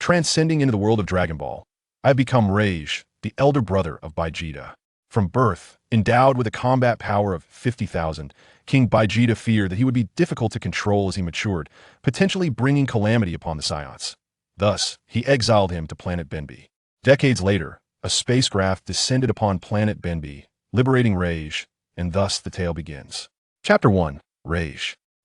Transcending into the world of Dragon Ball, I have become Ragg, the elder brother of Vegeta. From birth, endowed with a combat power of 50,000, King Vegeta feared that he would be difficult to control as he matured, potentially bringing calamity upon the Saiyans. Thus, he exiled him to Planet Bambi. Decades later, a spacecraft descended upon Planet Bambi, liberating Ragg, and thus the tale begins. Chapter 1. Ragg.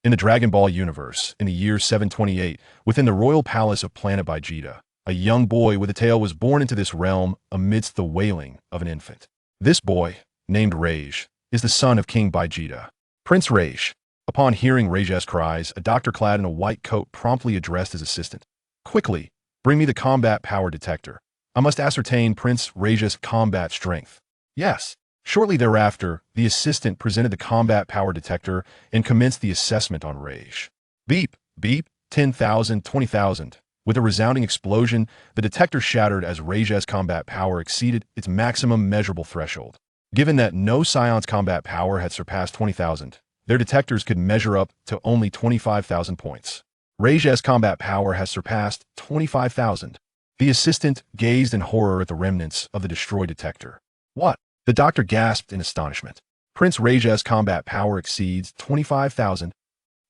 In the Dragon Ball universe, in the year 728, within the royal palace of Planet Vegeta, a young boy with a tail was born into this realm amidst the wailing of an infant. This boy, named Ragg, is the son of King Vegeta. Prince Ragg. Upon hearing Ragg's cries, a doctor clad in a white coat promptly addressed his assistant. Quickly, bring me the combat power detector. I must ascertain Prince Ragg's combat strength. Yes. Shortly thereafter, the assistant presented the combat power detector and commenced the assessment on Ragg. Beep, beep, 10,000, 20,000. With a resounding explosion, the detector shattered as Ragg's combat power exceeded its maximum measurable threshold. Given that no Saiyans' combat power had surpassed 20,000, their detectors could measure up to only 25,000 points. Ragg's combat power has surpassed 25,000. The assistant gazed in horror at the remnants of the destroyed detector. What? The doctor gasped in astonishment. Prince Ragg's combat power exceeds 25,000.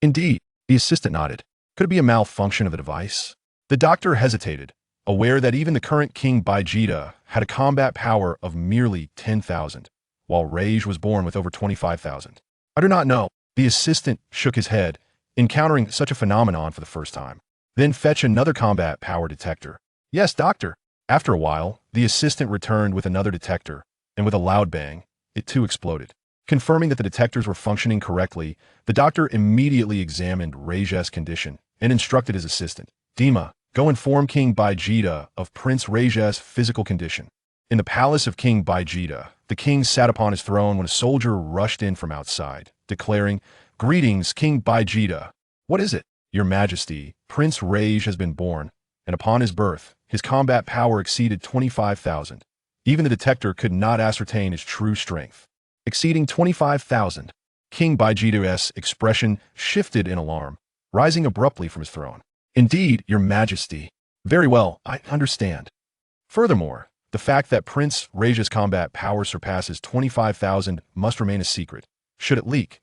Indeed, the assistant nodded. Could it be a malfunction of the device? The doctor hesitated, aware that even the current King Vegeta had a combat power of merely 10,000, while Ragg was born with over 25,000. I do not know. The assistant shook his head, encountering such a phenomenon for the first time. Then fetch another combat power detector. Yes, doctor. After a while, the assistant returned with another detector, and with a loud bang, it too exploded. Confirming that the detectors were functioning correctly, the doctor immediately examined Ragg's condition and instructed his assistant, Dima, go inform King Vegeta of Prince Ragg's physical condition. In the palace of King Vegeta, the king sat upon his throne when a soldier rushed in from outside, declaring, Greetings, King Vegeta. What is it? Your Majesty, Prince Ragg has been born, and upon his birth, his combat power exceeded 25,000. Even the detector could not ascertain his true strength. Exceeding 25,000, King Vegeta's expression shifted in alarm, rising abruptly from his throne. Indeed, Your Majesty. Very well, I understand. Furthermore, the fact that Prince Ragg's combat power surpasses 25,000 must remain a secret. Should it leak?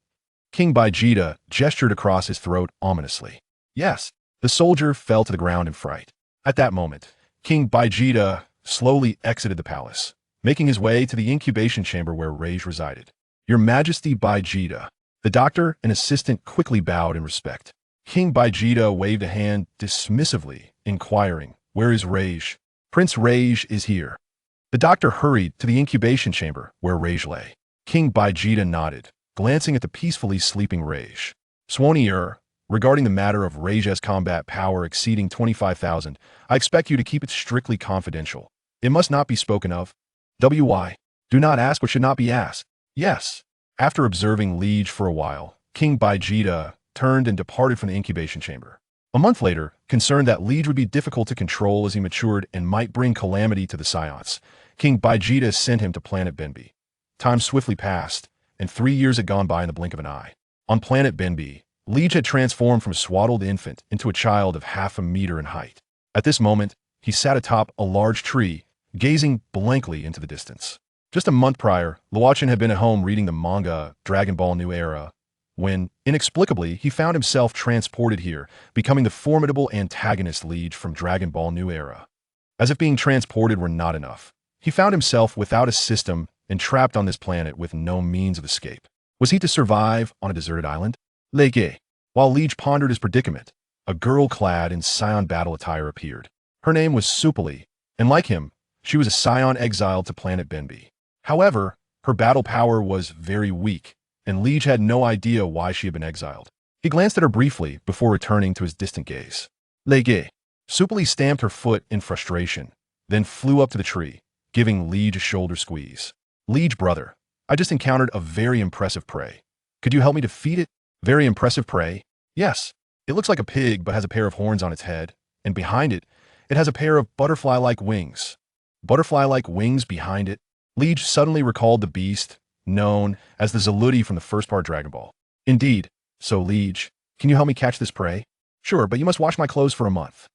King Vegeta gestured across his throat ominously. Yes, the soldier fell to the ground in fright. At that moment, King Vegeta slowly exited the palace, making his way to the incubation chamber where Ragg resided. Your Majesty Vegeta. The doctor and assistant quickly bowed in respect. King Vegeta waved a hand dismissively, inquiring, Where is Ragg? Prince Ragg is here. The doctor hurried to the incubation chamber where Ragg lay. King Vegeta nodded, glancing at the peacefully sleeping Ragg. Swonier, regarding the matter of Ragg's combat power exceeding 25,000, I expect you to keep it strictly confidential. It must not be spoken of. Why? Do not ask what should not be asked. Yes. After observing Liege for a while, King Vegeta turned and departed from the incubation chamber. A month later, concerned that Liege would be difficult to control as he matured and might bring calamity to the Saiyans, King Vegeta sent him to Planet Bambi. Time swiftly passed, and 3 years had gone by in the blink of an eye. On Planet Bambi, Liege had transformed from a swaddled infant into a child of half a meter in height. At this moment, he sat atop a large tree, gazing blankly into the distance. Just a month prior, Luochen had been at home reading the manga Dragon Ball New Era, when, inexplicably, he found himself transported here, becoming the formidable antagonist Liege from Dragon Ball New Era. As if being transported were not enough, he found himself without a system and trapped on this planet with no means of escape. Was he to survive on a deserted island? Ragg. While Liege pondered his predicament, a girl clad in Saiyan battle attire appeared. Her name was Supali, and like him, she was a Saiyan exiled to Planet Bambi. However, her battle power was very weak, and Liege had no idea why she had been exiled. He glanced at her briefly before returning to his distant gaze. Ragg. Supali stamped her foot in frustration, then flew up to the tree, giving Liege a shoulder squeeze. Liege, brother, I just encountered a very impressive prey. Could you help me defeat it? Very impressive prey? Yes. It looks like a pig but has a pair of horns on its head, and behind it, it has a pair of butterfly-like wings. Butterfly-like wings behind it? Liege suddenly recalled the beast, known as the Zaludi from the first part Dragon Ball. Indeed. So, Liege, can you help me catch this prey? Sure, but you must wash my clothes for a month.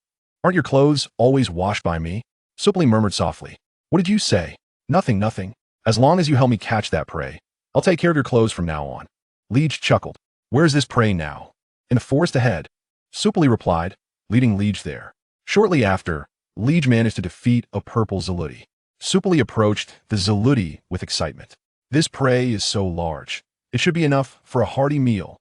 Aren't your clothes always washed by me? Supli murmured softly. What did you say? Nothing, nothing. As long as you help me catch that prey, I'll take care of your clothes from now on. Liege chuckled. Where's this prey now? In the forest ahead. Supli replied, leading Liege there. Shortly after, Liege managed to defeat a purple Zaludi. Supli approached the Zaludi with excitement. This prey is so large. It should be enough for a hearty meal.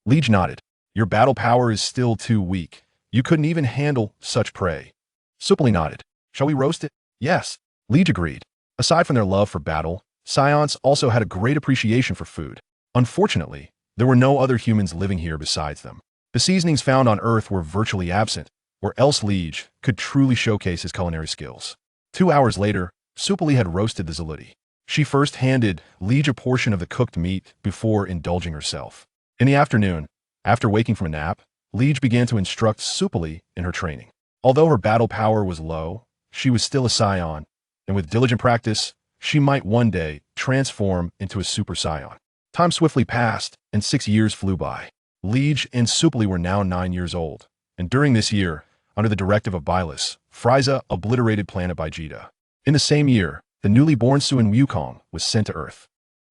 Liege nodded. Your battle power is still too weak. You couldn't even handle such prey. Supli nodded. Shall we roast it? Yes. Liege agreed. Aside from their love for battle, Saiyans also had a great appreciation for food. Unfortunately, there were no other humans living here besides them. The seasonings found on Earth were virtually absent, or else Liege could truly showcase his culinary skills. 2 hours later, Supli had roasted the Zaludi. She first handed Liege a portion of the cooked meat before indulging herself. In the afternoon, after waking from a nap, Liege began to instruct Supli in her training. Although her battle power was low, she was still a Saiyan, and with diligent practice, she might one day transform into a Super Saiyan. Time swiftly passed, and 6 years flew by. Liege and Supli were now 9 years old, and during this year, under the directive of Bylus, Frieza obliterated Planet Vegeta. In the same year, the newly born Suin Wukong was sent to Earth.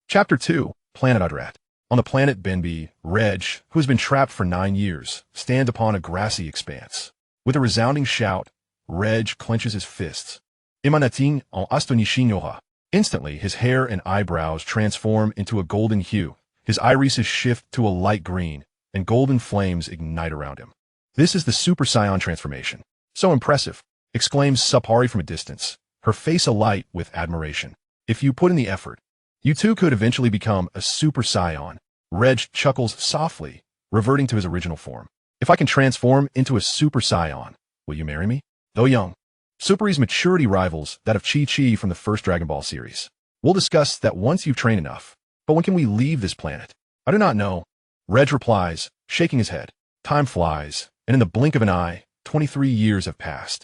Chapter 2, Planet Adrat. On the planet Bambi, Ragg, who has been trapped for 9 years, stands upon a grassy expanse. With a resounding shout, Ragg clenches his fists. Imanating en astonishinyoha. Instantly, his hair and eyebrows transform into a golden hue, his irises shift to a light green, and golden flames ignite around him. This is the Super Saiyan transformation. So impressive, exclaims Sapari from a distance, her face alight with admiration. If you put in the effort, you too could eventually become a Super Saiyan. Ragg chuckles softly, reverting to his original form. If I can transform into a Super Saiyan, will you marry me? Though young, Superi's maturity rivals that of Chi-Chi from the first Dragon Ball series. We'll discuss that once you've trained enough. But when can we leave this planet? I do not know. Ragg replies, shaking his head. Time flies, and in the blink of an eye, 23 years have passed.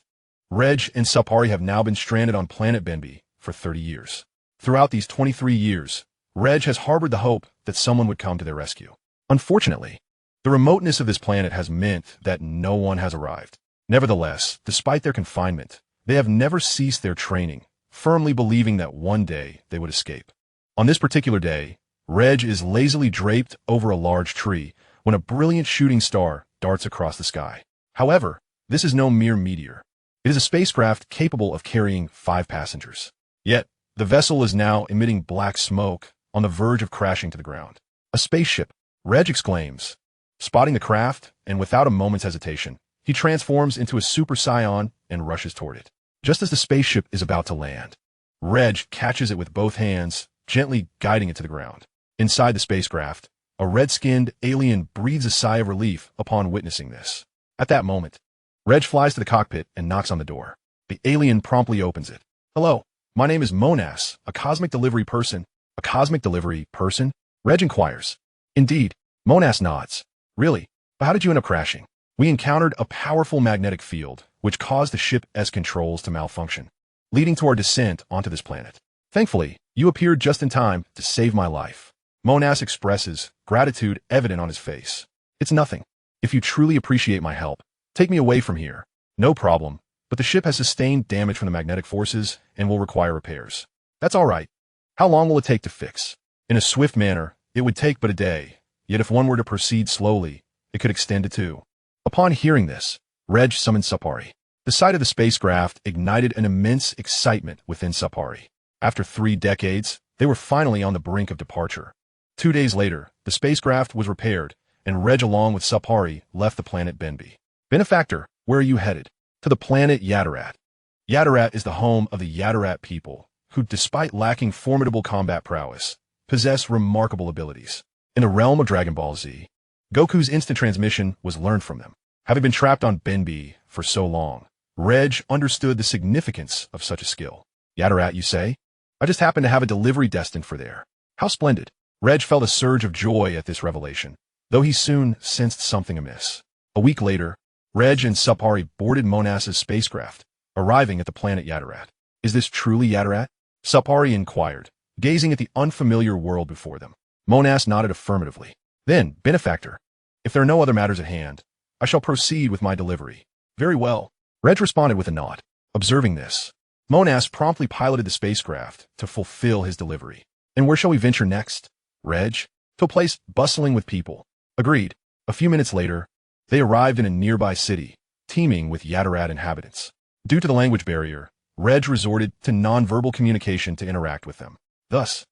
Ragg and Sapari have now been stranded on Planet Bambi for 30 years. Throughout these 23 years, Ragg has harbored the hope that someone would come to their rescue. Unfortunately, the remoteness of this planet has meant that no one has arrived. Nevertheless, despite their confinement, they have never ceased their training, firmly believing that one day they would escape. On this particular day, Ragg is lazily draped over a large tree when a brilliant shooting star darts across the sky. However, this is no mere meteor. It is a spacecraft capable of carrying 5 passengers. Yet, the vessel is now emitting black smoke on the verge of crashing to the ground. A spaceship, Ragg exclaims. Spotting the craft, and without a moment's hesitation, he transforms into a Super Saiyan and rushes toward it. Just as the spaceship is about to land, Ragg catches it with both hands, gently guiding it to the ground. Inside the spacecraft, a red-skinned alien breathes a sigh of relief upon witnessing this. At that moment, Ragg flies to the cockpit and knocks on the door. The alien promptly opens it. Hello, my name is Monas, a cosmic delivery person. A cosmic delivery person? Ragg inquires. Indeed, Monas nods. Really? But how did you end up crashing? We encountered a powerful magnetic field, which caused the ship's controls to malfunction, leading to our descent onto this planet. Thankfully, you appeared just in time to save my life. Monas expresses gratitude evident on his face. It's nothing. If you truly appreciate my help, take me away from here. No problem, but the ship has sustained damage from the magnetic forces and will require repairs. That's all right. How long will it take to fix? In a swift manner, it would take but a day, yet if one were to proceed slowly, it could extend to 2. Upon hearing this, Ragg summoned Sapari. The sight of the spacecraft ignited an immense excitement within Sapari. After 3 decades, they were finally on the brink of departure. 2 days later, the spacecraft was repaired, and Ragg along with Sapari left the planet Bambi. Benefactor, where are you headed? To the planet Yadarat. Yadarat is the home of the Yadarat people, who, despite lacking formidable combat prowess, possess remarkable abilities. In the realm of Dragon Ball Z, Goku's instant transmission was learned from them. Having been trapped on Bambi for so long, Ragg understood the significance of such a skill. Yadarat, you say? I just happen to have a delivery destined for there. How splendid. Ragg felt a surge of joy at this revelation, though he soon sensed something amiss. A week later, Ragg and Sapari boarded Monas's spacecraft, arriving at the planet Yadarat. Is this truly Yadarat? Sapari inquired, gazing at the unfamiliar world before them. Monas nodded affirmatively. Then, Benefactor, if there are no other matters at hand, I shall proceed with my delivery. Very well, Reg responded with a nod. Observing this, Monas promptly piloted the spacecraft to fulfill his delivery. And where shall we venture next? Reg? To a place bustling with people. Agreed. A few minutes later, they arrived in a nearby city, teeming with Yatarat inhabitants. Due to the language barrier, Reg resorted to nonverbal communication to interact with them. Thus,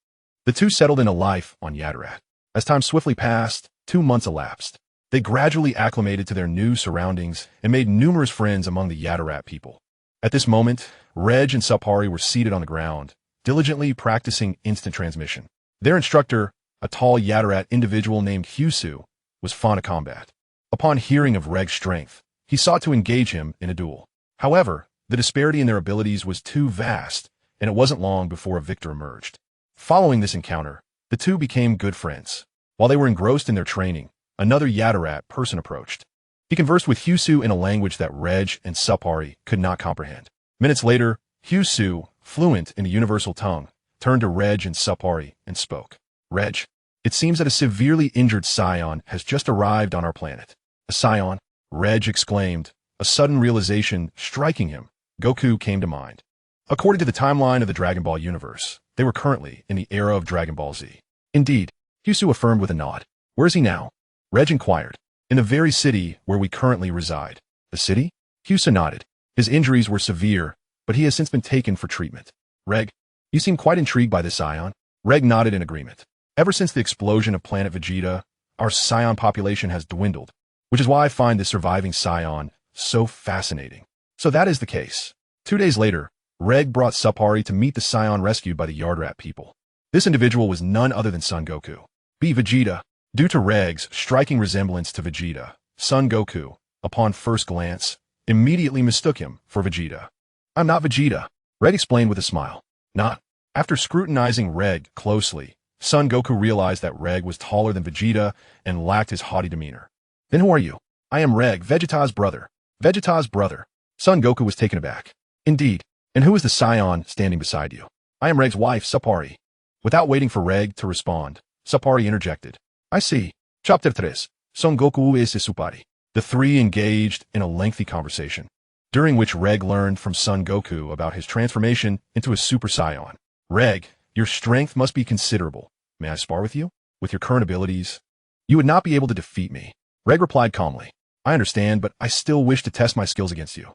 the two settled in a life on Yatarat. As time swiftly passed, 2 months elapsed. They gradually acclimated to their new surroundings and made numerous friends among the Yatarat people. At this moment, Reg and Supari were seated on the ground, diligently practicing instant transmission. Their instructor, a tall Yatarat individual named Husu, was fond of combat. Upon hearing of Regg's strength, he sought to engage him in a duel. However, the disparity in their abilities was too vast, and it wasn't long before a victor emerged. Following this encounter, the two became good friends. While they were engrossed in their training, another Yatarat person approached. He conversed with Husu in a language that Reg and Supari could not comprehend. Minutes later, Husu, fluent in the universal tongue, turned to Reg and Supari and spoke. Reg, it seems that a severely injured Saiyan has just arrived on our planet. A Saiyan? Reg exclaimed, a sudden realization striking him. Goku came to mind. According to the timeline of the Dragon Ball universe, they were currently in the era of Dragon Ball Z. Indeed, Husu affirmed with a nod. Where is he now? Reg inquired. In the very city where we currently reside. The city? Husu nodded. His injuries were severe, but he has since been taken for treatment. Reg, you seem quite intrigued by this Saiyan. Reg nodded in agreement. Ever since the explosion of Planet Vegeta, our Saiyan population has dwindled, which is why I find this surviving Saiyan so fascinating. So that is the case. 2 days later, Reg brought Supari to meet the Saiyan rescued by the Yardrat people. This individual was none other than Son Goku. Vegeta. Due to Regg's striking resemblance to Vegeta, Son Goku, upon first glance, immediately mistook him for Vegeta. I'm not Vegeta, Reg explained with a smile. Not. After scrutinizing Reg closely, Son Goku realized that Reg was taller than Vegeta and lacked his haughty demeanor. Then who are you? I am Reg, Vegeta's brother. Vegeta's brother. Son Goku was taken aback. Indeed. And who is the Saiyan standing beside you? I am Reg's wife, Supari. Without waiting for Reg to respond, Supari interjected. I see. Chapter 3. Son Goku es Supari. The three engaged in a lengthy conversation, during which Reg learned from Son Goku about his transformation into a Super Saiyan. Reg, your strength must be considerable. May I spar with you? With your current abilities, you would not be able to defeat me. Reg replied calmly. I understand, but I still wish to test my skills against you.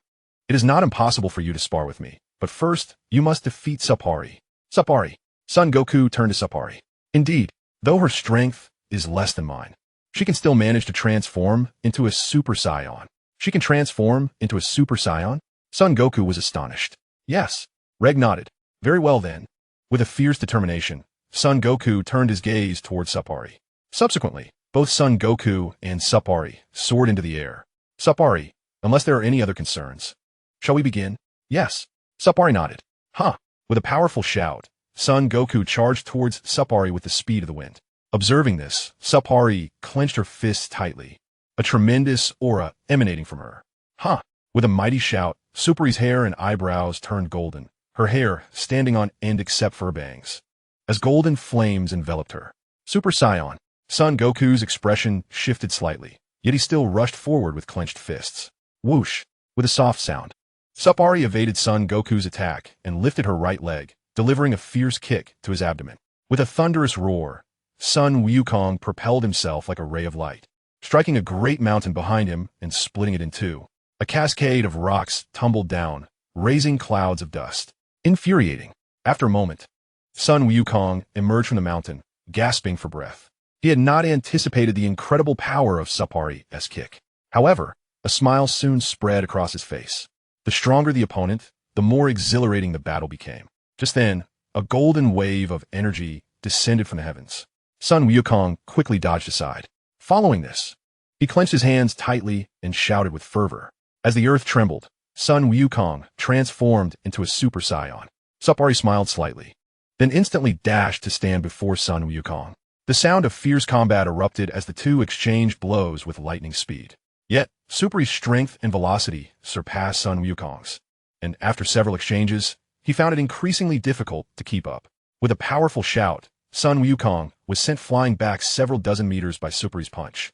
It is not impossible for you to spar with me, but first, you must defeat Supari. Supari. Son Goku turned to Supari. Indeed, though her strength is less than mine, she can still manage to transform into a Super Saiyan. She can transform into a Super Saiyan? Son Goku was astonished. Yes. Reg nodded. Very well then. With a fierce determination, Son Goku turned his gaze towards Supari. Subsequently, both Son Goku and Supari soared into the air. Supari, unless there are any other concerns. Shall we begin? Yes. Supari nodded. Huh. With a powerful shout, Son Goku charged towards Supari with the speed of the wind. Observing this, Supari clenched her fists tightly, a tremendous aura emanating from her. Huh! With a mighty shout, Supari's hair and eyebrows turned golden, her hair standing on end except for her bangs, as golden flames enveloped her. Super Saiyan. Son Goku's expression shifted slightly, yet he still rushed forward with clenched fists. Whoosh! With a soft sound, Supari evaded Son Goku's attack and lifted her right leg, delivering a fierce kick to his abdomen. With a thunderous roar, Sun Wukong propelled himself like a ray of light, striking a great mountain behind him and splitting it in two. A cascade of rocks tumbled down, raising clouds of dust. Infuriating. After a moment, Sun Wukong emerged from the mountain, gasping for breath. He had not anticipated the incredible power of Supari's kick. However, a smile soon spread across his face. The stronger the opponent, the more exhilarating the battle became. Just then, a golden wave of energy descended from the heavens. Sun Wukong quickly dodged aside. Following this, he clenched his hands tightly and shouted with fervor. As the earth trembled, Sun Wukong transformed into a Super Saiyan. Supari smiled slightly, then instantly dashed to stand before Sun Wukong. The sound of fierce combat erupted as the two exchanged blows with lightning speed. Yet, Supari's strength and velocity surpassed Sun Wukong's, and after several exchanges, he found it increasingly difficult to keep up. With a powerful shout, Sun Wukong was sent flying back several dozen meters by Supari's punch.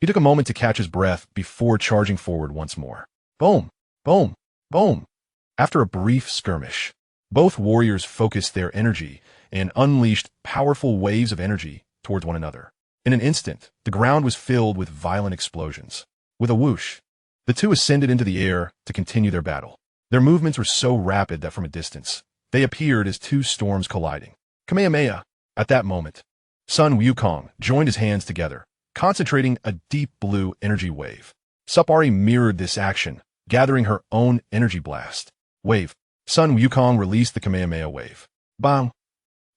He took a moment to catch his breath before charging forward once more. Boom! Boom! Boom! After a brief skirmish, both warriors focused their energy and unleashed powerful waves of energy towards one another. In an instant, the ground was filled with violent explosions. With a whoosh, the two ascended into the air to continue their battle. Their movements were so rapid that from a distance, they appeared as two storms colliding. Kamehameha! At that moment, Sun Wukong joined his hands together, concentrating a deep blue energy wave. Sapphire mirrored this action, gathering her own energy blast. Wave. Sun Wukong released the Kamehameha wave. Bang!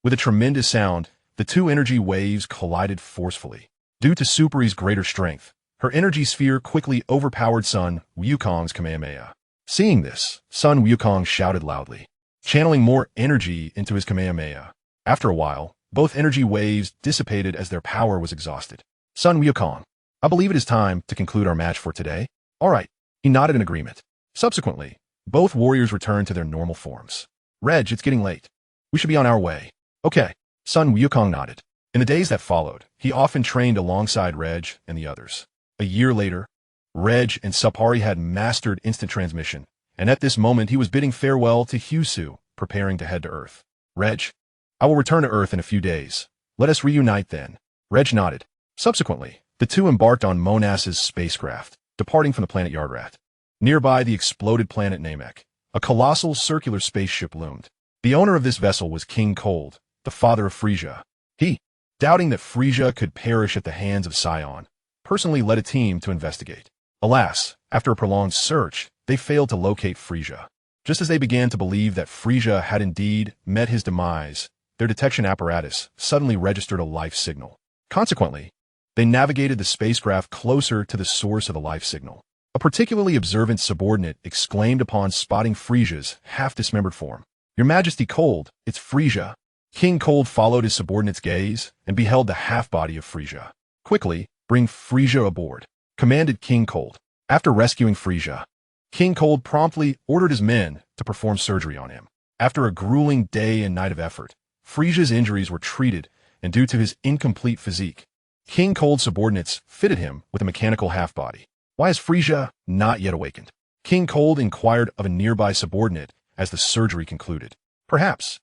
With a tremendous sound, the two energy waves collided forcefully. Due to Superi's greater strength, her energy sphere quickly overpowered Sun Wukong's Kamehameha. Seeing this, Sun Wukong shouted loudly, channeling more energy into his Kamehameha. After a while, both energy waves dissipated as their power was exhausted. Sun Wukong, I believe it is time to conclude our match for today. All right. He nodded in agreement. Subsequently, both warriors returned to their normal forms. Reg, it's getting late. We should be on our way. Okay. Sun Wukong nodded. In the days that followed, he often trained alongside Reg and the others. A year later, Reg and Sapphire had mastered instant transmission, and at this moment he was bidding farewell to Husu, preparing to head to Earth. Reg, I will return to Earth in a few days. Let us reunite then. Reg nodded. Subsequently, the two embarked on Monas's spacecraft, departing from the planet Yardrat. Nearby the exploded planet Namek, a colossal circular spaceship loomed. The owner of this vessel was King Cold, the father of Frisia. He, doubting that Frisia could perish at the hands of Saiyan, personally led a team to investigate. Alas, after a prolonged search, they failed to locate Frisia. Just as they began to believe that Frisia had indeed met his demise, their detection apparatus suddenly registered a life signal. Consequently, they navigated the spacecraft closer to the source of the life signal. A particularly observant subordinate exclaimed upon spotting Frisia's half-dismembered form. Your Majesty Cold, it's Frisia. King Cold followed his subordinate's gaze and beheld the half-body of Frisia. Quickly, bring Frisia aboard, commanded King Cold. After rescuing Frisia, King Cold promptly ordered his men to perform surgery on him. After a grueling day and night of effort, Frisia's injuries were treated, and due to his incomplete physique, King Cold's subordinates fitted him with a mechanical half-body. Why is Frisia not yet awakened? King Cold inquired of a nearby subordinate as the surgery concluded. Perhaps.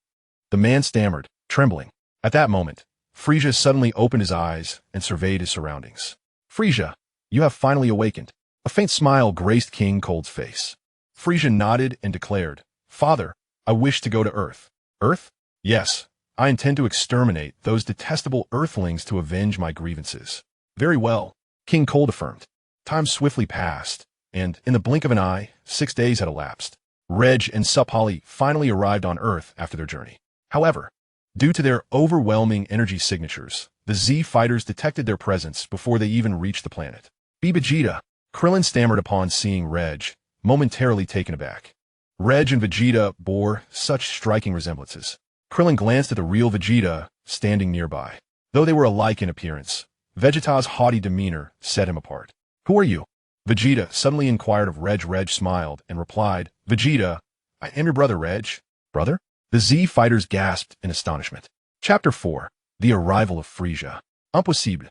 The man stammered, trembling. At that moment, Frisia suddenly opened his eyes and surveyed his surroundings. Frisia, you have finally awakened. A faint smile graced King Cold's face. Frisia nodded and declared, Father, I wish to go to Earth. Earth? Yes, I intend to exterminate those detestable Earthlings to avenge my grievances. Very well, King Cold affirmed. Time swiftly passed, and in the blink of an eye, 6 days had elapsed. Reg and Sapphire finally arrived on Earth after their journey. However, due to their overwhelming energy signatures, the Z fighters detected their presence before they even reached the planet. Vegeta, Krillin stammered upon seeing Reg, momentarily taken aback. Reg and Vegeta bore such striking resemblances. Krillin glanced at the real Vegeta standing nearby. Though they were alike in appearance, Vegeta's haughty demeanor set him apart. Who are you? Vegeta suddenly inquired of Reg. Reg smiled and replied, Vegeta, I am your brother, Reg. Brother? The Z fighters gasped in astonishment. Chapter 4. The Arrival of Frisia. Impossible.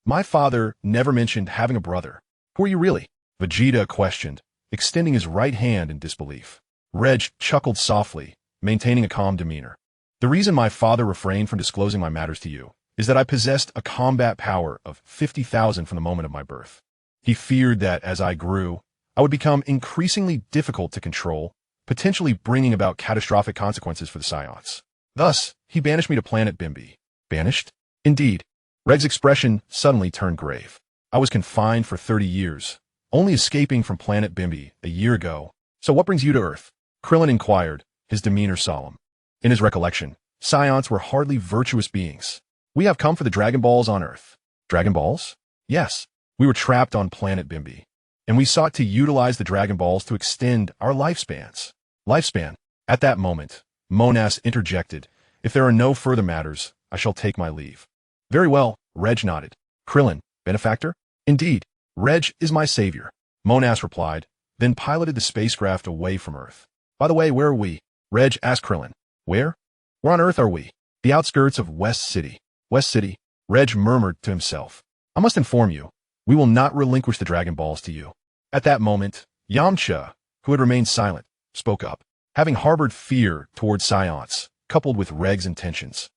My father never mentioned having a brother. Who are you really? Vegeta questioned, extending his right hand in disbelief. Reg chuckled softly, maintaining a calm demeanor. The reason my father refrained from disclosing my matters to you is that I possessed a combat power of 50,000 from the moment of my birth. He feared that as I grew, I would become increasingly difficult to control, potentially bringing about catastrophic consequences for the Saiyans. Thus, he banished me to Planet Bambi. Banished? Indeed. Reg's expression suddenly turned grave. I was confined for 30 years, only escaping from Planet Bambi a year ago. So what brings you to Earth? Krillin inquired, his demeanor solemn. In his recollection, Saiyans were hardly virtuous beings. We have come for the Dragon Balls on Earth. Dragon Balls? Yes. We were trapped on Planet Bambi, and we sought to utilize the Dragon Balls to extend our lifespans. Lifespan. At that moment, Monas interjected, If there are no further matters, I shall take my leave. Very well, Reg nodded. Krillin, benefactor? Indeed, Reg is my savior, Monas replied, then piloted the spacecraft away from Earth. By the way, where are we? Reg asked Krillin. Where? Where on Earth are we? The outskirts of West City. West City, Reg murmured to himself. I must inform you, we will not relinquish the Dragon Balls to you. At that moment, Yamcha, who had remained silent, spoke up, having harbored fear towards Saiyans, coupled with Regg's intentions.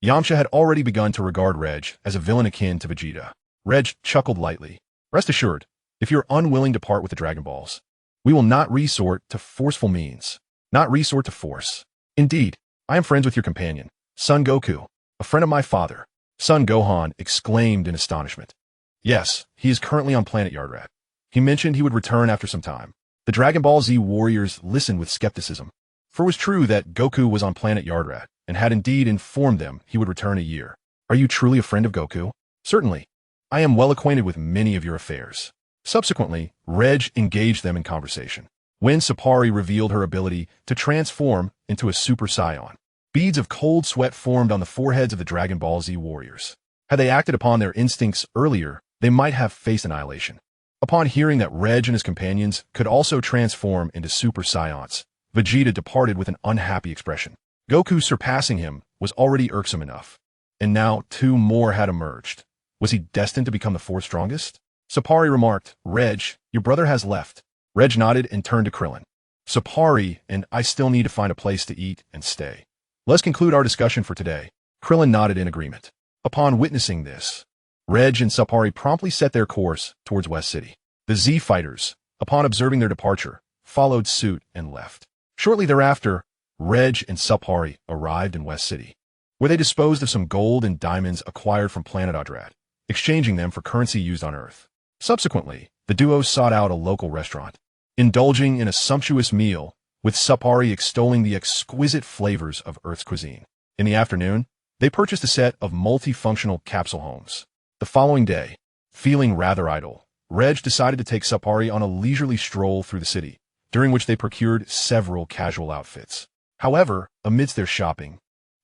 Yamcha had already begun to regard Reg as a villain akin to Vegeta. Reg chuckled lightly. Rest assured, if you're unwilling to part with the Dragon Balls, we will not resort to forceful means, not resort to force. Indeed, I am friends with your companion, Son Goku, a friend of my father. Son Gohan exclaimed in astonishment. Yes, he is currently on Planet Yardrat. He mentioned he would return after some time. The Dragon Ball Z warriors listened with skepticism, for it was true that Goku was on Planet Yardrat and had indeed informed them he would return a year. Are you truly a friend of Goku? Certainly. I am well acquainted with many of your affairs. Subsequently, Reg engaged them in conversation. When Sapari revealed her ability to transform into a Super Saiyan, beads of cold sweat formed on the foreheads of the Dragon Ball Z warriors. Had they acted upon their instincts earlier, they might have faced annihilation. Upon hearing that Reg and his companions could also transform into Super Saiyans, Vegeta departed with an unhappy expression. Goku surpassing him was already irksome enough, and now 2 more had emerged. Was he destined to become the 4th strongest? Sapari remarked, Reg, your brother has left. Reg nodded and turned to Krillin. Sapari and I still need to find a place to eat and stay. Let's conclude our discussion for today. Krillin nodded in agreement. Upon witnessing this, Reg and Sapari promptly set their course towards West City. The Z fighters, upon observing their departure, followed suit and left. Shortly thereafter, Reg and Sapari arrived in West City, where they disposed of some gold and diamonds acquired from Planet Adrat, exchanging them for currency used on Earth. Subsequently, the duo sought out a local restaurant, indulging in a sumptuous meal, with Sapari extolling the exquisite flavors of Earth's cuisine. In the afternoon, they purchased a set of multifunctional capsule homes. The following day, feeling rather idle, Reg decided to take Sapari on a leisurely stroll through the city, during which they procured several casual outfits. However, amidst their shopping,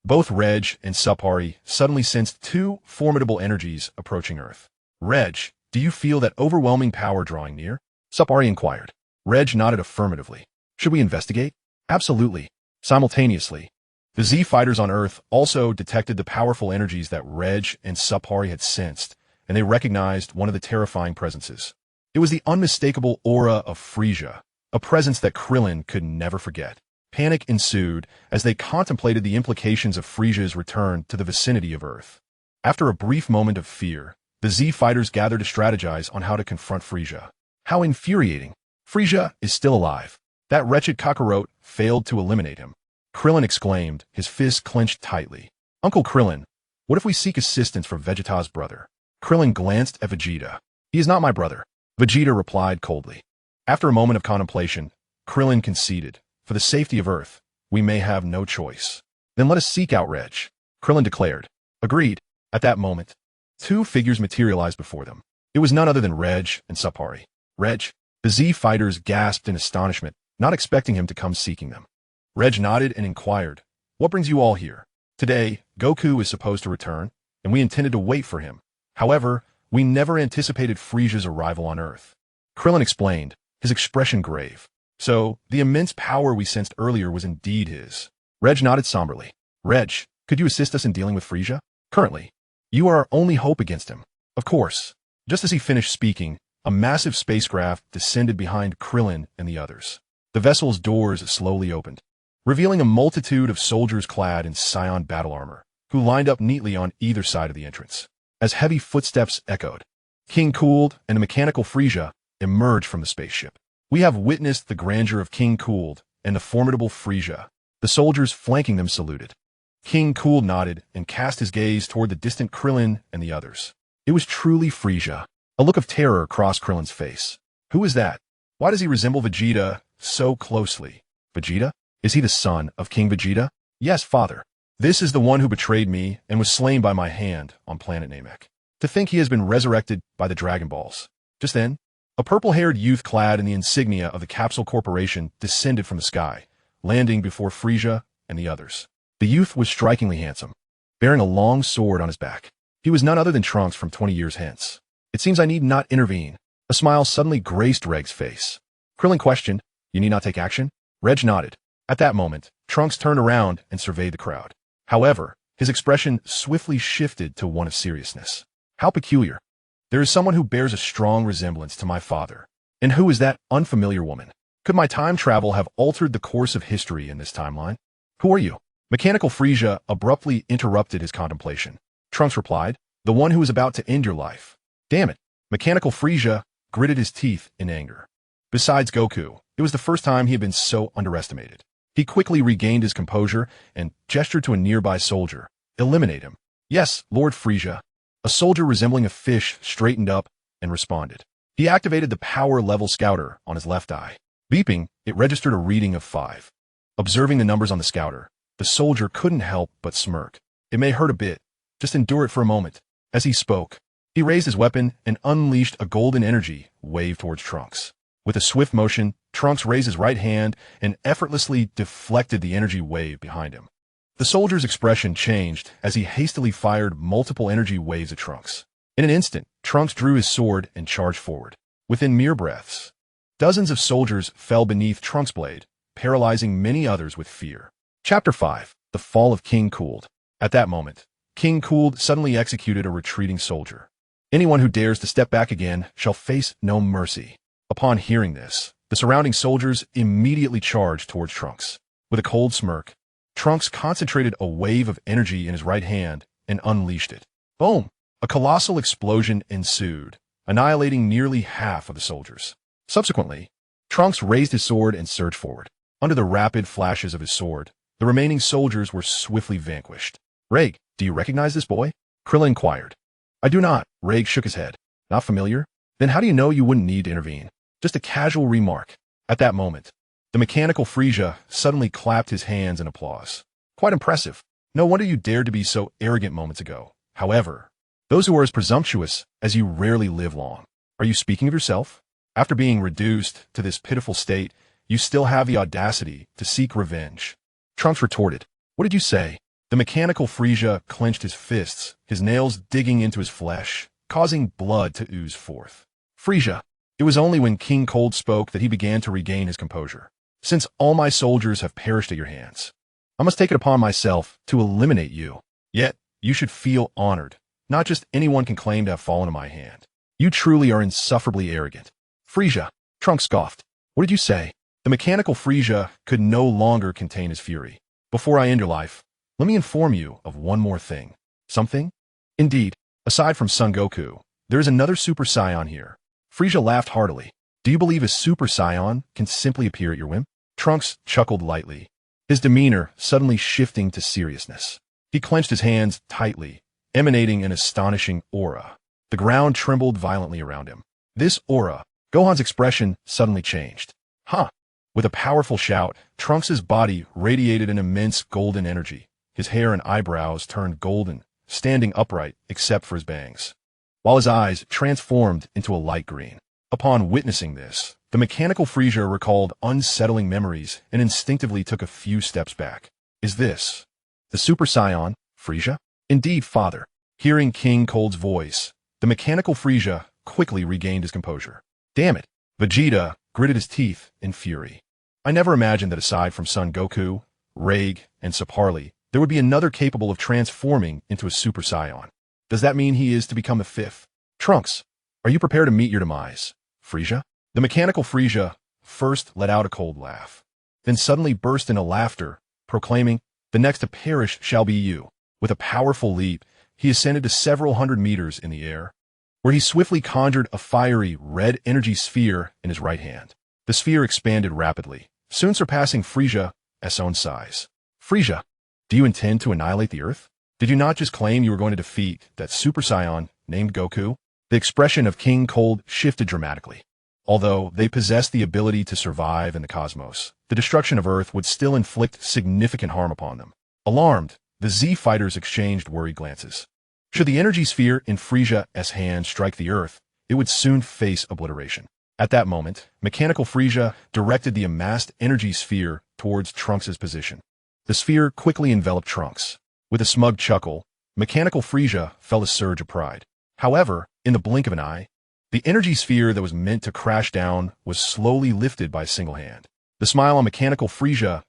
both Reg and Sapari suddenly sensed 2 formidable energies approaching Earth. Reg, do you feel that overwhelming power drawing near? Sapari inquired. Reg nodded affirmatively. Should we investigate? Absolutely. Simultaneously, the Z fighters on Earth also detected the powerful energies that Reg and Sapari had sensed, and they recognized one of the terrifying presences. It was the unmistakable aura of Frieza, a presence that Krillin could never forget. Panic ensued as they contemplated the implications of Frieza's return to the vicinity of Earth. After a brief moment of fear, the Z fighters gathered to strategize on how to confront Frieza. How infuriating! Frieza is still alive. That wretched Kakarot failed to eliminate him. Krillin exclaimed, his fists clenched tightly. Uncle Krillin, what if we seek assistance from Vegeta's brother? Krillin glanced at Vegeta. He is not my brother. Vegeta replied coldly. After a moment of contemplation, Krillin conceded. For the safety of Earth, we may have no choice. Then let us seek out Reg. Krillin declared. Agreed. At that moment, 2 figures materialized before them. It was none other than Reg and Sapari. Reg, the Z fighters gasped in astonishment, not expecting him to come seeking them. Reg nodded and inquired, what brings you all here? Today, Goku is supposed to return, and we intended to wait for him. However, we never anticipated Frieza's arrival on Earth. Krillin explained, his expression grave. So, the immense power we sensed earlier was indeed his. Reg nodded somberly. Reg, could you assist us in dealing with Frieza? Currently, you are our only hope against him. Of course. Just as he finished speaking, a massive spacecraft descended behind Krillin and the others. The vessel's doors slowly opened, revealing a multitude of soldiers clad in Saiyan battle armor, who lined up neatly on either side of the entrance. As heavy footsteps echoed, King Cooled and the mechanical Frieza emerged from the spaceship. We have witnessed the grandeur of King Cooled and the formidable Frieza. The soldiers flanking them saluted. King Cooled nodded and cast his gaze toward the distant Krillin and the others. It was truly Frieza. A look of terror crossed Krillin's face. Who is that? Why does he resemble Vegeta so closely? Vegeta? Is he the son of King Vegeta? Yes, father. This is the one who betrayed me and was slain by my hand on planet Namek. To think he has been resurrected by the Dragon Balls. Just then, a purple-haired youth clad in the insignia of the Capsule Corporation descended from the sky, landing before Frieza and the others. The youth was strikingly handsome, bearing a long sword on his back. He was none other than Trunks from 20 years hence. It seems I need not intervene. A smile suddenly graced Regg's face. Krillin questioned, you need not take action? Reg nodded. At that moment, Trunks turned around and surveyed the crowd. However, his expression swiftly shifted to one of seriousness. How peculiar. There is someone who bears a strong resemblance to my father. And who is that unfamiliar woman? Could my time travel have altered the course of history in this timeline? Who are you? Mechanical Frisia abruptly interrupted his contemplation. Trunks replied, the one who is about to end your life. Damn it. Mechanical Frisia gritted his teeth in anger. Besides Goku, it was the first time he had been so underestimated. He quickly regained his composure and gestured to a nearby soldier. Eliminate him. Yes, Lord Frisia. A soldier resembling a fish straightened up and responded. He activated the power level scouter on his left eye. Beeping, it registered a reading of 5. Observing the numbers on the scouter, the soldier couldn't help but smirk. It may hurt a bit. Just endure it for a moment. As he spoke, he raised his weapon and unleashed a golden energy wave towards Trunks. With a swift motion, Trunks raised his right hand and effortlessly deflected the energy wave behind him. The soldier's expression changed as he hastily fired multiple energy waves at Trunks. In an instant, Trunks drew his sword and charged forward. Within mere breaths, dozens of soldiers fell beneath Trunks' blade, paralyzing many others with fear. Chapter 5. The Fall of King Cooled. At that moment, King Cooled suddenly executed a retreating soldier. Anyone who dares to step back again shall face no mercy. Upon hearing this, the surrounding soldiers immediately charged towards Trunks. With a cold smirk, Trunks concentrated a wave of energy in his right hand and unleashed it. Boom! A colossal explosion ensued, annihilating nearly half of the soldiers. Subsequently, Trunks raised his sword and surged forward. Under the rapid flashes of his sword, the remaining soldiers were swiftly vanquished. Ragg, do you recognize this boy? Krillin inquired. I do not. Ragg shook his head. Not familiar? Then how do you know you wouldn't need to intervene? Just a casual remark. At that moment, the mechanical Frisia suddenly clapped his hands in applause. Quite impressive. No wonder you dared to be so arrogant moments ago. However, those who are as presumptuous as you rarely live long. Are you speaking of yourself? After being reduced to this pitiful state, you still have the audacity to seek revenge. Trunks retorted. What did you say? The mechanical Frisia clenched his fists, his nails digging into his flesh, causing blood to ooze forth. Frisia. It was only when King Cold spoke that he began to regain his composure. Since all my soldiers have perished at your hands, I must take it upon myself to eliminate you. Yet, you should feel honored. Not just anyone can claim to have fallen in my hand. You truly are insufferably arrogant. Frisia. Trunks scoffed. What did you say? The mechanical Frisia could no longer contain his fury. Before I end your life, let me inform you of one more thing. Something? Indeed, aside from Son Goku, there is another Super Saiyan here. Frisia laughed heartily. Do you believe a Super Saiyan can simply appear at your whim? Trunks chuckled lightly, his demeanor suddenly shifting to seriousness. He clenched his hands tightly, emanating an astonishing aura. The ground trembled violently around him. This aura, Gohan's expression suddenly changed. Huh! With a powerful shout, Trunks' body radiated an immense golden energy. His hair and eyebrows turned golden, standing upright except for his bangs, while his eyes transformed into a light green. Upon witnessing this, the mechanical Frisia recalled unsettling memories and instinctively took a few steps back. Is this the Super Saiyan, Frisia? Indeed, father. Hearing King Cold's voice, the mechanical Frisia quickly regained his composure. Damn it! Vegeta gritted his teeth in fury. I never imagined that aside from Son Goku, Ragg, and Saparli, there would be another capable of transforming into a Super Saiyan. Does that mean he is to become the 5th? Trunks, are you prepared to meet your demise, Frisia? The mechanical Frisia first let out a cold laugh, then suddenly burst into laughter, proclaiming, the next to perish shall be you. With a powerful leap, he ascended to several hundred meters in the air, where he swiftly conjured a fiery red energy sphere in his right hand. The sphere expanded rapidly, soon surpassing Frisia's own size. Frisia, do you intend to annihilate the Earth? Did you not just claim you were going to defeat that Super Saiyan named Goku? The expression of King Cold shifted dramatically. Although they possessed the ability to survive in the cosmos, the destruction of Earth would still inflict significant harm upon them. Alarmed, the Z fighters exchanged worried glances. Should the energy sphere in Frisia's hand strike the Earth, it would soon face obliteration. At that moment, mechanical Frisia directed the amassed energy sphere towards Trunks' position. The sphere quickly enveloped Trunks. With a smug chuckle, mechanical Frisia felt a surge of pride. However, in the blink of an eye, the energy sphere that was meant to crash down was slowly lifted by a single hand. The smile on mechanical Frisia's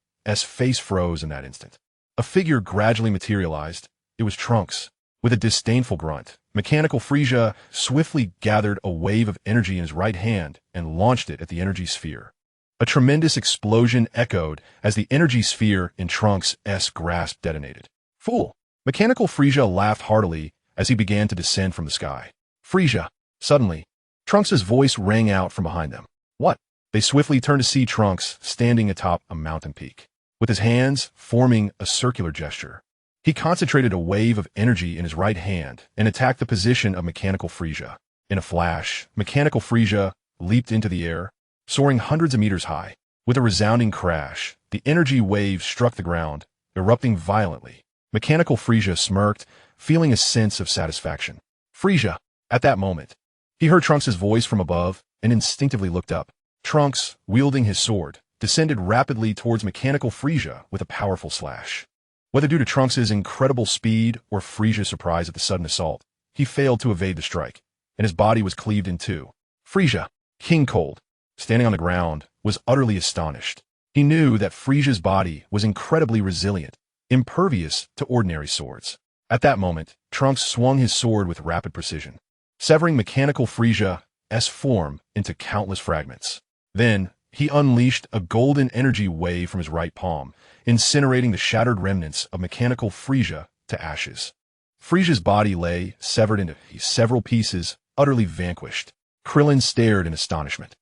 face froze in that instant. A figure gradually materialized. It was Trunks. With a disdainful grunt, mechanical Frisia swiftly gathered a wave of energy in his right hand and launched it at the energy sphere. A tremendous explosion echoed as the energy sphere in Trunks' grasp detonated. Fool! Mechanical Frieza laughed heartily as he began to descend from the sky. Frieza! Suddenly, Trunks' voice rang out from behind them. What? They swiftly turned to see Trunks standing atop a mountain peak. With his hands forming a circular gesture, he concentrated a wave of energy in his right hand and attacked the position of Mechanical Frieza. In a flash, Mechanical Frieza leaped into the air, soaring hundreds of meters high. With a resounding crash, the energy wave struck the ground, erupting violently. Mechanical Frieza smirked, feeling a sense of satisfaction. Frieza! At that moment, he heard Trunks' voice from above and instinctively looked up. Trunks, wielding his sword, descended rapidly towards Mechanical Frieza with a powerful slash. Whether due to Trunks' incredible speed or Frieza's surprise at the sudden assault, he failed to evade the strike, and his body was cleaved in two. Frieza, King Cold, standing on the ground, was utterly astonished. He knew that Frieza's body was incredibly resilient, impervious to ordinary swords. At that moment, Trunks swung his sword with rapid precision, severing Mechanical Frieza's form into countless fragments. Then, he unleashed a golden energy wave from his right palm, incinerating the shattered remnants of Mechanical Frieza to ashes. Frieza's body lay, severed into several pieces, utterly vanquished. Krillin stared in astonishment.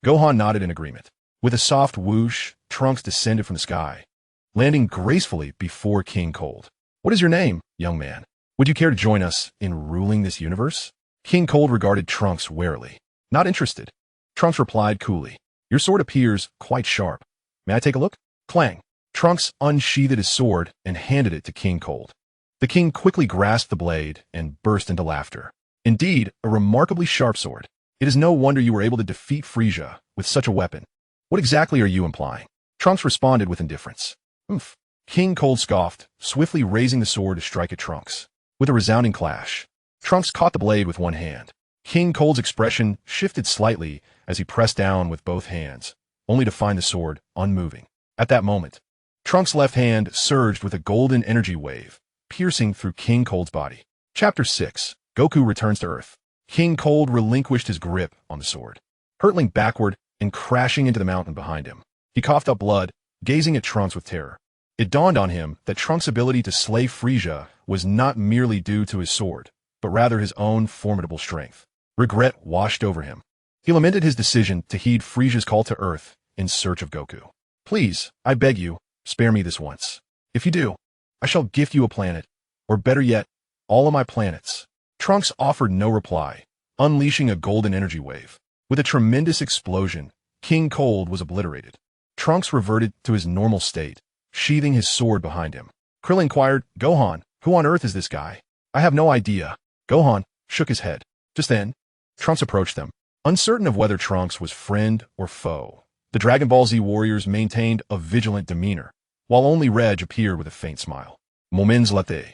Gohan nodded in agreement. With a soft whoosh, Trunks descended from the sky, landing gracefully before King Cold. What is your name, young man? Would you care to join us in ruling this universe? King Cold regarded Trunks warily. Not interested. Trunks replied coolly. Your sword appears quite sharp. May I take a look? Clang. Trunks unsheathed his sword and handed it to King Cold. The king quickly grasped the blade and burst into laughter. Indeed, a remarkably sharp sword. It is no wonder you were able to defeat Frieza with such a weapon. What exactly are you implying? Trunks responded with indifference. Oof. King Cold scoffed, swiftly raising the sword to strike at Trunks. With a resounding clash, Trunks caught the blade with one hand. King Cold's expression shifted slightly as he pressed down with both hands, only to find the sword unmoving. At that moment, Trunks' left hand surged with a golden energy wave, piercing through King Cold's body. Chapter 6. Goku returns to Earth. King Cold relinquished his grip on the sword, hurtling backward and crashing into the mountain behind him. He coughed up blood, gazing at Trunks with terror. It dawned on him that Trunks' ability to slay Frieza was not merely due to his sword, but rather his own formidable strength. Regret washed over him. He lamented his decision to heed Frieza's call to Earth in search of Goku. Please, I beg you, spare me this once. If you do, I shall gift you a planet, or better yet, all of my planets. Trunks offered no reply, unleashing a golden energy wave. With a tremendous explosion, King Cold was obliterated. Trunks reverted to his normal state, sheathing his sword behind him. Krillin inquired, Gohan, who on earth is this guy? I have no idea. Gohan shook his head. Just then, Trunks approached them. Uncertain of whether Trunks was friend or foe, the Dragon Ball Z warriors maintained a vigilant demeanor, while only Ragg appeared with a faint smile. Moments later,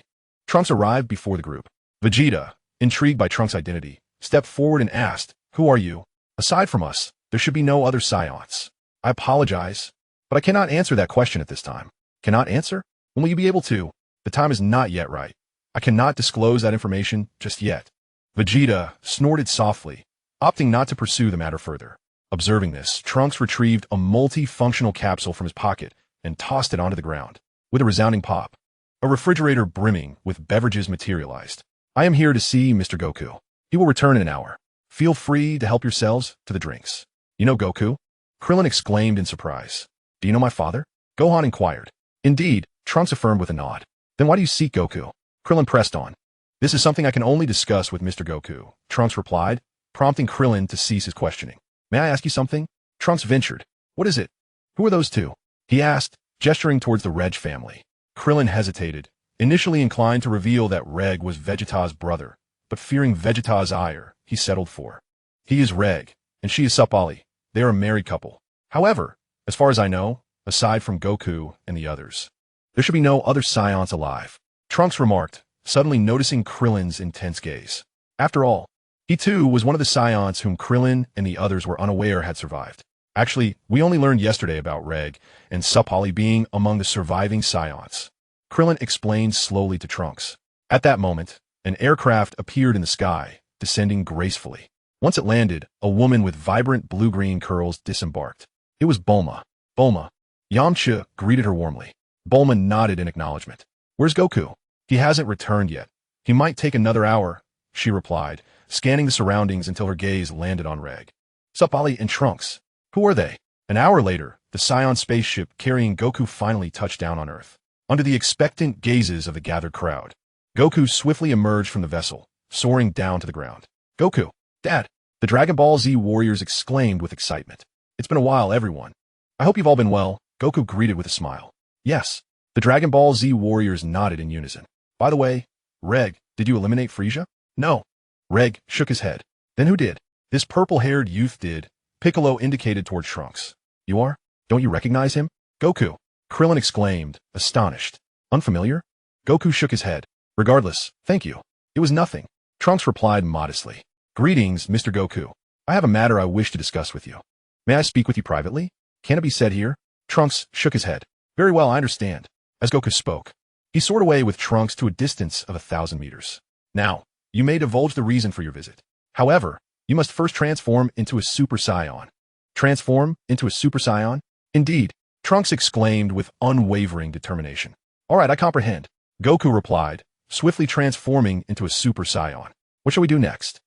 Trunks arrived before the group. Vegeta, intrigued by Trunks' identity, stepped forward and asked, Who are you? Aside from us, there should be no other Saiyans. I apologize, but I cannot answer that question at this time. Cannot answer? When will you be able to? The time is not yet right. I cannot disclose that information just yet. Vegeta snorted softly, opting not to pursue the matter further. Observing this, Trunks retrieved a multi-functional capsule from his pocket and tossed it onto the ground. With a resounding pop, a refrigerator brimming with beverages materialized. I am here to see Mr. Goku. He will return in an hour. Feel free to help yourselves to the drinks. You know Goku? Krillin exclaimed in surprise. Do you know my father? Gohan inquired. Indeed, Trunks affirmed with a nod. Then why do you seek Goku? Krillin pressed on. This is something I can only discuss with Mr. Goku, Trunks replied, prompting Krillin to cease his questioning. May I ask you something? Trunks ventured. What is it? Who are those two? He asked, gesturing towards the Ragg family. Krillin hesitated, initially inclined to reveal that Ragg was Vegeta's brother, but fearing Vegeta's ire, he settled for. He is Ragg, and she is Sapali. They are a married couple. However, as far as I know, aside from Goku and the others, there should be no other Saiyans alive. Trunks remarked, suddenly noticing Krillin's intense gaze. After all, he too was one of the Saiyans whom Krillin and the others were unaware had survived. Actually, we only learned yesterday about Ragg and Sapali being among the surviving Saiyans. Krillin explained slowly to Trunks. At that moment, an aircraft appeared in the sky, descending gracefully. Once it landed, a woman with vibrant blue-green curls disembarked. It was Bulma. Bulma. Yamcha greeted her warmly. Bulma nodded in acknowledgement. Where's Goku? He hasn't returned yet. He might take another hour, she replied, scanning the surroundings until her gaze landed on Ragg. Sup, Ali and Trunks? Who are they? An hour later, the Saiyan spaceship carrying Goku finally touched down on Earth. Under the expectant gazes of the gathered crowd, Goku swiftly emerged from the vessel, soaring down to the ground. Goku! Dad! The Dragon Ball Z warriors exclaimed with excitement. It's been a while, everyone. I hope you've all been well, Goku greeted with a smile. Yes. The Dragon Ball Z warriors nodded in unison. By the way, Ragg, did you eliminate Frieza? No. Ragg shook his head. Then who did? This purple-haired youth did. Piccolo indicated toward Trunks. You are? Don't you recognize him? Goku! Krillin exclaimed, astonished. Unfamiliar? Goku shook his head. Regardless, thank you. It was nothing. Trunks replied modestly. Greetings, Mr. Goku. I have a matter I wish to discuss with you. May I speak with you privately? Can it be said here? Trunks shook his head. Very well, I understand. As Goku spoke, he soared away with Trunks to a distance of 1,000 meters. Now, you may divulge the reason for your visit. However, you must first transform into a Super Saiyan. Transform into a Super Saiyan? Indeed, Trunks exclaimed with unwavering determination. All right, I comprehend. Goku replied, swiftly transforming into a Super Saiyan. What shall we do next?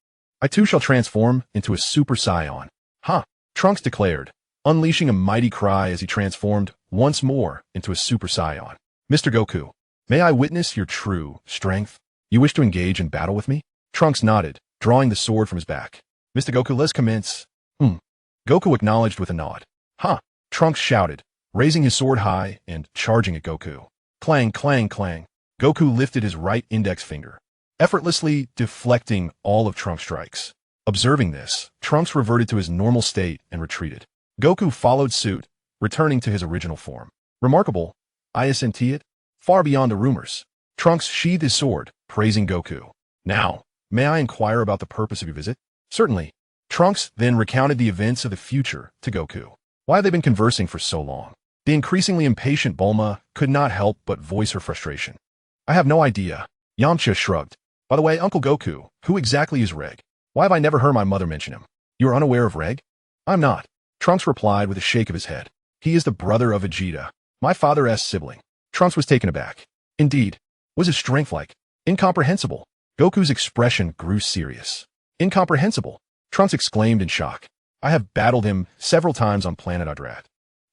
I too shall transform into a Super Saiyan. Huh, Trunks declared, unleashing a mighty cry as he transformed once more into a Super Saiyan. Mr. Goku, may I witness your true strength? You wish to engage in battle with me? Trunks nodded, drawing the sword from his back. Mr. Goku, let's commence. Goku acknowledged with a nod. Huh, Trunks shouted, raising his sword high and charging at Goku. Clang, clang, clang. Goku lifted his right index finger, effortlessly deflecting all of Trunks' strikes. Observing this, Trunks reverted to his normal state and retreated. Goku followed suit, returning to his original form. Remarkable, isn't it? Far beyond the rumors. Trunks sheathed his sword, praising Goku. Now, may I inquire about the purpose of your visit? Certainly. Trunks then recounted the events of the future to Goku. Why have they been conversing for so long? The increasingly impatient Bulma could not help but voice her frustration. I have no idea. Yamcha shrugged. By the way, Uncle Goku, who exactly is Ragg? Why have I never heard my mother mention him? You are unaware of Ragg? I'm not. Trunks replied with a shake of his head. He is the brother of Vegeta, my father's sibling. Trunks was taken aback. Indeed. Was his strength like? Incomprehensible. Goku's expression grew serious. Incomprehensible. Trunks exclaimed in shock. I have battled him several times on Planet Bambi,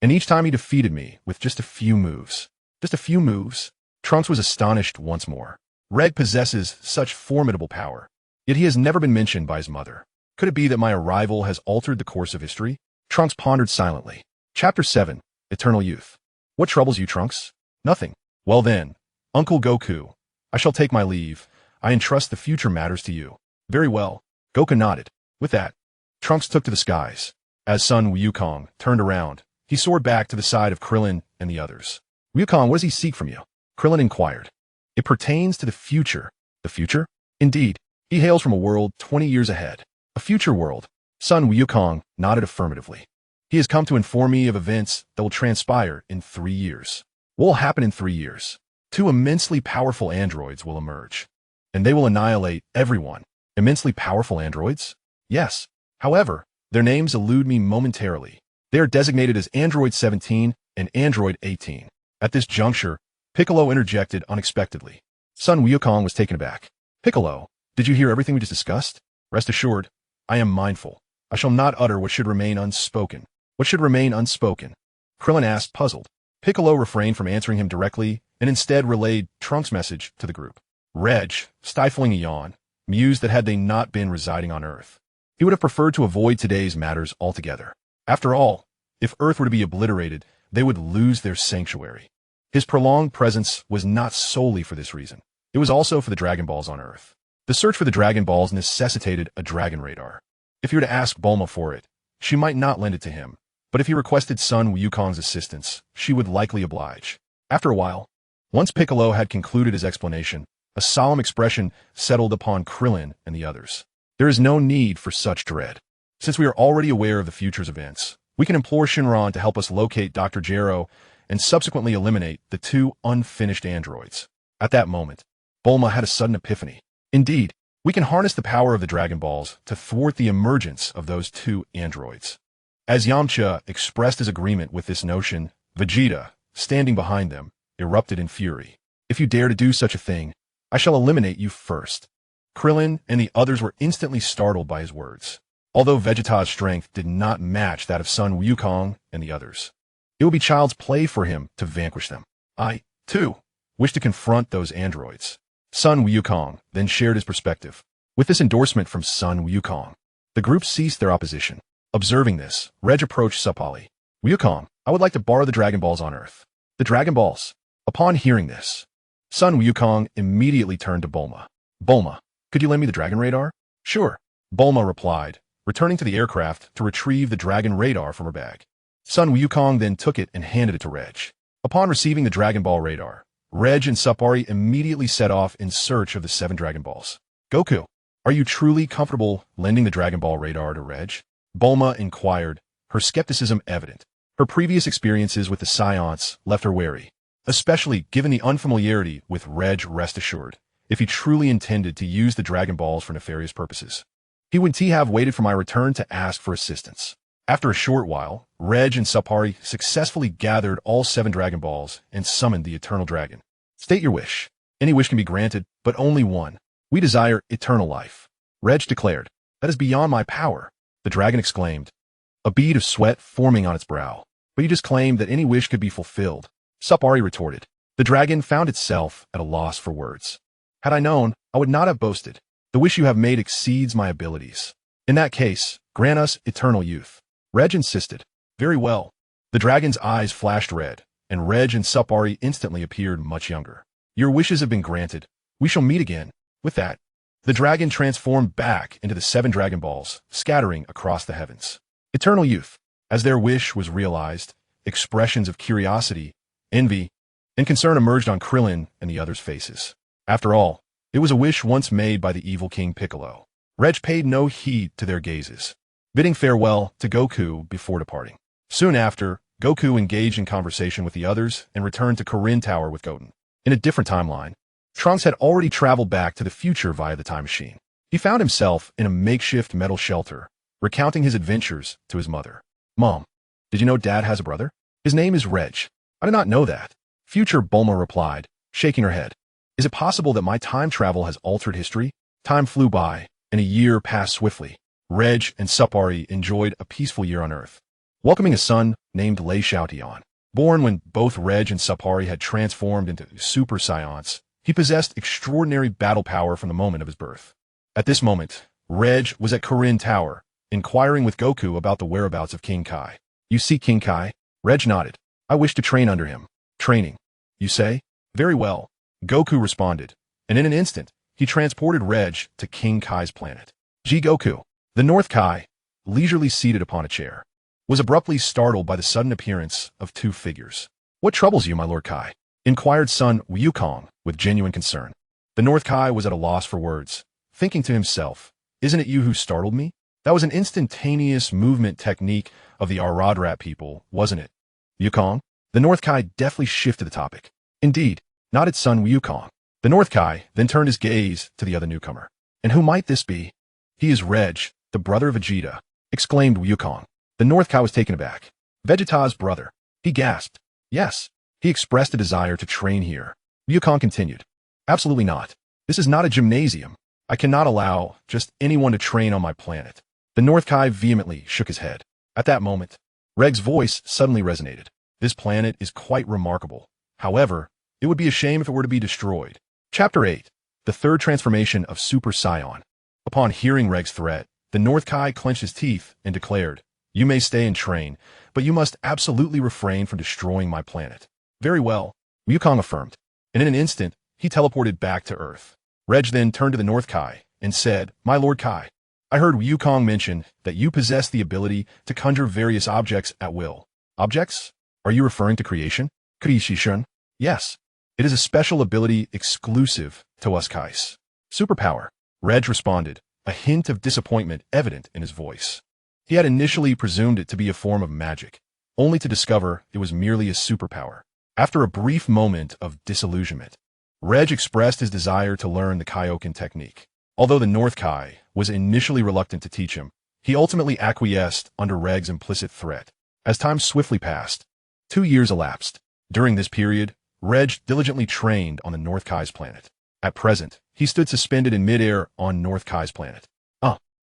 and each time he defeated me with just a few moves. Just a few moves? Trunks was astonished once more. Ragg possesses such formidable power, yet he has never been mentioned by his mother. Could it be that my arrival has altered the course of history? Trunks pondered silently. Chapter 7, Eternal Youth. What troubles you, Trunks? Nothing. Well then, Uncle Goku, I shall take my leave. I entrust the future matters to you. Very well. Goku nodded. With that, Trunks took to the skies. As Sun Wukong turned around, he soared back to the side of Krillin and the others. Wukong, what does he seek from you? Krillin inquired. It pertains to the future. The future? Indeed. He hails from a world 20 years ahead. A future world. Sun Wukong nodded affirmatively. He has come to inform me of events that will transpire in 3 years. What will happen in 3 years? 2 immensely powerful androids will emerge, and they will annihilate everyone. Immensely powerful androids? Yes. However, their names elude me momentarily. They are designated as Android 17 and Android 18. At this juncture, Piccolo interjected unexpectedly. Sun Wukong was taken aback. Piccolo, did you hear everything we just discussed? Rest assured, I am mindful. I shall not utter what should remain unspoken. What should remain unspoken? Krillin asked, puzzled. Piccolo refrained from answering him directly and instead relayed Trunks' message to the group. Reg, stifling a yawn, mused that had they not been residing on Earth, he would have preferred to avoid today's matters altogether. After all, if Earth were to be obliterated, they would lose their sanctuary. His prolonged presence was not solely for this reason. It was also for the Dragon Balls on Earth. The search for the Dragon Balls necessitated a Dragon Radar. If he were to ask Bulma for it, she might not lend it to him, but if he requested Sun Wukong's assistance, she would likely oblige. After a while, once Piccolo had concluded his explanation, a solemn expression settled upon Krillin and the others. There is no need for such dread. Since we are already aware of the future's events, we can implore Shinron to help us locate Dr. Gero and subsequently eliminate the 2 unfinished androids. At that moment, Bulma had a sudden epiphany. Indeed, we can harness the power of the Dragon Balls to thwart the emergence of those 2 androids. As Yamcha expressed his agreement with this notion, Vegeta, standing behind them, erupted in fury. If you dare to do such a thing, I shall eliminate you first. Krillin and the others were instantly startled by his words. Although Vegeta's strength did not match that of Sun Wukong and the others, it would be child's play for him to vanquish them. I, too, wish to confront those androids. Sun Wukong then shared his perspective. With this endorsement from Sun Wukong, the group ceased their opposition. Observing this, Reg approached Supali. Wukong, I would like to borrow the Dragon Balls on Earth. The Dragon Balls. Upon hearing this, Sun Wukong immediately turned to Bulma. Bulma, could you lend me the Dragon Radar? Sure, Bulma replied, returning to the aircraft to retrieve the Dragon Radar from her bag. Sun Wukong then took it and handed it to Reg. Upon receiving the Dragon Ball Radar, Reg and Supari immediately set off in search of the 7 Dragon Balls. Goku, are you truly comfortable lending the Dragon Ball Radar to Reg? Bulma inquired, her skepticism evident. Her previous experiences with the Saiyans left her wary, especially given the unfamiliarity with Reg. Rest assured, if he truly intended to use the Dragon Balls for nefarious purposes, he would have waited for my return to ask for assistance. After a short while, Reg and Supari successfully gathered all 7 Dragon Balls and summoned the Eternal Dragon. State your wish. Any wish can be granted, but only one. We desire eternal life. Reg declared. That is beyond my power. The dragon exclaimed, a bead of sweat forming on its brow. But you just claimed that any wish could be fulfilled. Supari retorted. The dragon found itself at a loss for words. Had I known, I would not have boasted. The wish you have made exceeds my abilities. In that case, grant us eternal youth. Reg insisted. Very well. The dragon's eyes flashed red, and Reg and Supari instantly appeared much younger. Your wishes have been granted. We shall meet again. With that, the dragon transformed back into the 7 Dragon Balls, scattering across the heavens. Eternal youth. As their wish was realized, expressions of curiosity, envy, and concern emerged on Krillin and the others' faces. After all, it was a wish once made by the evil King Piccolo. Reg paid no heed to their gazes, bidding farewell to Goku before departing. Soon after, Goku engaged in conversation with the others and returned to Korin Tower with Goten. In a different timeline, Trunks had already traveled back to the future via the time machine. He found himself in a makeshift metal shelter, recounting his adventures to his mother. Mom, did you know Dad has a brother? His name is Reg. I did not know that. Future Bulma replied, shaking her head. Is it possible that my time travel has altered history? Time flew by, and a year passed swiftly. Reg and Supari enjoyed a peaceful year on Earth, welcoming a son named Lei Xiaotian. Born when both Reg and Supari had transformed into Super Saiyans, he possessed extraordinary battle power from the moment of his birth. At this moment, Reg was at Korin Tower, inquiring with Goku about the whereabouts of King Kai. You see King Kai? Reg nodded. I wish to train under him. Training, you say? Very well. Goku responded, and in an instant, he transported Reg to King Kai's planet. Goku, the North Kai, leisurely seated upon a chair, was abruptly startled by the sudden appearance of 2 figures. What troubles you, my Lord Kai? Inquired Sun Wukong with genuine concern. The North Kai was at a loss for words, thinking to himself, isn't it you who startled me? That was an instantaneous movement technique of the Aradrat people, wasn't it? Wukong? The North Kai deftly shifted the topic. Indeed, nodded Sun Wukong. The North Kai then turned his gaze to the other newcomer. And who might this be? He is Reg, the brother of Vegeta, exclaimed Wukong. The North Kai was taken aback. Vegeta's brother. He gasped. Yes. He expressed a desire to train here. Wukong continued. Absolutely not. This is not a gymnasium. I cannot allow just anyone to train on my planet. The North Kai vehemently shook his head. At that moment, Reg's voice suddenly resonated. This planet is quite remarkable. However, it would be a shame if it were to be destroyed. Chapter 8. The Third Transformation of Super Saiyan. Upon hearing Reg's threat, the North Kai clenched his teeth and declared, you may stay and train, but you must absolutely refrain from destroying my planet. Very well, Wukong affirmed, and in an instant, he teleported back to Earth. Reg then turned to the North Kai and said, my Lord Kai, I heard Wukong mention that you possess the ability to conjure various objects at will. Objects? Are you referring to creation? Creation? Yes. It is a special ability exclusive to us Kais. Superpower. Reg responded, a hint of disappointment evident in his voice. He had initially presumed it to be a form of magic, only to discover it was merely a superpower. After a brief moment of disillusionment, Reg expressed his desire to learn the Kaioken technique. Although the North Kai was initially reluctant to teach him, he ultimately acquiesced under Ragg's implicit threat. As time swiftly passed, 2 years elapsed. During this period, Ragg diligently trained on the North Kai's planet. At present, he stood suspended in midair on North Kai's planet.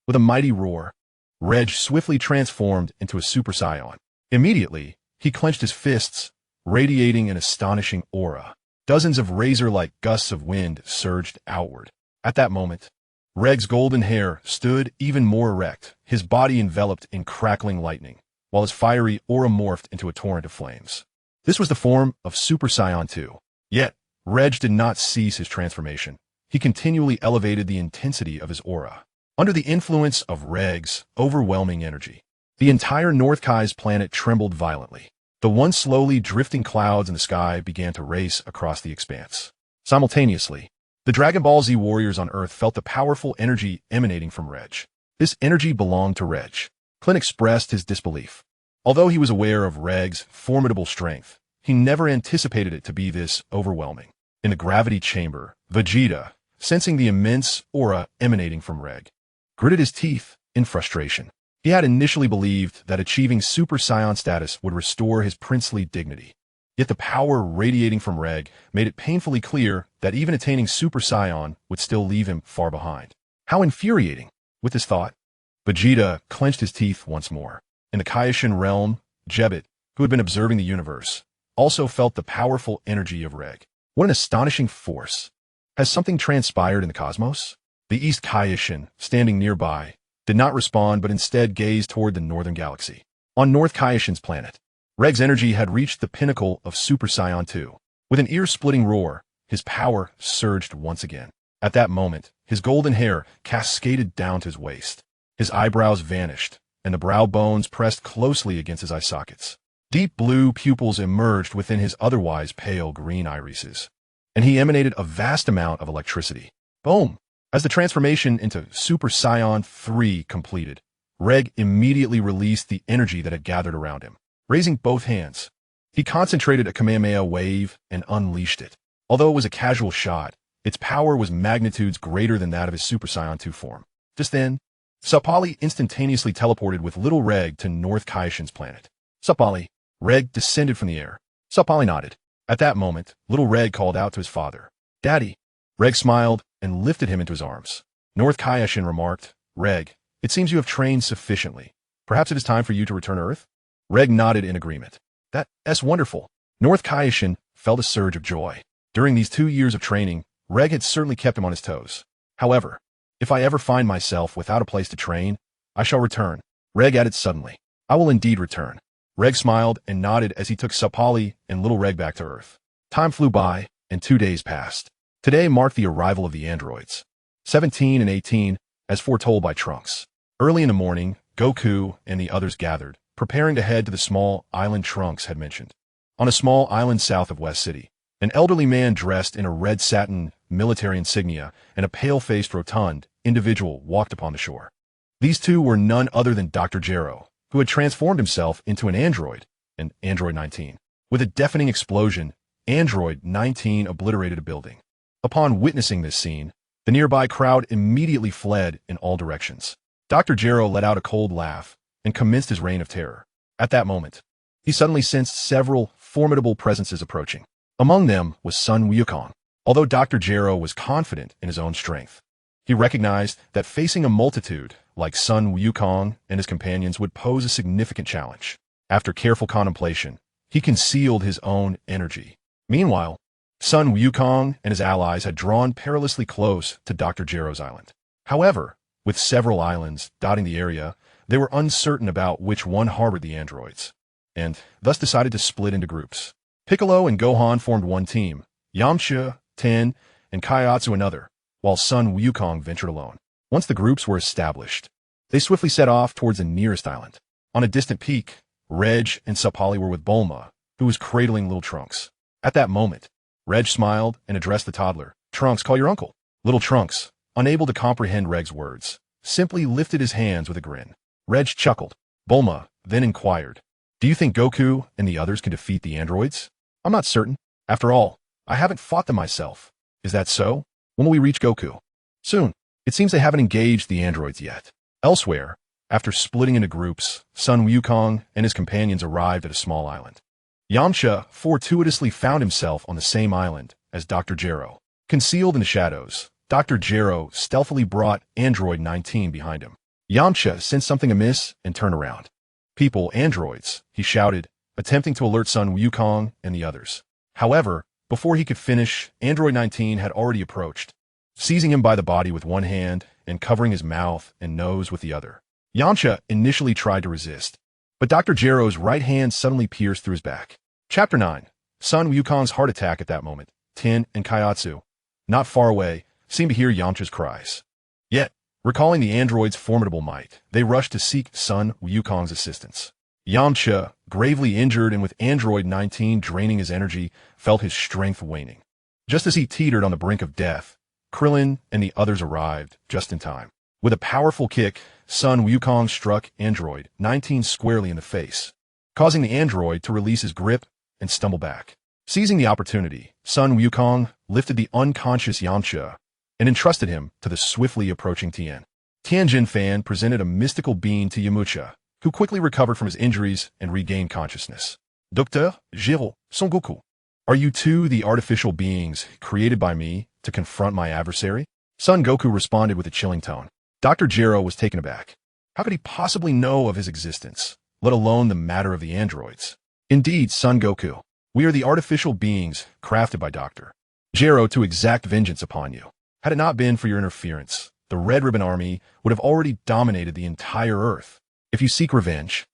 With a mighty roar, Ragg swiftly transformed into a Super Saiyan. Immediately, he clenched his fists, radiating an astonishing aura. Dozens of razor-like gusts of wind surged outward. At that moment, Ragg's golden hair stood even more erect, his body enveloped in crackling lightning, while his fiery aura morphed into a torrent of flames. This was the form of Super Saiyan 2. Yet, Ragg did not cease his transformation. He continually elevated the intensity of his aura. Under the influence of Ragg's overwhelming energy, the entire North Kai's planet trembled violently. The once slowly drifting clouds in the sky began to race across the expanse. Simultaneously, the Dragon Ball Z warriors on Earth felt the powerful energy emanating from Ragg. This energy belonged to Ragg. Clint expressed his disbelief. Although he was aware of Ragg's formidable strength, he never anticipated it to be this overwhelming. In the gravity chamber, Vegeta, sensing the immense aura emanating from Ragg, gritted his teeth in frustration. He had initially believed that achieving Super Saiyan status would restore his princely dignity. Yet the power radiating from Ragg made it painfully clear that even attaining Super Saiyan would still leave him far behind. How infuriating! With this thought, Vegeta clenched his teeth once more. In the Kaioshin realm, Jebet, who had been observing the universe, also felt the powerful energy of Ragg. What an astonishing force! Has something transpired in the cosmos? The East Kaioshin, standing nearby, did not respond but instead gazed toward the northern galaxy. On North Kaioshin's planet, Ragg's energy had reached the pinnacle of Super Saiyan 2. With an ear-splitting roar, his power surged once again. At that moment, his golden hair cascaded down to his waist. His eyebrows vanished, and the brow bones pressed closely against his eye sockets. Deep blue pupils emerged within his otherwise pale green irises, and he emanated a vast amount of electricity. Boom! As the transformation into Super Saiyan 3 completed, Ragg immediately released the energy that had gathered around him. Raising both hands, he concentrated a Kamehameha wave and unleashed it. Although it was a casual shot, its power was magnitudes greater than that of his Super Saiyan 2 form. Just then, Sapali instantaneously teleported with little Ragg to North Kaioshin's planet. Sapali. Ragg descended from the air. Sapali nodded. At that moment, little Ragg called out to his father. Daddy. Ragg smiled and lifted him into his arms. North Kaioshin remarked, Ragg, it seems you have trained sufficiently. Perhaps it is time for you to return to Earth? Ragg nodded in agreement. That's wonderful. North Kaioshin felt a surge of joy. During these 2 years of training, Ragg had certainly kept him on his toes. However, if I ever find myself without a place to train, I shall return. Ragg added suddenly. I will indeed return. Ragg smiled and nodded as he took Sapali and little Ragg back to Earth. Time flew by, and 2 days passed. Today marked the arrival of the androids, 17 and 18, as foretold by Trunks. Early in the morning, Goku and the others gathered, preparing to head to the small island Trunks had mentioned. On a small island south of West City, an elderly man dressed in a red satin military insignia and a pale-faced rotund individual walked upon the shore. These two were none other than Dr. Gero, who had transformed himself into an android, Android 19. With a deafening explosion, Android 19 obliterated a building. Upon witnessing this scene, the nearby crowd immediately fled in all directions. Dr. Gero let out a cold laugh and commenced his reign of terror. At that moment, he suddenly sensed several formidable presences approaching. Among them was Sun Wukong. Although Dr. Gero was confident in his own strength, he recognized that facing a multitude like Sun Wukong and his companions would pose a significant challenge. After careful contemplation, he concealed his own energy. Meanwhile, Sun Wukong and his allies had drawn perilously close to Dr. Gero's island. However, with several islands dotting the area, they were uncertain about which one harbored the androids, and thus decided to split into groups. Piccolo and Gohan formed one team, Yamcha, Ten, and Kaiatsu another, while Sun Wukong ventured alone. Once the groups were established, they swiftly set off towards the nearest island. On a distant peak, Reg and Sapali were with Bulma, who was cradling little Trunks. At that moment, Reg smiled and addressed the toddler. Trunks, call your uncle. Little Trunks, unable to comprehend Reg's words, simply lifted his hands with a grin. Reg chuckled. Bulma then inquired, do you think Goku and the others can defeat the androids? I'm not certain. After all, I haven't fought them myself. Is that so? When will we reach Goku? Soon. It seems they haven't engaged the androids yet. Elsewhere, After splitting into groups, Sun Wukong and his companions arrived at a small island. Yamcha fortuitously found himself on the same island as Dr. Gero. Concealed in the shadows, Dr. Gero stealthily brought Android 19 behind him. Yamcha sensed something amiss and turned around. "People, androids," he shouted, attempting to alert Sun Wukong and the others. However, before he could finish, Android 19 had already approached, seizing him by the body with one hand and covering his mouth and nose with the other. Yamcha initially tried to resist, but Dr. Gero's right hand suddenly pierced through his back. Chapter 9. Sun Wukong's heart attack. At that moment, Tin and Kaiatsu, not far away, seemed to hear Yamcha's cries. Yet, recalling the android's formidable might, they rushed to seek Sun Wukong's assistance. Yamcha, gravely injured and with Android 19 draining his energy, felt his strength waning. Just as he teetered on the brink of death, Krillin and the others arrived just in time. With a powerful kick, Sun Wukong struck Android 19 squarely in the face, causing the android to release his grip and stumble back. Seizing the opportunity, Sun Wukong lifted the unconscious Yamcha and entrusted him to the swiftly approaching Tien. Tianjin Fan presented a mystical being to Yamcha, who quickly recovered from his injuries and regained consciousness. "Docteur Gero, Son Goku, are you two the artificial beings created by me to confront my adversary?" Son Goku responded with a chilling tone. Dr. Gero was taken aback. How could he possibly know of his existence, let alone the matter of the androids? "Indeed, Son Goku, we are the artificial beings crafted by Dr. Gero to exact vengeance upon you. Had it not been for your interference, the Red Ribbon Army would have already dominated the entire Earth. If you seek revenge,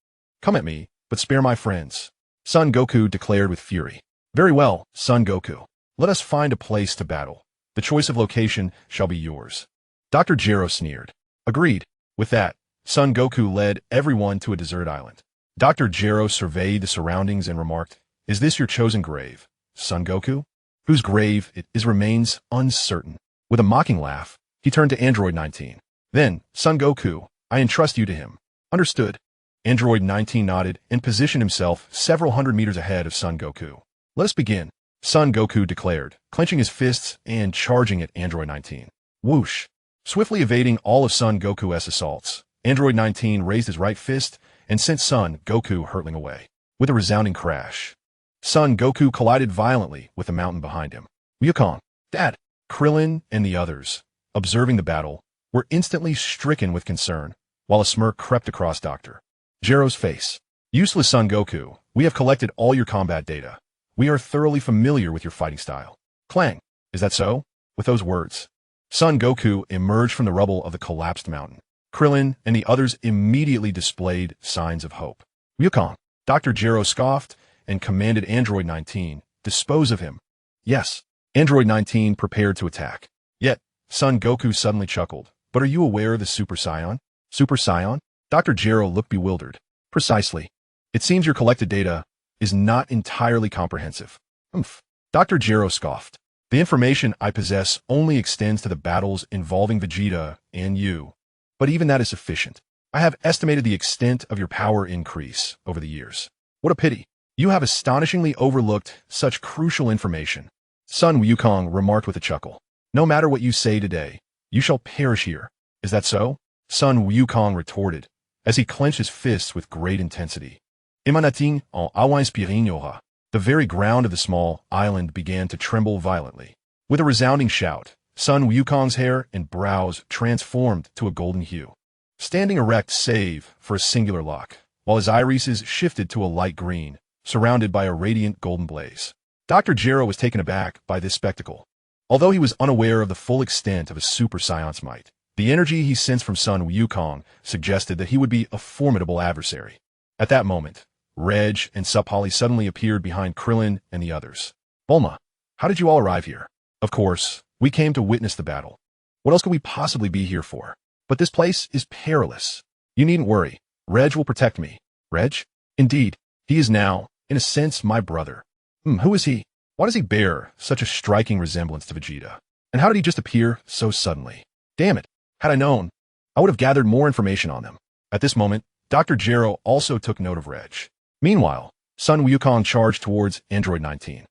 come at me, but spare my friends," Son Goku declared with fury. "Very well, Son Goku. Let us find a place to battle. The choice of location shall be yours." Dr. Gero sneered. "Agreed." With that, Son Goku led everyone to a deserted island. Dr. Gero surveyed the surroundings and remarked, "Is this your chosen grave, Son Goku?" "Whose grave it is remains uncertain." With a mocking laugh, he turned to Android 19. "Then, Son Goku, I entrust you to him." "Understood." Android 19 nodded and positioned himself several hundred meters ahead of Son Goku. "Let us begin," Son Goku declared, clenching his fists and charging at Android 19. Whoosh! Swiftly evading all of Son Goku's assaults, Android 19 raised his right fist and sent Son Goku hurtling away. With a resounding crash, Son Goku collided violently with the mountain behind him. "Wukong, Dad!" Krillin and the others, observing the battle, were instantly stricken with concern, while a smirk crept across Dr. Gero's face. "Useless Son Goku, we have collected all your combat data. We are thoroughly familiar with your fighting style." Clang! "Is that so?" With those words, Son Goku emerged from the rubble of the collapsed mountain. Krillin and the others immediately displayed signs of hope. "Wukong," Dr. Gero scoffed and commanded Android 19, "Dispose of him." "Yes." Android 19 prepared to attack. Yet, Son Goku suddenly chuckled. "But are you aware of the Super Saiyan?" "Super Saiyan?" Dr. Gero looked bewildered. "Precisely. It seems your collected data is not entirely comprehensive." "Humph." Dr. Gero scoffed. "The information I possess only extends to the battles involving Vegeta and you. But even that is sufficient. I have estimated the extent of your power increase over the years. What a pity. You have astonishingly overlooked such crucial information." Son Wukong remarked with a chuckle. "No matter what you say today, you shall perish here. Is that so?" Son Wukong retorted, as he clenched his fists with great intensity. Emanating en awa inspirinora. The very ground of the small island began to tremble violently. With a resounding shout, Son Wukong's hair and brows transformed to a golden hue, standing erect save for a singular lock, while his irises shifted to a light green, surrounded by a radiant golden blaze. Dr. Gero was taken aback by this spectacle. Although he was unaware of the full extent of his Super Saiyan's might, the energy he sensed from Son Wukong suggested that he would be a formidable adversary. At that moment, Reg and Supali suddenly appeared behind Krillin and the others. "Bulma, how did you all arrive here?" "Of course, we came to witness the battle. What else could we possibly be here for? But this place is perilous. You needn't worry. Reg will protect me." "Reg?" "Indeed, he is now, in a sense, my brother." Who is he? Why does he bear such a striking resemblance to Vegeta? And how did he just appear so suddenly? Damn it, had I known, I would have gathered more information on them." At this moment, Dr. Gero also took note of Reg. Meanwhile, Son Wukong charged towards Android 19.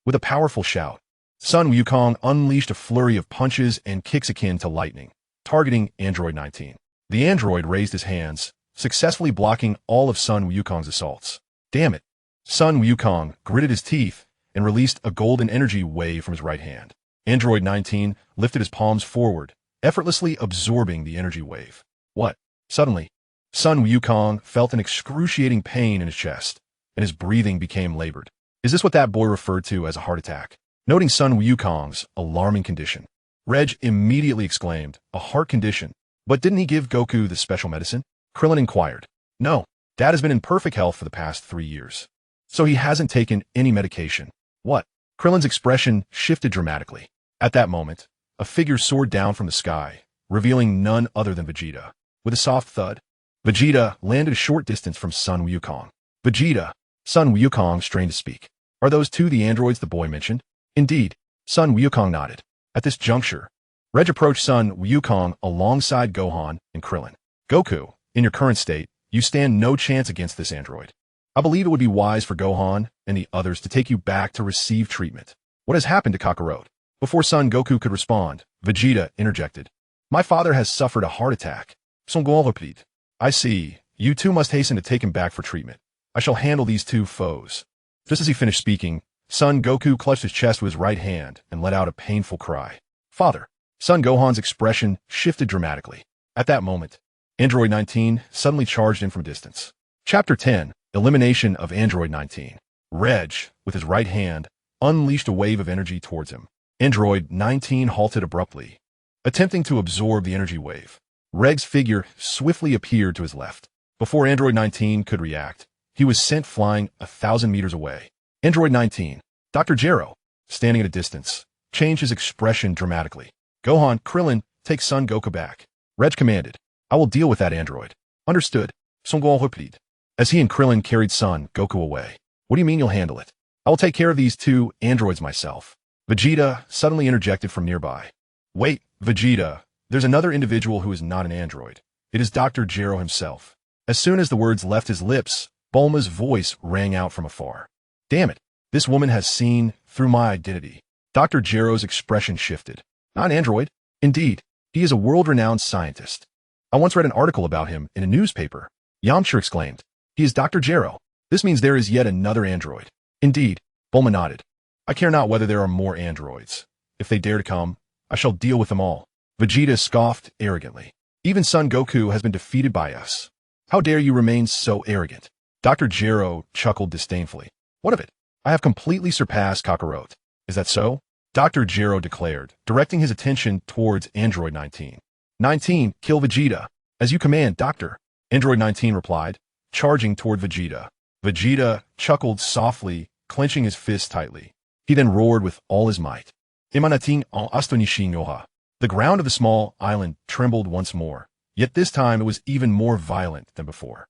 With a powerful shout, Son Wukong unleashed a flurry of punches and kicks akin to lightning, targeting Android 19. The android raised his hands, successfully blocking all of Sun Wukong's assaults. Damn it. Sun Wukong gritted his teeth and released a golden energy wave from his right hand. Android 19 lifted his palms forward, effortlessly absorbing the energy wave. What? Suddenly, Sun Wukong felt an excruciating pain in his chest, and his breathing became labored. Is this what that boy referred to as a heart attack? Noting Sun Wukong's alarming condition, Reg immediately exclaimed, a heart condition. But didn't he give Goku the special medicine? Krillin inquired. No, Dad has been in perfect health for the past 3 years. So he hasn't taken any medication. What? Krillin's expression shifted dramatically. At that moment, a figure soared down from the sky, revealing none other than Vegeta. With a soft thud, Vegeta landed a short distance from Sun Wukong. Vegeta, Sun Wukong strained to speak. Are those two the androids the boy mentioned? Indeed, Sun Wukong nodded. At this juncture, Reg approached Sun Wukong alongside Gohan and Krillin. Goku, in your current state, you stand no chance against this android. I believe it would be wise for Gohan and the others to take you back to receive treatment. What has happened to Kakarot? Before Son Goku could respond, Vegeta interjected. My father has suffered a heart attack. Son Gohan repeated. I see. You two must hasten to take him back for treatment. I shall handle these two foes. Just as he finished speaking, Son Goku clutched his chest with his right hand and let out a painful cry. Father! Son Gohan's expression shifted dramatically. At that moment, Android 19 suddenly charged in from a distance. Chapter 10, Elimination of Android 19. Reg, with his right hand, unleashed a wave of energy towards him. Android 19 halted abruptly, attempting to absorb the energy wave. Regg's figure swiftly appeared to his left. Before Android 19 could react, he was sent flying 1,000 meters away. Android 19, Dr. Gero, standing at a distance, changed his expression dramatically. Gohan, Krillin, take Son Goku back. Reg commanded. I will deal with that android. Understood. Son Gohan repeated. As he and Krillin carried Son Goku away. What do you mean you'll handle it? I will take care of these two androids myself. Vegeta suddenly interjected from nearby. Wait, Vegeta, there's another individual who is not an android. It is Dr. Gero himself. As soon as the words left his lips, Bulma's voice rang out from afar. Damn it, this woman has seen through my identity. Dr. Gero's expression shifted. Not an android. Indeed, he is a world-renowned scientist. I once read an article about him in a newspaper. Yamcha exclaimed. He is Dr. Gero. This means there is yet another android. Indeed, Bulma nodded. I care not whether there are more androids. If they dare to come, I shall deal with them all. Vegeta scoffed arrogantly. Even Son Goku has been defeated by us. How dare you remain so arrogant? Dr. Gero chuckled disdainfully. What of it? I have completely surpassed Kakarot. Is that so? Dr. Gero declared, directing his attention towards Android 19. 19, kill Vegeta. As you command, Doctor. Android 19 replied, charging toward Vegeta. Vegeta chuckled softly, clenching his fist tightly. He then roared with all his might. Imanating en astonishingoha. The ground of the small island trembled once more, yet this time it was even more violent than before.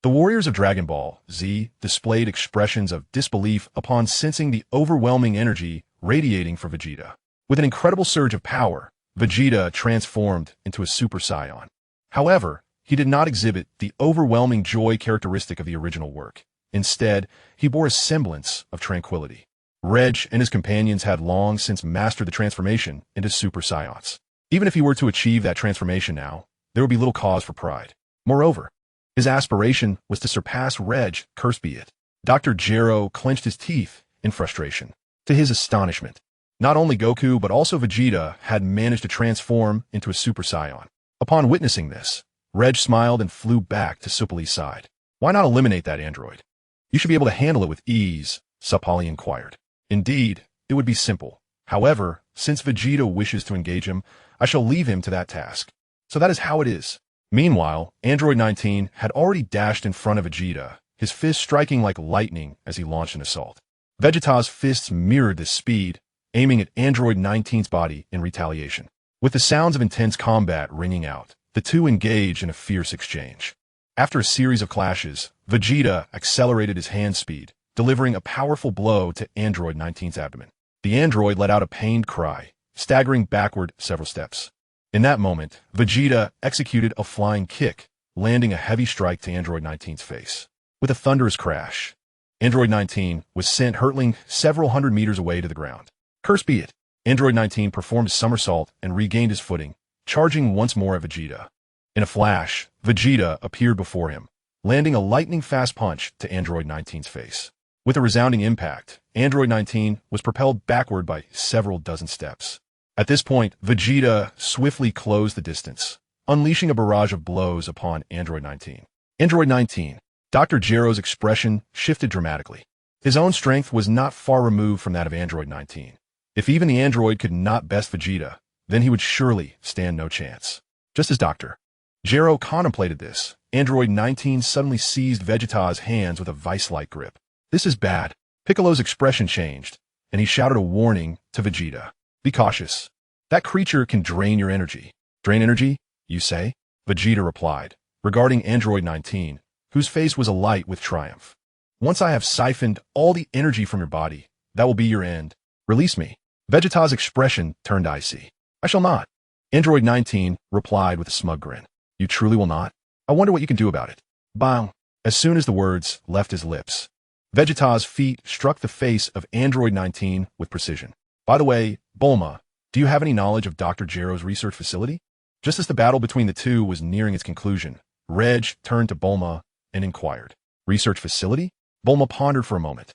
The warriors of Dragon Ball Z displayed expressions of disbelief upon sensing the overwhelming energy radiating from Vegeta. With an incredible surge of power, Vegeta transformed into a Super Saiyan. However, he did not exhibit the overwhelming joy characteristic of the original work. Instead, he bore a semblance of tranquility. Reg and his companions had long since mastered the transformation into Super Saiyans. Even if he were to achieve that transformation now, there would be little cause for pride. Moreover, his aspiration was to surpass Reg, cursed be it. Dr. Gero clenched his teeth in frustration. To his astonishment, not only Goku but also Vegeta had managed to transform into a Super Saiyan. Upon witnessing this, Reg smiled and flew back to Supali's side. Why not eliminate that android? You should be able to handle it with ease, Supali inquired. Indeed, it would be simple. However, since Vegeta wishes to engage him, I shall leave him to that task. So that is how it is. Meanwhile, Android 19 had already dashed in front of Vegeta, his fist striking like lightning as he launched an assault. Vegeta's fists mirrored this speed, aiming at Android 19's body in retaliation. With the sounds of intense combat ringing out, the two engaged in a fierce exchange. After a series of clashes, Vegeta accelerated his hand speed, delivering a powerful blow to Android 19's abdomen. The android let out a pained cry, staggering backward several steps. In that moment, Vegeta executed a flying kick, landing a heavy strike to Android 19's face. With a thunderous crash, Android 19 was sent hurtling several hundred meters away to the ground. Cursed be it, Android 19 performed a somersault and regained his footing, charging once more at Vegeta. In a flash, Vegeta appeared before him, landing a lightning-fast punch to Android 19's face. With a resounding impact, Android 19 was propelled backward by several dozen steps. At this point, Vegeta swiftly closed the distance, unleashing a barrage of blows upon Android 19. Android 19. Dr. Gero's expression shifted dramatically. His own strength was not far removed from that of Android 19. If even the android could not best Vegeta, then he would surely stand no chance. Just as Dr. Gero contemplated this, Android 19 suddenly seized Vegeta's hands with a vice-like grip. This is bad. Piccolo's expression changed, and he shouted a warning to Vegeta. Be cautious. That creature can drain your energy. Drain energy, you say? Vegeta replied, regarding Android 19, whose face was alight with triumph. Once I have siphoned all the energy from your body, that will be your end. Release me. Vegeta's expression turned icy. I shall not. Android 19 replied with a smug grin. You truly will not? I wonder what you can do about it. Bang. As soon as the words left his lips, Vegeta's feet struck the face of Android 19 with precision. By the way, Bulma, do you have any knowledge of Dr. Gero's research facility? Just as the battle between the two was nearing its conclusion, Reg turned to Bulma and inquired. Research facility? Bulma pondered for a moment.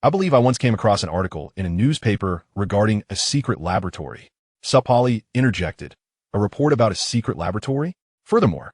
I believe I once came across an article in a newspaper regarding a secret laboratory. Supali interjected. A report about a secret laboratory? Furthermore,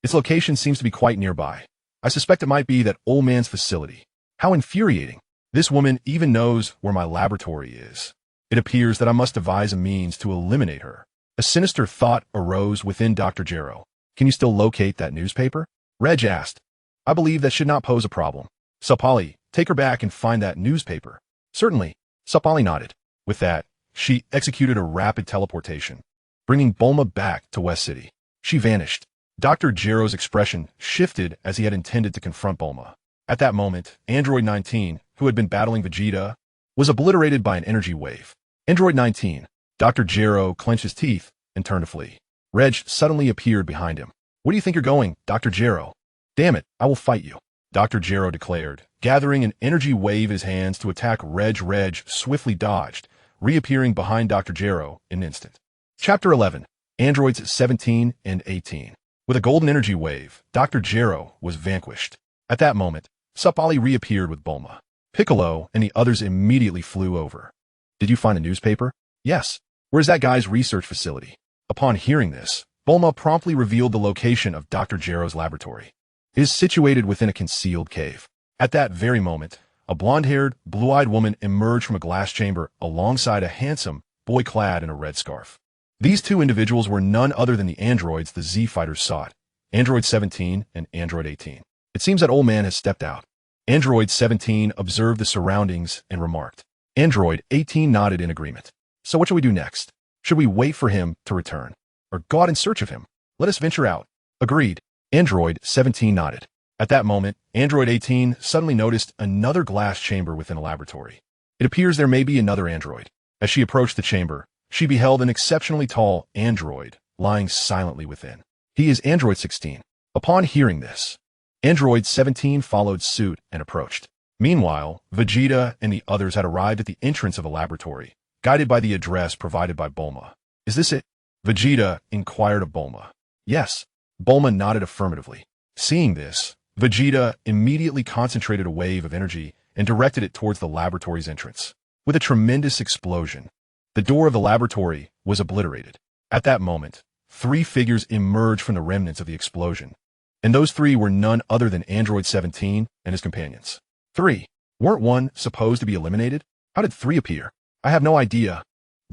its location seems to be quite nearby. I suspect it might be that old man's facility. How infuriating. This woman even knows where my laboratory is. It appears that I must devise a means to eliminate her. A sinister thought arose within Dr. Gero. Can you still locate that newspaper? Reg asked. I believe that should not pose a problem. Supali, take her back and find that newspaper. Certainly. Supali nodded. With that, she executed a rapid teleportation, bringing Bulma back to West City. She vanished. Dr. Gero's expression shifted as he had intended to confront Bulma. At that moment, Android 19, who had been battling Vegeta, was obliterated by an energy wave. Android 19. Dr. Gero clenched his teeth and turned to flee. Reg suddenly appeared behind him. Where do you think you're going, Dr. Gero? Damn it, I will fight you. Dr. Gero declared, gathering an energy wave in his hands to attack Reg. Reg swiftly dodged, reappearing behind Dr. Gero in an instant. Chapter 11. Androids 17 and 18. With a golden energy wave, Dr. Gero was vanquished. At that moment, Supali reappeared with Bulma. Piccolo and the others immediately flew over. Did you find a newspaper? Yes. Where's that guy's research facility? Upon hearing this, Bulma promptly revealed the location of Dr. Gero's laboratory. It is situated within a concealed cave. At that very moment, a blonde-haired, blue-eyed woman emerged from a glass chamber alongside a handsome boy clad in a red scarf. These two individuals were none other than the androids the Z-Fighters sought, Android 17 and Android 18. It seems that old man has stepped out. Android 17 observed the surroundings and remarked. Android 18 nodded in agreement. So what should we do next? Should we wait for him to return? Or go out in search of him? Let us venture out. Agreed. Android 17 nodded. At that moment, Android 18 suddenly noticed another glass chamber within a laboratory. It appears there may be another android. As she approached the chamber, she beheld an exceptionally tall android lying silently within. He is Android 16. Upon hearing this, Android 17 followed suit and approached. Meanwhile, Vegeta and the others had arrived at the entrance of a laboratory, guided by the address provided by Bulma. Is this it? Vegeta inquired of Bulma. Yes. Bulma nodded affirmatively. Seeing this, Vegeta immediately concentrated a wave of energy and directed it towards the laboratory's entrance. With a tremendous explosion, the door of the laboratory was obliterated. At that moment, three figures emerged from the remnants of the explosion, and those three were none other than Android 17 and his companions. Three. Weren't one supposed to be eliminated? How did three appear? I have no idea.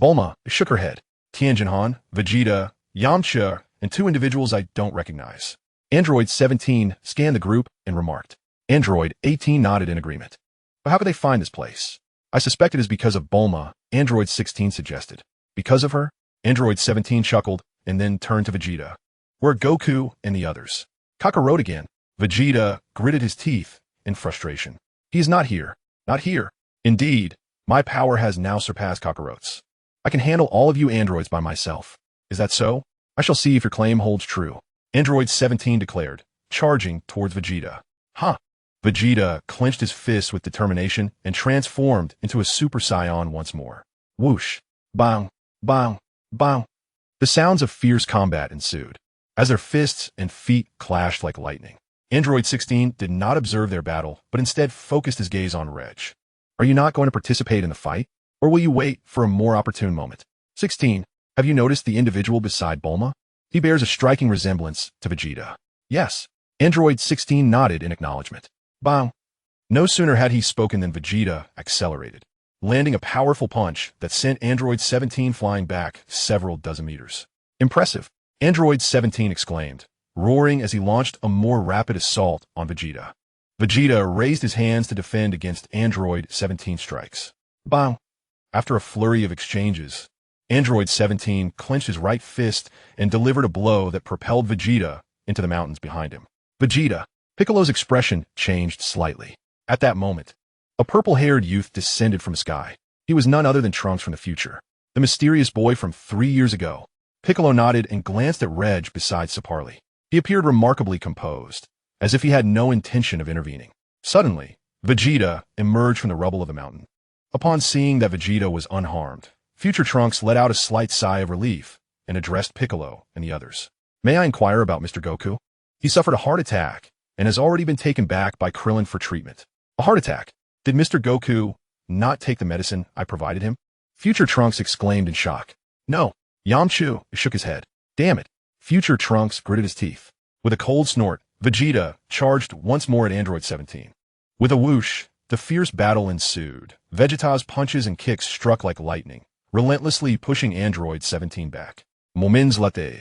Bulma shook her head. Tianjin Han, Vegeta, Yamcha, and two individuals I don't recognize. Android 17 scanned the group and remarked. Android 18 nodded in agreement. But how could they find this place? I suspect it is because of Bulma, Android 16 suggested. Because of her? Android 17 chuckled and then turned to Vegeta. Where are Goku and the others? Kakarot again. Vegeta gritted his teeth in frustration. He is not here. Not here. Indeed, my power has now surpassed Kakarot's. I can handle all of you androids by myself. Is that so? I shall see if your claim holds true. Android 17 declared, charging towards Vegeta. Huh. Vegeta clenched his fists with determination and transformed into a Super Saiyan once more. Whoosh. Bang. Bang. Bang. The sounds of fierce combat ensued. as their fists and feet clashed like lightning. Android 16 did not observe their battle, but instead focused his gaze on Reg. Are you not going to participate in the fight? Or will you wait for a more opportune moment? 16. Have you noticed the individual beside Bulma? He bears a striking resemblance to Vegeta. Yes. Android 16 nodded in acknowledgement. Bang. No sooner had he spoken than Vegeta accelerated, landing a powerful punch that sent Android 17 flying back several dozen meters. Impressive. Android 17 exclaimed, roaring as he launched a more rapid assault on Vegeta. Vegeta raised his hands to defend against Android 17's strikes. Bang! After a flurry of exchanges, Android 17 clenched his right fist and delivered a blow that propelled Vegeta into the mountains behind him. Vegeta! Piccolo's expression changed slightly. At that moment, a purple-haired youth descended from the sky. He was none other than Trunks from the future, the mysterious boy from 3 years ago. Piccolo nodded and glanced at Reg beside Saparli. He appeared remarkably composed, as if he had no intention of intervening. Suddenly, Vegeta emerged from the rubble of the mountain. Upon seeing that Vegeta was unharmed, future Trunks let out a slight sigh of relief and addressed Piccolo and the others. May I inquire about Mr. Goku? He suffered a heart attack and has already been taken back by Krillin for treatment. A heart attack? Did Mr. Goku not take the medicine I provided him? Future Trunks exclaimed in shock. No. Yamcha shook his head. Damn it. Future Trunks gritted his teeth. With a cold snort, Vegeta charged once more at Android 17. With a whoosh, the fierce battle ensued. Vegeta's punches and kicks struck like lightning, relentlessly pushing Android 17 back. Moments later,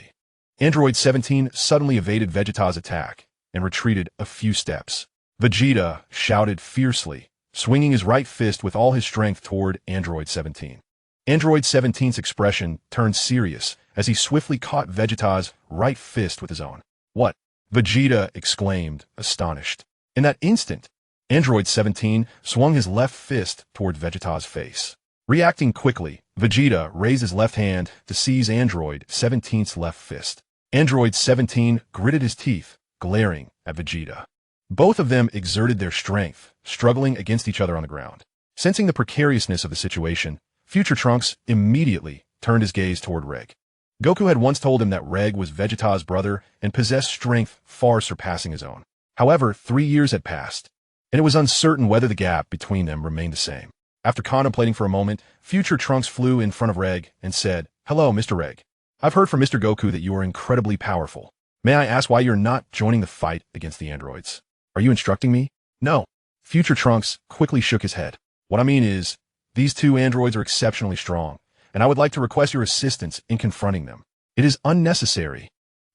Android 17 suddenly evaded Vegeta's attack and retreated a few steps. Vegeta shouted fiercely, swinging his right fist with all his strength toward Android 17. Android 17's expression turned serious as he swiftly caught Vegeta's right fist with his own. What? Vegeta exclaimed, astonished. In that instant, Android 17 swung his left fist toward Vegeta's face. Reacting quickly, Vegeta raised his left hand to seize Android 17's left fist. Android 17 gritted his teeth, glaring at Vegeta. Both of them exerted their strength, struggling against each other on the ground. Sensing the precariousness of the situation, Future Trunks immediately turned his gaze toward Ragg. Goku had once told him that Ragg was Vegeta's brother and possessed strength far surpassing his own. However, 3 years had passed, and it was uncertain whether the gap between them remained the same. After contemplating for a moment, Future Trunks flew in front of Ragg and said, Hello, Mr. Ragg. I've heard from Mr. Goku that you are incredibly powerful. May I ask why you're not joining the fight against the androids? Are you instructing me? No. Future Trunks quickly shook his head. What I mean is, these two androids are exceptionally strong, and I would like to request your assistance in confronting them. It is unnecessary.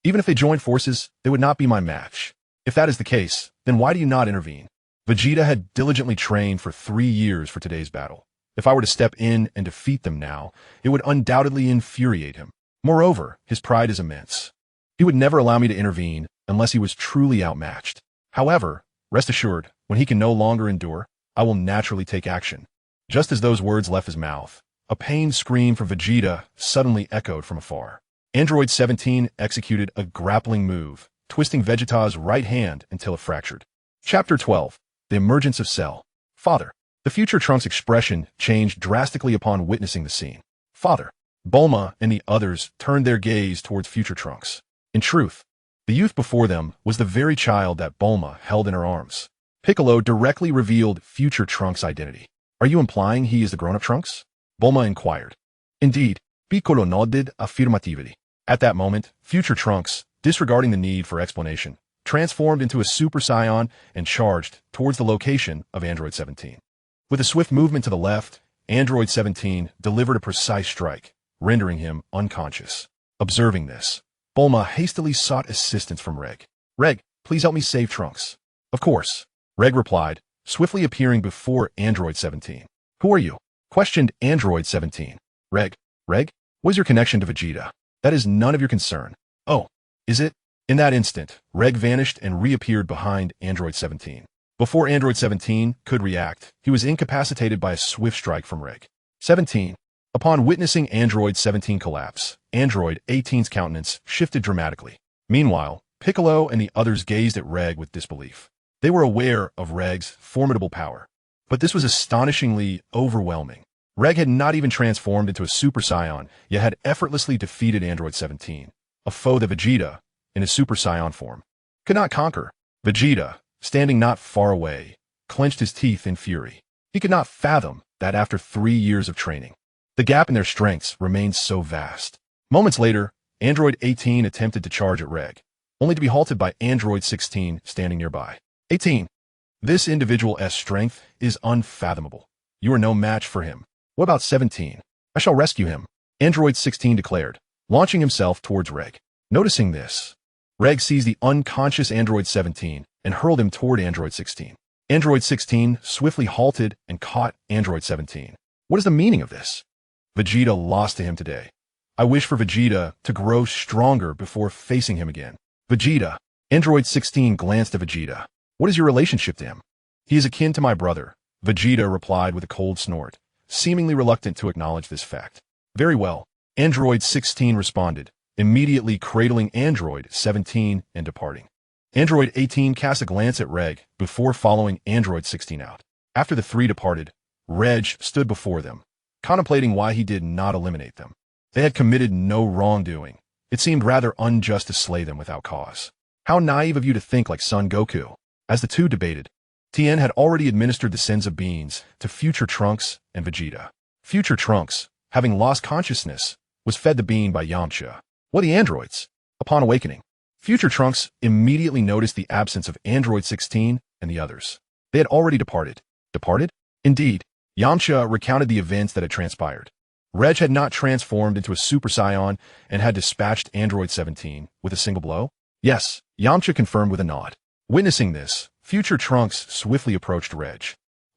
Even if they joined forces, they would not be my match. If that is the case, then why do you not intervene? Vegeta had diligently trained for 3 years for today's battle. If I were to step in and defeat them now, it would undoubtedly infuriate him. Moreover, his pride is immense. He would never allow me to intervene unless he was truly outmatched. However, rest assured, when he can no longer endure, I will naturally take action. Just as those words left his mouth, a pained scream from Vegeta suddenly echoed from afar. Android 17 executed a grappling move, twisting Vegeta's right hand until it fractured. Chapter 12. The Emergence of Cell. Father. The future Trunks' expression changed drastically upon witnessing the scene. Father. Bulma and the others turned their gaze towards future Trunks. In truth, the youth before them was the very child that Bulma held in her arms. Piccolo directly revealed future Trunks' identity. Are you implying he is the grown-up Trunks? Bulma inquired. Indeed, Piccolo nodded affirmatively. At that moment, future Trunks, disregarding the need for explanation, transformed into a Super Saiyan and charged towards the location of Android 17. With a swift movement to the left, Android 17 delivered a precise strike, rendering him unconscious. Observing this, Bulma hastily sought assistance from Ragg. Ragg, please help me save Trunks. Of course, Ragg replied, swiftly appearing before Android 17. Who are you? Questioned Android 17. Ragg, what is your connection to Vegeta? That is none of your concern. Oh, is it? In that instant, Ragg vanished and reappeared behind Android 17. Before Android 17 could react, he was incapacitated by a swift strike from Ragg. 17. Upon witnessing Android 17 collapse, Android 18's countenance shifted dramatically. Meanwhile, Piccolo and the others gazed at Ragg with disbelief. They were aware of Ragg's formidable power, but this was astonishingly overwhelming. Ragg had not even transformed into a Super Saiyan, yet had effortlessly defeated Android 17, a foe that Vegeta, in his Super Saiyan form, could not conquer. Vegeta, standing not far away, clenched his teeth in fury. He could not fathom that after 3 years of training, the gap in their strengths remained so vast. Moments later, Android 18 attempted to charge at Ragg, only to be halted by Android 16 standing nearby. 18. This individual's strength is unfathomable. You are no match for him. What about 17? I shall rescue him, Android 16 declared, launching himself towards Ragg. Noticing this, Ragg seized the unconscious Android 17 and hurled him toward Android 16. Android 16 swiftly halted and caught Android 17. What is the meaning of this? Vegeta lost to him today. I wish for Vegeta to grow stronger before facing him again. Vegeta. Android 16 glanced at Vegeta. What is your relationship to him? He is akin to my brother, Vegeta replied with a cold snort, seemingly reluctant to acknowledge this fact. Very well, Android 16 responded, immediately cradling Android 17 and departing. Android 18 cast a glance at Ragg before following Android 16 out. After the three departed, Ragg stood before them, contemplating why he did not eliminate them. They had committed no wrongdoing. It seemed rather unjust to slay them without cause. How naive of you to think like Son Goku. As the two debated, Tien had already administered the Senzu beans to future Trunks and Vegeta. Future Trunks, having lost consciousness, was fed the bean by Yamcha. What the androids? Upon awakening, Future Trunks immediately noticed the absence of Android 16 and the others. They had already departed. Departed? Indeed. Yamcha recounted the events that had transpired. Reg had not transformed into a Super Saiyan and had dispatched Android 17 with a single blow? Yes, Yamcha confirmed with a nod. Witnessing this, Future Trunks swiftly approached Reg.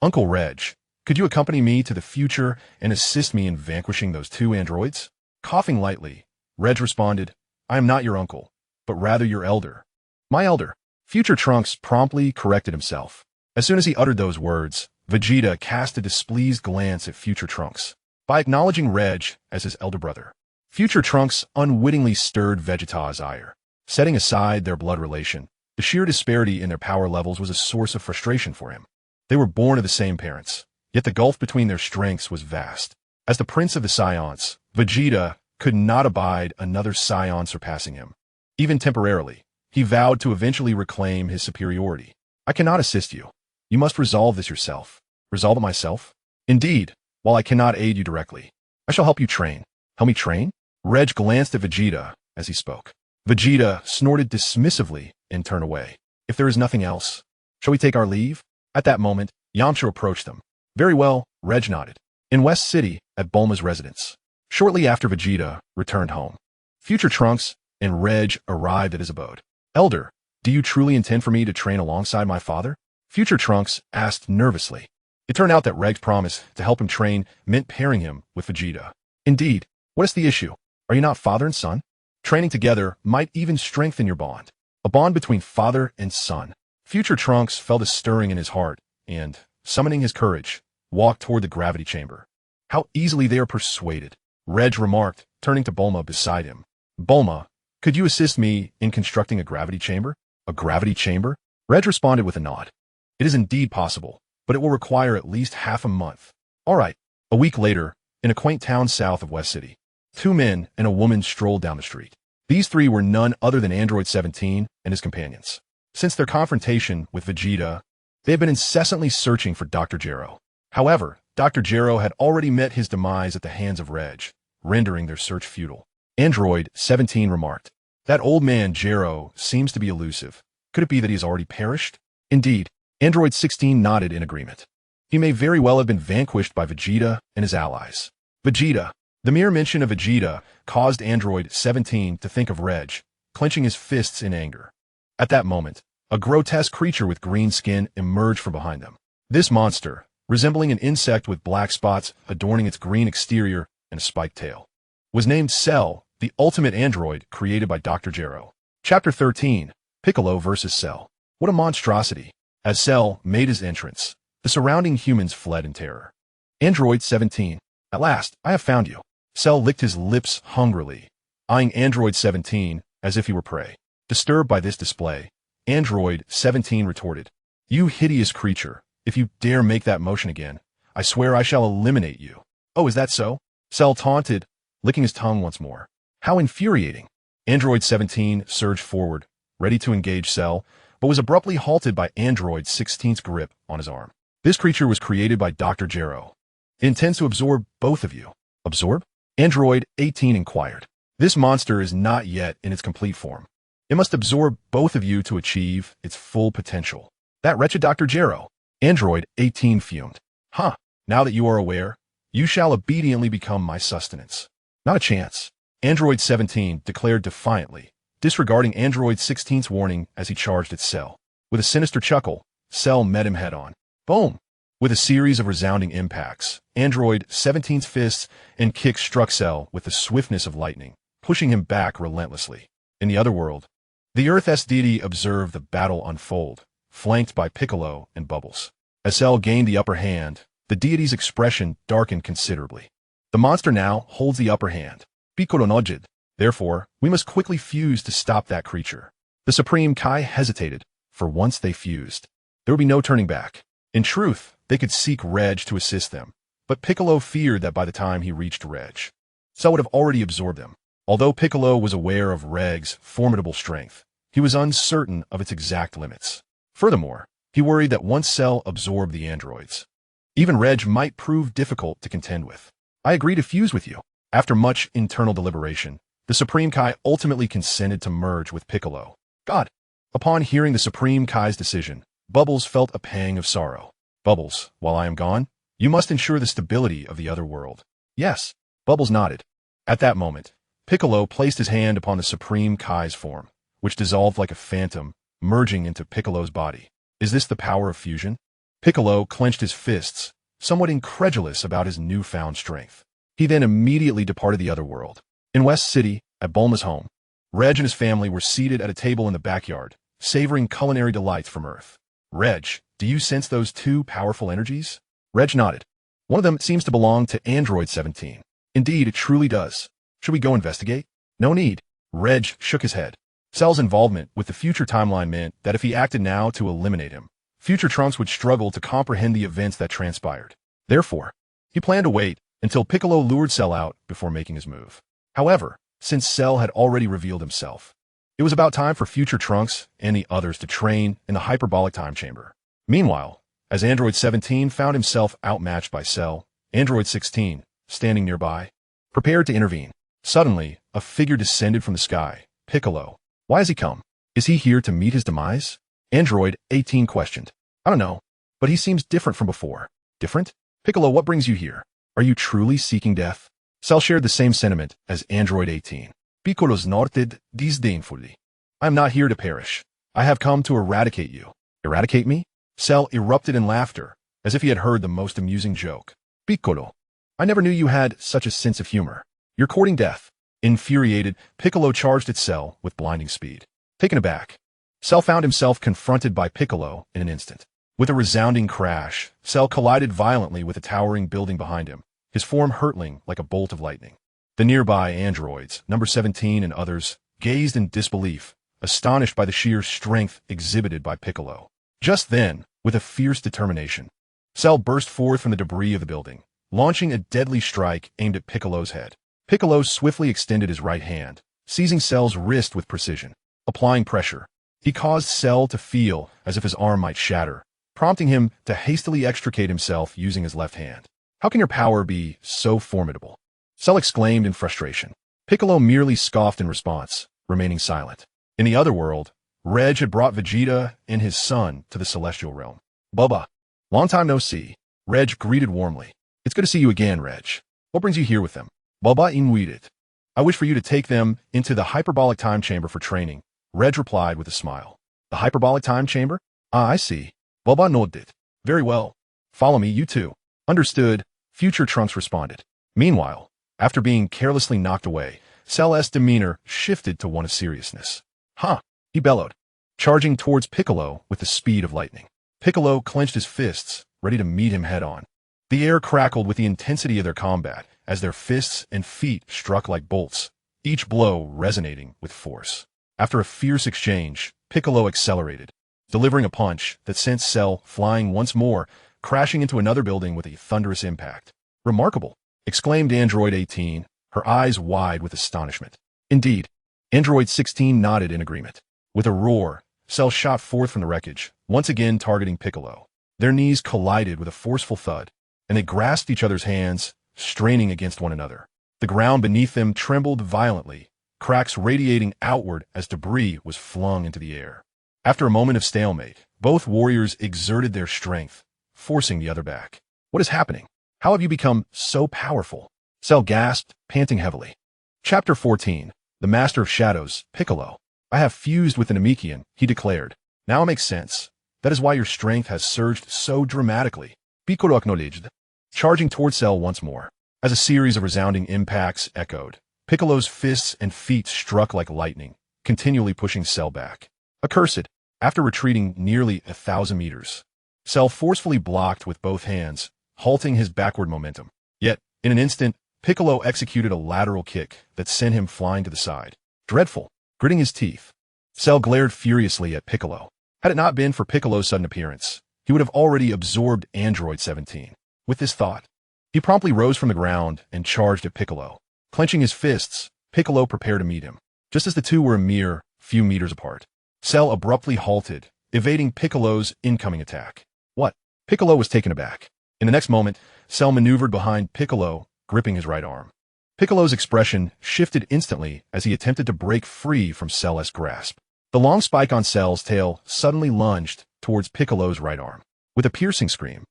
Uncle Reg, could you accompany me to the future and assist me in vanquishing those two androids? Coughing lightly, Reg responded, I am not your uncle, but rather your elder. My elder. Future Trunks promptly corrected himself. As soon as he uttered those words, Vegeta cast a displeased glance at Future Trunks. By acknowledging Reg as his elder brother, Future Trunks unwittingly stirred Vegeta's ire. Setting aside their blood relation, the sheer disparity in their power levels was a source of frustration for him. They were born of the same parents, yet the gulf between their strengths was vast. As the prince of the Saiyans, Vegeta could not abide another Saiyan surpassing him. Even temporarily, he vowed to eventually reclaim his superiority. I cannot assist you. You must resolve this yourself. Resolve it myself? Indeed, while I cannot aid you directly, I shall help you train. Help me train? Reg glanced at Vegeta as he spoke. Vegeta snorted dismissively and turned away. If there is nothing else, shall we take our leave? At that moment, Yamcha approached them. Very well, Reg nodded. In West City, at Bulma's residence. Shortly after Vegeta returned home, Future Trunks and Reg arrived at his abode. Elder, do you truly intend for me to train alongside my father? Future Trunks asked nervously. It turned out that Regg's promise to help him train meant pairing him with Vegeta. Indeed, what is the issue? Are you not father and son? Training together might even strengthen your bond. A bond between father and son. Future Trunks felt a stirring in his heart and, summoning his courage, walked toward the gravity chamber. How easily they are persuaded, Reg remarked, turning to Bulma beside him. Bulma, could you assist me in constructing a gravity chamber? A gravity chamber? Reg responded with a nod. It is indeed possible, but it will require at least half a month. All right. A week later, in a quaint town south of West City, 2 men and a woman strolled down the street. These 3 were none other than Android 17 and his companions. Since their confrontation with Vegeta, they had been incessantly searching for Dr. Gero. However, Dr. Gero had already met his demise at the hands of Reg, rendering their search futile. Android 17 remarked, that old man Gero seems to be elusive. Could it be that he has already perished? Indeed, Android 16 nodded in agreement. He may very well have been vanquished by Vegeta and his allies. Vegeta. The mere mention of Vegeta caused Android 17 to think of Reg, clenching his fists in anger. At that moment, a grotesque creature with green skin emerged from behind them. This monster, resembling an insect with black spots adorning its green exterior and a spiked tail, was named Cell, the ultimate android created by Dr. Gero. Chapter 13, Piccolo vs. Cell. What a monstrosity! As Cell made his entrance, the surrounding humans fled in terror. Android 17. At last, I have found you. Cell licked his lips hungrily, eyeing Android 17 as if he were prey. Disturbed by this display, Android 17 retorted, You hideous creature, if you dare make that motion again, I swear I shall eliminate you. Oh, is that so? Cell taunted, licking his tongue once more. How infuriating. Android 17 surged forward, ready to engage Cell, but was abruptly halted by Android 16's grip on his arm. This creature was created by Dr. Gero. It intends to absorb both of you. Absorb? Android 18 inquired. This monster is not yet in its complete form. It must absorb both of you to achieve its full potential. That wretched Dr. Gero. Android 18 fumed. Huh, now that you are aware, you shall obediently become my sustenance. Not a chance. Android 17 declared defiantly, disregarding Android 16's warning as he charged at Cell. With a sinister chuckle, Cell met him head-on. Boom! With a series of resounding impacts, Android 17's fists and kicks struck Cell with the swiftness of lightning, pushing him back relentlessly. In the other world, the Earth's deity observed the battle unfold, flanked by Piccolo and Bubbles. As Cell gained the upper hand, the deity's expression darkened considerably. The monster now holds the upper hand. Piccolo nodded. Therefore, we must quickly fuse to stop that creature. The Supreme Kai hesitated, for once they fused, there would be no turning back. In truth, they could seek Ragg to assist them, but Piccolo feared that by the time he reached Ragg, Cell would have already absorbed them. Although Piccolo was aware of Ragg's formidable strength, he was uncertain of its exact limits. Furthermore, he worried that once Cell absorbed the androids, even Ragg might prove difficult to contend with. I agree to fuse with you. After much internal deliberation, the Supreme Kai ultimately consented to merge with Piccolo. God! Upon hearing the Supreme Kai's decision, Bubbles felt a pang of sorrow. Bubbles, while I am gone, you must ensure the stability of the other world. Yes, Bubbles nodded. At that moment, Piccolo placed his hand upon the Supreme Kai's form, which dissolved like a phantom, merging into Piccolo's body. Is this the power of fusion? Piccolo clenched his fists, somewhat incredulous about his newfound strength. He then immediately departed the other world. In West City, at Bulma's home, Ragg and his family were seated at a table in the backyard, savoring culinary delights from Earth. Ragg, do you sense those two powerful energies? Ragg nodded. One of them seems to belong to Android 17. Indeed, it truly does. Should we go investigate? No need. Ragg shook his head. Cell's involvement with the future timeline meant that if he acted now to eliminate him, future Trunks would struggle to comprehend the events that transpired. Therefore, he planned to wait until Piccolo lured Cell out before making his move. However, since Cell had already revealed himself, it was about time for future Trunks and the others to train in the hyperbolic time chamber. Meanwhile, as Android 17 found himself outmatched by Cell, Android 16, standing nearby, prepared to intervene. Suddenly, a figure descended from the sky. Piccolo. Why has he come? Is he here to meet his demise? Android 18 questioned. I don't know, but he seems different from before. Different? Piccolo, what brings you here? Are you truly seeking death? Cell shared the same sentiment as Android 18. Piccolo snorted disdainfully. I am not here to perish. I have come to eradicate you. Eradicate me? Cell erupted in laughter, as if he had heard the most amusing joke. Piccolo, I never knew you had such a sense of humor. You're courting death. Infuriated, Piccolo charged at Cell with blinding speed. Taken aback, Cell found himself confronted by Piccolo in an instant. With a resounding crash, Cell collided violently with a towering building behind him, his form hurtling like a bolt of lightning. The nearby androids, number 17 and others, gazed in disbelief, astonished by the sheer strength exhibited by Piccolo. Just then, with a fierce determination, Cell burst forth from the debris of the building, launching a deadly strike aimed at Piccolo's head. Piccolo swiftly extended his right hand, seizing Cell's wrist with precision. Applying pressure, he caused Cell to feel as if his arm might shatter, prompting him to hastily extricate himself using his left hand. How can your power be so formidable? Cell exclaimed in frustration. Piccolo merely scoffed in response, remaining silent. In the other world, Ragg had brought Vegeta and his son to the celestial realm. Bubba, long time no see. Ragg greeted warmly. It's good to see you again, Ragg. What brings you here with them? Bubba inwided. I wish for you to take them into the hyperbolic time chamber for training. Ragg replied with a smile. The hyperbolic time chamber? Ah, I see. Bubba nodded. Very well. Follow me, you two. Understood, future Trunks responded. Meanwhile, after being carelessly knocked away, Cell's demeanor shifted to one of seriousness. Huh, he bellowed, charging towards Piccolo with the speed of lightning. Piccolo clenched his fists, ready to meet him head-on. The air crackled with the intensity of their combat as their fists and feet struck like bolts, each blow resonating with force. After a fierce exchange, Piccolo accelerated, delivering a punch that sent Cell flying once more, crashing into another building with a thunderous impact. Remarkable, exclaimed Android 18, her eyes wide with astonishment. Indeed, Android 16 nodded in agreement. With a roar, Cell shot forth from the wreckage, once again targeting Piccolo. Their knees collided with a forceful thud, and they grasped each other's hands, straining against one another. The ground beneath them trembled violently, cracks radiating outward as debris was flung into the air. After a moment of stalemate, both warriors exerted their strength, forcing the other back. What is happening? How have you become so powerful? Cell gasped, panting heavily. Chapter 14. The Master of Shadows, Piccolo. I have fused with the Namekian, he declared. Now it makes sense. That is why your strength has surged so dramatically. Piccolo acknowledged, charging toward Cell once more. As a series of resounding impacts echoed, Piccolo's fists and feet struck like lightning, continually pushing Cell back. Accursed. After retreating nearly 1,000 meters, Cell forcefully blocked with both hands, halting his backward momentum. Yet, in an instant, Piccolo executed a lateral kick that sent him flying to the side. Dreadful. Gritting his teeth, Cell glared furiously at Piccolo. Had it not been for Piccolo's sudden appearance, he would have already absorbed Android 17. With this thought, he promptly rose from the ground and charged at Piccolo. Clenching his fists, Piccolo prepared to meet him. Just as the two were a mere few meters apart, Cell abruptly halted, evading Piccolo's incoming attack. What? Piccolo was taken aback. In the next moment, Cell maneuvered behind Piccolo, gripping his right arm. Piccolo's expression shifted instantly as he attempted to break free from Cell's grasp. The long spike on Cell's tail suddenly lunged towards Piccolo's right arm. With a piercing scream,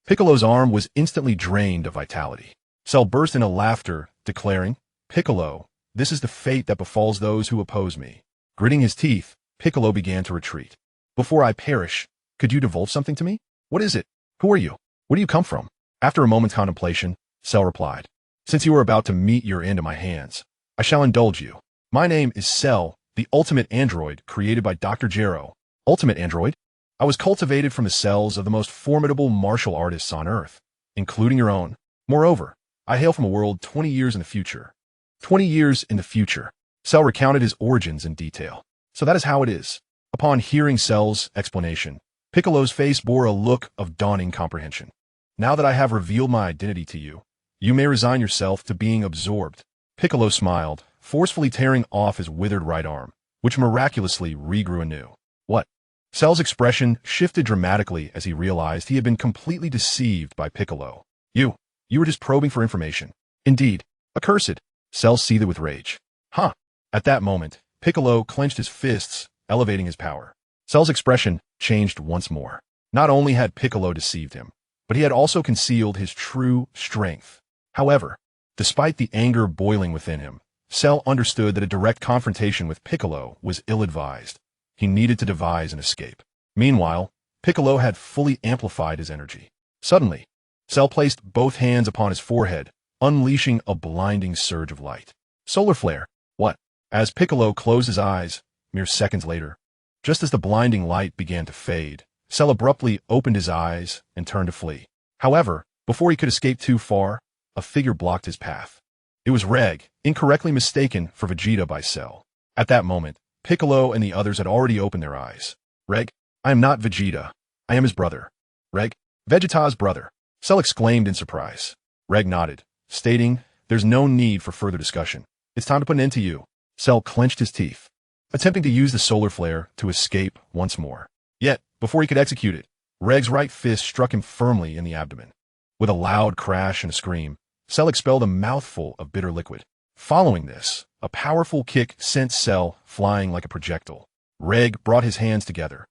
Piccolo's arm was instantly drained of vitality. Cell burst into laughter, declaring, Piccolo, this is the fate that befalls those who oppose me. Gritting his teeth, Piccolo began to retreat. Before I perish, could you divulge something to me? What is it? Who are you? Where do you come from? After a moment's contemplation, Cell replied, Since you are about to meet your end in my hands, I shall indulge you. My name is Cell, the ultimate android created by Dr. Gero. Ultimate android? I was cultivated from the cells of the most formidable martial artists on Earth, including your own. Moreover, I hail from a world 20 years in the future. 20 years in the future. Cell recounted his origins in detail. So that is how it is. Upon hearing Cell's explanation, Piccolo's face bore a look of dawning comprehension. Now that I have revealed my identity to you, you may resign yourself to being absorbed. Piccolo smiled, forcefully tearing off his withered right arm, which miraculously regrew anew. What? Cell's expression shifted dramatically as he realized he had been completely deceived by Piccolo. You were just probing for information. Indeed. Accursed. Cell seethed with rage. Huh. At that moment, Piccolo clenched his fists, elevating his power. Cell's expression changed once more. Not only had Piccolo deceived him, but he had also concealed his true strength. However, despite the anger boiling within him, Cell understood that a direct confrontation with Piccolo was ill-advised. He needed to devise an escape. Meanwhile, Piccolo had fully amplified his energy. Suddenly, Cell placed both hands upon his forehead, unleashing a blinding surge of light. Solar flare. What? As Piccolo closed his eyes, mere seconds later, just as the blinding light began to fade, Cell abruptly opened his eyes and turned to flee. However, before he could escape too far, a figure blocked his path. It was Ragg, incorrectly mistaken for Vegeta by Cell. At that moment, Piccolo and the others had already opened their eyes. Ragg, I am not Vegeta. I am his brother. Ragg, Vegeta's brother. Cell exclaimed in surprise. Ragg nodded, stating, There's no need for further discussion. It's time to put an end to you. Cell clenched his teeth, attempting to use the solar flare to escape once more. Yet, before he could execute it, Ragg's right fist struck him firmly in the abdomen. With a loud crash and a scream, Cell expelled a mouthful of bitter liquid. Following this, a powerful kick sent Cell flying like a projectile. Ragg brought his hands together,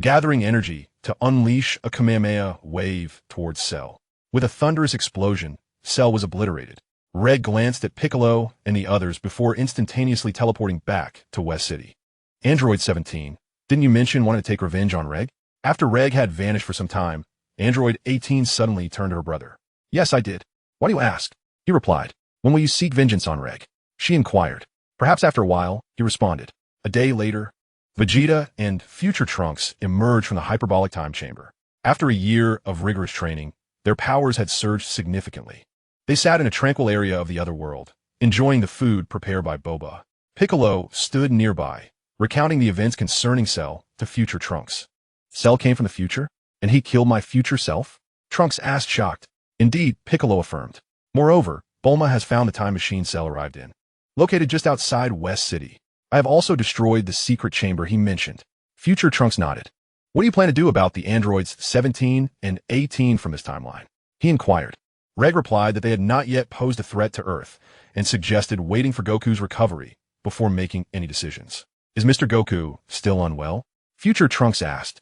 gathering energy to unleash a Kamehameha wave towards Cell. With a thunderous explosion, Cell was obliterated. Ragg glanced at Piccolo and the others before instantaneously teleporting back to West City. Android 17, didn't you mention wanting to take revenge on Ragg? After Ragg had vanished for some time, Android 18 suddenly turned to her brother. Yes, I did. Why do you ask? He replied. When will you seek vengeance on Ragg? She inquired. Perhaps after a while, he responded. A day later, Vegeta and future Trunks emerged from the hyperbolic time chamber. After a year of rigorous training, their powers had surged significantly. They sat in a tranquil area of the other world, enjoying the food prepared by Boba. Piccolo stood nearby, recounting the events concerning Cell to future Trunks. Cell came from the future, and he killed my future self? Trunks asked, shocked. Indeed, Piccolo affirmed. Moreover, Bulma has found the time machine Cell arrived in, located just outside West City. I have also destroyed the secret chamber he mentioned. Future Trunks nodded. What do you plan to do about the androids 17 and 18 from this timeline? He inquired. Ragg replied that they had not yet posed a threat to Earth and suggested waiting for Goku's recovery before making any decisions. Is Mr. Goku still unwell? Future Trunks asked.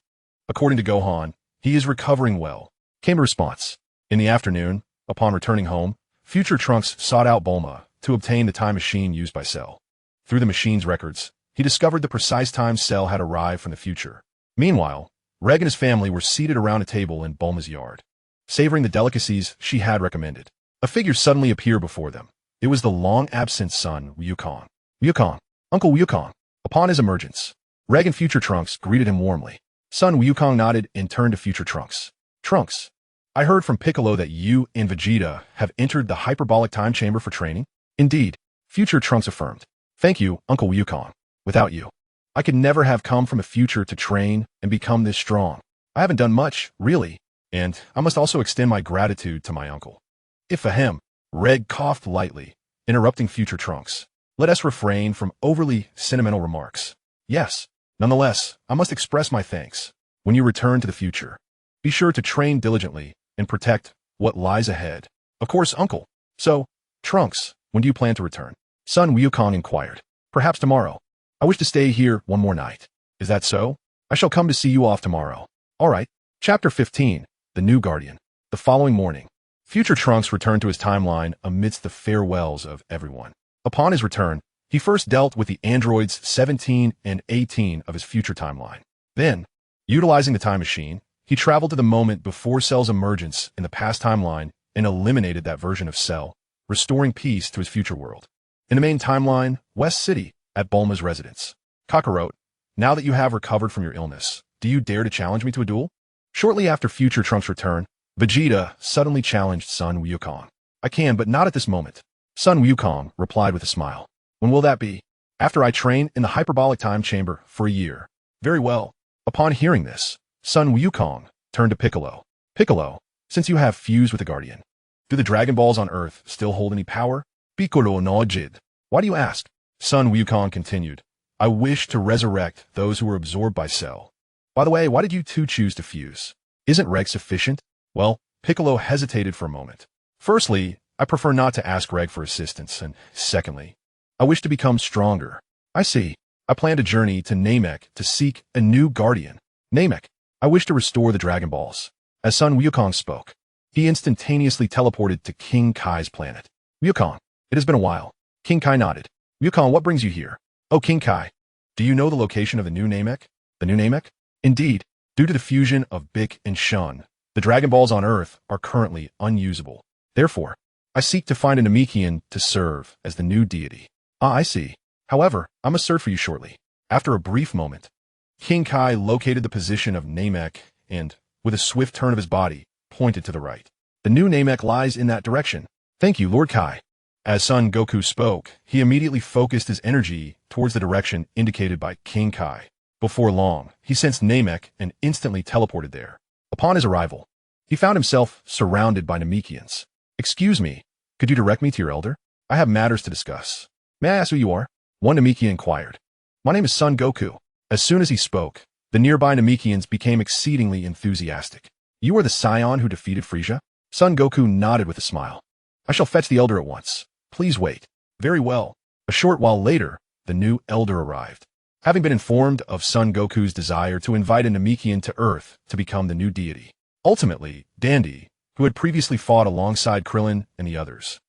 According to Gohan, he is recovering well, came a response. In the afternoon, upon returning home, Future Trunks sought out Bulma to obtain the time machine used by Cell. Through the machine's records, he discovered the precise time Cell had arrived from the future. Meanwhile, Ragg and his family were seated around a table in Bulma's yard, savoring the delicacies she had recommended. A figure suddenly appeared before them. It was the long-absent son, Wukong. Wukong, Uncle Wukong. Upon his emergence, Ragg and Future Trunks greeted him warmly. Son Wukong nodded and turned to Future Trunks. Trunks, I heard from Piccolo that you and Vegeta have entered the hyperbolic time chamber for training. Indeed, Future Trunks affirmed. Thank you, Uncle Wukong. Without you, I could never have come from the future to train and become this strong. I haven't done much, really, and I must also extend my gratitude to my uncle. If ahem, Ragg coughed lightly, interrupting Future Trunks. Let us refrain from overly sentimental remarks. Yes, nonetheless, I must express my thanks. When you return to the future, be sure to train diligently and protect what lies ahead. Of course, Uncle. So, Trunks, when do you plan to return? Son Wukong inquired. Perhaps tomorrow. I wish to stay here one more night. Is that so? I shall come to see you off tomorrow. All right. Chapter 15, The New Guardian. The following morning, Future Trunks returned to his timeline amidst the farewells of everyone. Upon his return, he first dealt with the androids 17 and 18 of his future timeline. Then, utilizing the time machine, he traveled to the moment before Cell's emergence in the past timeline and eliminated that version of Cell, restoring peace to his future world. In the main timeline, West City, at Bulma's residence. Kakarot, now that you have recovered from your illness, do you dare to challenge me to a duel? Shortly after Future Trunks' return, Vegeta suddenly challenged Son Wukong. I can, but not at this moment. Son Wukong replied with a smile. When will that be? After I train in the hyperbolic time chamber for a year. Very well. Upon hearing this, Son Wukong turned to Piccolo. Piccolo, since you have fused with the Guardian, do the Dragon Balls on Earth still hold any power? Piccolo nodded. Why do you ask? Son Wukong continued. I wish to resurrect those who were absorbed by Cell. By the way, why did you two choose to fuse? Isn't Ragg sufficient? Well, Piccolo hesitated for a moment. Firstly, I prefer not to ask Ragg for assistance, and secondly, I wish to become stronger. I see. I plan to journey to Namek to seek a new guardian. Namek, I wish to restore the Dragon Balls. As Son Wukong spoke, he instantaneously teleported to King Kai's planet. Wukong, it has been a while. King Kai nodded. Wukong, what brings you here? Oh, King Kai, do you know the location of the new Namek? The new Namek? Indeed, due to the fusion of Bic and Shun, the Dragon Balls on Earth are currently unusable. Therefore, I seek to find a Namekian to serve as the new deity. Ah, I see. However, I must search for you shortly. After a brief moment, King Kai located the position of Namek and, with a swift turn of his body, pointed to the right. The new Namek lies in that direction. Thank you, Lord Kai. As Son Goku spoke, he immediately focused his energy towards the direction indicated by King Kai. Before long, he sensed Namek and instantly teleported there. Upon his arrival, he found himself surrounded by Namekians. Excuse me, could you direct me to your elder? I have matters to discuss. May I ask who you are? One Namekian inquired. My name is Son Goku. As soon as he spoke, the nearby Namekians became exceedingly enthusiastic. You are the Saiyan who defeated Frieza? Son Goku nodded with a smile. I shall fetch the elder at once. Please wait. Very well. A short while later, the new elder arrived. Having been informed of Son Goku's desire to invite a Namekian to Earth to become the new deity. Ultimately, Dandy, who had previously fought alongside Krillin and the others,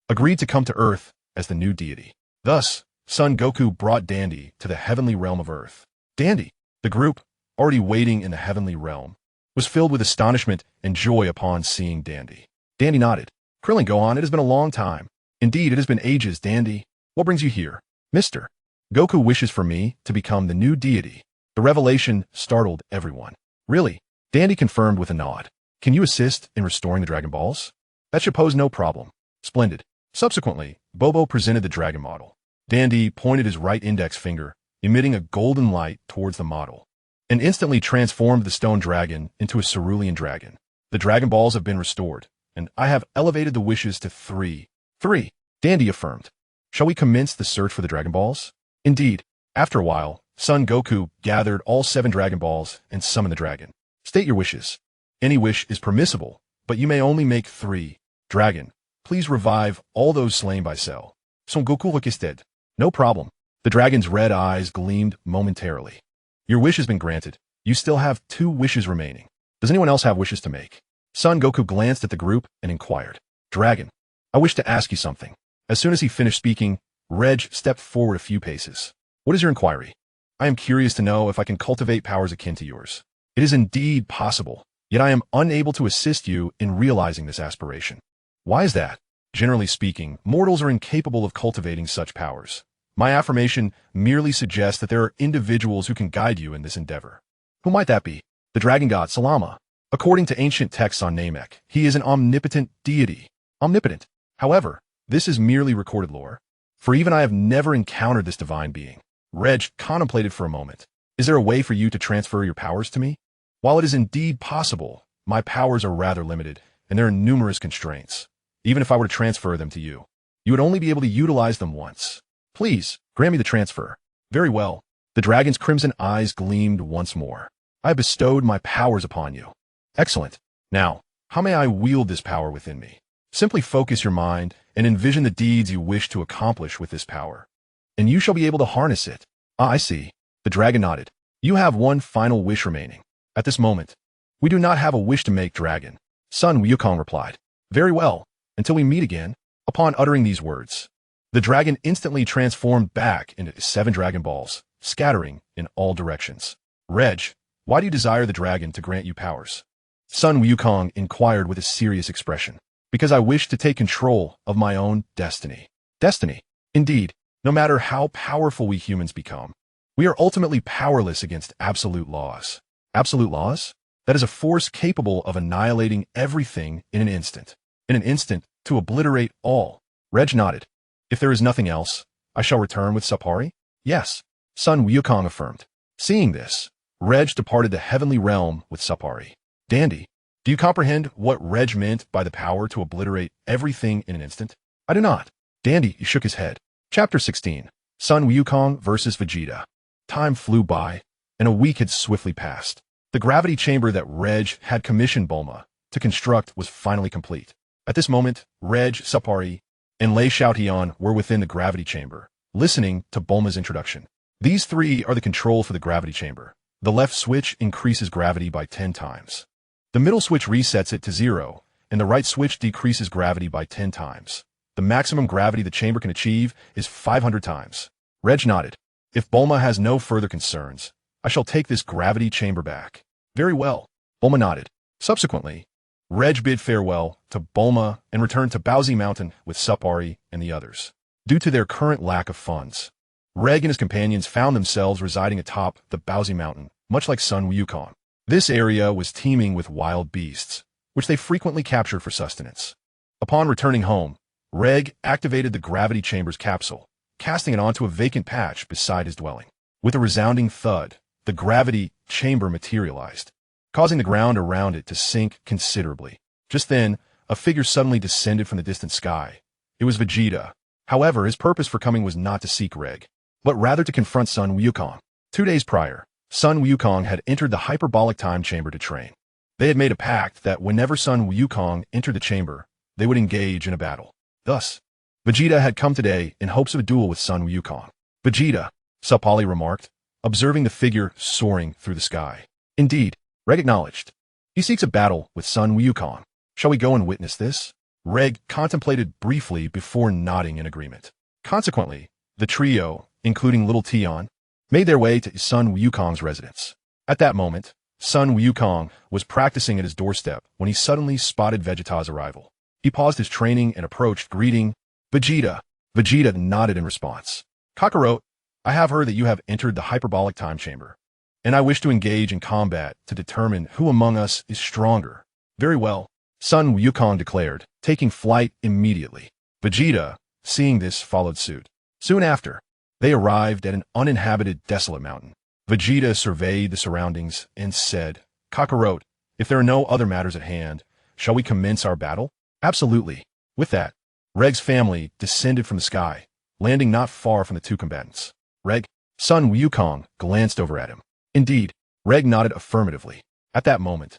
agreed to come to Earth as the new deity. Thus, Son Goku brought Dandy to the heavenly realm of Earth. Dandy, the group, already waiting in the heavenly realm, was filled with astonishment and joy upon seeing Dandy. Dandy nodded. Krillin, Gohan, it has been a long time. Indeed, it has been ages, Dandy. What brings you here? Mister, Goku wishes for me to become the new deity. The revelation startled everyone. Really? Dandy confirmed with a nod. Can you assist in restoring the Dragon Balls? That should pose no problem. Splendid. Subsequently, Bobo presented the dragon model. Dandy pointed his right index finger, emitting a golden light towards the model, and instantly transformed the stone dragon into a cerulean dragon. The Dragon Balls have been restored, and I have elevated the wishes to 3. 3, Dandy affirmed. Shall we commence the search for the Dragon Balls? Indeed, After a while, Son Goku gathered all 7 Dragon Balls and summoned the dragon. State your wishes. Any wish is permissible, but you may only make 3. Dragon, please revive all those slain by Cell. Son Goku requested. No problem. The dragon's red eyes gleamed momentarily. Your wish has been granted. You still have 2 wishes remaining. Does anyone else have wishes to make? Son Goku glanced at the group and inquired. Dragon, I wish to ask you something. As soon as he finished speaking, Reg stepped forward a few paces. What is your inquiry? I am curious to know if I can cultivate powers akin to yours. It is indeed possible, yet I am unable to assist you in realizing this aspiration. Why is that? Generally speaking, mortals are incapable of cultivating such powers. My affirmation merely suggests that there are individuals who can guide you in this endeavor. Who might that be? The dragon god Salama. According to ancient texts on Namek, he is an omnipotent deity. Omnipotent. However, this is merely recorded lore. For even I have never encountered this divine being. Reg contemplated for a moment. Is there a way for you to transfer your powers to me? While it is indeed possible, my powers are rather limited, and there are numerous constraints. Even if I were to transfer them to you, you would only be able to utilize them once. Please, grant me the transfer. Very well. The dragon's crimson eyes gleamed once more. I have bestowed my powers upon you. Excellent. Now, how may I wield this power within me? Simply focus your mind and envision the deeds you wish to accomplish with this power, and you shall be able to harness it. Ah, I see. The dragon nodded. You have one final wish remaining. At this moment, we do not have a wish to make, dragon. Son Wukong replied. Very well. Until we meet again. Upon uttering these words, the dragon instantly transformed back into 7 Dragon Balls, scattering in all directions. Reg, why do you desire the dragon to grant you powers? Son Wukong inquired with a serious expression. Because I wish to take control of my own destiny. Destiny. Indeed, no matter how powerful we humans become, we are ultimately powerless against absolute laws. Absolute laws? That is a force capable of annihilating everything in an instant. In an instant, to obliterate all. Reg nodded. If there is nothing else, I shall return with Sapari? Yes. Son Wukong affirmed. Seeing this, Reg departed the heavenly realm with Sapari. Dandy. Do you comprehend what Reg meant by the power to obliterate everything in an instant? I do not. Dandy shook his head. Chapter 16. Son Wukong versus Vegeta. Time flew by, and a week had swiftly passed. The gravity chamber that Reg had commissioned Bulma to construct was finally complete. At this moment, Reg, Sapari, and Lei Xiaotian were within the gravity chamber, listening to Bulma's introduction. These 3 are the control for the gravity chamber. The left switch increases gravity by 10 times. The middle switch resets it to 0, and the right switch decreases gravity by 10 times. The maximum gravity the chamber can achieve is 500 times. Reg nodded. If Bulma has no further concerns, I shall take this gravity chamber back. Very well. Bulma nodded. Subsequently, Reg bid farewell to Bulma and returned to Bowsy Mountain with Sapari and the others. Due to their current lack of funds, Reg and his companions found themselves residing atop the Bowsy Mountain, much like Son Wukong. This area was teeming with wild beasts, which they frequently captured for sustenance. Upon returning home, Reg activated the gravity chamber's capsule, casting it onto a vacant patch beside his dwelling. With a resounding thud, the gravity chamber materialized, causing the ground around it to sink considerably. Just then, a figure suddenly descended from the distant sky. It was Vegeta. However, his purpose for coming was not to seek Reg, but rather to confront Son Wukong. 2 days prior, Son Wukong had entered the hyperbolic time chamber to train. They had made a pact that whenever Son Wukong entered the chamber, they would engage in a battle. Thus, Vegeta had come today in hopes of a duel with Son Wukong. Vegeta, Sapali remarked, observing the figure soaring through the sky. Indeed, Reg acknowledged. He seeks a battle with Son Wukong. Shall we go and witness this? Reg contemplated briefly before nodding in agreement. Consequently, the trio, including Little Tian, made their way to Son Wukong's residence. At that moment, Son Wukong was practicing at his doorstep when he suddenly spotted Vegeta's arrival. He paused his training and approached, greeting, Vegeta. Vegeta nodded in response. Kakarot, I have heard that you have entered the hyperbolic time chamber, and I wish to engage in combat to determine who among us is stronger. Very well, Son Wukong declared, taking flight immediately. Vegeta, seeing this, followed suit. Soon after, they arrived at an uninhabited, desolate mountain. Vegeta surveyed the surroundings and said, Kakarot, if there are no other matters at hand, shall we commence our battle? Absolutely. With that, Regg's family descended from the sky, landing not far from the 2 combatants. Reg, Sun Wukong glanced over at him. Indeed, Ragg nodded affirmatively. At that moment,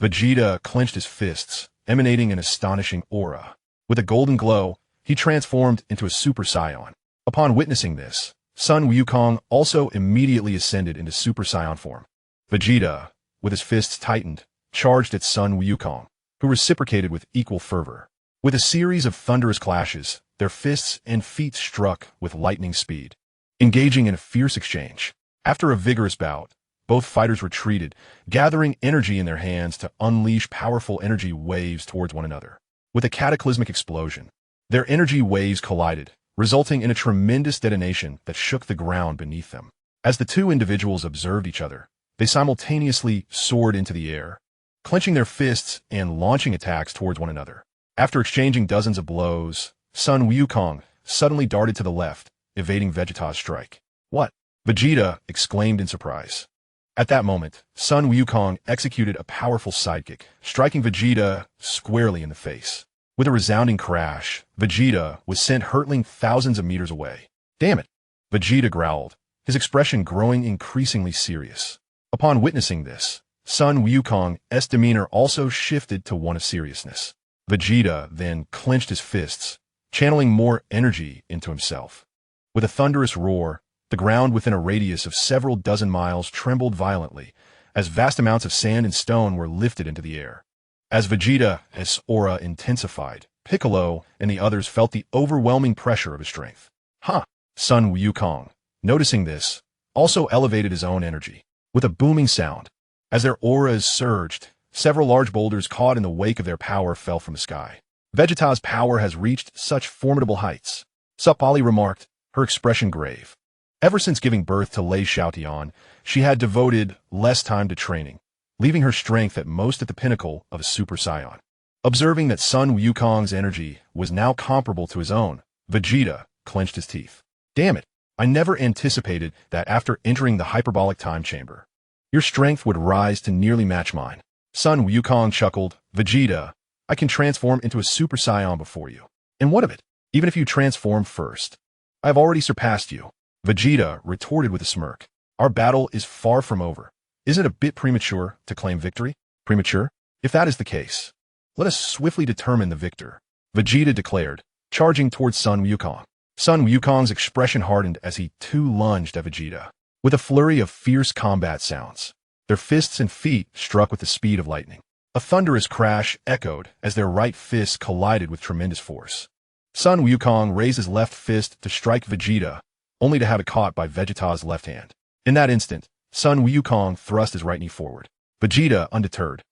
Vegeta clenched his fists, emanating an astonishing aura. With a golden glow, he transformed into a Super Saiyan. Upon witnessing this, Sun Wukong also immediately ascended into Super Saiyan form. Vegeta, with his fists tightened, charged at Sun Wukong, who reciprocated with equal fervor. With a series of thunderous clashes, their fists and feet struck with lightning speed, engaging in a fierce exchange. After a vigorous bout, both fighters retreated, gathering energy in their hands to unleash powerful energy waves towards one another. With a cataclysmic explosion, their energy waves collided, resulting in a tremendous detonation that shook the ground beneath them. As the two individuals observed each other, they simultaneously soared into the air, clenching their fists and launching attacks towards one another. After exchanging dozens of blows, Sun Wukong suddenly darted to the left, evading Vegeta's strike. What? Vegeta exclaimed in surprise. At that moment, Sun Wukong executed a powerful sidekick, striking Vegeta squarely in the face. With a resounding crash, Vegeta was sent hurtling thousands of meters away. Damn it! Vegeta growled, his expression growing increasingly serious. Upon witnessing this, Sun Wukong's demeanor also shifted to one of seriousness. Vegeta then clenched his fists, channeling more energy into himself. With a thunderous roar, the ground within a radius of several dozen miles trembled violently, as vast amounts of sand and stone were lifted into the air. As Vegeta's aura intensified, Piccolo and the others felt the overwhelming pressure of his strength. Sun Wukong, noticing this, also elevated his own energy. With a booming sound, as their auras surged, several large boulders caught in the wake of their power fell from the sky. Vegeta's power has reached such formidable heights. Supali remarked, her expression grave. Ever since giving birth to Lei Xiaotian, she had devoted less time to training, leaving her strength at most at the pinnacle of a Super Saiyan. Observing that Sun Wukong's energy was now comparable to his own, Vegeta clenched his teeth. Damn it, I never anticipated that after entering the hyperbolic time chamber, your strength would rise to nearly match mine. Sun Wukong chuckled, Vegeta, I can transform into a Super Saiyan before you. And what of it? Even if you transform first, I have already surpassed you. Vegeta retorted with a smirk. Our battle is far from over. Isn't it a bit premature to claim victory? Premature? If that is the case, let us swiftly determine the victor, Vegeta declared, charging towards Sun Wukong. Sun Wukong's expression hardened as he too lunged at Vegeta. With a flurry of fierce combat sounds, their fists and feet struck with the speed of lightning. A thunderous crash echoed as their right fists collided with tremendous force. Sun Wukong raised his left fist to strike Vegeta, only to have it caught by Vegeta's left hand. In that instant, Sun Wukong thrust his right knee forward. Vegeta, undeterred,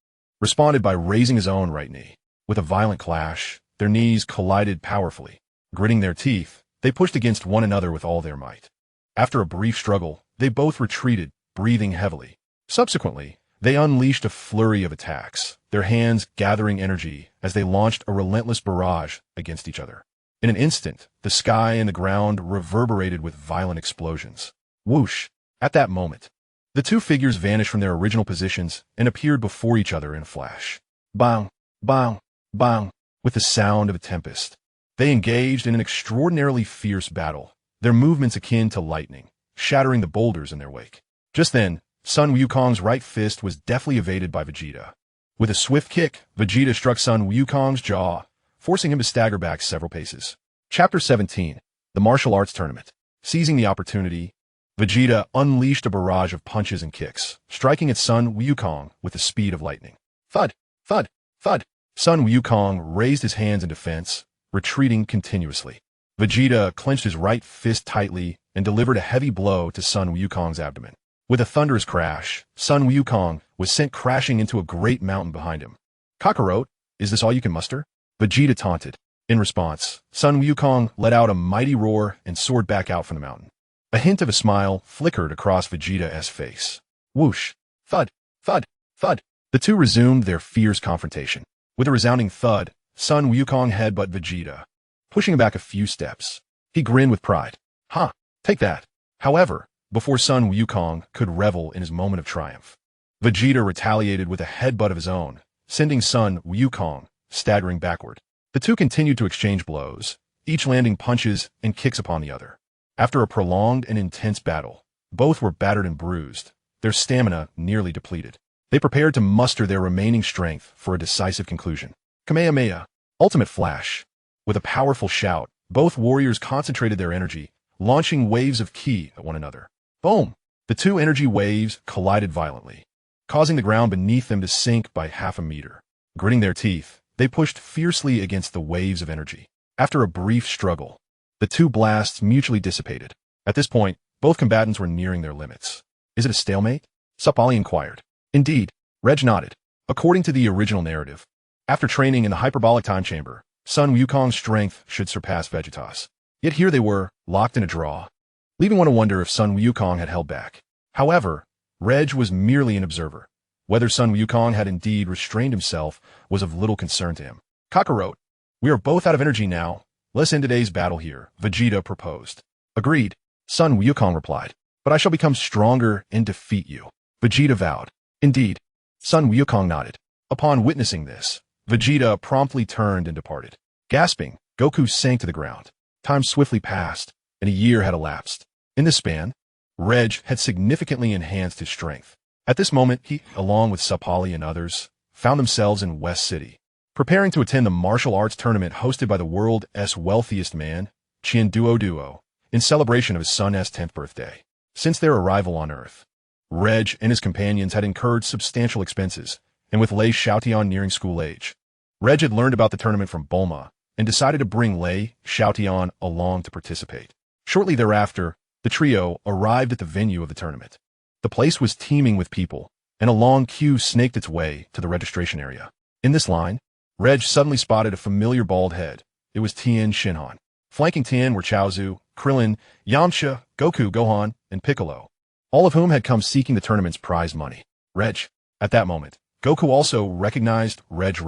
responded by raising his own right knee. With a violent clash, their knees collided powerfully. Gritting their teeth, they pushed against one another with all their might. After a brief struggle, they both retreated, breathing heavily. Subsequently, they unleashed a flurry of attacks, their hands gathering energy as they launched a relentless barrage against each other. In an instant, the sky and the ground reverberated with violent explosions. Whoosh! At that moment, the two figures vanished from their original positions and appeared before each other in a flash. Bang! Bang! Bang! With the sound of a tempest, they engaged in an extraordinarily fierce battle, their movements akin to lightning, shattering the boulders in their wake. Just then, Sun Wukong's right fist was deftly evaded by Vegeta. With a swift kick, Vegeta struck Sun Wukong's jaw, forcing him to stagger back several paces. Chapter 17, The Martial Arts Tournament. Seizing the opportunity, Vegeta unleashed a barrage of punches and kicks, striking at Sun Wukong with the speed of lightning. Thud! Thud! Thud! Sun Wukong raised his hands in defense, retreating continuously. Vegeta clenched his right fist tightly and delivered a heavy blow to Sun Wukong's abdomen. With a thunderous crash, Sun Wukong was sent crashing into a great mountain behind him. Kakarot, is this all you can muster? Vegeta taunted. In response, Sun Wukong let out a mighty roar and soared back out from the mountain. A hint of a smile flickered across Vegeta's face. Whoosh! Thud! Thud! Thud! The two resumed their fierce confrontation. With a resounding thud, Sun Wukong headbutted Vegeta, pushing him back a few steps. He grinned with pride. Take that. However, before Sun Wukong could revel in his moment of triumph, Vegeta retaliated with a headbutt of his own, sending Sun Wukong staggering backward. The two continued to exchange blows, each landing punches and kicks upon the other. After a prolonged and intense battle, Both were battered and bruised, their stamina nearly depleted. They prepared to muster their remaining strength for a decisive conclusion. Kamehameha, ultimate flash. With a powerful shout, both warriors concentrated their energy, launching waves of ki at one another. Boom! The two energy waves collided violently, causing the ground beneath them to sink by half a meter. Gritting their teeth, they pushed fiercely against the waves of energy. After a brief struggle, the two blasts mutually dissipated. At this point, both combatants were nearing their limits. Is it a stalemate? Sapali inquired. Indeed, Reg nodded. According to the original narrative, after training in the hyperbolic time chamber, Sun Wukong's strength should surpass Vegeta's. Yet here they were, locked in a draw, leaving one to wonder if Sun Wukong had held back. However, Reg was merely an observer. Whether Sun Wukong had indeed restrained himself was of little concern to him. Kakarot, we are both out of energy now. Let's end today's battle here, Vegeta proposed. Agreed, Sun Wukong replied. But I shall become stronger and defeat you, Vegeta vowed. Indeed, Sun Wukong nodded. Upon witnessing this, Vegeta promptly turned and departed. Gasping, Goku sank to the ground. Time swiftly passed, and a year had elapsed. In this span, Reg had significantly enhanced his strength. At this moment, he, along with Sapali and others, found themselves in West City, preparing to attend the martial arts tournament hosted by the world's wealthiest man, Qian Duo, in celebration of his son's 10th birthday. Since their arrival on Earth, Reg and his companions had incurred substantial expenses, and with Lei Xiaotian nearing school age, Reg had learned about the tournament from Bulma and decided to bring Lei Xiaotian along to participate. Shortly thereafter, the trio arrived at the venue of the tournament. The place was teeming with people, and a long queue snaked its way to the registration area. In this line, Reg suddenly spotted a familiar bald head. It was Tien Shinhan. Flanking Tien were Chaozu, Krillin, Yamcha, Goku, Gohan, and Piccolo, all of whom had come seeking the tournament's prize money. Reg. At that moment, Goku also recognized Reg.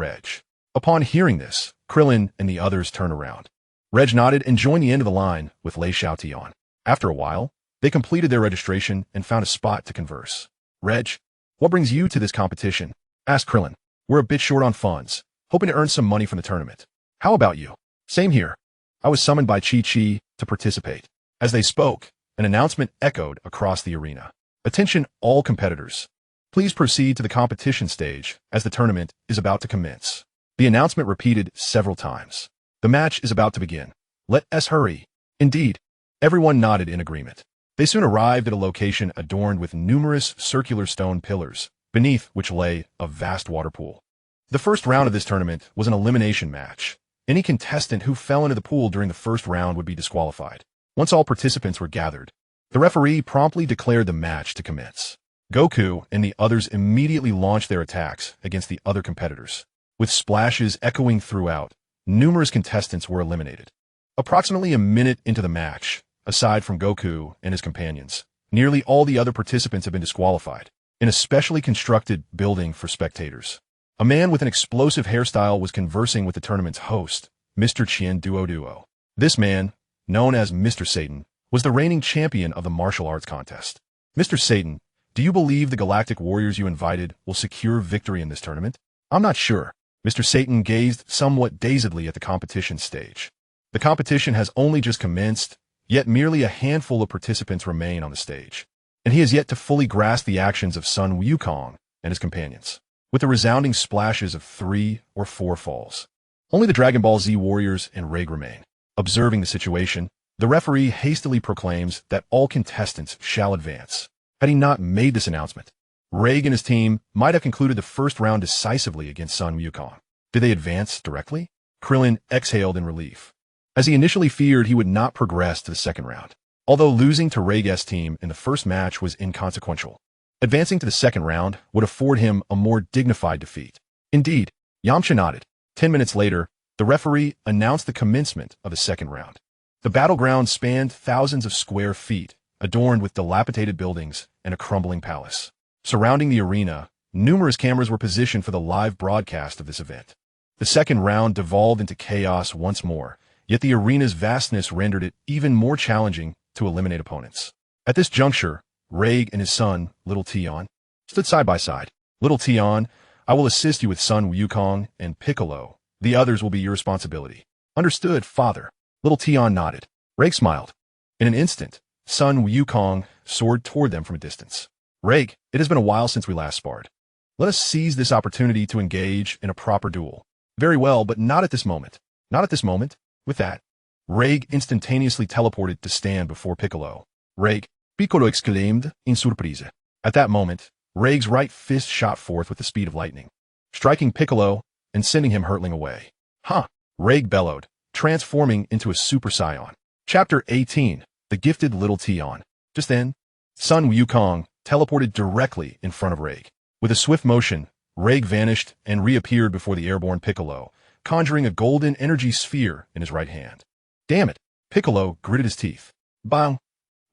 Upon hearing this, Krillin and the others turned around. Reg nodded and joined the end of the line with Lei Xiaotian. After a while, they completed their registration and found a spot to converse. Reg, what brings you to this competition? Asked Krillin. We're a bit short on funds, hoping to earn some money from the tournament. How about you? Same here. I was summoned by Chi-Chi to participate. As they spoke, an announcement echoed across the arena. Attention all competitors. Please proceed to the competition stage as the tournament is about to commence. The announcement repeated several times. The match is about to begin. Let us hurry. Indeed, everyone nodded in agreement. They soon arrived at a location adorned with numerous circular stone pillars, beneath which lay a vast water pool. The first round of this tournament was an elimination match. Any contestant who fell into the pool during the first round would be disqualified. Once all participants were gathered, the referee promptly declared the match to commence. Goku and the others immediately launched their attacks against the other competitors. With splashes echoing throughout, numerous contestants were eliminated. Approximately a minute into the match, aside from Goku and his companions, nearly all the other participants had been disqualified. In a specially constructed building for spectators, a man with an explosive hairstyle was conversing with the tournament's host, Mr. Qian Duo. This man, known as Mr. Satan, was the reigning champion of the martial arts contest. Mr. Satan, do you believe the galactic warriors you invited will secure victory in this tournament? I'm not sure. Mr. Satan gazed somewhat dazedly at the competition stage. The competition has only just commenced, yet merely a handful of participants remain on the stage, and he has yet to fully grasp the actions of Sun Wukong and his companions. With the resounding splashes of 3 or 4 falls, only the Dragon Ball Z warriors and Ragg remain. Observing the situation, the referee hastily proclaims that all contestants shall advance. Had he not made this announcement, Ragg and his team might have concluded the first round decisively against Sun Wukong. Did they advance directly? Krillin exhaled in relief, as he initially feared he would not progress to the second round. Although losing to Ragg's team in the first match was inconsequential, advancing to the second round would afford him a more dignified defeat. Indeed, Yamcha nodded. 10 minutes later, the referee announced the commencement of the second round. The battleground spanned thousands of square feet, adorned with dilapidated buildings and a crumbling palace. Surrounding the arena, numerous cameras were positioned for the live broadcast of this event. The second round devolved into chaos once more, yet the arena's vastness rendered it even more challenging to eliminate opponents. At this juncture, Ragg and his son, Little Tion, stood side by side. Little Tion, I will assist you with Sun Wukong and Piccolo. The others will be your responsibility. Understood, father. Little Tion nodded. Ragg smiled. In an instant, Sun Wukong soared toward them from a distance. Ragg, it has been a while since we last sparred. Let us seize this opportunity to engage in a proper duel. Very well, but not at this moment. Not at this moment. With that, Ragg instantaneously teleported to stand before Piccolo. Ragg, Piccolo exclaimed in surprise. At that moment, Ragg's right fist shot forth with the speed of lightning, striking Piccolo and sending him hurtling away. Huh! Ragg bellowed, transforming into a Super Saiyan. Chapter 18, The Gifted Little Tian. Just then, Sun Wukong teleported directly in front of Ragg. With a swift motion, Ragg vanished and reappeared before the airborne Piccolo, conjuring a golden energy sphere in his right hand. Damn it! Piccolo gritted his teeth. Bang!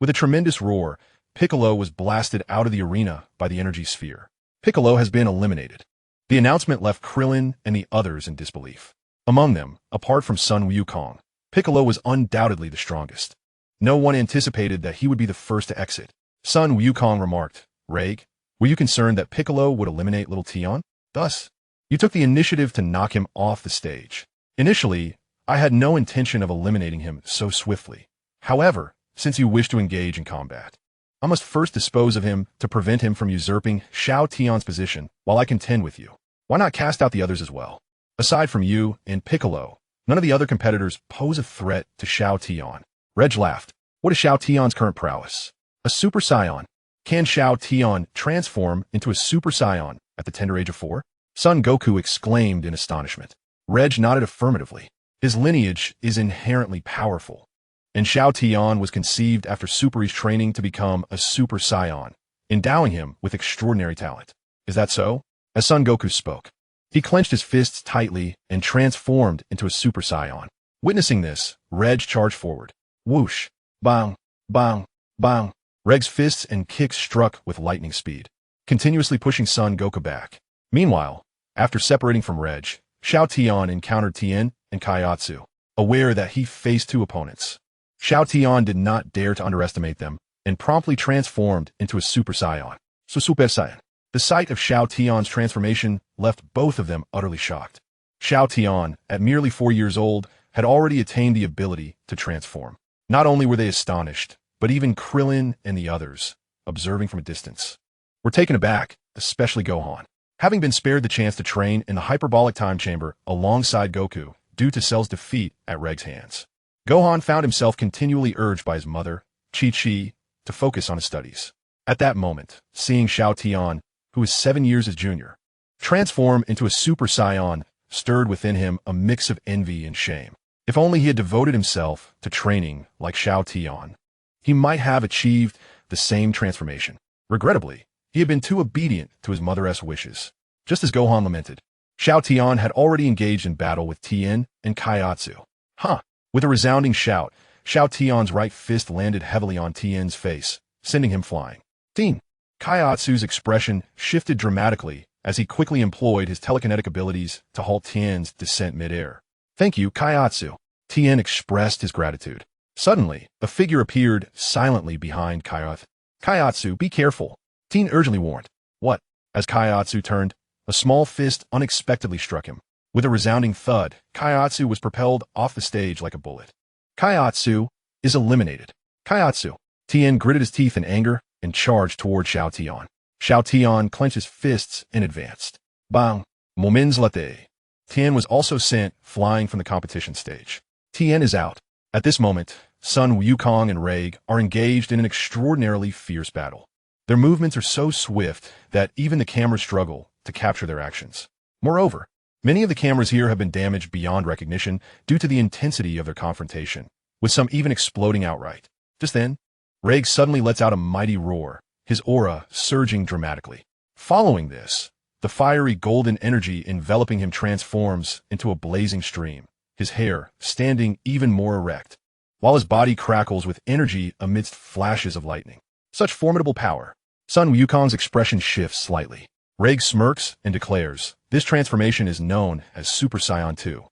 With a tremendous roar, Piccolo was blasted out of the arena by the energy sphere. Piccolo has been eliminated. The announcement left Krillin and the others in disbelief. Among them, apart from Sun Wukong, Piccolo was undoubtedly the strongest. No one anticipated that he would be the first to exit. Sun Wukong remarked, Ragg, were you concerned that Piccolo would eliminate Little Tian? Thus, you took the initiative to knock him off the stage. Initially, I had no intention of eliminating him so swiftly. However, since you wish to engage in combat, I must first dispose of him to prevent him from usurping Shao Tian's position while I contend with you. Why not cast out the others as well? Aside from you and Piccolo, none of the other competitors pose a threat to Shao Tian. Reg laughed. What is Shao Tian's current prowess? A Super Saiyan. Can Shao Tian transform into a Super Saiyan at the tender age of 4? Son Goku exclaimed in astonishment. Reg nodded affirmatively. His lineage is inherently powerful, and Shao Tian was conceived after Super's training to become a Super Saiyan, endowing him with extraordinary talent. Is that so? As Son Goku spoke, he clenched his fists tightly and transformed into a Super Saiyan. Witnessing this, Reg charged forward. Whoosh! Bang! Bang! Bang! Reg's fists and kicks struck with lightning speed, continuously pushing Son Goku back. Meanwhile, after separating from Reg, Shao Tian encountered Tien and Kaiatsu, aware that he faced 2 opponents. Shao Tian did not dare to underestimate them and promptly transformed into a Super Saiyan. Super Saiyan. The sight of Shao Tian's transformation left both of them utterly shocked. Shao Tian, at merely 4 years old, had already attained the ability to transform. Not only were they astonished, but even Krillin and the others, observing from a distance, were taken aback, especially Gohan. Having been spared the chance to train in the hyperbolic time chamber alongside Goku due to Cell's defeat at Regg's hands, Gohan found himself continually urged by his mother, Chi-Chi, to focus on his studies. At that moment, seeing Shao Tian, who was 7 years his junior, transform into a Super Saiyan stirred within him a mix of envy and shame. If only he had devoted himself to training like Shao Tian, he might have achieved the same transformation. Regrettably, he had been too obedient to his mother's wishes. Just as Gohan lamented, Shao Tian had already engaged in battle with Tien and Kaiatsu. Huh! With a resounding shout, Shao Tian's right fist landed heavily on Tien's face, sending him flying. Tien! Kaiatsu's expression shifted dramatically as he quickly employed his telekinetic abilities to halt Tien's descent midair. Thank you, Kaiatsu. Tien expressed his gratitude. Suddenly, a figure appeared silently behind Kaiatsu. Kaiatsu, be careful. Tien urgently warned. What? As Kaiatsu turned, a small fist unexpectedly struck him. With a resounding thud, Kaiatsu was propelled off the stage like a bullet. Kaiatsu is eliminated. Kaiatsu. Tien gritted his teeth in anger and charged toward Shao Tian. Shao Tian clenched his fists and advanced. Bang! Moments latte. Tien was also sent flying from the competition stage. Tien is out. At this moment, Sun Wukong and Ragg are engaged in an extraordinarily fierce battle. Their movements are so swift that even the cameras struggle to capture their actions. Moreover, many of the cameras here have been damaged beyond recognition due to the intensity of their confrontation, with some even exploding outright. Just then, Ragg suddenly lets out a mighty roar, his aura surging dramatically. Following this, the fiery golden energy enveloping him transforms into a blazing stream, his hair standing even more erect, while his body crackles with energy amidst flashes of lightning. Such formidable power. Sun Wukong's expression shifts slightly. Ragg smirks and declares, this transformation is known as Super Saiyan 2.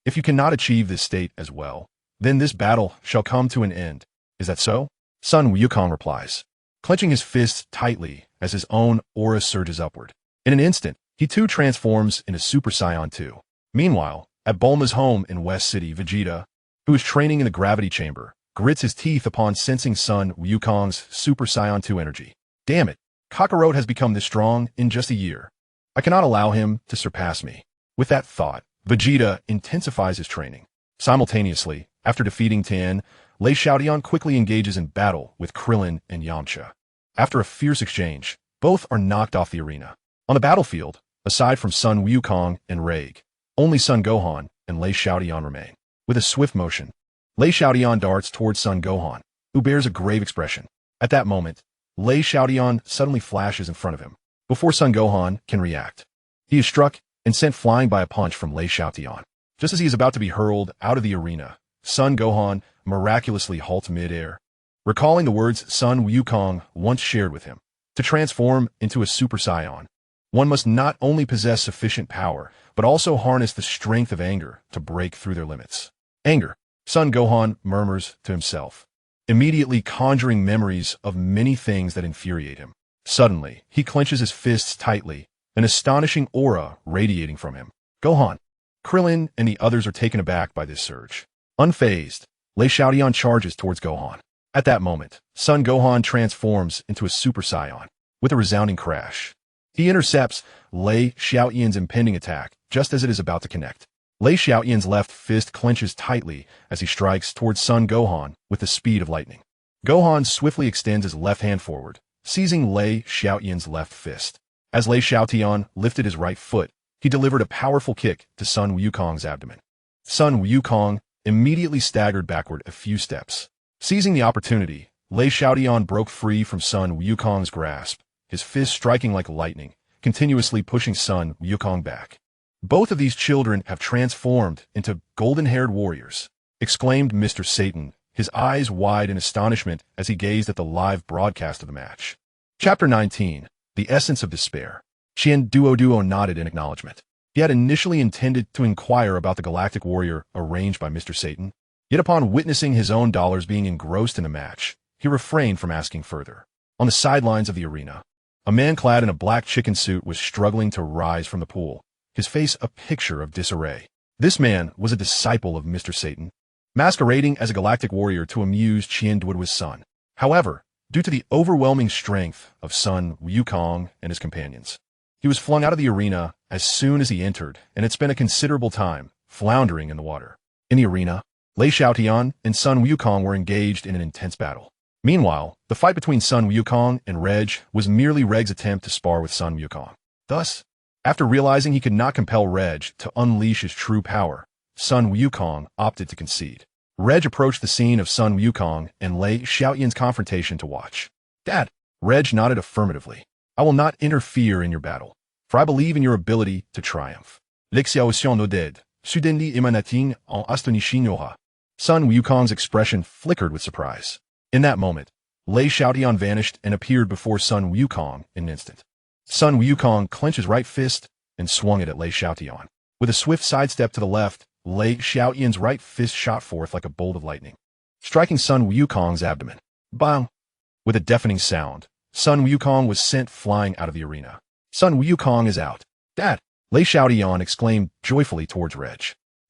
If you cannot achieve this state as well, then this battle shall come to an end. Is that so? Sun Wukong replies, clenching his fists tightly as his own aura surges upward. In an instant, he too transforms into Super Saiyan 2. Meanwhile, at Bulma's home in West City, Vegeta, who is training in the gravity chamber, grits his teeth upon sensing Sun Wukong's Super Saiyan 2 energy. Damn it, Kakarot has become this strong in just a year. I cannot allow him to surpass me. With that thought, Vegeta intensifies his training. Simultaneously, after defeating Tien, Lei Xiaotian quickly engages in battle with Krillin and Yamcha. After a fierce exchange, both are knocked off the arena. On the battlefield, aside from Sun Wukong and Ragg, only Son Gohan and Lei Xiaotian remain. With a swift motion, Lei Xiaotian darts towards Son Gohan, who bears a grave expression. At that moment, Lei Xiaotian suddenly flashes in front of him. Before Son Gohan can react, he is struck and sent flying by a punch from Lei Xiaotian. Just as he is about to be hurled out of the arena, Son Gohan miraculously halts mid-air, recalling the words Sun Wukong once shared with him. To transform into a Super Saiyan, one must not only possess sufficient power, but also harness the strength of anger to break through their limits. Anger, Son Gohan murmurs to himself, immediately conjuring memories of many things that infuriate him. Suddenly, he clenches his fists tightly, an astonishing aura radiating from him. Gohan, Krillin, and the others are taken aback by this surge. Unfazed, Lei Xiaotian charges towards Gohan. At that moment, Son Gohan transforms into a Super Saiyan. With a resounding crash, he intercepts Lei Xiaotian's impending attack just as it is about to connect. Lei Xiaotian's left fist clenches tightly as he strikes towards Son Gohan with the speed of lightning. Gohan swiftly extends his left hand forward, seizing Lei Xiaotian's left fist. As Lei Xiaotian lifted his right foot, he delivered a powerful kick to Sun Wukong's abdomen. Sun Wukong immediately staggered backward a few steps. Seizing the opportunity, Lei Xiaotian broke free from Sun Wukong's grasp, his fist striking like lightning, continuously pushing Sun Wukong back. Both of these children have transformed into golden-haired warriors, exclaimed Mr. Satan, his eyes wide in astonishment as he gazed at the live broadcast of the match. Chapter 19, The Essence of Despair. Qian Duo nodded in acknowledgement. He had initially intended to inquire about the galactic warrior arranged by Mr. Satan, yet upon witnessing his own dollars being engrossed in the match, he refrained from asking further. On the sidelines of the arena, a man clad in a black chicken suit was struggling to rise from the pool, his face a picture of disarray. This man was a disciple of Mr. Satan, masquerading as a galactic warrior to amuse Qian Duo's son. However, due to the overwhelming strength of Sun Wukong and his companions, he was flung out of the arena as soon as he entered and had spent a considerable time floundering in the water. In the arena, Lei Xiaotian and Sun Wukong were engaged in an intense battle. Meanwhile, the fight between Sun Wukong and Reg was merely Reg's attempt to spar with Sun Wukong. Thus, after realizing he could not compel Reg to unleash his true power, Sun Wukong opted to concede. Reg approached the scene of Sun Wukong and Lei Xiaotian's confrontation to watch. Dad, Reg nodded affirmatively. I will not interfere in your battle, for I believe in your ability to triumph. L'excitation nodded, soudainly emanating en astonishing. Sun Wukong's expression flickered with surprise. In that moment, Lei Xiaotian vanished and appeared before Sun Wukong in an instant. Sun Wukong clenched his right fist and swung it at Lei Xiaotian. With a swift sidestep to the left, Lei Xiaotian's right fist shot forth like a bolt of lightning, striking Sun Wukong's abdomen. Bang! With a deafening sound, Sun Wukong was sent flying out of the arena. Sun Wukong is out. Dad! Lei Xiaotian exclaimed joyfully towards Reg.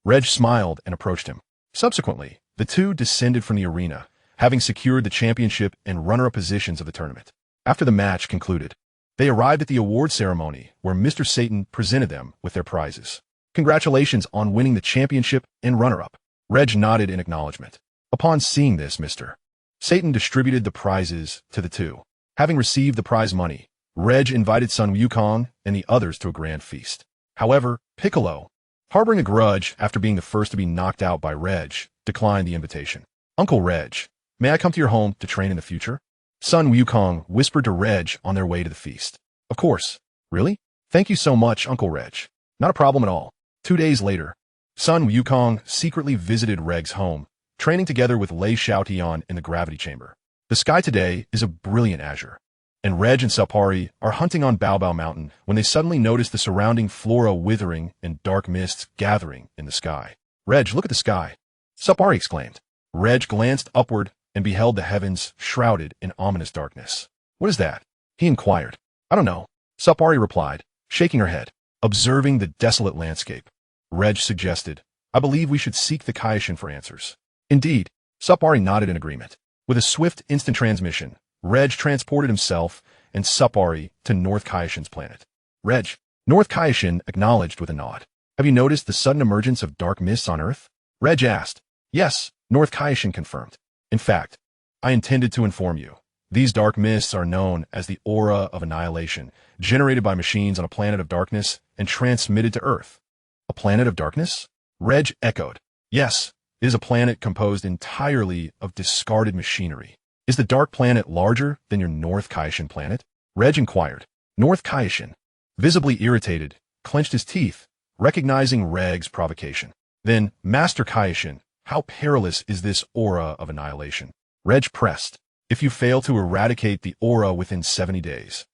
Reg smiled and approached him. Subsequently, the two descended from the arena, having secured the championship and runner-up positions of the tournament. After the match concluded, they arrived at the award ceremony where Mr. Satan presented them with their prizes. Congratulations on winning the championship and runner-up. Reg nodded in acknowledgement. Upon seeing this, Mr. Satan distributed the prizes to the two. Having received the prize money, Reg invited Sun Wukong and the others to a grand feast. However, Piccolo, harboring a grudge after being the first to be knocked out by Reg, declined the invitation. Uncle Reg, may I come to your home to train in the future? Sun Wukong whispered to Reg on their way to the feast. Of course. Really? Thank you so much, Uncle Reg. Not a problem at all. 2 days later, Sun Wukong secretly visited Reg's home, training together with Lei Xiaotian in the gravity chamber. The sky today is a brilliant azure, and Reg and Sapari are hunting on Baobao Mountain when they suddenly notice the surrounding flora withering and dark mists gathering in the sky. Reg, look at the sky, Sapari exclaimed. Reg glanced upward and beheld the heavens shrouded in ominous darkness. What is that? He inquired. I don't know, Sapari replied, shaking her head. Observing the desolate landscape, Reg suggested, I believe we should seek the Kaishin for answers. Indeed, Supari nodded in agreement. With a swift instant transmission, Reg transported himself and Supari to North Kaishin's planet. Reg, North Kaishin acknowledged with a nod. Have you noticed the sudden emergence of dark mists on Earth? Reg asked. Yes, North Kaishin confirmed. In fact, I intended to inform you. These dark mists are known as the aura of annihilation, generated by machines on a planet of darkness and transmitted to Earth. A planet of darkness? Reg echoed. Yes, it is a planet composed entirely of discarded machinery. Is the dark planet larger than your North Kaishin planet? Reg inquired. North Kaishin, visibly irritated, clenched his teeth, recognizing Regg's provocation. Then, Master Kaishin, how perilous is this aura of annihilation? Reg pressed. If you fail to eradicate the aura within 70 days,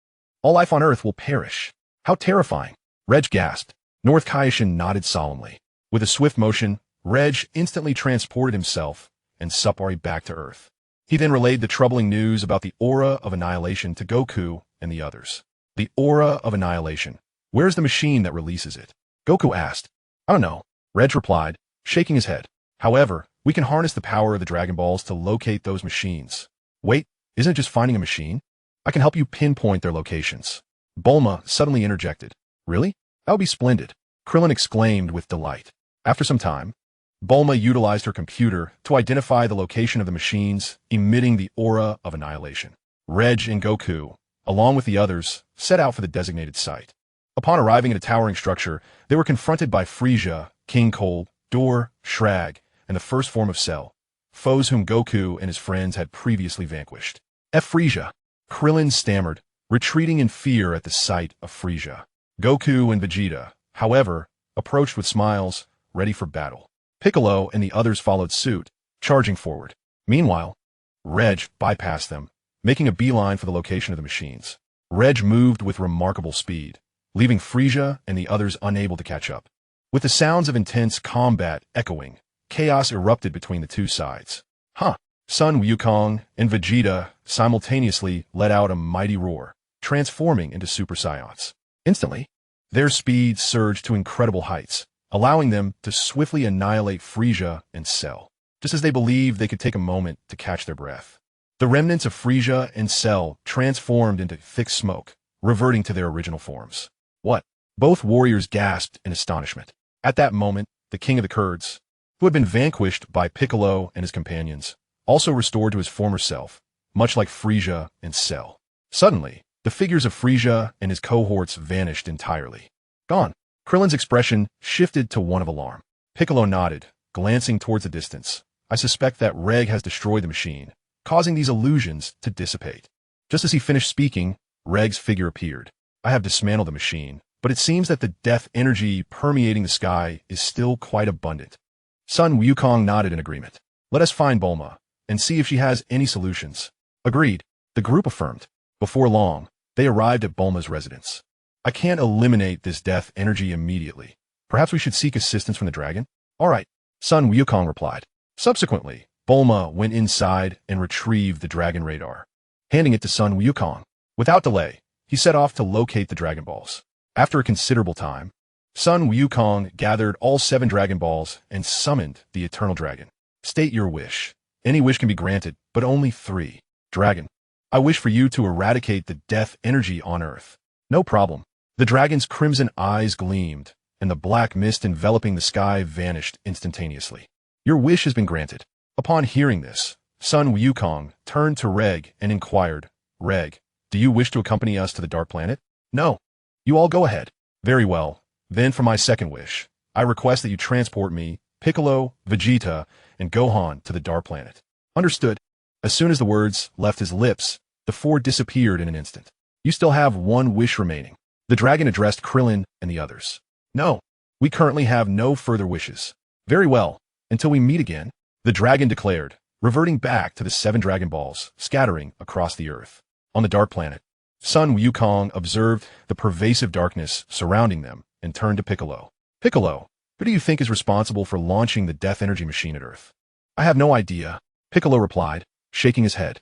all life on Earth will perish. How terrifying. Reg gasped. North Kaishin nodded solemnly. With a swift motion, Reg instantly transported himself and Supari back to Earth. He then relayed the troubling news about the aura of annihilation to Goku and the others. The aura of annihilation. Where's the machine that releases it? Goku asked. I don't know. Reg replied, shaking his head. However, we can harness the power of the Dragon Balls to locate those machines. Wait, isn't it just finding a machine? I can help you pinpoint their locations. Bulma suddenly interjected. Really? That would be splendid. Krillin exclaimed with delight. After some time, Bulma utilized her computer to identify the location of the machines emitting the aura of annihilation. Reg and Goku, along with the others, set out for the designated site. Upon arriving at a towering structure, they were confronted by Frieza, King Cold, Dor, Shrag, and the first form of Cell, foes whom Goku and his friends had previously vanquished. Frieza, Krillin stammered, retreating in fear at the sight of Frieza. Goku and Vegeta, however, approached with smiles, ready for battle. Piccolo and the others followed suit, charging forward. Meanwhile, Reg bypassed them, making a beeline for the location of the machines. Reg moved with remarkable speed, leaving Frieza and the others unable to catch up. With the sounds of intense combat echoing, chaos erupted between the two sides. Sun Wukong and Vegeta simultaneously let out a mighty roar, transforming into Super Saiyans. Instantly, their speed surged to incredible heights, allowing them to swiftly annihilate Frieza and Cell, just as they believed they could take a moment to catch their breath. The remnants of Frieza and Cell transformed into thick smoke, reverting to their original forms. What? Both warriors gasped in astonishment. At that moment, the King of the Kurds, who had been vanquished by Piccolo and his companions, also restored to his former self, much like Frieza and Cell. Suddenly, the figures of Frieza and his cohorts vanished entirely. Gone. Krillin's expression shifted to one of alarm. Piccolo nodded, glancing towards the distance. I suspect that Ragg has destroyed the machine, causing these illusions to dissipate. Just as he finished speaking, Ragg's figure appeared. I have dismantled the machine, but it seems that the death energy permeating the sky is still quite abundant. Sun Wukong nodded in agreement. Let us find Bulma and see if she has any solutions. Agreed, the group affirmed. Before long, they arrived at Bulma's residence. I can't eliminate this death energy immediately. Perhaps we should seek assistance from the dragon? All right, Sun Wukong replied. Subsequently, Bulma went inside and retrieved the dragon radar, handing it to Sun Wukong. Without delay, he set off to locate the Dragon Balls. After a considerable time, Sun Wukong gathered all 7 Dragon Balls and summoned the Eternal Dragon. State your wish. Any wish can be granted, but only 3. Dragon, I wish for you to eradicate the death energy on Earth. No problem. The dragon's crimson eyes gleamed, and the black mist enveloping the sky vanished instantaneously. Your wish has been granted. Upon hearing this, Sun Wukong turned to Ragg and inquired, Ragg, do you wish to accompany us to the Dark Planet? No. You all go ahead. Very well. Then for my second wish, I request that you transport me, Piccolo, Vegeta, and Gohan to the Dark Planet. Understood. As soon as the words left his lips, the 4 disappeared in an instant. You still have 1 wish remaining. The dragon addressed Krillin and the others. No, we currently have no further wishes. Very well, until we meet again, the dragon declared, reverting back to the 7 Dragon Balls scattering across the Earth. On the Dark Planet, Sun Wukong observed the pervasive darkness surrounding them and turned to Piccolo. Piccolo, who do you think is responsible for launching the death energy machine at Earth? I have no idea, Piccolo replied, shaking his head.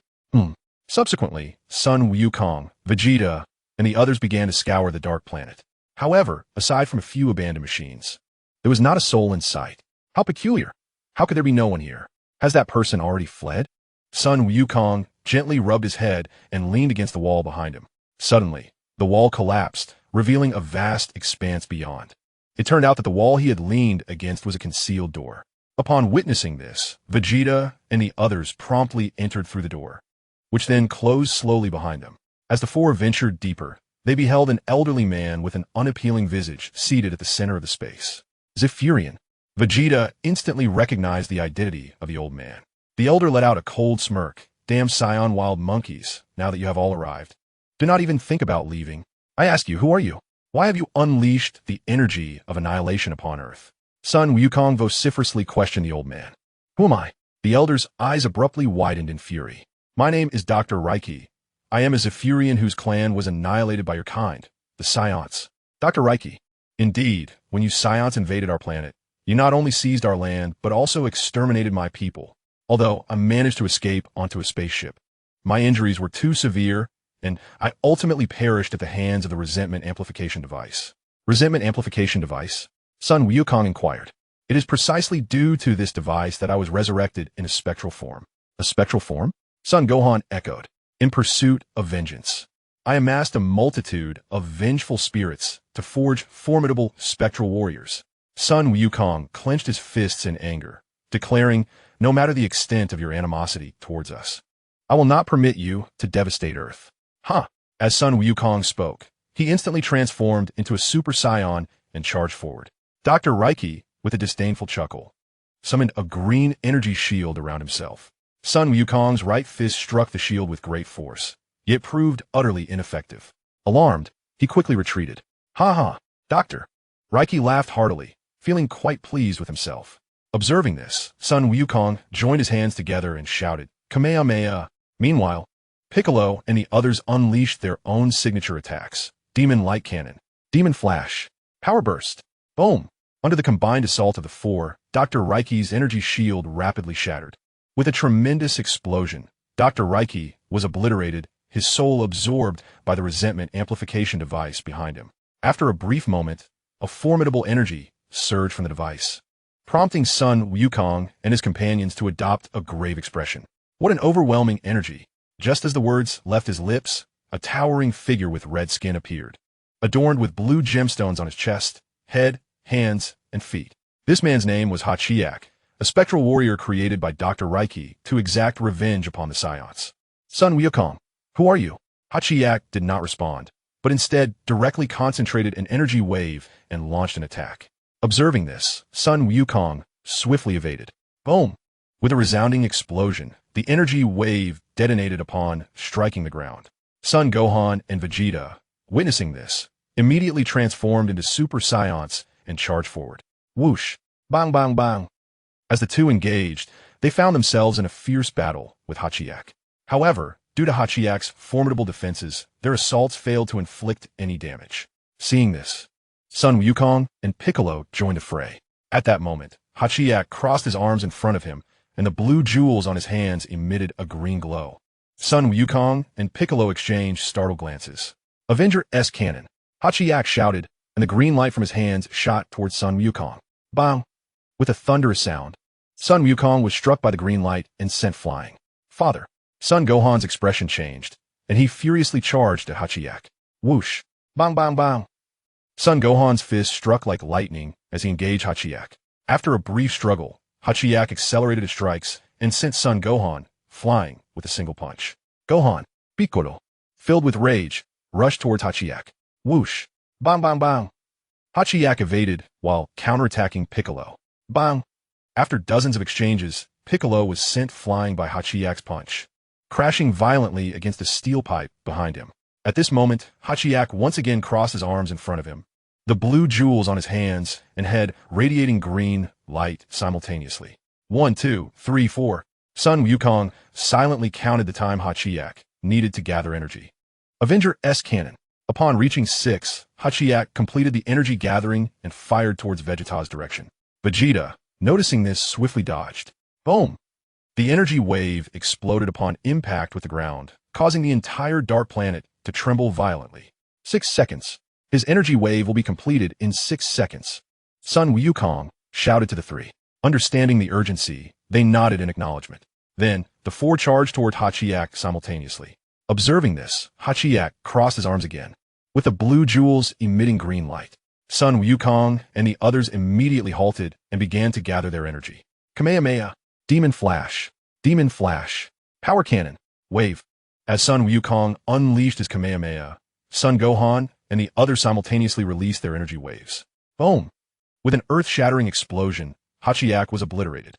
Subsequently, Sun Wukong, Vegeta, and the others began to scour the Dark Planet. However, aside from a few abandoned machines, there was not a soul in sight. How peculiar. How could there be no one here? Has that person already fled? Sun Wukong gently rubbed his head and leaned against the wall behind him. Suddenly, the wall collapsed, revealing a vast expanse beyond. It turned out that the wall he had leaned against was a concealed door. Upon witnessing this, Vegeta and the others promptly entered through the door, which then closed slowly behind them. As the four ventured deeper, they beheld an elderly man with an unappealing visage seated at the center of the space. Zephyrian. Vegeta instantly recognized the identity of the old man. The elder let out a cold smirk. Damn Saiyan wild monkeys, now that you have all arrived. Do not even think about leaving. I ask you, who are you? Why have you unleashed the energy of annihilation upon Earth? Sun Wukong vociferously questioned the old man. Who am I? The elder's eyes abruptly widened in fury. My name is Dr. Ragg. I am a Zephyrian whose clan was annihilated by your kind, the Saiyans. Dr. Ragg. Indeed, when you Saiyans invaded our planet, you not only seized our land, but also exterminated my people. Although I managed to escape onto a spaceship. My injuries were too severe, and I ultimately perished at the hands of the resentment amplification device. Resentment amplification device? Sun Wukong inquired. It is precisely due to this device that I was resurrected in a spectral form. A spectral form? Sun Gohan echoed. In pursuit of vengeance. I amassed a multitude of vengeful spirits to forge formidable spectral warriors. Sun Wukong clenched his fists in anger, declaring, no matter the extent of your animosity towards us, I will not permit you to devastate Earth. Huh. As Sun Wukong spoke, he instantly transformed into a Super Saiyan and charged forward. Dr. Ragg, with a disdainful chuckle, summoned a green energy shield around himself. Sun Wukong's right fist struck the shield with great force, yet proved utterly ineffective. Alarmed, he quickly retreated. Ha ha, Dr. Ragg laughed heartily, feeling quite pleased with himself. Observing this, Sun Wukong joined his hands together and shouted, Kamehameha. Meanwhile, Piccolo and the others unleashed their own signature attacks. Demon Light Cannon, Demon Flash, Power Burst, Boom. Under the combined assault of the four, Dr. Ragg's energy shield rapidly shattered. With a tremendous explosion, Dr. Ragg was obliterated, his soul absorbed by the resentment amplification device behind him. After a brief moment, a formidable energy surged from the device, prompting Sun Wukong and his companions to adopt a grave expression. What an overwhelming energy! Just as the words left his lips, a towering figure with red skin appeared, adorned with blue gemstones on his chest, head, hands, and feet. This man's name was Hachiyak, a spectral warrior created by Dr. Ragg to exact revenge upon the Saiyans. Sun Wukong, who are you? Hachiyak did not respond, but instead directly concentrated an energy wave and launched an attack. Observing this, Sun Wukong swiftly evaded. Boom! With a resounding explosion, the energy wave detonated upon striking the ground. Son Gohan and Vegeta, witnessing this, immediately transformed into Super Saiyans and charged forward. Whoosh! Bang bang bang! As the two engaged, they found themselves in a fierce battle with Hachiyak. However, due to Hachiyak's formidable defenses, their assaults failed to inflict any damage. Seeing this, Sun Wukong and Piccolo joined the fray. At that moment, Hachiyak crossed his arms in front of him, and the blue jewels on his hands emitted a green glow. Sun Wukong and Piccolo exchanged startled glances. Avenger S Cannon! Hachiyak shouted, and the green light from his hands shot towards Sun Wukong. Bang! With a thunderous sound, Sun Wukong was struck by the green light and sent flying. Father! Son Gohan's expression changed, and he furiously charged at Hachiyak. Whoosh! Bang bang bang! Son Gohan's fist struck like lightning as he engaged Hachiyak. After a brief struggle, Hachiyak accelerated his strikes and sent Son Gohan flying with a single punch. Gohan, Piccolo, filled with rage, rushed towards Hachiyak. Whoosh! Bang bang bang! Hachiyak evaded while counterattacking Piccolo. Bang! After dozens of exchanges, Piccolo was sent flying by Hachiyak's punch, crashing violently against a steel pipe behind him. At this moment, Hachiyak once again crossed his arms in front of him, the blue jewels on his hands and head radiating green light simultaneously. 1, 2, 3, 4. Sun Wukong silently counted the time Hachiyak needed to gather energy. Avenger S Cannon. Upon reaching 6, Hachiyak completed the energy gathering and fired towards Vegeta's direction. Vegeta, noticing this, swiftly dodged. Boom! The energy wave exploded upon impact with the ground, causing the entire dark planet to tremble violently. 6 seconds. His energy wave will be completed in 6 seconds. Sun Wukong shouted to the three. Understanding the urgency, they nodded in acknowledgement. Then, the four charged toward Hachiyak simultaneously. Observing this, Hachiyak crossed his arms again, with the blue jewels emitting green light. Sun Wukong and the others immediately halted and began to gather their energy. Kamehameha, Demon Flash, Power Cannon, Wave. As Sun Wukong unleashed his Kamehameha, Sun Gohan and the others simultaneously released their energy waves. Boom! With an earth-shattering explosion, Hachiyak was obliterated.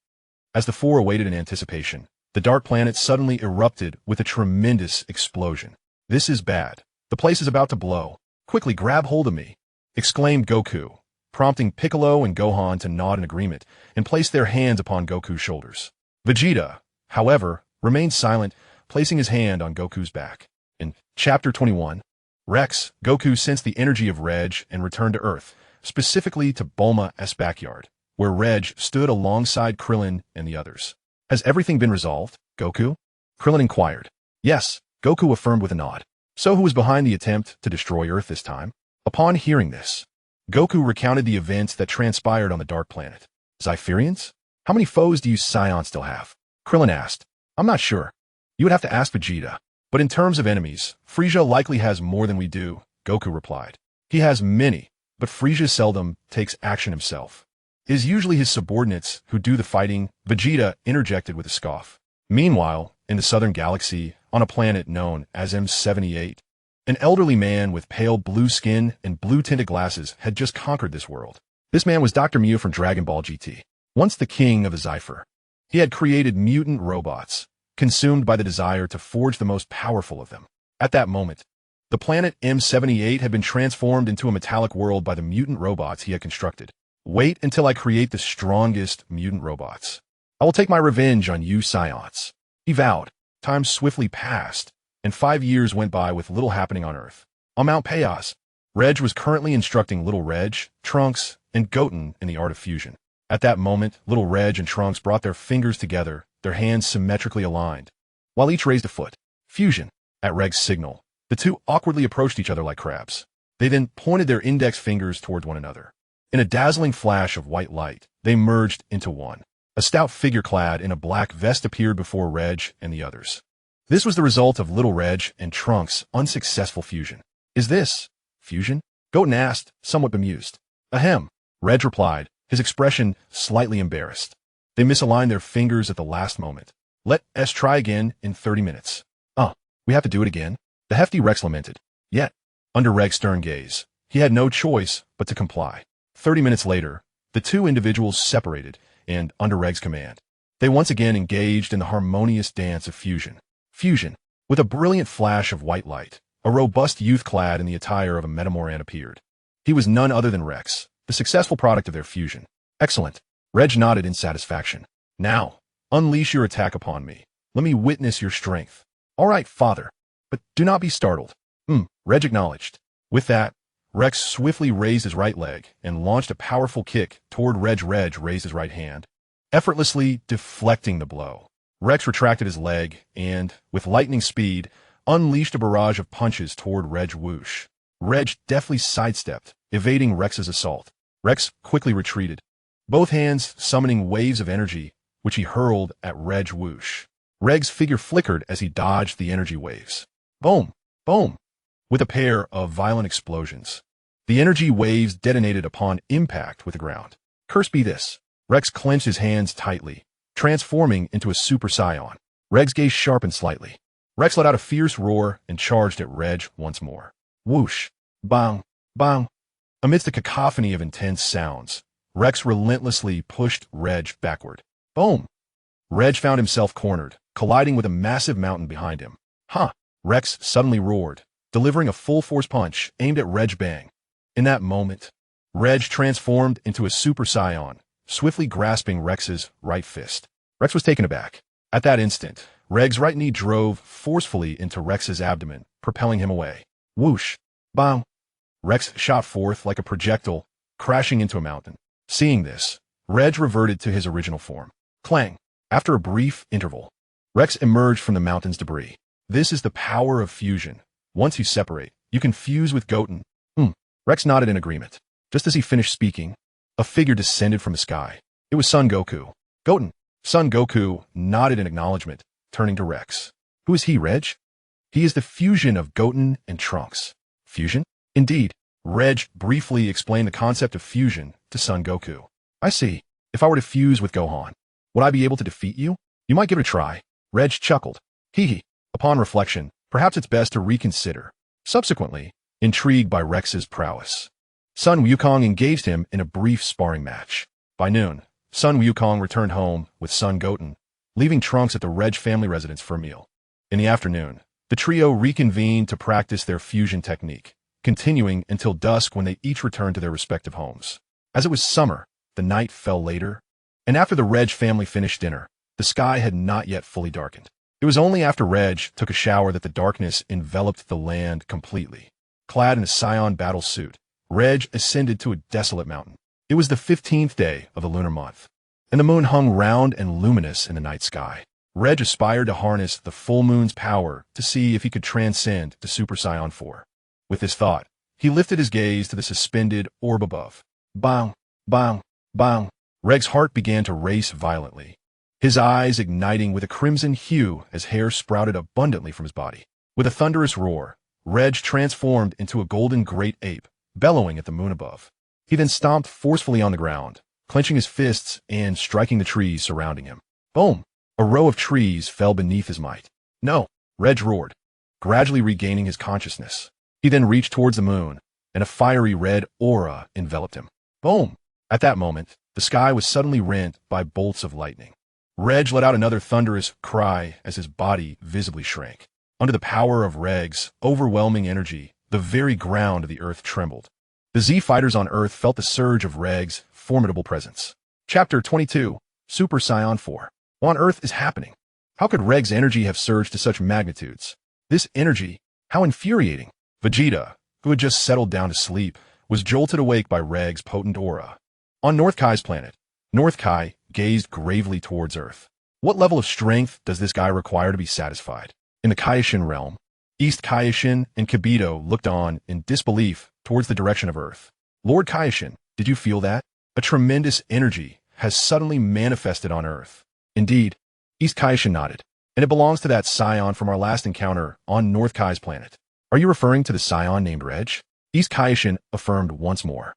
As the four awaited in anticipation, the dark planet suddenly erupted with a tremendous explosion. This is bad. The place is about to blow. Quickly grab hold of me, exclaimed Goku, prompting Piccolo and Gohan to nod in agreement and place their hands upon Goku's shoulders. Vegeta, however, remained silent, placing his hand on Goku's back. In Chapter 21, Rex, Goku sensed the energy of Reg and returned to Earth, specifically to Bulma's backyard, where Reg stood alongside Krillin and the others. Has everything been resolved, Goku? Krillin inquired. Yes, Goku affirmed with a nod. So who was behind the attempt to destroy Earth this time? Upon hearing this, Goku recounted the events that transpired on the Dark Planet. Zypherians? How many foes do you Saiyan still have? Krillin asked. I'm not sure. You would have to ask Vegeta. But in terms of enemies, Frieza likely has more than we do, Goku replied. He has many, but Frieza seldom takes action himself. It is usually his subordinates who do the fighting, Vegeta interjected with a scoff. Meanwhile, in the southern galaxy, on a planet known as M78, an elderly man with pale blue skin and blue-tinted glasses had just conquered this world. This man was Dr. Mew from Dragon Ball GT, once the king of the Zypher. He had created mutant robots, consumed by the desire to forge the most powerful of them. At that moment, the planet M78 had been transformed into a metallic world by the mutant robots he had constructed. Wait until I create the strongest mutant robots. I will take my revenge on you Saiyans, he vowed. Time swiftly passed, and 5 years went by with little happening on Earth. On Mount Payas, Reg was currently instructing little Reg, Trunks, and Goten in the art of fusion. At that moment, little Reg and Trunks brought their fingers together, their hands symmetrically aligned, while each raised a foot. Fusion. At Regg's signal, the two awkwardly approached each other like crabs. They then pointed their index fingers towards one another. In a dazzling flash of white light, they merged into one. A stout figure clad in a black vest appeared before Reg and the others. This was the result of little Reg and Trunks' unsuccessful fusion. Is this fusion? Goten asked, somewhat bemused. Ahem, Reg replied, his expression slightly embarrassed. They misaligned their fingers at the last moment. Let us try again in 30 minutes. We have to do it again? The hefty Rex lamented. Yet, under Regg's stern gaze, he had no choice but to comply. 30 minutes later, the two individuals separated, and, under Regg's command, they once again engaged in the harmonious dance of fusion. Fusion. With a brilliant flash of white light, a robust youth clad in the attire of a Metamoran appeared. He was none other than Rex, the successful product of their fusion. Excellent. Reg nodded in satisfaction. Now, unleash your attack upon me. Let me witness your strength. All right, father. But do not be startled. Reg acknowledged. With that, Rex swiftly raised his right leg and launched a powerful kick toward Reg. Reg raised his right hand, effortlessly deflecting the blow. Rex retracted his leg and, with lightning speed, unleashed a barrage of punches toward Reg. Whoosh. Reg deftly sidestepped, evading Rex's assault. Rex quickly retreated, both hands summoning waves of energy, which he hurled at Reg. Whoosh. Reg's figure flickered as he dodged the energy waves. Boom! Boom! With a pair of violent explosions. The energy waves detonated upon impact with the ground. Curse be this. Rex clenched his hands tightly, transforming into a Super Saiyan. Reg's gaze sharpened slightly. Rex let out a fierce roar and charged at Reg once more. Whoosh! Bang! Bang! Amidst a cacophony of intense sounds, Rex relentlessly pushed Reg backward. Boom! Reg found himself cornered, colliding with a massive mountain behind him. Rex suddenly roared, delivering a full-force punch aimed at Reg. Bang. In that moment, Reg transformed into a Super Saiyan, swiftly grasping Rex's right fist. Rex was taken aback. At that instant, Reg's right knee drove forcefully into Rex's abdomen, propelling him away. Whoosh! Bang! Rex shot forth like a projectile, crashing into a mountain. Seeing this, Reg reverted to his original form. Clang! After a brief interval, Rex emerged from the mountain's debris. This is the power of fusion. Once you separate, you can fuse with Goten. Rex nodded in agreement. Just as he finished speaking, a figure descended from the sky. It was Son Goku. Goten. Son Goku nodded in acknowledgement, turning to Rex. Who is he, Reg? He is the fusion of Goten and Trunks. Fusion? Indeed. Reg briefly explained the concept of fusion to Son Goku. I see. If I were to fuse with Gohan, would I be able to defeat you? You might give it a try. Reg chuckled. Hee hee. Upon reflection, perhaps it's best to reconsider. Subsequently, intrigued by Rex's prowess, Sun Wukong engaged him in a brief sparring match. By noon, Sun Wukong returned home with Son Goten, leaving Trunks at the Reg family residence for a meal. In the afternoon, the trio reconvened to practice their fusion technique, continuing until dusk when they each returned to their respective homes. As it was summer, the night fell later, and after the Reg family finished dinner, the sky had not yet fully darkened. It was only after Reg took a shower that the darkness enveloped the land completely. Clad in a Saiyan battle suit, Reg ascended to a desolate mountain. It was the 15th day of the lunar month, and the moon hung round and luminous in the night sky. Reg aspired to harness the full moon's power to see if he could transcend to Super Saiyan 4. With this thought, he lifted his gaze to the suspended orb above. Bang, bang, bang. Reg's heart began to race violently, his eyes igniting with a crimson hue as hair sprouted abundantly from his body. With a thunderous roar, Reg transformed into a golden great ape, bellowing at the moon above. He then stomped forcefully on the ground, clenching his fists and striking the trees surrounding him. Boom! A row of trees fell beneath his might. No! Reg roared, gradually regaining his consciousness. He then reached towards the moon, and a fiery red aura enveloped him. Boom! At that moment, the sky was suddenly rent by bolts of lightning. Reg let out another thunderous cry as his body visibly shrank. Under the power of Reg's overwhelming energy, the very ground of the earth trembled. The Z fighters on Earth felt the surge of Reg's formidable presence. Chapter 22, Super Saiyan 4. What on Earth is happening? How could Reg's energy have surged to such magnitudes? This energy, how infuriating. Vegeta, who had just settled down to sleep, was jolted awake by Reg's potent aura. On North Kai's planet, North Kai gazed gravely towards Earth. What level of strength does this guy require to be satisfied? In the Kaioshin realm, East Kaioshin and Kibito looked on in disbelief towards the direction of Earth. Lord Kaioshin, did you feel that? A tremendous energy has suddenly manifested on Earth. Indeed, East Kaioshin nodded, and it belongs to that Saiyan from our last encounter on North Kai's planet. Are you referring to the Saiyan named Reg? East Kaioshin affirmed once more.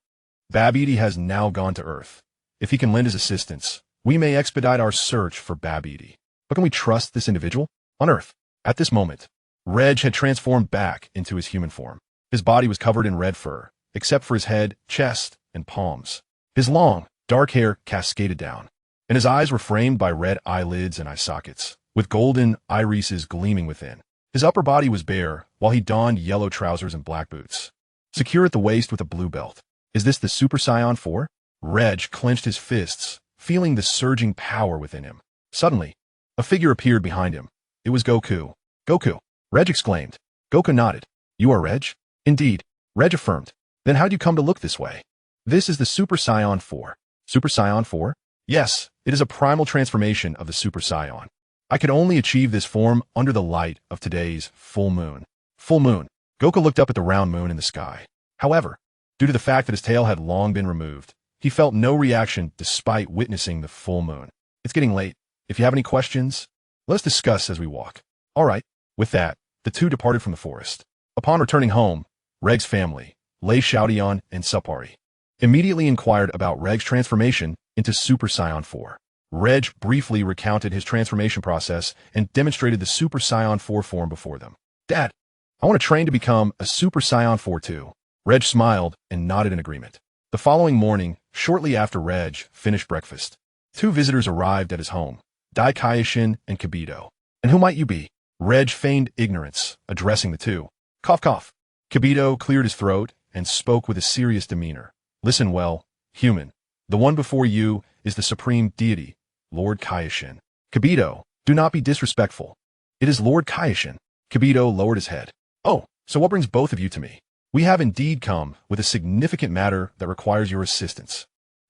Babidi has now gone to Earth. If he can lend his assistance, we may expedite our search for Babidi. But can we trust this individual? On Earth, at this moment, Reg had transformed back into his human form. His body was covered in red fur, except for his head, chest, and palms. His long, dark hair cascaded down, and his eyes were framed by red eyelids and eye sockets, with golden irises gleaming within. His upper body was bare, while he donned yellow trousers and black boots, secure at the waist with a blue belt. Is this the Super Saiyan 4? Reg clenched his fists, feeling the surging power within him. Suddenly, a figure appeared behind him. It was Goku. Goku! Reg exclaimed. Goku nodded. You are Reg? Indeed, Reg affirmed. Then how'd you come to look this way? This is the Super Saiyan 4. Super Saiyan 4? Yes, it is a primal transformation of the Super Saiyan. I could only achieve this form under the light of today's full moon. Full moon. Goku looked up at the round moon in the sky. However, due to the fact that his tail had long been removed, he felt no reaction despite witnessing the full moon. It's getting late. If you have any questions, let's discuss as we walk. All right. With that, the two departed from the forest. Upon returning home, Reg's family, Lei Xiaodian and Supari, immediately inquired about Reg's transformation into Super Saiyan 4. Reg briefly recounted his transformation process and demonstrated the Super Saiyan 4 form before them. Dad, I want to train to become a Super Saiyan 4 too. Reg smiled and nodded in agreement. The following morning, shortly after Reg finished breakfast, two visitors arrived at his home, Dai Kaioshin and Kibito. And who might you be? Reg feigned ignorance, addressing the two. Cough, cough. Kibito cleared his throat and spoke with a serious demeanor. Listen well, human. The one before you is the supreme deity, Lord Kaioshin. Kibito, do not be disrespectful. It is Lord Kaioshin. Kibito lowered his head. Oh, so what brings both of you to me? We have indeed come with a significant matter that requires your assistance.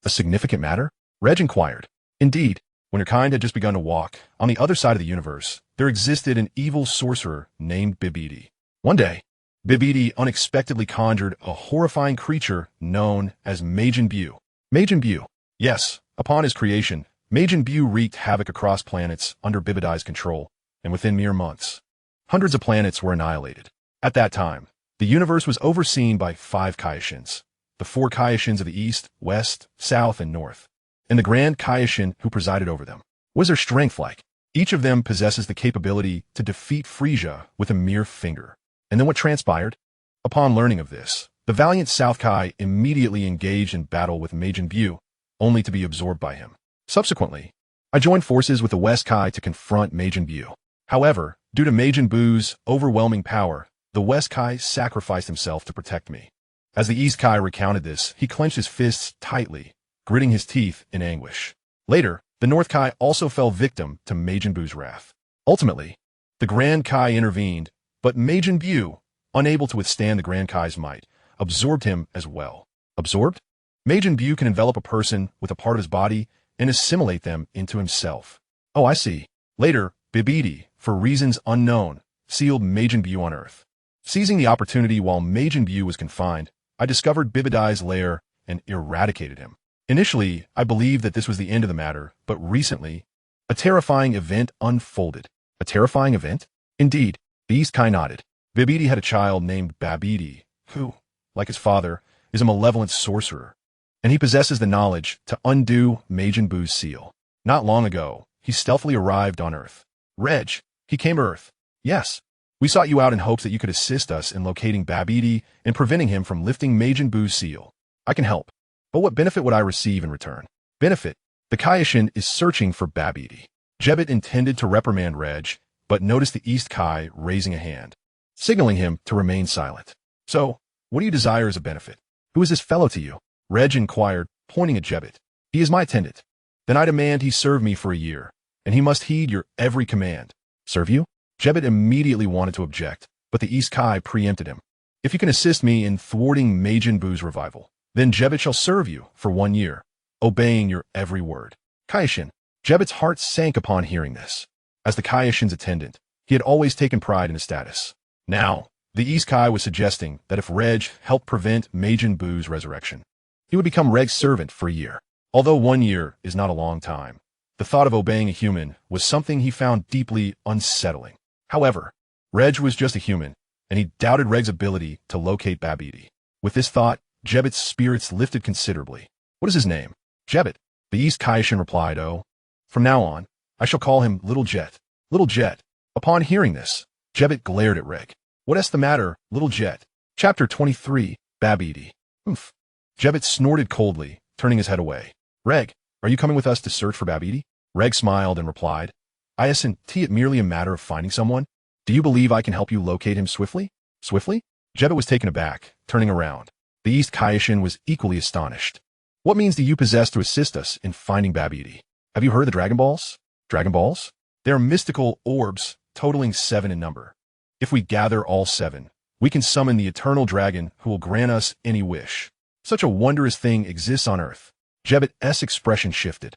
A significant matter? Reg inquired. Indeed, when your kind had just begun to walk, on the other side of the universe, there existed an evil sorcerer named Babidi. One day, Babidi unexpectedly conjured a horrifying creature known as Majin Buu. Majin Buu. Yes, Upon his creation, Majin Buu wreaked havoc across planets under Bibidai's control, and within mere months, hundreds of planets were annihilated. At that time, the universe was overseen by 5 Kaioshins, the 4 Kaioshins of the East, West, South, and North, and the Grand Kaioshin who presided over them. What is their strength like? Each of them possesses the capability to defeat Frieza with a mere finger. And then what transpired? Upon learning of this, the valiant South Kai immediately engaged in battle with Majin Buu, only to be absorbed by him. Subsequently, I joined forces with the West Kai to confront Majin Buu. However, due to Majin Buu's overwhelming power, the West Kai sacrificed himself to protect me. As the East Kai recounted this, he clenched his fists tightly, gritting his teeth in anguish. Later, the North Kai also fell victim to Majin Buu's wrath. Ultimately, the Grand Kai intervened, but Majin Buu, unable to withstand the Grand Kai's might, absorbed him as well. Absorbed? Majin Buu can envelop a person with a part of his body and assimilate them into himself. Oh, I see. Later, Bibidi, for reasons unknown, sealed Majin Buu on Earth. Seizing the opportunity while Majin Buu was confined, I discovered Bibidai's lair and eradicated him. Initially, I believed that this was the end of the matter, but recently, a terrifying event unfolded. A terrifying event? Indeed, the East Kai nodded. Bibidi had a child named Babidi, who, like his father, is a malevolent sorcerer, and he possesses the knowledge to undo Majin Buu's seal. Not long ago, he stealthily arrived on Earth. Reg, he came to Earth. Yes, we sought you out in hopes that you could assist us in locating Babidi and preventing him from lifting Majin Buu's seal. I can help. But what benefit would I receive in return? Benefit? The Kaioshin is searching for Babidi. Jebbit intended to reprimand Reg, but noticed the East Kai raising a hand, signaling him to remain silent. So, what do you desire as a benefit? Who is this fellow to you? Reg inquired, pointing at Jebbit. He is my attendant. Then I demand he serve me for a year, and he must heed your every command. Serve you? Jebbit immediately wanted to object, but the East Kai preempted him. If you can assist me in thwarting Majin Buu's revival, then Jebbit shall serve you for 1 year, obeying your every word. Kaioshin. Jebbit's heart sank upon hearing this. As the Kaioshin's attendant, he had always taken pride in his status. Now, the East Kai was suggesting that if Reg helped prevent Majin Buu's resurrection, he would become Reg's servant for a year. Although 1 year is not a long time, the thought of obeying a human was something he found deeply unsettling. However, Reg was just a human, and he doubted Reg's ability to locate Babidi. With this thought, Jebbit's spirits lifted considerably. What is his name? Jebbit. The East Kaioshin replied, Oh, from now on, I shall call him Little Jet. Little Jet. Upon hearing this, Jebbit glared at Reg. What is the matter, Little Jet? Chapter 23, Babidi. Oomph. Jebbit snorted coldly, turning his head away. Reg, are you coming with us to search for Babidi? Reg smiled and replied, Isn't it merely a matter of finding someone? Do you believe I can help you locate him swiftly? Swiftly? Jebbit was taken aback, turning around. The East Kaioshin was equally astonished. What means do you possess to assist us in finding Babidi? Have you heard of the Dragon Balls? Dragon Balls? They are mystical orbs, totaling 7 in number. If we gather all 7, we can summon the eternal dragon who will grant us any wish. Such a wondrous thing exists on Earth. Jebbit's expression shifted.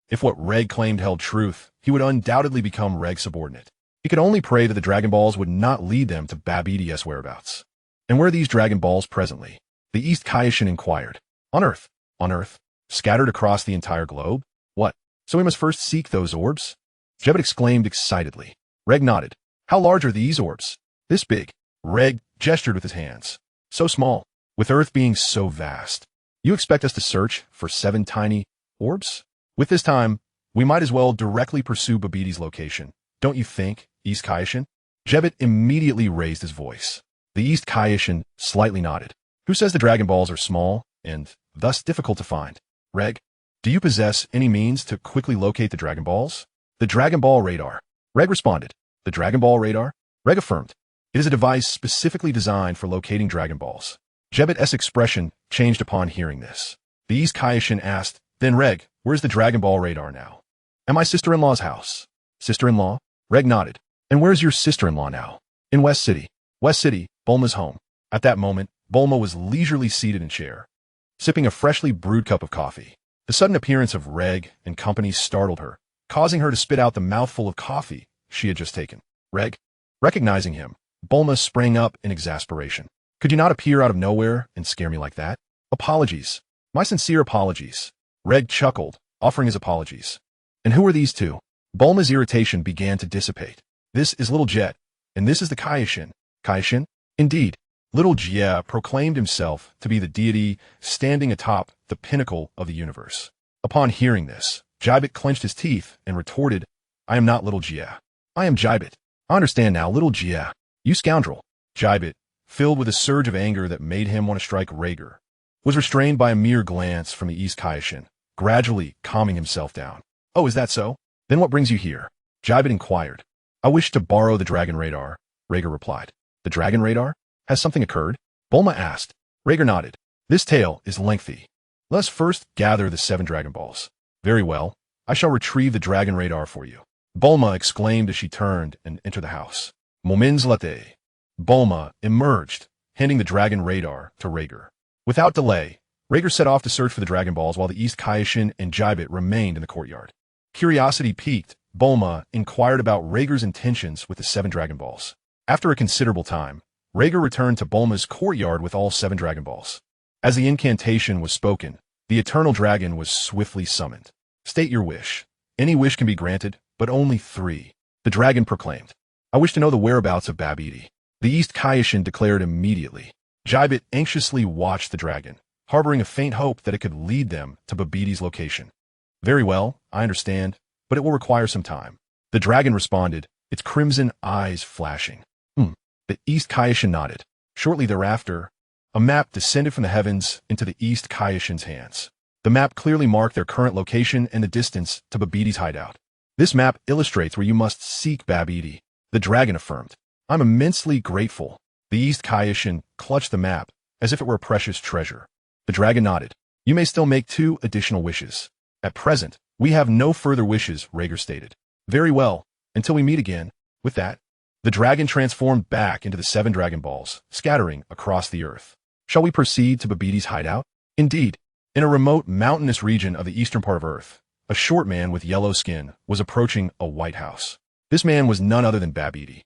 If what Reg claimed held truth, he would undoubtedly become Reg's subordinate. He could only pray that the Dragon Balls would not lead them to Babidi's whereabouts. And where are these Dragon Balls presently? The East Kaioshin inquired. On Earth. On Earth? Scattered across the entire globe? What? So we must first seek those orbs? Jebbit exclaimed excitedly. Reg nodded. How large are these orbs? This big. Reg gestured with his hands. So small. With Earth being so vast. You expect us to search for 7 tiny orbs? With this time, we might as well directly pursue Babidi's location. Don't you think, East Kaioshin? Jebbit immediately raised his voice. The East Kaioshin slightly nodded. Who says the Dragon Balls are small and thus difficult to find? Reg, do you possess any means to quickly locate the Dragon Balls? The Dragon Ball radar. Reg responded. The Dragon Ball radar? Reg affirmed. It is a device specifically designed for locating Dragon Balls. Jebbit's expression changed upon hearing this. The East Kaioshin asked, Then Reg, where's the Dragon Ball radar now? At my sister-in-law's house. Sister-in-law? Reg nodded. And where's your sister-in-law now? In West City. West City, Bulma's home. At that moment, Bulma was leisurely seated in a chair, sipping a freshly brewed cup of coffee. The sudden appearance of Reg and company startled her, causing her to spit out the mouthful of coffee she had just taken. Reg? Recognizing him, Bulma sprang up in exasperation. Could you not appear out of nowhere and scare me like that? Apologies. My sincere apologies. Reg chuckled, offering his apologies. And who are these two? Bulma's irritation began to dissipate. This is Little Jet, and this is the Kaioshin. Kaioshin? Indeed. Little Jie proclaimed himself to be the deity standing atop the pinnacle of the universe. Upon hearing this, Jibit clenched his teeth and retorted, I am not Little Jie. I am Jibit. I understand now, Little Jie. You scoundrel. Jibit, filled with a surge of anger that made him want to strike Ragg, was restrained by a mere glance from the East Kaioshin, gradually calming himself down. Oh, is that so? Then what brings you here? Jibit inquired. I wish to borrow the dragon radar, Ragg replied. The dragon radar? Has something occurred? Bulma asked. Ragg nodded. This tale is lengthy. Let us first gather the 7 Dragon Balls. Very well. I shall retrieve the dragon radar for you. Bulma exclaimed as she turned and entered the house. Moments later, Bulma emerged, handing the dragon radar to Ragg. Without delay, Ragg set off to search for the Dragon Balls while the East Kaioshin and Jibit remained in the courtyard. Curiosity piqued, Bulma inquired about Ragg's intentions with the 7 Dragon Balls. After a considerable time, Ragg returned to Bulma's courtyard with all 7 Dragon Balls. As the incantation was spoken, the Eternal Dragon was swiftly summoned. State your wish. Any wish can be granted, but only 3. The dragon proclaimed. I wish to know the whereabouts of Babidi. The East Kaioshin declared immediately. Jibit anxiously watched the dragon, harboring a faint hope that it could lead them to Babidi's location. Very well, I understand, but it will require some time. The dragon responded, its crimson eyes flashing. The East Kaioshin nodded. Shortly thereafter, a map descended from the heavens into the East Kaioshin's hands. The map clearly marked their current location and the distance to Babidi's hideout. This map illustrates where you must seek Babidi, the dragon affirmed. I'm immensely grateful. The East Kaioshin clutched the map as if it were a precious treasure. The dragon nodded. You may still make 2 additional wishes. At present, we have no further wishes, Ragg stated. Very well, until we meet again. With that, the dragon transformed back into the 7 Dragon Balls, scattering across the earth. Shall we proceed to Babidi's hideout? Indeed. In a remote mountainous region of the eastern part of Earth, a short man with yellow skin was approaching a white house. This man was none other than Babidi,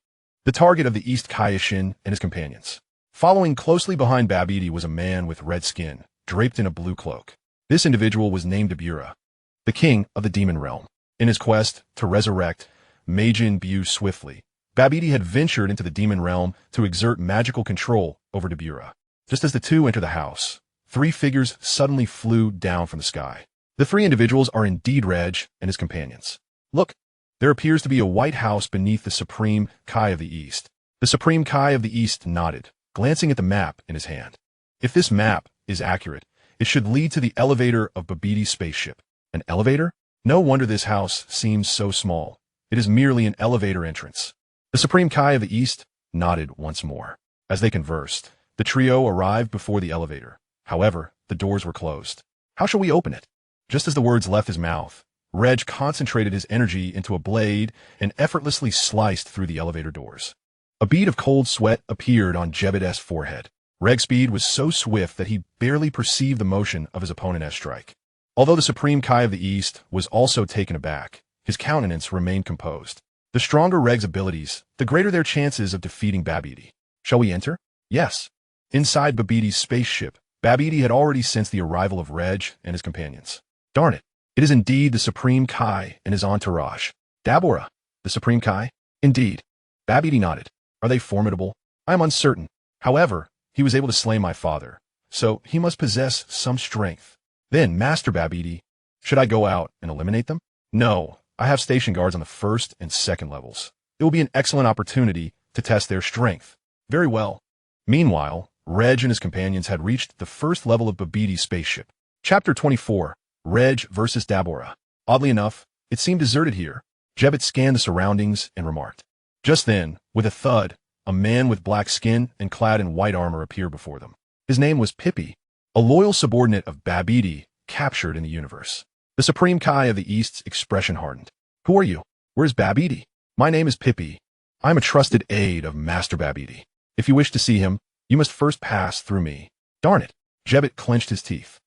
the target of the East Kaioshin and his companions. Following closely behind Babidi was a man with red skin, draped in a blue cloak. This individual was named Dabura, the king of the demon realm. In his quest to resurrect Majin Buu swiftly, Babidi had ventured into the demon realm to exert magical control over Dabura. Just as the two entered the house, 3 figures suddenly flew down from the sky. The 3 individuals are indeed Ragg and his companions. Look, there appears to be a white house beneath the Supreme Kai of the East. The Supreme Kai of the East nodded, glancing at the map in his hand. If this map is accurate, it should lead to the elevator of Babidi's spaceship. An elevator? No wonder this house seems so small. It is merely an elevator entrance. The Supreme Kai of the East nodded once more. As they conversed, the trio arrived before the elevator. However, the doors were closed. How shall we open it? Just as the words left his mouth, Ragg concentrated his energy into a blade and effortlessly sliced through the elevator doors. A bead of cold sweat appeared on Jebediah's forehead. Ragg's speed was so swift that he barely perceived the motion of his opponent's strike. Although the Supreme Kai of the East was also taken aback, his countenance remained composed. The stronger Ragg's abilities, the greater their chances of defeating Babidi. Shall we enter? Yes. Inside Babidi's spaceship, Babidi had already sensed the arrival of Ragg and his companions. Darn it. It is indeed the Supreme Kai and his entourage. Dabura, the Supreme Kai? Indeed. Babidi nodded. Are they formidable? I am uncertain. However, he was able to slay my father, so he must possess some strength. Then, Master Babidi, should I go out and eliminate them? No, I have station guards on the 1st and 2nd levels. It will be an excellent opportunity to test their strength. Very well. Meanwhile, Ragg and his companions had reached the 1st level of Babidi's spaceship. Chapter 24, Ragg versus Dabura. Oddly enough, it seemed deserted here. Jebet scanned the surroundings and remarked. Just then, with a thud, a man with black skin and clad in white armor appeared before them. His name was Pippi, a loyal subordinate of Babidi captured in the universe. The Supreme Kai of the East's expression hardened. Who are you? Where's Babidi? My name is Pippi. I'm a trusted aide of Master Babidi. If you wish to see him, you must first pass through me. Darn it. Jebet clenched his teeth.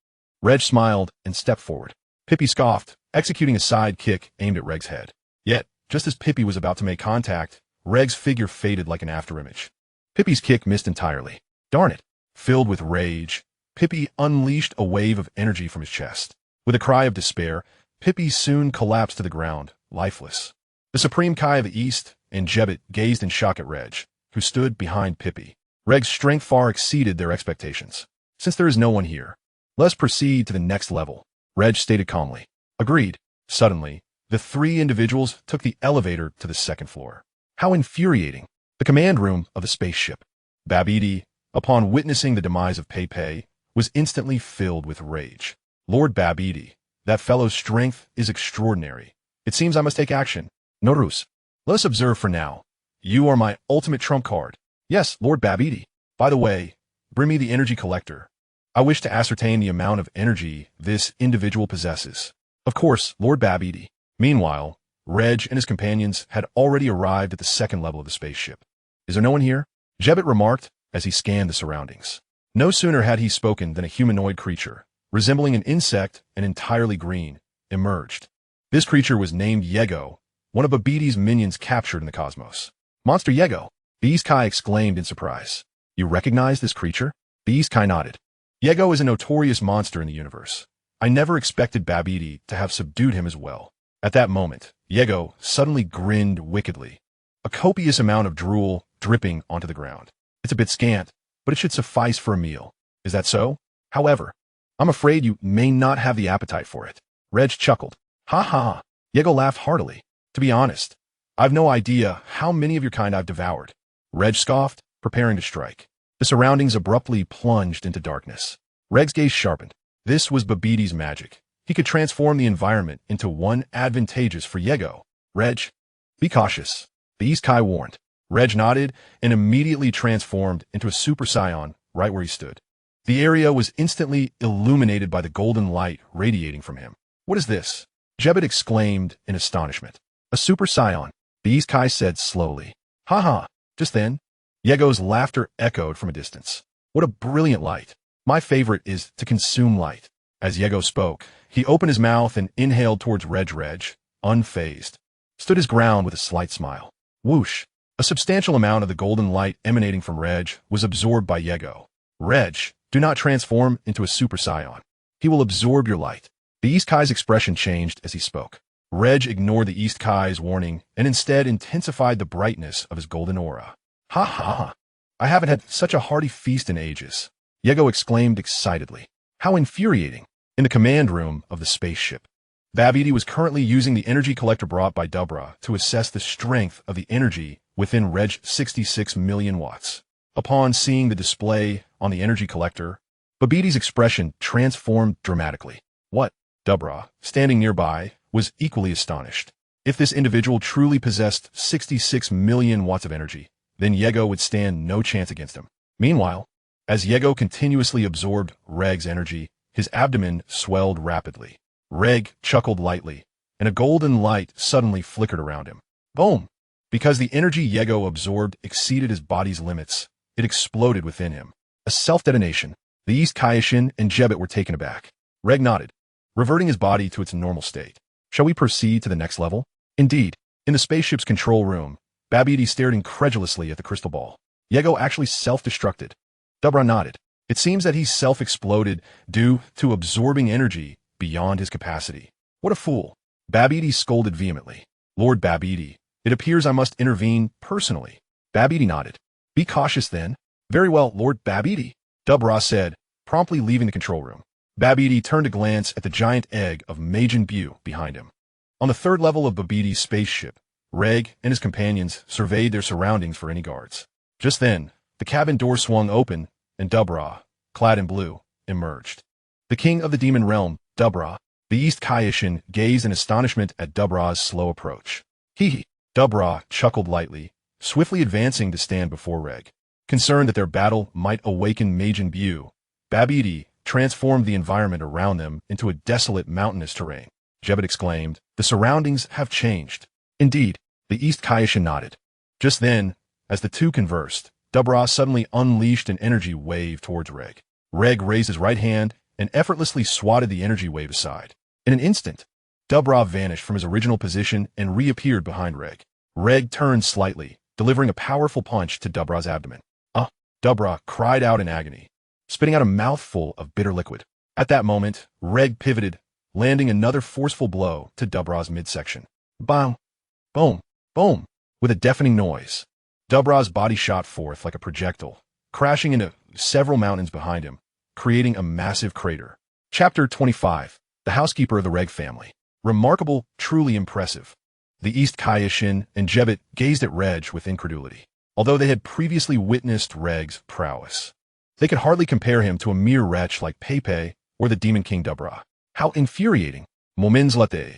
Ragg smiled and stepped forward. Pippi scoffed, executing a side kick aimed at Ragg's head. Yet, just as Pippi was about to make contact, Ragg's figure faded like an afterimage. Pippi's kick missed entirely. Darn it. Filled with rage, Pippi unleashed a wave of energy from his chest. With a cry of despair, Pippi soon collapsed to the ground, lifeless. The Supreme Kai of the East and Jebbet gazed in shock at Reg, who stood behind Pippi. Regg's strength far exceeded their expectations. Since there is no one here, let's proceed to the next level, Reg stated calmly. Agreed. Suddenly, the three individuals took the elevator to the second floor. How infuriating. The command room of the spaceship. Babidi, upon witnessing the demise of Pepe, was instantly filled with rage. Lord Babidi, that fellow's strength is extraordinary. It seems I must take action. Norus. Let us observe for now. You are my ultimate trump card. Yes, Lord Babidi. By the way, bring me the energy collector. I wish to ascertain the amount of energy this individual possesses. Of course, Lord Babidi. Meanwhile, Reg and his companions had already arrived at the second level of the spaceship. Is there no one here? Jebbet remarked as he scanned the surroundings. No sooner had he spoken than a humanoid creature, resembling an insect and entirely green, emerged. This creature was named Yego, one of Babidi's minions captured in the cosmos. Monster Yego! The East Kai exclaimed in surprise. You recognize this creature? The East Kai nodded. Yego is a notorious monster in the universe. I never expected Babidi to have subdued him as well. At that moment, Yego suddenly grinned wickedly, a copious amount of drool dripping onto the ground. It's a bit scant, but it should suffice for a meal. Is that so? However, I'm afraid you may not have the appetite for it. Reg chuckled. Ha ha. Yego laughed heartily. To be honest, I've no idea how many of your kind I've devoured. Reg scoffed, preparing to strike. The surroundings abruptly plunged into darkness. Reg's gaze sharpened. This was Babidi's magic. He could transform the environment into one advantageous for Yego. Reg, be cautious. The East Kai warned. Reg nodded and immediately transformed into a Super Saiyan right where he stood. The area was instantly illuminated by the golden light radiating from him. What is this? Jebbet exclaimed in astonishment. A Super Saiyan, the East Kai said slowly. Ha ha. Just then, Yego's laughter echoed from a distance. What a brilliant light. My favorite is to consume light. As Yego spoke, he opened his mouth and inhaled towards Reg, unfazed, stood his ground with a slight smile. Whoosh! A substantial amount of the golden light emanating from Reg was absorbed by Yego. Reg, do not transform into a Super Saiyan. He will absorb your light. The East Kai's expression changed as he spoke. Reg ignored the East Kai's warning and instead intensified the brightness of his golden aura. Ha ha! I haven't had such a hearty feast in ages. Yego exclaimed excitedly. How infuriating! In the command room of the spaceship, Babidi was currently using the energy collector brought by Dubra to assess the strength of the energy within Reg 66 million watts. Upon seeing the display on the energy collector, Babidi's expression transformed dramatically. What? Dubra, standing nearby, was equally astonished. If this individual truly possessed 66 million watts of energy, then Yego would stand no chance against him. Meanwhile, as Yego continuously absorbed Regg's energy, his abdomen swelled rapidly. Ragg chuckled lightly, and a golden light suddenly flickered around him. Boom! Because the energy Yego absorbed exceeded his body's limits, it exploded within him. A self-detonation. The East Kaioshin and Jebbet were taken aback. Ragg nodded, reverting his body to its normal state. Shall we proceed to the next level? Indeed. In the spaceship's control room, Babidi stared incredulously at the crystal ball. Yego actually self-destructed. Dubra nodded. It seems that he self-exploded due to absorbing energy beyond his capacity. What a fool. Babidi scolded vehemently. Lord Babidi, it appears I must intervene personally. Babidi nodded. Be cautious then. Very well, Lord Babidi, Dubra said, promptly leaving the control room. Babidi turned to glance at the giant egg of Majin Buu behind him. On the third level of Babidi's spaceship, Ragg and his companions surveyed their surroundings for any guards. Just then, the cabin door swung open, and Dubra, clad in blue, emerged. The king of the demon realm, Dubra, the East Kaioshin, gazed in astonishment at Dubra's slow approach. Hee. Dubra chuckled lightly, swiftly advancing to stand before Ragg. Concerned that their battle might awaken Majin Buu, Babidi transformed the environment around them into a desolate mountainous terrain. Jebbet exclaimed, the surroundings have changed. Indeed, the East Kaioshin nodded. Just then, as the two conversed, Dubra suddenly unleashed an energy wave towards Ragg. Ragg raised his right hand and effortlessly swatted the energy wave aside. In an instant, Dubra vanished from his original position and reappeared behind Ragg. Ragg turned slightly, delivering a powerful punch to Dubra's abdomen. Dubra cried out in agony, spitting out a mouthful of bitter liquid. At that moment, Ragg pivoted, landing another forceful blow to Dubra's midsection. Boom, boom, boom. With a deafening noise, Dubra's body shot forth like a projectile, crashing into several mountains behind him, creating a massive crater. Chapter 25. The Housekeeper of the Ragg Family. Remarkable, truly impressive. The East Kaioshin and Jebbet gazed at Ragg with incredulity. Although they had previously witnessed Ragg's prowess, they could hardly compare him to a mere wretch like Pepe or the Demon King Dubra. How infuriating! Moments later,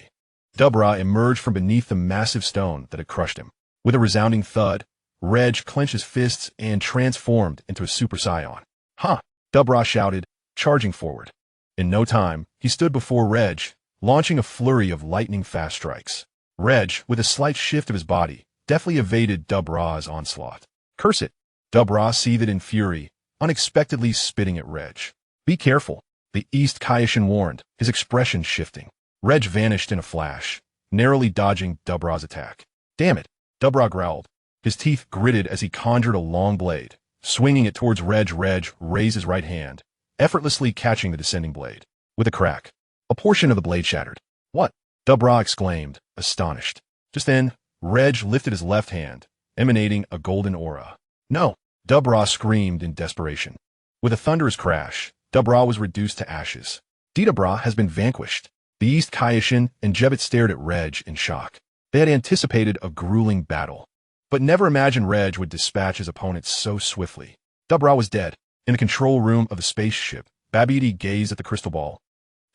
Dubra emerged from beneath the massive stone that had crushed him. With a resounding thud, Ragg clenched his fists and transformed into a Super Saiyan. "Huh!" Dubra shouted, charging forward. In no time, he stood before Ragg, launching a flurry of lightning-fast strikes. Ragg, with a slight shift of his body, deftly evaded Dubra's onslaught. "Curse it!" Dubra seethed in fury, unexpectedly spitting at Ragg. "Be careful," the East Kaioshin warned, his expression shifting. Ragg vanished in a flash, narrowly dodging Dubra's attack. "Damn it!" Dubra growled, his teeth gritted as he conjured a long blade. Swinging it towards Ragg, Ragg raised his right hand, effortlessly catching the descending blade. With a crack, a portion of the blade shattered. "What?" Dubra exclaimed, astonished. Just then, Ragg lifted his left hand, emanating a golden aura. "No!" Dubra screamed in desperation. With a thunderous crash, Dubra was reduced to ashes. Dubra has been vanquished. The East Kaioshin and Jebbet stared at Ragg in shock. They had anticipated a grueling battle, but never imagined Ragg would dispatch his opponent so swiftly. Dubra was dead. In the control room of the spaceship, Babidi gazed at the crystal ball,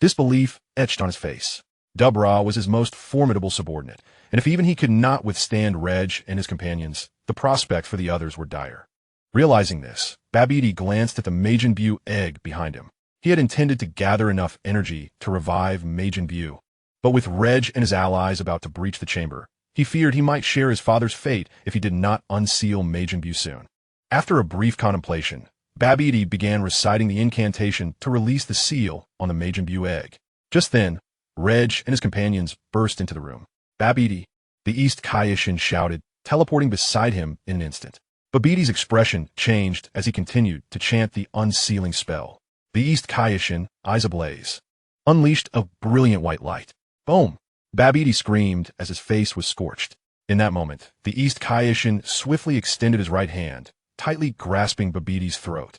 disbelief etched on his face. Dubra was his most formidable subordinate, and if even he could not withstand Ragg and his companions, the prospects for the others were dire. Realizing this, Babidi glanced at the Majin Buu egg behind him. He had intended to gather enough energy to revive Majin Buu, but with Ragg and his allies about to breach the chamber, he feared he might share his father's fate if he did not unseal Majin Buu soon. After a brief contemplation, Babidi began reciting the incantation to release the seal on the Majin Buu egg. Just then, Ragg and his companions burst into the room. "Babidi!" the East Kaioshin shouted, teleporting beside him in an instant. Babidi's expression changed as he continued to chant the unsealing spell. The East Kaioshin, eyes ablaze, unleashed a brilliant white light. Boom! Babidi screamed as his face was scorched. In that moment, the East Kaioshin swiftly extended his right hand, tightly grasping Babidi's throat.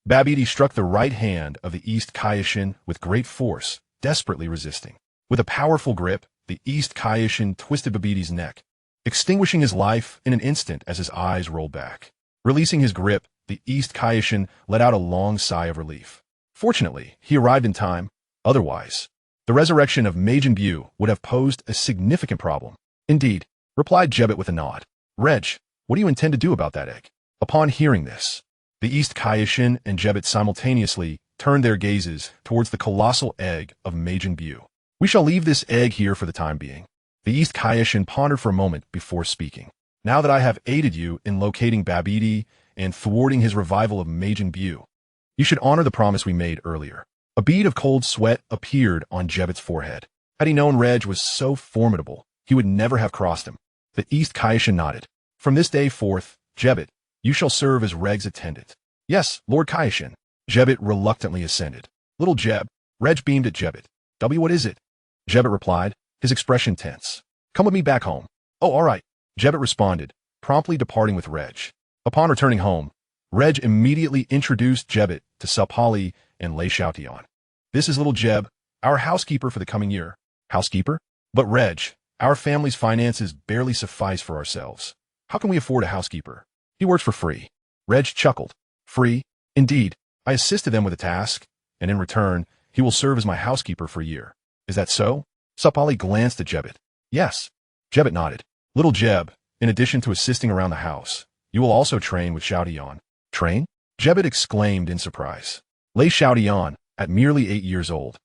Babidi struck the right hand of the East Kaioshin with great force, desperately resisting. With a powerful grip, the East Kaioshin twisted Babidi's neck, extinguishing his life in an instant as his eyes rolled back. Releasing his grip, the East Kaioshin let out a long sigh of relief. Fortunately, he arrived in time. Otherwise, the resurrection of Majin Buu would have posed a significant problem. "Indeed," replied Jebbet with a nod. "Ragg, what do you intend to do about that egg?" Upon hearing this, the East Kaioshin and Jebbet simultaneously turned their gazes towards the colossal egg of Majin Buu. "We shall leave this egg here for the time being." The East Kaioshin pondered for a moment before speaking. "Now that I have aided you in locating Babidi and thwarting his revival of Majin Buu, you should honor the promise we made earlier." A bead of cold sweat appeared on Jebbet's forehead. Had he known Ragg was so formidable, he would never have crossed him. The East Kaioshin nodded. "From this day forth, Jebbet, you shall serve as Ragg's attendant." "Yes, Lord Kaioshin." Jebbet reluctantly assented. "Little Jeb." Ragg beamed at Jebbet. What is it?" Jebbet replied, his expression tense. "Come with me back home." "Oh, all right," Jebbet responded, promptly departing with Ragg. Upon returning home, Ragg immediately introduced Jebbet to Sapali and Lei Xiaotian. "This is little Jeb, our housekeeper for the coming year." "Housekeeper?" "But Ragg, our family's finances barely suffice for ourselves. How can we afford a housekeeper? He works for free." Ragg chuckled. "Free? Indeed. I assisted them with a task, and in return, he will serve as my housekeeper for a year." "Is that so?" Sapali glanced at Jebbet. "Yes." Jebbet nodded. "Little Jeb, in addition to assisting around the house, you will also train with Xiaotian." "Train?" Jebbet exclaimed in surprise. Lei Xiaotian, at merely 8 years old,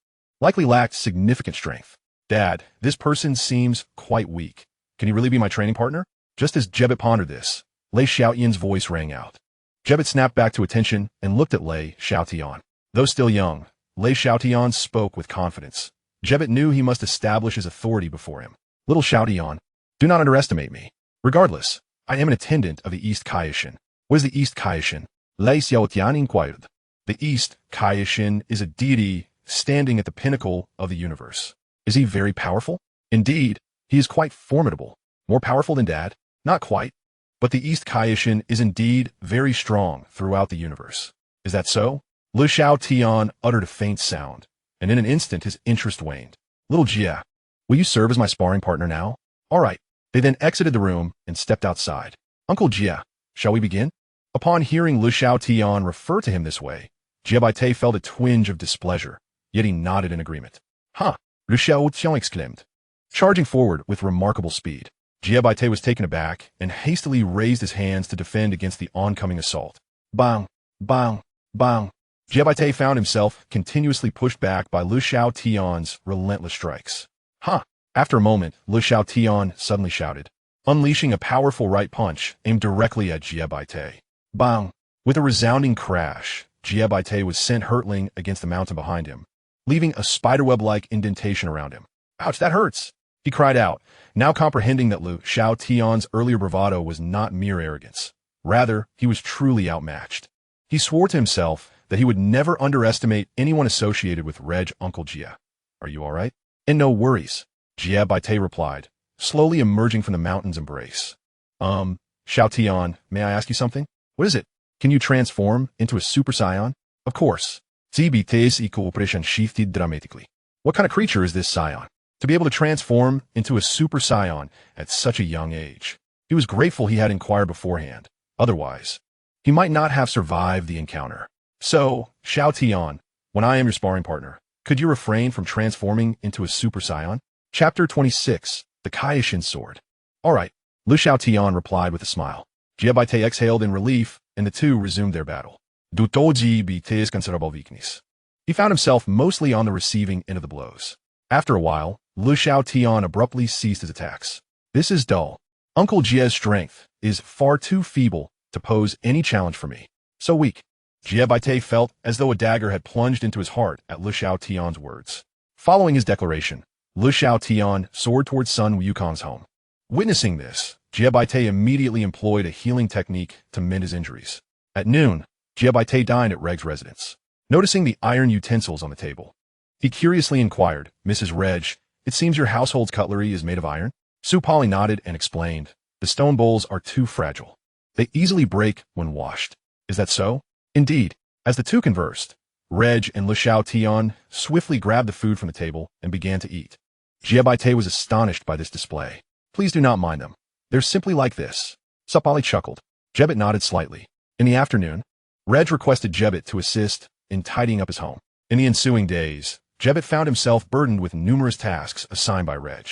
likely lacked significant strength. "Dad, this person seems quite weak. Can he really be my training partner?" Just as Jebbet pondered this, Lei Xiaotian's voice rang out. Jebbet snapped back to attention and looked at Lei Xiaotian. Though still young, Lei Xiaotian spoke with confidence. Jebbet knew he must establish his authority before him. "Little Xiaotian, do not underestimate me. Regardless, I am an attendant of the East Kaioshin." "What is the East Kaioshin?" Lei Xiaotian inquired. "The East Kaioshin is a deity standing at the pinnacle of the universe. Is he very powerful? Indeed, he is quite formidable. More powerful than Dad? Not quite. But the East Kaishin is indeed very strong throughout the universe. Is that so? Lu Xiao Tian uttered a faint sound, and in an instant his interest waned. Little Jia, will you serve as my sparring partner now? All right. They then exited the room and stepped outside. Uncle Jia, shall we begin? Upon hearing Lu Xiao Tian refer to him this way, Jia Baite felt a twinge of displeasure, yet he nodded in agreement. Huh, Lu Xiao Tian exclaimed. Charging forward with remarkable speed, Jia Baite was taken aback and hastily raised his hands to defend against the oncoming assault. Bang, bang, bang. Jia Baite found himself continuously pushed back by Lu Xiao Tian's relentless strikes. Huh. After a moment, Lu Xiao Tian suddenly shouted, unleashing a powerful right punch aimed directly at Jia Baite. Bang! With a resounding crash, Jia Baite was sent hurtling against the mountain behind him, leaving a spiderweb-like indentation around him. Ouch, that hurts! He cried out, now comprehending that Lu Xiao Tian's earlier bravado was not mere arrogance. Rather, he was truly outmatched. He swore to himself that he would never underestimate anyone associated with Reg Uncle Jia. Are you all right? And no worries, Jia Baite replied, slowly emerging from the mountain's embrace. Xiao Tian, may I ask you something? What is it? Can you transform into a Super Saiyan? Of course. CBT's cooperation shifted dramatically. What kind of creature is this Saiyan? To be able to transform into a Super Saiyan at such a young age. He was grateful he had inquired beforehand. Otherwise, he might not have survived the encounter. So, Xiao Tian, when I am your sparring partner, could you refrain from transforming into a Super Saiyan? Chapter 26, The Kaishin Sword. All right, Lu Xiao Tian replied with a smile. Jia Baite exhaled in relief, and the two resumed their battle. Dutoji Bite's considerable weakness. He found himself mostly on the receiving end of the blows. After a while, Lu Xiao Tian abruptly ceased his attacks. This is dull. Uncle Jia's strength is far too feeble to pose any challenge for me. So weak. Jia Baite felt as though a dagger had plunged into his heart at Lu Xiao Tian's words. Following his declaration, Lu Xiao Tian soared towards Sun Wukon's home. Witnessing this, Jia Baite immediately employed a healing technique to mend his injuries. At noon, Jia Baite dined at Regg's residence. Noticing the iron utensils on the table, he curiously inquired, Mrs. Reg, it seems your household's cutlery is made of iron? Su Polly nodded and explained, the stone bowls are too fragile. They easily break when washed. Is that so? Indeed. As the two conversed, Reg and Lu Xiao Tian swiftly grabbed the food from the table and began to eat. Jia Baite was astonished by this display. Please do not mind them. They're simply like this. Su Polly chuckled. Jebbit nodded slightly. In the afternoon, Reg requested Jebbit to assist in tidying up his home. In the ensuing days, Jebbit found himself burdened with numerous tasks assigned by Reg.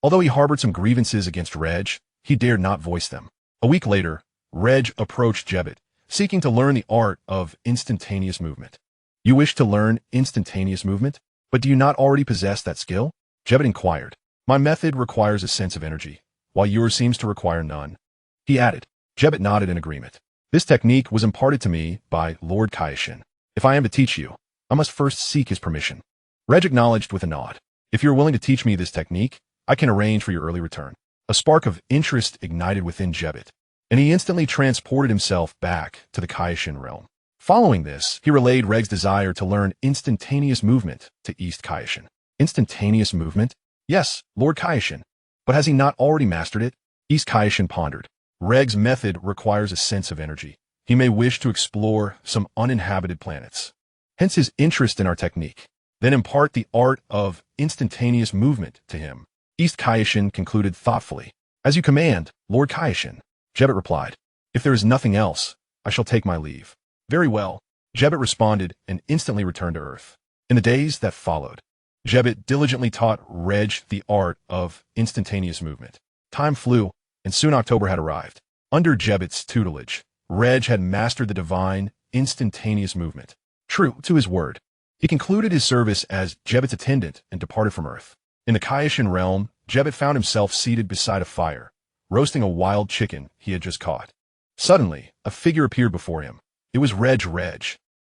Although he harbored some grievances against Reg, he dared not voice them. A week later, Reg approached Jebbit, seeking to learn the art of instantaneous movement. You wish to learn instantaneous movement, but do you not already possess that skill? Jebbit inquired. My method requires a sense of energy, while yours seems to require none. He added. Jebbit nodded in agreement. This technique was imparted to me by Lord Kaishin. If I am to teach you, I must first seek his permission. Reg acknowledged with a nod. If you're willing to teach me this technique, I can arrange for your early return. A spark of interest ignited within Jebbit, and he instantly transported himself back to the Kaishin realm. Following this, he relayed Reg's desire to learn instantaneous movement to East Kaishin. Instantaneous movement? Yes, Lord Kaishin. But has he not already mastered it? East Kaishin pondered. Reg's method requires a sense of energy. He may wish to explore some uninhabited planets. Hence his interest in our technique. Then impart the art of instantaneous movement to him. East Kaishin concluded thoughtfully. As you command, Lord Kaishin. Jebbit replied. If there is nothing else, I shall take my leave. Very well. Jebbit responded and instantly returned to Earth. In the days that followed, Jebbit diligently taught Reg the art of instantaneous movement. Time flew, and soon October had arrived. Under Jebbit's tutelage, Reg had mastered the divine, instantaneous movement. True to his word, he concluded his service as Jebbit's attendant and departed from Earth. In the Kaishin realm, Jebbit found himself seated beside a fire, roasting a wild chicken he had just caught. Suddenly, a figure appeared before him. It was Reg.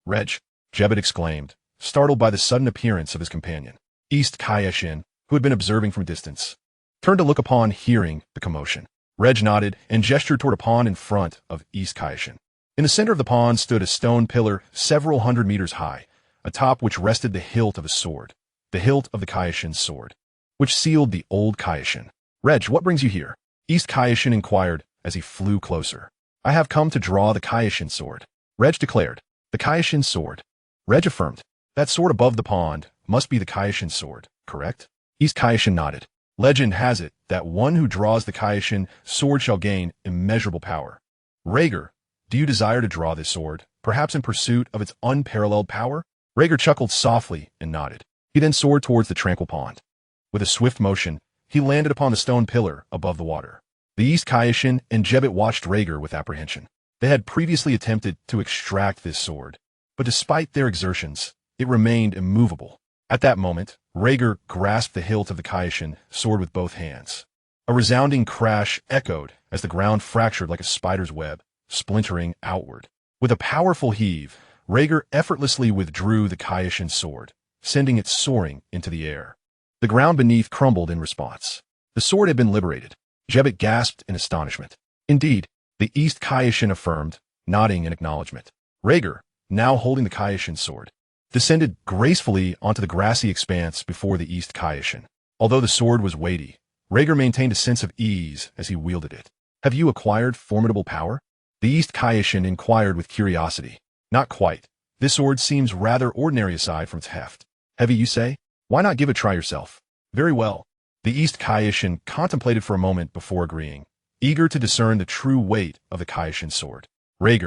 Reg, Jebbit exclaimed, startled by the sudden appearance of his companion. East Kaishin, who had been observing from a distance, turned to look upon hearing the commotion. Reg nodded and gestured toward a pond in front of East Kaishin. In the center of the pond stood a stone pillar several hundred meters high, atop which rested the hilt of a sword, the hilt of the Kaioshin's sword, which sealed the old Kaioshin. Reg, what brings you here? East Kaioshin inquired as he flew closer. I have come to draw the Kaioshin sword. Reg declared. The Kaioshin sword. Reg affirmed. That sword above the pond must be the Kaioshin sword, correct? East Kaioshin nodded. Legend has it that one who draws the Kaioshin sword shall gain immeasurable power. Ragg, do you desire to draw this sword, perhaps in pursuit of its unparalleled power? Ragg chuckled softly and nodded. He then soared towards the tranquil pond. With a swift motion, he landed upon the stone pillar above the water. The East Kaioshin and Jebbet watched Ragg with apprehension. They had previously attempted to extract this sword, but despite their exertions, it remained immovable. At that moment, Ragg grasped the hilt of the Kaioshin sword with both hands. A resounding crash echoed as the ground fractured like a spider's web, splintering outward. With a powerful heave, Ragg effortlessly withdrew the Kaioshin sword, sending it soaring into the air. The ground beneath crumbled in response. The sword had been liberated. Jebbet gasped in astonishment. Indeed, the East Kaioshin affirmed, nodding in acknowledgement. Ragg, now holding the Kaioshin sword, descended gracefully onto the grassy expanse before the East Kaioshin. Although the sword was weighty, Ragg maintained a sense of ease as he wielded it. Have you acquired formidable power? The East Kaioshin inquired with curiosity. Not quite. This sword seems rather ordinary aside from its heft. Heavy, you say? Why not give it a try yourself? Very well. The East Kaioshin contemplated for a moment before agreeing, eager to discern the true weight of the Kaioshin sword. Ragg,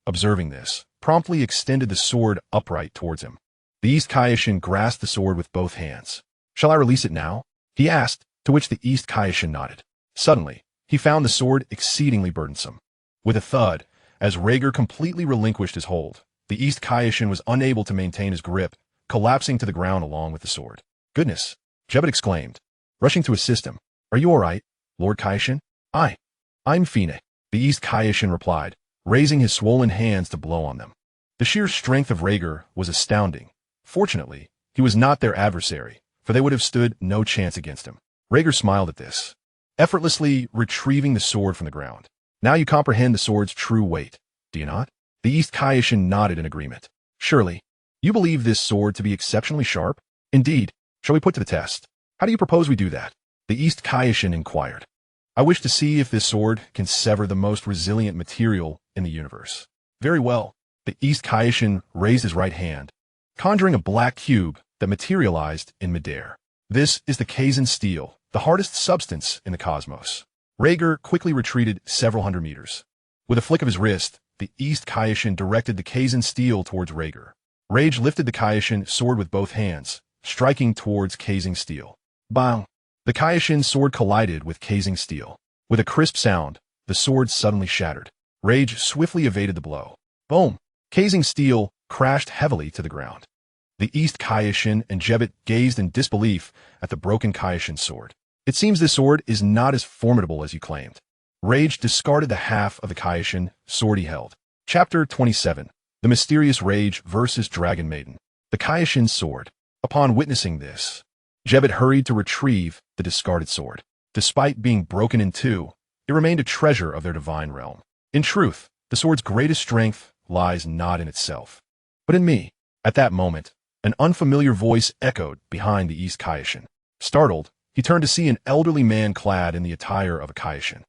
observing this, promptly extended the sword upright towards him. The East Kaioshin grasped the sword with both hands. Shall I release it now? He asked, to which the East Kaioshin nodded. Suddenly, he found the sword exceedingly burdensome. With a thud, as Ragg completely relinquished his hold, the East Kaioshin was unable to maintain his grip, collapsing to the ground along with the sword. Goodness! Jebbet exclaimed, rushing to assist him. Are you all right, Lord Kaioshin? I'm Fine, the East Kaioshin replied, raising his swollen hands to blow on them. The sheer strength of Ragg was astounding. Fortunately, he was not their adversary, for they would have stood no chance against him. Ragg smiled at this, effortlessly retrieving the sword from the ground. Now you comprehend the sword's true weight, do you not? The East Kaioshin nodded in agreement. Surely, you believe this sword to be exceptionally sharp? Indeed. Shall we put to the test? How do you propose we do that? The East Kaioshin inquired. I wish to see if this sword can sever the most resilient material in the universe. Very well. The East Kaioshin raised his right hand, conjuring a black cube that materialized in midair. This is the Kaizen steel, the hardest substance in the cosmos. Ragg quickly retreated several hundred meters. With a flick of his wrist, the East Kaioshin directed the Kaizen steel towards Ragg. Rage lifted the Kaioshin sword with both hands, striking towards Kaizen steel. Bang! The Kaioshin sword collided with Kaizen steel. With a crisp sound, the sword suddenly shattered. Rage swiftly evaded the blow. Boom! Kaizen steel crashed heavily to the ground. The East Kaioshin and Jebbet gazed in disbelief at the broken Kaioshin sword. It seems this sword is not as formidable as you claimed. Rage discarded the half of the Kaioshin sword he held. Chapter 27. The Mysterious Rage versus Dragon Maiden. The Kaioshin sword. Upon witnessing this, Jebbet hurried to retrieve the discarded sword. Despite being broken in two, it remained a treasure of their divine realm. In truth, the sword's greatest strength lies not in itself, but in me. At that moment, an unfamiliar voice echoed behind the East Kaioshin. Startled, he turned to see an elderly man clad in the attire of a Kaioshin.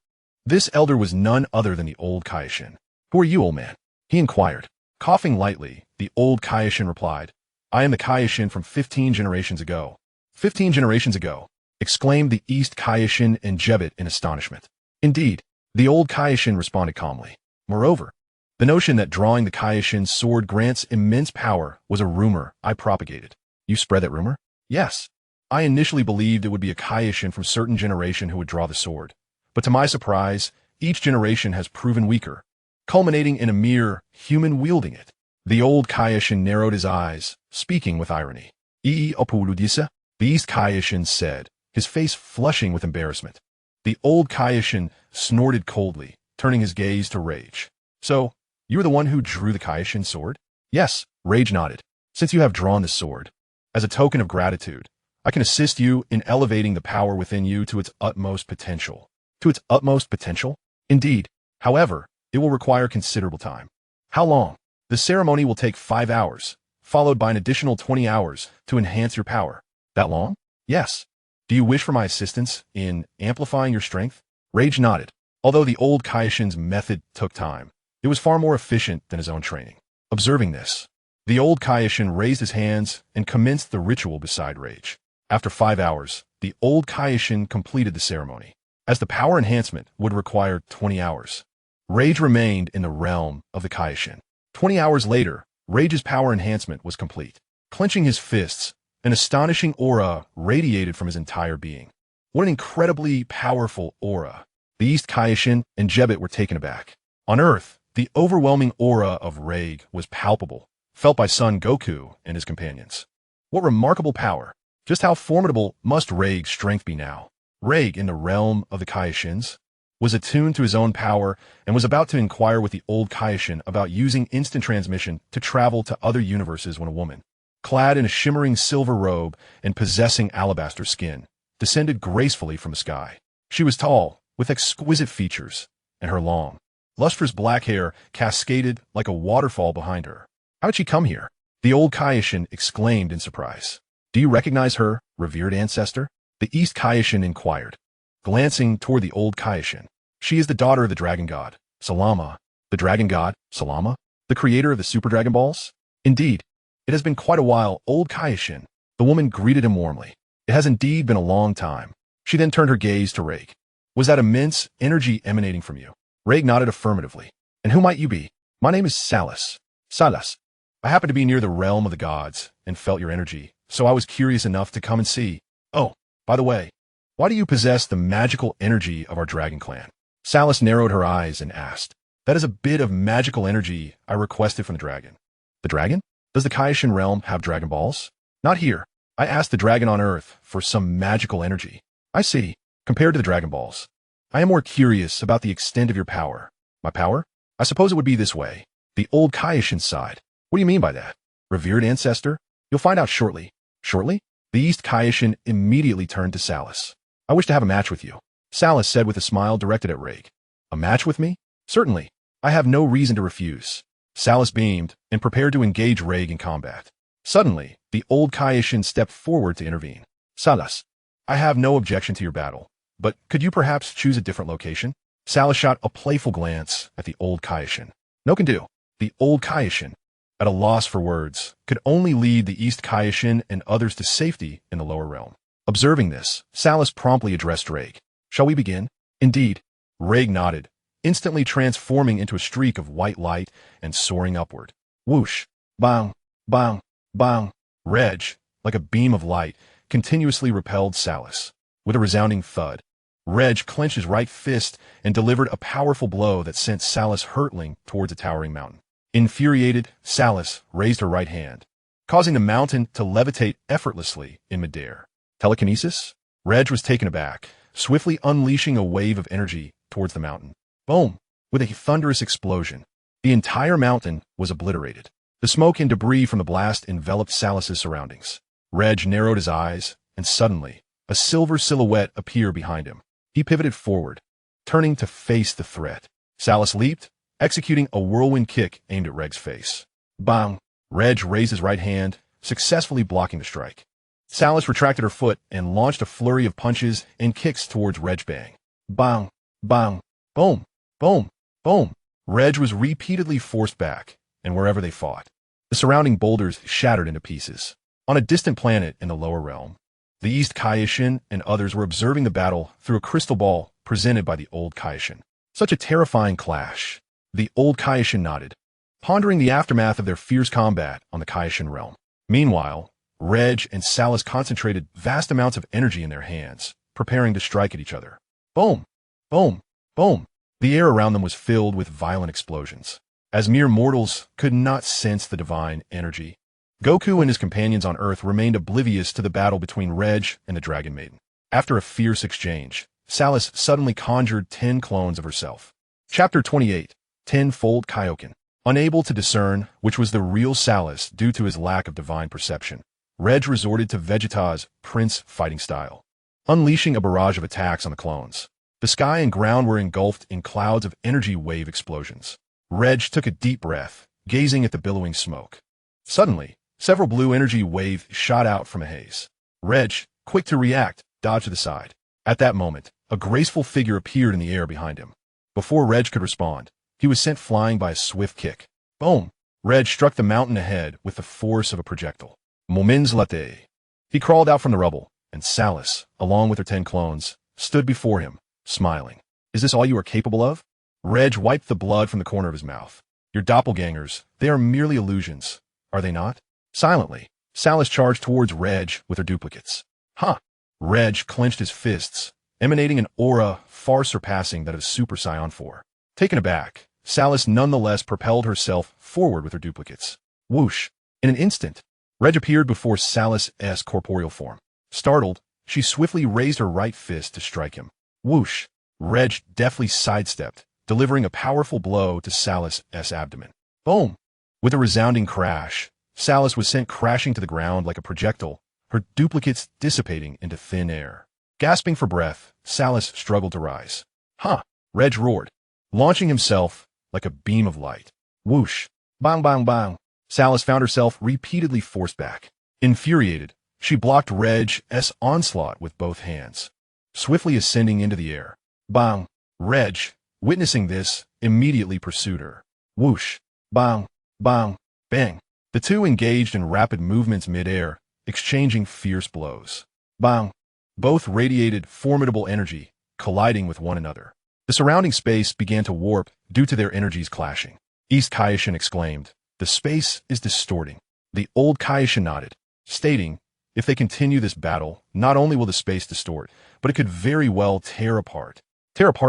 This elder was none other than the old Kaioshin. Who are you, old man? He inquired. Coughing lightly, the old Kaioshin replied, I am the Kaioshin from 15 generations ago. 15 generations ago, exclaimed the East Kaioshin and Jebbet in astonishment. Indeed, the old Kaioshin responded calmly. Moreover, the notion that drawing the Kaioshin's sword grants immense power was a rumor I propagated. You spread that rumor? Yes. I initially believed it would be a Kaioshin from certain generation who would draw the sword. But to my surprise, each generation has proven weaker, culminating in a mere human wielding it. The old Kaioshin narrowed his eyes, speaking with irony. Opuludisa? The East Kaioshin said, his face flushing with embarrassment. The old Kaioshin snorted coldly, turning his gaze to Rage. So, you are the one who drew the Kaioshin sword? Yes, Rage nodded. Since you have drawn the sword, as a token of gratitude, I can assist you in elevating the power within you to its utmost potential. To its utmost potential? Indeed. However, it will require considerable time. How long? The ceremony will take 5 hours. followed by an additional 20 hours to enhance your power. That long? Yes. Do you wish for my assistance in amplifying your strength? Rage nodded. Although the old Kaioshin's method took time, it was far more efficient than his own training. Observing this, the old Kaioshin raised his hands and commenced the ritual beside Rage. After 5 hours, the old Kaioshin completed the ceremony, as the power enhancement would require 20 hours. Rage remained in the realm of the Kaioshin. 20 hours later, Rage's power enhancement was complete. Clenching his fists, an astonishing aura radiated from his entire being. What an incredibly powerful aura. The East Kaioshin and Jebet were taken aback. On Earth, the overwhelming aura of Ragg was palpable, felt by Son Goku and his companions. What remarkable power! Just how formidable must Ragg's strength be now? Ragg, in the realm of the Kaioshins, was attuned to his own power and was about to inquire with the old Kaioshin about using instant transmission to travel to other universes when a woman, clad in a shimmering silver robe and possessing alabaster skin, descended gracefully from the sky. She was tall, with exquisite features, and her long, lustrous black hair cascaded like a waterfall behind her. How did she come here? The old Kaioshin exclaimed in surprise. Do you recognize her, revered ancestor? The East Kaioshin inquired, glancing toward the old Kaioshin. She is the daughter of the dragon god, Salama. The dragon god, Salama? The creator of the Super Dragon Balls? Indeed. It has been quite a while, old Kaioshin. The woman greeted him warmly. It has indeed been a long time. She then turned her gaze to Ragg. Was that immense energy emanating from you? Ragg nodded affirmatively. And who might you be? My name is Salas. Salas. I happened to be near the realm of the gods and felt your energy, so I was curious enough to come and see. Oh, by the way, why do you possess the magical energy of our dragon clan? Salas narrowed her eyes and asked. That is a bit of magical energy I requested from the dragon. The dragon? Does the Kaioshin realm have Dragon Balls? Not here. I asked the dragon on Earth for some magical energy. I see. Compared to the Dragon Balls, I am more curious about the extent of your power. My power? I suppose it would be this way. The old Kaioshin sighed. What do you mean by that? Revered ancestor? You'll find out shortly. Shortly? The East Kaioshin immediately turned to Salas. I wish to have a match with you. Salas said with a smile directed at Ragg. A match with me? Certainly. I have no reason to refuse. Salas beamed and prepared to engage Ragg in combat. Suddenly, the old Kaioshin stepped forward to intervene. Salas, I have no objection to your battle, but could you perhaps choose a different location? Salas shot a playful glance at the old Kaioshin. No can do. The old Kaioshin, at a loss for words, could only lead the East Kaioshin and others to safety in the lower realm. Observing this, Salas promptly addressed Ragg. Shall we begin? Indeed. Ragg nodded, instantly transforming into a streak of white light and soaring upward. Whoosh! Bang! Bang! Bang! Reg, like a beam of light, continuously repelled Salas. With a resounding thud, Reg clenched his right fist and delivered a powerful blow that sent Salas hurtling towards a towering mountain. Infuriated, Salas raised her right hand, causing the mountain to levitate effortlessly in midair. Telekinesis? Reg was taken aback, swiftly unleashing a wave of energy towards the mountain. Boom! With a thunderous explosion, the entire mountain was obliterated. The smoke and debris from the blast enveloped Salas's surroundings. Reg narrowed his eyes, and suddenly, a silver silhouette appeared behind him. He pivoted forward, turning to face the threat. Salas leaped, executing a whirlwind kick aimed at Regg's face. Bang! Reg raised his right hand, successfully blocking the strike. Salas retracted her foot and launched a flurry of punches and kicks towards Reg. Bang! Bang! Bang! Boom! Boom! Boom! Reg was repeatedly forced back, and wherever they fought, the surrounding boulders shattered into pieces. On a distant planet in the lower realm, the East Kaioshin and others were observing the battle through a crystal ball presented by the old Kaioshin. Such a terrifying clash. The old Kaioshin nodded, pondering the aftermath of their fierce combat on the Kaioshin realm. Meanwhile, Reg and Salas concentrated vast amounts of energy in their hands, preparing to strike at each other. Boom! Boom! Boom! The air around them was filled with violent explosions. As mere mortals could not sense the divine energy, Goku and his companions on Earth remained oblivious to the battle between Reg and the Dragon Maiden. After a fierce exchange, Salas suddenly conjured 10 clones of herself. Chapter 28, Tenfold Kaioken. Unable to discern which was the real Salas due to his lack of divine perception, Reg resorted to Vegeta's Prince fighting style, unleashing a barrage of attacks on the clones. The sky and ground were engulfed in clouds of energy wave explosions. Reg took a deep breath, gazing at the billowing smoke. Suddenly, Several blue energy waves shot out from a haze. Reg, quick to react, dodged to the side. At that moment, a graceful figure appeared in the air behind him. Before Reg could respond, he was sent flying by a swift kick. Boom! Reg struck the mountain ahead with the force of a projectile. Moments latte. He crawled out from the rubble, and Salus, along with her 10 clones, stood before him, smiling. Is this all you are capable of? Reg wiped the blood from the corner of his mouth. Your doppelgangers, they are merely illusions, are they not? Silently, Salus charged towards Reg with her duplicates. Huh! Reg clenched his fists, emanating an aura far surpassing that of Super Saiyan 4. Taken aback, Salus nonetheless propelled herself forward with her duplicates. Whoosh! In an instant, Reg appeared before Salus' corporeal form. Startled, she swiftly raised her right fist to strike him. Whoosh! Reg deftly sidestepped, delivering a powerful blow to Salus' abdomen. Boom! With a resounding crash, Salus was sent crashing to the ground like a projectile, her duplicates dissipating into thin air. Gasping for breath, Salus struggled to rise. Huh! Reg roared, launching himself like a beam of light. Whoosh! Bang bang bang! Salus found herself repeatedly forced back. Infuriated, she blocked Reg's onslaught with both hands, swiftly ascending into the air. Bang! Reg, witnessing this, immediately pursued her. Whoosh! Bang! Bang! Bang! The two engaged in rapid movements mid-air, exchanging fierce blows. Bang! Both radiated formidable energy, colliding with one another. The surrounding space began to warp due to their energies clashing. East Kaioshin exclaimed, "The space is distorting." The old Kaioshin nodded, stating, if they continue this battle, not only will the space distort, but it could very well tear apart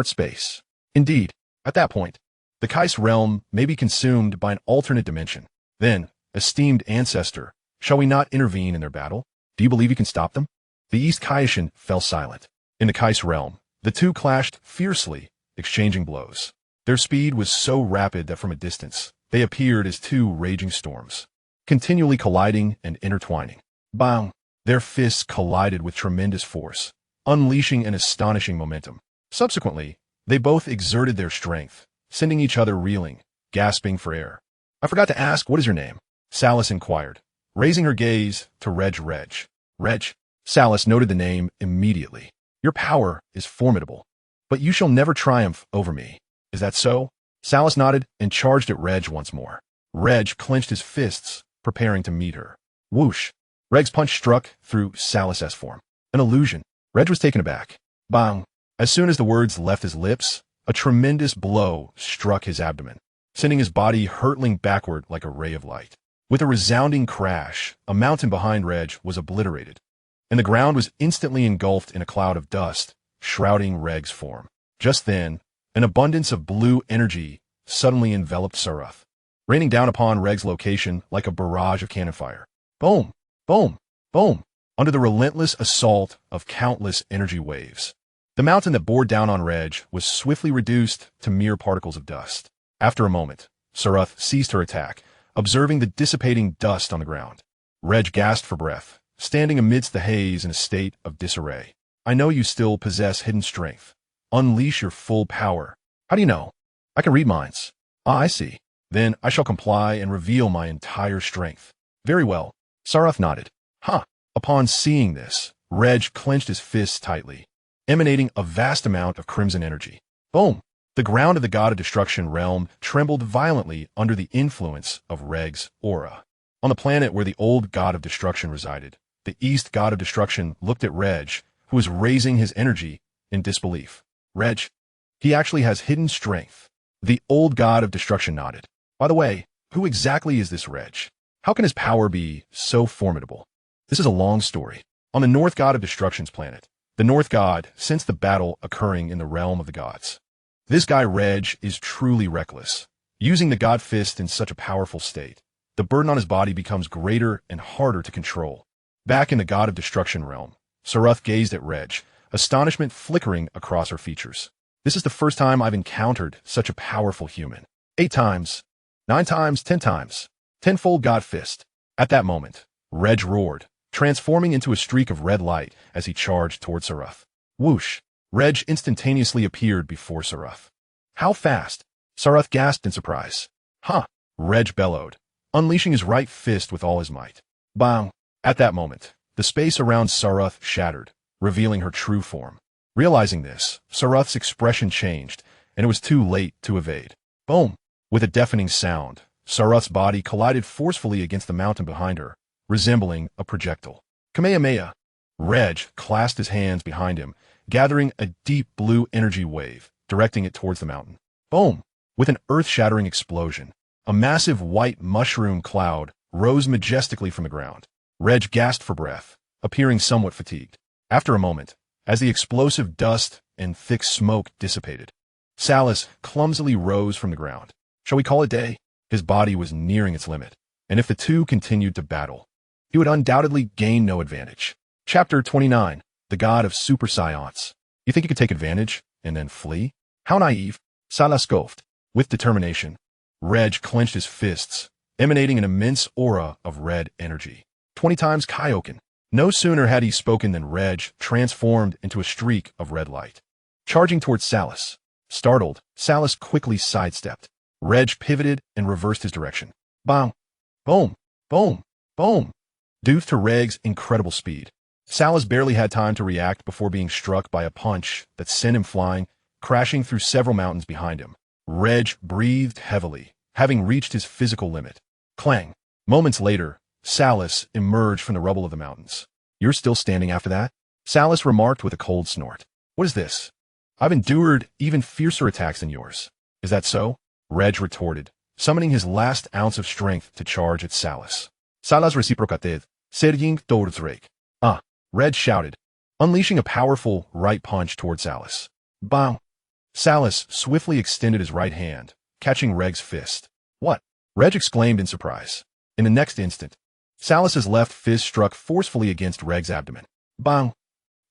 space. Indeed, at that point, the Kais realm may be consumed by an alternate dimension. Then, esteemed ancestor, shall we not intervene in their battle? Do you believe you can stop them? The East Kaioshin fell silent. In the Kais realm, the two clashed fiercely, exchanging blows. Their speed was so rapid that from a distance, they appeared as two raging storms, continually colliding and intertwining. Bang! Their fists collided with tremendous force, unleashing an astonishing momentum. Subsequently, they both exerted their strength, sending each other reeling, gasping for air. I forgot to ask, what is your name? Salus inquired, raising her gaze to Reg. Reg? Salus noted the name immediately. Your power is formidable, but you shall never triumph over me. Is that so? Salus nodded and charged at Reg once more. Reg clenched his fists, preparing to meet her. Whoosh! Reg's punch struck through Salus' form. An illusion. Reg was taken aback. Bang! As soon as the words left his lips, a tremendous blow struck his abdomen, sending his body hurtling backward like a ray of light. With a resounding crash, a mountain behind Reg was obliterated, and the ground was instantly engulfed in a cloud of dust, shrouding Reg's form. Just then, an abundance of blue energy suddenly enveloped Saruth, raining down upon Reg's location like a barrage of cannon fire. Boom! Boom! Boom! Under the relentless assault of countless energy waves, the mountain that bore down on Reg was swiftly reduced to mere particles of dust. After a moment, Saruth ceased her attack, observing the dissipating dust on the ground. Reg gasped for breath, standing amidst the haze in a state of disarray. I know you still possess hidden strength. Unleash your full power. How do you know? I can read minds. Ah, I see. Then I shall comply and reveal my entire strength. Very well. Saruth nodded. Huh. Upon seeing this, Reg clenched his fists tightly, emanating a vast amount of crimson energy. Boom! The ground of the god of destruction realm trembled violently under the influence of Reg's aura. On the planet where the old god of destruction resided, the east god of destruction looked at Reg, who was raising his energy, in disbelief. Reg, he actually has hidden strength. The old god of destruction nodded. By the way, who exactly is this Reg? How can his power be so formidable? This is a long story. On the North God of Destruction's planet, the North God sensed the battle occurring in the realm of the gods. This guy Reg is truly reckless. Using the God Fist in such a powerful state, the burden on his body becomes greater and harder to control. Back in the God of Destruction realm, Saruth gazed at Reg, astonishment flickering across her features. This is the first time I've encountered such a powerful human. 8 times, 9 times, 10 times. Tenfold God Fist. At that moment, Reg roared, transforming into a streak of red light as he charged toward Saruth. Whoosh! Reg instantaneously appeared before Saruth. How fast? Saruth gasped in surprise. Huh! Reg bellowed, unleashing his right fist with all his might. Bang! At that moment, the space around Saruth shattered, revealing her true form. Realizing this, Saruth's expression changed, and it was too late to evade. Boom! With a deafening sound, Saruth's body collided forcefully against the mountain behind her, resembling a projectile. Kamehameha! Reg clasped his hands behind him, gathering a deep blue energy wave, directing it towards the mountain. Boom! With an earth-shattering explosion, a massive white mushroom cloud rose majestically from the ground. Reg gasped for breath, appearing somewhat fatigued. After a moment, as the explosive dust and thick smoke dissipated, Salus clumsily rose from the ground. Shall we call it day? His body was nearing its limit, and if the two continued to battle, he would undoubtedly gain no advantage. Chapter 29. The God of Super Science. You think you could take advantage and then flee? How naive. Salus scoffed. With determination, Reg clenched his fists, emanating an immense aura of red energy. 20 times Kaioken. No sooner had he spoken than Reg transformed into a streak of red light, charging towards Salus. Startled, Salus quickly sidestepped. Reg pivoted and reversed his direction. Bang! Boom! Boom! Boom! Due to Reg's incredible speed, Salus barely had time to react before being struck by a punch that sent him flying, crashing through several mountains behind him. Reg breathed heavily, having reached his physical limit. Clang! Moments later, Salus emerged from the rubble of the mountains. You're still standing after that? Salus remarked with a cold snort. What is this? I've endured even fiercer attacks than yours. Is that so? Reg retorted, summoning his last ounce of strength to charge at Salus. Salus reciprocated, Saiyan King. Ah! Reg shouted, unleashing a powerful right punch towards Salus. Bang! Salus swiftly extended his right hand, catching Reg's fist. What? Reg exclaimed in surprise. In the next instant, Salus's left fist struck forcefully against Reg's abdomen. Bang!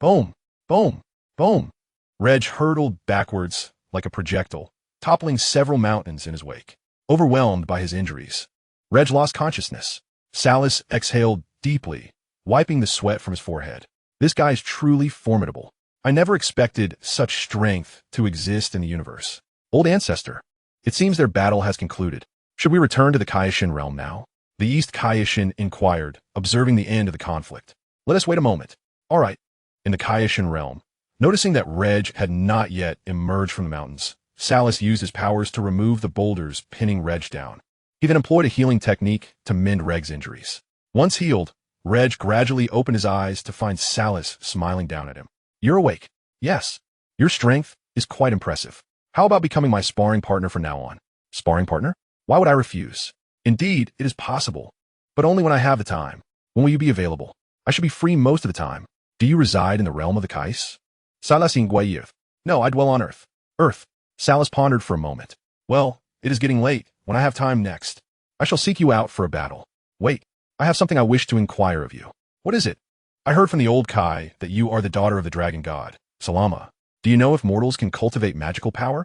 Boom! Boom! Boom! Reg hurtled backwards like a projectile, toppling several mountains in his wake. Overwhelmed by his injuries, Reg lost consciousness. Salus exhaled deeply, wiping the sweat from his forehead. This guy's truly formidable. I never expected such strength to exist in the universe. Old ancestor, it seems their battle has concluded. Should we return to the Kaioshin realm now? The East Kaioshin inquired, observing the end of the conflict. Let us wait a moment. All right. In the Kaioshin realm, noticing that Reg had not yet emerged from the mountains, Salus used his powers to remove the boulders pinning Reg down. He then employed a healing technique to mend Reg's injuries. Once healed, Reg gradually opened his eyes to find Salus smiling down at him. You're awake. Yes. Your strength is quite impressive. How about becoming my sparring partner from now on? Sparring partner? Why would I refuse? Indeed, it is possible, but only when I have the time. When will you be available? I should be free most of the time. Do you reside in the realm of the Kais? Salus inquired. No, I dwell on Earth. Earth. Salus pondered for a moment. Well, it is getting late. When I have time next, I shall seek you out for a battle. Wait, I have something I wish to inquire of you. What is it? I heard from the old Kai that you are the daughter of the dragon god, Salama. Do you know if mortals can cultivate magical power?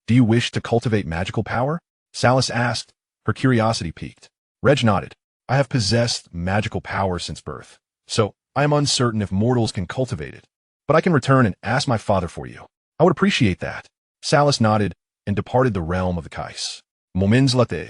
Do you wish to cultivate magical power? Salus asked, her curiosity piqued. Reg nodded. I have possessed magical power since birth, so I am uncertain if mortals can cultivate it. But I can return and ask my father for you. I would appreciate that. Salus nodded and departed the realm of the Kais. Moments later,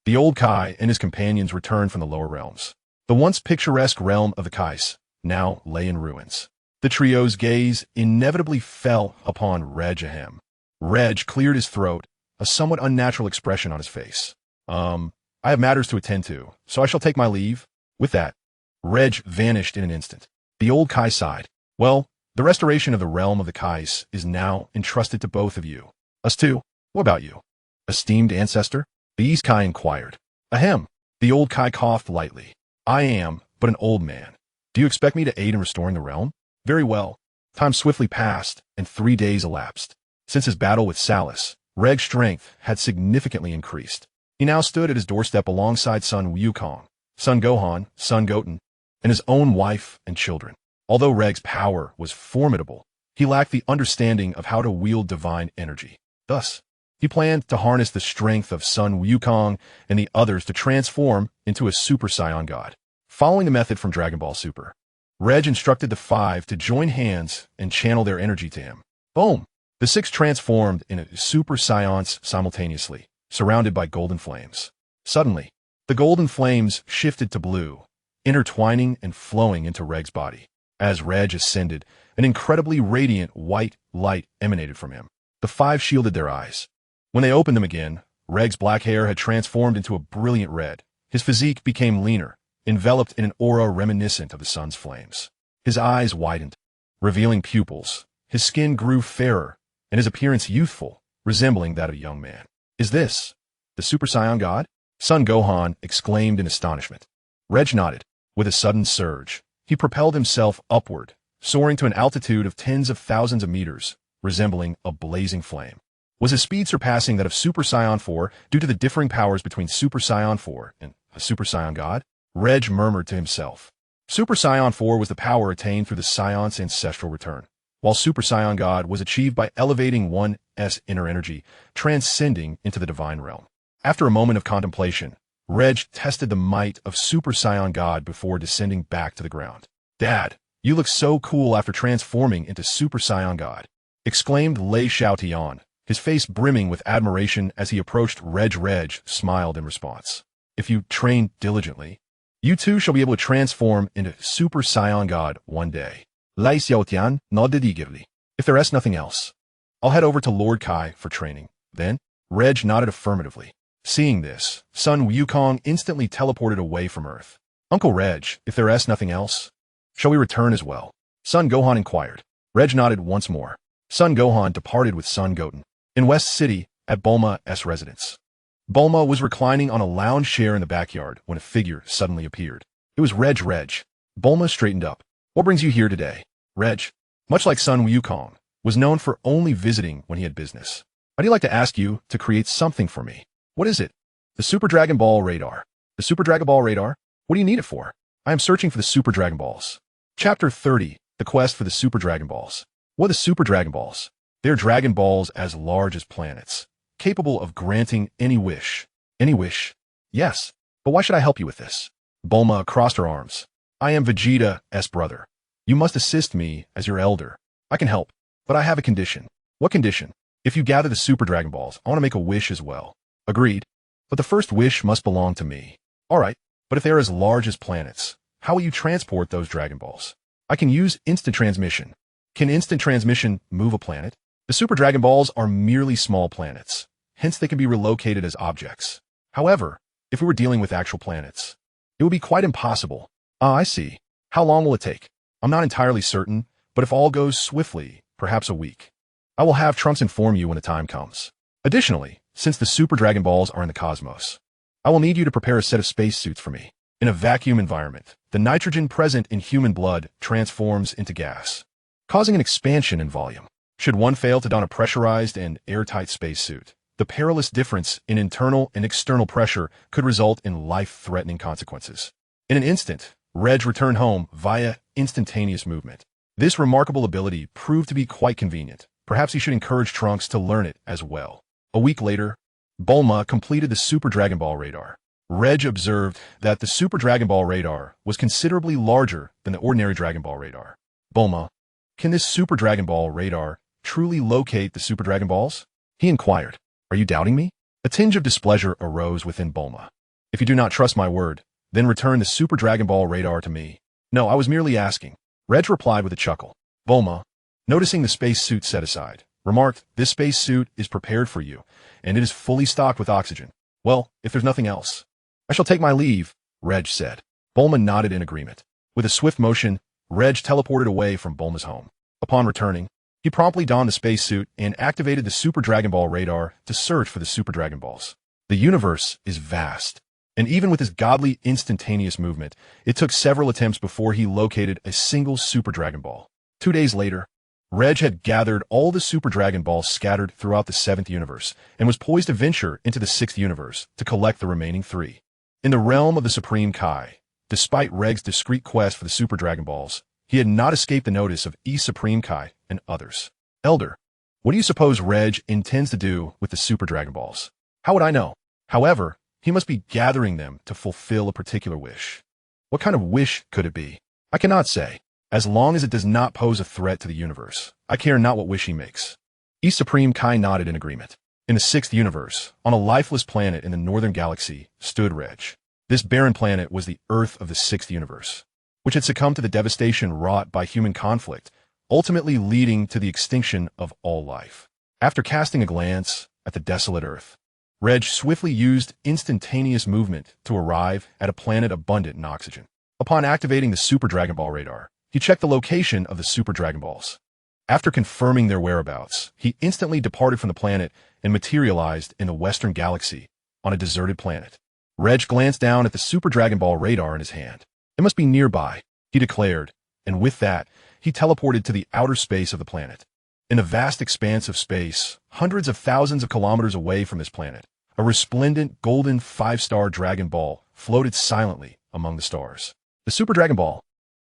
the old Kai and his companions returned from the lower realms. The once picturesque realm of the Kais now lay in ruins. The trio's gaze inevitably fell upon Reg Ahem. Reg cleared his throat, a somewhat unnatural expression on his face. I have matters to attend to, so I shall take my leave. With that, Reg vanished in an instant. The old Kai sighed. Well, the restoration of the realm of the Kais is now entrusted to both of you. Us too. What about you? Esteemed ancestor? The East Kai inquired. Ahem. The old Kai coughed lightly. I am but an old man. Do you expect me to aid in restoring the realm? Very well. Time swiftly passed, and 3 days elapsed. Since his battle with Salus, Reg's strength had significantly increased. He now stood at his doorstep alongside son Wukong, son Gohan, son Goten, and his own wife and children. Although Reg's power was formidable, he lacked the understanding of how to wield divine energy. Thus, he planned to harness the strength of son Wukong and the others to transform into a Super Saiyan God. Following the method from Dragon Ball Super, Reg instructed the 5 to join hands and channel their energy to him. Boom! The 6 transformed in a Super Saiyans simultaneously, surrounded by golden flames. Suddenly, The golden flames shifted to blue, intertwining and flowing into Regg's body. As Ragg ascended, an incredibly radiant white light emanated from him. The five shielded their eyes. When they opened them again, Regg's black hair had transformed into a brilliant red. His physique became leaner, enveloped in an aura reminiscent of the sun's flames. His eyes widened, revealing pupils. His skin grew fairer, and his appearance youthful, resembling that of a young man. "Is this the Super Saiyan God?" Son Gohan exclaimed in astonishment. Ragg nodded. With a sudden surge, he propelled himself upward, soaring to an altitude of tens of thousands of meters, resembling a blazing flame. Was his speed surpassing that of Super Saiyan 4 due to the differing powers between Super Saiyan 4 and a Super Saiyan God? Ragg murmured to himself. Super Saiyan 4 was the power attained through the Saiyant's ancestral return, while Super Saiyan God was achieved by elevating one's inner energy, transcending into the divine realm. After a moment of contemplation, Ragg tested the might of Super Saiyan God before descending back to the ground. "Dad, you look so cool after transforming into Super Saiyan God," exclaimed Lei Xiaotian, his face brimming with admiration as he approached Ragg. Ragg smiled in response. "If you train diligently, you too shall be able to transform into Super Saiyan God one day." Lei Xiaotian nodded eagerly. "If there is nothing else, I'll head over to Lord Kai for training." Then, Ragg nodded affirmatively. Seeing this, Sun Wukong instantly teleported away from Earth. "Uncle Ragg, if there is nothing else, shall we return as well?" Son Gohan inquired. Ragg nodded once more. Son Gohan departed with Son Goten. In West City, at Bulma's residence. Bulma was reclining on a lounge chair in the backyard when a figure suddenly appeared. It was Ragg. Bulma straightened up. "What brings you here today?" Ragg, much like Sun Wukong, was known for only visiting when he had business. "I'd like to ask you to create something for me." "What is it?" "The Super Dragon Ball radar." "The Super Dragon Ball radar? What do you need it for?" "I am searching for the Super Dragon Balls." Chapter 30, The Quest for the Super Dragon Balls. What are the Super Dragon Balls? They are Dragon Balls as large as planets, capable of granting any wish. Any wish? Yes, but why should I help you with this? Bulma crossed her arms. "I am Vegeta's brother. You must assist me as your elder. I can help, but I have a condition." "What condition?" "If you gather the Super Dragon Balls, I want to make a wish as well." "Agreed. But the first wish must belong to me." "All right, but if they are as large as planets, how will you transport those Dragon Balls?" "I can use instant transmission." "Can instant transmission move a planet?" "The Super Dragon Balls are merely small planets, hence they can be relocated as objects. However, if we were dealing with actual planets, it would be quite impossible." "Ah, I see. How long will it take?" "I'm not entirely certain, but if all goes swiftly, perhaps a week. I will have Trunks inform you when the time comes. Additionally, since the Super Dragon Balls are in the cosmos, I will need you to prepare a set of spacesuits for me. In a vacuum environment, the nitrogen present in human blood transforms into gas, causing an expansion in volume. Should one fail to don a pressurized and airtight spacesuit, the perilous difference in internal and external pressure could result in life-threatening consequences. In an instant, Ragg returned home via instantaneous movement. This remarkable ability proved to be quite convenient. Perhaps he should encourage Trunks to learn it as well. A week later, Bulma completed the Super Dragon Ball radar. Ragg observed that the Super Dragon Ball radar was considerably larger than the ordinary Dragon Ball radar. "Bulma, can this Super Dragon Ball radar truly locate the Super Dragon Balls?" he inquired. "Are you doubting me?" A tinge of displeasure arose within Bulma. "If you do not trust my word, then return the Super Dragon Ball radar to me." "No, I was merely asking." Ragg replied with a chuckle. Bulma, noticing the spacesuit set aside, remarked, "This spacesuit is prepared for you, and it is fully stocked with oxygen. Well, if there's nothing else, I shall take my leave," Ragg said. Bulma nodded in agreement. With a swift motion, Ragg teleported away from Bulma's home. Upon returning, he promptly donned the spacesuit and activated the Super Dragon Ball radar to search for the Super Dragon Balls. The universe is vast, and even with his godly instantaneous movement, it took several attempts before he located a single Super Dragon Ball. 2 days later, Ragg had gathered all the Super Dragon Balls scattered throughout the 7th universe and was poised to venture into the 6th universe to collect the remaining 3. In the realm of the Supreme Kai, despite Ragg's discreet quest for the Super Dragon Balls, he had not escaped the notice of East Supreme Kai and others. "Elder, what do you suppose Ragg intends to do with the Super Dragon Balls?" "How would I know? However, he must be gathering them to fulfill a particular wish." "What kind of wish could it be?" "I cannot say. As long as it does not pose a threat to the universe, I care not what wish he makes." East Supreme Kai nodded in agreement. In the 6th universe, on a lifeless planet in the northern galaxy, stood Ragg. This barren planet was the Earth of the Sixth Universe, which had succumbed to the devastation wrought by human conflict, ultimately leading to the extinction of all life. After casting a glance at the desolate Earth, Reg swiftly used instantaneous movement to arrive at a planet abundant in oxygen. Upon activating the Super Dragon Ball radar, he checked the location of the Super Dragon Balls. After confirming their whereabouts, he instantly departed from the planet and materialized in the Western Galaxy on a deserted planet. Reg glanced down at the Super Dragon Ball radar in his hand. It must be nearby, he declared, and with that, he teleported to the outer space of the planet. In a vast expanse of space, hundreds of thousands of kilometers away from this planet, a resplendent golden 5-star Dragon Ball floated silently among the stars. The Super Dragon Ball.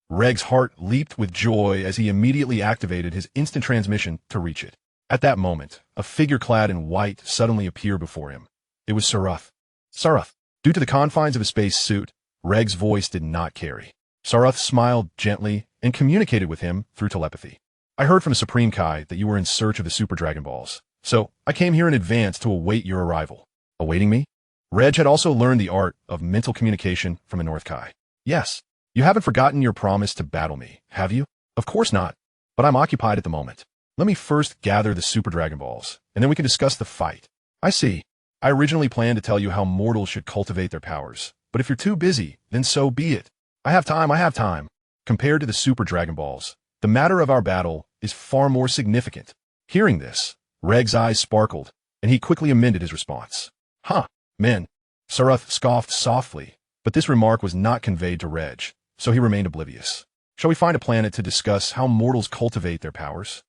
Regg's heart leaped with joy as he immediately activated his instant transmission to reach it. At that moment, a figure clad in white suddenly appeared before him. It was Sarath. Sarath. Due to the confines of his space suit, Regg's voice did not carry. Sarath smiled gently and communicated with him through telepathy. I heard from the Supreme Kai that you were in search of the Super Dragon Balls, so I came here in advance to await your arrival. Awaiting me? Reg had also learned the art of mental communication from the North Kai. Yes. You haven't forgotten your promise to battle me, have you? Of course not, but I'm occupied at the moment. Let me first gather the Super Dragon Balls, and then we can discuss the fight. I see. I originally planned to tell you how mortals should cultivate their powers, but if you're too busy, then so be it. I have time. Compared to the Super Dragon Balls, the matter of our battle is far more significant. Hearing this, Regg's eyes sparkled, and he quickly amended his response. Huh, men. Sarath scoffed softly, but this remark was not conveyed to Reg, so he remained oblivious. Shall we find a planet to discuss how mortals cultivate their powers?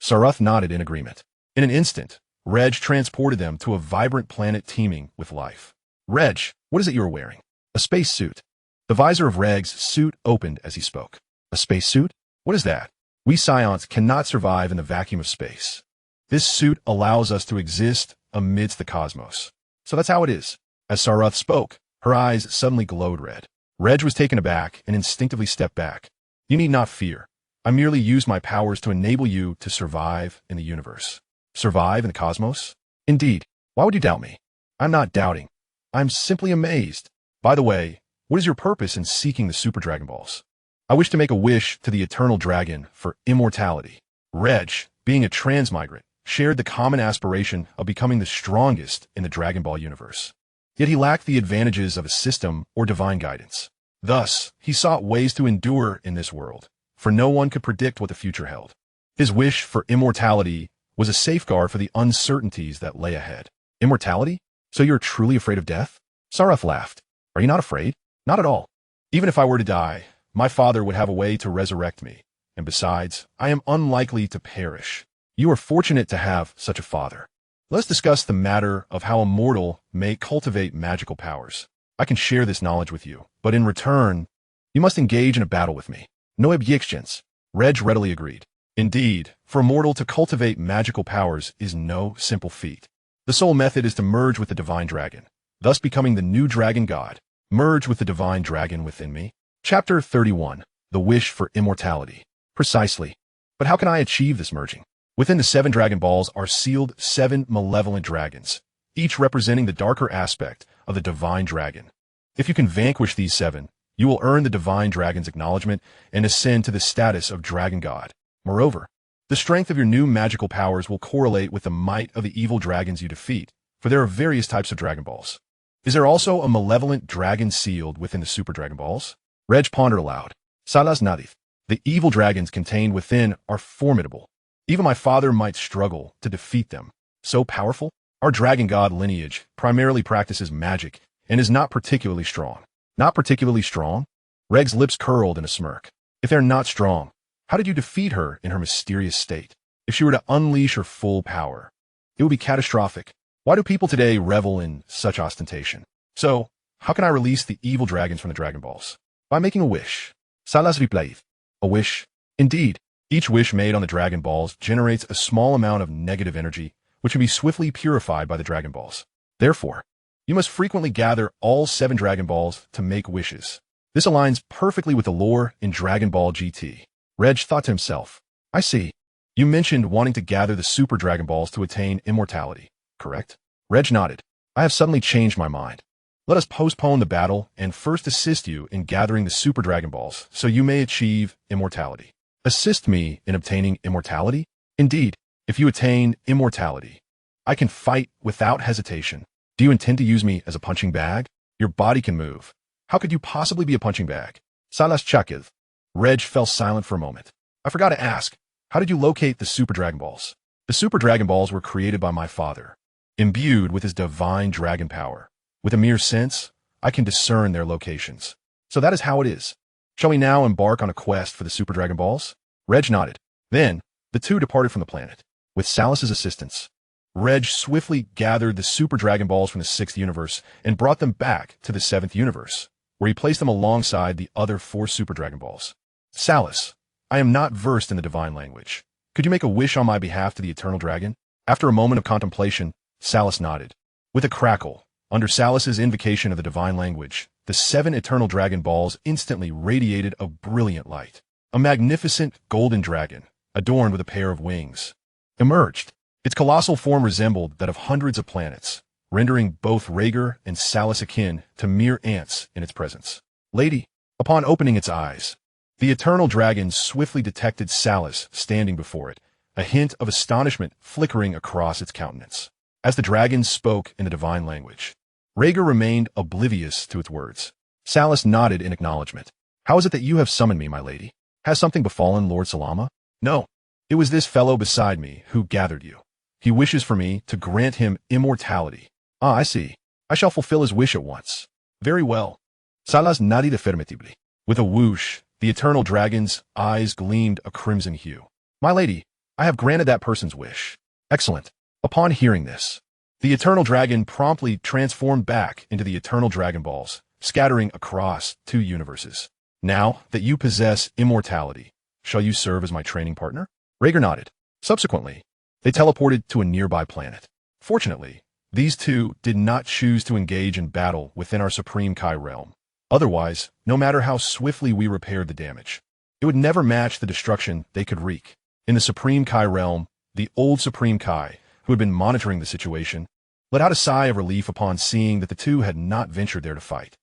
Sarath nodded in agreement. In an instant, Reg transported them to a vibrant planet teeming with life. Reg, what is it you are wearing? A space suit. The visor of Regg's suit opened as he spoke. A space suit? What is that? We Saiyans cannot survive in the vacuum of space. This suit allows us to exist amidst the cosmos. So that's how it is. As Sarath spoke, her eyes suddenly glowed red. Reg was taken aback and instinctively stepped back. You need not fear. I merely use my powers to enable you to survive in the universe. Survive in the cosmos? Indeed. Why would you doubt me? I'm not doubting. I'm simply amazed. By the way, what is your purpose in seeking the Super Dragon Balls? I wish to make a wish to the Eternal Dragon for immortality. Reg, being a transmigrant, shared the common aspiration of becoming the strongest in the Dragon Ball universe. Yet he lacked the advantages of a system or divine guidance. Thus, he sought ways to endure in this world, for no one could predict what the future held. His wish for immortality was a safeguard for the uncertainties that lay ahead. Immortality? So you're truly afraid of death? Sarath laughed. Are you not afraid? Not at all. Even if I were to die, my father would have a way to resurrect me. And besides, I am unlikely to perish. You are fortunate to have such a father. Let's discuss the matter of how a mortal may cultivate magical powers. I can share this knowledge with you, but in return, you must engage in a battle with me. No objections. Reg readily agreed. Indeed, for a mortal to cultivate magical powers is no simple feat. The sole method is to merge with the divine dragon, thus becoming the new dragon god. Merge with the divine dragon within me. Chapter 31. The Wish for Immortality. Precisely. But how can I achieve this merging? Within the 7 Dragon Balls are sealed 7 malevolent dragons, each representing the darker aspect of the divine dragon. If you can vanquish these 7, you will earn the divine dragon's acknowledgement and ascend to the status of dragon god. Moreover, the strength of your new magical powers will correlate with the might of the evil dragons you defeat, for there are various types of Dragon Balls. Is there also a malevolent dragon sealed within the Super Dragon Balls? Reg pondered aloud. Salas Nadif. The evil dragons contained within are formidable. Even my father might struggle to defeat them. So powerful? Our dragon god lineage primarily practices magic and is not particularly strong. Not particularly strong? Reg's lips curled in a smirk. If they're not strong, how did you defeat her in her mysterious state? If she were to unleash her full power, it would be catastrophic. Why do people today revel in such ostentation? So, how can I release the evil dragons from the Dragon Balls? By making a wish. Salas Viplaith. A wish? Indeed. Each wish made on the Dragon Balls generates a small amount of negative energy, which can be swiftly purified by the Dragon Balls. Therefore, you must frequently gather all 7 Dragon Balls to make wishes. This aligns perfectly with the lore in Dragon Ball GT. Reg thought to himself, I see. You mentioned wanting to gather the Super Dragon Balls to attain immortality, correct? Reg nodded. I have suddenly changed my mind. Let us postpone the battle and first assist you in gathering the Super Dragon Balls so you may achieve immortality. Assist me in obtaining immortality? Indeed, if you attain immortality, I can fight without hesitation. Do you intend to use me as a punching bag? Your body can move. How could you possibly be a punching bag? Salas Chakiv. Reg fell silent for a moment. I forgot to ask, how did you locate the Super Dragon Balls? The Super Dragon Balls were created by my father, imbued with his divine dragon power. With a mere sense, I can discern their locations. So that is how it is. Shall we now embark on a quest for the Super Dragon Balls? Reg nodded. Then, the two departed from the planet. With Salus's assistance, Reg swiftly gathered the Super Dragon Balls from the 6th universe and brought them back to the 7th universe, where he placed them alongside the other 4 Super Dragon Balls. Salus, I am not versed in the divine language. Could you make a wish on my behalf to the Eternal Dragon? After a moment of contemplation, Salus nodded. With a crackle, under Salus's invocation of the divine language, the 7 Eternal Dragon Balls instantly radiated a brilliant light. A magnificent golden dragon, adorned with a pair of wings, emerged. Its colossal form resembled that of hundreds of planets, rendering both Ragg and Salus akin to mere ants in its presence. Lady, upon opening its eyes, the Eternal Dragon swiftly detected Salus standing before it, a hint of astonishment flickering across its countenance. As the dragon spoke in the divine language, Ragg remained oblivious to its words. Salus nodded in acknowledgement. How is it that you have summoned me, my lady? Has something befallen Lord Salama? No. It was this fellow beside me who gathered you. He wishes for me to grant him immortality. Ah, I see. I shall fulfill his wish at once. Very well. Salas nadi affirmatively. With a whoosh, the Eternal Dragon's eyes gleamed a crimson hue. My lady, I have granted that person's wish. Excellent. Upon hearing this, the Eternal Dragon promptly transformed back into the Eternal Dragon Balls, scattering across 2 universes. Now that you possess immortality, shall you serve as my training partner? Ragg nodded. Subsequently, they teleported to a nearby planet. Fortunately, these two did not choose to engage in battle within our Supreme Kai realm. Otherwise, no matter how swiftly we repaired the damage, it would never match the destruction they could wreak. In the Supreme Kai realm, the old Supreme Kai, who had been monitoring the situation, let out a sigh of relief upon seeing that the two had not ventured there to fight.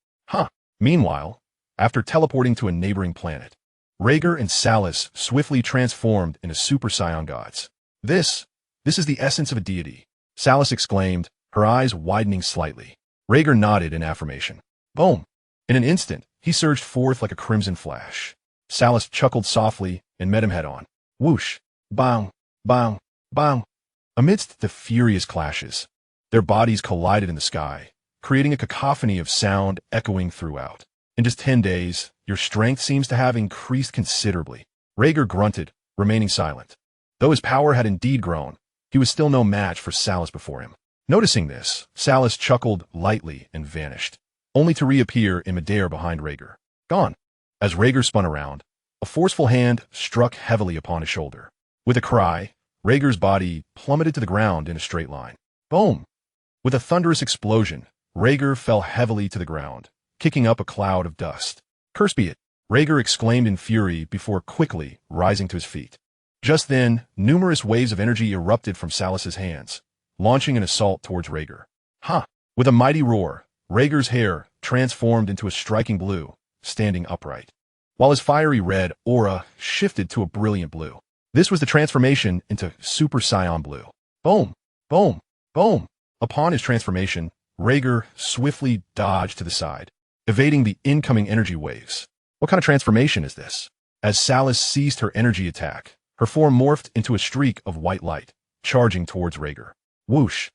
Meanwhile, after teleporting to a neighboring planet, Ragg and Salus swiftly transformed into Super Saiyan gods. This is the essence of a deity, Salus exclaimed, her eyes widening slightly. Ragg nodded in affirmation. Boom! In an instant, he surged forth like a crimson flash. Salus chuckled softly and met him head-on. Whoosh! Bang! Bang! Bang! Amidst the furious clashes, their bodies collided in the sky, creating a cacophony of sound echoing throughout. In just 10 days, your strength seems to have increased considerably. Ragg grunted, remaining silent. Though his power had indeed grown, he was still no match for Salus before him. Noticing this, Salus chuckled lightly and vanished, only to reappear in midair behind Ragg. Gone. As Ragg spun around, a forceful hand struck heavily upon his shoulder. With a cry, Ragg's body plummeted to the ground in a straight line. Boom! With a thunderous explosion, Ragg fell heavily to the ground, kicking up a cloud of dust. Curse be it! Ragg exclaimed in fury before quickly rising to his feet. Just then, numerous waves of energy erupted from Salus's hands, launching an assault towards Ragg. With a mighty roar, Ragg's hair transformed into a striking blue, standing upright, while his fiery red aura shifted to a brilliant blue. This was the transformation into Super Saiyan Blue. Boom! Boom! Boom! Upon his transformation, Ragg swiftly dodged to the side, evading the incoming energy waves. What kind of transformation is this? As Salus ceased her energy attack, her form morphed into a streak of white light, charging towards Ragg. Whoosh!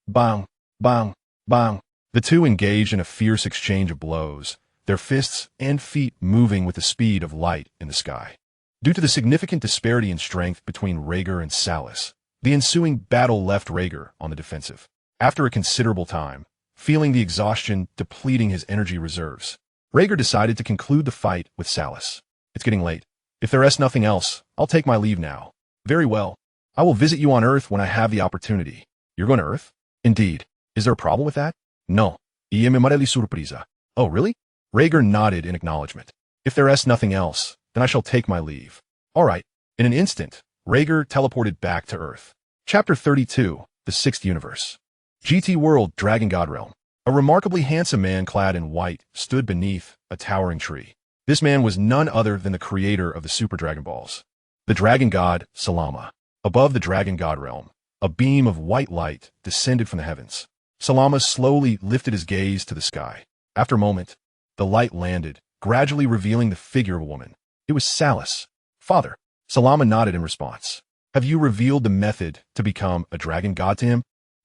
Bang! Bang! Bang! The two engaged in a fierce exchange of blows, their fists and feet moving with the speed of light in the sky. Due to the significant disparity in strength between Ragg and Salus, the ensuing battle left Ragg on the defensive. After a considerable time, feeling the exhaustion depleting his energy reserves, Ragg decided to conclude the fight with Salus. It's getting late. If there is nothing else, I'll take my leave now. Very well. I will visit you on Earth when I have the opportunity. You're going to Earth? Indeed. Is there a problem with that? No. Y me mareli surpresa. Oh, really? Ragg nodded in acknowledgement. If there is nothing else, then I shall take my leave. All right. In an instant, Ragg teleported back to Earth. Chapter 32, The 6th Universe. GT World Dragon God Realm. A remarkably handsome man clad in white stood beneath a towering tree. This man was none other than the creator of the Super Dragon Balls, the dragon god Salama. Above the dragon god realm, a beam of white light descended from the heavens. Salama slowly lifted his gaze to the sky. After a moment, the light landed, gradually revealing the figure of a woman. It was Salus. Father. Salama nodded in response. Have you revealed the method to become a dragon god to him?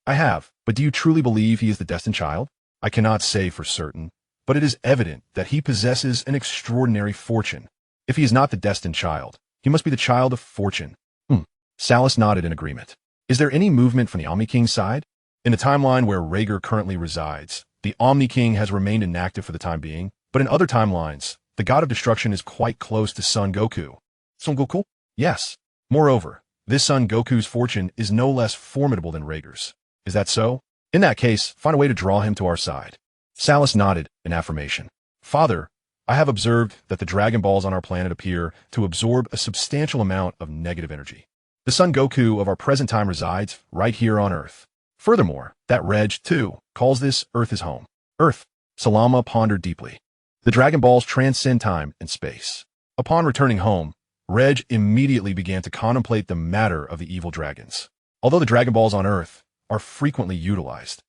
I have, but do you truly believe he is the destined child? I cannot say for certain, but it is evident that he possesses an extraordinary fortune. If he is not the destined child, he must be the child of fortune. Salus nodded in agreement. Is there any movement from the Omni King's side? In the timeline where Ragg currently resides, the Omni King has remained inactive for the time being, but in other timelines, the god of destruction is quite close to Son Goku. Son Goku? Yes. Moreover, this Son Goku's fortune is no less formidable than Ragg's. Is that so? In that case, find a way to draw him to our side. Salus nodded in affirmation. Father, I have observed that the Dragon Balls on our planet appear to absorb a substantial amount of negative energy. The Son Goku of our present time resides right here on Earth. Furthermore, that Reg, too, calls this Earth his home. Earth, Salama pondered deeply. The Dragon Balls transcend time and space. Upon returning home, Reg immediately began to contemplate the matter of the evil dragons. Although the Dragon Balls on Earth are frequently utilized,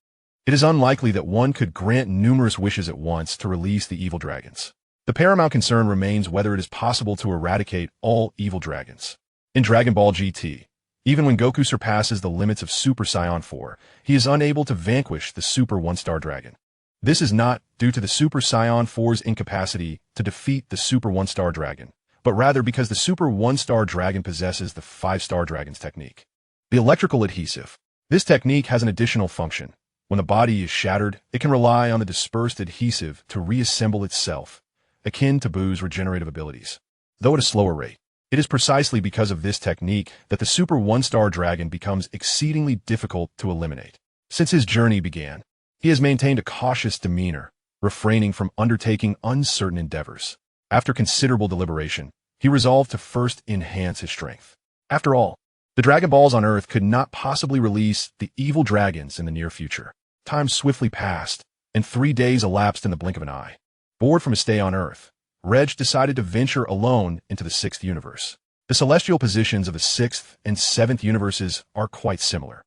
it is unlikely that one could grant numerous wishes at once to release the evil dragons. The paramount concern remains whether it is possible to eradicate all evil dragons. In Dragon Ball GT, even when Goku surpasses the limits of Super Saiyan 4, he is unable to vanquish the Super One-Star Dragon. This is not due to the Super Saiyan 4's incapacity to defeat the Super One-Star Dragon, but rather because the Super One-Star Dragon possesses the Five-Star Dragon's technique. The electrical adhesive. This technique has an additional function. When the body is shattered, it can rely on the dispersed adhesive to reassemble itself, akin to Boo's regenerative abilities. Though at a slower rate, it is precisely because of this technique that the Super One-Star Dragon becomes exceedingly difficult to eliminate. Since his journey began, he has maintained a cautious demeanor, refraining from undertaking uncertain endeavors. After considerable deliberation, he resolved to first enhance his strength. After all, the Dragon Balls on Earth could not possibly release the evil dragons in the near future. Time swiftly passed, and 3 days elapsed in the blink of an eye. Bored from his stay on Earth, Reg decided to venture alone into the 6th universe. The celestial positions of the 6th and 7th universes are quite similar.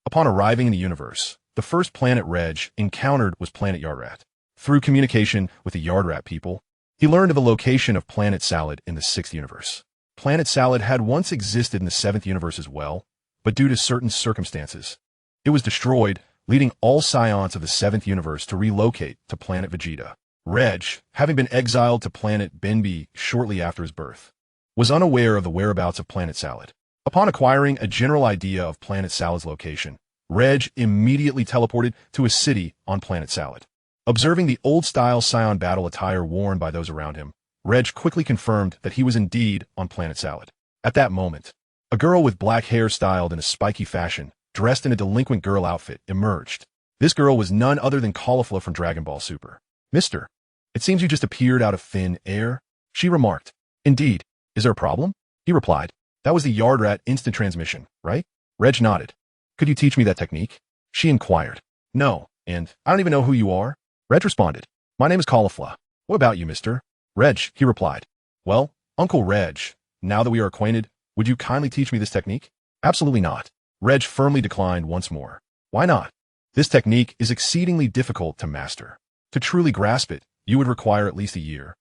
Upon arriving in the universe, the first planet Reg encountered was Planet Yardrat. Through communication with the Yardrat people, he learned of the location of Planet Salad in the 6th universe. Planet Salad had once existed in the 7th universe as well, but due to certain circumstances, it was destroyed, leading all Scions of the 7th universe to relocate to Planet Vegeta. Reg, having been exiled to Planet Bambi shortly after his birth, was unaware of the whereabouts of Planet Salad. Upon acquiring a general idea of Planet Salad's location, Reg immediately teleported to a city on Planet Salad. Observing the old-style Scion battle attire worn by those around him, Reg quickly confirmed that he was indeed on Planet Salad. At that moment, a girl with black hair styled in a spiky fashion, dressed in a delinquent girl outfit, emerged. This girl was none other than Caulifla from Dragon Ball Super. Mister, it seems you just appeared out of thin air, she remarked. Indeed. Is there a problem? He replied. That was the Yardrat instant transmission, right? Reg nodded. Could you teach me that technique? She inquired. No, and I don't even know who you are. Reg responded. My name is Caulifla. What about you, mister? Reg, he replied. Well, Uncle Reg, now that we are acquainted, would you kindly teach me this technique? Absolutely not. Reg firmly declined once more. Why not? This technique is exceedingly difficult to master. To truly grasp it, you would require at least a year.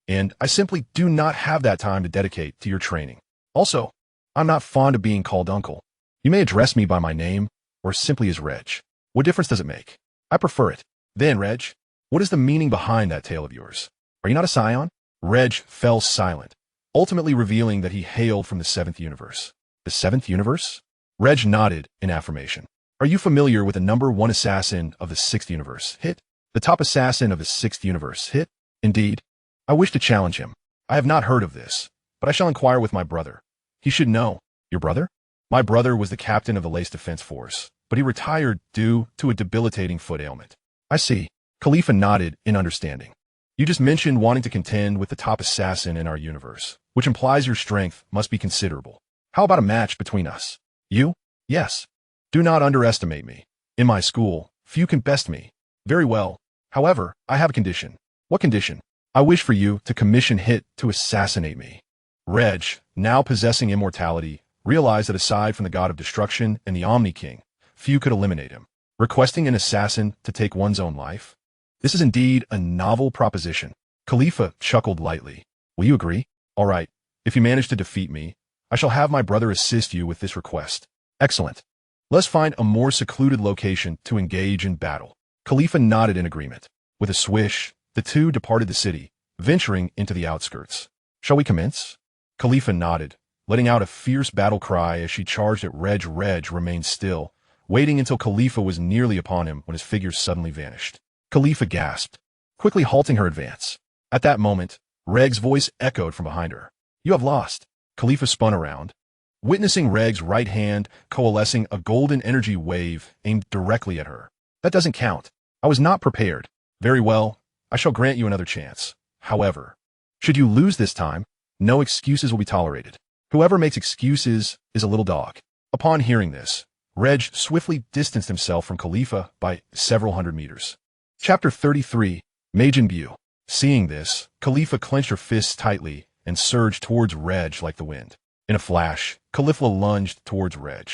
And I simply do not have that time to dedicate to your training. Also, I'm not fond of being called uncle. You may address me by my name, or simply as Reg. What difference does it make? I prefer it. Then, Reg, what is the meaning behind that tale of yours? Are you not a Scion? Reg fell silent, ultimately revealing that he hailed from the 7th universe. The 7th universe? Reg nodded in affirmation. Are you familiar with the number 1 assassin of the 6th universe? Hit. The top assassin of the 6th universe. Hit. Indeed. I wish to challenge him. I have not heard of this, but I shall inquire with my brother. He should know. Your brother? My brother was the captain of the Lace Defense Force, but he retired due to a debilitating foot ailment. I see. Khalifa nodded in understanding. You just mentioned wanting to contend with the top assassin in our universe, which implies your strength must be considerable. How about a match between us? You? Yes. Do not underestimate me. In my school, few can best me. Very well. However, I have a condition. What condition? I wish for you to commission Hit to assassinate me. Reg, now possessing immortality, realized that aside from the god of destruction and the Omni King, few could eliminate him. Requesting an assassin to take one's own life? This is indeed a novel proposition. Khalifa chuckled lightly. Will you agree? All right. If you manage to defeat me, I shall have my brother assist you with this request. Excellent. Let's find a more secluded location to engage in battle. Khalifa nodded in agreement. With a swish, the two departed the city, venturing into the outskirts. Shall we commence? Khalifa nodded, letting out a fierce battle cry as she charged at Reg. Reg remained still, waiting until Khalifa was nearly upon him when his figure suddenly vanished. Khalifa gasped, quickly halting her advance. At that moment, Regg's voice echoed from behind her. You have lost. Khalifa spun around, witnessing Regg's right hand coalescing a golden energy wave aimed directly at her. That doesn't count. I was not prepared. Very well, I shall grant you another chance. However, should you lose this time, no excuses will be tolerated. Whoever makes excuses is a little dog. Upon hearing this, Reg swiftly distanced himself from Khalifa by several hundred meters. Chapter 33, Majin Buu. Seeing this, Khalifa clenched her fists tightly and surged towards Reg like the wind. In a flash, Khalifa lunged towards Reg,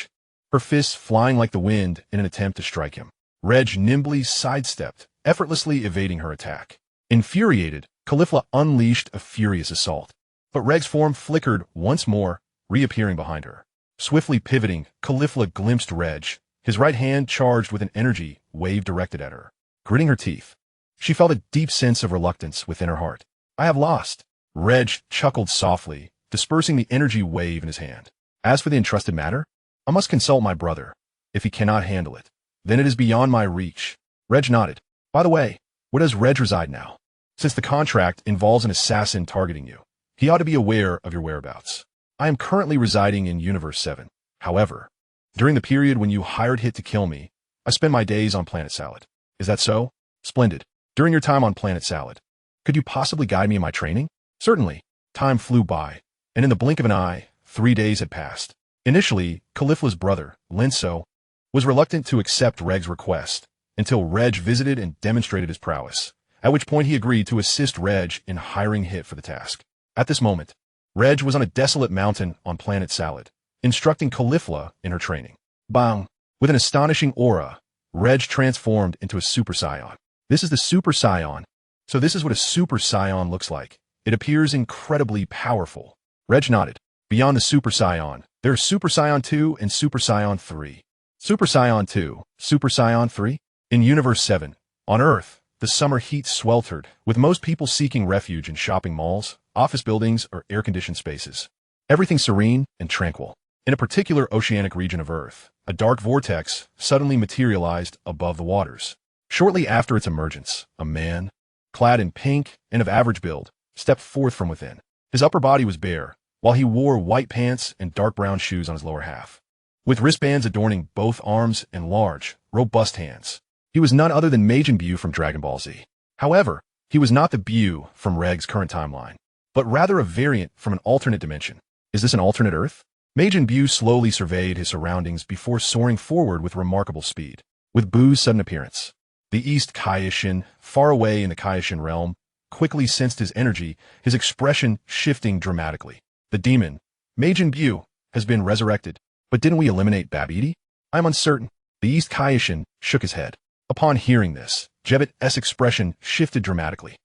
her fists flying like the wind in an attempt to strike him. Reg nimbly sidestepped, effortlessly evading her attack. Infuriated, Khalifa unleashed a furious assault. But Reg's form flickered once more, reappearing behind her. Swiftly pivoting, Khalifa glimpsed Reg, his right hand charged with an energy wave directed at her. Gritting her teeth, she felt a deep sense of reluctance within her heart. I have lost. Reg chuckled softly, dispersing the energy wave in his hand. As for the entrusted matter, I must consult my brother. If he cannot handle it, then it is beyond my reach. Reg nodded. By the way, where does Reg reside now? Since the contract involves an assassin targeting you, he ought to be aware of your whereabouts. I am currently residing in Universe 7. However, during the period when you hired Hit to kill me, I spend my days on Planet Salad. Is that so? Splendid. During your time on Planet Salad, could you possibly guide me in my training? Certainly. Time flew by, and in the blink of an eye, 3 days had passed. Initially, Khalifa's brother, Linso, was reluctant to accept Reg's request until Reg visited and demonstrated his prowess, at which point he agreed to assist Reg in hiring Hit for the task. At this moment, Reg was on a desolate mountain on Planet Salad, instructing Khalifa in her training. Bang! With an astonishing aura, Reg transformed into a Super Saiyan. This is the Super Saiyan. So this is what a Super Saiyan looks like. It appears incredibly powerful. Reg nodded. Beyond the Super Saiyan, there are Super Saiyan 2 and Super Saiyan 3. Super Saiyan 2, Super Saiyan 3? In Universe 7, on Earth, the summer heat sweltered, with most people seeking refuge in shopping malls, office buildings, or air-conditioned spaces. Everything serene and tranquil. In a particular oceanic region of Earth, a dark vortex suddenly materialized above the waters. Shortly after its emergence, a man, clad in pink and of average build, stepped forth from within. His upper body was bare, while he wore white pants and dark brown shoes on his lower half, with wristbands adorning both arms and large, robust hands. He was none other than Majin Buu from Dragon Ball Z. However, he was not the Buu from Regg's current timeline, but rather a variant from an alternate dimension. Is this an alternate Earth? Majin Buu slowly surveyed his surroundings before soaring forward with remarkable speed. With Buu's sudden appearance, the East Kaioshin, far away in the Kaioshin realm, quickly sensed his energy, his expression shifting dramatically. The demon, Majin Buu, has been resurrected. But didn't we eliminate Babidi? I'm uncertain. The East Kaioshin shook his head. Upon hearing this, Jebet's expression shifted dramatically.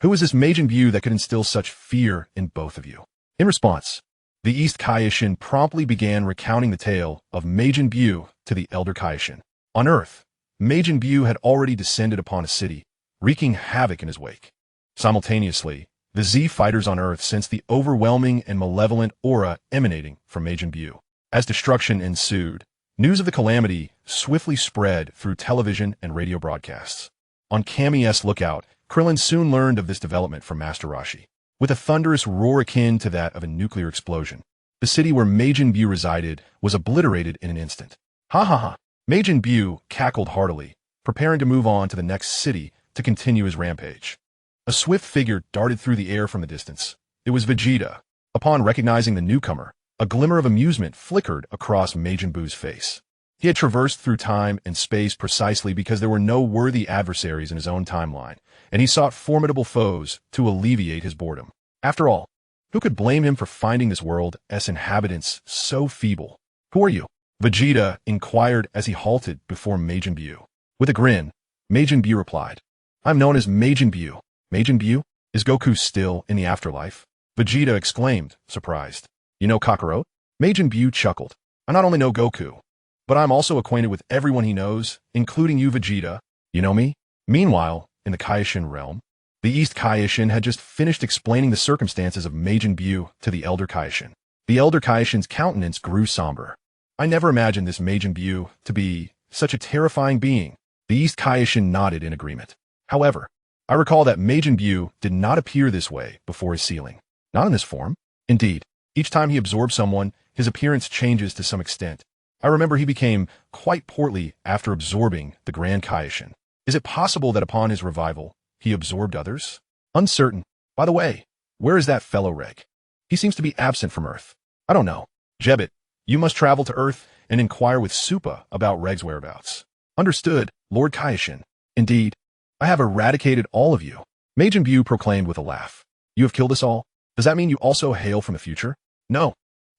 Who is this Majin Buu that could instill such fear in both of you? In response, the East Kaioshin promptly began recounting the tale of Majin Buu to the Elder Kaioshin. On Earth, Majin Buu had already descended upon a city, wreaking havoc in his wake. Simultaneously, the Z fighters on Earth sensed the overwhelming and malevolent aura emanating from Majin Buu. As destruction ensued, news of the calamity swiftly spread through television and radio broadcasts. On Kami's lookout, Krillin soon learned of this development from Master Roshi. With a thunderous roar akin to that of a nuclear explosion, the city where Majin Buu resided was obliterated in an instant. Ha ha ha! Majin Buu cackled heartily, preparing to move on to the next city to continue his rampage. A swift figure darted through the air from the distance. It was Vegeta. Upon recognizing the newcomer, a glimmer of amusement flickered across Majin Buu's face. He had traversed through time and space precisely because there were no worthy adversaries in his own timeline, and he sought formidable foes to alleviate his boredom. After all, who could blame him for finding this world's inhabitants so feeble? Who are you? Vegeta inquired as he halted before Majin Buu. With a grin, Majin Buu replied, I'm known as Majin Buu. Majin Buu? Is Goku still in the afterlife? Vegeta exclaimed, surprised. You know Kakarot? Majin Buu chuckled. I not only know Goku, but I'm also acquainted with everyone he knows, including you, Vegeta. You know me? Meanwhile, in the Kaioshin realm, the East Kaioshin had just finished explaining the circumstances of Majin Buu to the Elder Kaioshin. The Elder Kaioshin's countenance grew somber. I never imagined this Majin Buu to be such a terrifying being. The East Kaioshin nodded in agreement. However, I recall that Majin Buu did not appear this way before his sealing. Not in this form. Indeed, each time he absorbed someone, his appearance changes to some extent. I remember he became quite portly after absorbing the Grand Kaioshin. Is it possible that upon his revival, he absorbed others? Uncertain. By the way, where is that fellow Ragg? He seems to be absent from Earth. I don't know. Jebbit, you must travel to Earth and inquire with Supa about Ragg's whereabouts. Understood, Lord Kaioshin. Indeed, I have eradicated all of you. Majin Buu proclaimed with a laugh. You have killed us all? Does that mean you also hail from the future? No,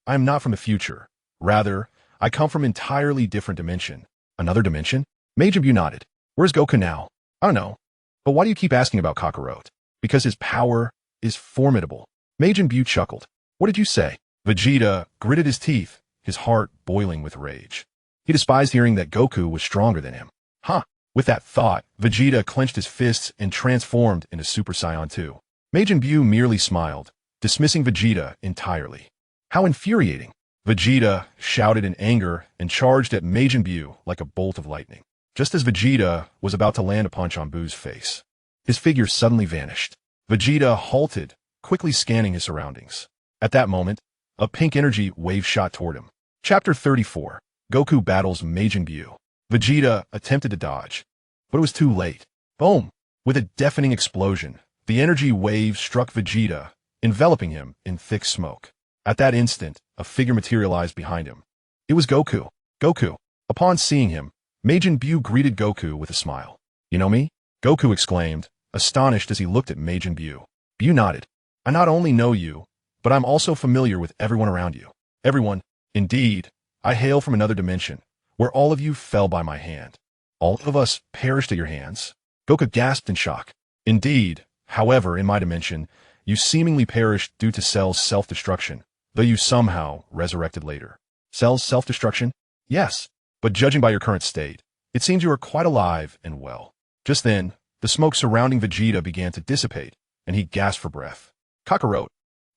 I am not from the future. Rather, I come from an entirely different dimension. Another dimension? Majin Buu nodded. Where's Goku now? I don't know. But why do you keep asking about Kakarot? Because his power is formidable. Majin Buu chuckled. What did you say? Vegeta gritted his teeth, his heart boiling with rage. He despised hearing that Goku was stronger than him. Huh. With that thought, Vegeta clenched his fists and transformed into Super Saiyan 2. Majin Buu merely smiled, dismissing Vegeta entirely. How infuriating! Vegeta shouted in anger and charged at Majin Buu like a bolt of lightning. Just as Vegeta was about to land a punch on Buu's face, his figure suddenly vanished. Vegeta halted, quickly scanning his surroundings. At that moment, a pink energy wave shot toward him. Chapter 34. Goku battles Majin Buu. Vegeta attempted to dodge, but it was too late. Boom! With a deafening explosion, the energy wave struck Vegeta, enveloping him in thick smoke. At that instant, a figure materialized behind him. It was Goku. Goku. Upon seeing him, Majin Buu greeted Goku with a smile. You know me? Goku exclaimed, astonished as he looked at Majin Buu. Buu nodded. I not only know you, but I'm also familiar with everyone around you. Everyone. Indeed, I hail from another dimension, where all of you fell by my hand. All of us perished at your hands. Goku gasped in shock. Indeed, however, in my dimension, you seemingly perished due to Cell's self-destruction, though you somehow resurrected later. Cell's self-destruction? Yes, but judging by your current state, it seems you are quite alive and well. Just then, the smoke surrounding Vegeta began to dissipate, and he gasped for breath. Kakarot,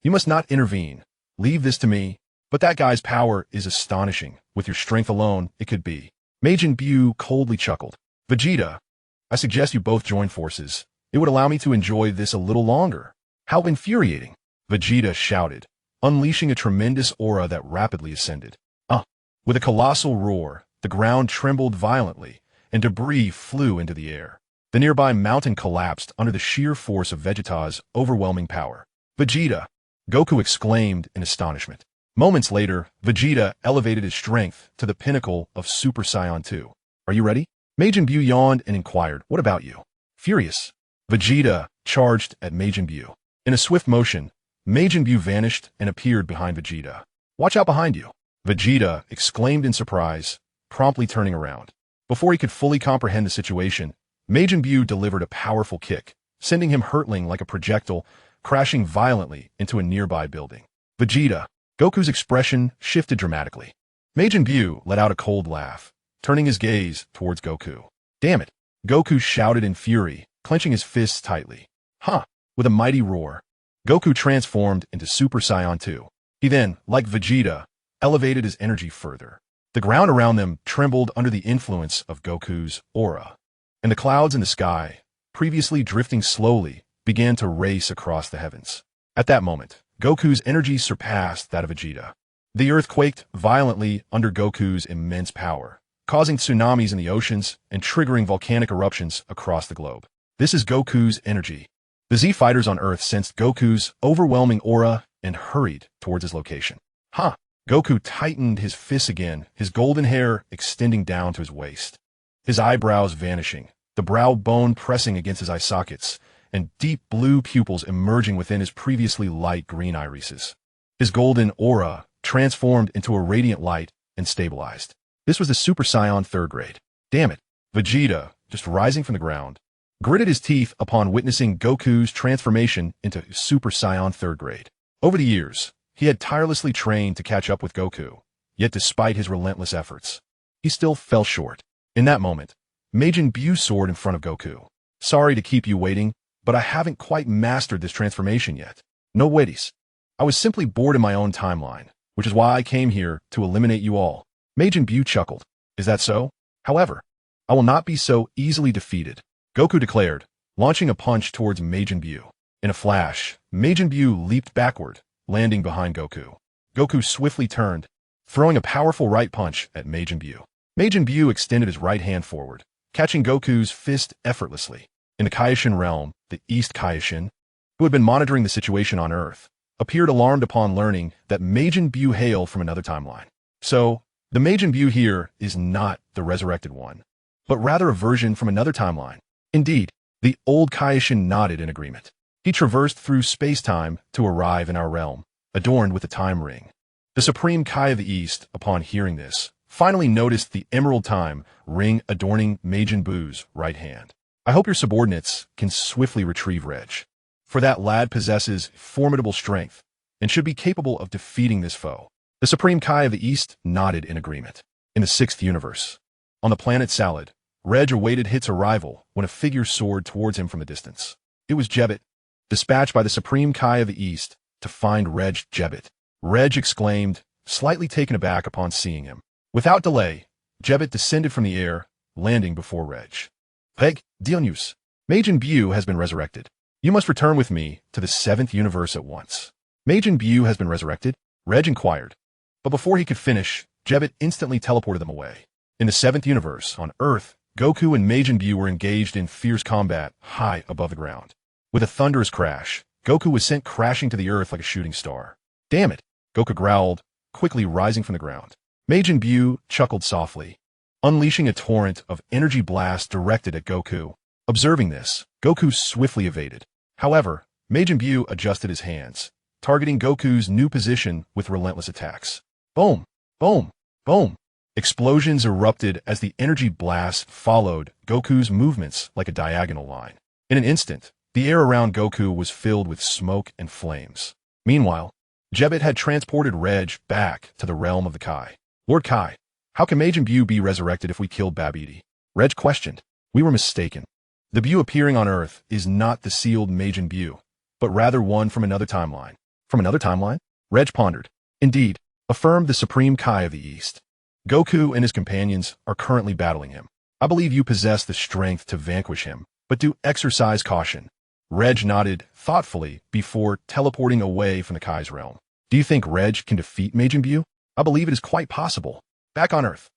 you must not intervene. Leave this to me. But that guy's power is astonishing. With your strength alone, it could be. Majin Buu coldly chuckled. Vegeta, I suggest you both join forces. It would allow me to enjoy this a little longer. How infuriating! Vegeta shouted, unleashing a tremendous aura that rapidly ascended. With a colossal roar, the ground trembled violently, and debris flew into the air. The nearby mountain collapsed under the sheer force of Vegeta's overwhelming power. Vegeta! Goku exclaimed in astonishment. Moments later, Vegeta elevated his strength to the pinnacle of Super Saiyan 2. Are you ready? Majin Buu yawned and inquired, what about you? Furious, Vegeta charged at Majin Buu. In a swift motion, Majin Buu vanished and appeared behind Vegeta. Watch out behind you, Vegeta exclaimed in surprise, promptly turning around. Before he could fully comprehend the situation, Majin Buu delivered a powerful kick, sending him hurtling like a projectile, crashing violently into a nearby building. Vegeta! Goku's expression shifted dramatically. Majin Buu let out a cold laugh, turning his gaze towards Goku. Damn it! Goku shouted in fury, clenching his fists tightly. With a mighty roar, Goku transformed into Super Saiyan 2. He then, like Vegeta, elevated his energy further. The ground around them trembled under the influence of Goku's aura, and the clouds in the sky, previously drifting slowly, began to race across the heavens. At that moment, Goku's energy surpassed that of Vegeta. The earth quaked violently under Goku's immense power, causing tsunamis in the oceans and triggering volcanic eruptions across the globe. This is Goku's energy. The Z fighters on Earth sensed Goku's overwhelming aura and hurried towards his location. Goku tightened his fists again, his golden hair extending down to his waist. His eyebrows vanishing, the brow bone pressing against his eye sockets, and deep blue pupils emerging within his previously light green irises. His golden aura transformed into a radiant light and stabilized. This was the Super Saiyan 3rd grade. Damn it. Vegeta, just rising from the ground, gritted his teeth upon witnessing Goku's transformation into Super Saiyan 3rd grade. Over the years, he had tirelessly trained to catch up with Goku, yet despite his relentless efforts, he still fell short. In that moment, Majin Buu soared in front of Goku. Sorry to keep you waiting, but I haven't quite mastered this transformation yet. No waities. I was simply bored in my own timeline, which is why I came here to eliminate you all. Majin Buu chuckled. Is that so? However, I will not be so easily defeated, Goku declared, launching a punch towards Majin Buu. In a flash, Majin Buu leaped backward, landing behind Goku. Goku swiftly turned, throwing a powerful right punch at Majin Buu. Majin Buu extended his right hand forward, catching Goku's fist effortlessly. In the Kaioshin realm, the East Kaioshin, who had been monitoring the situation on Earth, appeared alarmed upon learning that Majin Buu hailed from another timeline. So, the Majin Buu here is not the resurrected one, but rather a version from another timeline. Indeed, the old Kaioshin nodded in agreement. He traversed through space-time to arrive in our realm, adorned with a time ring. The Supreme Kai of the East, upon hearing this, finally noticed the emerald time ring adorning Majin Buu's right hand. I hope your subordinates can swiftly retrieve Reg, for that lad possesses formidable strength and should be capable of defeating this foe. The Supreme Kai of the East nodded in agreement. In the 6th universe, on the planet Salad, Reg awaited Hit's arrival when a figure soared towards him from a distance. It was Jebbit, dispatched by the Supreme Kai of the East to find Reg. Jebbit, Reg exclaimed, slightly taken aback upon seeing him. Without delay, Jebbit descended from the air, landing before Reg. Peg, Dionysus, Majin Buu has been resurrected. You must return with me to the 7th universe at once. Majin Buu has been resurrected? Reg inquired. But before he could finish, Jebbit instantly teleported them away. In the 7th universe, on Earth, Goku and Majin Buu were engaged in fierce combat high above the ground. With a thunderous crash, Goku was sent crashing to the Earth like a shooting star. Damn it, Goku growled, quickly rising from the ground. Majin Buu chuckled softly, unleashing a torrent of energy blast directed at Goku. Observing this, Goku swiftly evaded. However, Majin Buu adjusted his hands, targeting Goku's new position with relentless attacks. Boom! Boom! Boom! Explosions erupted as the energy blast followed Goku's movements like a diagonal line. In an instant, the air around Goku was filled with smoke and flames. Meanwhile, Jebbit had transported Reg back to the realm of the Kai. Lord Kai, how can Majin Buu be resurrected if we killed Babidi? Reg questioned. We were mistaken. The Buu appearing on Earth is not the sealed Majin Buu, but rather one from another timeline. From another timeline? Reg pondered. Indeed, affirmed the Supreme Kai of the East. Goku and his companions are currently battling him. I believe you possess the strength to vanquish him, but do exercise caution. Reg nodded thoughtfully before teleporting away from the Kai's realm. Do you think Reg can defeat Majin Buu? I believe it is quite possible. Back on Earth,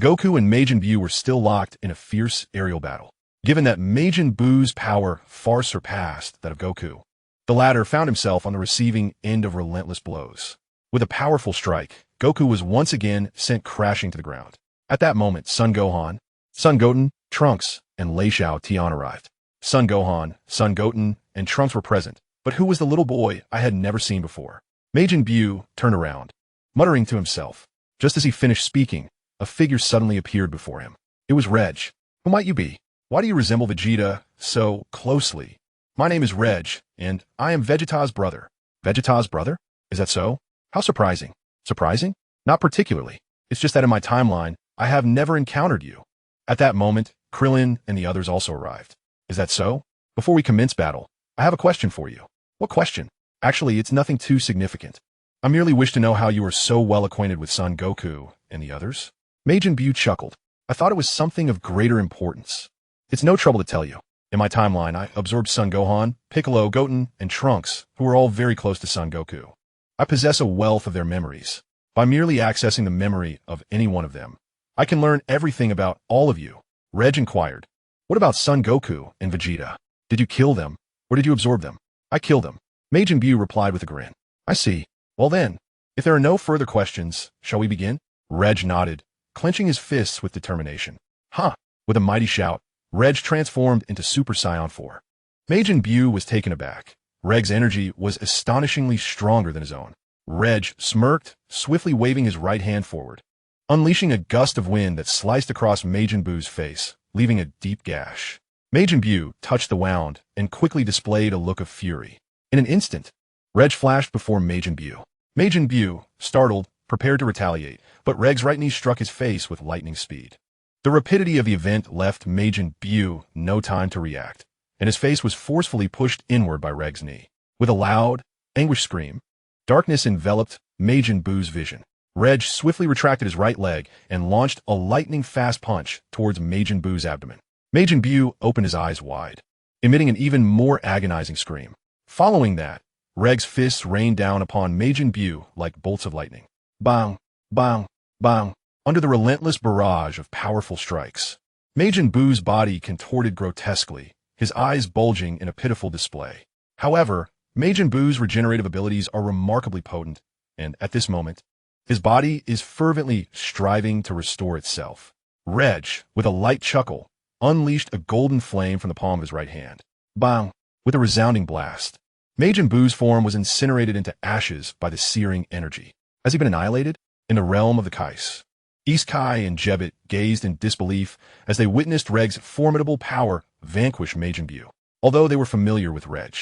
Goku and Majin Buu were still locked in a fierce aerial battle. Given that Majin Buu's power far surpassed that of Goku, the latter found himself on the receiving end of relentless blows. With a powerful strike, Goku was once again sent crashing to the ground. At that moment, Son Gohan, Son Goten, Trunks, and Lei Shao Tian arrived. Son Gohan, Son Goten, and Trunks were present, but who was the little boy I had never seen before? Majin Buu turned around, muttering to himself. Just as he finished speaking, a figure suddenly appeared before him. It was Reg. Who might you be? Why do you resemble Vegeta so closely? My name is Reg, and I am Vegeta's brother. Vegeta's brother? Is that so? How surprising. Surprising? Not particularly. It's just that in my timeline, I have never encountered you. At that moment, Krillin and the others also arrived. Is that so? Before we commence battle, I have a question for you. What question? Actually, it's nothing too significant. I merely wish to know how you are so well acquainted with Son Goku and the others. Majin Buu chuckled. I thought it was something of greater importance. It's no trouble to tell you. In my timeline, I absorbed Son Gohan, Piccolo, Goten, and Trunks, who are all very close to Son Goku. I possess a wealth of their memories. By merely accessing the memory of any one of them, I can learn everything about all of you. Reg inquired. What about Son Goku and Vegeta? Did you kill them, or did you absorb them? I killed them. Majin Buu replied with a grin. I see. Well then, If there are no further questions, shall we begin? Reg nodded, clenching his fists with determination. Huh! With a mighty shout, Reg transformed into Super Saiyan 4. Majin Buu was taken aback. Reg's energy was astonishingly stronger than his own. Reg smirked, swiftly waving his right hand forward, unleashing a gust of wind that sliced across Majin Buu's face, leaving a deep gash. Majin Buu touched the wound and quickly displayed a look of fury. In an instant, Reg flashed before Majin Buu. Majin Buu, startled, prepared to retaliate, but Reg's right knee struck his face with lightning speed. The rapidity of the event left Majin Buu no time to react, and his face was forcefully pushed inward by Reg's knee. With a loud, anguished scream, darkness enveloped Majin Buu's vision. Reg swiftly retracted his right leg and launched a lightning-fast punch towards Majin Buu's abdomen. Majin Buu opened his eyes wide, emitting an even more agonizing scream. Following that, Reg's fists rained down upon Majin Buu like bolts of lightning. Bang, bang, bang. Under the relentless barrage of powerful strikes, Majin Buu's body contorted grotesquely, his eyes bulging in a pitiful display. However, Majin Buu's regenerative abilities are remarkably potent, and at this moment, his body is fervently striving to restore itself. Reg, with a light chuckle, unleashed a golden flame from the palm of his right hand. Bang! With a resounding blast, Majin Buu's form was incinerated into ashes by the searing energy. Has he been annihilated? In the realm of the Kais, East Kai and Jebbet gazed in disbelief as they witnessed Reg's formidable power vanquish Majin Buu. Although they were familiar with Reg,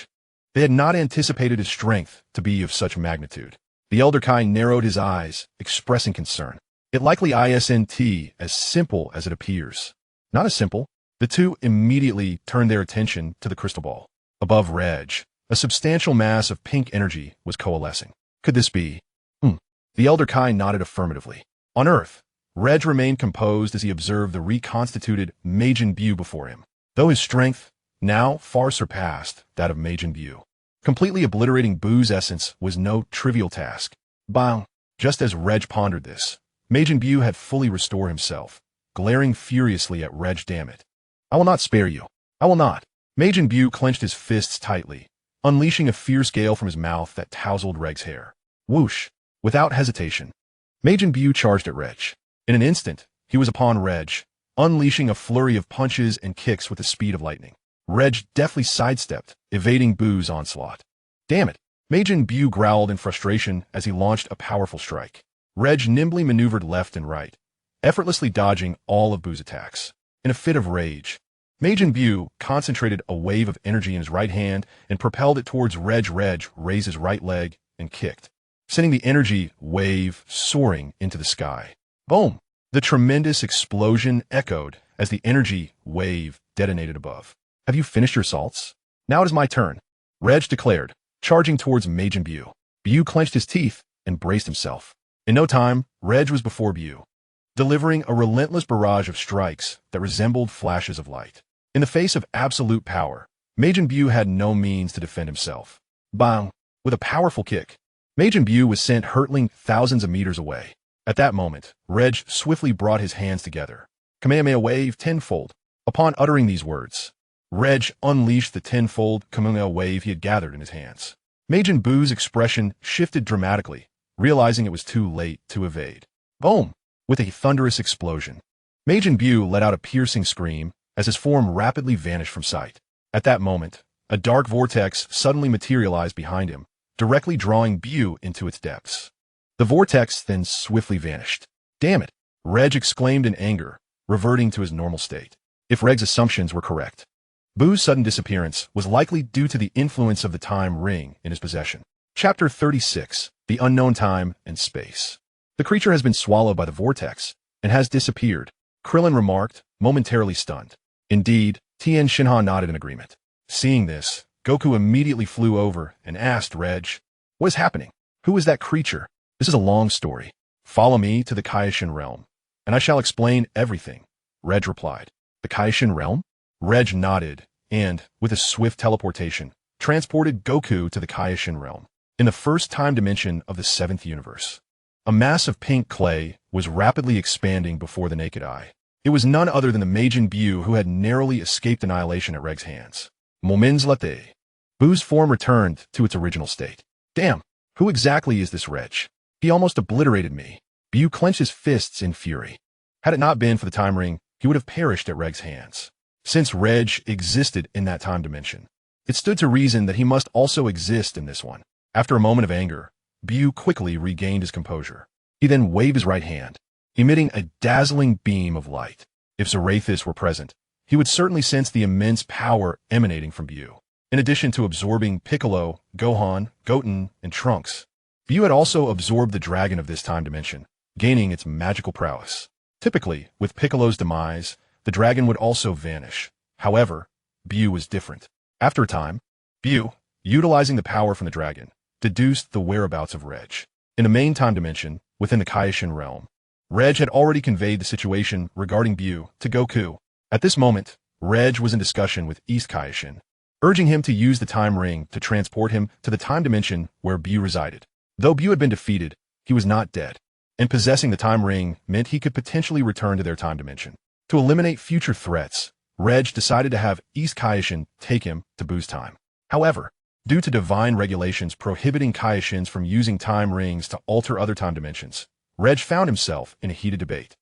they had not anticipated his strength to be of such magnitude. The Elder Kai narrowed his eyes, expressing concern. It likely isn't as simple as it appears. Not as simple. The two immediately turned their attention to the crystal ball. Above Reg, a substantial mass of pink energy was coalescing. Could this be? The Elder Kai nodded affirmatively. On Earth, Reg remained composed as he observed the reconstituted Majin Buu before him, though his strength now far surpassed that of Majin Buu. Completely obliterating Buu's essence was no trivial task. Bang! Just as Reg pondered this, Majin Buu had fully restored himself, glaring furiously at Reg. Damn it. I will not spare you. I will not. Majin Buu clenched his fists tightly, unleashing a fierce gale from his mouth that tousled Reg's hair. Whoosh! Without hesitation, Majin Buu charged at Reg. In an instant, he was upon Reg, unleashing a flurry of punches and kicks with the speed of lightning. Reg deftly sidestepped, evading Buu's onslaught. Damn it! Majin Buu growled in frustration as he launched a powerful strike. Reg nimbly maneuvered left and right, effortlessly dodging all of Buu's attacks. In a fit of rage, Majin Buu concentrated a wave of energy in his right hand and propelled it towards Reg. Reg raised his right leg and kicked, sending the energy wave soaring into the sky. Boom! The tremendous explosion echoed as the energy wave detonated above. Have you finished your salts? Now it is my turn, Reg declared, charging towards Majin Buu. Buu clenched his teeth and braced himself. In no time, Reg was before Buu, delivering a relentless barrage of strikes that resembled flashes of light. In the face of absolute power, Majin Buu had no means to defend himself. Bang! With a powerful kick, Majin Buu was sent hurtling thousands of meters away. At that moment, Reg swiftly brought his hands together. Kamehameha wave tenfold. Upon uttering these words, Reg unleashed the tenfold Kamehameha wave he had gathered in his hands. Majin Buu's expression shifted dramatically, realizing it was too late to evade. Boom! With a thunderous explosion, Majin Buu let out a piercing scream as his form rapidly vanished from sight. At that moment, a dark vortex suddenly materialized behind him, directly drawing Buu into its depths. The vortex then swiftly vanished. Damn it! Reg exclaimed in anger, reverting to his normal state. If Reg's assumptions were correct, Buu's sudden disappearance was likely due to the influence of the time ring in his possession. Chapter 36, The Unknown Time and Space. The creature has been swallowed by the vortex and has disappeared, Krillin remarked, momentarily stunned. Indeed, Tien Shinhan nodded in agreement. Seeing this, Goku immediately flew over and asked Reg, "What is happening? Who is that creature?" "This is a long story. Follow me to the Kaioshin realm, and I shall explain everything," Reg replied. The Kaioshin realm? Reg nodded and, with a swift teleportation, transported Goku to the Kaioshin realm, in the first time dimension of the 7th universe. A mass of pink clay was rapidly expanding before the naked eye. It was none other than the Majin Buu who had narrowly escaped annihilation at Reg's hands. Moments later, Buu's form returned to its original state. Damn, who exactly is this Reg? He almost obliterated me. Bu clenched his fists in fury. Had it not been for the time ring, he would have perished at Regg's hands. Since Reg existed in that time dimension, it stood to reason that he must also exist in this one. After a moment of anger, Bu quickly regained his composure. He then waved his right hand, emitting a dazzling beam of light. If Zarathis were present, he would certainly sense the immense power emanating from Bu. In addition to absorbing Piccolo, Gohan, Goten, and Trunks, Bu had also absorbed the dragon of this time dimension, gaining its magical prowess. Typically, with Piccolo's demise, the dragon would also vanish. However, Bu was different. After a time, Bu, utilizing the power from the dragon, deduced the whereabouts of Reg. In the main time dimension, within the Kaishin realm, Reg had already conveyed the situation regarding Bu to Goku. At this moment, Reg was in discussion with East Kaishin, urging him to use the time ring to transport him to the time dimension where Bu resided. Though Bu had been defeated, he was not dead, and possessing the time ring meant he could potentially return to their time dimension. To eliminate future threats, Reg decided to have East Kaishin take him to Bu's time. However, due to divine regulations prohibiting Kaishins from using time rings to alter other time dimensions, Reg found himself in a heated debate.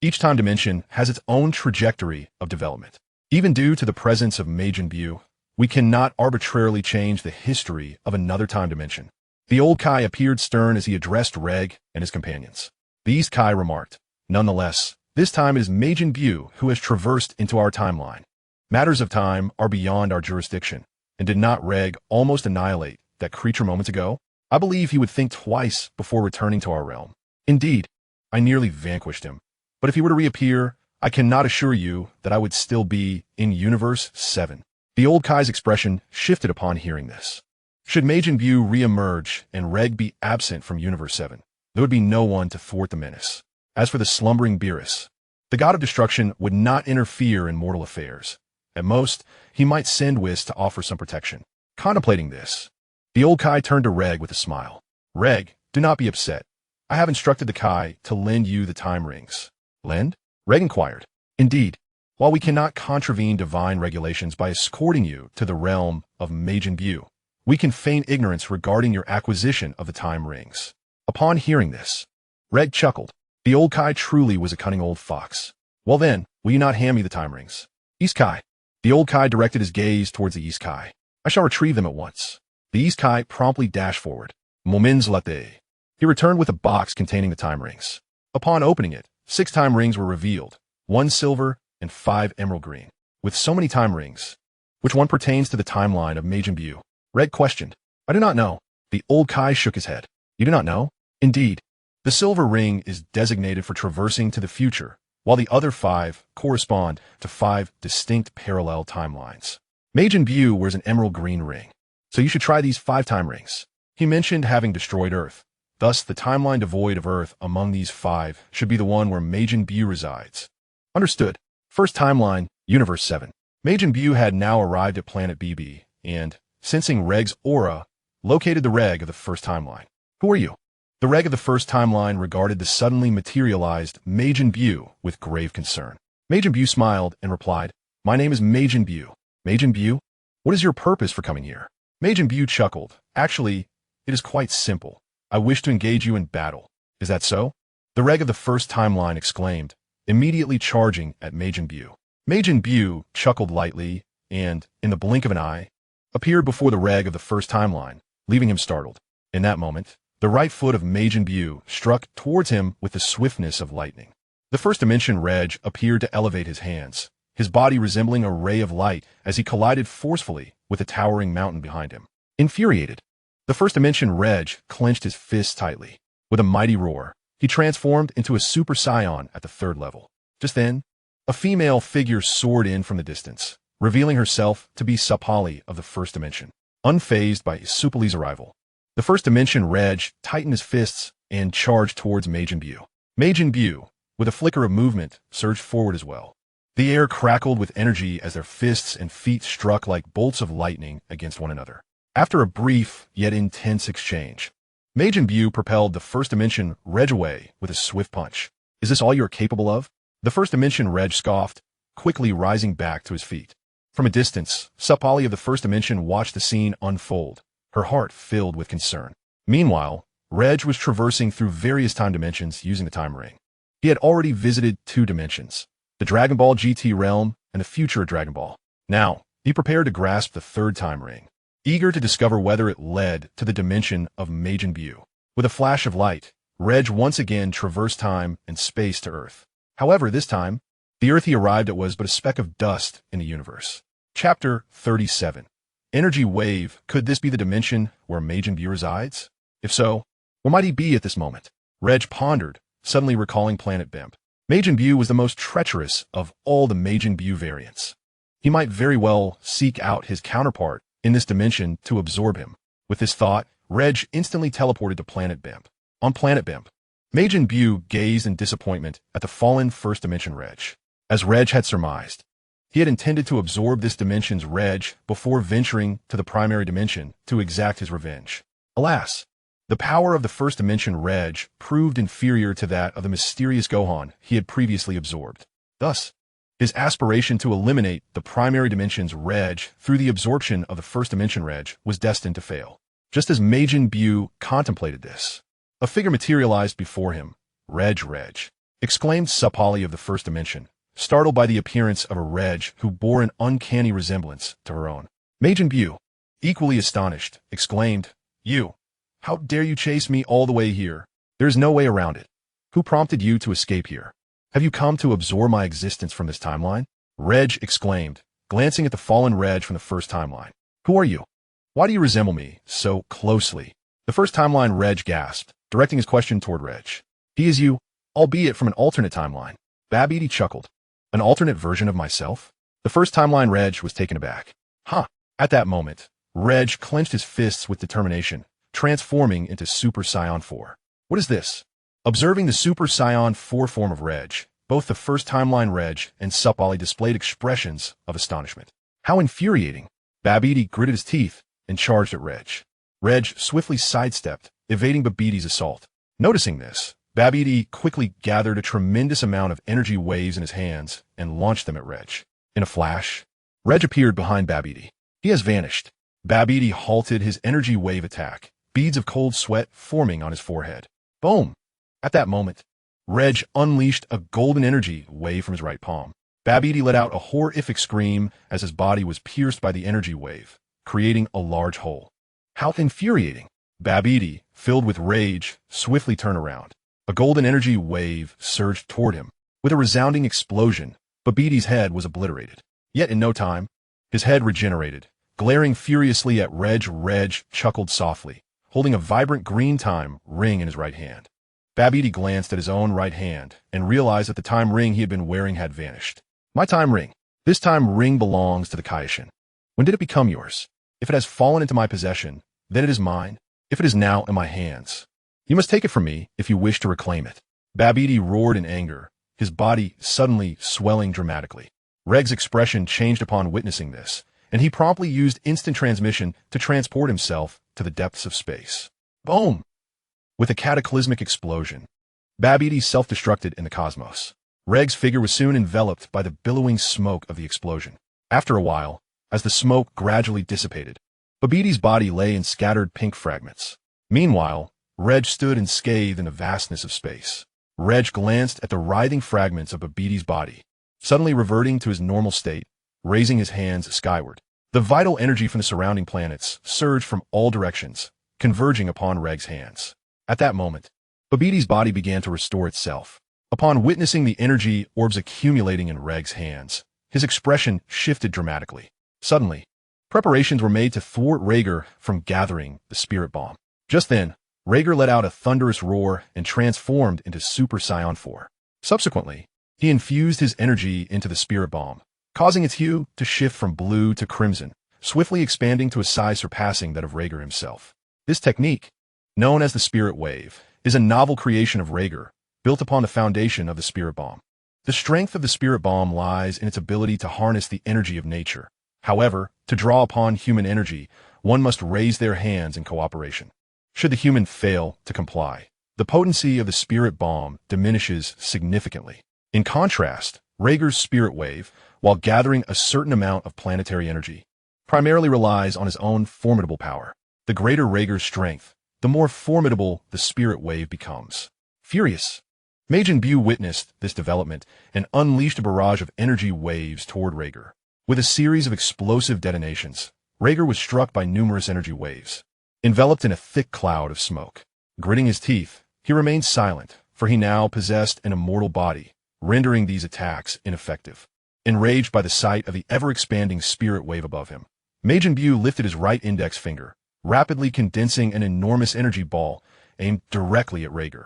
Each time dimension has its own trajectory of development. Even due to the presence of Majin Bu, we cannot arbitrarily change the history of another time dimension. The old Kai appeared stern as he addressed Reg and his companions. The East Kai remarked, "Nonetheless, this time it is Majin Bu who has traversed into our timeline. Matters of time are beyond our jurisdiction, and did not Reg almost annihilate that creature moments ago? I believe he would think twice before returning to our realm. Indeed, I nearly vanquished him. But if he were to reappear, I cannot assure you that I would still be in Universe 7. The old Kai's expression shifted upon hearing this. Should Majin Bu re-emerge and Reg be absent from Universe 7, there would be no one to thwart the menace. As for the slumbering Beerus, the god of destruction would not interfere in mortal affairs. At most, he might send Whis to offer some protection. Contemplating this, the old Kai turned to Reg with a smile. Reg, do not be upset. I have instructed the Kai to lend you the time rings. Lend? Reg inquired. Indeed, while we cannot contravene divine regulations by escorting you to the realm of Majin Bu, we can feign ignorance regarding your acquisition of the time rings. Upon hearing this, Reg chuckled. The old Kai truly was a cunning old fox. Well then, will you not hand me the time rings? East Kai. The old Kai directed his gaze towards the East Kai. I shall retrieve them at once. The East Kai promptly dashed forward. Moments latte. He returned with a box containing the time rings. Upon opening it, 6 time rings were revealed, 1 silver and 5 emerald green. With so many time rings, which one pertains to the timeline of Majin Bu? Reg questioned. I do not know. The old Kai shook his head. You do not know? Indeed. The silver ring is designated for traversing to the future, while the other 5 correspond to 5 distinct parallel timelines. Majin Bu wears an emerald green ring, so you should try these 5 time rings. He mentioned having destroyed Earth. Thus, the timeline devoid of Earth among these 5 should be the one where Majin Bu resides. Understood. First timeline, Universe 7. Majin Bu had now arrived at Planet Bambi, and, sensing Reg's aura, located the Reg of the first timeline. Who are you? The Reg of the first timeline regarded the suddenly materialized Majin Bu with grave concern. Majin Bu smiled and replied, My name is Majin Bu. Majin Bu? What is your purpose for coming here? Majin Bu chuckled. Actually, it is quite simple. I wish to engage you in battle. Is that so? The Reg of the first timeline exclaimed, immediately charging at Majin Bu. Majin Bu chuckled lightly and, in the blink of an eye, appeared before the Reg of the first timeline, leaving him startled. In that moment, the right foot of Majin Bu struck towards him with the swiftness of lightning. The first dimension Reg appeared to elevate his hands, his body resembling a ray of light as he collided forcefully with a towering mountain behind him. Infuriated, the first dimension Reg clenched his fists tightly. With a mighty roar, he transformed into a Super Saiyan at the 3rd level. Just then, a female figure soared in from the distance, revealing herself to be Sapali of the first dimension. Unfazed by Supali's arrival, the first dimension Reg tightened his fists and charged towards Majin Bu. Majin Bu, with a flicker of movement, surged forward as well. The air crackled with energy as their fists and feet struck like bolts of lightning against one another. After a brief yet intense exchange, Majin Bu propelled the first dimension Reg away with a swift punch. Is this all you are capable of? The first dimension Reg scoffed, quickly rising back to his feet. From a distance, Sapali of the first dimension watched the scene unfold, her heart filled with concern. Meanwhile, Reg was traversing through various time dimensions using the time ring. He had already visited 2 dimensions, the Dragon Ball GT realm and the future of Dragon Ball. Now, he prepared to grasp the 3rd time ring, eager to discover whether it led to the dimension of Majin Buu. With a flash of light, Reg once again traversed time and space to Earth. However, this time, the Earth he arrived at was but a speck of dust in the universe. Chapter 37. Energy Wave. Could this be the dimension where Majin Buu resides? If so, where might he be at this moment? Reg pondered, suddenly recalling Planet Bambi. Majin Buu was the most treacherous of all the Majin Buu variants. He might very well seek out his counterpart in this dimension to absorb him. With this thought, Reg instantly teleported to Planet Bambi. On Planet Bambi, Majin Buu gazed in disappointment at the fallen first dimension Reg. As Reg had surmised, he had intended to absorb this dimension's Reg before venturing to the primary dimension to exact his revenge. Alas, the power of the first dimension Reg proved inferior to that of the mysterious Gohan he had previously absorbed. Thus, his aspiration to eliminate the primary dimension's Reg through the absorption of the first dimension Reg was destined to fail. Just as Majin Buu contemplated this, a figure materialized before him. Reg, exclaimed Supali of the first dimension, startled by the appearance of a Reg who bore an uncanny resemblance to her own. Majin Buu, equally astonished, exclaimed, "You! How dare you chase me all the way here? There is no way around it. Who prompted you to escape here? Have you come to absorb my existence from this timeline?" Reg exclaimed, glancing at the fallen Reg from the first timeline. "Who are you? Why do you resemble me so closely?" The first timeline Reg gasped, directing his question toward Reg. "He is you, albeit from an alternate timeline." Babidi chuckled. "An alternate version of myself?" The first timeline Reg was taken aback. Huh. At that moment, Reg clenched his fists with determination, transforming into Super Saiyan 4. "What is this?" Observing the Super Saiyan 4 form of Reg, both the first timeline Reg and Supali displayed expressions of astonishment. "How infuriating!" Babidi gritted his teeth and charged at Reg. Reg swiftly sidestepped, evading Babidi's assault. Noticing this, Babidi quickly gathered a tremendous amount of energy waves in his hands and launched them at Reg. In a flash, Reg appeared behind Babidi. "He has vanished." Babidi halted his energy wave attack, beads of cold sweat forming on his forehead. Boom! At that moment, Reg unleashed a golden energy wave from his right palm. Babidi let out a horrific scream as his body was pierced by the energy wave, creating a large hole. How infuriating! Babidi, filled with rage, swiftly turned around. A golden energy wave surged toward him. With a resounding explosion, Babidi's head was obliterated. Yet in no time, his head regenerated. Glaring furiously at Reg, Reg chuckled softly, holding a vibrant green time ring in his right hand. Babidi glanced at his own right hand and realized that the time ring he had been wearing had vanished. "My time ring. This time ring belongs to the Kaioshin. When did it become yours? If it has fallen into my possession, then it is mine. If it is now in my hands, you must take it from me if you wish to reclaim it." Babidi roared in anger, his body suddenly swelling dramatically. Reg's expression changed upon witnessing this, and he promptly used instant transmission to transport himself to the depths of space. Boom! With a cataclysmic explosion, Babidi self-destructed in the cosmos. Reg's figure was soon enveloped by the billowing smoke of the explosion. After a while, as the smoke gradually dissipated, Babidi's body lay in scattered pink fragments. Meanwhile, Reg stood unscathed in the vastness of space. Reg glanced at the writhing fragments of Babidi's body, suddenly reverting to his normal state, raising his hands skyward. The vital energy from the surrounding planets surged from all directions, converging upon Reg's hands. At that moment, Babidi's body began to restore itself. Upon witnessing the energy orbs accumulating in Reg's hands, his expression shifted dramatically. Suddenly, preparations were made to thwart Ragg from gathering the spirit bomb. Just then, Ragg let out a thunderous roar and transformed into Super Saiyan 4. Subsequently, he infused his energy into the spirit bomb, causing its hue to shift from blue to crimson, swiftly expanding to a size surpassing that of Ragg himself. This technique, known as the spirit wave, is a novel creation of Ragg, built upon the foundation of the spirit bomb. The strength of the spirit bomb lies in its ability to harness the energy of nature. However, to draw upon human energy, one must raise their hands in cooperation. Should the human fail to comply, the potency of the spirit bomb diminishes significantly. In contrast, Ragg's spirit wave, while gathering a certain amount of planetary energy, primarily relies on his own formidable power. The greater Ragg's strength, the more formidable the spirit wave becomes. Furious, Majin Buu witnessed this development and unleashed a barrage of energy waves toward Ragg. With a series of explosive detonations, Ragg was struck by numerous energy waves, enveloped in a thick cloud of smoke. Gritting his teeth, he remained silent, for he now possessed an immortal body, rendering these attacks ineffective. Enraged by the sight of the ever-expanding spirit wave above him, Majin Buu lifted his right index finger, rapidly condensing an enormous energy ball aimed directly at Ragg.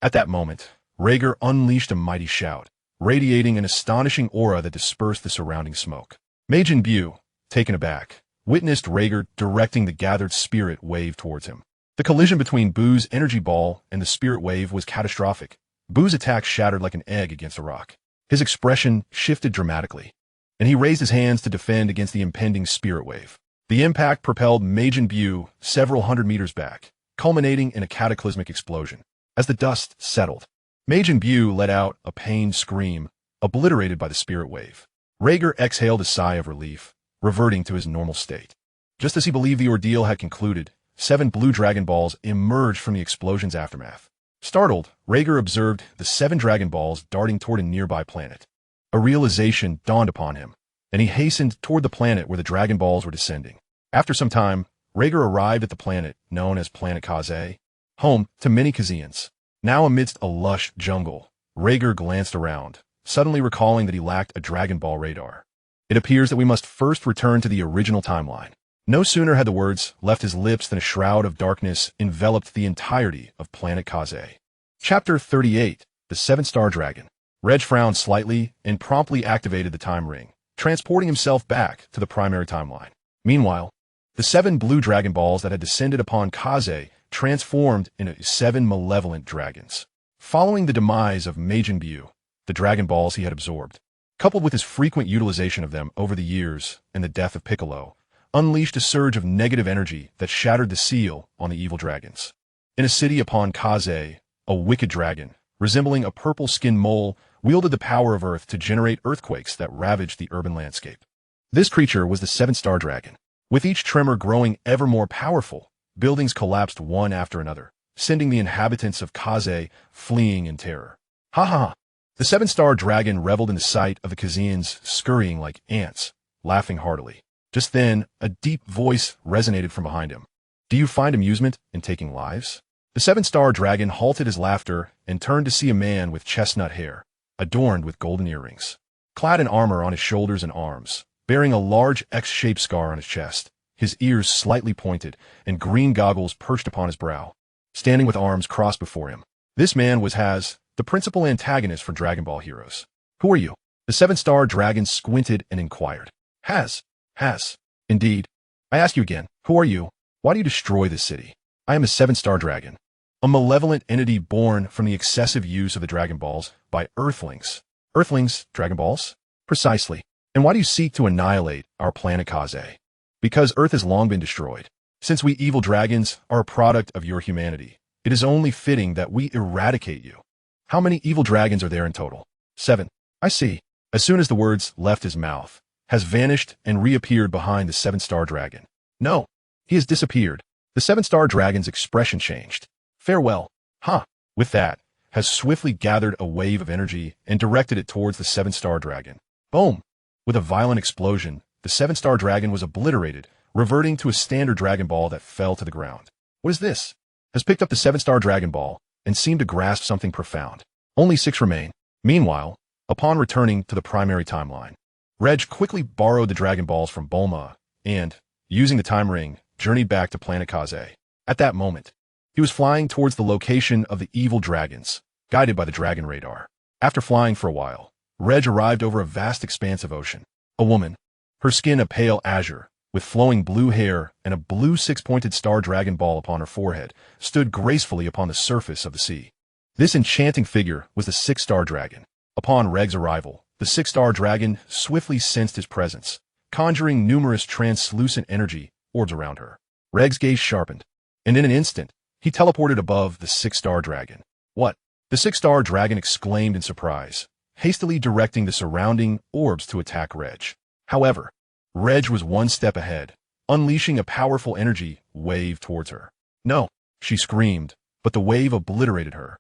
At that moment, Ragg unleashed a mighty shout, radiating an astonishing aura that dispersed the surrounding smoke. Majin Buu, taken aback, witnessed Ragg directing the gathered spirit wave towards him. The collision between Buu's energy ball and the spirit wave was catastrophic. Buu's attack shattered like an egg against a rock. His expression shifted dramatically, and he raised his hands to defend against the impending spirit wave. The impact propelled Majin Buu several hundred meters back, culminating in a cataclysmic explosion. As the dust settled, Majin Buu let out a pained scream, obliterated by the spirit wave. Ragg exhaled a sigh of relief, reverting to his normal state. Just as he believed the ordeal had concluded, 7 blue Dragon Balls emerged from the explosion's aftermath. Startled, Ragg observed the 7 Dragon Balls darting toward a nearby planet. A realization dawned upon him, and he hastened toward the planet where the Dragon Balls were descending. After some time, Ragg arrived at the planet known as Planet Kaze, home to many Kazeans. Now amidst a lush jungle, Ragg glanced around, suddenly recalling that he lacked a Dragon Ball radar. It appears that we must first return to the original timeline. No sooner had the words left his lips than a shroud of darkness enveloped the entirety of Planet Kaze. Chapter 38, The 7-Star Dragon. Reg frowned slightly and promptly activated the time ring, transporting himself back to the primary timeline. Meanwhile, the 7 blue Dragon Balls that had descended upon Kaze transformed into 7 malevolent dragons. Following the demise of Majin Buu, the Dragon Balls he had absorbed, coupled with his frequent utilization of them over the years and the death of Piccolo, unleashed a surge of negative energy that shattered the seal on the evil dragons. In a city upon Kaze, a wicked dragon, resembling a purple-skinned mole, wielded the power of Earth to generate earthquakes that ravaged the urban landscape. This creature was the 7-Star Dragon. With each tremor growing ever more powerful, buildings collapsed one after another, sending the inhabitants of Kaze fleeing in terror. Ha ha! The 7-Star Dragon reveled in the sight of the Kazeans scurrying like ants, laughing heartily. Just then, a deep voice resonated from behind him. Do you find amusement in taking lives? The 7-Star Dragon halted his laughter and turned to see a man with chestnut hair, adorned with golden earrings. Clad in armor on his shoulders and arms, bearing a large X-shaped scar on his chest, his ears slightly pointed, and green goggles perched upon his brow. Standing with arms crossed before him, this man was Haz, the principal antagonist for Dragon Ball heroes. Who are you? The 7-Star Dragon squinted and inquired. Haz. Indeed. I ask you again, who are you? Why do you destroy this city? I am a 7-Star Dragon, a malevolent entity born from the excessive use of the Dragon Balls by Earthlings. Earthlings, Dragon Balls? Precisely. And why do you seek to annihilate our planet Kaze? Because Earth has long been destroyed. Since we evil dragons are a product of your humanity, it is only fitting that we eradicate you. How many evil dragons are there in total? 7. I see. As soon as the words left his mouth, has vanished and reappeared behind the 7-Star Dragon. No, he has disappeared. The 7-Star Dragon's expression changed. Farewell. Ha! With that, has swiftly gathered a wave of energy and directed it towards the 7-Star Dragon. Boom! With a violent explosion, the 7-Star Dragon was obliterated, reverting to a standard Dragon Ball that fell to the ground. What is this? Has picked up the 7-Star Dragon Ball and seemed to grasp something profound. Only 6 remain. Meanwhile, upon returning to the primary timeline, Reg quickly borrowed the Dragon Balls from Bulma and, using the time ring, journeyed back to Planet Kaze. At that moment, he was flying towards the location of the evil dragons, guided by the Dragon Radar. After flying for a while, Reg arrived over a vast expanse of ocean. A woman, her skin a pale azure, with flowing blue hair and a blue 6-pointed star Dragon Ball upon her forehead, stood gracefully upon the surface of the sea. This enchanting figure was the 6-Star Dragon. Upon Regg's arrival, the 6-Star Dragon swiftly sensed his presence, conjuring numerous translucent energy orbs around her. Regg's gaze sharpened, and in an instant, he teleported above the 6-Star Dragon. What? The 6-Star Dragon exclaimed in surprise, hastily directing the surrounding orbs to attack Reg. However, Reg was one step ahead, unleashing a powerful energy wave towards her. No, She screamed, but the wave obliterated her,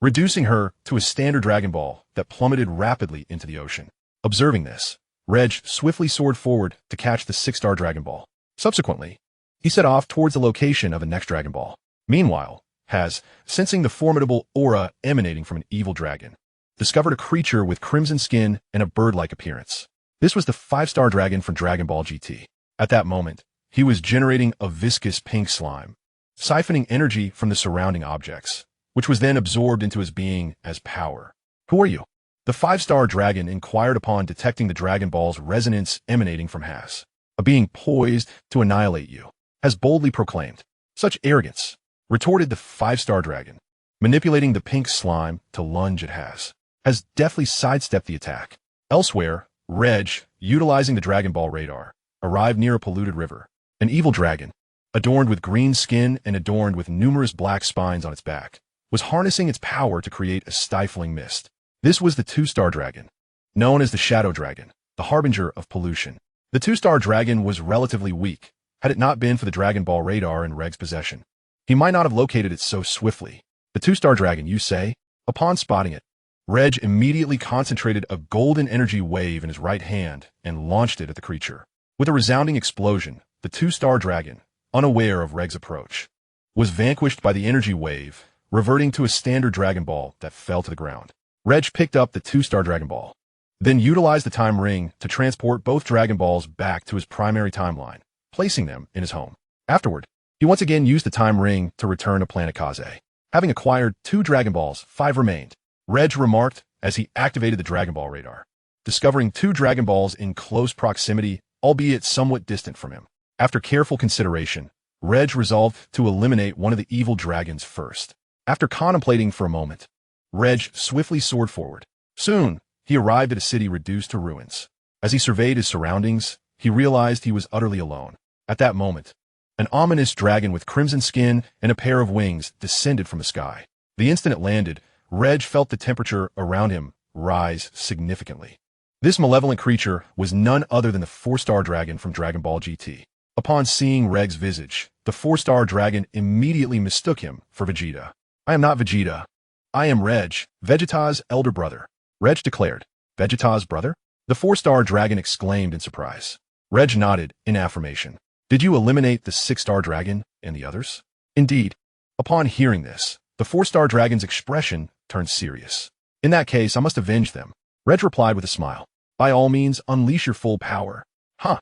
reducing her to a standard Dragon Ball that plummeted rapidly into the ocean. Observing this, Reg swiftly soared forward to catch the 6-star Dragon Ball. Subsequently, he set off towards the location of the next Dragon Ball. Meanwhile, Has, sensing the formidable aura emanating from an evil dragon, discovered a creature with crimson skin and a bird-like appearance. This was the 5-star dragon from Dragon Ball GT. At that moment, he was generating a viscous pink slime, siphoning energy from the surrounding objects, which was then absorbed into his being as power. Who are you? The 5-star dragon inquired upon detecting the Dragon Ball's resonance emanating from Has. A being poised to annihilate you, Has boldly proclaimed. Such arrogance, retorted the 5-star dragon, manipulating the pink slime to lunge at Has deftly sidestepped the attack. Elsewhere, Reg, utilizing the Dragon Ball radar, arrived near a polluted river. An evil dragon, adorned with green skin and adorned with numerous black spines on its back, was harnessing its power to create a stifling mist. This was the 2-star dragon, known as the Shadow Dragon, the harbinger of pollution. The 2-star dragon was relatively weak, had it not been for the Dragon Ball radar in Regg's possession. He might not have located it so swiftly. The 2-star dragon, you say? Upon spotting it, Reg immediately concentrated a golden energy wave in his right hand and launched it at the creature. With a resounding explosion, the 2-star dragon, unaware of Regg's approach, was vanquished by the energy wave, reverting to a standard Dragon Ball that fell to the ground. Reg picked up the 2-star Dragon Ball, then utilized the time ring to transport both Dragon Balls back to his primary timeline, placing them in his home. Afterward, he once again used the time ring to return to Planet Kaze. Having acquired 2 Dragon Balls, 5 remained. Reg remarked as he activated the Dragon Ball radar, discovering 2 Dragon Balls in close proximity, albeit somewhat distant from him. After careful consideration, Reg resolved to eliminate one of the evil dragons first. After contemplating for a moment, Reg swiftly soared forward. Soon, he arrived at a city reduced to ruins. As he surveyed his surroundings, he realized he was utterly alone. At that moment, an ominous dragon with crimson skin and a pair of wings descended from the sky. The instant it landed, Reg felt the temperature around him rise significantly. This malevolent creature was none other than the 4-star dragon from Dragon Ball GT. Upon seeing Regg's visage, the 4-star dragon immediately mistook him for Vegeta. I am not Vegeta. I am Reg, Vegeta's elder brother. Reg declared. Vegeta's brother? The 4-star dragon exclaimed in surprise. Reg nodded in affirmation. Did you eliminate the 6-star dragon and the others? Indeed. Upon hearing this, the 4-star dragon's expression turned serious. In that case, I must avenge them. Reg replied with a smile. By all means, unleash your full power. Huh.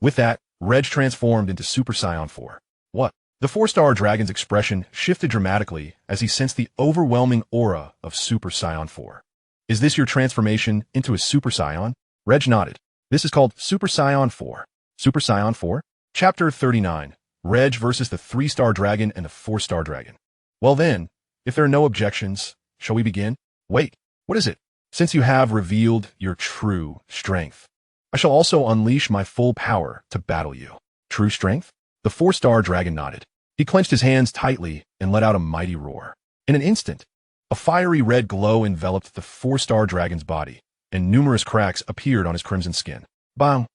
With that, Reg transformed into Super Saiyan 4. What? The 4-star dragon's expression shifted dramatically as he sensed the overwhelming aura of Super Saiyan 4. Is this your transformation into a Super Saiyan? Reg nodded. This is called Super Saiyan 4. Super Saiyan 4? Chapter 39. Reg versus the 3-star dragon and the 4-star dragon. Well then, if there are no objections, shall we begin? Wait, what is it? Since you have revealed your true strength, I shall also unleash my full power to battle you. True strength? The 4-star dragon nodded. He clenched his hands tightly and let out a mighty roar. In an instant, a fiery red glow enveloped the 4-star dragon's body, and numerous cracks appeared on his crimson skin. Bang!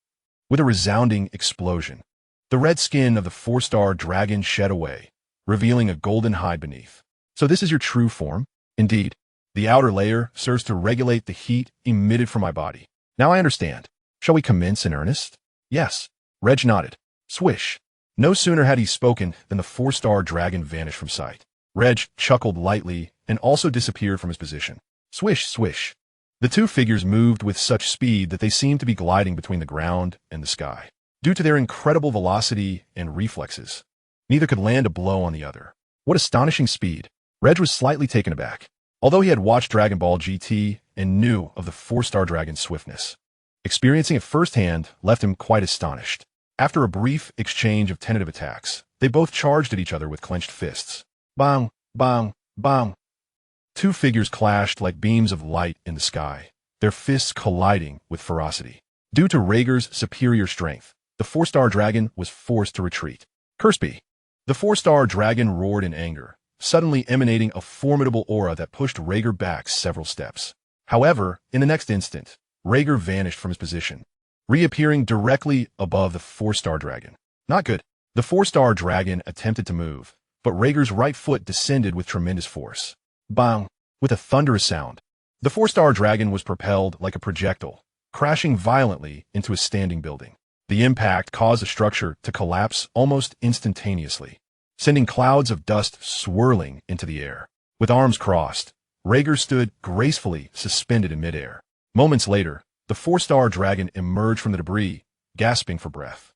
With a resounding explosion, the red skin of the 4-star dragon shed away, revealing a golden hide beneath. So this is your true form? Indeed. The outer layer serves to regulate the heat emitted from my body. Now I understand. Shall we commence in earnest? Yes. Reg nodded. Swish. No sooner had he spoken than the 4-star dragon vanished from sight. Reg chuckled lightly and also disappeared from his position. Swish, swish. The 2 figures moved with such speed that they seemed to be gliding between the ground and the sky. Due to their incredible velocity and reflexes, neither could land a blow on the other. What astonishing speed. Reg was slightly taken aback. Although he had watched Dragon Ball GT and knew of the 4-star dragon's swiftness, experiencing it firsthand left him quite astonished. After a brief exchange of tentative attacks, they both charged at each other with clenched fists. Bang, bang, bang. 2 figures clashed like beams of light in the sky, their fists colliding with ferocity. Due to Ragg's superior strength, the 4-star dragon was forced to retreat. Curse be! The 4-star dragon roared in anger, suddenly emanating a formidable aura that pushed Ragg back several steps. However, in the next instant, Ragg vanished from his position, reappearing directly above the 4-star dragon. Not good. The 4-star dragon attempted to move, but Ragg's right foot descended with tremendous force. Bang! With a thunderous sound, the four-star dragon was propelled like a projectile, crashing violently into a standing building. The impact caused the structure to collapse almost instantaneously, sending clouds of dust swirling into the air. With arms crossed, Ragg stood gracefully suspended in midair. Moments later, the four-star dragon emerged from the debris, gasping for breath.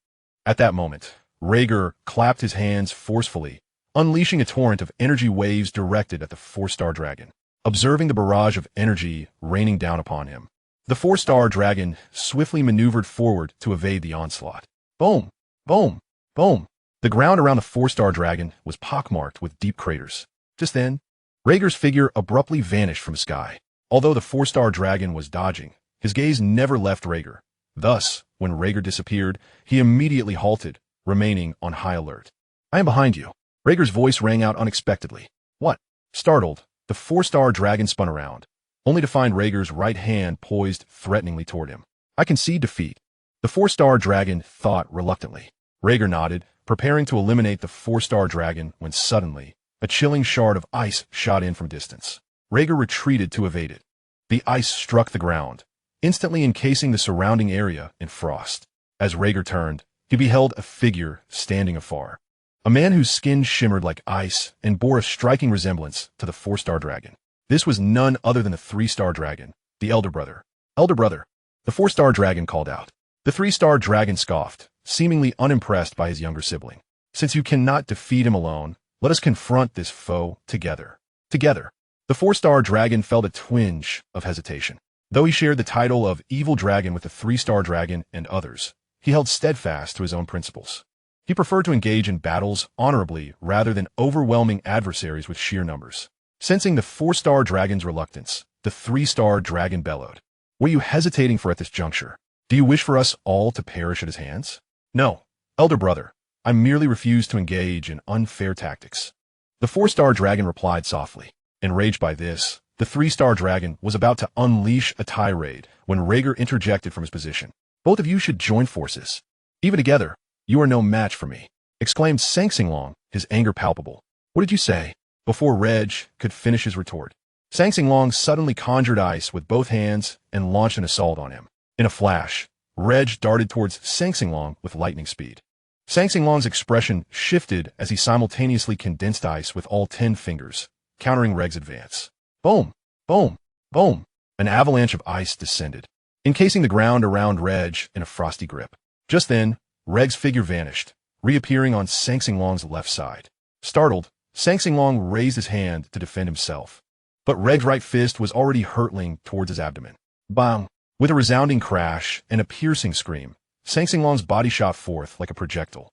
At that moment, Ragg clapped his hands forcefully, unleashing a torrent of energy waves directed at the four-star dragon. Observing the barrage of energy raining down upon him, the four-star dragon swiftly maneuvered forward to evade the onslaught. Boom! Boom! Boom! The ground around the four-star dragon was pockmarked with deep craters. Just then, Ragg's figure abruptly vanished from the sky. Although the four-star dragon was dodging, his gaze never left Ragg. Thus, when Ragg disappeared, he immediately halted, remaining on high alert. "I am behind you." Ragg's voice rang out unexpectedly. "What?" Startled, the four-star dragon spun around, only to find Ragg's right hand poised threateningly toward him. "I concede defeat," the four-star dragon thought reluctantly. Ragg nodded, preparing to eliminate the four-star dragon when suddenly, a chilling shard of ice shot in from distance. Ragg retreated to evade it. The ice struck the ground, instantly encasing the surrounding area in frost. As Ragg turned, he beheld a figure standing afar. A man whose skin shimmered like ice and bore a striking resemblance to the four-star dragon. This was none other than the three-star dragon, the elder brother. "Elder brother," the four-star dragon called out. The three-star dragon scoffed, seemingly unimpressed by his younger sibling. "Since you cannot defeat him alone, let us confront this foe together." Together. The four-star dragon felt a twinge of hesitation. Though he shared the title of evil dragon with the three-star dragon and others, he held steadfast to his own principles. He preferred to engage in battles honorably rather than overwhelming adversaries with sheer numbers. Sensing the four-star dragon's reluctance, the three-star dragon bellowed. "What are you hesitating for at this juncture? Do you wish for us all to perish at his hands?" "No, elder brother, I merely refuse to engage in unfair tactics." The four-star dragon replied softly. Enraged by this, the three-star dragon was about to unleash a tirade when Ragg interjected from his position. "Both of you should join forces. Even together, you are no match for me," exclaimed Saiyan, his anger palpable. "What did you say?" Before Ragg could finish his retort, Saiyan suddenly conjured ice with both hands and launched an assault on him. In a flash, Ragg darted towards Saiyan with lightning speed. Saiyan's expression shifted as he simultaneously condensed ice with all 10 fingers, countering Ragg's advance. Boom! Boom! Boom! An avalanche of ice descended, encasing the ground around Ragg in a frosty grip. Just then, Ragg's figure vanished, reappearing on Saiyan's left side. Startled, Saiyan raised his hand to defend himself, but Ragg's right fist was already hurtling towards his abdomen. Bang! With a resounding crash and a piercing scream, Saiyan's body shot forth like a projectile,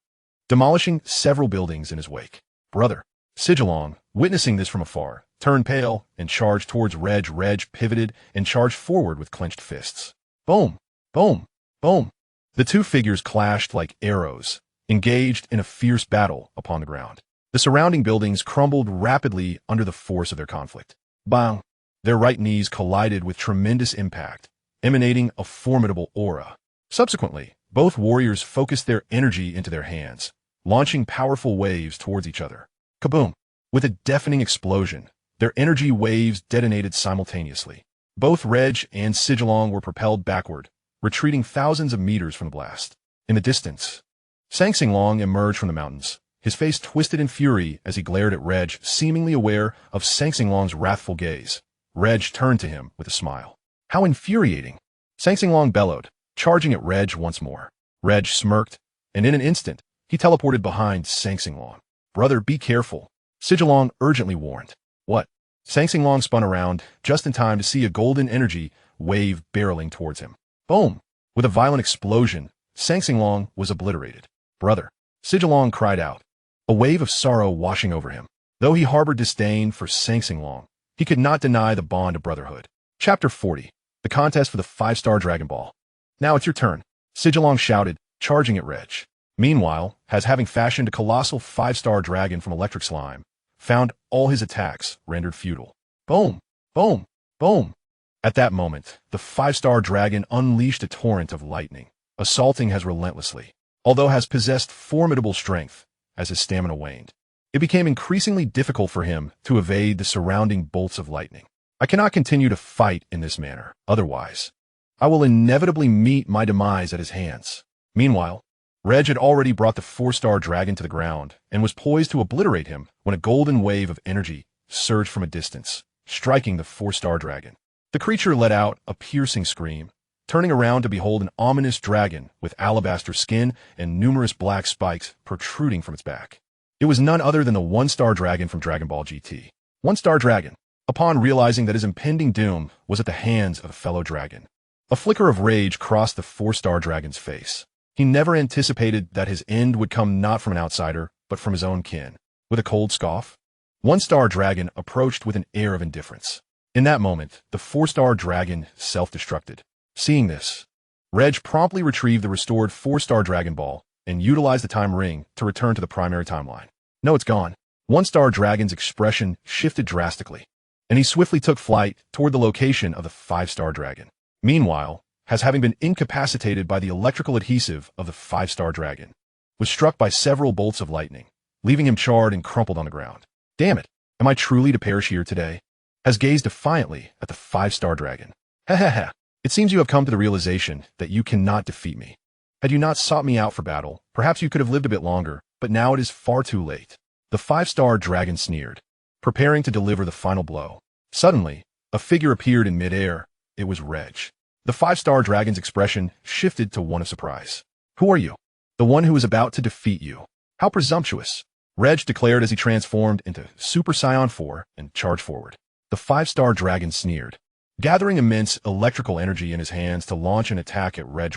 demolishing several buildings in his wake. Brother Saiyan, witnessing this from afar, turned pale and charged towards Ragg. Ragg pivoted and charged forward with clenched fists. Boom! Boom! Boom! The two figures clashed like arrows, engaged in a fierce battle upon the ground. The surrounding buildings crumbled rapidly under the force of their conflict. Bang! Their right knees collided with tremendous impact, emanating a formidable aura. Subsequently, both warriors focused their energy into their hands, launching powerful waves towards each other. Kaboom! With a deafening explosion, their energy waves detonated simultaneously. Both Ragg and Saiyan were propelled backward, retreating thousands of meters from the blast. In the distance, Saiyan emerged from the mountains, his face twisted in fury as he glared at Ragg, seemingly aware of Saiyan's wrathful gaze. Ragg turned to him with a smile. "How infuriating!" Saiyan bellowed, charging at Ragg once more. Ragg smirked, and in an instant, he teleported behind Saiyan. "Brother, be careful," Saiyan urgently warned. "What?" Saiyan spun around, just in time to see a golden energy wave barreling towards him. Boom! With a violent explosion, Saiyan was obliterated. "Brother," Saiyan cried out, a wave of sorrow washing over him. Though he harbored disdain for Saiyan, he could not deny the bond of brotherhood. Chapter 40. The contest for the 5-star Dragon Ball. "Now it's your turn," Saiyan shouted, charging at Ragg. Meanwhile, having fashioned a colossal 5-star dragon from electric slime, found all his attacks rendered futile. Boom! Boom! Boom! At that moment, the 5-star dragon unleashed a torrent of lightning, assaulting relentlessly, although possessed formidable strength as his stamina waned. It became increasingly difficult for him to evade the surrounding bolts of lightning. I cannot continue to fight in this manner. Otherwise, I will inevitably meet my demise at his hands. Meanwhile, Reg had already brought the 4-star dragon to the ground and was poised to obliterate him when a golden wave of energy surged from a distance, striking the 4-star dragon. The creature let out a piercing scream, turning around to behold an ominous dragon with alabaster skin and numerous black spikes protruding from its back. It was none other than the 1-star dragon from Dragon Ball GT. 1-star dragon, upon realizing that his impending doom was at the hands of a fellow dragon. A flicker of rage crossed the 4-star dragon's face. He never anticipated that his end would come not from an outsider, but from his own kin. With a cold scoff, 1-star dragon approached with an air of indifference. In that moment, the 4-star dragon self-destructed. Seeing this, Reg promptly retrieved the restored 4-star Dragon Ball and utilized the time ring to return to the primary timeline. No, it's gone. 1-star dragon's expression shifted drastically, and he swiftly took flight toward the location of the 5-star dragon. Meanwhile, having been incapacitated by the electrical adhesive of the 5-star dragon, was struck by several bolts of lightning, leaving him charred and crumpled on the ground. Damn it, am I truly to perish here today? Has gazed defiantly at the 5-star dragon. Ha ha ha, it seems you have come to the realization that you cannot defeat me. Had you not sought me out for battle, perhaps you could have lived a bit longer, but now it is far too late. The 5-star dragon sneered, preparing to deliver the final blow. Suddenly, a figure appeared in midair. It was Reg. The 5-star dragon's expression shifted to one of surprise. Who are you? The one who is about to defeat you. How presumptuous, Reg declared as he transformed into Super Saiyan 4 and charged forward. The 5-star dragon sneered, gathering immense electrical energy in his hands to launch an attack at Reg,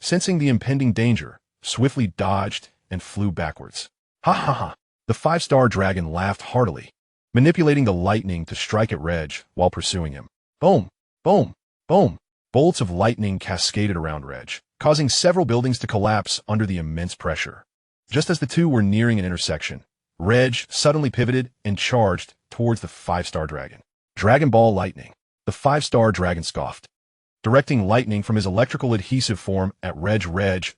sensing the impending danger, swiftly dodged and flew backwards. Ha ha ha! The 5-star dragon laughed heartily, manipulating the lightning to strike at Reg while pursuing him. Boom! Boom! Boom! Bolts of lightning cascaded around Reg, causing several buildings to collapse under the immense pressure. Just as the two were nearing an intersection, Reg suddenly pivoted and charged towards the 5-star dragon. Dragon Ball Lightning. The 5-star dragon scoffed. Directing lightning from his electrical adhesive form at Reg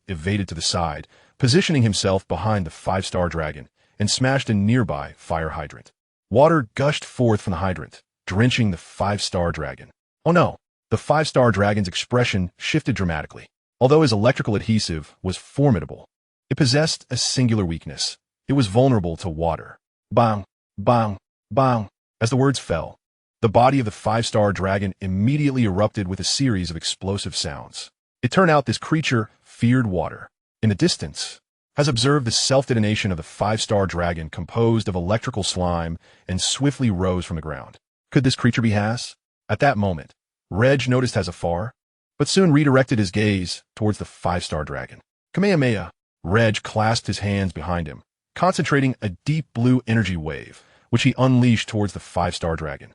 evaded to the side, positioning himself behind the 5-star dragon, and smashed a nearby fire hydrant. Water gushed forth from the hydrant, drenching the 5-star dragon. Oh no! The 5-star dragon's expression shifted dramatically. Although his electrical adhesive was formidable, it possessed a singular weakness. It was vulnerable to water. Bang! Bang! Bang! As the words fell, the body of the 5-star dragon immediately erupted with a series of explosive sounds. It turned out this creature feared water. In the distance, has observed the self-detonation of the 5-star dragon composed of electrical slime and swiftly rose from the ground. Could this creature be Has? At that moment, Reg noticed Has afar, but soon redirected his gaze towards the 5-star dragon. Kamehameha! Reg clasped his hands behind him, concentrating a deep blue energy wave, which he unleashed towards the 5-star dragon.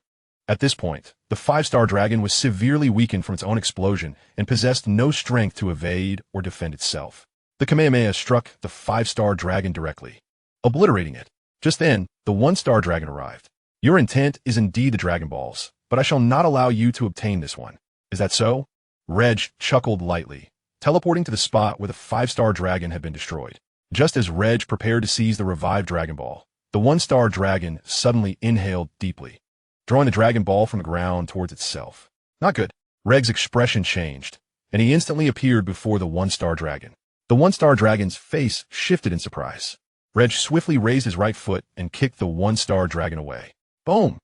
At this point, the 5-star dragon was severely weakened from its own explosion and possessed no strength to evade or defend itself. The Kamehameha struck the 5-star dragon directly, obliterating it. Just then, the 1-star dragon arrived. Your intent is indeed the Dragon Balls, but I shall not allow you to obtain this one. Is that so? Reg chuckled lightly, teleporting to the spot where the 5-star dragon had been destroyed. Just as Reg prepared to seize the revived Dragon Ball, the 1-star dragon suddenly inhaled deeply, drawing the Dragon Ball from the ground towards itself. Not good. Reg's expression changed, and he instantly appeared before the 1-star dragon. The 1-star dragon's face shifted in surprise. Reg swiftly raised his right foot and kicked the 1-star dragon away. Boom!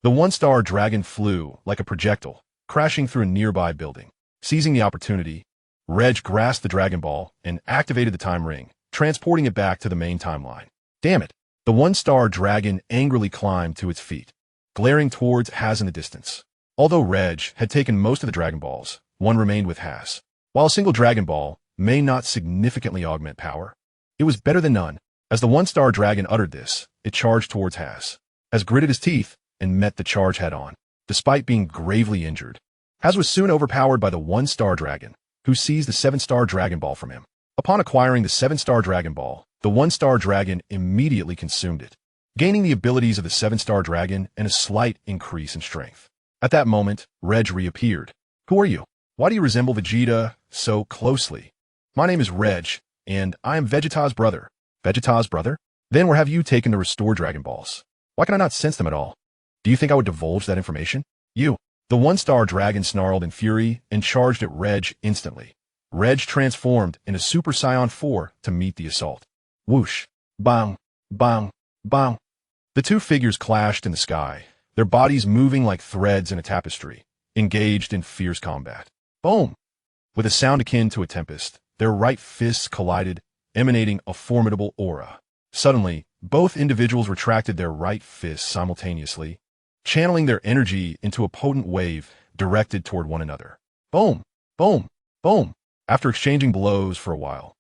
The 1-star dragon flew like a projectile, crashing through a nearby building. Seizing the opportunity, Reg grasped the Dragon Ball and activated the time ring, transporting it back to the main timeline. Damn it! The 1-star dragon angrily climbed to its feet, glaring towards Has in the distance. Although Reg had taken most of the Dragon Balls, one remained with Has. While a single Dragon Ball may not significantly augment power, it was better than none. As the 1-star dragon uttered this, it charged towards Has. Has gritted his teeth and met the charge head-on. Despite being gravely injured, Has was soon overpowered by the 1-star dragon, who seized the 7-star Dragon Ball from him. Upon acquiring the 7-star Dragon Ball, the 1-star dragon immediately consumed it, gaining the abilities of the 7-star dragon and a slight increase in strength. At that moment, Reg reappeared. Who are you? Why do you resemble Vegeta so closely? My name is Reg, and I am Vegeta's brother. Vegeta's brother? Then where have you taken to restore Dragon Balls? Why can I not sense them at all? Do you think I would divulge that information? You. The one-star dragon snarled in fury and charged at Reg instantly. Reg transformed into Super Saiyan 4 to meet the assault. Whoosh. Bang. Bang. Bang. The two figures clashed in the sky, their bodies moving like threads in a tapestry, engaged in fierce combat. Boom! With a sound akin to a tempest, their right fists collided, emanating a formidable aura. Suddenly, both individuals retracted their right fists simultaneously, channeling their energy into a potent wave directed toward one another. Boom! Boom! Boom! After exchanging blows for a while,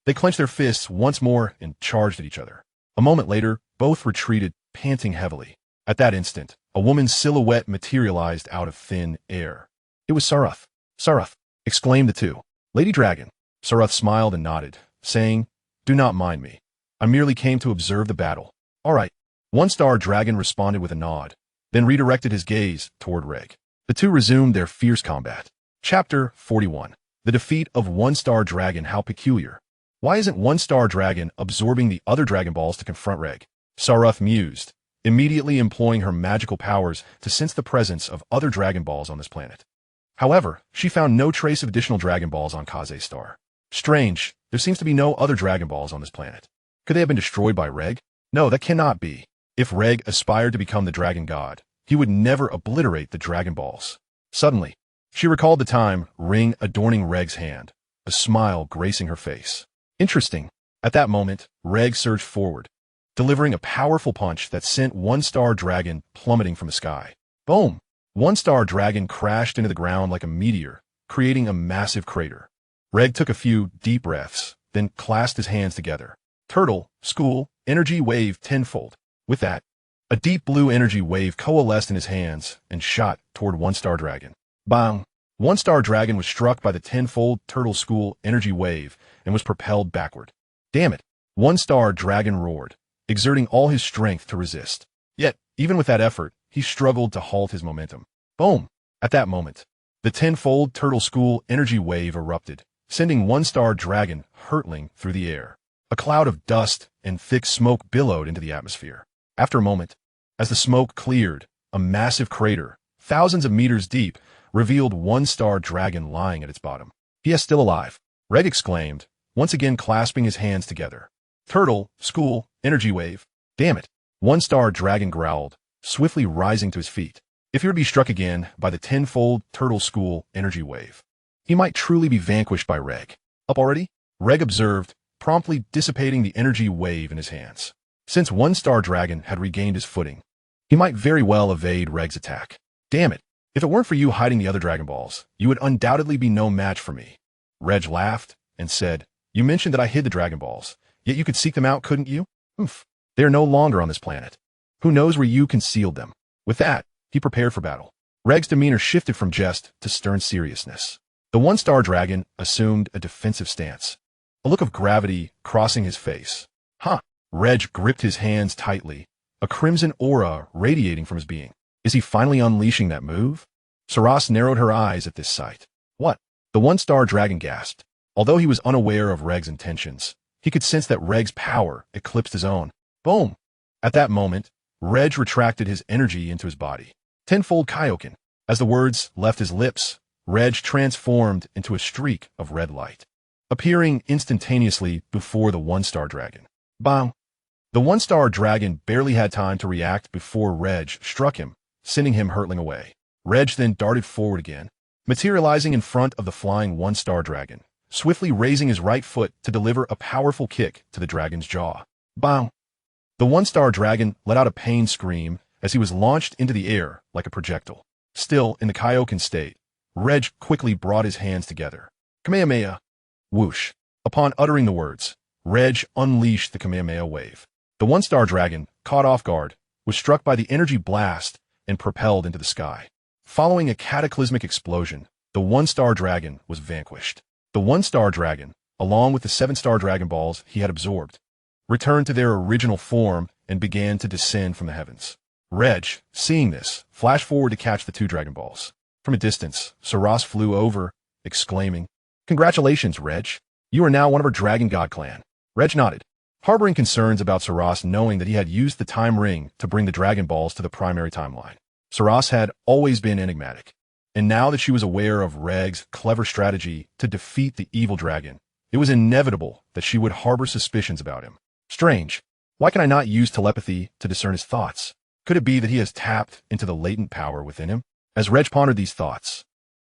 they clenched their fists once more and charged at each other. A moment later, both retreated, panting heavily. At that instant, a woman's silhouette materialized out of thin air. It was Sarath. Sarath! Exclaimed the two. Lady Dragon. Sarath smiled and nodded, saying, Do not mind me. I merely came to observe the battle. All right. One-star dragon responded with a nod, then redirected his gaze toward Ragg. The two resumed their fierce combat. Chapter 41. The defeat of One-Star Dragon. How peculiar. Why isn't One-Star Dragon absorbing the other Dragon Balls to confront Ragg? Sarath mused, immediately employing her magical powers to sense the presence of other Dragon Balls on this planet. However, she found no trace of additional Dragon Balls on Kaze's star. Strange, there seems to be no other Dragon Balls on this planet. Could they have been destroyed by Ragg? No, that cannot be. If Ragg aspired to become the Dragon God, he would never obliterate the Dragon Balls. Suddenly, she recalled the time ring adorning Ragg's hand, a smile gracing her face. Interesting. At that moment, Ragg surged forward, delivering a powerful punch that sent One-Star Dragon plummeting from the sky. Boom! One-Star Dragon crashed into the ground like a meteor, creating a massive crater. Ragg took a few deep breaths, then clasped his hands together. Turtle, school, energy wave tenfold. With that, a deep blue energy wave coalesced in his hands and shot toward One-Star Dragon. Bang! One-Star Dragon was struck by the tenfold Turtle School energy wave and was propelled backward. Damn it! One-Star Dragon roared, exerting all his strength to resist. Yet, even with that effort, he struggled to halt his momentum. Boom! At that moment, the tenfold Turtle School energy wave erupted, sending One-Star Dragon hurtling through the air. A cloud of dust and thick smoke billowed into the atmosphere. After a moment, as the smoke cleared, a massive crater, thousands of meters deep, revealed One-Star Dragon lying at its bottom. He is still alive, Ragg exclaimed, once again clasping his hands together. Turtle, school, energy wave. Damn it. One-Star Dragon growled, swiftly rising to his feet. If he were to be struck again by the tenfold Turtle School energy wave, he might truly be vanquished by Ragg. Up already? Ragg observed, promptly dissipating the energy wave in his hands. Since One-Star Dragon had regained his footing, he might very well evade Ragg's attack. Damn it. If it weren't for you hiding the other Dragon Balls, you would undoubtedly be no match for me. Reg laughed and said, You mentioned that I hid the Dragon Balls, yet you could seek them out, couldn't you? Oof. They are no longer on this planet. Who knows where you concealed them? With that, he prepared for battle. Ragg's demeanor shifted from jest to stern seriousness. The One-Star Dragon assumed a defensive stance, a look of gravity crossing his face. Huh. Reg gripped his hands tightly, a crimson aura radiating from his being. Is he finally unleashing that move? Saras narrowed her eyes at this sight. What? The One-Star Dragon gasped. Although he was unaware of Ragg's intentions, he could sense that Ragg's power eclipsed his own. Boom! At that moment, Reg retracted his energy into his body. Tenfold Kaioken. As the words left his lips, Reg transformed into a streak of red light, appearing instantaneously before the One-Star Dragon. Bang! The One-Star Dragon barely had time to react before Reg struck him, sending him hurtling away. Reg then darted forward again, materializing in front of the flying One-Star Dragon, swiftly raising his right foot to deliver a powerful kick to the dragon's jaw. Bang! The One-Star Dragon let out a pained scream as he was launched into the air like a projectile. Still in the Kaioken state, Reg quickly brought his hands together. Kamehameha! Whoosh! Upon uttering the words, Reg unleashed the Kamehameha wave. The One-Star Dragon, caught off guard, was struck by the energy blast and propelled into the sky. Following a cataclysmic explosion, the One-Star Dragon was vanquished. The One-Star Dragon, along with the 7-Star Dragon Balls he had absorbed, returned to their original form and began to descend from the heavens. Reg, seeing this, flashed forward to catch the 2 Dragon Balls. From a distance, Saras flew over, exclaiming, Congratulations, Reg. You are now one of our Dragon God clan. Reg nodded, harboring concerns about Saras knowing that he had used the time ring to bring the Dragon Balls to the primary timeline. Saras had always been enigmatic, and now that she was aware of Ragg's clever strategy to defeat the evil dragon, it was inevitable that she would harbor suspicions about him. Strange. Why can I not use telepathy to discern his thoughts? Could it be that he has tapped into the latent power within him? As Reg pondered these thoughts,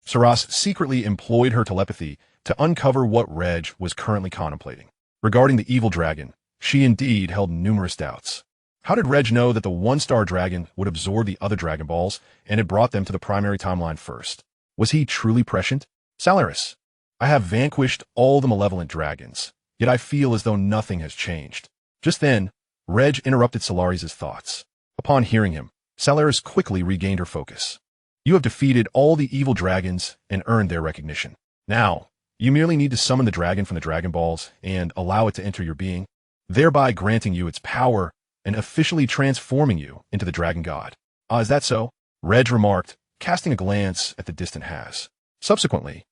Saras secretly employed her telepathy to uncover what Reg was currently contemplating. Regarding the evil dragon, she indeed held numerous doubts. How did Reg know that the one-star dragon would absorb the other Dragon Balls and had brought them to the primary timeline first? Was he truly prescient? Salaris, I have vanquished all the malevolent dragons, yet I feel as though nothing has changed. Just then, Reg interrupted Salaris' thoughts. Upon hearing him, Salaris quickly regained her focus. You have defeated all the evil dragons and earned their recognition. Now, you merely need to summon the dragon from the Dragon Balls and allow it to enter your being, thereby granting you its power and officially transforming you into the Dragon God. Ah, is that so? Reg remarked, casting a glance at the distant Haz. Subsequently,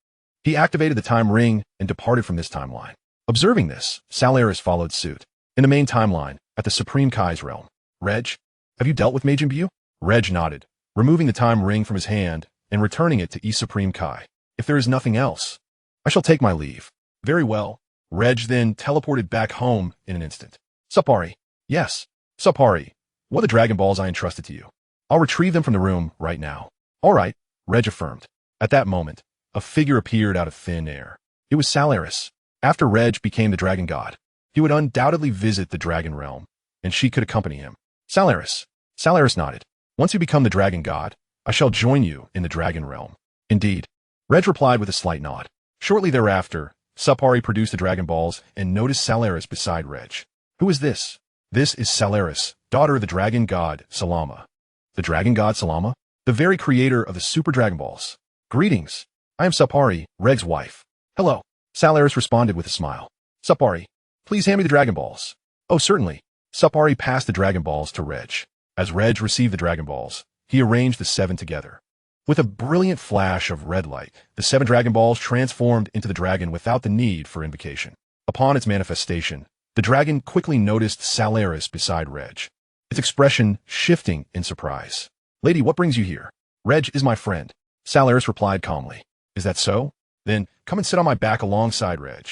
he activated the time ring and departed from this timeline. Observing this, Salaris followed suit. In the main timeline, at the Supreme Kai's realm. Reg, have you dealt with Majin Buu? Reg nodded, removing the time ring from his hand and returning it to East Supreme Kai. If there is nothing else, I shall take my leave. Very well. Reg then teleported back home in an instant. Sapari. Yes. Sapari. What are the Dragon Balls I entrusted to you? I'll retrieve them from the room right now. All right, Reg affirmed. At that moment, a figure appeared out of thin air. It was Salaris. After Reg became the Dragon God, he would undoubtedly visit the Dragon Realm, and she could accompany him. Salaris. Salaris nodded. Once you become the Dragon God, I shall join you in the Dragon Realm. Indeed. Reg replied with a slight nod. Shortly thereafter, Sapari produced the Dragon Balls and noticed Salaris beside Reg. Who is this? This is Salaris, daughter of the Dragon God, Salama. The Dragon God Salama? The very creator of the Super Dragon Balls. Greetings. I am Sapari, Reg's wife. Hello. Salaris responded with a smile. Sapari, please hand me the Dragon Balls. Oh, certainly. Sapari passed the Dragon Balls to Reg. As Reg received the Dragon Balls, he arranged the 7 together. With a brilliant flash of red light, the 7 Dragon Balls transformed into the dragon without the need for invocation. Upon its manifestation, the dragon quickly noticed Salaris beside Reg, its expression shifting in surprise. Lady, what brings you here? Reg is my friend. Salaris replied calmly. Is that so? Then come and sit on my back alongside Reg.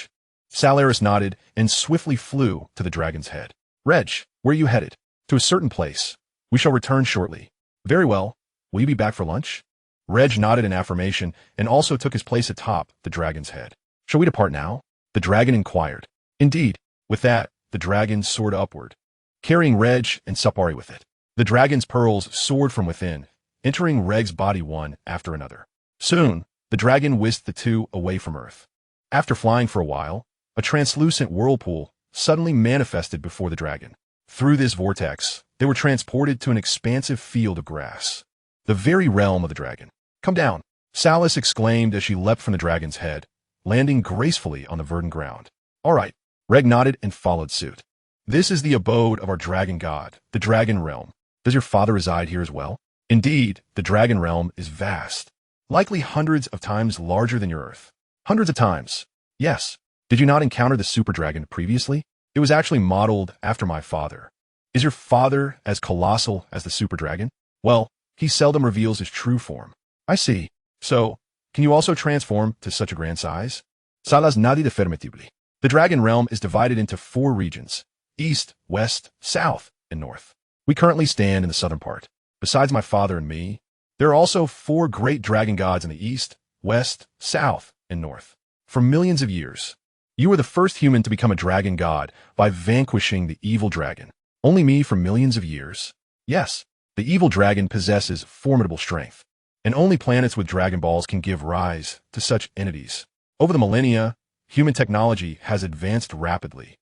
Salaris nodded and swiftly flew to the dragon's head. Reg, where are you headed? To a certain place. We shall return shortly. Very well. Will you be back for lunch? Reg nodded in affirmation and also took his place atop the dragon's head. Shall we depart now? The dragon inquired. Indeed. With that, the dragon soared upward, carrying Reg and Sapari with it. The dragon's pearls soared from within, entering Reg's body one after another. Soon, the dragon whisked the two away from Earth. After flying for a while, a translucent whirlpool suddenly manifested before the dragon. Through this vortex, they were transported to an expansive field of grass, the very realm of the dragon. Come down, Salis exclaimed as she leapt from the dragon's head, landing gracefully on the verdant ground. All right, Reg nodded and followed suit. This is the abode of our dragon god, the Dragon Realm. Does your father reside here as well? Indeed, the Dragon Realm is vast, likely hundreds of times larger than your Earth. Hundreds of times. Yes. Did you not encounter the super dragon previously? It was actually modeled after my father. Is your father as colossal as the super dragon? Well, he seldom reveals his true form. I see. So, can you also transform to such a grand size? Salas nadi de fermetibli. The Dragon Realm is divided into 4 regions: East, West, South, and North. We currently stand in the southern part. Besides my father and me, there are also 4 great dragon gods in the East, West, South, and North. For millions of years, you were the first human to become a dragon god by vanquishing the evil dragon. Only me for millions of years? Yes, the evil dragon possesses formidable strength, and only planets with Dragon Balls can give rise to such entities. Over the millennia, human technology has advanced rapidly,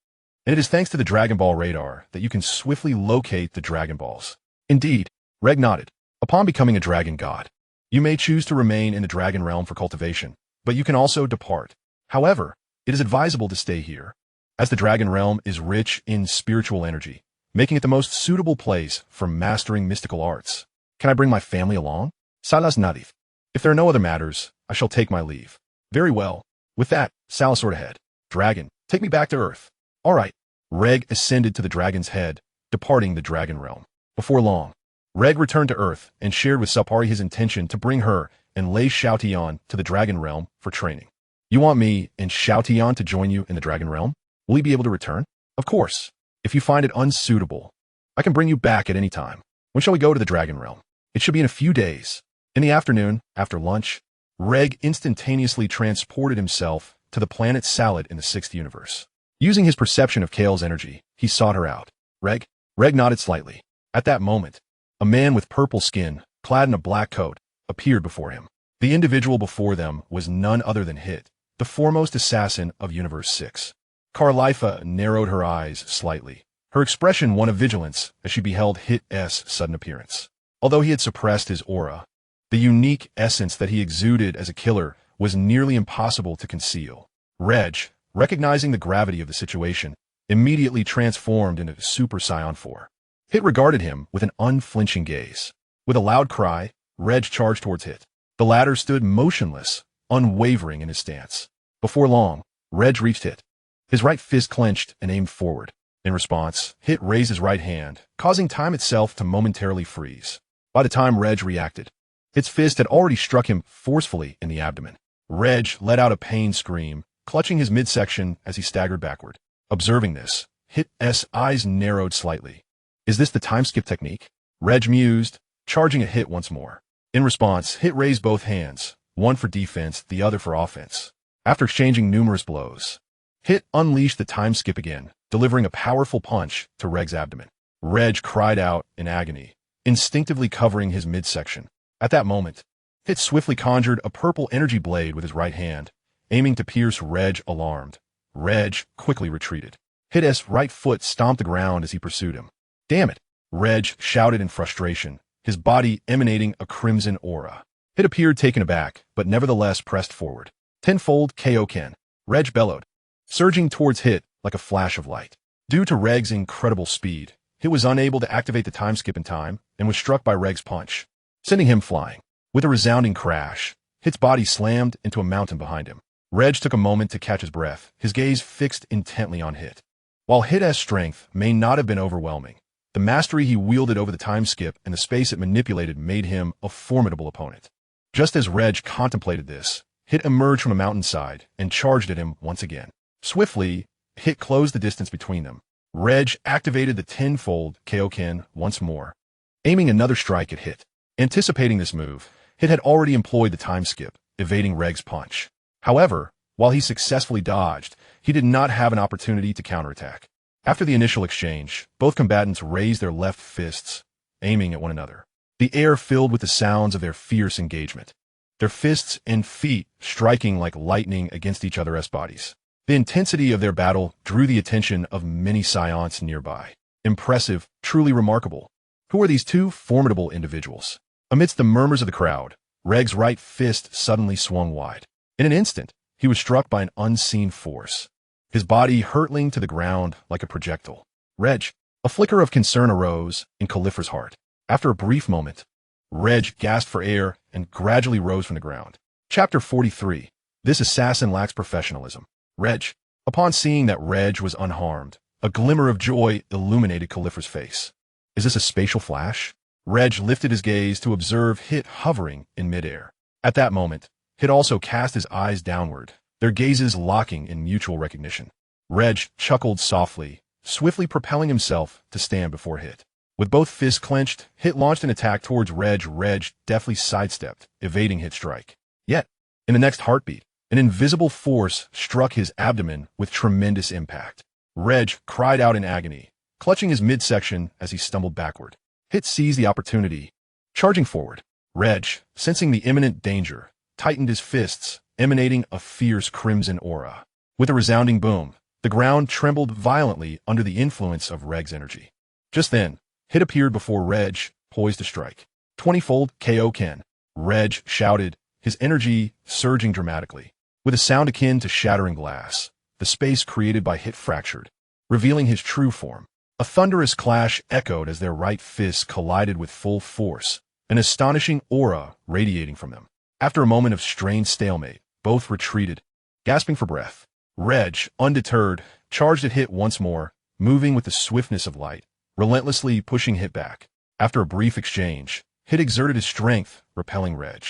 and it is thanks to the Dragon Ball radar that you can swiftly locate the Dragon Balls. Indeed, Reg nodded. Upon becoming a dragon god, you may choose to remain in the Dragon Realm for cultivation, but you can also depart. However, it is advisable to stay here, as the Dragon Realm is rich in spiritual energy, making it the most suitable place for mastering mystical arts. Can I bring my family along? Salas nadif. If there are no other matters, I shall take my leave. Very well. With that, Salas soared ahead. Dragon, take me back to Earth. All right. Ragg ascended to the dragon's head, departing the dragon realm. Before long, Ragg returned to Earth and shared with Sapari his intention to bring her and Lei Xiaotian to the dragon realm for training. You want me and Xiaotian to join you in the dragon realm? Will he be able to return? Of course. If you find it unsuitable, I can bring you back at any time. When shall we go to the dragon realm? It should be in a few days. In the afternoon, after lunch, Ragg instantaneously transported himself to the planet Salad in the 6th universe. Using his perception of Kale's energy, he sought her out. Ragg nodded slightly. At that moment, a man with purple skin, clad in a black coat, appeared before him. The individual before them was none other than Hit, the foremost assassin of Universe 6. Carlifa narrowed her eyes slightly, her expression one of vigilance as she beheld Hit's sudden appearance. Although he had suppressed his aura, the unique essence that he exuded as a killer was nearly impossible to conceal. Ragg, recognizing the gravity of the situation, immediately transformed into Super Saiyan 4. Hit regarded him with an unflinching gaze. With a loud cry, Ragg charged towards Hit. The latter stood motionless, unwavering in his stance. Before long, Ragg reached Hit. His right fist clenched and aimed forward. In response, Hit raised his right hand, causing time itself to momentarily freeze. By the time Ragg reacted, Hit's fist had already struck him forcefully in the abdomen. Ragg let out a pain scream, clutching his midsection as he staggered backward. Observing this, Hit's eyes narrowed slightly. Is this the time skip technique? Ragg mused, charging at Hit once more. In response, Hit raised both hands, one for defense, the other for offense. After exchanging numerous blows, Hit unleashed the time skip again, delivering a powerful punch to Ragg's abdomen. Ragg cried out in agony, instinctively covering his midsection. At that moment, Hit swiftly conjured a purple energy blade with his right hand, aiming to pierce Ragg alarmed. Ragg quickly retreated. Hit's right foot stomped the ground as he pursued him. Damn it! Ragg shouted in frustration, his body emanating a crimson aura. Hit appeared taken aback, but nevertheless pressed forward. Tenfold Kaioken, Ragg bellowed, surging towards Hit like a flash of light. Due to Ragg's incredible speed, Hit was unable to activate the time skip in time and was struck by Ragg's punch, sending him flying. With a resounding crash, Hit's body slammed into a mountain behind him. Ragg took a moment to catch his breath, his gaze fixed intently on Hit. While Hit's strength may not have been overwhelming, the mastery he wielded over the time skip and the space it manipulated made him a formidable opponent. Just as Ragg contemplated this, Hit emerged from a mountainside and charged at him once again. Swiftly, Hit closed the distance between them. Ragg activated the tenfold Kaioken once more, aiming another strike at Hit. Anticipating this move, Hit had already employed the time skip, evading Ragg's punch. However, while he successfully dodged, he did not have an opportunity to counterattack. After the initial exchange, both combatants raised their left fists, aiming at one another. The air filled with the sounds of their fierce engagement, their fists and feet striking like lightning against each other's bodies. The intensity of their battle drew the attention of many Saiyans nearby. Impressive, truly remarkable. Who are these two formidable individuals? Amidst the murmurs of the crowd, Ragg's right fist suddenly swung wide. In an instant, he was struck by an unseen force, his body hurtling to the ground like a projectile. Ragg, a flicker of concern arose in Khalifa's heart. After a brief moment, Ragg gasped for air and gradually rose from the ground. Chapter 43. This assassin lacks professionalism. Ragg, upon seeing that Ragg was unharmed, a glimmer of joy illuminated Khalifa's face. Is this a spatial flash? Ragg lifted his gaze to observe Hit hovering in midair. At that moment, Hit also cast his eyes downward, their gazes locking in mutual recognition. Ragg chuckled softly, swiftly propelling himself to stand before Hit. With both fists clenched, Hit launched an attack towards Ragg. Ragg deftly sidestepped, evading Hit's strike. Yet, in the next heartbeat, an invisible force struck his abdomen with tremendous impact. Ragg cried out in agony, clutching his midsection as he stumbled backward. Hit seized the opportunity, charging forward. Ragg, sensing the imminent danger, tightened his fists, emanating a fierce crimson aura. With a resounding boom, the ground trembled violently under the influence of Ragg's energy. Just then, Hit appeared before Ragg, poised to strike. 20-fold Kaioken, Ragg shouted, his energy surging dramatically. With a sound akin to shattering glass, the space created by Hit fractured, revealing his true form. A thunderous clash echoed as their right fists collided with full force, an astonishing aura radiating from them. After a moment of strained stalemate, both retreated, gasping for breath. Ragg, undeterred, charged at Hit once more, moving with the swiftness of light, relentlessly pushing Hit back. After a brief exchange, Hit exerted his strength, repelling Reg.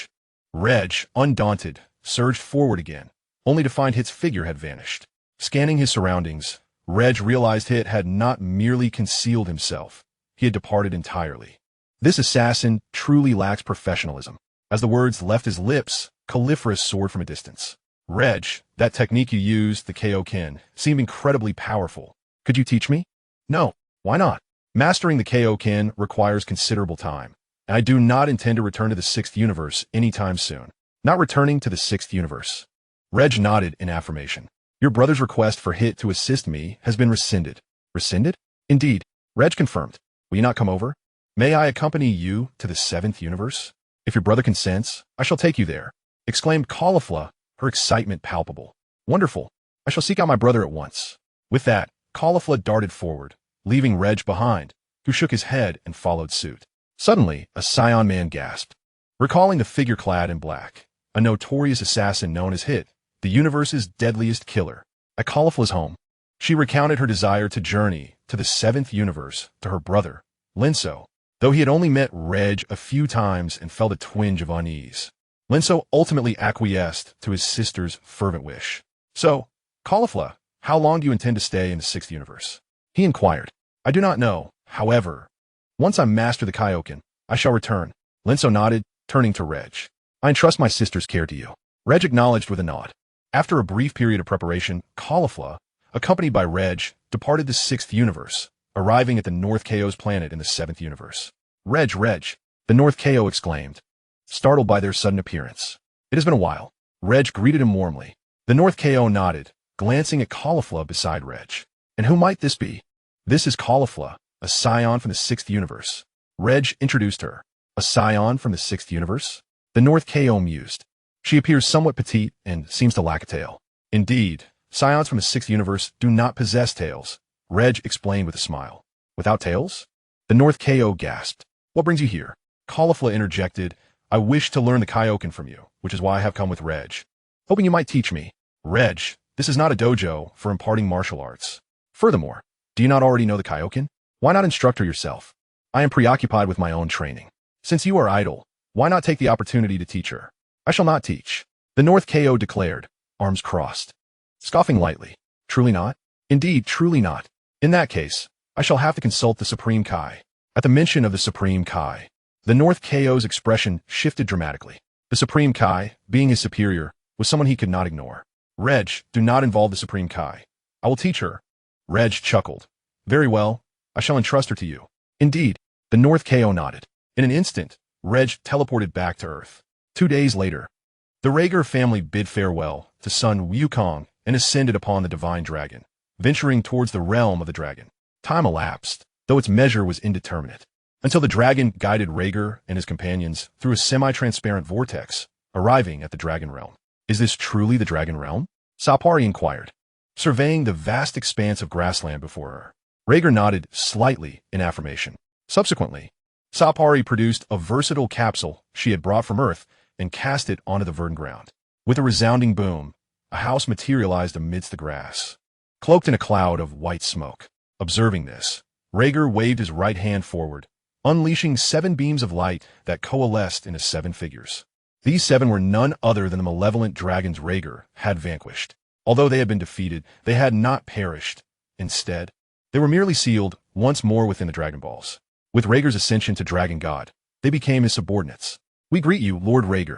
Reg, undaunted, surged forward again, only to find Hit's figure had vanished. Scanning his surroundings, Reg realized Hit had not merely concealed himself, he had departed entirely. This assassin truly lacks professionalism. As the words left his lips, Caliphorus soared from a distance. Reg, that technique you used, the Kaioken, seemed incredibly powerful. Could you teach me? No. Why not? Mastering the Kaioken requires considerable time, and I do not intend to return to the 6th universe anytime soon. Not returning to the 6th universe. Reg nodded in affirmation. Your brother's request for Hit to assist me has been rescinded. Rescinded? Indeed. Reg confirmed. Will you not come over? May I accompany you to the 7th universe? If your brother consents, I shall take you there, exclaimed Caulifla, her excitement palpable. Wonderful. I shall seek out my brother at once. With that, Caulifla darted forward, leaving Reg behind, who shook his head and followed suit. Suddenly, a Saiyan man gasped. Recalling the figure clad in black, a notorious assassin known as Hit, the universe's deadliest killer, at Caulifla's home, she recounted her desire to journey to the 7th universe to her brother, Linso, though he had only met Reg a few times and felt a twinge of unease. Linso ultimately acquiesced to his sister's fervent wish. So, Caulifla, how long do you intend to stay in the 6th universe? He inquired. I do not know, however. Once I master the Kaioken, I shall return. Linso nodded, turning to Reg. I entrust my sister's care to you. Reg acknowledged with a nod. After a brief period of preparation, Caulifla, accompanied by Reg, departed the 6th universe, arriving at the North Chaos planet in the 7th universe. Reg, the North Chaos exclaimed, startled by their sudden appearance. It has been a while. Reg greeted him warmly. The North Chaos nodded, glancing at Caulifla beside Reg. And who might this be? This is Caulifla, a scion from the 6th universe. Reg introduced her. A scion from the 6th universe? The North Chaos mused. She appears somewhat petite and seems to lack a tail. Indeed, scions from the 6th universe do not possess tails, Reg explained with a smile. Without tails? The North Chaos gasped. What brings you here? Caulifla interjected. I wish to learn the Kaioken from you, which is why I have come with Reg. Hoping you might teach me. Reg, this is not a dojo for imparting martial arts. Furthermore, do you not already know the Kaioken? Why not instruct her yourself? I am preoccupied with my own training. Since you are idle, why not take the opportunity to teach her? I shall not teach. The North Chaos declared, arms crossed. Scoffing lightly. Truly not? Indeed, truly not. In that case, I shall have to consult the Supreme Kai. At the mention of the Supreme Kai, the North Chaos expression shifted dramatically. The Supreme Kai, being his superior, was someone he could not ignore. Reg, do not involve the Supreme Kai. I will teach her. Reg chuckled. Very well, I shall entrust her to you. Indeed, the North Chaos nodded. In an instant, Reg teleported back to Earth. 2 days later, the Ragg family bid farewell to son Wukong and ascended upon the divine dragon, venturing towards the realm of the dragon. Time elapsed, though its measure was indeterminate, until the dragon guided Ragg and his companions through a semi-transparent vortex, arriving at the dragon realm. Is this truly the dragon realm? Sapari inquired, surveying the vast expanse of grassland before her. Ragg nodded slightly in affirmation. Subsequently, Sapari produced a versatile capsule she had brought from Earth and cast it onto the verdant ground. With a resounding boom, a house materialized amidst the grass, cloaked in a cloud of white smoke. Observing this, Ragg waved his right hand forward, unleashing 7 beams of light that coalesced into 7 figures. These 7 were none other than the malevolent dragons Ragg had vanquished. Although they had been defeated, they had not perished. Instead, they were merely sealed once more within the Dragon Balls. With Ragg's ascension to Dragon God, they became his subordinates. We greet you, Lord Ragg.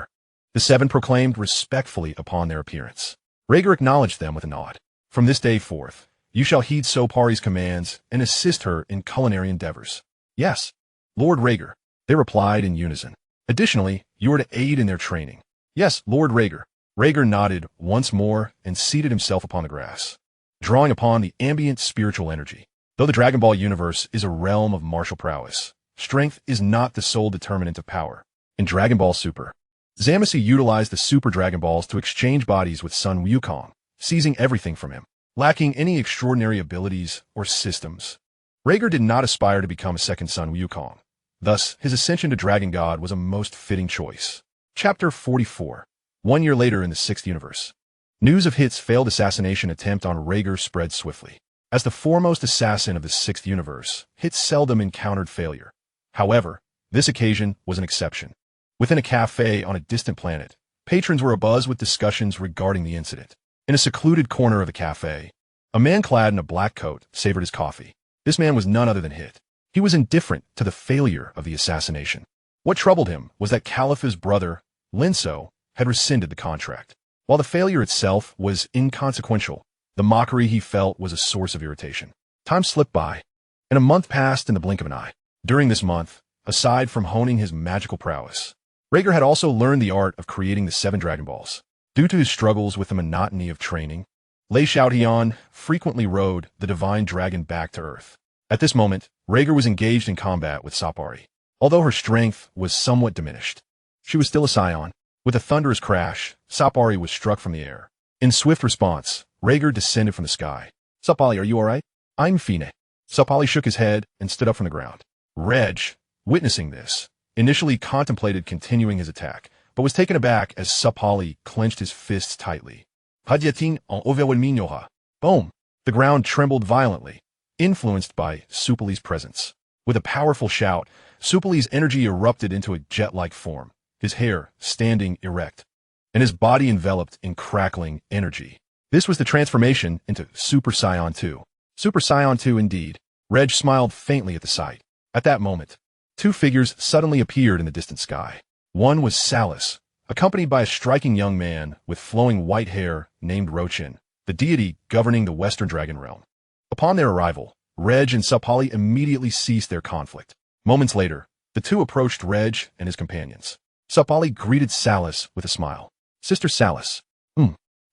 The 7 proclaimed respectfully upon their appearance. Ragg acknowledged them with a nod. From this day forth, you shall heed Sopari's commands and assist her in culinary endeavors. Yes, Lord Ragg, they replied in unison. Additionally, you are to aid in their training. Yes, Lord Ragg. Ragg nodded once more and seated himself upon the grass, drawing upon the ambient spiritual energy. Though the Dragon Ball universe is a realm of martial prowess, strength is not the sole determinant of power. In Dragon Ball Super, Zamasu utilized the Super Dragon Balls to exchange bodies with Son Wukong, seizing everything from him, lacking any extraordinary abilities or systems. Ragg did not aspire to become a second Son Wukong. Thus, his ascension to Dragon God was a most fitting choice. Chapter 44. 1 year later in the 6th universe. News of Hit's failed assassination attempt on Ragg spread swiftly. As the foremost assassin of the sixth universe, Hit seldom encountered failure. However, this occasion was an exception. Within a cafe on a distant planet, patrons were abuzz with discussions regarding the incident. In a secluded corner of the cafe, a man clad in a black coat savored his coffee. This man was none other than Hit. He was indifferent to the failure of the assassination. What troubled him was that Caliph's brother, Linso, had rescinded the contract. While the failure itself was inconsequential, the mockery he felt was a source of irritation. Time slipped by, and a month passed in the blink of an eye. During this month, aside from honing his magical prowess, Ragg had also learned the art of creating the 7 Dragon Balls. Due to his struggles with the monotony of training, Lei Xiaotian frequently rode the divine dragon back to Earth. At this moment, Ragg was engaged in combat with Sapari. Although her strength was somewhat diminished, she was still a Saiyan. With a thunderous crash, Sapari was struck from the air. In swift response, Ragg descended from the sky. Sapali, are you alright? I'm Fine. Sapali shook his head and stood up from the ground. Reg, witnessing this, initially contemplated continuing his attack, but was taken aback as Sapali clenched his fists tightly. Hadyatin en overwhelmingoha. Boom! The ground trembled violently, influenced by Supali's presence. With a powerful shout, Supali's energy erupted into a jet-like form, his hair standing erect, and his body enveloped in crackling energy. This was the transformation into Super Saiyan 2. Super Saiyan 2 indeed. Reg smiled faintly at the sight. At that moment, 2 figures suddenly appeared in the distant sky. One was Salus, accompanied by a striking young man with flowing white hair named Rochin, the deity governing the Western Dragon Realm. Upon their arrival, Reg and Sapali immediately ceased their conflict. Moments later, the two approached Reg and his companions. Sapali greeted Salus with a smile. Sister Salus.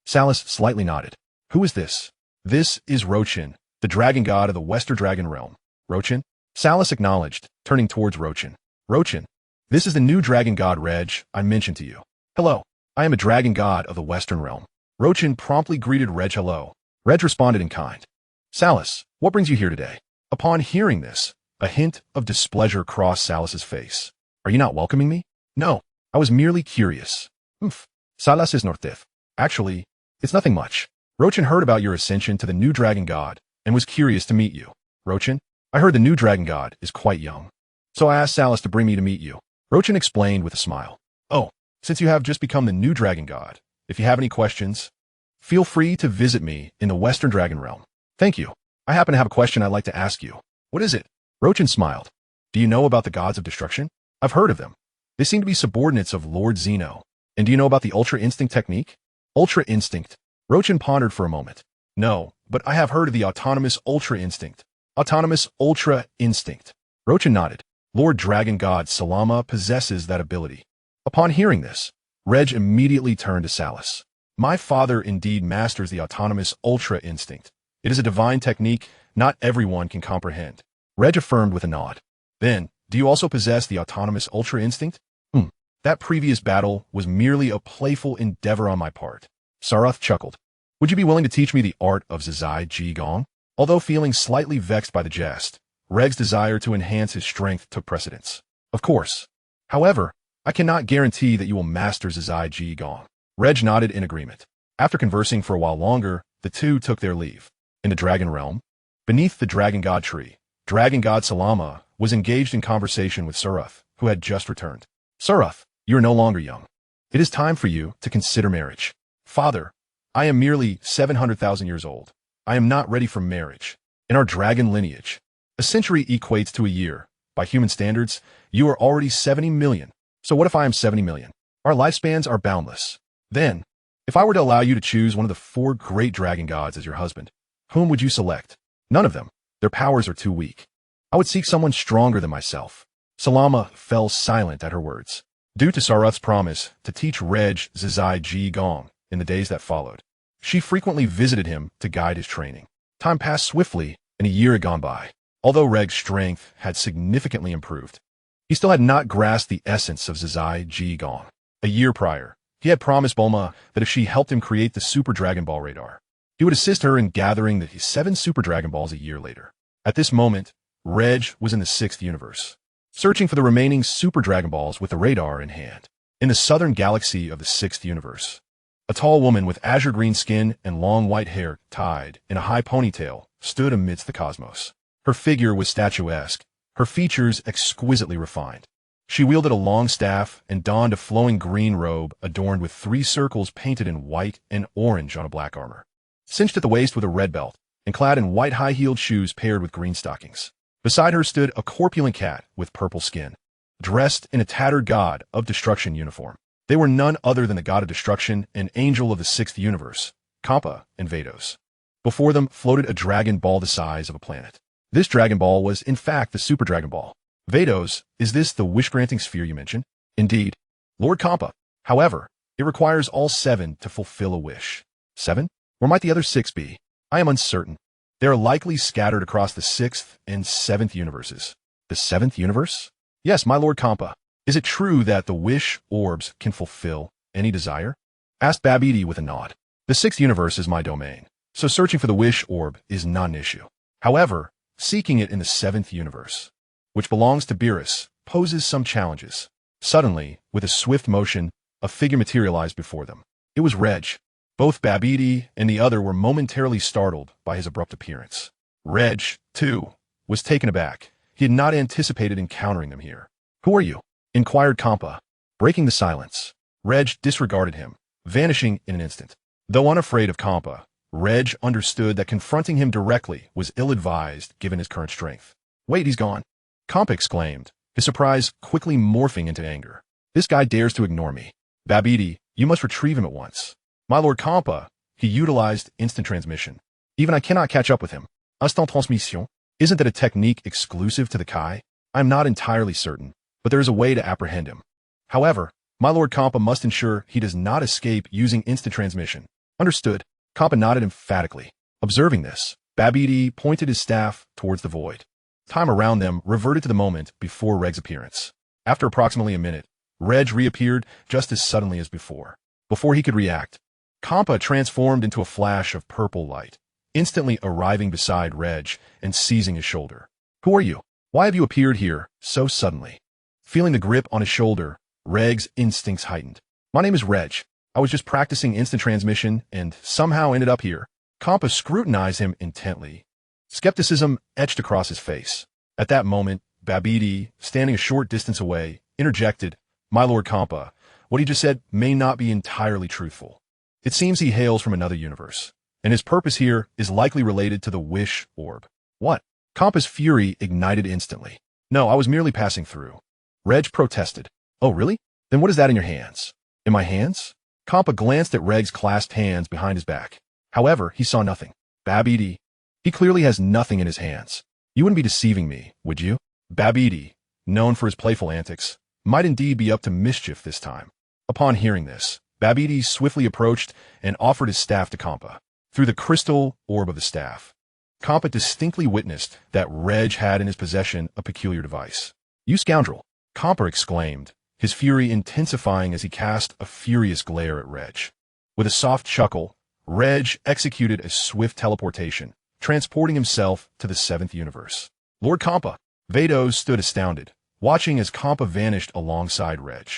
Salus slightly nodded. Who is this? This is Rochin, the dragon god of the Western Dragon Realm. Rochin? Salus acknowledged, turning towards Rochin. Rochin, this is the new dragon god Reg I mentioned to you. Hello, I am a dragon god of the Western Realm. Rochin promptly greeted Reg hello. Reg responded in kind. Salus, what brings you here today? Upon hearing this, a hint of displeasure crossed Salus's face. Are you not welcoming me? No, I was merely curious. Salus is Northif. Actually, it's nothing much. Rochin heard about your ascension to the new dragon god and was curious to meet you. Rochin, I heard the new dragon god is quite young. So I asked Salus to bring me to meet you. Rochin explained with a smile. Oh, since you have just become the new dragon god, if you have any questions, feel free to visit me in the Western Dragon Realm. Thank you. I happen to have a question I'd like to ask you. What is it? Rochin smiled. Do you know about the gods of destruction? I've heard of them. They seem to be subordinates of Lord Zeno. And do you know about the Ultra Instinct technique? Ultra Instinct. Rochin pondered for a moment. No, but I have heard of the Autonomous Ultra Instinct. Autonomous Ultra Instinct. Rochin nodded. Lord Dragon God Salama possesses that ability. Upon hearing this, Reg immediately turned to Salus. My father indeed masters the Autonomous Ultra Instinct. It is a divine technique not everyone can comprehend. Reg affirmed with a nod. Then, do you also possess the Autonomous Ultra Instinct? That previous battle was merely a playful endeavor on my part. Sarath chuckled. Would you be willing to teach me the art of Zizai Ji Gong? Although feeling slightly vexed by the jest, Reg's desire to enhance his strength took precedence. Of course. However, I cannot guarantee that you will master Zizai Ji Gong. Reg nodded in agreement. After conversing for a while longer, the two took their leave. In the Dragon Realm, beneath the Dragon God tree, Dragon God Salama was engaged in conversation with Sarath, who had just returned. Sarath, you are no longer young. It is time for you to consider marriage. Father, I am merely 700,000 years old. I am not ready for marriage. In our dragon lineage, a century equates to a year. By human standards, you are already 70 million. So what if I am 70 million? Our lifespans are boundless. Then, if I were to allow you to choose one of the 4 great dragon gods as your husband, whom would you select? None of them. Their powers are too weak. I would seek someone stronger than myself. Salama fell silent at her words. Due to Sarath's promise to teach Reg Zizai Ji Gong in the days that followed, she frequently visited him to guide his training. Time passed swiftly, and a year had gone by. Although Reg's strength had significantly improved, he still had not grasped the essence of Zizai Ji Gong. A year prior, he had promised Bulma that if she helped him create the Super Dragon Ball radar, he would assist her in gathering the 7 Super Dragon Balls a year later. At this moment, Reg was in the 6th universe, searching for the remaining Super Dragon Balls with the radar in hand. In the southern galaxy of the 6th universe, A tall woman with azure green skin and long white hair tied in a high ponytail stood amidst the cosmos. Her figure was statuesque, her features exquisitely refined. She wielded a long staff and donned a flowing green robe adorned with 3 circles painted in white and orange on a black armor. Cinched at the waist with a red belt, and clad in white high-heeled shoes paired with green stockings. Beside her stood a corpulent cat with purple skin, dressed in a tattered god of destruction uniform. They were none other than the god of destruction and angel of the 6th universe, Kampa and Vados. Before them floated a Dragon Ball the size of a planet. This Dragon Ball was, in fact, the Super Dragon Ball. Vados, is this the wish-granting sphere you mentioned? Indeed. Lord Kampa. However, it requires all 7 to fulfill a wish. 7? Where might the other 6 be? I am uncertain. They are likely scattered across the 6th and 7th universes. The 7th universe? Yes, my Lord Kampa. Is it true that the wish orbs can fulfill any desire? Asked Babidi with a nod. The 6th universe is my domain, so searching for the wish orb is not an issue. However, seeking it in the 7th universe, which belongs to Beerus, poses some challenges. Suddenly, with a swift motion, a figure materialized before them. It was Reg. Both Babidi and the other were momentarily startled by his abrupt appearance. Reg, too, was taken aback. He had not anticipated encountering them here. Who are you? Inquired Kampa. Breaking the silence, Reg disregarded him, vanishing in an instant. Though unafraid of Kampa, Reg understood that confronting him directly was ill-advised given his current strength. Wait, he's gone. Kampa exclaimed, his surprise quickly morphing into anger. This guy dares to ignore me. Babidi, you must retrieve him at once. My Lord Kampa, he utilized instant transmission. Even I cannot catch up with him. Instant transmission? Isn't that a technique exclusive to the Kai? I am not entirely certain, but there is a way to apprehend him. However, my Lord Kampa must ensure he does not escape using instant transmission. Understood. Kampa nodded emphatically. Observing this, Babidi pointed his staff towards the void. Time around them reverted to the moment before Reg's appearance. After approximately a minute, Reg reappeared just as suddenly as before. Before he could react, Kampa transformed into a flash of purple light, instantly arriving beside Reg and seizing his shoulder. Who are you? Why have you appeared here so suddenly? Feeling the grip on his shoulder, Reg's instincts heightened. My name is Reg. I was just practicing instant transmission and somehow ended up here. Kampa scrutinized him intently. Skepticism etched across his face. At that moment, Babidi, standing a short distance away, interjected, My Lord Kampa, what he just said may not be entirely truthful. It seems he hails from another universe, and his purpose here is likely related to the wish orb. What? Kampa's fury ignited instantly. No, I was merely passing through. Reg protested. Oh, really? Then what is that in your hands? In my hands? Kampa glanced at Reg's clasped hands behind his back. However, he saw nothing. Babidi. He clearly has nothing in his hands. You wouldn't be deceiving me, would you? Babidi, known for his playful antics, might indeed be up to mischief this time. Upon hearing this, Babidi swiftly approached and offered his staff to Kampa. Through the crystal orb of the staff, Kampa distinctly witnessed that Reg had in his possession a peculiar device. You scoundrel! Kampa exclaimed, his fury intensifying as he cast a furious glare at Reg. With a soft chuckle, Reg executed a swift teleportation, transporting himself to the 7th universe. Lord Kampa! Vados stood astounded, watching as Kampa vanished alongside Reg.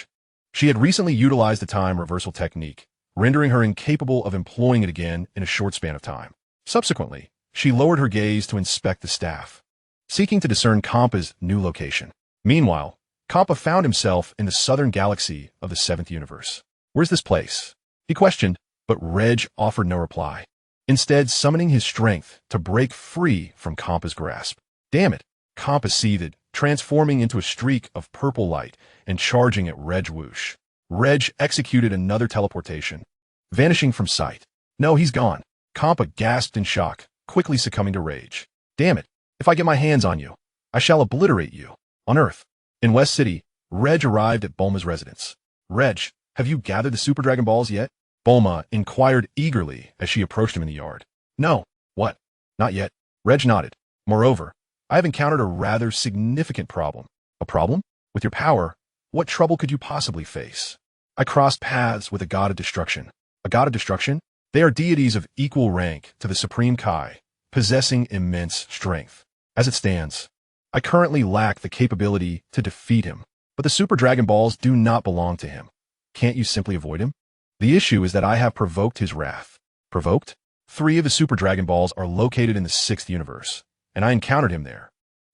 She had recently utilized the time reversal technique, rendering her incapable of employing it again in a short span of time. Subsequently, she lowered her gaze to inspect the staff, seeking to discern Kampa's new location. Meanwhile, Kampa found himself in the southern galaxy of the 7th universe. Where's this place? He questioned, but Reg offered no reply, instead summoning his strength to break free from Kampa's grasp. Damn it! Kampa seethed, transforming into a streak of purple light and charging at Reg whoosh. Reg executed another teleportation, vanishing from sight. No, he's gone. Kampa gasped in shock, quickly succumbing to rage. Damn it! If I get my hands on you, I shall obliterate you. On Earth. In West City, Reg arrived at Bulma's residence. Reg, have you gathered the Super Dragon Balls yet? Bulma inquired eagerly as she approached him in the yard. No. What? Not yet. Reg nodded. Moreover, I have encountered a rather significant problem. A problem? With your power, what trouble could you possibly face? I crossed paths with a god of destruction. A god of destruction? They are deities of equal rank to the Supreme Kai, possessing immense strength. As it stands, I currently lack the capability to defeat him, but the Super Dragon Balls do not belong to him. Can't you simply avoid him? The issue is that I have provoked his wrath. Provoked? 3 of his Super Dragon Balls are located in the 6th universe, and I encountered him there.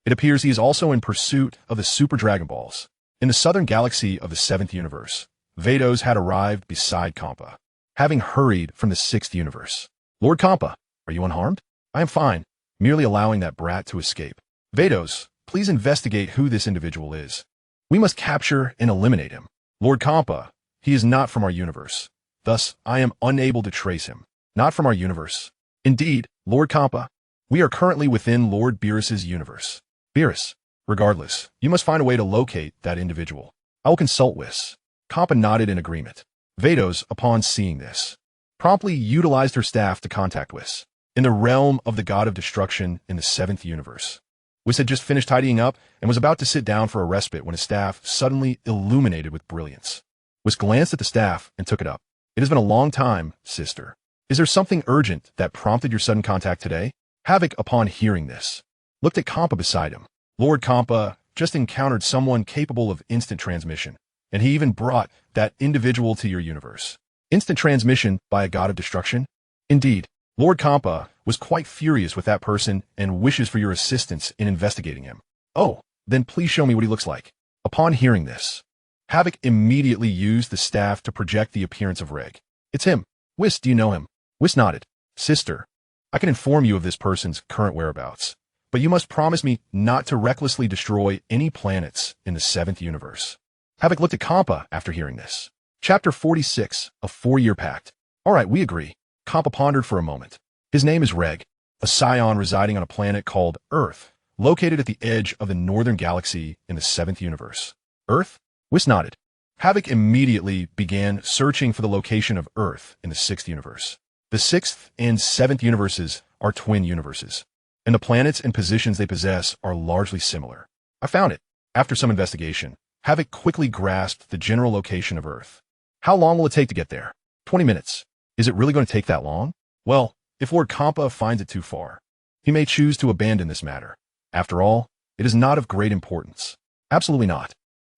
It appears he is also in pursuit of the Super Dragon Balls. In the southern galaxy of the 7th universe, Vados had arrived beside Kampa, having hurried from the 6th universe. Lord Kampa, are you unharmed? I am fine, merely allowing that brat to escape. Vados, please investigate who this individual is. We must capture and eliminate him. Lord Kampa, he is not from our universe. Thus, I am unable to trace him. Not from our universe. Indeed, Lord Kampa, we are currently within Lord Beerus's universe. Beerus, regardless, you must find a way to locate that individual. I will consult Whis. Kampa nodded in agreement. Vados, upon seeing this, promptly utilized her staff to contact Whis. In the realm of the god of destruction in the 7th universe. Whis had just finished tidying up and was about to sit down for a respite when his staff suddenly illuminated with brilliance. Whis glanced at the staff and took it up. It has been a long time, sister. Is there something urgent that prompted your sudden contact today? Havoc, upon hearing this, looked at Kampa beside him. Lord Kampa just encountered someone capable of instant transmission, and he even brought that individual to your universe. Instant transmission by a god of destruction? Indeed, Lord Kampa was quite furious with that person and wishes for your assistance in investigating him. Oh, then please show me what he looks like. Upon hearing this, Havoc immediately used the staff to project the appearance of Ragg. It's him. Whis, do you know him? Whis nodded. Sister, I can inform you of this person's current whereabouts, but you must promise me not to recklessly destroy any planets in the 7th universe. Havoc looked at Kampa after hearing this. Chapter 46, A 4-Year Pact. All right, we agree. Kampa pondered for a moment. His name is Ragg, a Saiyan residing on a planet called Earth, located at the edge of the northern galaxy in the 7th universe. Earth? Whis nodded. Havoc immediately began searching for the location of Earth in the 6th universe. The 6th and 7th universes are twin universes, and the planets and positions they possess are largely similar. I found it. After some investigation, Havoc quickly grasped the general location of Earth. How long will it take to get there? 20 minutes. Is it really going to take that long? Well, if Lord Kampa finds it too far, he may choose to abandon this matter. After all, it is not of great importance. Absolutely not.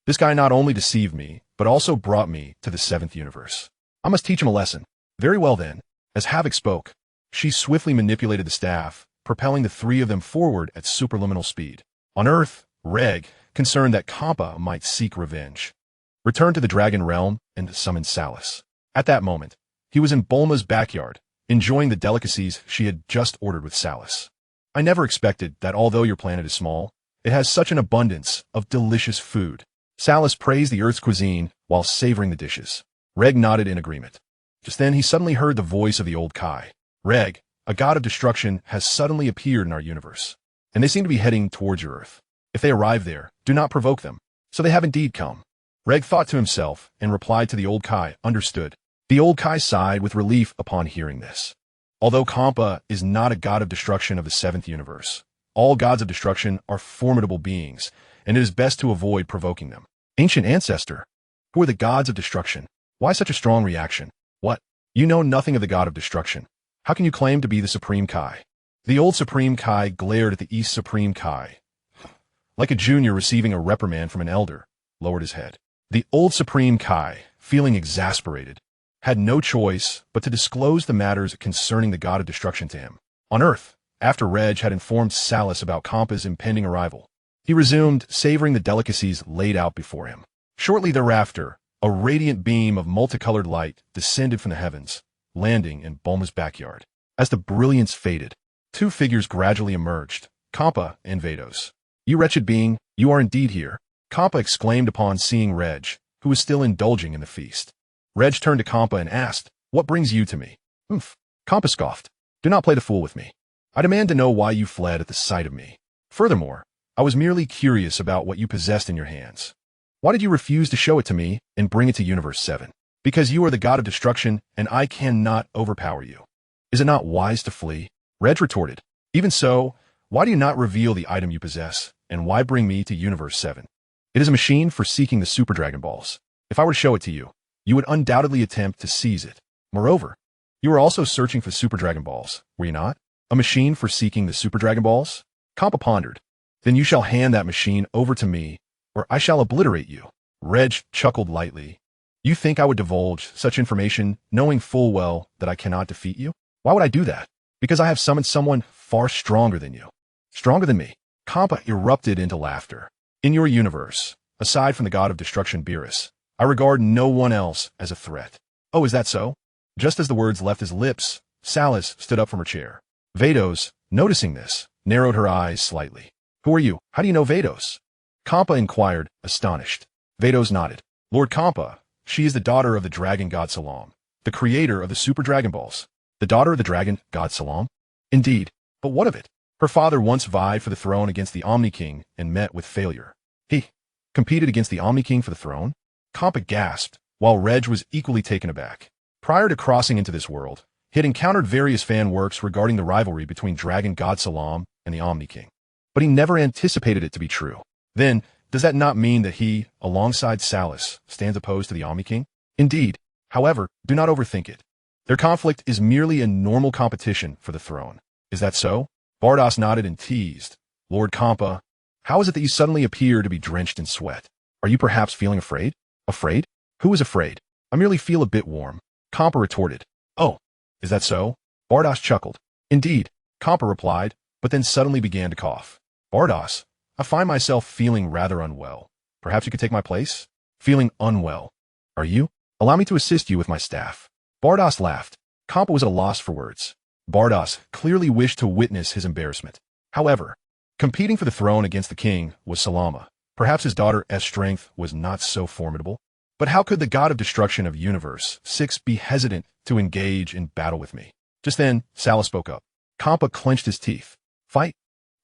This guy not only deceived me, but also brought me to the 7th universe. I must teach him a lesson. Very well then. As Havoc spoke, she swiftly manipulated the staff, propelling the 3 of them forward at superluminal speed. On Earth, Ragg, concerned that Kampa might seek revenge, returned to the Dragon Realm and summoned Salus. At that moment, he was in Bulma's backyard, enjoying the delicacies she had just ordered with Salus. I never expected that although your planet is small, it has such an abundance of delicious food. Salus praised the Earth's cuisine while savoring the dishes. Ragg nodded in agreement. Just then, he suddenly heard the voice of the old Kai. Ragg, a god of destruction, has suddenly appeared in our universe, and they seem to be heading towards your Earth. If they arrive there, do not provoke them. So they have indeed come. Ragg thought to himself and replied to the old Kai, understood. The old Kai sighed with relief upon hearing this. Although Kampa is not a god of destruction of the 7th universe, all gods of destruction are formidable beings, and it is best to avoid provoking them. Ancient ancestor, who are the gods of destruction? Why such a strong reaction? What? You know nothing of the god of destruction. How can you claim to be the Supreme Kai? The old Supreme Kai glared at the East Supreme Kai. Like a junior receiving a reprimand from an elder, lowered his head. The old Supreme Kai, feeling exasperated, had no choice but to disclose the matters concerning the god of destruction to him. On Earth, after Reg had informed Salus about Kampa's impending arrival, he resumed savoring the delicacies laid out before him. Shortly thereafter, a radiant beam of multicolored light descended from the heavens, landing in Bulma's backyard. As the brilliance faded, 2 figures gradually emerged, Kampa and Vados. You wretched being, you are indeed here, Kampa exclaimed upon seeing Reg, who was still indulging in the feast. Reg turned to Kampa and asked, "What brings you to me?" Kampa scoffed. "Do not play the fool with me. I demand to know why you fled at the sight of me. Furthermore, I was merely curious about what you possessed in your hands. Why did you refuse to show it to me and bring it to Universe 7? Because you are the god of destruction and I cannot overpower you. Is it not wise to flee?" Reg retorted, "Even so, why do you not reveal the item you possess, and why bring me to Universe 7? It is a machine for seeking the Super Dragon Balls. If I were to show it to you, you would undoubtedly attempt to seize it. Moreover, you were also searching for Super Dragon Balls, were you not? A machine for seeking the Super Dragon Balls?" Kampa pondered. "Then you shall hand that machine over to me, or I shall obliterate you." Reg chuckled lightly. You think I would divulge such information knowing full well that I cannot defeat you? Why would I do that? Because I have summoned someone far stronger than you. Stronger than me. Kampa erupted into laughter. In your universe, aside from the god of destruction Beerus, I regard no one else as a threat. Oh, is that so? Just as the words left his lips, Salis stood up from her chair. Vados, noticing this, narrowed her eyes slightly. Who are you? How do you know Vados? Kampa inquired, astonished. Vados nodded. Lord Kampa, she is the daughter of the dragon god Salam, the creator of the Super Dragon Balls. The daughter of the dragon god Salam? Indeed. But what of it? Her father once vied for the throne against the Omni King and met with failure. He competed against the Omni King for the throne? Kampa gasped, while Reg was equally taken aback. Prior to crossing into this world, he had encountered various fan works regarding the rivalry between Dragon God Salam and the Omni King. But he never anticipated it to be true. Then, does that not mean that he, alongside Salis, stands opposed to the Omni King? Indeed. However, do not overthink it. Their conflict is merely a normal competition for the throne. Is that so? Bardos nodded and teased. Lord Kampa, how is it that you suddenly appear to be drenched in sweat? Are you perhaps feeling afraid? Afraid? Who is afraid? I merely feel a bit warm. Kampa retorted. Oh, is that so? Bardos chuckled. Indeed, Kampa replied, but then suddenly began to cough. Bardos, I find myself feeling rather unwell. Perhaps you could take my place? Feeling unwell. Are you? Allow me to assist you with my staff. Bardos laughed. Kampa was at a loss for words. Bardos clearly wished to witness his embarrassment. However, competing for the throne against the king was Salama. Perhaps his daughter's strength was not so formidable. But how could the god of destruction of Universe 6 be hesitant to engage in battle with me? Just then, Salis spoke up. Kampa clenched his teeth. Fight?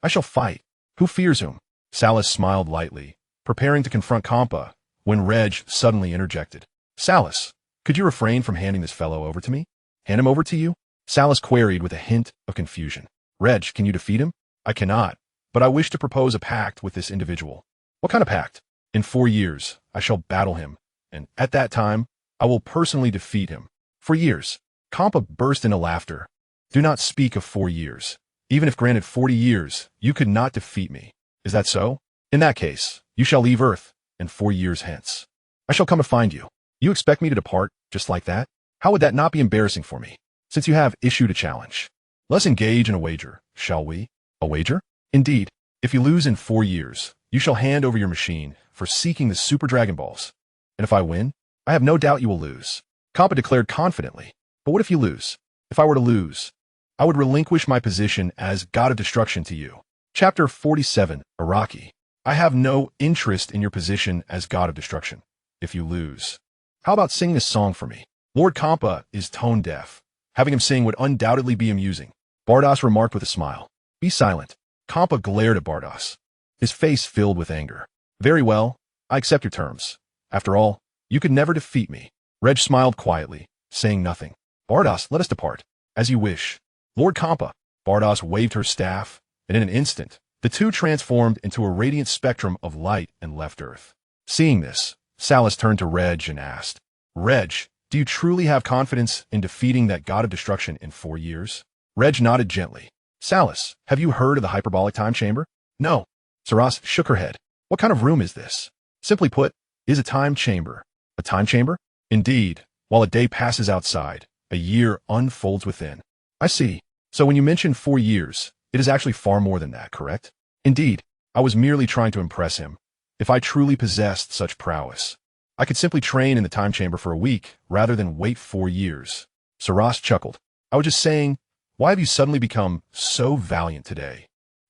I shall fight. Who fears whom? Salis smiled lightly, preparing to confront Kampa, when Reg suddenly interjected. Salis, could you refrain from handing this fellow over to me? Hand him over to you? Salis queried with a hint of confusion. Reg, can you defeat him? I cannot, but I wish to propose a pact with this individual. What kind of pact? In 4 years, I shall battle him, and at that time, I will personally defeat him. 4 years. Kampa burst into laughter. Do not speak of 4 years. Even if granted 40 years, you could not defeat me. Is that so? In that case, you shall leave Earth, and 4 years hence. I shall come to find you. You expect me to depart, just like that? How would that not be embarrassing for me, since you have issued a challenge? Let's engage in a wager, shall we? A wager? Indeed. If you lose in 4 years, you shall hand over your machine for seeking the Super Dragon Balls. And if I win, I have no doubt you will lose. Kampa declared confidently. But what if you lose? If I were to lose, I would relinquish my position as God of Destruction to you. Chapter 47, Araki. I have no interest in your position as God of Destruction. If you lose. How about singing a song for me? Lord Kampa is tone deaf. Having him sing would undoubtedly be amusing. Bardos remarked with a smile. Be silent. Kampa glared at Bardos. His face filled with anger. Very well, I accept your terms. After all, you could never defeat me. Reg smiled quietly, saying nothing. Bardos, let us depart. As you wish. Lord Kampa. Bardos waved her staff, and in an instant, the two transformed into a radiant spectrum of light and left Earth. Seeing this, Salis turned to Reg and asked, Reg, do you truly have confidence in defeating that god of destruction in 4 years? Reg nodded gently. Salis, have you heard of the hyperbolic time chamber? No. Saras shook her head. What kind of room is this? Simply put, is a time chamber. A time chamber? Indeed. While a day passes outside, a year unfolds within. I see. So when you mention 4 years, it is actually far more than that, correct? Indeed. I was merely trying to impress him. If I truly possessed such prowess, I could simply train in the time chamber for a week rather than wait 4 years. Saras chuckled. I was just saying, why have you suddenly become so valiant today?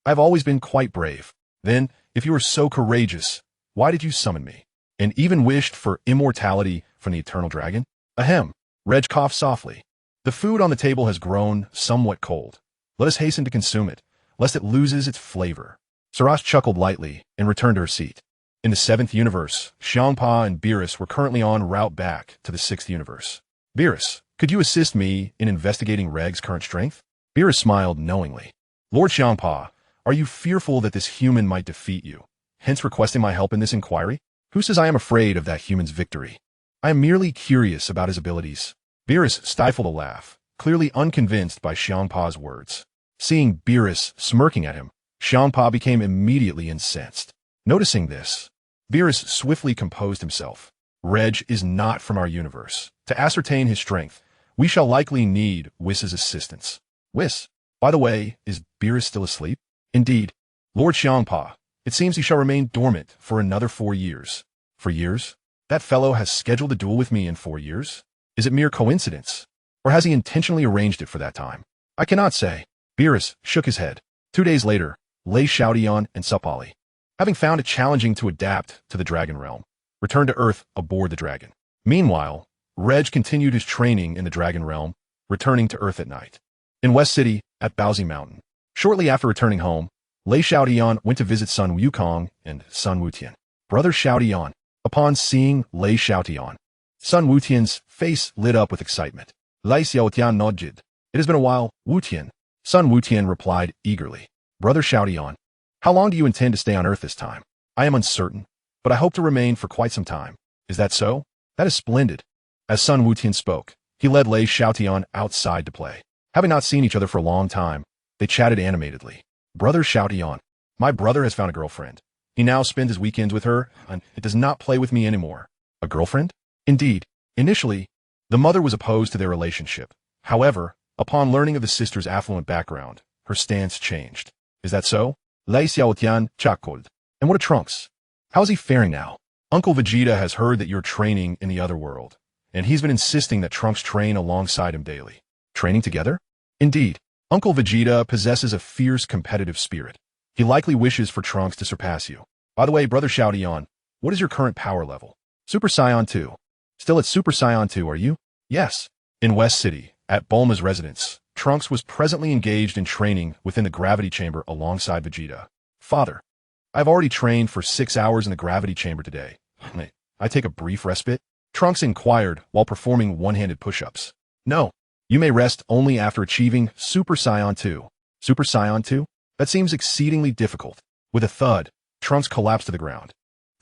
I've always been quite brave. Then, if you were so courageous, why did you summon me? And even wished for immortality from the eternal dragon? Ahem. Reg coughed softly. The food on the table has grown somewhat cold. Let us hasten to consume it, lest it loses its flavor. Saras chuckled lightly and returned to her seat. In the 7th universe, Xiangpa and Beerus were currently en route back to the 6th universe. Beerus, could you assist me in investigating Regg's current strength? Beerus smiled knowingly. Lord Xiangpa, are you fearful that this human might defeat you, hence requesting my help in this inquiry? Who says I am afraid of that human's victory? I am merely curious about his abilities. Beerus stifled a laugh, clearly unconvinced by Xiangpa's words. Seeing Beerus smirking at him, Xiangpa became immediately incensed. Noticing this, Beerus swiftly composed himself. Reg is not from our universe. To ascertain his strength, we shall likely need Whis' assistance. Whis, by the way, is Beerus still asleep? Indeed. Lord Xiangpa, it seems he shall remain dormant for another 4 years. 4 years? That fellow has scheduled a duel with me in 4 years? Is it mere coincidence? Or has he intentionally arranged it for that time? I cannot say. Beerus shook his head. 2 days later, Lei Xiaotian and Supali, having found it challenging to adapt to the dragon realm, returned to Earth aboard the dragon. Meanwhile, Reg continued his training in the dragon realm, returning to Earth at night. In West City, at Baozi Mountain. Shortly after returning home, Lei Xiaotian went to visit Sun Wukong and Sun Wutian. Brother Xiaotian. Upon seeing Lei Xiaotian, Sun Wutian's face lit up with excitement. Lei Xiaotian nodded. It has been a while, Wutian. Sun Wutian replied eagerly. Brother Xiaotian, how long do you intend to stay on Earth this time? I am uncertain, but I hope to remain for quite some time. Is that so? That is splendid. As Sun Wutian spoke, he led Lei Xiaotian outside to play. Having not seen each other for a long time, they chatted animatedly. Brother Xiaotian, my brother has found a girlfriend. He now spends his weekends with her, and it does not play with me anymore. A girlfriend? Indeed. Initially, the mother was opposed to their relationship. However, upon learning of the sister's affluent background, her stance changed. Is that so? Lei Xiaotian chuckled. And what a Trunks? How's he faring now? Uncle Vegeta has heard that you're training in the other world, and he's been insisting that Trunks train alongside him daily. Training together? Indeed. Uncle Vegeta possesses a fierce competitive spirit. He likely wishes for Trunks to surpass you. By the way, Brother Xiaotian, what is your current power level? Super Saiyan 2. Still at Super Saiyan 2, are you? Yes. In West City, at Bulma's residence, Trunks was presently engaged in training within the gravity chamber alongside Vegeta. Father, I've already trained for 6 hours in the gravity chamber today. May I take a brief respite? Trunks inquired while performing one-handed push-ups. No, you may rest only after achieving Super Saiyan 2. Super Saiyan 2? That seems exceedingly difficult. With a thud, Trunks collapsed to the ground.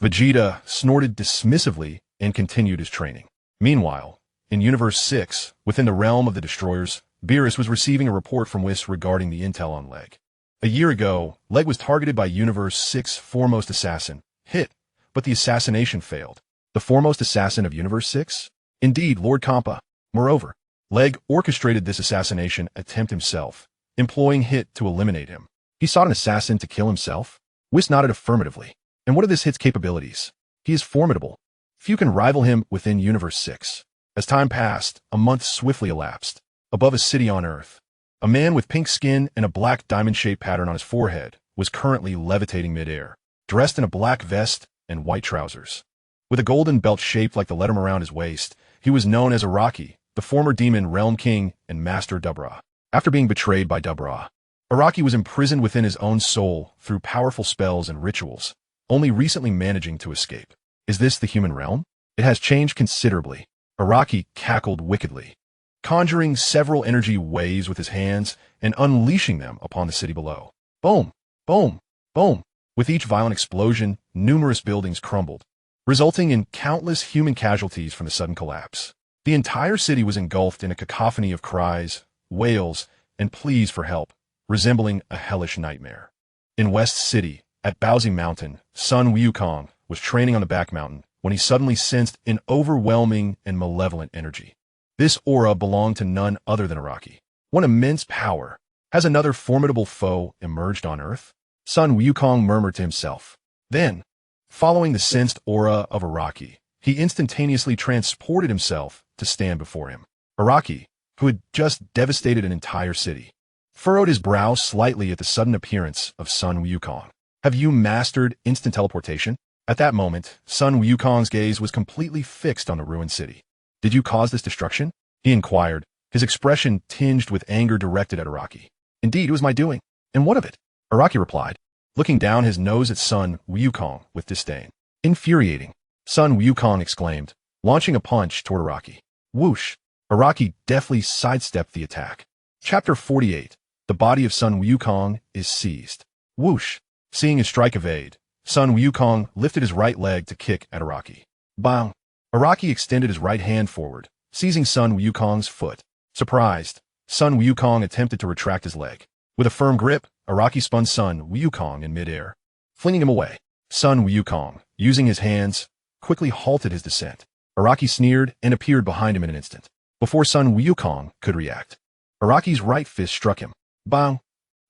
Vegeta snorted dismissively and continued his training. Meanwhile, in Universe 6, within the realm of the Destroyers, Beerus was receiving a report from Whis regarding the intel on Leg. A year ago, Leg was targeted by Universe 6's foremost assassin, Hit, but the assassination failed. The foremost assassin of Universe 6? Indeed, Lord Kampa. Moreover, Leg orchestrated this assassination attempt himself, employing Hit to eliminate him. He sought an assassin to kill himself? Whis nodded affirmatively. And what are this Hit's capabilities? He is formidable. Few can rival him within Universe 6. As time passed, a month swiftly elapsed. Above a city on Earth, a man with pink skin and a black diamond-shaped pattern on his forehead was currently levitating midair, dressed in a black vest and white trousers. With a golden belt shaped like the letterman around his waist, he was known as Araki, the former demon Realm King and Master Dubra. After being betrayed by Dubra, Araki was imprisoned within his own soul through powerful spells and rituals, only recently managing to escape. Is this the human realm? It has changed considerably. Araki cackled wickedly, conjuring several energy waves with his hands and unleashing them upon the city below. Boom! Boom! Boom! With each violent explosion, numerous buildings crumbled, resulting in countless human casualties from the sudden collapse. The entire city was engulfed in a cacophony of cries, wails, and pleas for help, resembling a hellish nightmare. In West City, at Baozi Mountain, Sun Wukong was training on the back mountain when he suddenly sensed an overwhelming and malevolent energy. This aura belonged to none other than Araki. What immense power! Has another formidable foe emerged on Earth? Sun Wukong murmured to himself. Then, following the sensed aura of Araki, he instantaneously transported himself to stand before him. Araki, who had just devastated an entire city, furrowed his brow slightly at the sudden appearance of Sun Wukong. Have you mastered instant teleportation? At that moment, Sun Wukong's gaze was completely fixed on the ruined city. Did you cause this destruction? He inquired, his expression tinged with anger directed at Araki. Indeed, it was my doing. And what of it? Araki replied, looking down his nose at Sun Wukong with disdain. Infuriating, Sun Wukong exclaimed, launching a punch toward Araki. Whoosh! Araki deftly sidestepped the attack. Chapter 48. The body of Sun Wukong is seized. Whoosh! Seeing his strike evade, Sun Wukong lifted his right leg to kick at Araki. Bang! Araki extended his right hand forward, seizing Sun Wukong's foot. Surprised, Sun Wukong attempted to retract his leg. With a firm grip, Araki spun Sun Wukong in midair, flinging him away. Sun Wukong, using his hands, quickly halted his descent. Araki sneered and appeared behind him in an instant. Before Sun Wukong could react, Araki's right fist struck him. Bang!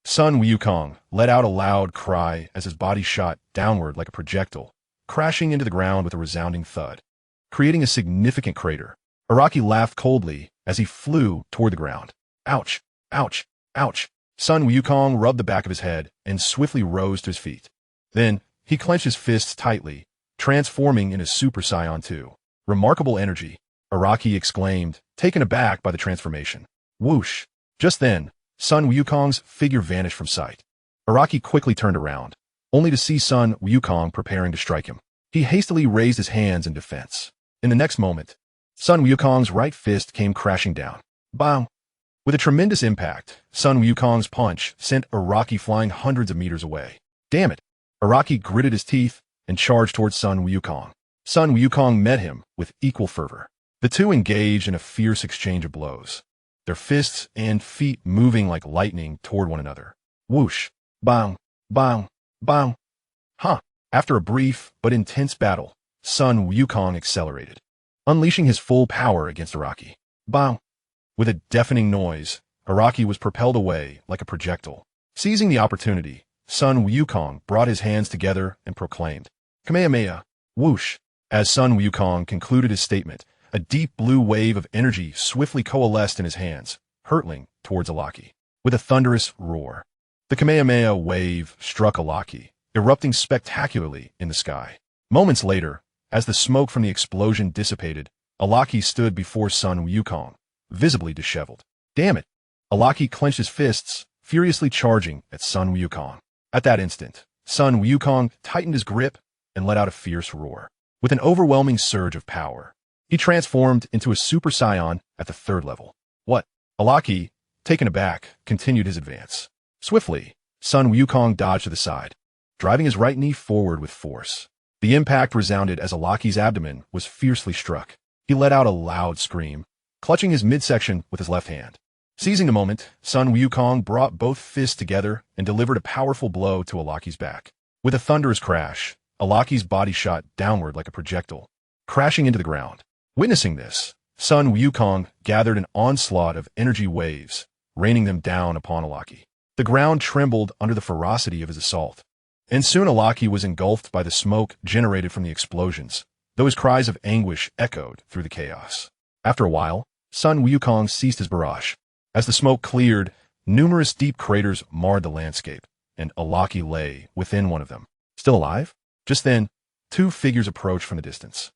Sun Wukong let out a loud cry as his body shot downward like a projectile, crashing into the ground with a resounding thud, creating a significant crater. Araki laughed coldly as he flew toward the ground. Ouch! Ouch! Ouch! Sun Wukong rubbed the back of his head and swiftly rose to his feet. Then, he clenched his fists tightly, transforming into Super Saiyan 2. Remarkable energy, Araki exclaimed, taken aback by the transformation. Whoosh! Just then, Sun Wukong's figure vanished from sight. Araki quickly turned around, only to see Sun Wukong preparing to strike him. He hastily raised his hands in defense. In the next moment, Sun Wukong's right fist came crashing down. Bang! With a tremendous impact, Sun Wukong's punch sent Araki flying hundreds of meters away. Damn it! Araki gritted his teeth and charged towards Sun Wukong. Sun Wukong met him with equal fervor. The two engaged in a fierce exchange of blows, their fists and feet moving like lightning toward one another. Whoosh! Bang! Bang! Bang! Huh! After a brief but intense battle, Sun Wukong accelerated, unleashing his full power against Araki. Bang! With a deafening noise, Araki was propelled away like a projectile. Seizing the opportunity, Sun Wukong brought his hands together and proclaimed, Kamehameha! Whoosh! As Sun Wukong concluded his statement, a deep blue wave of energy swiftly coalesced in his hands, hurtling towards Araki. With a thunderous roar, the Kamehameha wave struck Araki, erupting spectacularly in the sky. Moments later, as the smoke from the explosion dissipated, Araki stood before Sun Wukong, visibly disheveled. Damn it! Araki clenched his fists, furiously charging at Sun Wukong. At that instant, Sun Wukong tightened his grip and let out a fierce roar. With an overwhelming surge of power, he transformed into a Super Saiyan at the 3rd level. What? Araki, taken aback, continued his advance. Swiftly, Sun Wukong dodged to the side, driving his right knee forward with force. The impact resounded as Araki's abdomen was fiercely struck. He let out a loud scream, clutching his midsection with his left hand. Seizing the moment, Sun Wukong brought both fists together and delivered a powerful blow to Araki's back. With a thunderous crash, Araki's body shot downward like a projectile, crashing into the ground. Witnessing this, Sun Wukong gathered an onslaught of energy waves, raining them down upon Araki. The ground trembled under the ferocity of his assault, and soon Araki was engulfed by the smoke generated from the explosions, though his cries of anguish echoed through the chaos. After a while, Sun Wukong ceased his barrage. As the smoke cleared, numerous deep craters marred the landscape, and Araki lay within one of them. Still alive? Just then, two figures approached from the distance.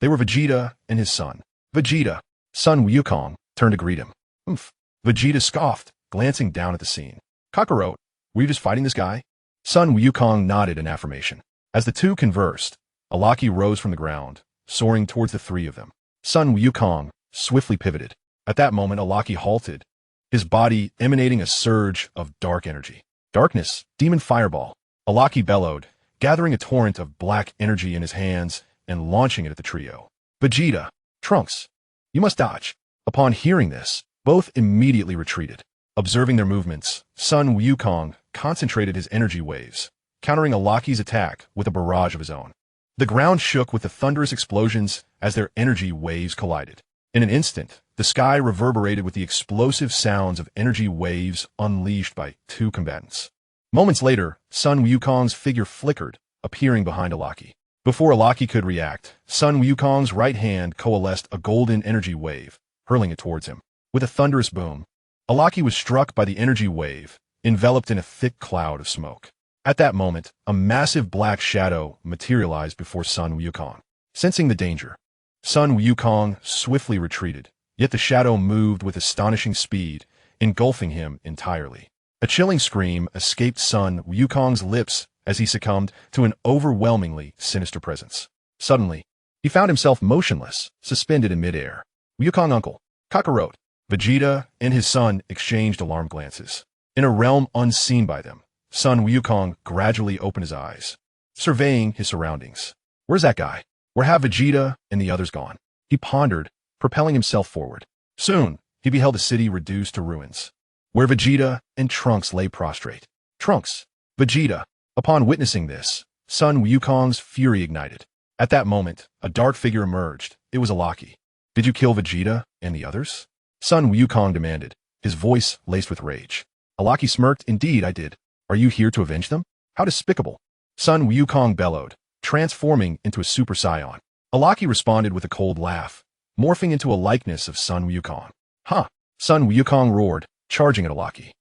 They were Vegeta and his son. Vegeta! Sun Wukong turned to greet him. Oomph! Vegeta scoffed, glancing down at the scene. Kakarot, were you just fighting this guy? Sun Wukong nodded in affirmation. As the two conversed, Araki rose from the ground, soaring towards the three of them. Sun Wukong swiftly pivoted. At that moment, Araki halted, his body emanating a surge of dark energy. Darkness, demon fireball. Araki bellowed, gathering a torrent of black energy in his hands and launching it at the trio. Vegeta, Trunks, you must dodge. Upon hearing this, both immediately retreated. Observing their movements, Sun Wukong concentrated his energy waves, countering Araki's attack with a barrage of his own. The ground shook with the thunderous explosions as their energy waves collided. In an instant, the sky reverberated with the explosive sounds of energy waves unleashed by two combatants. Moments later, Sun Wukong's figure flickered, appearing behind Araki. Before Araki could react, Sun Wukong's right hand coalesced a golden energy wave, hurling it towards him. With a thunderous boom, Araki was struck by the energy wave, enveloped in a thick cloud of smoke. At that moment, a massive black shadow materialized before Sun Wukong. Sensing the danger, Sun Wukong swiftly retreated, yet the shadow moved with astonishing speed, engulfing him entirely. A chilling scream escaped Sun Wukong's lips as he succumbed to an overwhelmingly sinister presence. Suddenly, he found himself motionless, suspended in midair. Wukong uncle, Kakarot, Vegeta, and his son exchanged alarmed glances. In a realm unseen by them, Sun Wukong gradually opened his eyes, surveying his surroundings. Where's that guy? Where have Vegeta and the others gone? He pondered, propelling himself forward. Soon, he beheld the city reduced to ruins, where Vegeta and Trunks lay prostrate. Trunks, Vegeta. Upon witnessing this, Sun Wukong's fury ignited. At that moment, a dark figure emerged, it was Araki. Did you kill Vegeta and the others? Sun Wukong demanded, his voice laced with rage. Araki smirked, indeed I did. Are you here to avenge them? How despicable. Sun Wukong bellowed, transforming into a Super Saiyan. Araki responded with a cold laugh, morphing into a likeness of Sun Wukong. Huh. Sun Wukong roared, charging at Araki.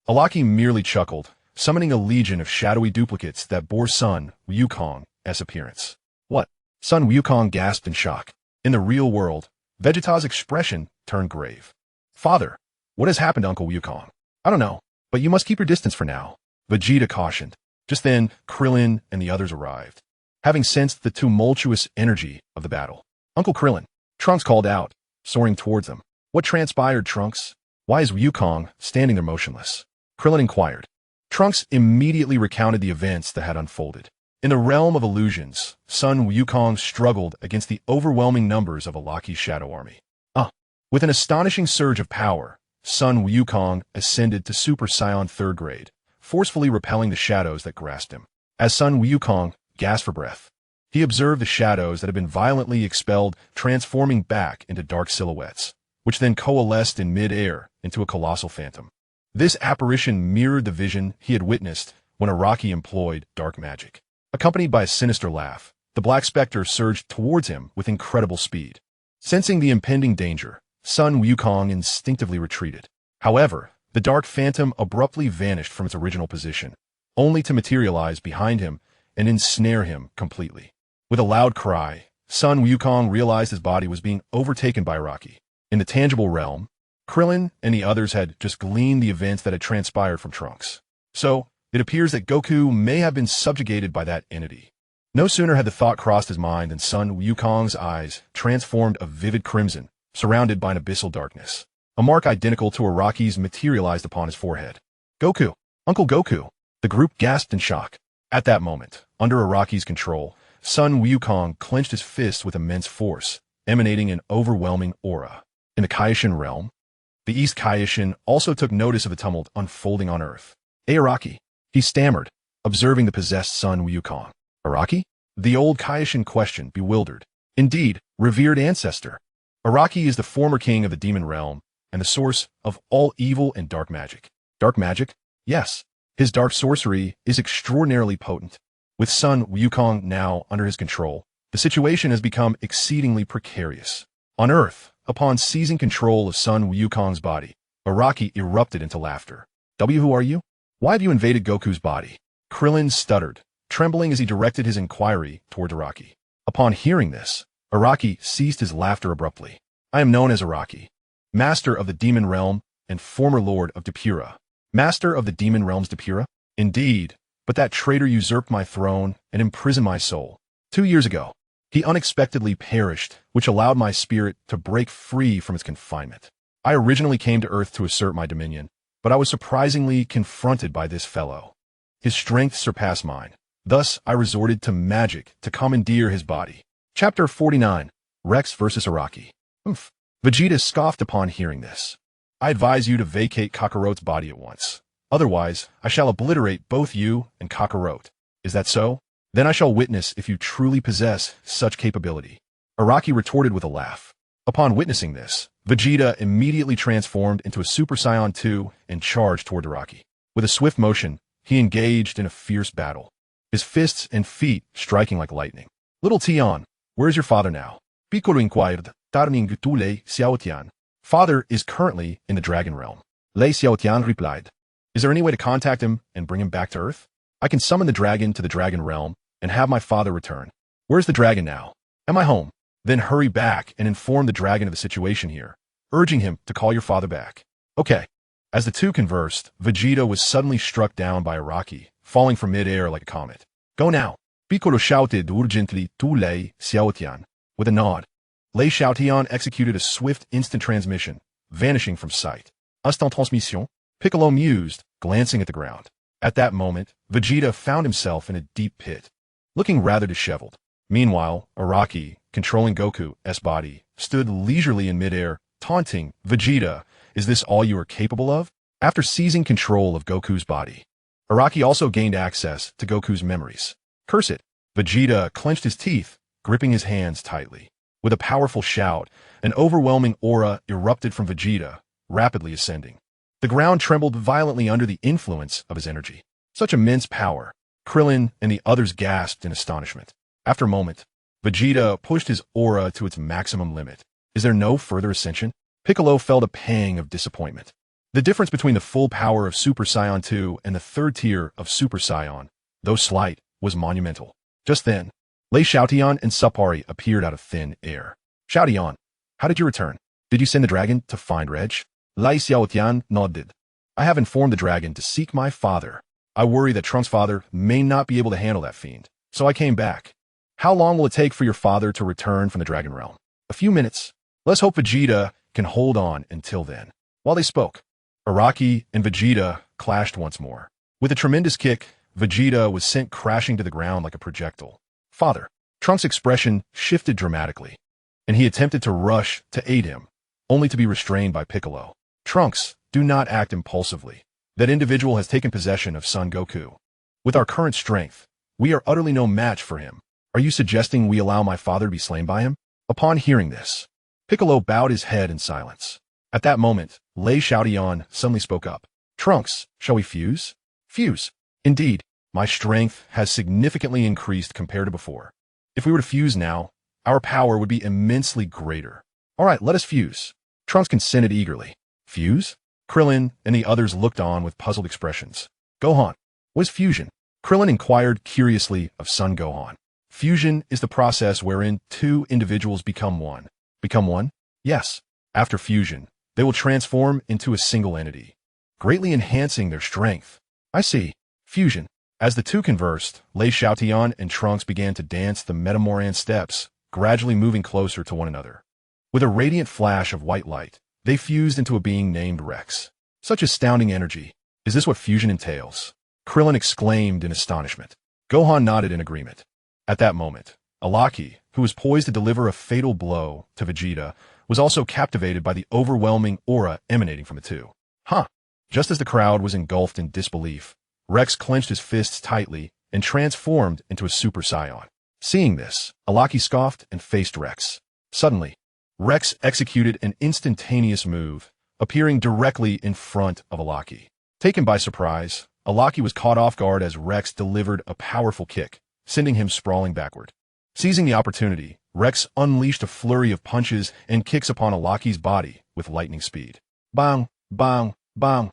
Araki merely chuckled, summoning a legion of shadowy duplicates that bore Sun Wukong's appearance. What? Sun Wukong gasped in shock. In the real world, Vegeta's expression turned grave. Father, what has happened to Uncle Wukong? I don't know, but you must keep your distance for now, Vegeta cautioned. Just then, Krillin and the others arrived, having sensed the tumultuous energy of the battle. Uncle Krillin, Trunks called out, soaring towards them. What transpired, Trunks? Why is Wukong standing there motionless? Krillin inquired. Trunks immediately recounted the events that had unfolded. In the realm of illusions, Sun Wukong struggled against the overwhelming numbers of Araki's shadow army. With an astonishing surge of power, Sun Wukong ascended to Super Saiyan 3rd grade, forcefully repelling the shadows that grasped him. As Sun Wukong gasped for breath, he observed the shadows that had been violently expelled transforming back into dark silhouettes, which then coalesced in mid-air into a colossal phantom. This apparition mirrored the vision he had witnessed when Araki employed dark magic. Accompanied by a sinister laugh, the Black Spectre surged towards him with incredible speed. Sensing the impending danger, Sun Wukong instinctively retreated. However, the dark phantom abruptly vanished from its original position, only to materialize behind him and ensnare him completely. With a loud cry, Sun Wukong realized his body was being overtaken by Araki. In the tangible realm, Krillin and the others had just gleaned the events that had transpired from Trunks. So, it appears that Goku may have been subjugated by that entity. No sooner had the thought crossed his mind than Sun Wukong's eyes transformed a vivid crimson, surrounded by an abyssal darkness. A mark identical to Araki's materialized upon his forehead. Goku! Uncle Goku! The group gasped in shock. At that moment, under Araki's control, Sun Wukong clenched his fists with immense force, emanating an overwhelming aura. In the Kaioshin realm, the East Kaioshin also took notice of the tumult unfolding on Earth. Hey Araki! He stammered, observing the possessed Sun Wukong. Araki? The old Kaioshin questioned, bewildered. Indeed, revered ancestor. Araki is the former king of the demon realm and the source of all evil and dark magic. Dark magic? Yes. His dark sorcery is extraordinarily potent. With Sun Wukong now under his control, the situation has become exceedingly precarious. On Earth, upon seizing control of Sun Wukong's body, Araki erupted into laughter. Who are you? Why have you invaded Goku's body? Krillin stuttered, trembling as he directed his inquiry toward Araki. Upon hearing this, Araki ceased his laughter abruptly. I am known as Araki, master of the demon realm and former lord of Depura. Master of the demon realm's Depura? Indeed, but that traitor usurped my throne and imprisoned my soul. 2 years ago, he unexpectedly perished, which allowed my spirit to break free from its confinement. I originally came to Earth to assert my dominion, but I was surprisingly confronted by this fellow. His strength surpassed mine. Thus, I resorted to magic to commandeer his body. Chapter 49, Rex vs. Araki. Vegeta scoffed upon hearing this. I advise you to vacate Kakarot's body at once. Otherwise, I shall obliterate both you and Kakarot. Is that so? Then I shall witness if you truly possess such capability. Araki retorted with a laugh. Upon witnessing this, Vegeta immediately transformed into a Super Saiyan 2 and charged toward Araki. With a swift motion, he engaged in a fierce battle, his fists and feet striking like lightning. Little Tian, where is your father now? Piccolo inquired, Tarning Gutule Xiaotian. Father is currently in the Dragon Realm. Lei Xiaotian replied. Is there any way to contact him and bring him back to Earth? I can summon the dragon to the Dragon Realm and have my father return. Where's the dragon now? Am I home? Then hurry back and inform the dragon of the situation here, urging him to call your father back. Okay. As the two conversed, Vegeta was suddenly struck down by Araki, falling from mid-air like a comet. Go now. Piccolo shouted urgently to Lei Xiaotian. With a nod, Lei Xiaotian executed a swift instant transmission, vanishing from sight. Instant transmission? Piccolo mused, glancing at the ground. At that moment, Vegeta found himself in a deep pit, looking rather disheveled. Meanwhile, Araki, controlling Goku's body, stood leisurely in midair, taunting, Vegeta, is this all you are capable of? After seizing control of Goku's body, Araki also gained access to Goku's memories. Curse it! Vegeta clenched his teeth, gripping his hands tightly. With a powerful shout, an overwhelming aura erupted from Vegeta, rapidly ascending. The ground trembled violently under the influence of his energy. Such immense power. Krillin and the others gasped in astonishment. After a moment, Vegeta pushed his aura to its maximum limit. Is there no further ascension? Piccolo felt a pang of disappointment. The difference between the full power of Super Saiyan 2 and the third tier of Super Saiyan, though slight, was monumental. Just then, Lei Xiaotian and Suppari appeared out of thin air. Xiaotian, how did you return? Did you send the dragon to find Reg? Lei Xiaotian nodded. I have informed the dragon to seek my father. I worry that Trunks' father may not be able to handle that fiend, so I came back. How long will it take for your father to return from the Dragon Realm? A few minutes. Let's hope Vegeta can hold on until then. While they spoke, Araki and Vegeta clashed once more. With a tremendous kick, Vegeta was sent crashing to the ground like a projectile. Father, Trunks' expression shifted dramatically, and he attempted to rush to aid him, only to be restrained by Piccolo. Trunks, do not act impulsively. That individual has taken possession of Son Goku. With our current strength, we are utterly no match for him. Are you suggesting we allow my father to be slain by him? Upon hearing this, Piccolo bowed his head in silence. At that moment, Lei Xiaotian suddenly spoke up. Trunks, shall we fuse? Fuse. Indeed, my strength has significantly increased compared to before. If we were to fuse now, our power would be immensely greater. All right, let us fuse. Trunks consented eagerly. Fuse? Krillin and the others looked on with puzzled expressions. Gohan, what is fusion? Krillin inquired curiously of Son Gohan. Fusion is the process wherein two individuals become one. Become one? Yes. After fusion, they will transform into a single entity, greatly enhancing their strength. I see. Fusion. As the two conversed, Lei Xiaotian and Trunks began to dance the Metamoran steps, gradually moving closer to one another. With a radiant flash of white light, they fused into a being named Rex. Such astounding energy. Is this what fusion entails? Krillin exclaimed in astonishment. Gohan nodded in agreement. At that moment, Araki, who was poised to deliver a fatal blow to Vegeta, was also captivated by the overwhelming aura emanating from the two. Huh! Just as the crowd was engulfed in disbelief, Rex clenched his fists tightly and transformed into a Super Saiyan. Seeing this, Araki scoffed and faced Rex. Suddenly, Rex executed an instantaneous move, appearing directly in front of Araki. Taken by surprise, Araki was caught off guard as Rex delivered a powerful kick, sending him sprawling backward. Seizing the opportunity, Rex unleashed a flurry of punches and kicks upon Araki's body with lightning speed. Bang, bang, bang.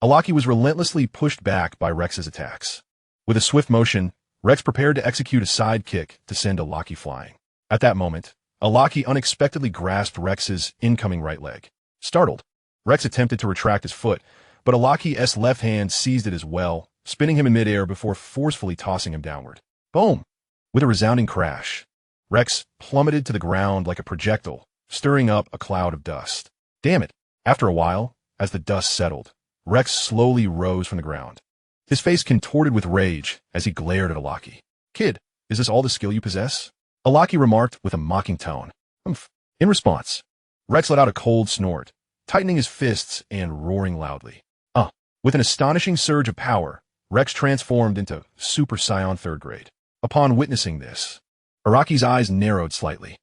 Araki was relentlessly pushed back by Rex's attacks. With a swift motion, Rex prepared to execute a side kick to send Araki flying. At that moment, Araki unexpectedly grasped Rex's incoming right leg. Startled, Rex attempted to retract his foot, but Araki's left hand seized it as well, spinning him in midair before forcefully tossing him downward. Boom! With a resounding crash, Rex plummeted to the ground like a projectile, stirring up a cloud of dust. Damn it! After a while, as the dust settled, Rex slowly rose from the ground. His face contorted with rage as he glared at Araki. Kid, is this all the skill you possess? Araki remarked with a mocking tone. Humph. In response, Rex let out a cold snort, tightening his fists and roaring loudly. With an astonishing surge of power, Rex transformed into Super Saiyan 3rd grade. Upon witnessing this, Araki's eyes narrowed slightly.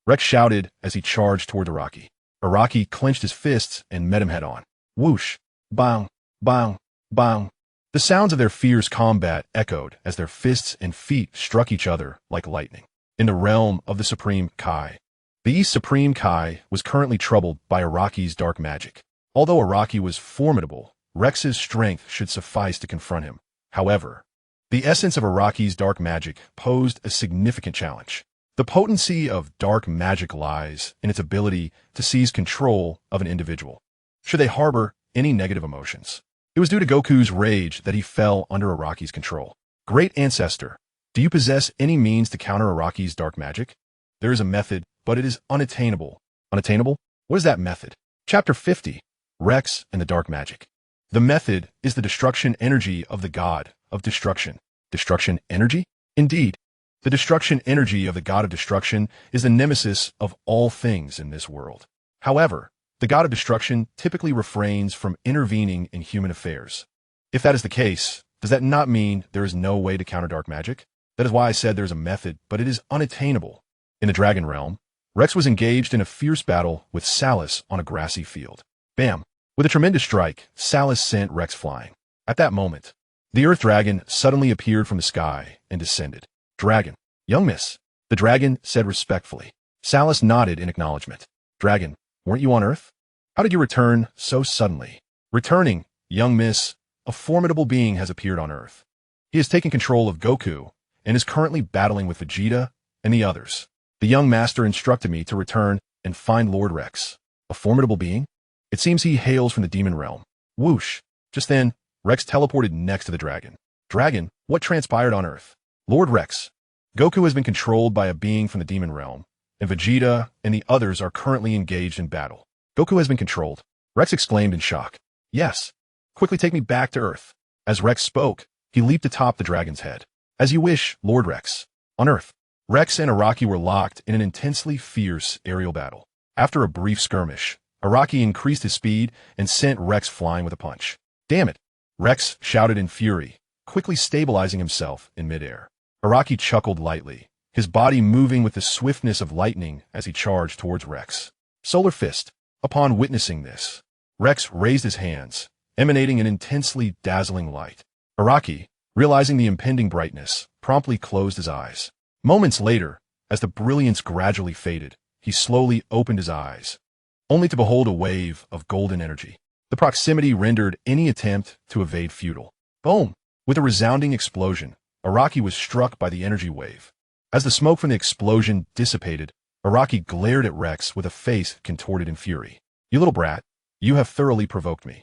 Rex shouted as he charged toward Araki. Araki clenched his fists and met him head-on. Whoosh! Bang! Bang! Bang! The sounds of their fierce combat echoed as their fists and feet struck each other like lightning. In the realm of the Supreme Kai, the East Supreme Kai was currently troubled by Araki's dark magic. Although Araki was formidable, Rex's strength should suffice to confront him. However, the essence of Araki's dark magic posed a significant challenge. The potency of dark magic lies in its ability to seize control of an individual, should they harbor any negative emotions. It was due to Goku's rage that he fell under Araki's control. Great Ancestor, do you possess any means to counter Araki's dark magic? There is a method, but it is unattainable. Unattainable? What is that method? Chapter 50, Rex and the Dark Magic. The method is the destruction energy of the god of destruction. Destruction energy? Indeed, the destruction energy of the god of destruction is the nemesis of all things in this world. However, the god of destruction typically refrains from intervening in human affairs. If that is the case, does that not mean there is no way to counter dark magic? That is why I said there is a method, but it is unattainable. In the Dragon Realm, Rex was engaged in a fierce battle with Salus on a grassy field. Bam! With a tremendous strike, Salus sent Rex flying. At that moment, the Earth Dragon suddenly appeared from the sky and descended. Dragon, young miss, the dragon said respectfully. Salus nodded in acknowledgement. Dragon, weren't you on Earth? How did you return so suddenly? Returning, young miss, a formidable being has appeared on Earth. He has taken control of Goku and is currently battling with Vegeta and the others. The young master instructed me to return and find Lord Rex. A formidable being? It seems he hails from the demon realm. Whoosh! Just then, Rex teleported next to the dragon. Dragon, what transpired on Earth? Lord Rex. Goku has been controlled by a being from the demon realm, and Vegeta and the others are currently engaged in battle. Goku has been controlled. Rex exclaimed in shock. Yes. Quickly take me back to Earth. As Rex spoke, he leaped atop the dragon's head. As you wish, Lord Rex. On Earth, Rex and Araki were locked in an intensely fierce aerial battle. After a brief skirmish, Araki increased his speed and sent Rex flying with a punch. Damn it! Rex shouted in fury, quickly stabilizing himself in midair. Araki chuckled lightly, his body moving with the swiftness of lightning as he charged towards Rex. Solar Fist. Upon witnessing this, Rex raised his hands, emanating an intensely dazzling light. Araki, realizing the impending brightness, promptly closed his eyes. Moments later, as the brilliance gradually faded, he slowly opened his eyes, only to behold a wave of golden energy. The proximity rendered any attempt to evade futile. Boom! With a resounding explosion, Araki was struck by the energy wave. As the smoke from the explosion dissipated, Araki glared at Rex with a face contorted in fury. You little brat, you have thoroughly provoked me,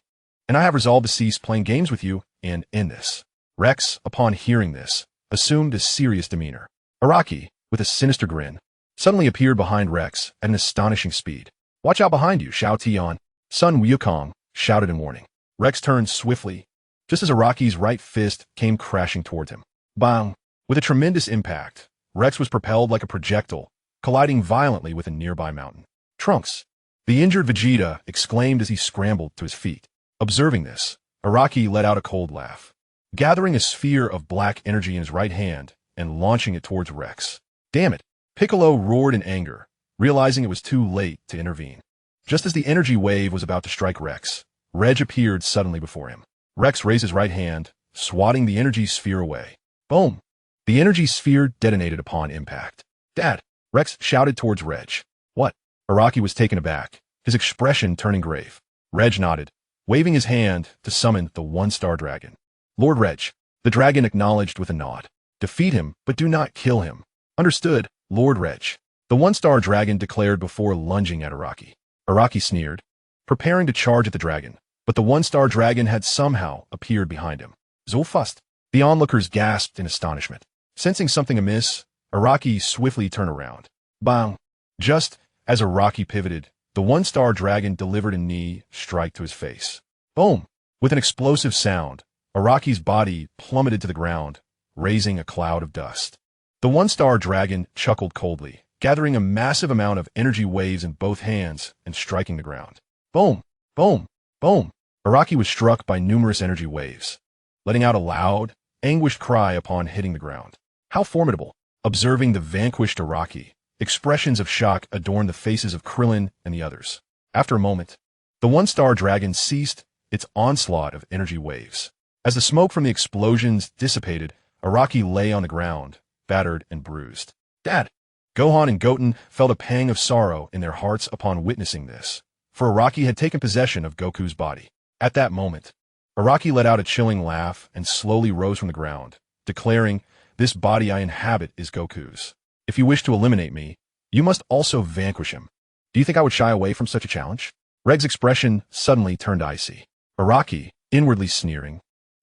and I have resolved to cease playing games with you and end this. Rex, upon hearing this, assumed a serious demeanor. Araki, with a sinister grin, suddenly appeared behind Rex at an astonishing speed. Watch out behind you, Shao Tian. Sun Wukong shouted in warning. Rex turned swiftly, just as Araki's right fist came crashing towards him. Bang! With a tremendous impact, Rex was propelled like a projectile, colliding violently with a nearby mountain. Trunks! The injured Vegeta exclaimed as he scrambled to his feet. Observing this, Araki let out a cold laugh, gathering a sphere of black energy in his right hand and launching it towards Rex. Damn it! Piccolo roared in anger, realizing it was too late to intervene. Just as the energy wave was about to strike Rex, Reg appeared suddenly before him. Rex raised his right hand, swatting the energy sphere away. Boom! The energy sphere detonated upon impact. Dad! Rex shouted towards Reg. What? Araki was taken aback, his expression turning grave. Reg nodded, waving his hand to summon the one-star dragon. Lord Reg. The dragon acknowledged with a nod. Defeat him, but do not kill him. Understood, Lord Reg. The one-star dragon declared before lunging at Araki. Araki sneered, preparing to charge at the dragon, but the one-star dragon had somehow appeared behind him. Zolfust! The onlookers gasped in astonishment. Sensing something amiss, Araki swiftly turned around. Bang! Just as Araki pivoted, the one-star dragon delivered a knee strike to his face. Boom! With an explosive sound, Araki's body plummeted to the ground, raising a cloud of dust. The one-star dragon chuckled coldly, gathering a massive amount of energy waves in both hands and striking the ground. Boom! Boom! Boom! Araki was struck by numerous energy waves, letting out a loud, anguished cry upon hitting the ground. How formidable! Observing the vanquished Araki, expressions of shock adorned the faces of Krillin and the others. After a moment, the one-star dragon ceased its onslaught of energy waves. As the smoke from the explosions dissipated, Araki lay on the ground, battered and bruised. Dad! Gohan and Goten felt a pang of sorrow in their hearts upon witnessing this, for Araki had taken possession of Goku's body. At that moment, Araki let out a chilling laugh and slowly rose from the ground, declaring, "This body I inhabit is Goku's. If you wish to eliminate me, you must also vanquish him. Do you think I would shy away from such a challenge?" Regg's expression suddenly turned icy. Araki, inwardly sneering,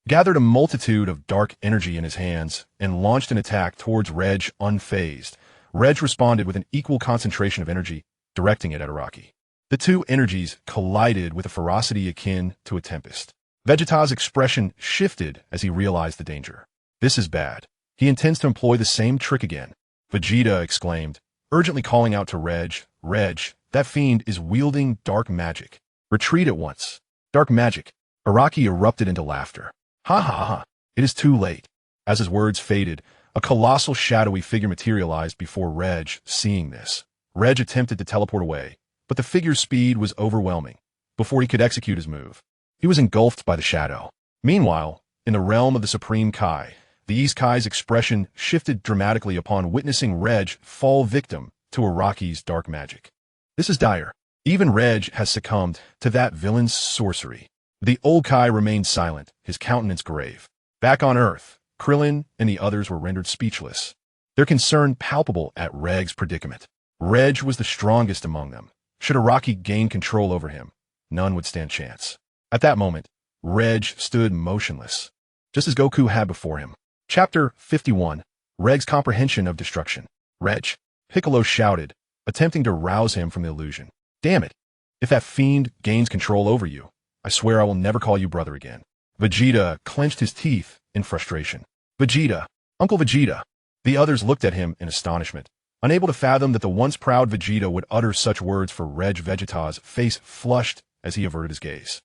gathered a multitude of dark energy in his hands and launched an attack towards Reg unfazed. Reg responded with an equal concentration of energy, directing it at Araki. The two energies collided with a ferocity akin to a tempest. Vegeta's expression shifted as he realized the danger. This is bad. He intends to employ the same trick again. Vegeta exclaimed, urgently calling out to Reg, "Reg, that fiend is wielding dark magic. Retreat at once." Dark magic. Araki erupted into laughter. Ha ha ha. It is too late. As his words faded, a colossal shadowy figure materialized before Reg. Seeing this, Reg attempted to teleport away, but the figure's speed was overwhelming. Before he could execute his move, he was engulfed by the shadow. Meanwhile, in the realm of the Supreme Kai, the East Kai's expression shifted dramatically upon witnessing Reg fall victim to Araki's dark magic. This is dire. Even Reg has succumbed to that villain's sorcery. The old Kai remained silent, his countenance grave. Back on Earth, Krillin and the others were rendered speechless, their concern palpable at Regg's predicament. Reg was the strongest among them. Should Araki gain control over him, none would stand chance. At that moment, Reg stood motionless, just as Goku had before him. Chapter 51. Regg's Comprehension of Destruction. Reg, Piccolo shouted, attempting to rouse him from the illusion. Damn it! If that fiend gains control over you, I swear I will never call you brother again. Vegeta clenched his teeth in frustration. Vegeta! Uncle Vegeta! The others looked at him in astonishment, unable to fathom that the once proud Vegeta would utter such words. For Reg, Vegeta's face flushed as he averted his gaze.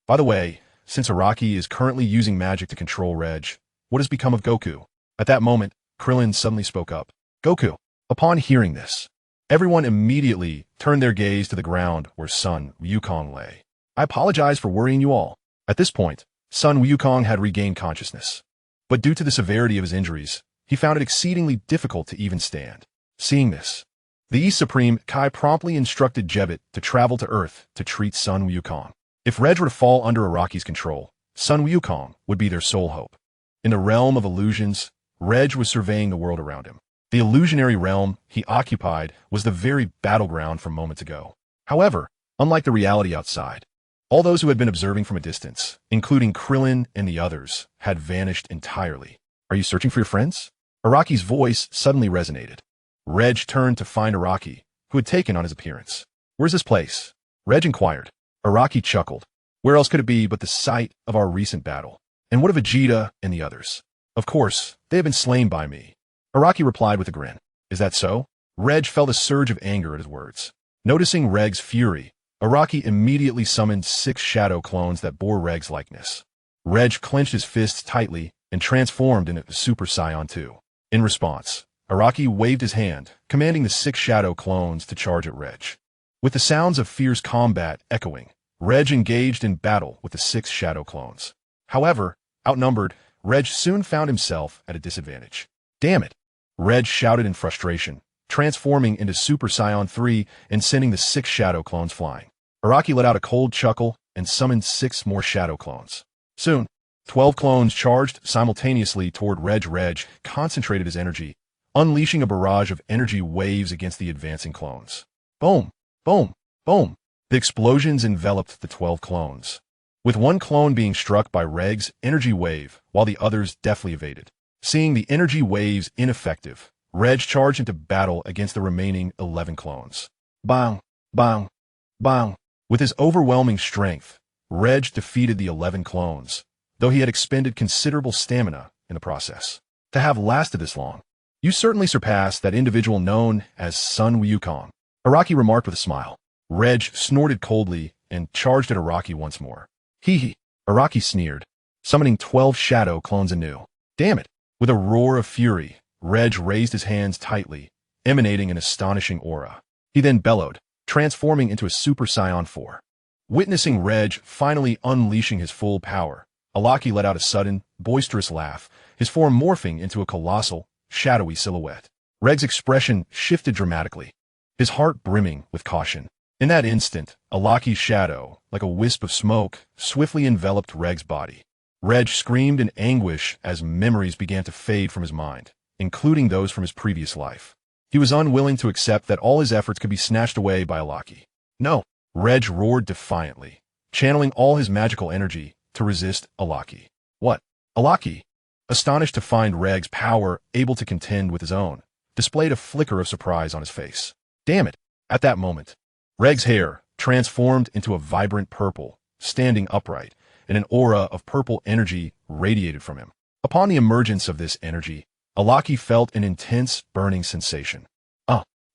By the way, since Araki is currently using magic to control Reg, what has become of Goku? At that moment, Krillin suddenly spoke up. Goku! Upon hearing this, everyone immediately turned their gaze to the ground where Sun Wukong lay. I apologize for worrying you all. At this point, Sun Wukong had regained consciousness, but due to the severity of his injuries, he found it exceedingly difficult to even stand. Seeing this, the East Supreme Kai promptly instructed Jebbit to travel to Earth to treat Sun Wukong. If Reg were to fall under Araki's control, Sun Wukong would be their sole hope. In the realm of illusions, Reg was surveying the world around him. The illusionary realm he occupied was the very battleground from moments ago. However, unlike the reality outside, all those who had been observing from a distance, including Krillin and the others, had vanished entirely. Are you searching for your friends? Araki's voice suddenly resonated. Reg turned to find Araki, who had taken on his appearance. Where's this place? Reg inquired. Araki chuckled. Where else could it be but the site of our recent battle? And what of Vegeta and the others? Of course, they have been slain by me. Araki replied with a grin. Is that so? Reg felt a surge of anger at his words. Noticing Reg's fury, Araki immediately summoned 6 shadow clones that bore Reg's likeness. Reg clenched his fists tightly and transformed into Super Saiyan 2. In response, Araki waved his hand, commanding the 6 shadow clones to charge at Reg. With the sounds of fierce combat echoing, Reg engaged in battle with the 6 shadow clones. However, outnumbered, Reg soon found himself at a disadvantage. Damn it! Reg shouted in frustration, transforming into Super Saiyan 3 and sending the 6 shadow clones flying. Araki let out a cold chuckle and summoned 6 more shadow clones. Soon, 12 clones charged simultaneously toward Reg. Reg concentrated his energy, unleashing a barrage of energy waves against the advancing clones. Boom! Boom! Boom! The explosions enveloped the 12 clones, with one clone being struck by Reg's energy wave while the others deftly evaded. Seeing the energy waves ineffective, Reg charged into battle against the remaining 11 clones. Bang! Bang! Bang! With his overwhelming strength, Reg defeated the 11 clones, though he had expended considerable stamina in the process. To have lasted this long, you certainly surpassed that individual known as Sun Wukong, Araki remarked with a smile. Reg snorted coldly and charged at Araki once more. Hee hee, Araki sneered, summoning 12 shadow clones anew. Damn it! With a roar of fury, Reg raised his hands tightly, emanating an astonishing aura. He then bellowed, transforming into a Super Saiyan 4. Witnessing Reg finally unleashing his full power, Araki let out a sudden, boisterous laugh, his form morphing into a colossal, shadowy silhouette. Reg's expression shifted dramatically, his heart brimming with caution. In that instant, Araki's shadow, like a wisp of smoke, swiftly enveloped Reg's body. Reg screamed in anguish as memories began to fade from his mind, including those from his previous life. He was unwilling to accept that all his efforts could be snatched away by Araki. No! Reg roared defiantly, channeling all his magical energy to resist Araki. What? Araki, astonished to find Reg's power able to contend with his own, displayed a flicker of surprise on his face. Damn it! At that moment, Reg's hair transformed into a vibrant purple, standing upright, and an aura of purple energy radiated from him. Upon the emergence of this energy, Araki felt an intense burning sensation.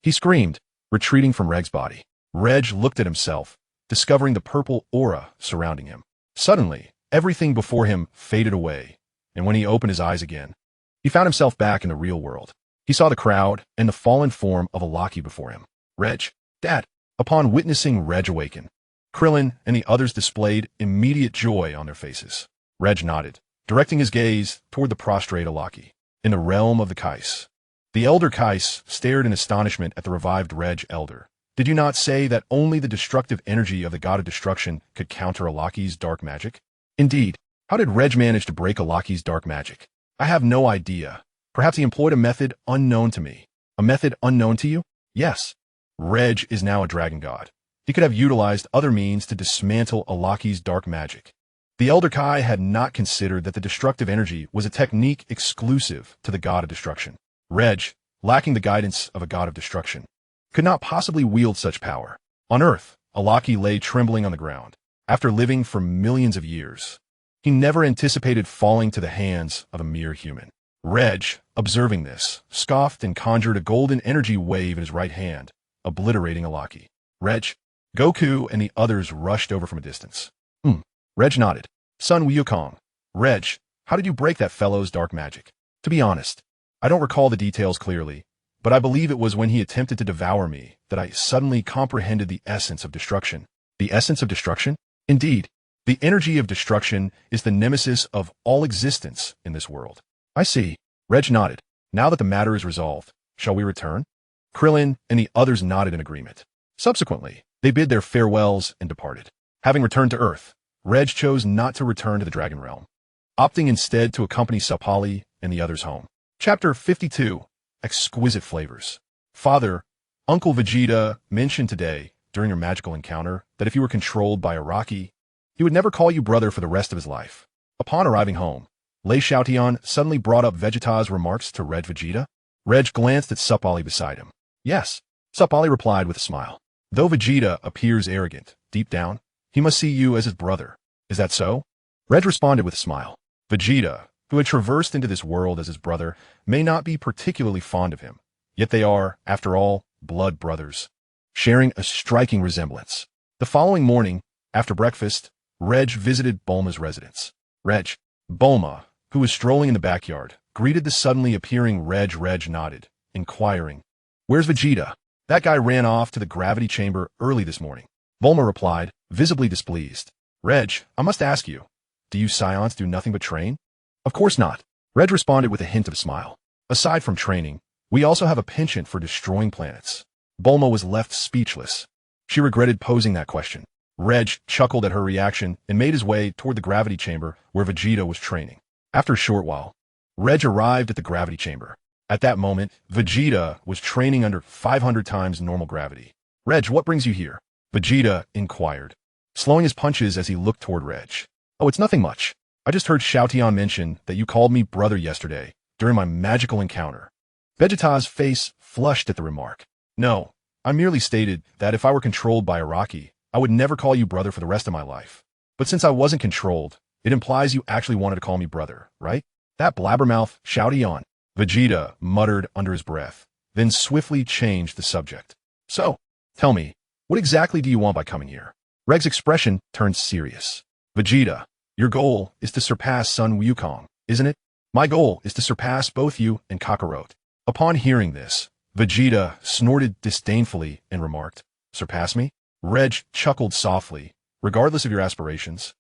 He screamed, retreating from Reg's body. Reg looked at himself, discovering the purple aura surrounding him. Suddenly, everything before him faded away, and when he opened his eyes again, he found himself back in the real world. He saw the crowd and the fallen form of Araki before him. Reg, Dad. Upon witnessing Reg awaken, Krillin and the others displayed immediate joy on their faces. Reg nodded, directing his gaze toward the prostrate Alaki, in the realm of the Kais. The Elder Kais stared in astonishment at the revived Reg Elder. Did you not say that only the destructive energy of the god of destruction could counter Alaki's dark magic? Indeed, how did Reg manage to break Alaki's dark magic? I have no idea. Perhaps he employed a method unknown to me. A method unknown to you? Yes. Reg is now a dragon god. He could have utilized other means to dismantle Alaki's dark magic. The Elder Kai had not considered that the destructive energy was a technique exclusive to the god of destruction. Reg, lacking the guidance of a god of destruction, could not possibly wield such power. On Earth, Alaki lay trembling on the ground. After living for millions of years, he never anticipated falling to the hands of a mere human. Reg, observing this, scoffed and conjured a golden energy wave in his right hand, obliterating Alaki. Reg, Goku and the others rushed over from a distance. Reg nodded. Son Wukong. Reg, how did you break that fellow's dark magic? To be honest, I don't recall the details clearly, but I believe it was when he attempted to devour me that I suddenly comprehended the essence of destruction. The essence of destruction? Indeed, the energy of destruction is the nemesis of all existence in this world. I see. Reg nodded. Now that the matter is resolved, shall we return? Krillin and the others nodded in agreement. Subsequently, they bid their farewells and departed. Having returned to Earth, Reg chose not to return to the Dragon Realm, opting instead to accompany Sapali and the others home. Chapter 52. Exquisite Flavors. Father, Uncle Vegeta mentioned today, during your magical encounter, that if you were controlled by a Rocky, he would never call you brother for the rest of his life. Upon arriving home, Lei Xiaotian suddenly brought up Vegeta's remarks to Red Vegeta. Reg glanced at Sapali beside him. Yes, Sapali replied with a smile. Though Vegeta appears arrogant, deep down, he must see you as his brother. Is that so? Reg responded with a smile. Vegeta, who had traversed into this world as his brother, may not be particularly fond of him, yet they are, after all, blood brothers, sharing a striking resemblance. The following morning, after breakfast, Reg visited Bulma's residence. Bulma, who was strolling in the backyard, greeted the suddenly appearing Reg. Reg nodded, inquiring, "Where's Vegeta? That guy ran off to the gravity chamber early this morning." Bulma replied, visibly displeased. Reg, I must ask you, do you Saiyans do nothing but train? Of course not. Reg responded with a hint of a smile. Aside from training, we also have a penchant for destroying planets. Bulma was left speechless. She regretted posing that question. Reg chuckled at her reaction and made his way toward the gravity chamber where Vegeta was training. After a short while, Reg arrived at the gravity chamber. At that moment, Vegeta was training under 500 times normal gravity. Reg, what brings you here? Vegeta inquired, slowing his punches as he looked toward Reg. Oh, it's nothing much. I just heard Xiaotian mention that you called me brother yesterday during my magical encounter. Vegeta's face flushed at the remark. No, I merely stated that if I were controlled by Araki, I would never call you brother for the rest of my life. But since I wasn't controlled, it implies you actually wanted to call me brother, right? That blabbermouth, Xiaotian. Vegeta muttered under his breath, then swiftly changed the subject. So, tell me, what exactly do you want by coming here? Reg's expression turned serious. Vegeta, your goal is to surpass Sun Wukong, isn't it? My goal is to surpass both you and Kakarot. Upon hearing this, Vegeta snorted disdainfully and remarked, Surpass me? Reg chuckled softly. Regardless of your aspirations,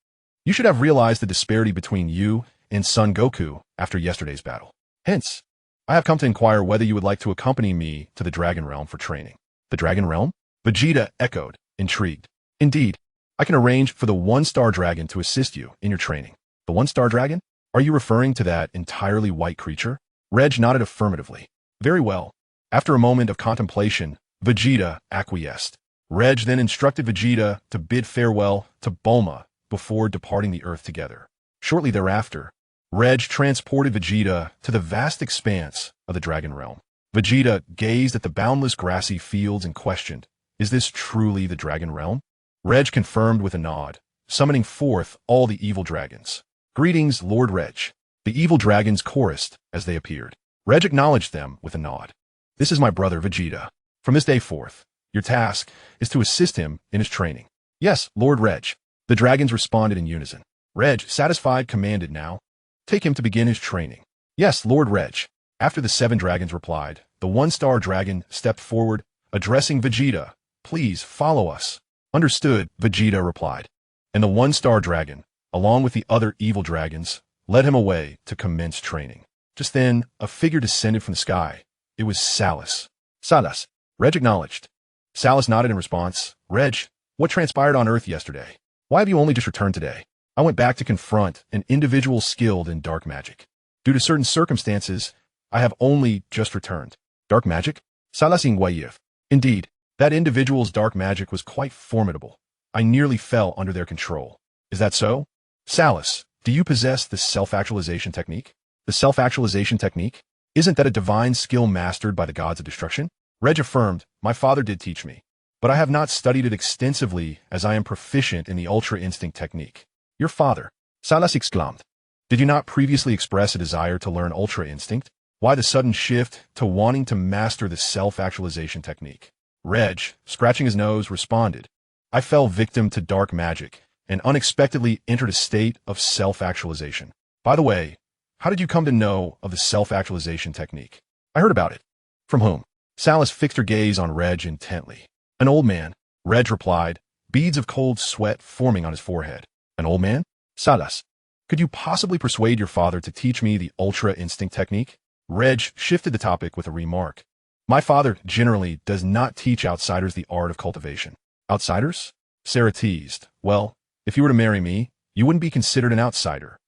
you should have realized the disparity between you and Son Goku after yesterday's battle. Hence, I have come to inquire whether you would like to accompany me to the Dragon Realm for training. The Dragon Realm? Vegeta echoed, intrigued. Indeed, I can arrange for the one-star dragon to assist you in your training. The one-star dragon? Are you referring to that entirely white creature? Reg nodded affirmatively. Very well. After a moment of contemplation, Vegeta acquiesced. Reg then instructed Vegeta to bid farewell to Bulma before departing the Earth together. Shortly thereafter, Reg transported Vegeta to the vast expanse of the Dragon Realm. Vegeta gazed at the boundless grassy fields and questioned, Is this truly the Dragon Realm? Reg confirmed with a nod, summoning forth all the evil dragons. Greetings, Lord Reg. The evil dragons chorused as they appeared. Reg acknowledged them with a nod. This is my brother Vegeta. From this day forth, your task is to assist him in his training. Yes, Lord Reg. The dragons responded in unison. Reg, satisfied, commanded now. Take him to begin his training. Yes, Lord Reg. After the 7 dragons replied, the one-star dragon stepped forward, addressing Vegeta. Please follow us. Understood, Vegeta replied. And the one-star dragon, along with the other evil dragons, led him away to commence training. Just then, a figure descended from the sky. It was Salus. Salas, Reg acknowledged. Salus nodded in response. Reg, what transpired on Earth yesterday? Why have you only just returned today? I went back to confront an individual skilled in dark magic. Due to certain circumstances, I have only just returned. Dark magic? Salas Ingwayev. Indeed, that individual's dark magic was quite formidable. I nearly fell under their control. Is that so? Salus, do you possess the self-actualization technique? The self-actualization technique? Isn't that a divine skill mastered by the gods of destruction? Reg affirmed, my father did teach me, but I have not studied it extensively as I am proficient in the Ultra Instinct technique. Your father, Salas exclaimed. Did you not previously express a desire to learn Ultra Instinct? Why the sudden shift to wanting to master the self-actualization technique? Reg, scratching his nose, responded, I fell victim to dark magic and unexpectedly entered a state of self-actualization. By the way, how did you come to know of the self-actualization technique? I heard about it. From whom? Salus fixed her gaze on Reg intently. An old man, Reg replied, beads of cold sweat forming on his forehead. An old man? Salus, could you possibly persuade your father to teach me the Ultra Instinct technique? Reg shifted the topic with a remark. My father generally does not teach outsiders the art of cultivation. Outsiders? Sarah teased. Well, if you were to marry me, you wouldn't be considered an outsider.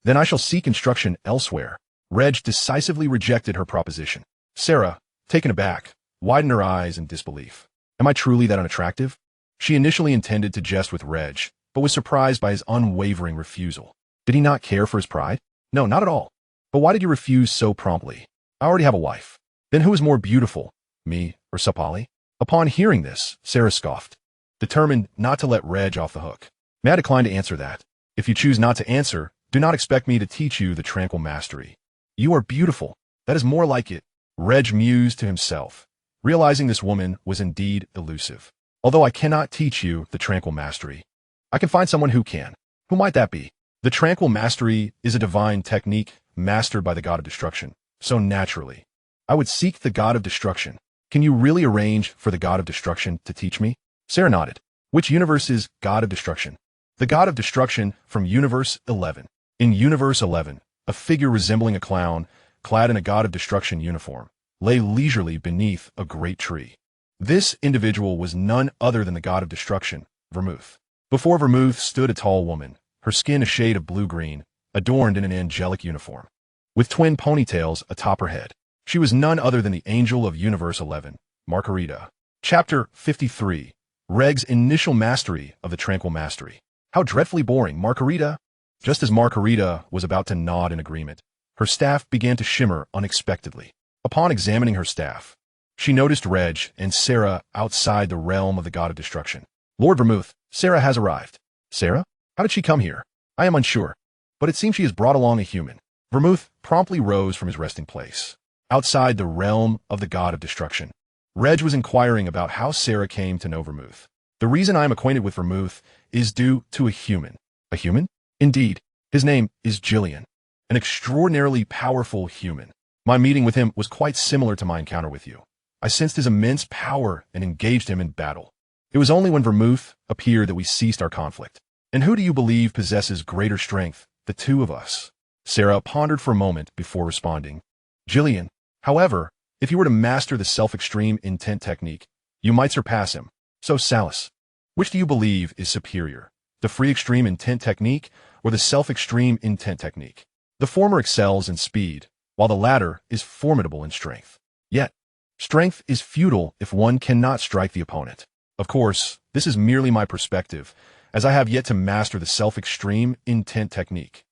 Then I shall seek instruction elsewhere. Reg decisively rejected her proposition. Sarah, taken aback, widened her eyes in disbelief. Am I truly that unattractive? She initially intended to jest with Reg, but was surprised by his unwavering refusal. Did he not care for his pride? No, not at all. But why did you refuse so promptly? I already have a wife. Then who is more beautiful, me or Sapali? Upon hearing this, Sarah scoffed, determined not to let Reg off the hook. May I decline to answer that? If you choose not to answer, do not expect me to teach you the tranquil mastery. You are beautiful. That is more like it. Reg mused to himself, realizing this woman was indeed elusive. Although I cannot teach you the tranquil mastery, I can find someone who can. Who might that be? The tranquil mastery is a divine technique mastered by the god of destruction. So naturally, I would seek the god of destruction. Can you really arrange for the god of destruction to teach me? Sarah nodded. Which universe is god of destruction? The god of destruction from Universe 11. In Universe 11, a figure resembling a clown, clad in a god of destruction uniform, lay leisurely beneath a great tree. This individual was none other than the god of destruction, Vermouth. Before Vermouth stood a tall woman, her skin a shade of blue-green, adorned in an angelic uniform, with twin ponytails atop her head. She was none other than the angel of Universe 11, Margarita. Chapter 53. Regg's initial mastery of the tranquil mastery. How dreadfully boring, Margarita! Just as Margarita was about to nod in agreement, her staff began to shimmer unexpectedly. Upon examining her staff, she noticed Reg and Sarah outside the realm of the god of destruction. Lord Vermouth, Sarah has arrived. Sarah? How did she come here? I am unsure, but it seems she has brought along a human. Vermouth promptly rose from his resting place. Outside the realm of the god of destruction, Reg was inquiring about how Sarah came to know Vermouth. The reason I am acquainted with Vermouth is due to a human. A human? Indeed, his name is Jillian, an extraordinarily powerful human. My meeting with him was quite similar to my encounter with you. I sensed his immense power and engaged him in battle. It was only when Vermouth appeared that we ceased our conflict. And who do you believe possesses greater strength, the two of us? Sarah pondered for a moment before responding. Jillian. However, if you were to master the self-extreme intent technique, you might surpass him. So Salus, which do you believe is superior, the free extreme intent technique or the self-extreme intent technique? The former excels in speed, while the latter is formidable in strength. Yet, strength is futile if one cannot strike the opponent. Of course, this is merely my perspective, as I have yet to master the self-extreme intent technique.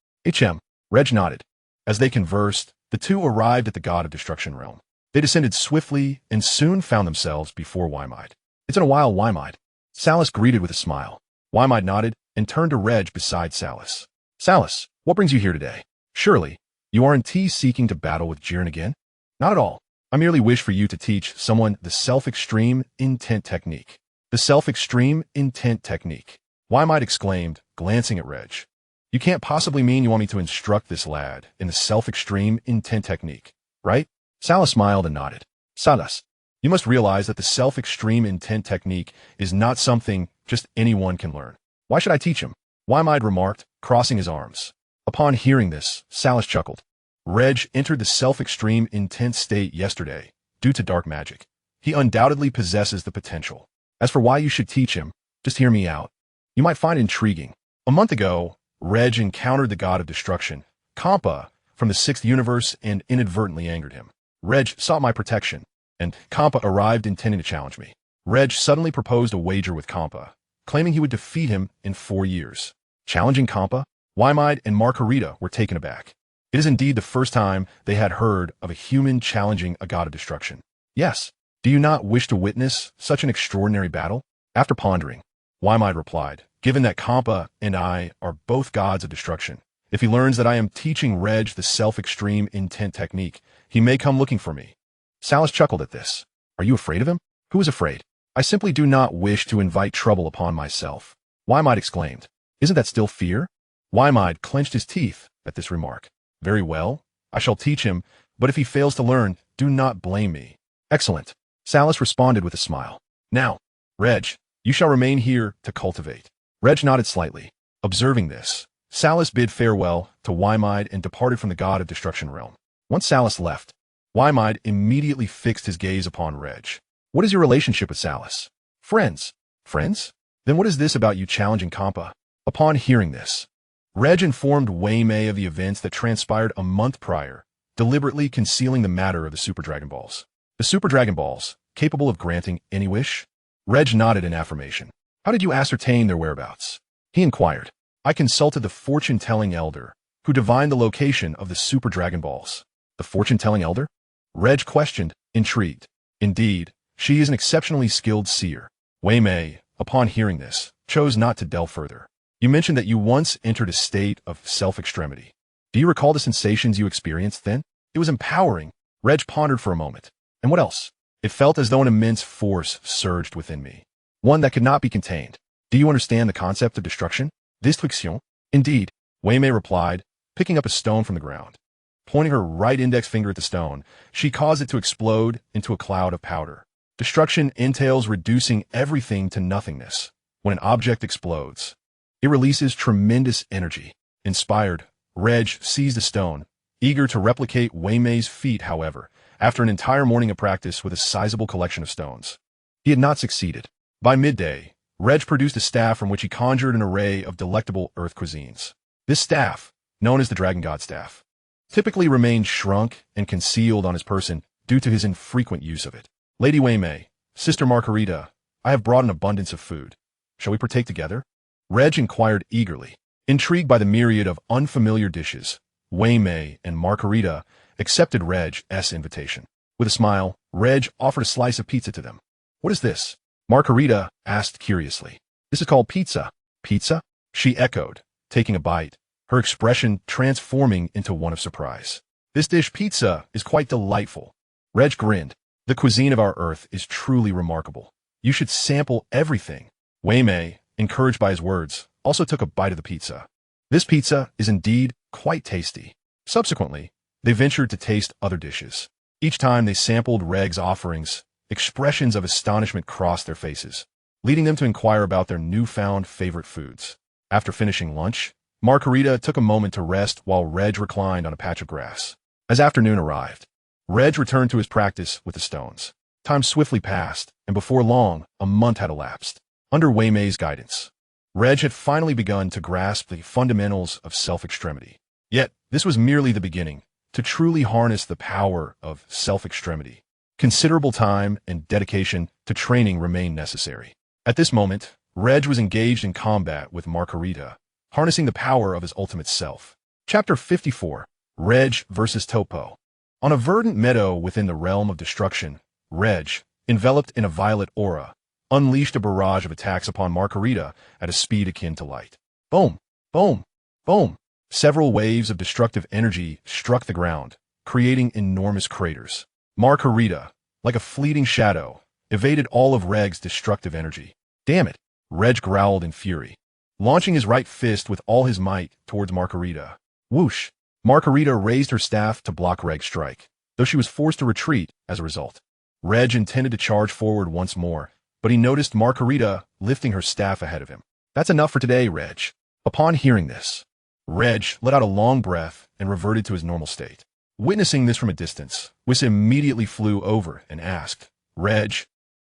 Reg nodded. As they conversed, the two arrived at the god of destruction realm. They descended swiftly and soon found themselves before Wymide. It's been a while, Wymide. Salus greeted with a smile. Wymide nodded and turned to Reg beside Salus. Salus, what brings you here today? Surely, you aren't seeking to battle with Jiren again? Not at all. I merely wish for you to teach someone the self-extreme intent technique. The self-extreme intent technique. Wymide exclaimed, glancing at Reg. You can't possibly mean you want me to instruct this lad in the self-extreme intent technique, right? Salus smiled and nodded. Salus, You must realize that the self-extreme intent technique is not something just anyone can learn. Why should I teach him? Wymide remarked, crossing his arms. Upon hearing this, Salus chuckled. Reg entered the self-extreme intent state yesterday, due to dark magic. He undoubtedly possesses the potential. As for why you should teach him, just hear me out. You might find it intriguing. A month ago, Reg encountered the god of destruction, Kampa, from the 6th universe and inadvertently angered him. Reg sought my protection, and Kampa arrived intending to challenge me. Reg suddenly proposed a wager with Kampa, claiming he would defeat him in 4 years. Challenging Kampa, Wymide and Margarita were taken aback. It is indeed the first time they had heard of a human challenging a god of destruction. Yes, do you not wish to witness such an extraordinary battle? After pondering, Wymide replied, given that Kampa and I are both gods of destruction, if he learns that I am teaching Reg the self-extreme intent technique, he may come looking for me. Salus chuckled at this. Are you afraid of him? Who is afraid? I simply do not wish to invite trouble upon myself. Wymide exclaimed. Isn't that still fear? Wymide clenched his teeth at this remark. Very well, I shall teach him, but if he fails to learn, do not blame me. Excellent. Salus responded with a smile. Now, Reg, you shall remain here to cultivate. Reg nodded slightly. Observing this, Salus bid farewell to Wymide and departed from the god of destruction realm. Once Salus left, Wymide immediately fixed his gaze upon Reg. What is your relationship with Salus? Friends. Friends? Then what is this about you challenging Kampa? Upon hearing this, Reg informed Wei Mei of the events that transpired a month prior, deliberately concealing the matter of the Super Dragon Balls. The Super Dragon Balls, capable of granting any wish? Reg nodded in affirmation. How did you ascertain their whereabouts? He inquired. I consulted the fortune-telling elder, who divined the location of the Super Dragon Balls. The fortune-telling elder? Reg questioned, intrigued. Indeed, she is an exceptionally skilled seer. Wei Mei, upon hearing this, chose not to delve further. You mentioned that you once entered a state of self-extremity. Do you recall the sensations you experienced then? It was empowering. Reg pondered for a moment. And what else? It felt as though an immense force surged within me. One that could not be contained. Do you understand the concept of destruction? Destruction? Indeed, Wei Mei replied, picking up a stone from the ground. Pointing her right index finger at the stone, she caused it to explode into a cloud of powder. Destruction entails reducing everything to nothingness. When an object explodes, it releases tremendous energy. Inspired, Reg seized a stone, eager to replicate Wei Mei's feat, however, after an entire morning of practice with a sizable collection of stones. He had not succeeded. By midday, Reg produced a staff from which he conjured an array of delectable earth cuisines. This staff, known as the Dragon God Staff, typically remained shrunk and concealed on his person due to his infrequent use of it. Lady Wei Mei, Sister Margarita, I have brought an abundance of food. Shall we partake together? Reg inquired eagerly. Intrigued by the myriad of unfamiliar dishes, Wei Mei and Margarita accepted Reg's invitation. With a smile, Reg offered a slice of pizza to them. What is this? Margarita asked curiously. This is called pizza. Pizza? She echoed, taking a bite, her expression transforming into one of surprise. This dish pizza is quite delightful. Reg grinned. The cuisine of our Earth is truly remarkable. You should sample everything. Wei Mei, encouraged by his words, also took a bite of the pizza. This pizza is indeed quite tasty. Subsequently, they ventured to taste other dishes. Each time they sampled Reg's offerings, expressions of astonishment crossed their faces, leading them to inquire about their newfound favorite foods. After finishing lunch, Margarita took a moment to rest while Reg reclined on a patch of grass. As afternoon arrived, Reg returned to his practice with the stones. Time swiftly passed, and before long, a month had elapsed. Under Wei Mei's guidance, Reg had finally begun to grasp the fundamentals of self-extremity. Yet, this was merely the beginning. To truly harness the power of self-extremity, considerable time and dedication to training remained necessary. At this moment, Reg was engaged in combat with Margarita, harnessing the power of his ultimate self. Chapter 54, Reg vs. Topo. On a verdant meadow within the realm of destruction, Reg, enveloped in a violet aura, unleashed a barrage of attacks upon Margarita at a speed akin to light. Boom! Boom! Boom! Several waves of destructive energy struck the ground, creating enormous craters. Margarita, like a fleeting shadow, evaded all of Reg's destructive energy. Damn it! Reg growled in fury, launching his right fist with all his might towards Margarita. Whoosh! Margarita raised her staff to block Reg's strike, though she was forced to retreat as a result. Reg intended to charge forward once more, but he noticed Margarita lifting her staff ahead of him. That's enough for today, Reg. Upon hearing this, Reg let out a long breath and reverted to his normal state. Witnessing this from a distance, Whis immediately flew over and asked, Reg,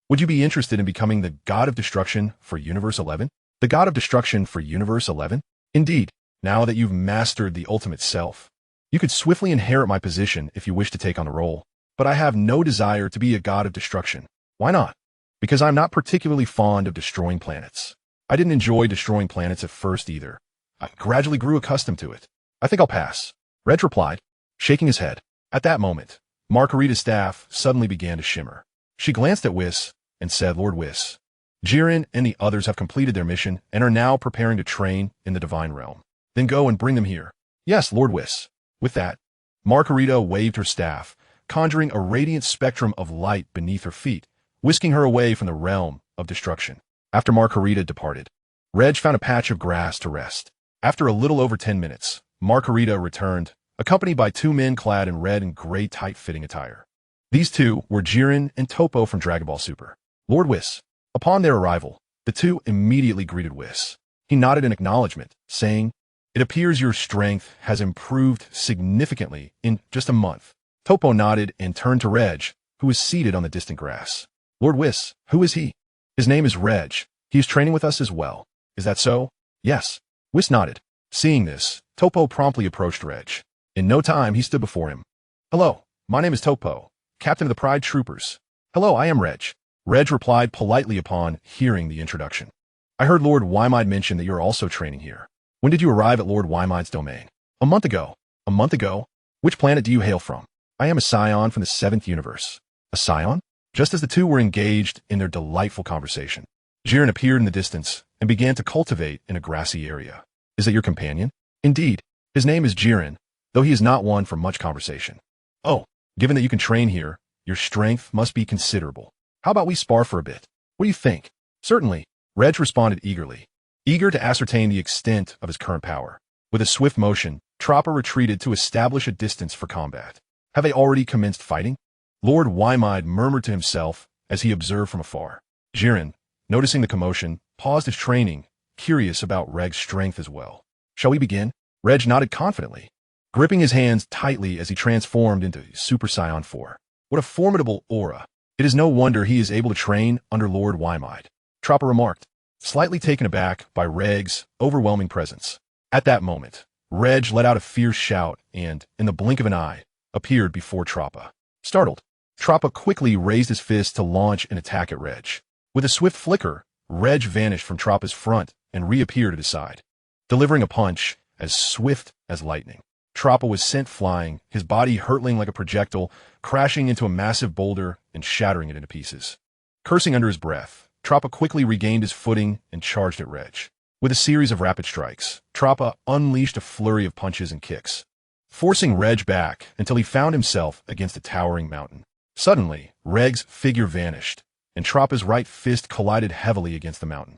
would you be interested in becoming the God of Destruction for Universe 11? The God of Destruction for Universe 11? Indeed, now that you've mastered the ultimate self, you could swiftly inherit my position if you wish to take on the role. But I have no desire to be a God of Destruction. Why not? Because I'm not particularly fond of destroying planets. I didn't enjoy destroying planets at first either. I gradually grew accustomed to it. I think I'll pass. Reg replied, shaking his head. At that moment, Margarita's staff suddenly began to shimmer. She glanced at Whis and said, Lord Whis, Jiren and the others have completed their mission and are now preparing to train in the Divine Realm. Then go and bring them here. Yes, Lord Whis. With that, Margarita waved her staff, conjuring a radiant spectrum of light beneath her feet, whisking her away from the realm of destruction. After Margarita departed, Reg found a patch of grass to rest. After a little over 10 minutes, Margarita returned, accompanied by two men clad in red and gray tight-fitting attire. These two were Jiren and Toppo from Dragon Ball Super. Lord Whis. Upon their arrival, the two immediately greeted Whis. He nodded in acknowledgement, saying, It appears your strength has improved significantly in just a month. Toppo nodded and turned to Reg, who was seated on the distant grass. Lord Whis, who is he? His name is Reg. He is training with us as well. Is that so? Yes. Whis nodded. Seeing this, Toppo promptly approached Reg. In no time, he stood before him. Hello, my name is Toppo, Captain of the Pride Troopers. Hello, I am Reg. Reg replied politely upon hearing the introduction. I heard Lord Wymide mention that you are also training here. When did you arrive at Lord Wymide's domain? A month ago. A month ago? Which planet do you hail from? I am a Scion from the 7th universe. A Scion? Just as the two were engaged in their delightful conversation, Jiren appeared in the distance and began to cultivate in a grassy area. Is that your companion? Indeed. His name is Jiren, though he is not one for much conversation. Oh, given that you can train here, your strength must be considerable. How about we spar for a bit? What do you think? Certainly, Reg responded eagerly, eager to ascertain the extent of his current power. With a swift motion, Troppa retreated to establish a distance for combat. Have they already commenced fighting? Lord Wymide murmured to himself as he observed from afar. Jiren, noticing the commotion, paused his training, curious about Reg's strength as well. Shall we begin? Reg nodded confidently, gripping his hands tightly as he transformed into Super Saiyan 4. What a formidable aura. It is no wonder he is able to train under Lord Wymide, Troppa remarked, slightly taken aback by Reg's overwhelming presence. At that moment, Reg let out a fierce shout and, in the blink of an eye, appeared before Troppa. Startled, Troppa quickly raised his fist to launch an attack at Reg. With a swift flicker, Reg vanished from Troppa's front and reappeared at his side, delivering a punch as swift as lightning. Troppa was sent flying, his body hurtling like a projectile, crashing into a massive boulder and shattering it into pieces. Cursing under his breath, Troppa quickly regained his footing and charged at Reg. With a series of rapid strikes, Troppa unleashed a flurry of punches and kicks, forcing Reg back until he found himself against a towering mountain. Suddenly, Reg's figure vanished, and Troppa's right fist collided heavily against the mountain.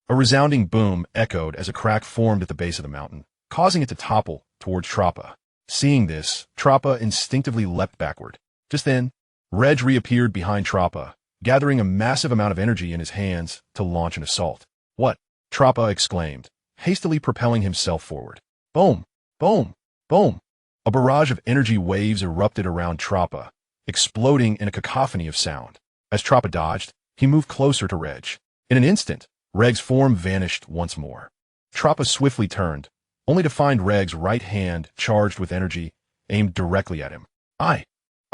A resounding boom echoed as a crack formed at the base of the mountain, causing it to topple towards Troppa. Seeing this, Troppa instinctively leapt backward. Just then, Reg reappeared behind Troppa, gathering a massive amount of energy in his hands to launch an assault. What? Troppa exclaimed, hastily propelling himself forward. Boom! Boom! Boom! A barrage of energy waves erupted around Troppa, exploding in a cacophony of sound. As Troppa dodged, he moved closer to Reg. In an instant, Reg's form vanished once more. Troppa swiftly turned, only to find Reg's right hand charged with energy, aimed directly at him. I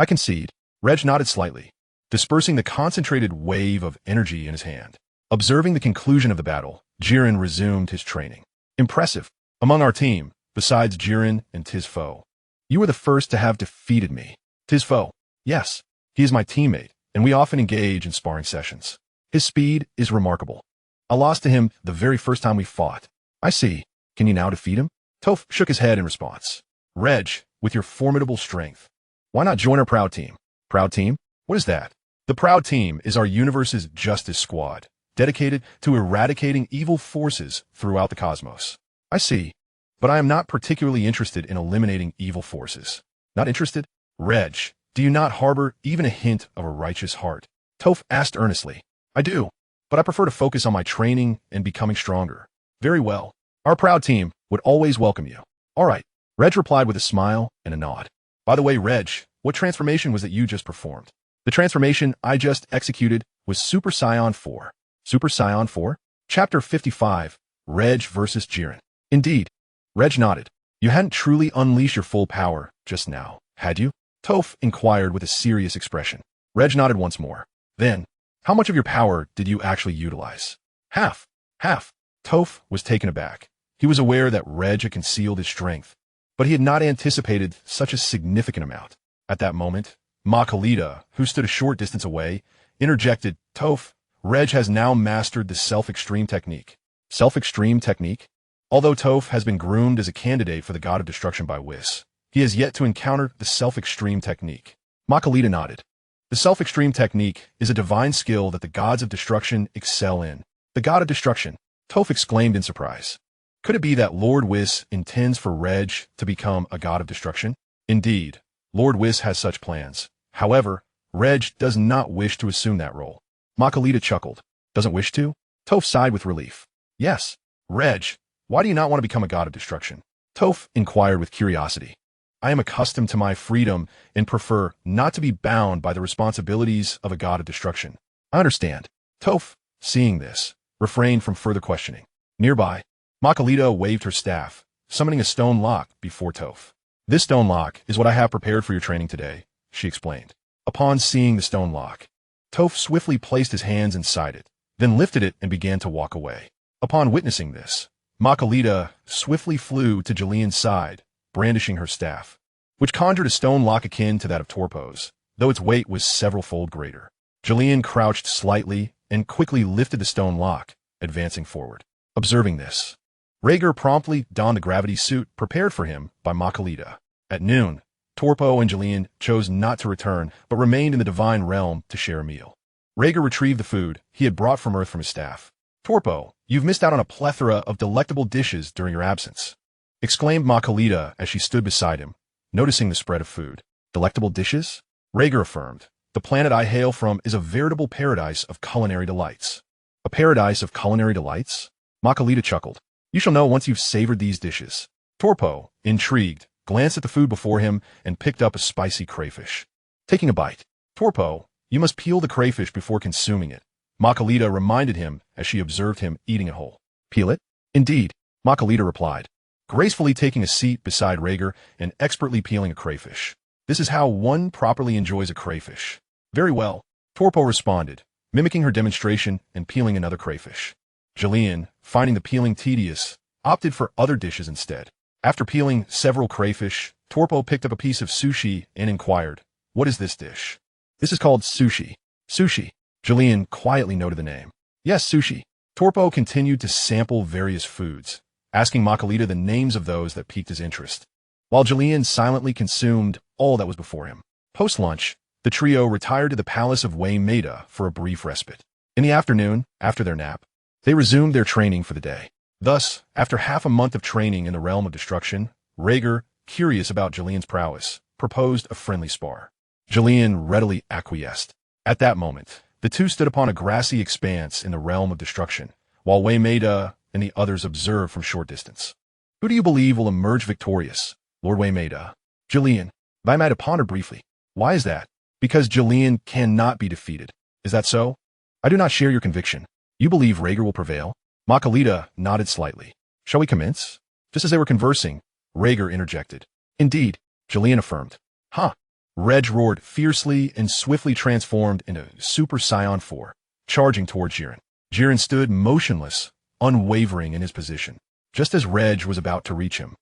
concede. Reg nodded slightly, dispersing the concentrated wave of energy in his hand. Observing the conclusion of the battle, Jiren resumed his training. Impressive. Among our team, besides Jiren and Tizfo, you were the first to have defeated me. Tizfo. Yes, he is my teammate, and we often engage in sparring sessions. His speed is remarkable. I lost to him the very first time we fought. I see. Can you now defeat him? Toph shook his head in response. Reg, with your formidable strength, why not join our Proud Team? Proud Team? What is that? The Proud Team is our universe's justice squad, dedicated to eradicating evil forces throughout the cosmos. I see. But I am not particularly interested in eliminating evil forces. Not interested? Reg, Do you not harbor even a hint of a righteous heart? Toph asked earnestly. I do, but I prefer to focus on my training and becoming stronger. Very well. Our proud team would always welcome you. All right. Reg replied with a smile and a nod. By the way, Reg, what transformation was it you just performed? The transformation I just executed was Super Saiyan 4. Super Saiyan 4? Chapter 55, Reg versus Jiren. Indeed. Reg nodded. You hadn't truly unleashed your full power just now, had you? Toph inquired with a serious expression. Reg nodded once more. Then, how much of your power did you actually utilize? Half. Half. Toph was taken aback. He was aware that Reg had concealed his strength, but he had not anticipated such a significant amount. At that moment, Ma Khalida, who stood a short distance away, interjected, Toph, Reg has now mastered the self-extreme technique. Self-extreme technique? Although Toph has been groomed as a candidate for the God of Destruction by Whis, he has yet to encounter the self-extreme technique. Ma Khalida nodded. The self-extreme technique is a divine skill that the gods of destruction excel in. The God of Destruction, Toph exclaimed in surprise. Could it be that Lord Whis intends for Reg to become a God of Destruction? Indeed, Lord Whis has such plans. However, Reg does not wish to assume that role. Ma Khalida chuckled. Doesn't wish to? Toph sighed with relief. Yes. Reg, why do you not want to become a God of Destruction? Toph inquired with curiosity. I am accustomed to my freedom and prefer not to be bound by the responsibilities of a God of Destruction. I understand. Toph, seeing this, refrained from further questioning. Nearby, Ma Khalida waved her staff, summoning a stone lock before Toph. This stone lock is what I have prepared for your training today, she explained. Upon seeing the stone lock, Toph swiftly placed his hands inside it, then lifted it and began to walk away. Upon witnessing this, Ma Khalida swiftly flew to Jillian's side, brandishing her staff, which conjured a stone lock akin to that of Torpo's, though its weight was several-fold greater. Jillian crouched slightly and quickly lifted the stone lock, advancing forward. Observing this, Ragg promptly donned the gravity suit prepared for him by Ma Khalida. At noon, Torpo and Jillian chose not to return, but remained in the divine realm to share a meal. Ragg retrieved the food he had brought from Earth from his staff. Torpo, you've missed out on a plethora of delectable dishes during your absence, exclaimed Ma Khalida as she stood beside him, noticing the spread of food. Delectable dishes? Ragg affirmed. The planet I hail from is a veritable paradise of culinary delights. A paradise of culinary delights? Ma Khalida chuckled. You shall know once you've savored these dishes. Torpo, intrigued, glanced at the food before him and picked up a spicy crayfish. Taking a bite. Torpo, you must peel the crayfish before consuming it. Ma Khalida reminded him as she observed him eating it whole. Peel it? Indeed, Ma Khalida replied, gracefully taking a seat beside Ragg and expertly peeling a crayfish. This is how one properly enjoys a crayfish. Very well, Torpo responded, mimicking her demonstration and peeling another crayfish. Jillian, finding the peeling tedious, opted for other dishes instead. After peeling several crayfish, Torpo picked up a piece of sushi and inquired, what is this dish? This is called sushi. Sushi. Jillian quietly noted the name. Yes, sushi. Torpo continued to sample various foods, asking Ma Khalida the names of those that piqued his interest, while Jillian silently consumed all that was before him. Post-lunch, the trio retired to the palace of Wei Maida for a brief respite. In the afternoon, after their nap, they resumed their training for the day. Thus, after half a month of training in the realm of destruction, Ragg, curious about Jillian's prowess, proposed a friendly spar. Jillian readily acquiesced. At that moment, the two stood upon a grassy expanse in the realm of destruction, while Wei Maida and the others observed from short distance. Who do you believe will emerge victorious? Lord Wei Maida. Jillian. Wei Maida pondered briefly. Why is that? Because Jillian cannot be defeated. Is that so? I do not share your conviction. You believe Ragg will prevail? Ma Khalida nodded slightly. Shall we commence? Just as they were conversing, Ragg interjected. Indeed, Jillian affirmed. Huh. Reg roared fiercely and swiftly transformed into Super Saiyan 4, charging toward Jiren. Jiren stood motionless, unwavering in his position, just as Reg was about to reach him.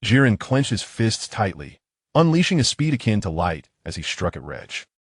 Jiren clenched his fists tightly, unleashing a speed akin to light as he struck at Reg.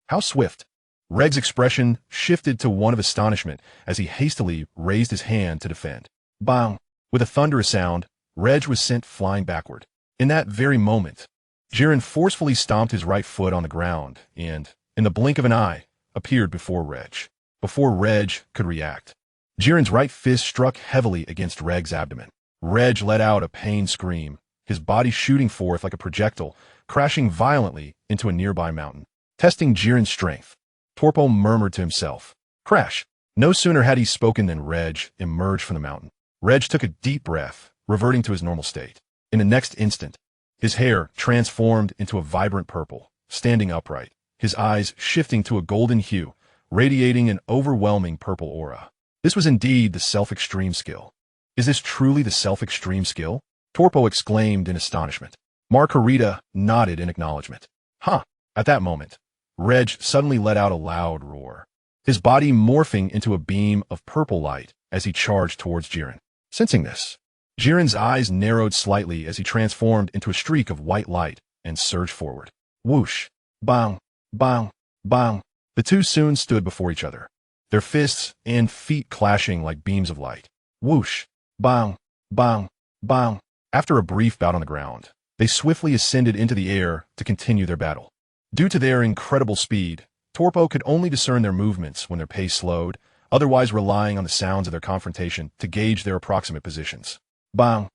How swift! Regg's expression shifted to one of astonishment as he hastily raised his hand to defend. Bang! With a thunderous sound, Reg was sent flying backward. In that very moment, Jiren forcefully stomped his right foot on the ground and, in the blink of an eye, appeared before Reg. Before Reg could react, Jiren's right fist struck heavily against Regg's abdomen. Reg let out a pained scream, his body shooting forth like a projectile, crashing violently into a nearby mountain. testing Jiren's strength. Torpo murmured to himself. Crash! No sooner had he spoken than Reg emerged from the mountain. Reg took a deep breath, reverting to his normal state. In the next instant, his hair transformed into a vibrant purple, standing upright, his eyes shifting to a golden hue, radiating an overwhelming purple aura. This was indeed the self-extreme skill. Is this truly the self-extreme skill? Torpo exclaimed in astonishment. Margarita nodded in acknowledgement. Huh. At that moment, Reg suddenly let out a loud roar, his body morphing into a beam of purple light as he charged towards Jiren. Sensing this, Jiren's eyes narrowed slightly as he transformed into a streak of white light and surged forward. Whoosh! Bang! Bang! Bang! The two soon stood before each other, their fists and feet clashing like beams of light. Whoosh! Bang! Bang! Bang! After a brief bout on the ground, they swiftly ascended into the air to continue their battle. Due to their incredible speed, Torpo could only discern their movements when their pace slowed, otherwise relying on the sounds of their confrontation to gauge their approximate positions. Bang!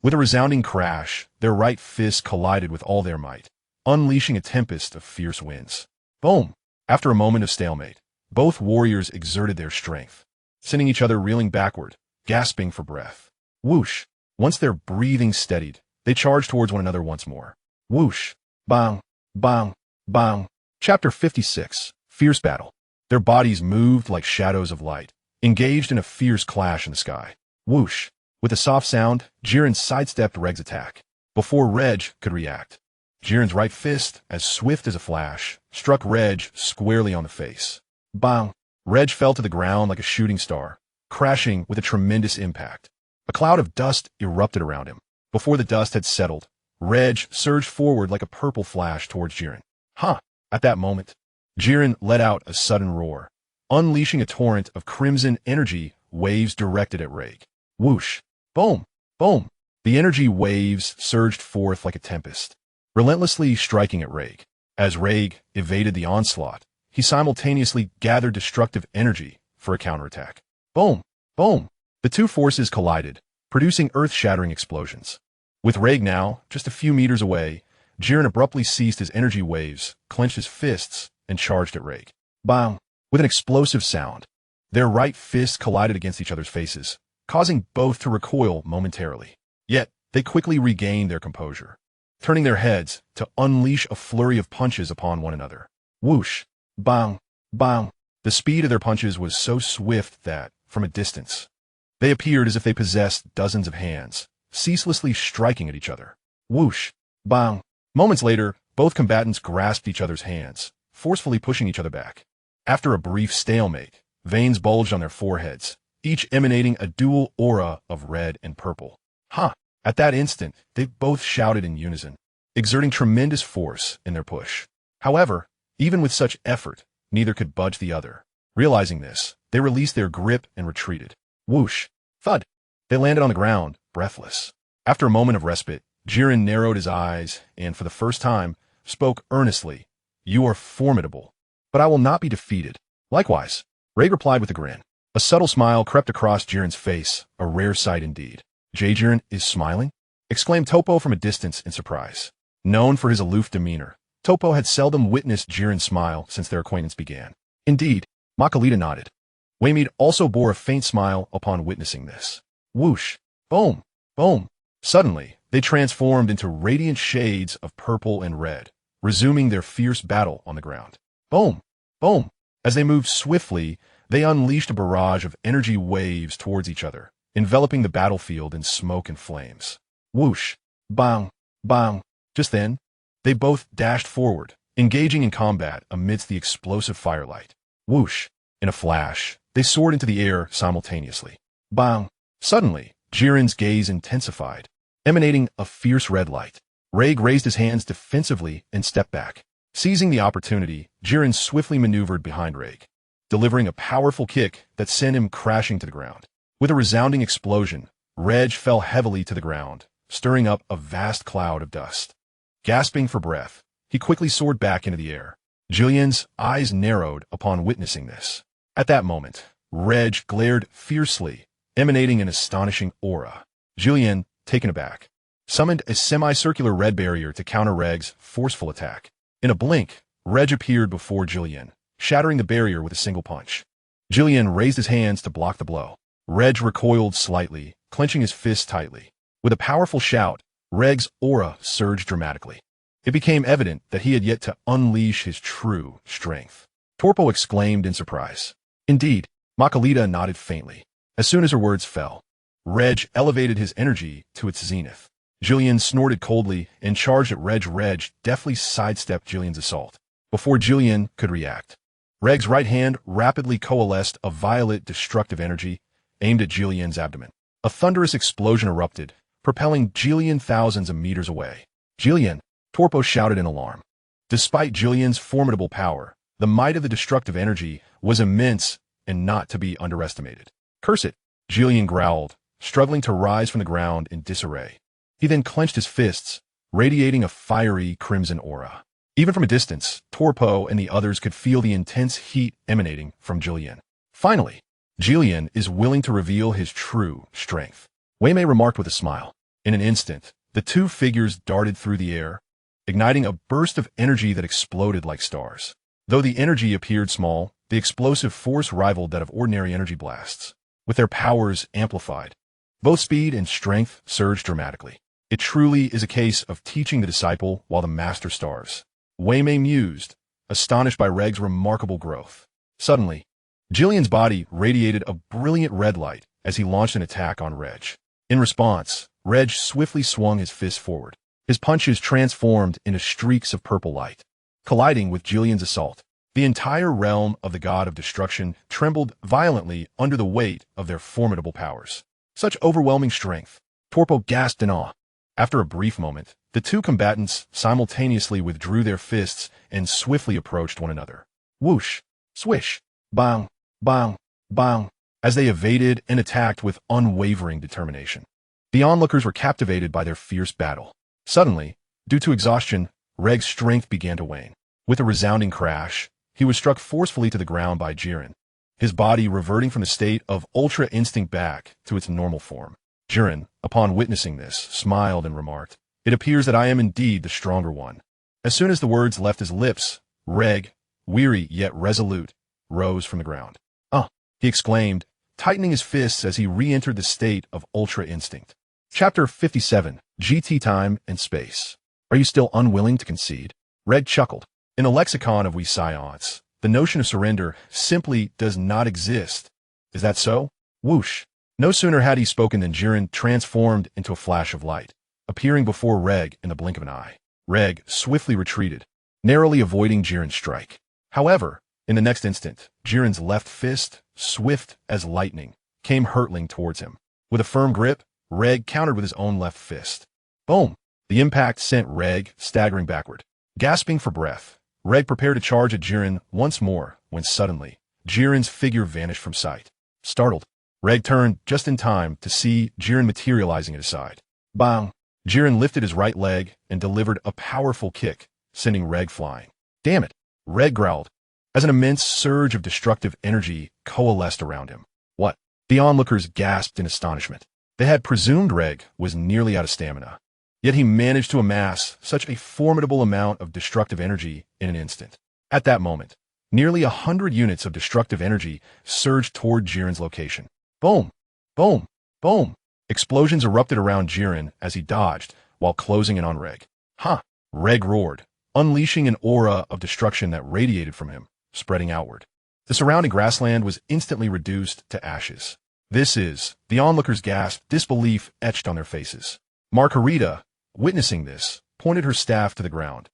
With a resounding crash, their right fists collided with all their might, unleashing a tempest of fierce winds. Boom! After a moment of stalemate, both warriors exerted their strength, sending each other reeling backward, gasping for breath. Whoosh! Once their breathing steadied, they charged towards one another once more. Whoosh! Bang! Bang! Bang! Chapter 56. Fierce Battle. Their bodies moved like shadows of light, engaged in a fierce clash in the sky. Whoosh! With a soft sound, Jiren sidestepped Regg's attack. Before Reg could react, Jiren's right fist, as swift as a flash, struck Reg squarely on the face. Bang! Reg fell to the ground like a shooting star, crashing with a tremendous impact. A cloud of dust erupted around him. Before the dust had settled, Reg surged forward like a purple flash towards Jiren. Huh! At that moment, Jiren let out a sudden roar, unleashing a torrent of crimson energy waves directed at Ragg. Whoosh! Boom! Boom! The energy waves surged forth like a tempest, relentlessly striking at Ragg. As Ragg evaded the onslaught, he simultaneously gathered destructive energy for a counterattack. Boom! Boom! The two forces collided, producing earth-shattering explosions. With Ragg now just a few meters away, Jiren abruptly ceased his energy waves, clenched his fists, and charged at Ragg. Bang! With an explosive sound, their right fists collided against each other's faces, causing both to recoil momentarily. Yet, they quickly regained their composure, turning their heads to unleash a flurry of punches upon one another. Whoosh! Bang! Bang! The speed of their punches was so swift that, from a distance, they appeared as if they possessed dozens of hands, ceaselessly striking at each other. Whoosh! Bang! Moments later, both combatants grasped each other's hands, forcefully pushing each other back. After a brief stalemate, veins bulged on their foreheads, each emanating a dual aura of red and purple. Huh! At that instant, they both shouted in unison, exerting tremendous force in their push. However, even with such effort, neither could budge the other. Realizing this, they released their grip and retreated. Whoosh! Thud! They landed on the ground, breathless. After a moment of respite, Jiren narrowed his eyes and, for the first time, spoke earnestly. You are formidable, but I will not be defeated. Likewise, Ragg replied with a grin. A subtle smile crept across Jiren's face, a rare sight indeed. Jiren is smiling? Exclaimed Topo from a distance in surprise. Known for his aloof demeanor, Topo had seldom witnessed Jiren smile since their acquaintance began. Indeed, Makalita nodded. Waymede also bore a faint smile upon witnessing this. Whoosh! Boom! Boom! Suddenly, they transformed into radiant shades of purple and red, resuming their fierce battle on the ground. Boom! Boom! As they moved swiftly, they unleashed a barrage of energy waves towards each other, enveloping the battlefield in smoke and flames. Whoosh! Bang! Bang! Just then, they both dashed forward, engaging in combat amidst the explosive firelight. Whoosh! In a flash, they soared into the air simultaneously. Bang! Suddenly, Jiren's gaze intensified, emanating a fierce red light. Ragg raised his hands defensively and stepped back. Seizing the opportunity, Jiren swiftly maneuvered behind Ragg, delivering a powerful kick that sent him crashing to the ground. With a resounding explosion, Reg fell heavily to the ground, stirring up a vast cloud of dust. Gasping for breath, he quickly soared back into the air. Julian's eyes narrowed upon witnessing this. At that moment, Reg glared fiercely, emanating an astonishing aura. Julian, taken aback, summoned a semicircular red barrier to counter Regg's forceful attack. In a blink, Reg appeared before Jillian, shattering the barrier with a single punch. Jillian raised his hands to block the blow. Reg recoiled slightly, clenching his fists tightly. With a powerful shout, Reg's aura surged dramatically. It became evident that he had yet to unleash his true strength. Torpo exclaimed in surprise. Indeed, Makalita nodded faintly. As soon as her words fell, Reg elevated his energy to its zenith. Jillian snorted coldly and charged at Reg. Reg deftly sidestepped Jillian's assault. Before Jillian could react, Reg's right hand rapidly coalesced a violet destructive energy aimed at Jillian's abdomen. A thunderous explosion erupted, propelling Jillian thousands of meters away. Jillian, Torpo shouted in alarm. Despite Jillian's formidable power, the might of the destructive energy was immense and not to be underestimated. Curse it, Jillian growled, struggling to rise from the ground in disarray. He then clenched his fists, radiating a fiery crimson aura. Even from a distance, Torpo and the others could feel the intense heat emanating from Jillian. Finally, Jillian is willing to reveal his true strength, Wei Mei remarked with a smile. In an instant, the two figures darted through the air, igniting a burst of energy that exploded like stars. Though the energy appeared small, the explosive force rivaled that of ordinary energy blasts. With their powers amplified, both speed and strength surged dramatically. It truly is a case of teaching the disciple while the master starves. Wei Mei mused, astonished by Regg's remarkable growth. Suddenly, Jillian's body radiated a brilliant red light as he launched an attack on Reg. In response, Reg swiftly swung his fist forward. His punches transformed into streaks of purple light. Colliding with Jillian's assault, the entire realm of the god of destruction trembled violently under the weight of their formidable powers. Such overwhelming strength. Torpo gasped in awe. After a brief moment, the two combatants simultaneously withdrew their fists and swiftly approached one another. Whoosh, swish, bang, bang, bang, as they evaded and attacked with unwavering determination. The onlookers were captivated by their fierce battle. Suddenly, due to exhaustion, Regg's strength began to wane. With a resounding crash, he was struck forcefully to the ground by Jiren, his body reverting from the state of ultra instinct back to its normal form. Jiren, upon witnessing this, smiled and remarked, "It appears that I am indeed the stronger one." As soon as the words left his lips, Ragg, weary yet resolute, rose from the ground. He exclaimed, tightening his fists as he re-entered the state of ultra instinct. Chapter 57, GT Time and Space. Are you still unwilling to concede? Ragg chuckled. In the lexicon of we Saiyans, the notion of surrender simply does not exist. Is that so? Whoosh. No sooner had he spoken than Jiren transformed into a flash of light, appearing before Ragg in the blink of an eye. Ragg swiftly retreated, narrowly avoiding Jiren's strike. However, in the next instant, Jiren's left fist, swift as lightning, came hurtling towards him. With a firm grip, Ragg countered with his own left fist. Boom! The impact sent Ragg staggering backward. Gasping for breath, Ragg prepared to charge at Jiren once more when suddenly, Jiren's figure vanished from sight. Startled, Ragg turned just in time to see Jiren materializing at his side. Bang! Jiren lifted his right leg and delivered a powerful kick, sending Ragg flying. Damn it! Ragg growled, as an immense surge of destructive energy coalesced around him. What? The onlookers gasped in astonishment. They had presumed Ragg was nearly out of stamina, yet he managed to amass such a formidable amount of destructive energy in an instant. At that moment, nearly 100 units of destructive energy surged toward Jiren's location. Boom! Boom! Boom! Explosions erupted around Jiren as he dodged while closing in on Ragg. Ha! Ragg roared, unleashing an aura of destruction that radiated from him, spreading outward. The surrounding grassland was instantly reduced to ashes. The onlookers gasped, disbelief etched on their faces. Margarita, witnessing this, pointed her staff to the ground,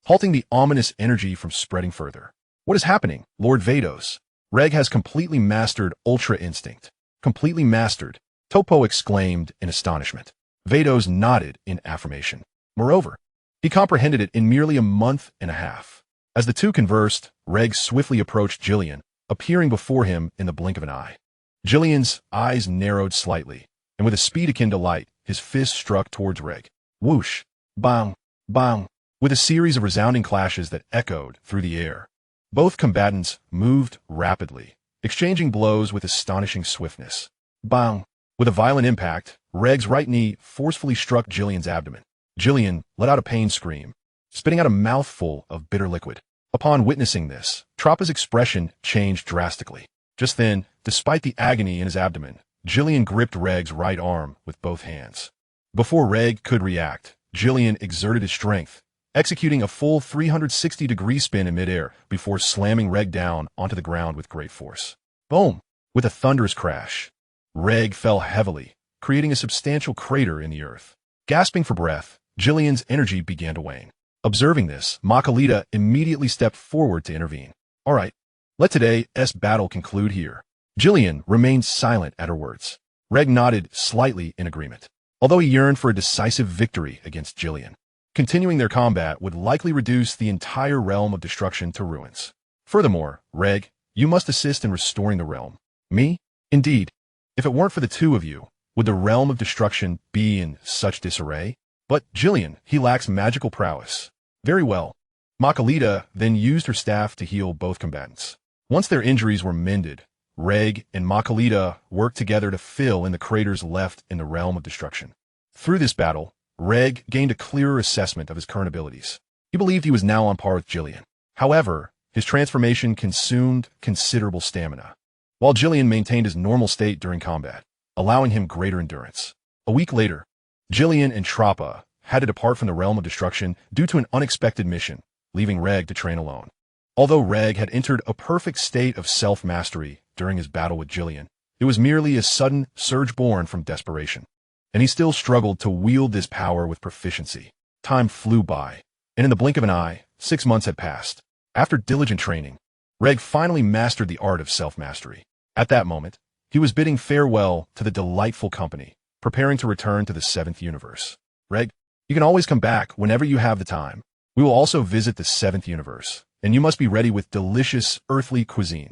halting the ominous energy from spreading further. What is happening, Lord Vados? Ragg has completely mastered Ultra Instinct. Completely mastered, Topo exclaimed in astonishment. Vados nodded in affirmation. Moreover, he comprehended it in merely a month and a half. As the two conversed, Ragg swiftly approached Jillian, appearing before him in the blink of an eye. Jillian's eyes narrowed slightly, and with a speed akin to light, his fist struck towards Ragg. Whoosh! Bang! Bang! With a series of resounding clashes that echoed through the air. Both combatants moved rapidly, exchanging blows with astonishing swiftness. Bang! With a violent impact, Ragg's right knee forcefully struck Jillian's abdomen. Jillian let out a pain scream, spitting out a mouthful of bitter liquid. Upon witnessing this, Troppa's expression changed drastically. Just then, despite the agony in his abdomen, Jillian gripped Ragg's right arm with both hands. Before Ragg could react, Jillian exerted his strength, executing a full 360-degree spin in midair before slamming Ragg down onto the ground with great force. Boom! With a thunderous crash, Ragg fell heavily, creating a substantial crater in the earth. Gasping for breath, Jillian's energy began to wane. Observing this, Makalita immediately stepped forward to intervene. All right, let today's battle conclude here. Jillian remained silent at her words. Ragg nodded slightly in agreement, although he yearned for a decisive victory against Jillian. Continuing their combat would likely reduce the entire realm of destruction to ruins. Furthermore, Ragg, you must assist in restoring the realm. Me? Indeed. If it weren't for the two of you, would the realm of destruction be in such disarray? But Jillian, he lacks magical prowess. Very well. Makalita then used her staff to heal both combatants. Once their injuries were mended, Ragg and Makalita worked together to fill in the craters left in the realm of destruction. Through this battle, Ragg gained a clearer assessment of his current abilities. He believed he was now on par with Jillian. However, his transformation consumed considerable stamina, while Jillian maintained his normal state during combat, allowing him greater endurance. A week later, Jillian and Troppa had to depart from the realm of destruction due to an unexpected mission, leaving Ragg to train alone. Although Ragg had entered a perfect state of self-mastery during his battle with Jillian, it was merely a sudden surge born from desperation, and he still struggled to wield this power with proficiency. Time flew by, and in the blink of an eye, 6 months had passed. After diligent training, Ragg finally mastered the art of self-mastery. At that moment, he was bidding farewell to the delightful company, preparing to return to the 7th universe. Ragg, you can always come back whenever you have the time. We will also visit the 7th universe, and you must be ready with delicious earthly cuisine.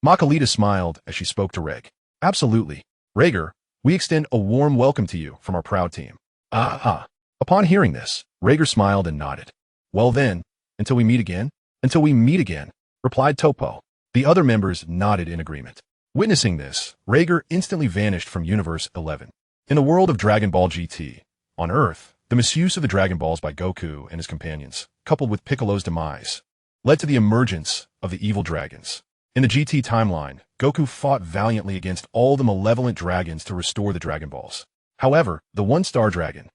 Makalita smiled as she spoke to Ragg. Absolutely. Ragg, we extend a warm welcome to you from our proud team. Upon hearing this, Ragg smiled and nodded. Well then, until we meet again? Until we meet again, replied Topo. The other members nodded in agreement. Witnessing this, Ragg instantly vanished from Universe 11. In the world of Dragon Ball GT, on Earth, the misuse of the Dragon Balls by Goku and his companions, coupled with Piccolo's demise, led to the emergence of the evil dragons. In the GT timeline, Goku fought valiantly against all the malevolent dragons to restore the Dragon Balls. However, the One-Star Dragon,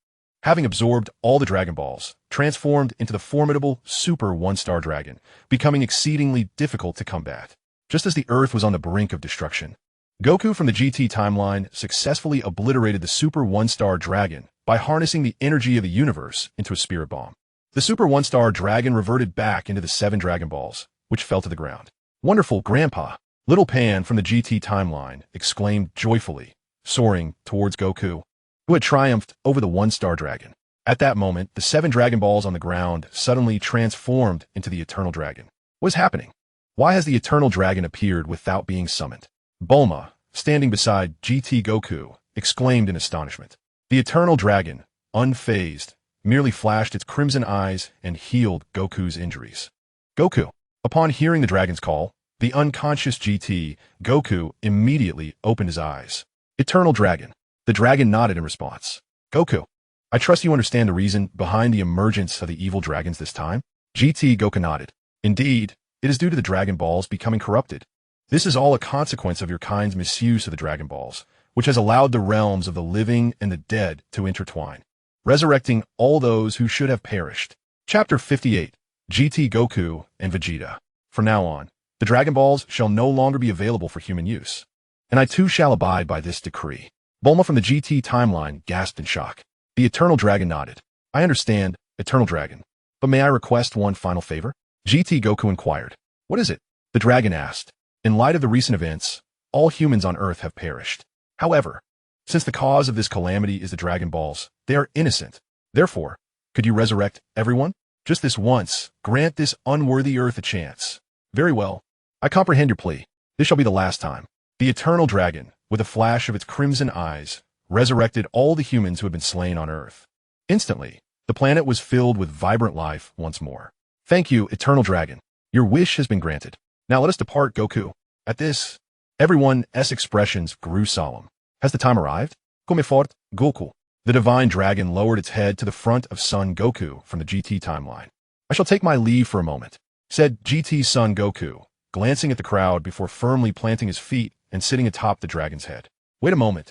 having absorbed all the Dragon Balls, transformed into the formidable Super One-Star Dragon, becoming exceedingly difficult to combat. Just as the Earth was on the brink of destruction, Goku from the GT timeline successfully obliterated the Super One-Star Dragon by harnessing the energy of the universe into a spirit bomb. The Super One-Star Dragon reverted back into the 7 Dragon Balls, which fell to the ground. Wonderful, Grandpa! Little Pan from the GT timeline exclaimed joyfully, soaring towards Goku, who had triumphed over the One-Star Dragon. At that moment, the 7 Dragon Balls on the ground suddenly transformed into the Eternal Dragon. What is happening? Why has the Eternal Dragon appeared without being summoned? Bulma, standing beside GT Goku, exclaimed in astonishment. The Eternal Dragon, unfazed, merely flashed its crimson eyes and healed Goku's injuries. Goku. Upon hearing the dragon's call, the unconscious GT, Goku, immediately opened his eyes. Eternal Dragon. The dragon nodded in response. Goku, I trust you understand the reason behind the emergence of the evil dragons this time? GT Goku nodded. Indeed, it is due to the Dragon Balls becoming corrupted. This is all a consequence of your kind's misuse of the Dragon Balls, which has allowed the realms of the living and the dead to intertwine, resurrecting all those who should have perished. Chapter 58. GT Goku and Vegeta. From now on, the Dragon Balls shall no longer be available for human use, and I too shall abide by this decree. Bulma from the GT timeline gasped in shock. The Eternal Dragon nodded. I understand, Eternal Dragon, but may I request one final favor? GT Goku inquired. What is it? The dragon asked. In light of the recent events, all humans on Earth have perished. However, since the cause of this calamity is the Dragon Balls, they are innocent. Therefore, could you resurrect everyone? Just this once, grant this unworthy Earth a chance. Very well. I comprehend your plea. This shall be the last time. The Eternal Dragon, with a flash of its crimson eyes, resurrected all the humans who had been slain on Earth. Instantly, the planet was filled with vibrant life once more. Thank you, Eternal Dragon. Your wish has been granted. Now let us depart, Goku. At this, everyone's expressions grew solemn. Has the time arrived? Come fort, Goku. The divine dragon lowered its head to the front of Son Goku from the GT timeline. I shall take my leave for a moment. said GT's son Goku, glancing at the crowd before firmly planting his feet and sitting atop the dragon's head. Wait a moment.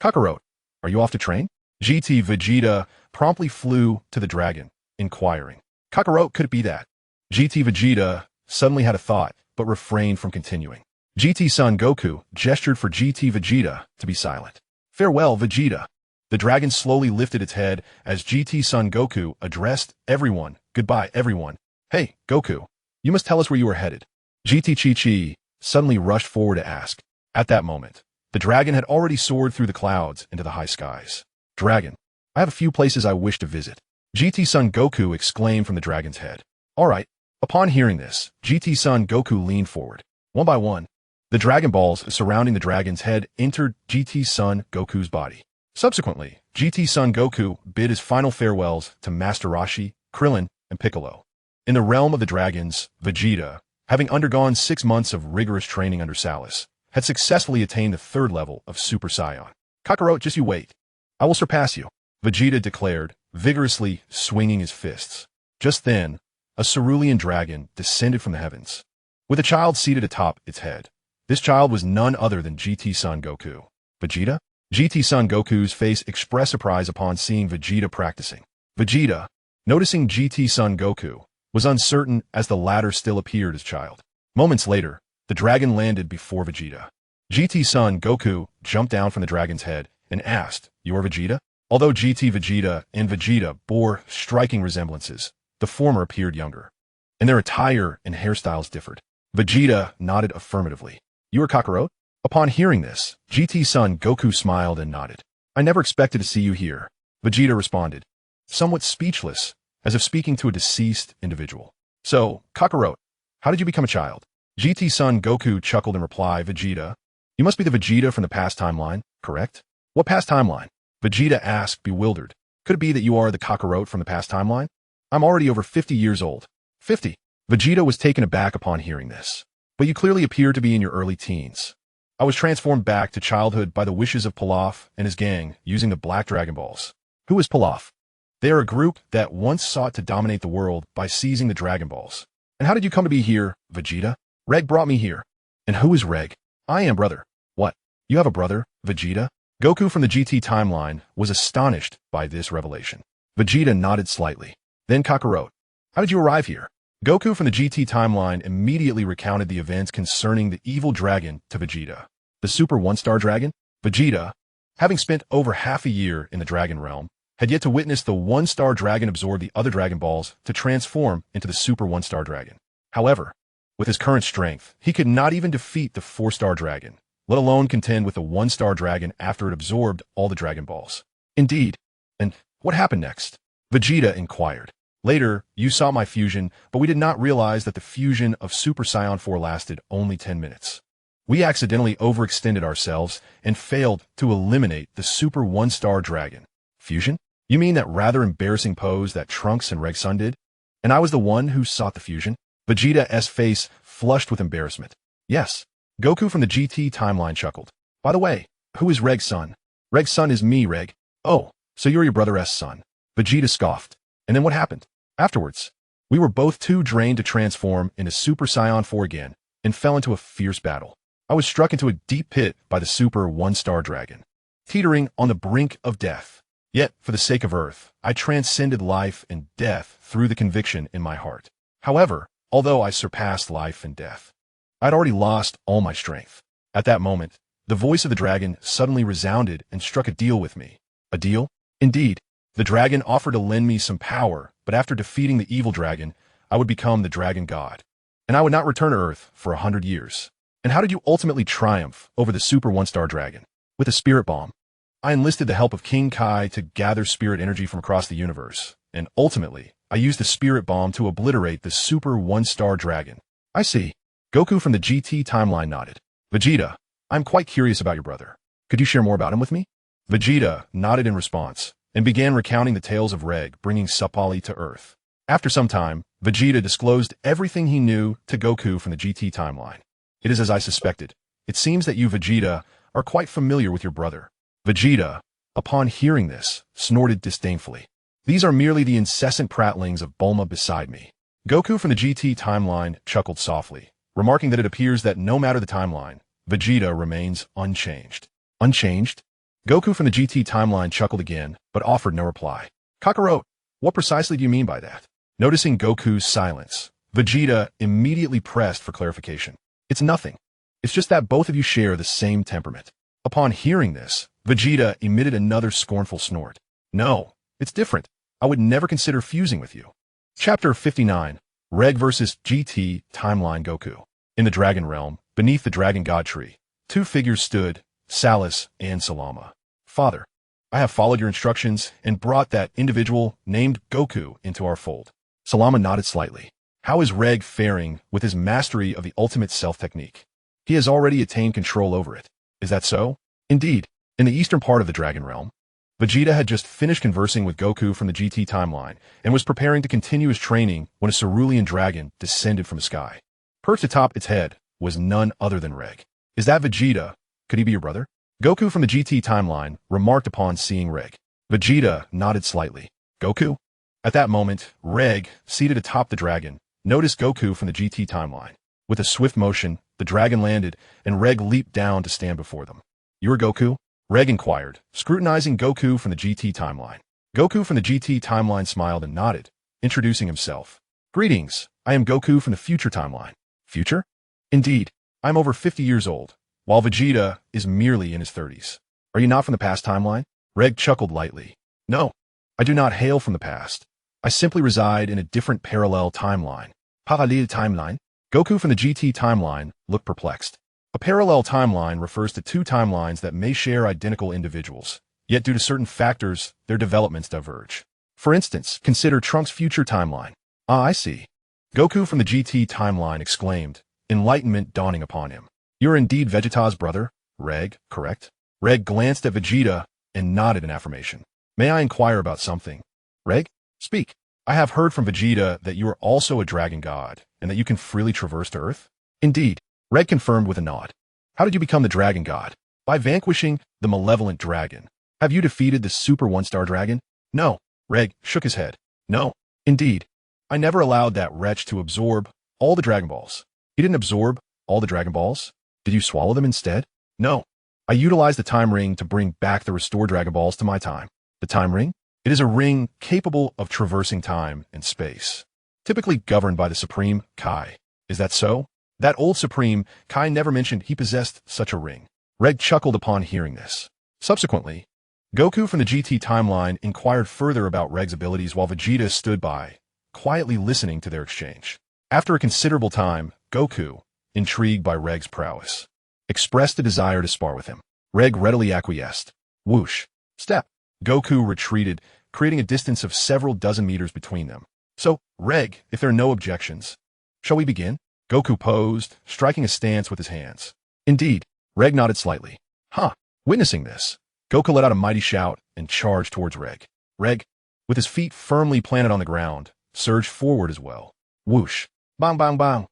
Kakarot, are you off to train? GT Vegeta promptly flew to the dragon, inquiring. Kakarot, could it be that? GT Vegeta suddenly had a thought, but refrained from continuing. GT son Goku gestured for GT Vegeta to be silent. Farewell, Vegeta. The dragon slowly lifted its head as GT son Goku addressed everyone. Goodbye, everyone. Hey, Goku, you must tell us where you are headed. GT Chi-Chi suddenly rushed forward to ask. At that moment, the dragon had already soared through the clouds into the high skies. Dragon, I have a few places I wish to visit. GT son Goku exclaimed from the dragon's head. All right. Upon hearing this, GT son Goku leaned forward. One by one, the Dragon Balls surrounding the dragon's head entered GT son Goku's body. Subsequently, GT son Goku bid his final farewells to Master Roshi, Krillin, and Piccolo. In the realm of the dragons, Vegeta, having undergone 6 months of rigorous training under Salus, had successfully attained the 3rd level of Super Saiyan. Kakarot, just you wait. I will surpass you, Vegeta declared, vigorously swinging his fists. Just then, a cerulean dragon descended from the heavens, with a child seated atop its head. This child was none other than GT son Goku. Vegeta? GT son Goku's face expressed surprise upon seeing Vegeta practicing. Vegeta, noticing GT son Goku, was uncertain as the latter still appeared as child. Moments later, the dragon landed before Vegeta. GT son Goku jumped down from the dragon's head and asked, "You are Vegeta?" Although GT Vegeta and Vegeta bore striking resemblances, the former appeared younger, and their attire and hairstyles differed. Vegeta nodded affirmatively. You are Kakarot? Upon hearing this, GT son Goku smiled and nodded. I never expected to see you here, Vegeta responded, somewhat speechless, as if speaking to a deceased individual. So, Kakarot, how did you become a child? GT son Goku chuckled in reply. Vegeta, you must be the Vegeta from the past timeline, correct? What past timeline? Vegeta asked, bewildered. Could it be that you are the Kakarot from the past timeline? I'm already over 50 years old. 50? Vegeta was taken aback upon hearing this. But you clearly appear to be in your early teens. I was transformed back to childhood by the wishes of Pilaf and his gang using the Black Dragon Balls. Who is Pilaf? They are a group that once sought to dominate the world by seizing the Dragon Balls. And how did you come to be here, Vegeta? Ragg brought me here. And who is Ragg? I am brother. What? You have a brother, Vegeta? Goku from the GT timeline was astonished by this revelation. Vegeta nodded slightly. Then Kakarot, how did you arrive here? Goku from the GT timeline immediately recounted the events concerning the evil dragon to Vegeta. The Super One-Star Dragon? Vegeta, having spent over half a year in the Dragon Realm, had yet to witness the One-Star Dragon absorb the other Dragon Balls to transform into the Super One-Star Dragon. However, with his current strength, he could not even defeat the 4-Star Dragon, let alone contend with the One-Star Dragon after it absorbed all the Dragon Balls. Indeed. And what happened next? Vegeta inquired. Later, you saw my fusion, but we did not realize that the fusion of Super Saiyan 4 lasted only 10 minutes. We accidentally overextended ourselves and failed to eliminate the Super One-Star Dragon. Fusion? You mean that rather embarrassing pose that Trunks and Regg's son did? And I was the one who sought the fusion? Vegeta's face flushed with embarrassment. Yes. Goku from the GT timeline chuckled. By the way, who is Regg's son? Regg's son is me, Ragg. Oh, so you're your brother's son. Vegeta scoffed. And then what happened? Afterwards, we were both too drained to transform into Super Saiyan 4 again and fell into a fierce battle. I was struck into a deep pit by the Super One-Star Dragon, teetering on the brink of death. Yet, for the sake of Earth, I transcended life and death through the conviction in my heart. However, although I surpassed life and death, I'd already lost all my strength. At that moment, the voice of the dragon suddenly resounded and struck a deal with me. A deal? Indeed. The dragon offered to lend me some power, but after defeating the evil dragon, I would become the Dragon God, and I would not return to Earth for 100 years. And how did you ultimately triumph over the Super One-Star Dragon? With a spirit bomb. I enlisted the help of King Kai to gather spirit energy from across the universe, and ultimately, I used the spirit bomb to obliterate the Super One-Star Dragon. I see. Goku from the GT timeline nodded. Vegeta, I'm quite curious about your brother. Could you share more about him with me? Vegeta nodded in response, and began recounting the tales of Ragg bringing Supali to Earth. After some time, Vegeta disclosed everything he knew to Goku from the GT timeline. It is as I suspected. It seems that you, Vegeta, are quite familiar with your brother. Vegeta, upon hearing this, snorted disdainfully. These are merely the incessant prattlings of Bulma beside me. Goku from the GT timeline chuckled softly, remarking that it appears that no matter the timeline, Vegeta remains unchanged. Unchanged? Goku from the GT timeline chuckled again, but offered no reply. Kakarot, what precisely do you mean by that? Noticing Goku's silence, Vegeta immediately pressed for clarification. It's nothing. It's just that both of you share the same temperament. Upon hearing this, Vegeta emitted another scornful snort. No, it's different. I would never consider fusing with you. Chapter 59, Ragg vs. GT Timeline Goku. In the Dragon Realm, beneath the Dragon God Tree, two figures stood, Salus and Salama. Father, I have followed your instructions and brought that individual named Goku into our fold. Salama nodded slightly. How is Ragg faring with his mastery of the ultimate self technique? He has already attained control over it. Is that so? Indeed, in the eastern part of the Dragon Realm, Vegeta had just finished conversing with Goku from the GT timeline and was preparing to continue his training when a cerulean dragon descended from the sky. Perched atop its head was none other than Ragg. Is that Vegeta? Could he be your brother? Goku from the GT timeline remarked upon seeing Ragg. Vegeta nodded slightly. Goku? At that moment, Ragg, seated atop the dragon, noticed Goku from the GT timeline. With a swift motion, the dragon landed, and Ragg leaped down to stand before them. You are Goku? Ragg inquired, scrutinizing Goku from the GT timeline. Goku from the GT timeline smiled and nodded, introducing himself. Greetings, I am Goku from the future timeline. Future? Indeed, I'm over 50 years old, while Vegeta is merely in his 30s. Are you not from the past timeline? Ragg chuckled lightly. No, I do not hail from the past. I simply reside in a different parallel timeline. Parallel timeline? Goku from the GT timeline looked perplexed. A parallel timeline refers to two timelines that may share identical individuals, yet due to certain factors, their developments diverge. For instance, consider Trunks' future timeline. Ah, I see. Goku from the GT timeline exclaimed, enlightenment dawning upon him. You're indeed Vegeta's brother, Ragg, correct? Ragg glanced at Vegeta and nodded in affirmation. May I inquire about something? Ragg, speak. I have heard from Vegeta that you are also a dragon god, and that you can freely traverse to Earth? Indeed, Ragg confirmed with a nod. How did you become the dragon god? By vanquishing the malevolent dragon. Have you defeated the super one-star dragon? No. Ragg shook his head. No, indeed. I never allowed that wretch to absorb all the Dragon Balls. He didn't absorb all the Dragon Balls? Did you swallow them instead? No. I utilized the time ring to bring back the restored Dragon Balls to my time. The time ring? It is a ring capable of traversing time and space, typically governed by the Supreme Kai. Is that so? That old Supreme Kai never mentioned he possessed such a ring. Ragg chuckled upon hearing this. Subsequently, Goku from the GT timeline inquired further about Ragg's abilities while Vegeta stood by, quietly listening to their exchange. After a considerable time, Goku, intrigued by Ragg's prowess, expressed a desire to spar with him. Ragg readily acquiesced. Whoosh. Step. Goku retreated, creating a distance of several dozen meters between them. So, Ragg, if there are no objections, shall we begin? Goku posed, striking a stance with his hands. Indeed, Ragg nodded slightly. Huh. Witnessing this, Goku let out a mighty shout and charged towards Ragg. Ragg, with his feet firmly planted on the ground, surged forward as well. Whoosh. Bang, bang, bang.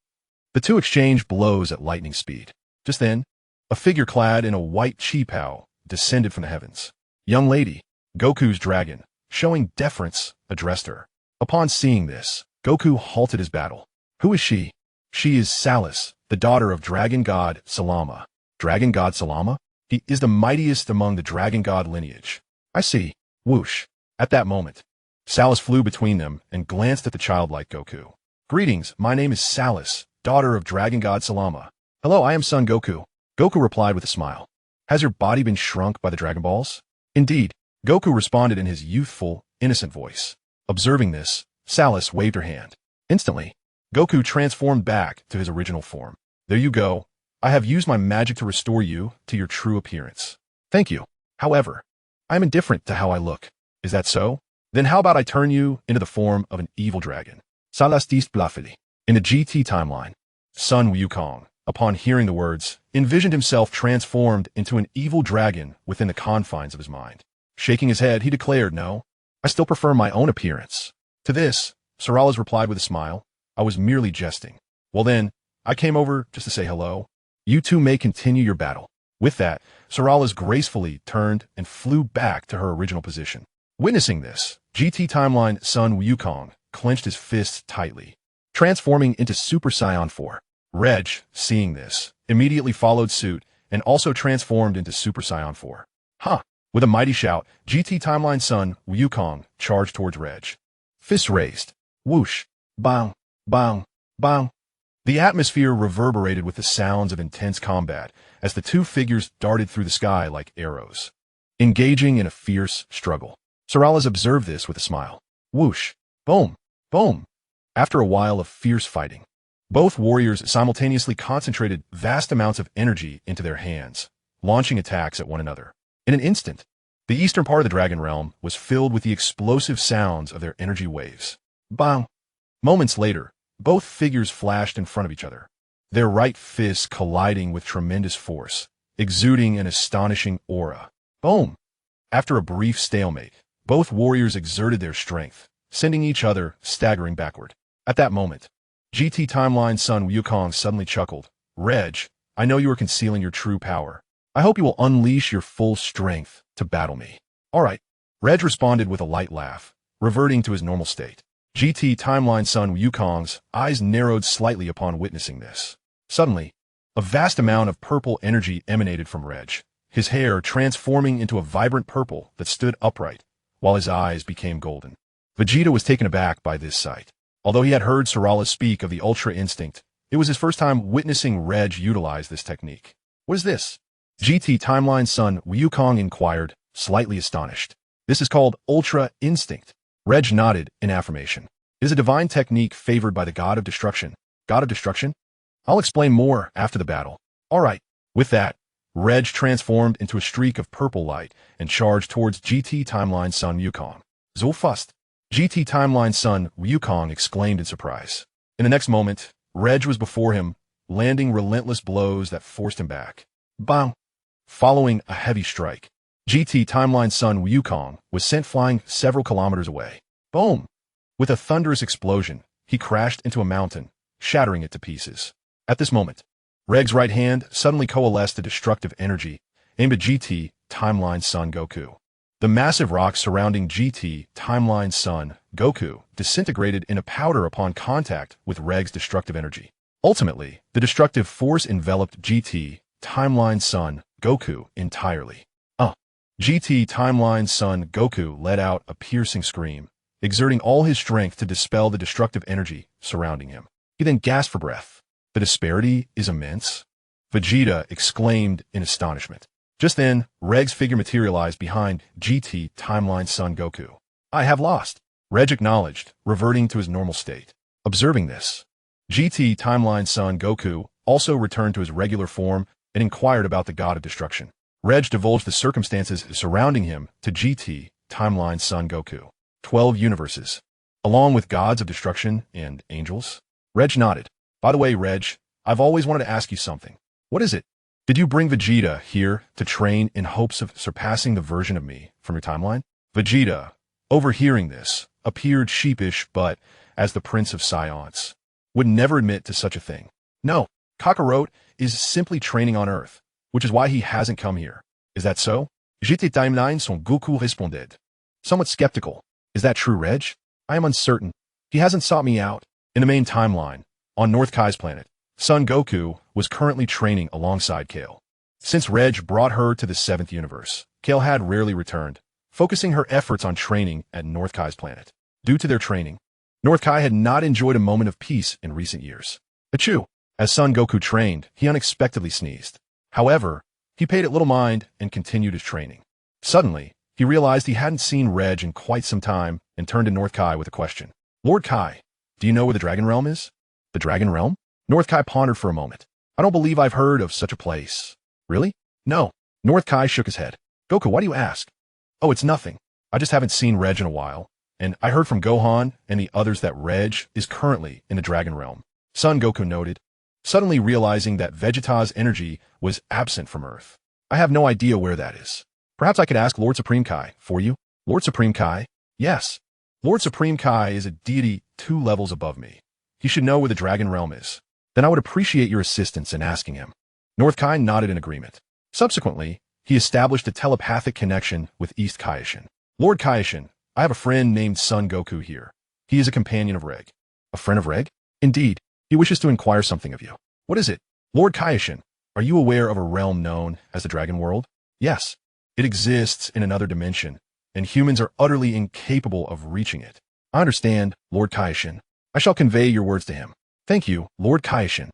The two exchanged blows at lightning speed. Just then, a figure clad in a white chi-pao descended from the heavens. Young lady, Goku's dragon, showing deference, addressed her. Upon seeing this, Goku halted his battle. Who is she? She is Salus, the daughter of Dragon God Salama. Dragon God Salama? He is the mightiest among the Dragon God lineage. I see. Whoosh. At that moment, Salus flew between them and glanced at the childlike Goku. Greetings, my name is Salus, daughter of Dragon God Salama. Hello, I am Son Goku. Goku replied with a smile. Has your body been shrunk by the Dragon Balls? Indeed, Goku responded in his youthful, innocent voice. Observing this, Salus waved her hand. Instantly, Goku transformed back to his original form. There you go. I have used my magic to restore you to your true appearance. Thank you. However, I am indifferent to how I look. Is that so? Then how about I turn you into the form of an evil dragon? Salastis Blafili. In the GT timeline, Sun Wukong, upon hearing the words, envisioned himself transformed into an evil dragon within the confines of his mind. Shaking his head, he declared, no, I still prefer my own appearance. To this, Sarala's replied with a smile, I was merely jesting. Well then, I came over just to say hello. You two may continue your battle. With that, Sarala's gracefully turned and flew back to her original position. Witnessing this, GT timeline Sun Wukong clenched his fists tightly. transforming into Super Saiyan 4. Reg, seeing this, immediately followed suit and also transformed into Super Saiyan 4. Huh! With a mighty shout, GT Timeline Son Wukong charged towards Reg. Fists raised. Whoosh! Bang! Bang! Bang! The atmosphere reverberated with the sounds of intense combat as the two figures darted through the sky like arrows, engaging in a fierce struggle. Sorales observed this with a smile. Whoosh! Boom! Boom! After a while of fierce fighting, both warriors simultaneously concentrated vast amounts of energy into their hands, launching attacks at one another. In an instant, the eastern part of the Dragon Realm was filled with the explosive sounds of their energy waves. Bang! Moments later, both figures flashed in front of each other, their right fists colliding with tremendous force, exuding an astonishing aura. Boom! After a brief stalemate, both warriors exerted their strength, sending each other staggering backward. At that moment, GT Timeline Son Wukong suddenly chuckled. Reg, I know you are concealing your true power. I hope you will unleash your full strength to battle me. All right. Reg responded with a light laugh, reverting to his normal state. GT Timeline Son Wukong's eyes narrowed slightly upon witnessing this. Suddenly, a vast amount of purple energy emanated from Reg, his hair transforming into a vibrant purple that stood upright, while his eyes became golden. Vegeta was taken aback by this sight. Although he had heard Sorales speak of the Ultra Instinct, it was his first time witnessing Reg utilize this technique. What is this? GT Timeline Son Wukong inquired, slightly astonished. This is called Ultra Instinct. Reg nodded in affirmation. It is a divine technique favored by the God of Destruction. God of Destruction? I'll explain more after the battle. All right. With that, Reg transformed into a streak of purple light and charged towards GT Timeline Son Wukong. So fast! GT Timeline Son Wukong exclaimed in surprise. In the next moment, Reg was before him, landing relentless blows that forced him back. Bang! Following a heavy strike, GT Timeline Son Wukong was sent flying several kilometers away. Boom! With a thunderous explosion, he crashed into a mountain, shattering it to pieces. At this moment, Regg's right hand suddenly coalesced a destructive energy aimed at GT Timeline Son Goku. The massive rocks surrounding GT Timeline Son Goku disintegrated in a powder upon contact with Regg's destructive energy. Ultimately, the destructive force enveloped GT Timeline Son Goku entirely. GT Timeline Son Goku let out a piercing scream, exerting all his strength to dispel the destructive energy surrounding him. He then gasped for breath. The disparity is immense. Vegeta exclaimed in astonishment. Just then, Regg's figure materialized behind GT Timeline Son Goku. I have lost. Reg acknowledged, reverting to his normal state. Observing this, GT Timeline Son Goku also returned to his regular form and inquired about the God of Destruction. Reg divulged the circumstances surrounding him to GT Timeline Son Goku. 12 universes, along with gods of destruction and angels. Reg nodded. By the way, Reg, I've always wanted to ask you something. What is it? Did you bring Vegeta here to train in hopes of surpassing the version of me from your timeline? Vegeta, overhearing this, appeared sheepish but, as the Prince of Saiyans, would never admit to such a thing. No, Kakarot is simply training on Earth, which is why he hasn't come here. Is that so? GT Timeline Son Goku responded. Somewhat skeptical. Is that true, Reg? I am uncertain. He hasn't sought me out. In the main timeline, on North Kai's planet, Son Goku was currently training alongside Kale. Since Reg brought her to the 7th universe, Kale had rarely returned, focusing her efforts on training at North Kai's planet. Due to their training, North Kai had not enjoyed a moment of peace in recent years. Achoo! As Son Goku trained, he unexpectedly sneezed. However, he paid it little mind and continued his training. Suddenly, he realized he hadn't seen Reg in quite some time and turned to North Kai with a question. Lord Kai, do you know where the Dragon Realm is? The Dragon Realm? North Kai pondered for a moment. I don't believe I've heard of such a place. Really? No. North Kai shook his head. Goku, why do you ask? Oh, it's nothing. I just haven't seen Reg in a while, and I heard from Gohan and the others that Reg is currently in the Dragon Realm. Son Goku noted, suddenly realizing that Vegeta's energy was absent from Earth. I have no idea where that is. Perhaps I could ask Lord Supreme Kai for you? Lord Supreme Kai? Yes. Lord Supreme Kai is a deity 2 levels above me. He should know where the Dragon Realm is. Then I would appreciate your assistance in asking him. North Kai nodded in agreement. Subsequently, he established a telepathic connection with East Kaioshin. Lord Kaioshin, I have a friend named Son Goku here. He is a companion of Reg. A friend of Reg? Indeed, he wishes to inquire something of you. What is it? Lord Kaioshin, are you aware of a realm known as the Dragon World? Yes. It exists in another dimension, and humans are utterly incapable of reaching it. I understand, Lord Kaioshin. I shall convey your words to him. Thank you, Lord Kaioshin.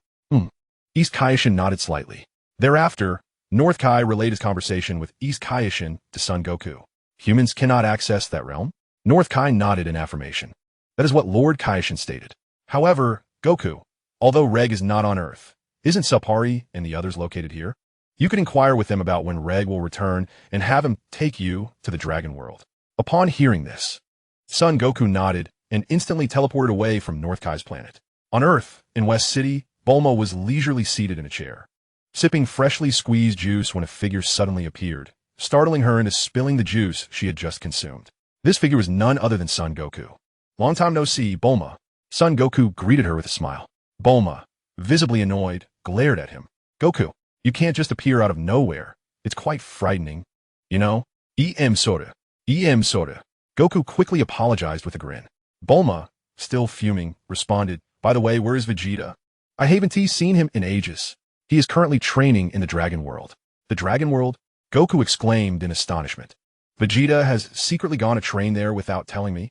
East Kaioshin nodded slightly. Thereafter, North Kai relayed his conversation with East Kaioshin to Son Goku. Humans cannot access that realm? North Kai nodded in affirmation. That is what Lord Kaioshin stated. However, Goku, although Ragg is not on Earth, isn't Sapari and the others located here? You could inquire with him about when Ragg will return and have him take you to the Dragon World. Upon hearing this, Son Goku nodded and instantly teleported away from North Kai's planet. On Earth, in West City, Bulma was leisurely seated in a chair, sipping freshly squeezed juice when a figure suddenly appeared, startling her into spilling the juice she had just consumed. This figure was none other than Son Goku. Long time no see, Bulma. Son Goku greeted her with a smile. Bulma, visibly annoyed, glared at him. Goku, you can't just appear out of nowhere. It's quite frightening. You know? EM soda. EM soda. Goku quickly apologized with a grin. Bulma, still fuming, responded, by the way, where is Vegeta? I haven't seen him in ages. He is currently training in the Dragon World. The Dragon World? Goku exclaimed in astonishment. Vegeta has secretly gone to train there without telling me?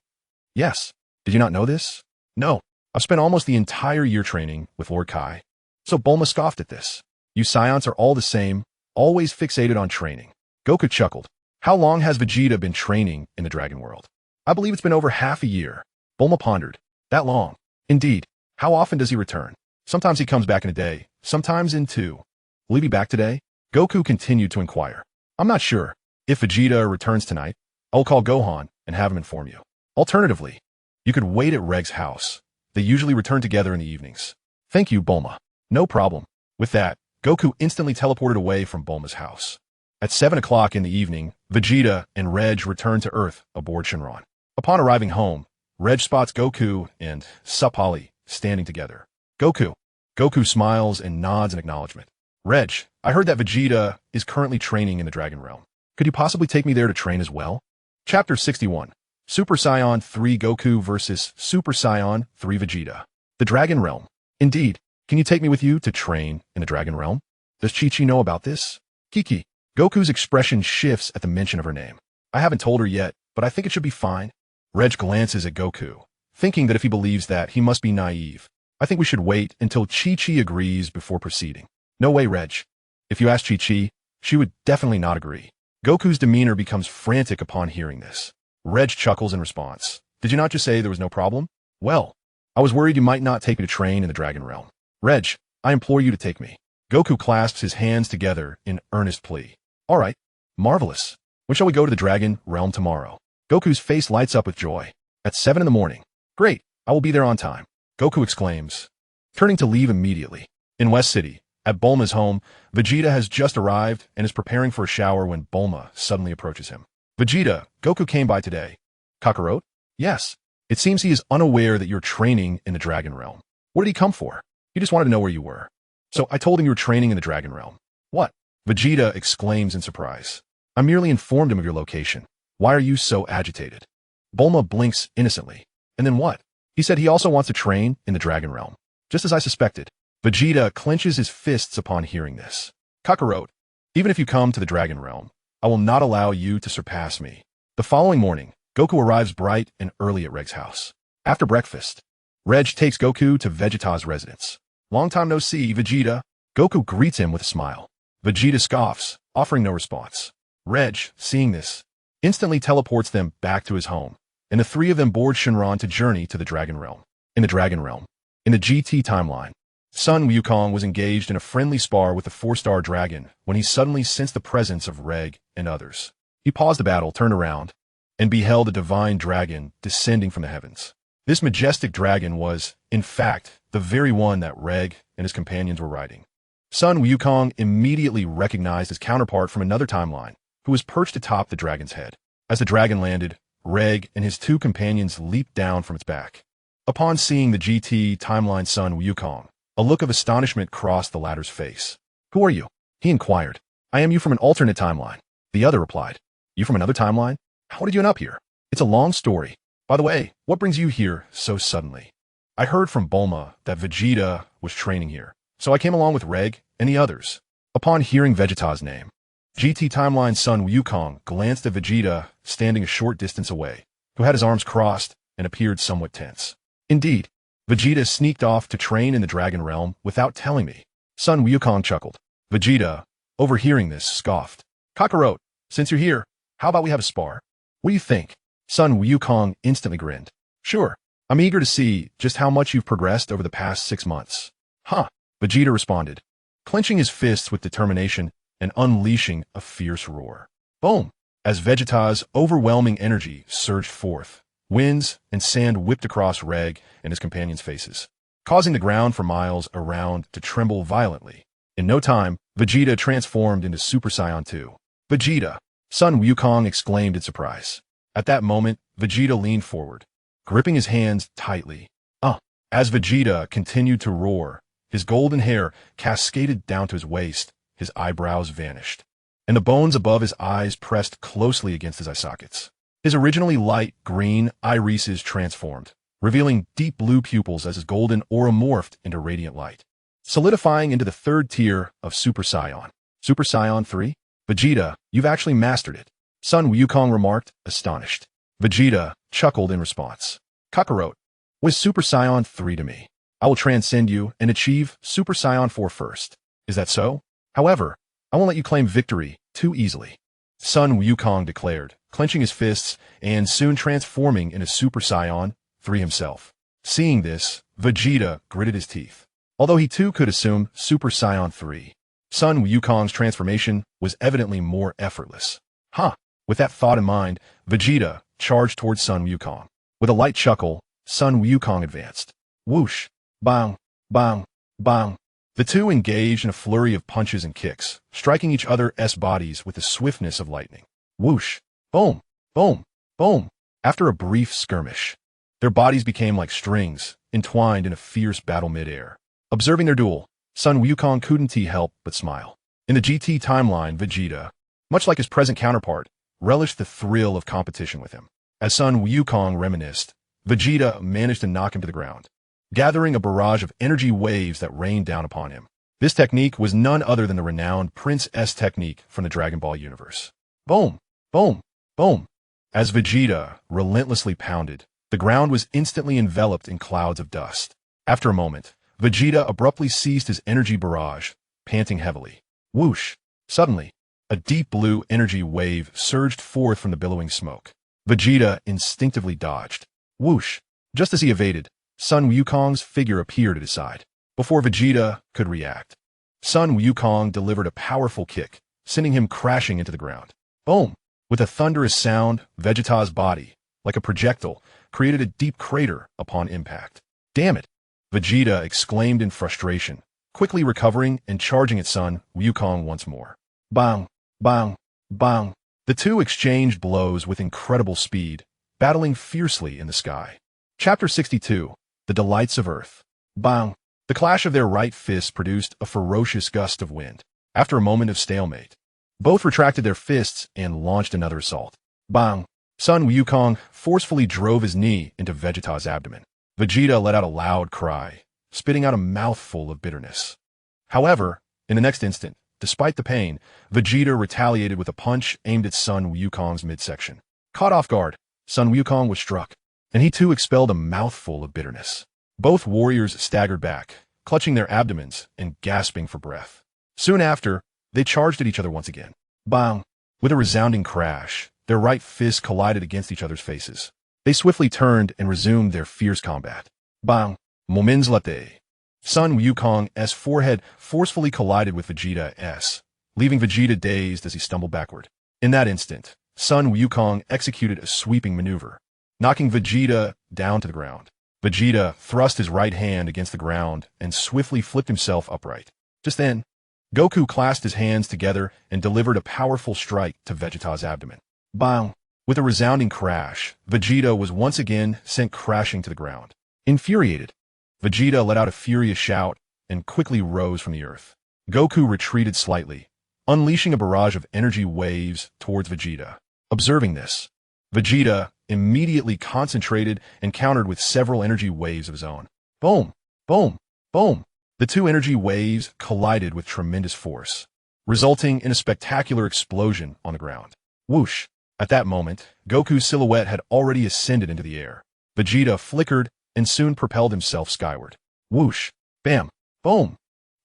Yes. Did you not know this? No. I've spent almost the entire year training with Lord Kai. So Bulma scoffed at this. You Saiyans are all the same, always fixated on training. Goku chuckled. How long has Vegeta been training in the Dragon World? I believe it's been over half a year. Bulma pondered. That long? Indeed. How often does he return? Sometimes he comes back in a day, sometimes in 2. Will he be back today? Goku continued to inquire. I'm not sure. If Vegeta returns tonight, I will call Gohan and have him inform you. Alternatively, you could wait at Regg's house. They usually return together in the evenings. Thank you, Bulma. No problem. With that, Goku instantly teleported away from Bulma's house. At 7 o'clock in the evening, Vegeta and Reg returned to Earth aboard Shenron. Upon arriving home, Reg spots Goku and Sapali standing together. Goku. Goku smiles and nods in acknowledgement. Reg, I heard that Vegeta is currently training in the Dragon Realm. Could you possibly take me there to train as well? Chapter 61. Super Saiyan 3 Goku vs. Super Saiyan 3 Vegeta. The Dragon Realm. Indeed. Can you take me with you to train in the Dragon Realm? Does Chi-Chi know about this? Kiki. Goku's expression shifts at the mention of her name. I haven't told her yet, but I think it should be fine. Reg glances at Goku, thinking that if he believes that, he must be naive. I think we should wait until Chi-Chi agrees before proceeding. No way, Reg. If you ask Chi-Chi, she would definitely not agree. Goku's demeanor becomes frantic upon hearing this. Reg chuckles in response. Did you not just say there was no problem? Well, I was worried you might not take me to train in the Dragon Realm. Reg, I implore you to take me. Goku clasps his hands together in earnest plea. All right. Marvelous. When shall we go to the Dragon Realm tomorrow? Goku's face lights up with joy. At 7 in the morning. Great. I will be there on time. Goku exclaims, turning to leave immediately. In West City, at Bulma's home, Vegeta has just arrived and is preparing for a shower when Bulma suddenly approaches him. Vegeta, Goku came by today. Kakarot? Yes. It seems he is unaware that you're training in the Dragon Realm. What did he come for? He just wanted to know where you were. So I told him you were training in the Dragon Realm. What? Vegeta exclaims in surprise. I merely informed him of your location. Why are you so agitated? Bulma blinks innocently. And then what? He said he also wants to train in the Dragon Realm. Just as I suspected. Vegeta clenches his fists upon hearing this. Kakarot, even if you come to the Dragon Realm, I will not allow you to surpass me. The following morning, Goku arrives bright and early at Regg's house. After breakfast, Reg takes Goku to Vegeta's residence. Long time no see, Vegeta. Goku greets him with a smile. Vegeta scoffs, offering no response. Reg, seeing this, instantly teleports them back to his home, and the three of them board Shenron to journey to the Dragon Realm. In the Dragon Realm, in the GT timeline, Sun Wukong was engaged in a friendly spar with the 4-star dragon when he suddenly sensed the presence of Ragg and others. He paused the battle, turned around, and beheld a divine dragon descending from the heavens. This majestic dragon was, in fact, the very one that Ragg and his companions were riding. Sun Wukong immediately recognized his counterpart from another timeline, who was perched atop the dragon's head. As the dragon landed, Ragg and his 2 companions leaped down from its back. Upon seeing the GT timeline Sun Wukong, a look of astonishment crossed the latter's face. Who are you? He inquired. I am you from an alternate timeline. The other replied. You from another timeline? How did you end up here? It's a long story. By the way, what brings you here so suddenly? I heard from Bulma that Vegeta was training here, so I came along with Ragg and the others. Upon hearing Vegeta's name, GT Timeline's son Wukong glanced at Vegeta standing a short distance away, who had his arms crossed and appeared somewhat tense. Indeed, Vegeta sneaked off to train in the Dragon Realm without telling me. Son Wukong chuckled. Vegeta, overhearing this, scoffed. Kakarot, since you're here, how about we have a spar? What do you think? Son Wukong instantly grinned. Sure, I'm eager to see just how much you've progressed over the past 6 months. Huh, Vegeta responded, clenching his fists with determination and unleashing a fierce roar. Boom! As Vegeta's overwhelming energy surged forth, winds and sand whipped across Ragg and his companions' faces, causing the ground for miles around to tremble violently. In no time, Vegeta transformed into Super Saiyan 2. Vegeta! Son Wukong exclaimed in surprise. At that moment, Vegeta leaned forward, gripping his hands tightly. As Vegeta continued to roar, his golden hair cascaded down to his waist, his eyebrows vanished, and the bones above his eyes pressed closely against his eye sockets. His originally light green irises transformed, revealing deep blue pupils as his golden aura morphed into radiant light, solidifying into the third tier of Super Saiyan. Super Saiyan 3? Vegeta, you've actually mastered it, Son Wukong remarked, astonished. Vegeta chuckled in response. Kakarot, with Super Saiyan 3 to me, I will transcend you and achieve Super Saiyan 4 first. Is that so? However, I won't let you claim victory too easily, Son Wukong declared, clenching his fists and soon transforming into Super Saiyan 3 himself. Seeing this, Vegeta gritted his teeth. Although he too could assume Super Saiyan 3, Son Wukong's transformation was evidently more effortless. With that thought in mind, Vegeta charged towards Son Wukong. With a light chuckle, Son Wukong advanced. Whoosh! Bang! Bang! Bang! The two engaged in a flurry of punches and kicks, striking each other's bodies with the swiftness of lightning. Whoosh! Boom! Boom! Boom! After a brief skirmish, their bodies became like strings, entwined in a fierce battle midair. Observing their duel, Son Wukong couldn't help but smile. In the GT timeline, Vegeta, much like his present counterpart, relished the thrill of competition with him. As Son Wukong reminisced, Vegeta managed to knock him to the ground, gathering a barrage of energy waves that rained down upon him. This technique was none other than the renowned Prince S technique from the Dragon Ball universe. Boom! Boom! Boom! As Vegeta relentlessly pounded, the ground was instantly enveloped in clouds of dust. After a moment, Vegeta abruptly ceased his energy barrage, panting heavily. Whoosh! Suddenly, a deep blue energy wave surged forth from the billowing smoke. Vegeta instinctively dodged. Whoosh! Just as he evaded, Son Wukong's figure appeared at his side. Before Vegeta could react, Son Wukong delivered a powerful kick, sending him crashing into the ground. Boom! With a thunderous sound, Vegeta's body, like a projectile, created a deep crater upon impact. Damn it! Vegeta exclaimed in frustration, quickly recovering and charging at Son Wukong once more. Bang! Bang! Bang! The two exchanged blows with incredible speed, battling fiercely in the sky. Chapter 62, The Delights of Earth. Bang! The clash of their right fists produced a ferocious gust of wind. After a moment of stalemate, both retracted their fists and launched another assault. Bang! Son Wukong forcefully drove his knee into Vegeta's abdomen. Vegeta let out a loud cry, spitting out a mouthful of bitterness. However, in the next instant, despite the pain, Vegeta retaliated with a punch aimed at Son Wukong's midsection. Caught off guard, Son Wukong was struck, and he too expelled a mouthful of bitterness. Both warriors staggered back, clutching their abdomens and gasping for breath. Soon after, they charged at each other once again. Bang! With a resounding crash, their right fists collided against each other's faces. They swiftly turned and resumed their fierce combat. Bang! Moments later, Son Wukong's forehead forcefully collided with Vegeta's, leaving Vegeta dazed as he stumbled backward. In that instant, Son Wukong executed a sweeping maneuver, knocking Vegeta down to the ground. Vegeta thrust his right hand against the ground and swiftly flipped himself upright. Just then, Goku clasped his hands together and delivered a powerful strike to Vegeta's abdomen. Bang! With a resounding crash, Vegeta was once again sent crashing to the ground. Infuriated, Vegeta let out a furious shout and quickly rose from the earth. Goku retreated slightly, unleashing a barrage of energy waves towards Vegeta. Observing this, Vegeta immediately concentrated and countered with several energy waves of his own. Boom, boom, boom. The two energy waves collided with tremendous force, resulting in a spectacular explosion on the ground. Whoosh! At that moment, Goku's silhouette had already ascended into the air. Vegeta flickered and soon propelled himself skyward. Whoosh! Bam! Boom!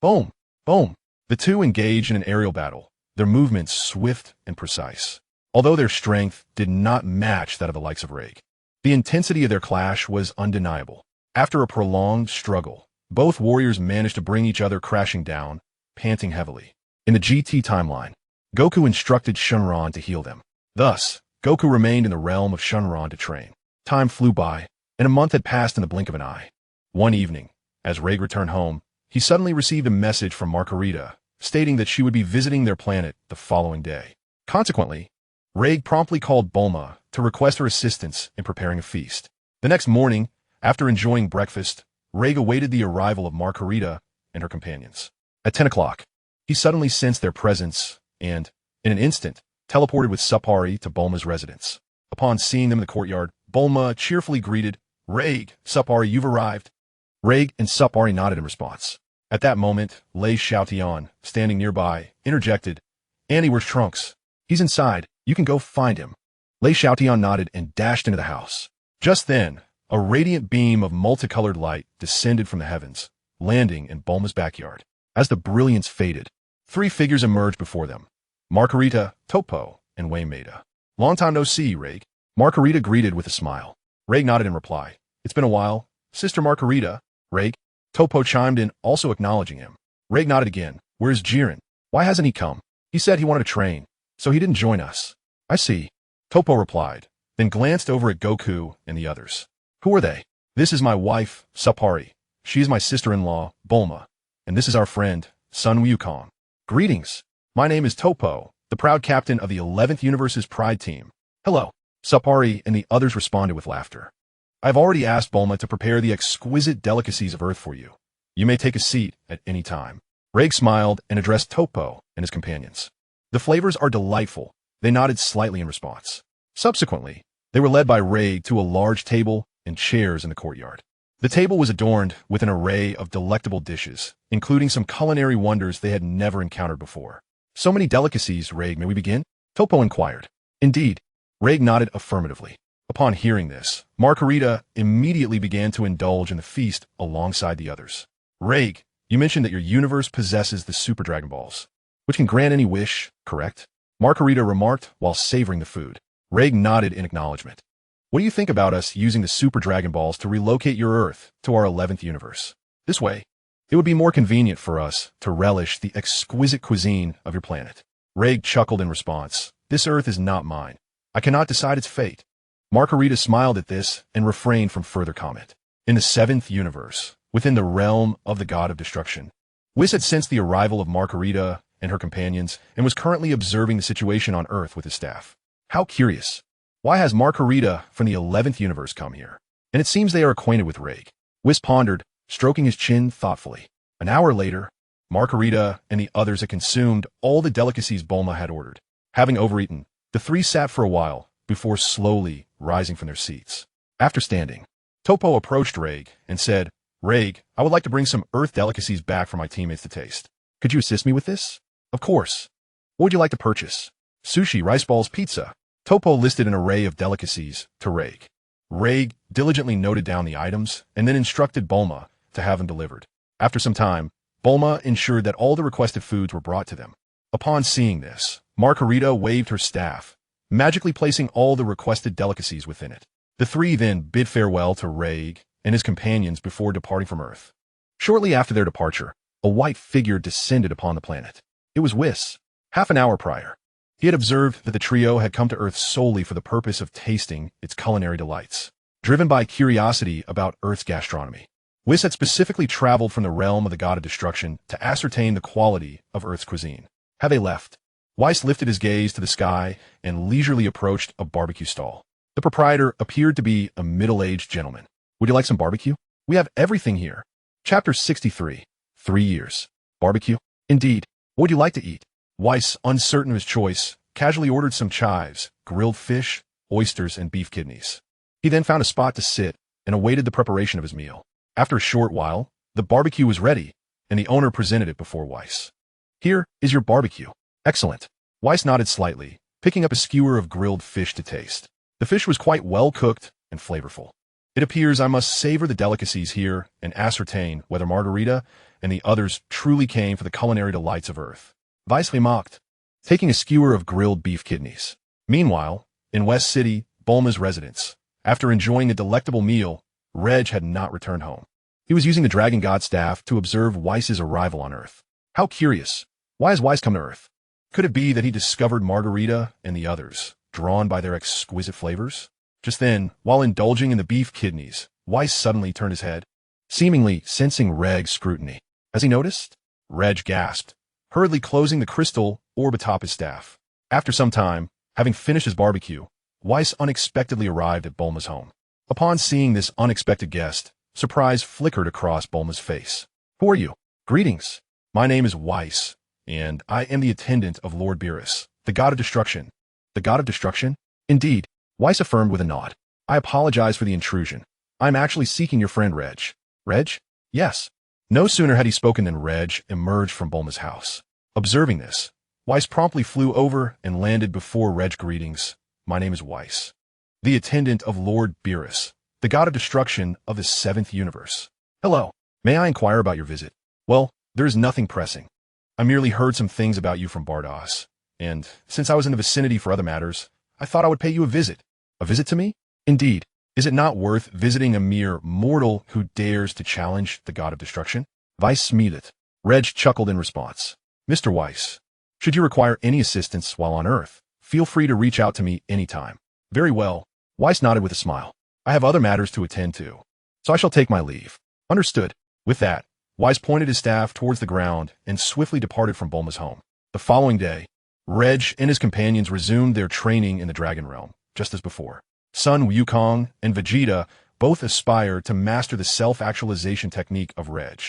Boom! Boom! The two engaged in an aerial battle, their movements swift and precise. Although their strength did not match that of the likes of Ragg, the intensity of their clash was undeniable. After a prolonged struggle, both warriors managed to bring each other crashing down, panting heavily. In the GT timeline, Goku instructed Shenron to heal them. Thus, Goku remained in the realm of Shenron to train. Time flew by, and a month had passed in the blink of an eye. One evening, as Ragg returned home, he suddenly received a message from Margarita, stating that she would be visiting their planet the following day. Consequently, Ragg promptly called Bulma to request her assistance in preparing a feast. The next morning, after enjoying breakfast, Ragg awaited the arrival of Margarita and her companions. At 10 o'clock, he suddenly sensed their presence and, in an instant, teleported with Suppari to Bulma's residence. Upon seeing them in the courtyard, Bulma cheerfully greeted, "Ragg, Suppari, you've arrived." Ragg and Suppari nodded in response. At that moment, Lei Xiaotian, standing nearby, interjected, "Annie, where's Trunks? He's inside. You can go find him." Lei Xiaotian nodded and dashed into the house. Just then, a radiant beam of multicolored light descended from the heavens, landing in Bulma's backyard. As the brilliance faded, three figures emerged before them: Margarita, Topo, and Waymeda. "Long time no see, Ragg." Margarita greeted with a smile. Ragg nodded in reply. "It's been a while. Sister Margarita." "Ragg?" Topo chimed in, also acknowledging him. Ragg nodded again. "Where's Jiren? Why hasn't he come? He said he wanted to train, so he didn't join us." "I see," Topo replied, then glanced over at Goku and the others. "Who are they?" "This is my wife, Suppari. She is my sister-in-law, Bulma. And this is our friend, Sun Wukong." "Greetings. My name is Topo, the proud captain of the 11th Universe's Pride Team." "Hello." Suppari and the others responded with laughter. "I've already asked Bulma to prepare the exquisite delicacies of Earth for you. You may take a seat at any time." Ragg smiled and addressed Topo and his companions. "The flavors are delightful." They nodded slightly in response. Subsequently, they were led by Ragg to a large table and chairs in the courtyard. The table was adorned with an array of delectable dishes, including some culinary wonders they had never encountered before. "So many delicacies, Ragg, may we begin?" Topo inquired. "Indeed." Ragg nodded affirmatively. Upon hearing this, Margarita immediately began to indulge in the feast alongside the others. "Ragg, you mentioned that your universe possesses the Super Dragon Balls, which can grant any wish, correct?" Margarita remarked while savoring the food. Ragg nodded in acknowledgement. "What do you think about us using the Super Dragon Balls to relocate your Earth to our 11th universe? This way, it would be more convenient for us to relish the exquisite cuisine of your planet." Ragg chuckled in response. "This Earth is not mine. I cannot decide its fate." Margarita smiled at this and refrained from further comment. In the 7th universe, within the realm of the god of destruction, Whis had sensed the arrival of Margarita and her companions and was currently observing the situation on Earth with his staff. How curious. Why has Margarita from the 11th universe come here? And it seems they are acquainted with Ragg. Whis pondered, stroking his chin thoughtfully. An hour later, Margarita and the others had consumed all the delicacies Bulma had ordered. Having overeaten, the three sat for a while before slowly rising from their seats. After standing, Topo approached Ragg and said, "Ragg, I would like to bring some Earth delicacies back for my teammates to taste. Could you assist me with this?" "Of course. What would you like to purchase?" "Sushi, rice balls, pizza." Topo listed an array of delicacies to Ragg. Ragg diligently noted down the items and then instructed Bulma to have them delivered. After some time, Bulma ensured that all the requested foods were brought to them. Upon seeing this, Margarita waved her staff, magically placing all the requested delicacies within it. The three then bid farewell to Ragg and his companions before departing from Earth. Shortly after their departure, a white figure descended upon the planet. It was Whis. Half an hour prior, he had observed that the trio had come to Earth solely for the purpose of tasting its culinary delights. Driven by curiosity about Earth's gastronomy, Whis had specifically traveled from the realm of the god of destruction to ascertain the quality of Earth's cuisine. Had they left, Whis lifted his gaze to the sky and leisurely approached a barbecue stall. The proprietor appeared to be a middle-aged gentleman. "Would you like some barbecue? We have everything here." Chapter 63. 3 years. "Barbecue? Indeed. What would you like to eat?" Whis, uncertain of his choice, casually ordered some chives, grilled fish, oysters, and beef kidneys. He then found a spot to sit and awaited the preparation of his meal. After a short while, the barbecue was ready, and the owner presented it before Weiss. "Here is your barbecue." "Excellent." Weiss nodded slightly, picking up a skewer of grilled fish to taste. The fish was quite well cooked and flavorful. "It appears I must savor the delicacies here and ascertain whether Margarita and the others truly came for the culinary delights of Earth." Weiss remarked, taking a skewer of grilled beef kidneys. Meanwhile, in West City, Bulma's residence, after enjoying a delectable meal, Reg had not returned home. He was using the Dragon God staff to observe Weiss's arrival on Earth. How curious. Why has Weiss come to Earth? Could it be that he discovered Margarita and the others, drawn by their exquisite flavors? Just then, while indulging in the beef kidneys, Weiss suddenly turned his head, seemingly sensing Regg's scrutiny. As he noticed, Reg gasped, hurriedly closing the crystal orb atop his staff. After some time, having finished his barbecue, Weiss unexpectedly arrived at Bulma's home. Upon seeing this unexpected guest, surprise flickered across Bulma's face. "Who are you?" "Greetings. My name is Weiss, and I am the attendant of Lord Beerus, the god of destruction." "The god of destruction?" "Indeed," Weiss affirmed with a nod. "I apologize for the intrusion. I am actually seeking your friend Reg." "Reg?" "Yes." No sooner had he spoken than Reg emerged from Bulma's house. Observing this, Weiss promptly flew over and landed before Reg. "Greetings. My name is Weiss, the attendant of Lord Beerus, the god of destruction of the 7th universe." "Hello. May I inquire about your visit?" "Well, there is nothing pressing. I merely heard some things about you from Bardos, and since I was in the vicinity for other matters, I thought I would pay you a visit." "A visit to me?" "Indeed. Is it not worth visiting a mere mortal who dares to challenge the god of destruction?" Weiss smiled. Reg chuckled in response. "Mr. Weiss, should you require any assistance while on Earth, feel free to reach out to me anytime." "Very well." Weiss nodded with a smile. "I have other matters to attend to, so I shall take my leave." "Understood." With that, Weiss pointed his staff towards the ground and swiftly departed from Bulma's home. The following day, Reg and his companions resumed their training in the Dragon Realm, just as before. Sun Wukong and Vegeta both aspire to master the self-actualization technique of Reg.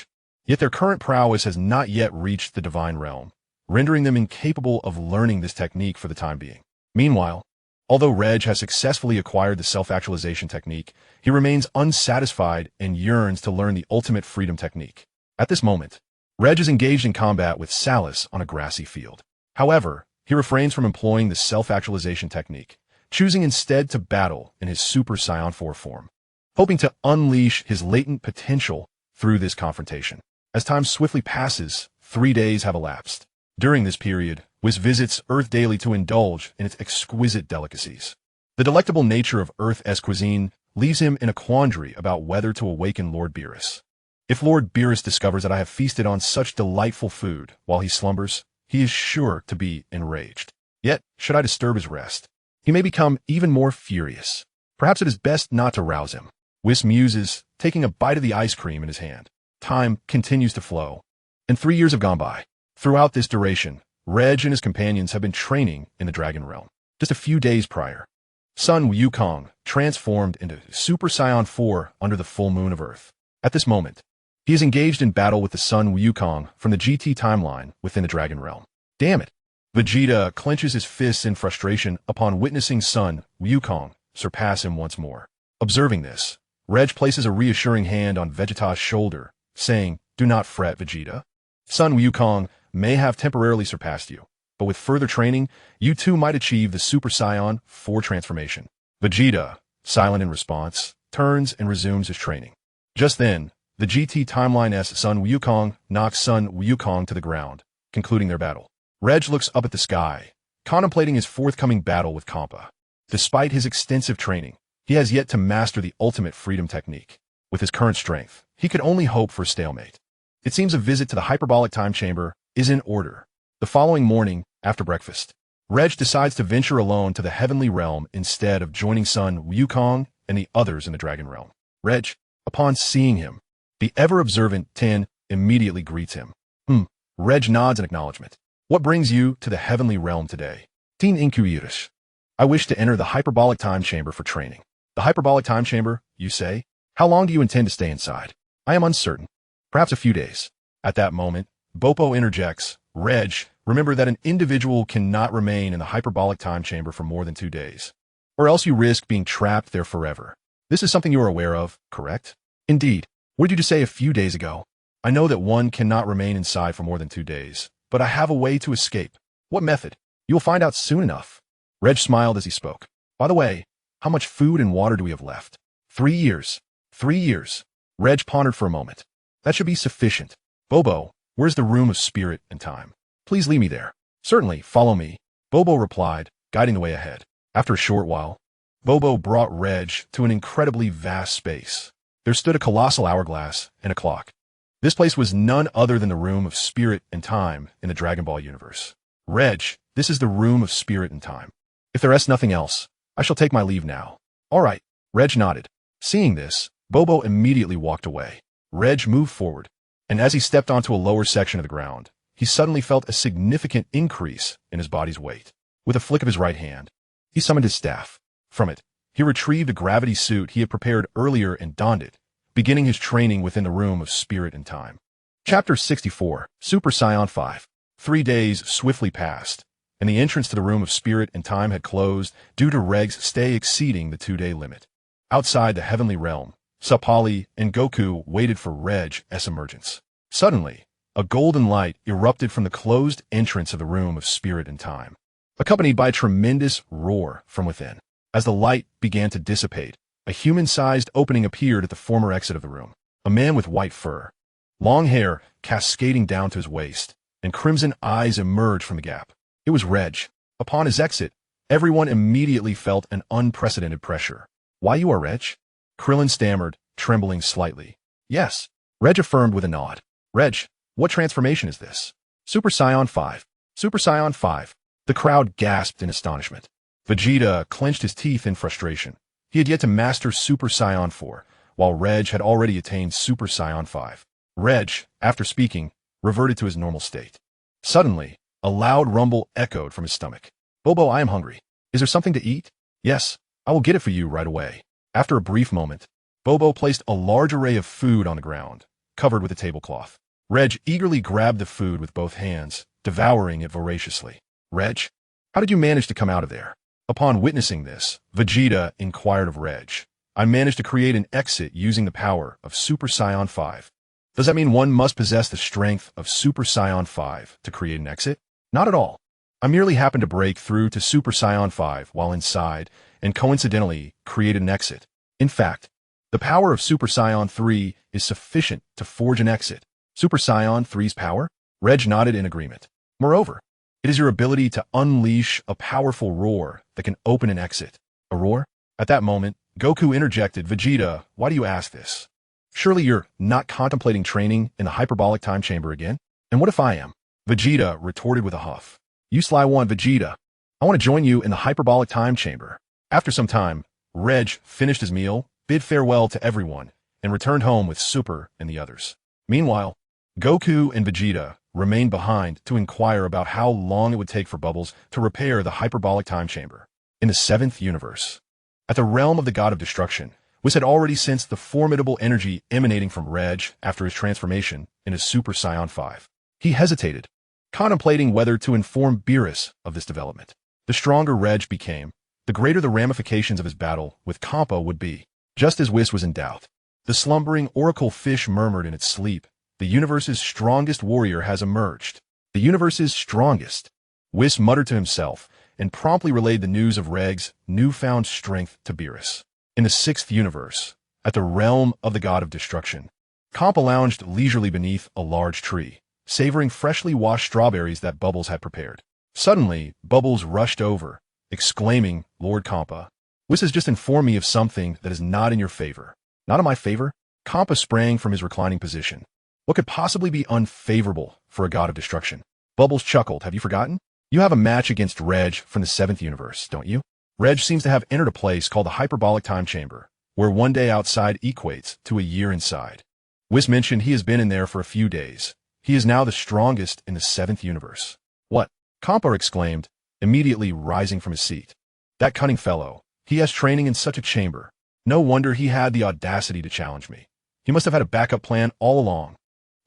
Yet their current prowess has not yet reached the Divine Realm, rendering them incapable of learning this technique for the time being. Meanwhile, although Reg has successfully acquired the self-actualization technique, he remains unsatisfied and yearns to learn the ultimate freedom technique. At this moment, Reg is engaged in combat with Salus on a grassy field. However, he refrains from employing the self-actualization technique, choosing instead to battle in his Super Saiyan 4 form, hoping to unleash his latent potential through this confrontation. As time swiftly passes, 3 days have elapsed. During this period, Whis visits Earth daily to indulge in its exquisite delicacies. The delectable nature of Earth's cuisine leaves him in a quandary about whether to awaken Lord Beerus. If Lord Beerus discovers that I have feasted on such delightful food while he slumbers, he is sure to be enraged. Yet, should I disturb his rest, he may become even more furious. Perhaps it is best not to rouse him. Whis muses, taking a bite of the ice cream in his hand. Time continues to flow, and 3 years have gone by. Throughout this duration, Reg and his companions have been training in the Dragon Realm. Just a few days prior, Sun Wukong transformed into Super Saiyan 4 under the full moon of Earth. At this moment, he is engaged in battle with the Sun Wukong from the GT timeline within the Dragon Realm. Damn it! Vegeta clenches his fists in frustration upon witnessing Sun Wukong surpass him once more. Observing this, Reg places a reassuring hand on Vegeta's shoulder, saying, "Do not fret, Vegeta. Sun Wukong may have temporarily surpassed you, but with further training, you too might achieve the Super Saiyan 4 transformation." Vegeta, silent in response, turns and resumes his training. Just then, the GT timeline's Sun Wukong knocks Sun Wukong to the ground, concluding their battle. Reg looks up at the sky, contemplating his forthcoming battle with Kampa. Despite his extensive training, he has yet to master the ultimate freedom technique. With his current strength, he could only hope for a stalemate. It seems a visit to the hyperbolic time chamber is in order. The following morning, after breakfast, Reg decides to venture alone to the heavenly realm instead of joining Sun Wukong and the others in the Dragon Realm. Reg, upon seeing him, the ever-observant Ten immediately greets him. Reg nods in acknowledgement. "What brings you to the heavenly realm today?" "Teen Inquirish. I wish to enter the hyperbolic time chamber for training." "The hyperbolic time chamber, you say? How long do you intend to stay inside?" "I am uncertain. Perhaps a few days." At that moment, Bopo interjects, "Reg, remember that an individual cannot remain in the hyperbolic time chamber for more than 2 days, or else you risk being trapped there forever. This is something you are aware of, correct?" "Indeed." What did you just say a few days ago? I know that one cannot remain inside for more than 2 days, but I have a way to escape. What method? You'll find out soon enough. Reg smiled as he spoke. By the way, how much food and water do we have left? 3 years. 3 years. Reg pondered for a moment. That should be sufficient. Bobo, where's the room of spirit and time? Please lead me there. Certainly, follow me. Bobo replied, guiding the way ahead. After a short while, Bobo brought Reg to an incredibly vast space. There stood a colossal hourglass and a clock. This place was none other than the room of spirit and time in the Dragon Ball universe. Reg, this is the room of spirit and time. If there is nothing else, I shall take my leave now. All right, Reg nodded. Seeing this, Bobo immediately walked away. Reg moved forward, and as he stepped onto a lower section of the ground, he suddenly felt a significant increase in his body's weight. With a flick of his right hand, he summoned his staff. From it, he retrieved a gravity suit he had prepared earlier and donned it, beginning his training within the room of spirit and time. Chapter 64, Super Saiyan 5. 3 days swiftly passed, and the entrance to the room of spirit and time had closed due to Regg's stay exceeding the 2-day limit. Outside the heavenly realm, Sapali and Goku waited for Regg's emergence. Suddenly, a golden light erupted from the closed entrance of the room of spirit and time, accompanied by a tremendous roar from within. As the light began to dissipate, a human-sized opening appeared at the former exit of the room. A man with white fur, long hair cascading down to his waist, and crimson eyes emerged from the gap. It was Reg. Upon his exit, everyone immediately felt an unprecedented pressure. Why you are Reg? Krillin stammered, trembling slightly. Yes, Reg affirmed with a nod. Reg, what transformation is this? Super Saiyan 5. Super Saiyan 5. The crowd gasped in astonishment. Vegeta clenched his teeth in frustration. He had yet to master Super Saiyan 4, while Reg had already attained Super Saiyan 5. Reg, after speaking, reverted to his normal state. Suddenly, a loud rumble echoed from his stomach. Bobo, I am hungry. Is there something to eat? Yes, I will get it for you right away. After a brief moment, Bobo placed a large array of food on the ground, covered with a tablecloth. Reg eagerly grabbed the food with both hands, devouring it voraciously. Reg, how did you manage to come out of there? Upon witnessing this, Vegeta inquired of Reg. I managed to create an exit using the power of Super Saiyan 5. Does that mean one must possess the strength of Super Saiyan 5 to create an exit? Not at all. I merely happened to break through to Super Saiyan 5 while inside and coincidentally created an exit. In fact, the power of Super Saiyan 3 is sufficient to forge an exit. Super Saiyan 3's power? Reg nodded in agreement. Moreover, it is your ability to unleash a powerful roar that can open an exit. A roar? At that moment, Goku interjected, Vegeta, why do you ask this? Surely you're not contemplating training in the hyperbolic time chamber again? And what if I am? Vegeta retorted with a huff. You sly one, Vegeta. I want to join you in the hyperbolic time chamber. After some time, Reg finished his meal, bid farewell to everyone, and returned home with Super and the others. Meanwhile, Goku and Vegeta remained behind to inquire about how long it would take for Bubbles to repair the hyperbolic time chamber. In the 7th universe, at the realm of the god of destruction, Whis had already sensed the formidable energy emanating from Reg after his transformation into Super Saiyan 5. He hesitated, contemplating whether to inform Beerus of this development. The stronger Reg became, the greater the ramifications of his battle with Kampa would be. Just as Whis was in doubt, the slumbering oracle fish murmured in its sleep, the universe's strongest warrior has emerged. The universe's strongest. Whis muttered to himself and promptly relayed the news of Regg's newfound strength to Beerus. In the 6th universe, at the realm of the god of destruction, Kampa lounged leisurely beneath a large tree, savoring freshly washed strawberries that Bubbles had prepared. Suddenly, Bubbles rushed over, exclaiming, Lord Kampa, Whis has just informed me of something that is not in your favor. Not in my favor? Kampa sprang from his reclining position. What could possibly be unfavorable for a god of destruction? Bubbles chuckled. Have you forgotten? You have a match against Reg from the 7th universe, don't you? Reg seems to have entered a place called the hyperbolic time chamber, where one day outside equates to a year inside. Whis mentioned he has been in there for a few days. He is now the strongest in the 7th universe. What? Kampa exclaimed, immediately rising from his seat. That cunning fellow. He has training in such a chamber. No wonder he had the audacity to challenge me. He must have had a backup plan all along.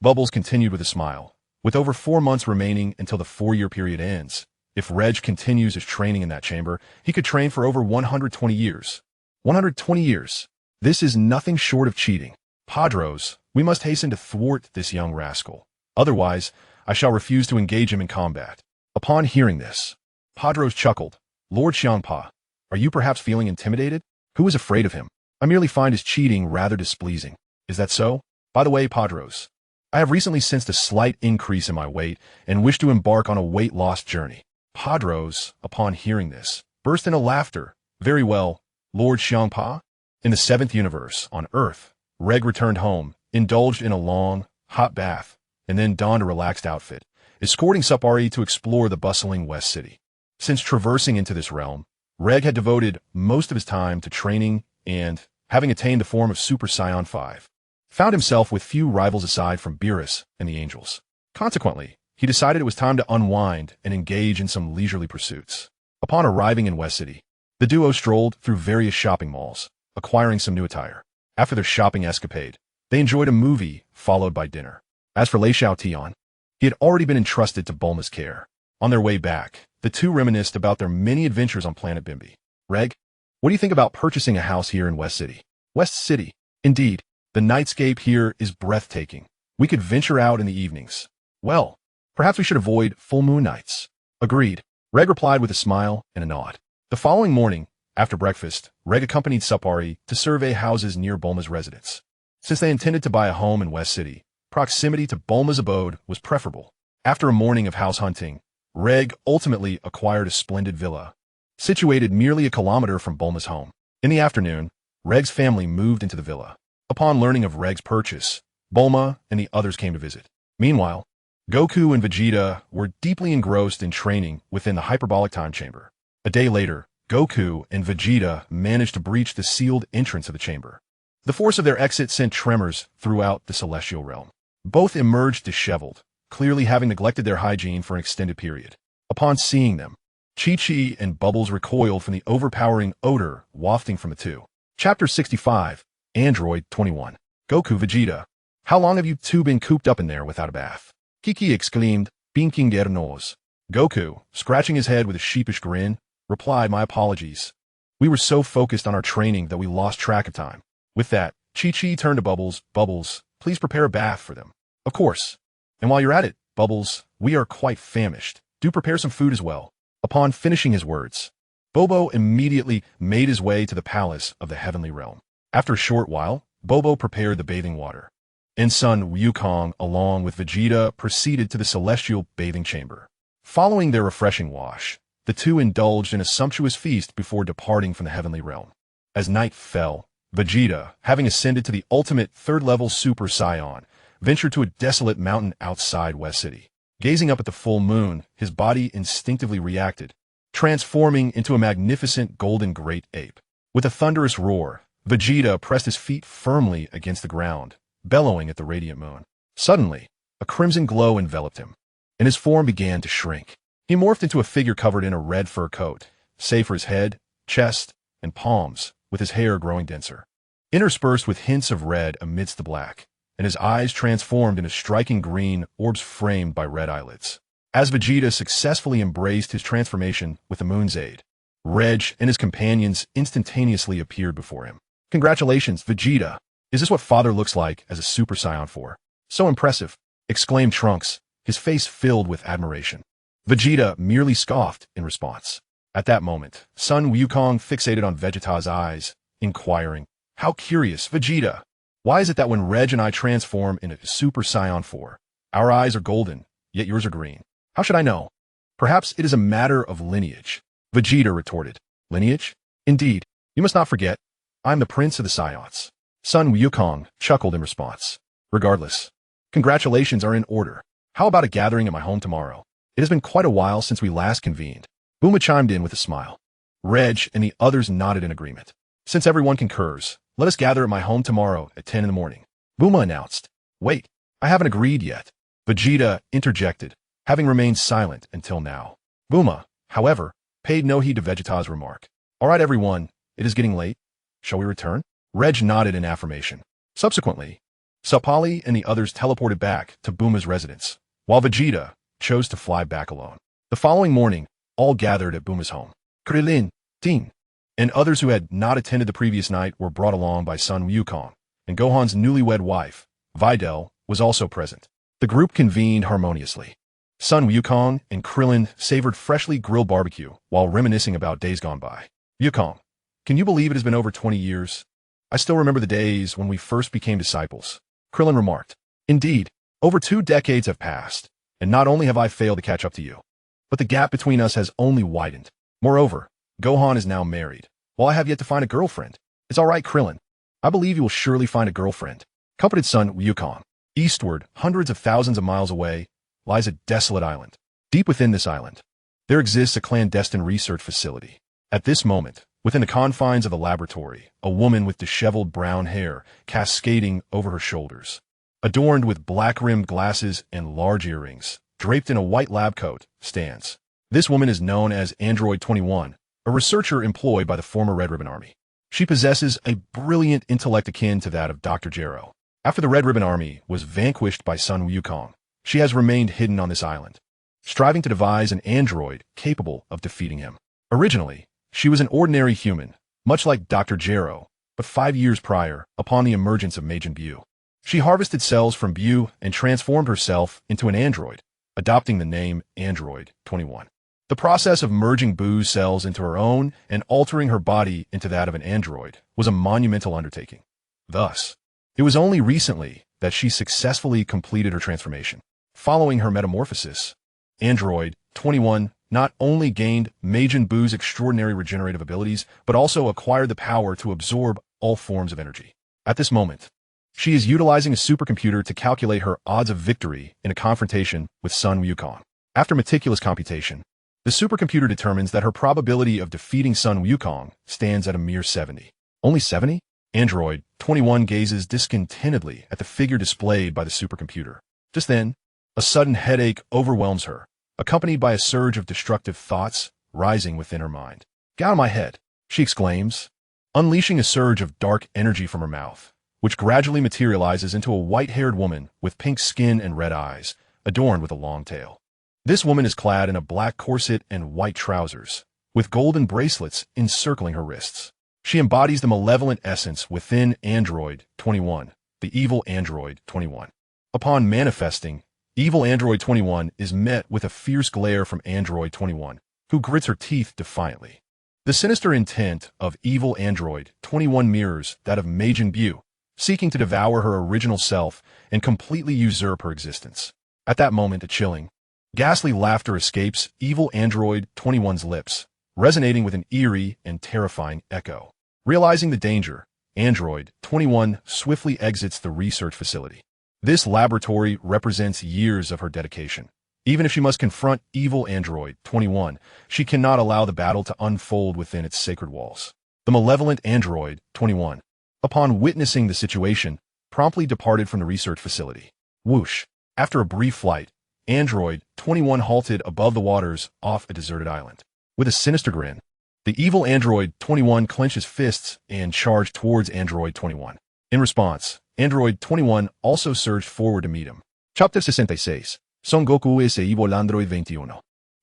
Bubbles continued with a smile. With over 4 months remaining until the 4-year period ends, if Reg continues his training in that chamber, he could train for over 120 years. 120 years. This is nothing short of cheating. Padros, We must hasten to thwart this young rascal. Otherwise, I shall refuse to engage him in combat. Upon hearing this, Padros chuckled. Lord Xiangpa, are you perhaps feeling intimidated? Who is afraid of him? I merely find his cheating rather displeasing. Is that so? By the way, Padros, I have recently sensed a slight increase in my weight and wish to embark on a weight loss journey. Padros, upon hearing this, burst into laughter. Very well, Lord Xiangpa. In the seventh universe, on Earth, Ragg returned home, indulged in a long, hot bath, and then donned a relaxed outfit, escorting Sapari to explore the bustling West City. Since traversing into this realm, Ragg had devoted most of his time to training and, having attained the form of Super Saiyan 5, found himself with few rivals aside from Beerus and the Angels. Consequently, he decided it was time to unwind and engage in some leisurely pursuits. Upon arriving in West City, the duo strolled through various shopping malls, acquiring some new attire. After their shopping escapade, they enjoyed a movie, followed by dinner. As for Lei Xiaotian, he had already been entrusted to Bulma's care. On their way back, the two reminisced about their many adventures on Planet Bambi. Ragg, what do you think about purchasing a house here in West City? West City. Indeed, the nightscape here is breathtaking. We could venture out in the evenings. Well, perhaps we should avoid full moon nights. Agreed. Ragg replied with a smile and a nod. The following morning, after breakfast, Ragg accompanied Sapari to survey houses near Bulma's residence. Since they intended to buy a home in West City, proximity to Bulma's abode was preferable. After a morning of house hunting, Ragg ultimately acquired a splendid villa, situated merely a kilometer from Bulma's home. In the afternoon, Ragg's family moved into the villa. Upon learning of Ragg's purchase, Bulma and the others came to visit. Meanwhile, Goku and Vegeta were deeply engrossed in training within the hyperbolic time chamber. A day later, Goku and Vegeta managed to breach the sealed entrance of the chamber. The force of their exit sent tremors throughout the celestial realm. Both emerged disheveled, clearly having neglected their hygiene for an extended period. Upon seeing them, Chi-Chi and Bubbles recoiled from the overpowering odor wafting from the two. Chapter 65, Android 21. Goku Vegeta, how long have you two been cooped up in there without a bath? Kiki exclaimed, pinking their nose. Goku, scratching his head with a sheepish grin, replied, my apologies. We were so focused on our training that we lost track of time. With that, Chi-Chi turned to Bubbles. Bubbles, please prepare a bath for them. Of course. And while you're at it, Bubbles, we are quite famished. Do prepare some food as well. Upon finishing his words, Bobo immediately made his way to the palace of the heavenly realm. After a short while, Bobo prepared the bathing water, and son Wukong, along with Vegeta, proceeded to the celestial bathing chamber. Following their refreshing wash, the two indulged in a sumptuous feast before departing from the heavenly realm. As night fell, Vegeta, having ascended to the ultimate third-level Super Saiyan, ventured to a desolate mountain outside West City. Gazing up at the full moon, his body instinctively reacted, transforming into a magnificent golden great ape. With a thunderous roar, Vegeta pressed his feet firmly against the ground, bellowing at the radiant moon. Suddenly, a crimson glow enveloped him, and his form began to shrink. He morphed into a figure covered in a red fur coat, save for his head, chest, and palms, with his hair growing denser, interspersed with hints of red amidst the black, and his eyes transformed into striking green orbs framed by red eyelids. As Vegeta successfully embraced his transformation with the moon's aid, Reg and his companions instantaneously appeared before him. Congratulations, Vegeta! Is this what father looks like as a Super Saiyan 4? So impressive! Exclaimed Trunks, his face filled with admiration. Vegeta merely scoffed in response. At that moment, son Wukong fixated on Vegeta's eyes, inquiring, how curious, Vegeta! Why is it that when Reg and I transform into Super Saiyan 4, our eyes are golden, yet yours are green? How should I know? Perhaps it is a matter of lineage. Vegeta retorted. Lineage? Indeed. You must not forget, I am the prince of the Saiyans. Son Wukong chuckled in response. Regardless, congratulations are in order. How about a gathering at my home tomorrow? It has been quite a while since we last convened. Buma chimed in with a smile. Reg and the others nodded in agreement. Since everyone concurs, let us gather at my home tomorrow at 10 in the morning. Buma announced. Wait, I haven't agreed yet. Vegeta interjected, having remained silent until now. Buma, however, paid no heed to Vegeta's remark. All right, everyone, it is getting late. Shall we return? Reg nodded in affirmation. Subsequently, Sapali and the others teleported back to Buma's residence, while Vegeta chose to fly back alone. The following morning, all gathered at Buma's home. Krillin, Ting, and others who had not attended the previous night were brought along by son Wukong and Gohan's newlywed wife, Videl, was also present. The group convened harmoniously. Sun Wukong and Krillin savored freshly grilled barbecue while reminiscing about days gone by. Wukong, can you believe it has been over 20 years? I still remember the days when we first became disciples. Krillin remarked. Indeed, over 2 decades have passed, and not only have I failed to catch up to you, but the gap between us has only widened. Moreover, Gohan is now married, while I have yet to find a girlfriend. It's all right, Krillin. I believe you will surely find a girlfriend, comforted son Wukong. Eastward, hundreds of thousands of miles away, lies a desolate island. Deep within this island, there exists a clandestine research facility. At this moment, within the confines of the laboratory, a woman with disheveled brown hair cascading over her shoulders, adorned with black-rimmed glasses and large earrings, draped in a white lab coat, stands. This woman is known as Android 21, a researcher employed by the former Red Ribbon Army. She possesses a brilliant intellect akin to that of Dr. Gero. After the Red Ribbon Army was vanquished by Sun Wukong, she has remained hidden on this island, striving to devise an android capable of defeating him. Originally, she was an ordinary human, much like Dr. Gero, but 5 years prior, upon the emergence of Majin Buu, she harvested cells from Buu and transformed herself into an android, adopting the name Android 21. The process of merging Buu's cells into her own and altering her body into that of an android was a monumental undertaking. Thus, it was only recently that she successfully completed her transformation. Following her metamorphosis, Android 21 not only gained Majin Buu's extraordinary regenerative abilities, but also acquired the power to absorb all forms of energy. At this moment, she is utilizing a supercomputer to calculate her odds of victory in a confrontation with Sun Wukong. After meticulous computation, the supercomputer determines that her probability of defeating Sun Wukong stands at a mere 70. Only 70? Android 21 gazes discontentedly at the figure displayed by the supercomputer. Just then, a sudden headache overwhelms her, accompanied by a surge of destructive thoughts rising within her mind. Get out of my head, she exclaims, unleashing a surge of dark energy from her mouth, which gradually materializes into a white-haired woman with pink skin and red eyes, adorned with a long tail. This woman is clad in a black corset and white trousers, with golden bracelets encircling her wrists. She embodies the malevolent essence within Android 21, the evil Android 21. Upon manifesting, evil Android 21 is met with a fierce glare from Android 21, who grits her teeth defiantly. The sinister intent of evil Android 21 mirrors that of Majin Buu, seeking to devour her original self and completely usurp her existence. At that moment, a chilling, ghastly laughter escapes evil Android 21's lips, resonating with an eerie and terrifying echo. Realizing the danger, Android 21 swiftly exits the research facility. This laboratory represents years of her dedication. Even if she must confront evil Android 21, she cannot allow the battle to unfold within its sacred walls. The malevolent Android 21, upon witnessing the situation, promptly departed from the research facility. Whoosh! After a brief flight, Android 21 halted above the waters off a deserted island. With a sinister grin, the evil Android 21 clenched his fists and charged towards Android 21. In response, Android 21 also surged forward to meet him. Chapter 66. Son Goku es evil Android 21.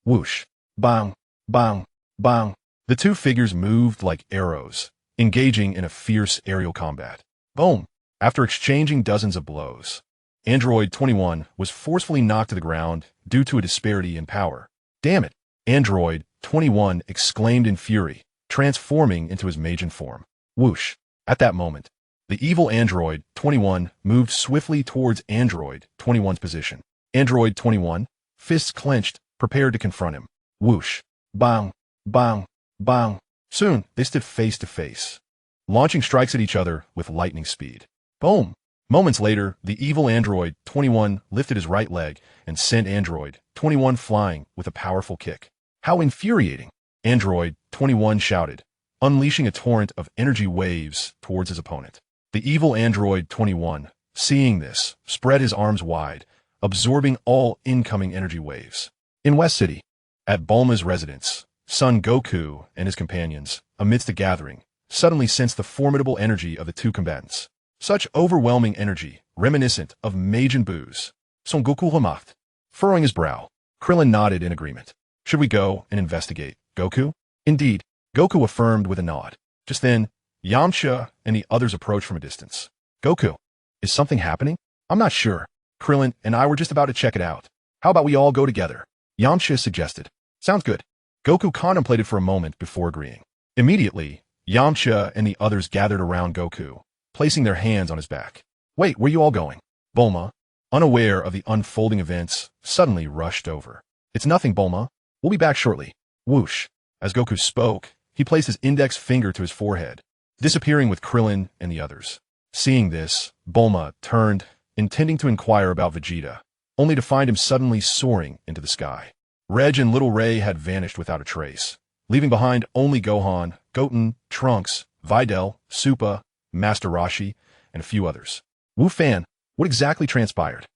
Whoosh! Bang! Bang! Bang! The two figures moved like arrows, engaging in a fierce aerial combat. Boom! After exchanging dozens of blows, Android 21 was forcefully knocked to the ground due to a disparity in power. Damn it! Android 21 exclaimed in fury, transforming into his Majin form. Whoosh! At that moment, the evil Android 21 moved swiftly towards Android 21's position. Android 21, fists clenched, prepared to confront him. Whoosh! Bang! Bang! Bang! Soon, they stood face to face, launching strikes at each other with lightning speed. Boom! Moments later, the evil Android 21 lifted his right leg and sent Android 21 flying with a powerful kick. How infuriating! Android 21 shouted, unleashing a torrent of energy waves towards his opponent. The evil Android 21, seeing this, spread his arms wide, absorbing all incoming energy waves. In West City, at Bulma's residence, Son Goku and his companions, amidst the gathering, suddenly sensed the formidable energy of the two combatants. Such overwhelming energy, reminiscent of Majin Buu's. Son Goku remarked, furrowing his brow. Krillin nodded in agreement. Should we go and investigate, Goku? Indeed, Goku affirmed with a nod. Just then, Yamcha and the others approached from a distance. Goku, is something happening? I'm not sure. Krillin and I were just about to check it out. How about we all go together? Yamcha suggested. Sounds good. Goku contemplated for a moment before agreeing. Immediately, Yamcha and the others gathered around Goku, placing their hands on his back. Wait, where you all going? Bulma, unaware of the unfolding events, suddenly rushed over. It's nothing, Bulma. We'll be back shortly. Whoosh. As Goku spoke, he placed his index finger to his forehead, disappearing with Krillin and the others. Seeing this, Bulma turned, intending to inquire about Vegeta, only to find him suddenly soaring into the sky. Reg and Little Ray had vanished without a trace, leaving behind only Gohan, Goten, Trunks, Videl, Suppa, Master Roshi, and a few others. Wu Fan, what exactly transpired?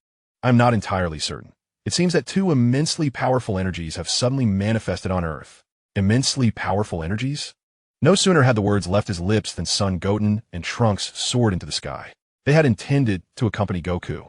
I'm not entirely certain. It seems that two immensely powerful energies have suddenly manifested on Earth. Immensely powerful energies? No sooner had the words left his lips than Son Goten and Trunks soared into the sky. They had intended to accompany Goku.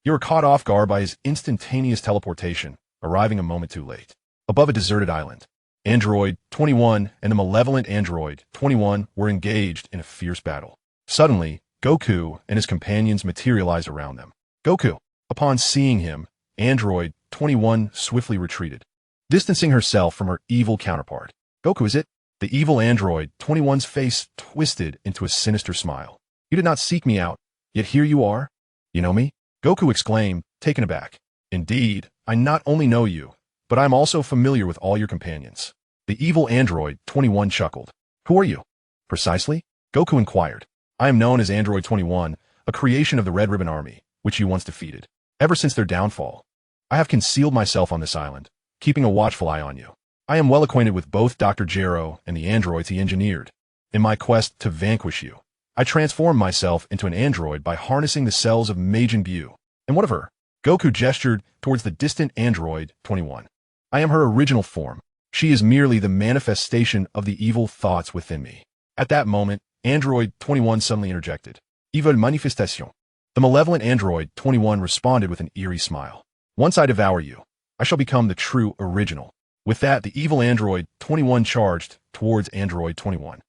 You were caught off guard by his instantaneous teleportation, arriving a moment too late. Above a deserted island, Android 21 and the malevolent Android 21 were engaged in a fierce battle. Suddenly, Goku and his companions materialized around them. Goku, upon seeing him, Android 21 swiftly retreated, distancing herself from her evil counterpart. Goku, is it? The evil Android 21's face twisted into a sinister smile. You did not seek me out, yet here you are? You know me? Goku exclaimed, taken aback. Indeed, I not only know you, but I am also familiar with all your companions. The evil Android 21 chuckled. Who are you? Precisely? Goku inquired. I am known as Android 21, a creation of the Red Ribbon Army, which you once defeated. Ever since their downfall, I have concealed myself on this island, keeping a watchful eye on you. I am well acquainted with both Dr. Gero and the androids he engineered. In my quest to vanquish you, I transformed myself into an android by harnessing the cells of Majin Buu. And what of her? Goku gestured towards the distant Android 21. I am her original form. She is merely the manifestation of the evil thoughts within me. At that moment, Android 21 suddenly interjected. Evil manifestation. The malevolent Android 21 responded with an eerie smile. Once I devour you, I shall become the true original. With that, the evil Android 21 charged towards Android 21.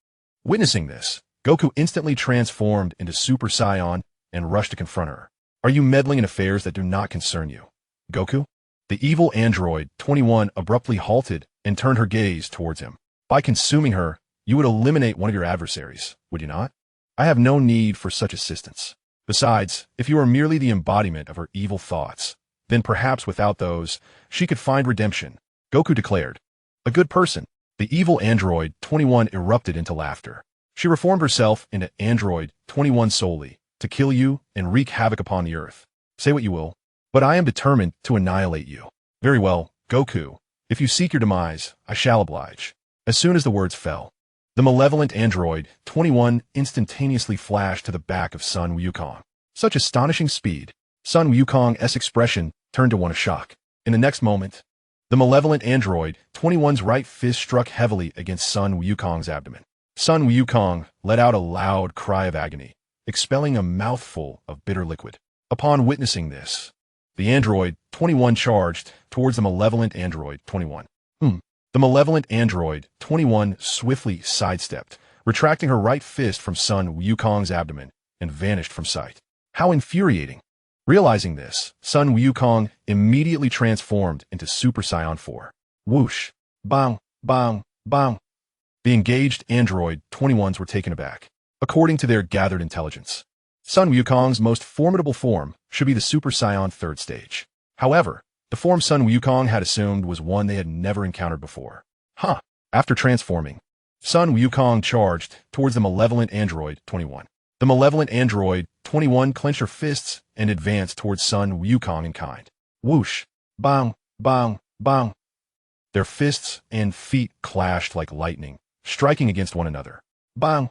Witnessing this, Goku instantly transformed into Super Saiyan and rushed to confront her. Are you meddling in affairs that do not concern you? Goku? The evil Android 21 abruptly halted and turned her gaze towards him. By consuming her, you would eliminate one of your adversaries, would you not? I have no need for such assistance. Besides, if you are merely the embodiment of her evil thoughts, then perhaps without those, she could find redemption. Goku declared. A good person. The evil Android 21 erupted into laughter. She reformed herself into Android 21 solely, to kill you and wreak havoc upon the Earth. Say what you will, but I am determined to annihilate you. Very well, Goku. If you seek your demise, I shall oblige. As soon as the words fell, the malevolent Android 21 instantaneously flashed to the back of Sun Wukong. Such astonishing speed. Sun Wukong's expression turned to one of shock. In the next moment, the malevolent Android 21's right fist struck heavily against Sun Wukong's abdomen. Sun Wukong let out a loud cry of agony, expelling a mouthful of bitter liquid. Upon witnessing this, the Android 21 charged towards the malevolent Android 21. The malevolent Android 21 swiftly sidestepped, retracting her right fist from Sun Wukong's abdomen, and vanished from sight. How infuriating! Realizing this, Sun Wukong immediately transformed into Super Saiyan 4. Whoosh! Bang! Bang! Bang! The engaged Android 21s were taken aback. According to their gathered intelligence, Sun Wukong's most formidable form should be the Super Saiyan 3rd stage. However, the form Sun Wukong had assumed was one they had never encountered before. After transforming, Sun Wukong charged towards the malevolent Android 21. The malevolent Android 21 clenched her fists and advanced towards Sun Wukong in kind. Whoosh! Bang! Bang! Bang! Their fists and feet clashed like lightning, striking against one another. Bang!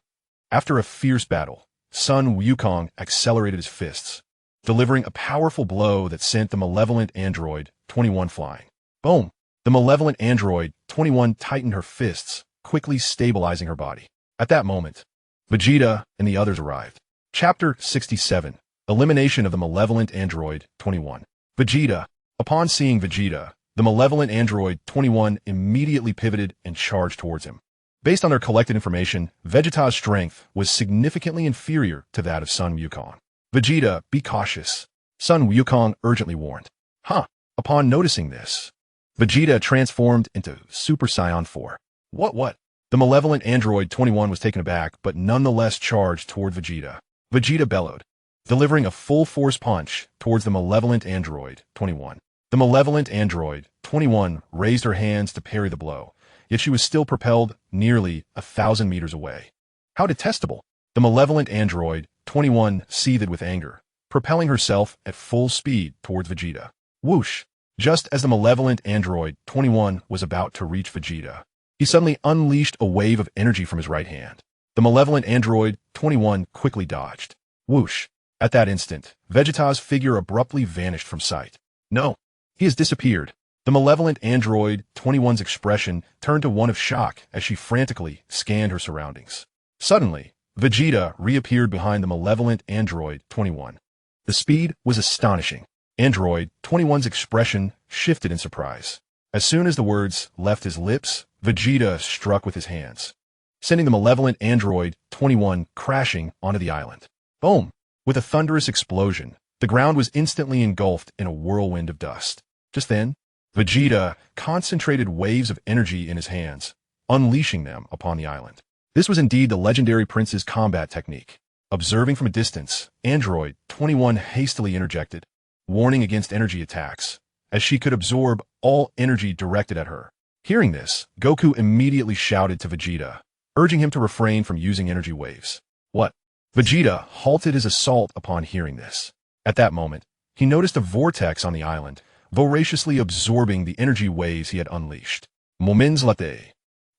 After a fierce battle, Sun Wukong accelerated his fists, delivering a powerful blow that sent the malevolent Android 21 flying. Boom! The malevolent Android 21 tightened her fists, quickly stabilizing her body. At that moment, Vegeta and the others arrived. Chapter 67. Elimination of the malevolent Android 21. Vegeta. Upon seeing Vegeta, the malevolent Android 21 immediately pivoted and charged towards him. Based on their collected information, Vegeta's strength was significantly inferior to that of Sun Wukong. Vegeta, be cautious. Sun Wukong urgently warned. Huh. Upon noticing this, Vegeta transformed into Super Saiyan 4. What? The malevolent android 21 was taken aback, but nonetheless charged toward Vegeta. Vegeta bellowed, delivering a full-force punch towards the malevolent android 21. The malevolent android 21 raised her hands to parry the blow, yet she was still propelled nearly 1,000 meters away. How detestable! The malevolent android 21 seethed with anger, propelling herself at full speed towards Vegeta. Whoosh! Just as the malevolent android 21 was about to reach Vegeta, he suddenly unleashed a wave of energy from his right hand. The malevolent android 21 quickly dodged. Whoosh! At that instant, Vegeta's figure abruptly vanished from sight. No, he has disappeared. The malevolent android 21's expression turned to one of shock as she frantically scanned her surroundings. Suddenly, Vegeta reappeared behind the malevolent android 21. The speed was astonishing. Android 21's expression shifted in surprise. As soon as the words left his lips, Vegeta struck with his hands, sending the malevolent android 21 crashing onto the island. Boom! With a thunderous explosion, the ground was instantly engulfed in a whirlwind of dust. Just then, Vegeta concentrated waves of energy in his hands, unleashing them upon the island. This was indeed the legendary prince's combat technique. Observing from a distance, Android 21 hastily interjected, warning against energy attacks, as she could absorb all energy directed at her. Hearing this, Goku immediately shouted to Vegeta, urging him to refrain from using energy waves. What? Vegeta halted his assault upon hearing this. At that moment, he noticed a vortex on the island, voraciously absorbing the energy waves he had unleashed. Moments later,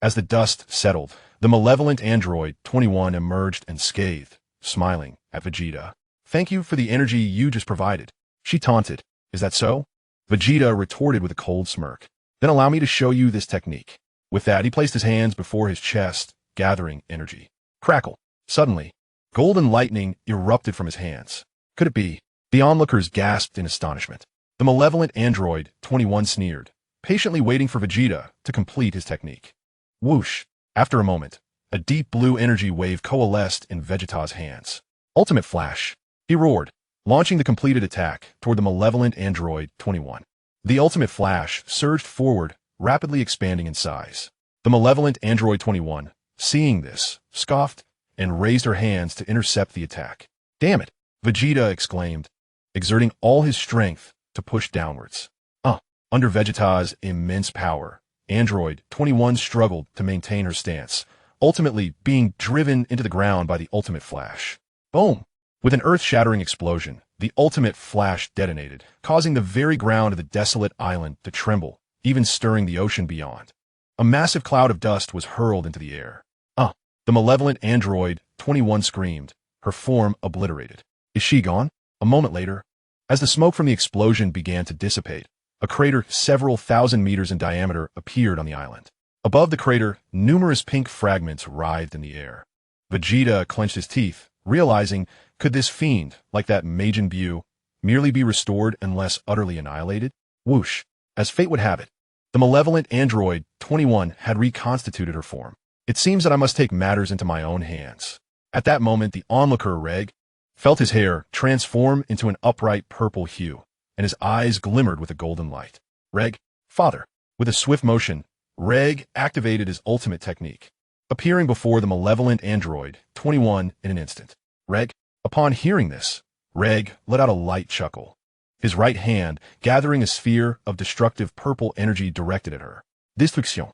as the dust settled, the malevolent android 21 emerged and scathed, smiling at Vegeta. Thank you for the energy you just provided. She taunted. Is that so? Vegeta retorted with a cold smirk. Then allow me to show you this technique. With that, he placed his hands before his chest, gathering energy. Crackle. Suddenly, golden lightning erupted from his hands. Could it be? The onlookers gasped in astonishment. The malevolent android 21 sneered, patiently waiting for Vegeta to complete his technique. Whoosh! After a moment, a deep blue energy wave coalesced in Vegeta's hands. Ultimate Flash! He roared, launching the completed attack toward the malevolent android 21. The ultimate flash surged forward, rapidly expanding in size. The malevolent android 21, seeing this, scoffed and raised her hands to intercept the attack. Damn it! Vegeta exclaimed, exerting all his strength to push downwards. Under Vegeta's immense power, Android 21 struggled to maintain her stance, ultimately being driven into the ground by the ultimate flash. Boom! With an earth-shattering explosion, the ultimate flash detonated, causing the very ground of the desolate island to tremble, even stirring the ocean beyond. A massive cloud of dust was hurled into the air. The malevolent android 21 screamed, her form obliterated. Is she gone? A moment later, as the smoke from the explosion began to dissipate, a crater several thousand meters in diameter appeared on the island. Above the crater, numerous pink fragments writhed in the air. Vegeta clenched his teeth, realizing, could this fiend, like that Majin Buu, merely be restored unless utterly annihilated? Whoosh! As fate would have it, the malevolent android 21 had reconstituted her form. It seems that I must take matters into my own hands. At that moment, the onlooker, Ragg, felt his hair transform into an upright purple hue, and his eyes glimmered with a golden light. Ragg, father. With a swift motion, Ragg activated his ultimate technique, appearing before the malevolent android 21 in an instant. Ragg, upon hearing this, Ragg let out a light chuckle, his right hand gathering a sphere of destructive purple energy directed at her. Destruction.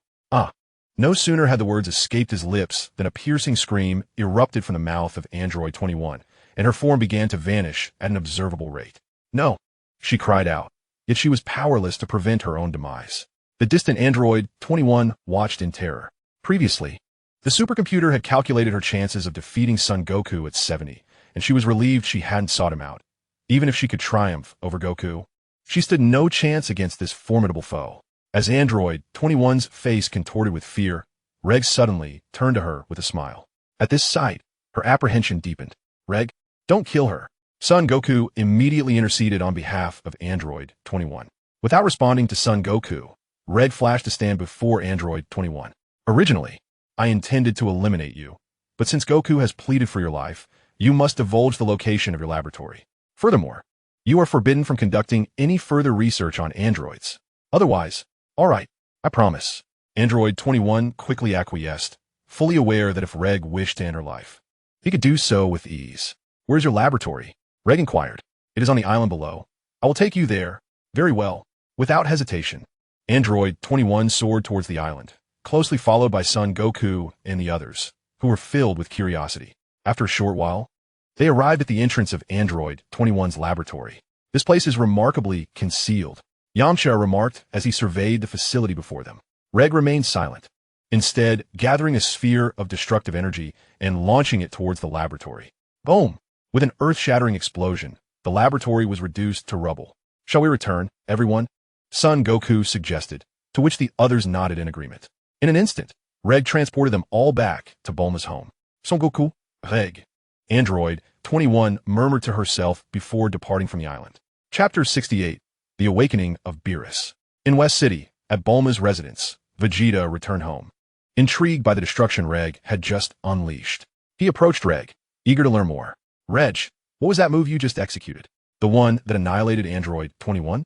No sooner had the words escaped his lips than a piercing scream erupted from the mouth of Android 21, and her form began to vanish at an observable rate. No, she cried out, yet she was powerless to prevent her own demise. The distant Android 21 watched in terror. Previously, the supercomputer had calculated her chances of defeating Son Goku at 70, and she was relieved she hadn't sought him out. Even if she could triumph over Goku, she stood no chance against this formidable foe. As Android 21's face contorted with fear, Ragg suddenly turned to her with a smile. At this sight, her apprehension deepened. Ragg, don't kill her. Son Goku immediately interceded on behalf of Android 21. Without responding to Son Goku, Ragg flashed to stand before Android 21. Originally, I intended to eliminate you, but since Goku has pleaded for your life, you must divulge the location of your laboratory. Furthermore, You are forbidden from conducting any further research on androids. Otherwise, all right, I promise. Android 21 quickly acquiesced, fully aware that if Ragg wished to enter life, he could do so with ease. Where's your laboratory? Ragg inquired. It is on the island below. I will take you there. Very well. Without hesitation, Android 21 soared towards the island, closely followed by Son Goku and the others, who were filled with curiosity. After a short while, they arrived at the entrance of Android 21's laboratory. This place is remarkably concealed, Yamcha remarked as he surveyed the facility before them. Ragg remained silent, instead gathering a sphere of destructive energy and launching it towards the laboratory. Boom! With an earth-shattering explosion, the laboratory was reduced to rubble. Shall we return, everyone? Son Goku suggested, to which the others nodded in agreement. In an instant, Ragg transported them all back to Bulma's home. Son Goku, Ragg. Android 21 murmured to herself before departing from the island. Chapter 68. The Awakening of Beerus. In West City, at Bulma's residence, Vegeta returned home, intrigued by the destruction Ragg had just unleashed. He approached Ragg, eager to learn more. Reg, what was that move you just executed? The one that annihilated Android 21?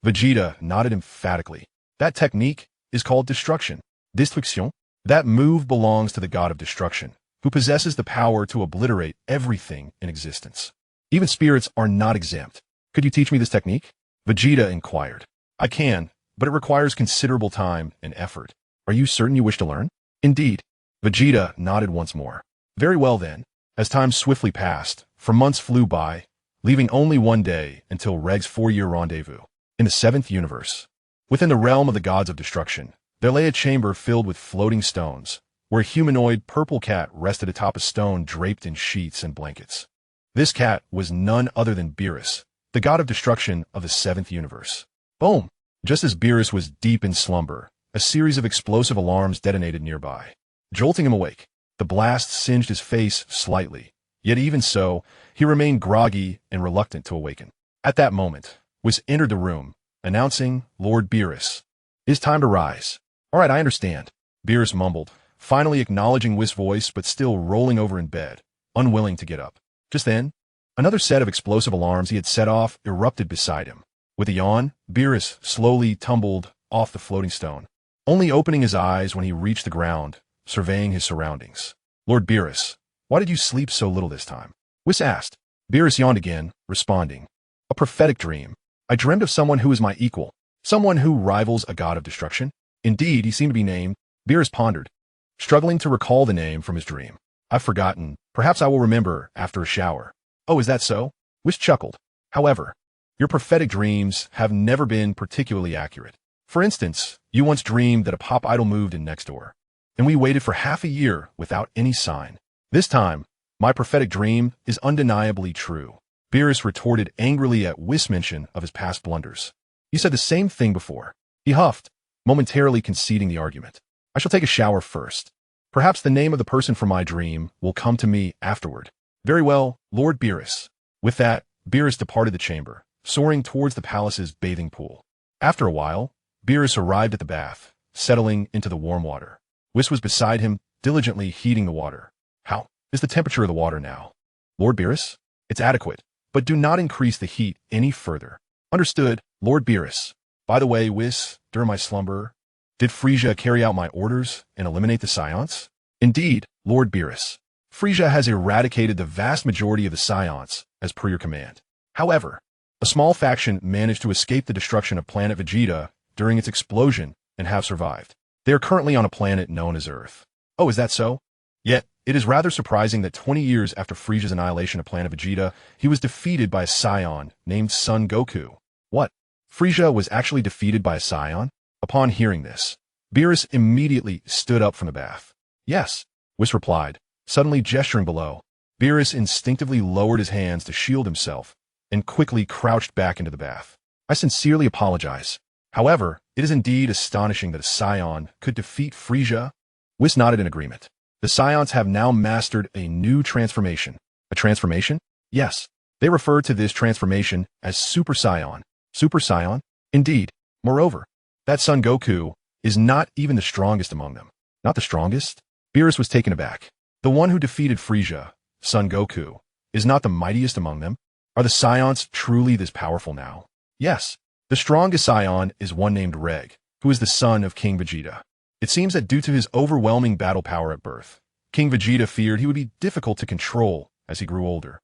Vegeta nodded emphatically. That technique is called destruction. Destruction? That move belongs to the god of destruction, who possesses the power to obliterate everything in existence. Even spirits are not exempt. Could you teach me this technique? Vegeta inquired. I can, but it requires considerable time and effort. Are you certain you wish to learn? Indeed. Vegeta nodded once more. Very well then. As time swiftly passed, for months flew by, leaving only one day until Ragg's 4-year rendezvous. In the 7th universe, within the realm of the gods of destruction, there lay a chamber filled with floating stones, where a humanoid purple cat rested atop a stone draped in sheets and blankets. This cat was none other than Beerus, the god of destruction of the 7th universe. Boom! Just as Beerus was deep in slumber, a series of explosive alarms detonated nearby, jolting him awake. The blast singed his face slightly, yet even so, he remained groggy and reluctant to awaken. At that moment, Whis entered the room, announcing, Lord Beerus. It is time to rise. All right, I understand. Beerus mumbled, finally acknowledging Whis' voice but still rolling over in bed, unwilling to get up. Just then, another set of explosive alarms he had set off erupted beside him. With a yawn, Beerus slowly tumbled off the floating stone, only opening his eyes when he reached the ground, surveying his surroundings. Lord Beerus, why did you sleep so little this time? Whis asked. Beerus yawned again, responding. A prophetic dream. I dreamed of someone who is my equal, someone who rivals a god of destruction. Indeed, he seemed to be named. Beerus pondered, struggling to recall the name from his dream. I've forgotten. Perhaps I will remember after a shower. Oh, is that so? Whis chuckled. However, your prophetic dreams have never been particularly accurate. For instance, you once dreamed that a pop idol moved in next door, and we waited for half a year without any sign. This time, my prophetic dream is undeniably true. Beerus retorted angrily at Whis' mention of his past blunders. You said the same thing before. He huffed, momentarily conceding the argument. I shall take a shower first. Perhaps the name of the person from my dream will come to me afterward. Very well, Lord Beerus. With that, Beerus departed the chamber, soaring towards the palace's bathing pool. After a while, Beerus arrived at the bath, settling into the warm water. Whis was beside him, diligently heating the water. How is the temperature of the water now? Lord Beerus? It's adequate, but do not increase the heat any further. Understood, Lord Beerus. By the way, Whis, during my slumber, did Frieza carry out my orders and eliminate the Saiyans? Indeed, Lord Beerus. Frieza has eradicated the vast majority of the Saiyans, as per your command. However, a small faction managed to escape the destruction of Planet Vegeta during its explosion and have survived. They are currently on a planet known as Earth. Oh, is that so? Yet, it is rather surprising that 20 years after Frieza's annihilation of Planet Vegeta, he was defeated by a Saiyan named Son Goku. What? Frieza was actually defeated by a Saiyan? Upon hearing this, Beerus immediately stood up from the bath. Yes, Whis replied, suddenly gesturing below. Beerus instinctively lowered his hands to shield himself and quickly crouched back into the bath. I sincerely apologize. However, it is indeed astonishing that a Saiyan could defeat Frieza. Whis nodded in agreement. The Saiyans have now mastered a new transformation. A transformation? Yes. They refer to this transformation as Super Saiyan. Super Saiyan? Indeed. Moreover, that Son Goku is not even the strongest among them. Not the strongest? Beerus was taken aback. The one who defeated Frieza, Son Goku, is not the mightiest among them? Are the Scions truly this powerful now? Yes. The strongest Scion is one named Ragg, who is the son of King Vegeta. It seems that due to his overwhelming battle power at birth, King Vegeta feared he would be difficult to control as he grew older.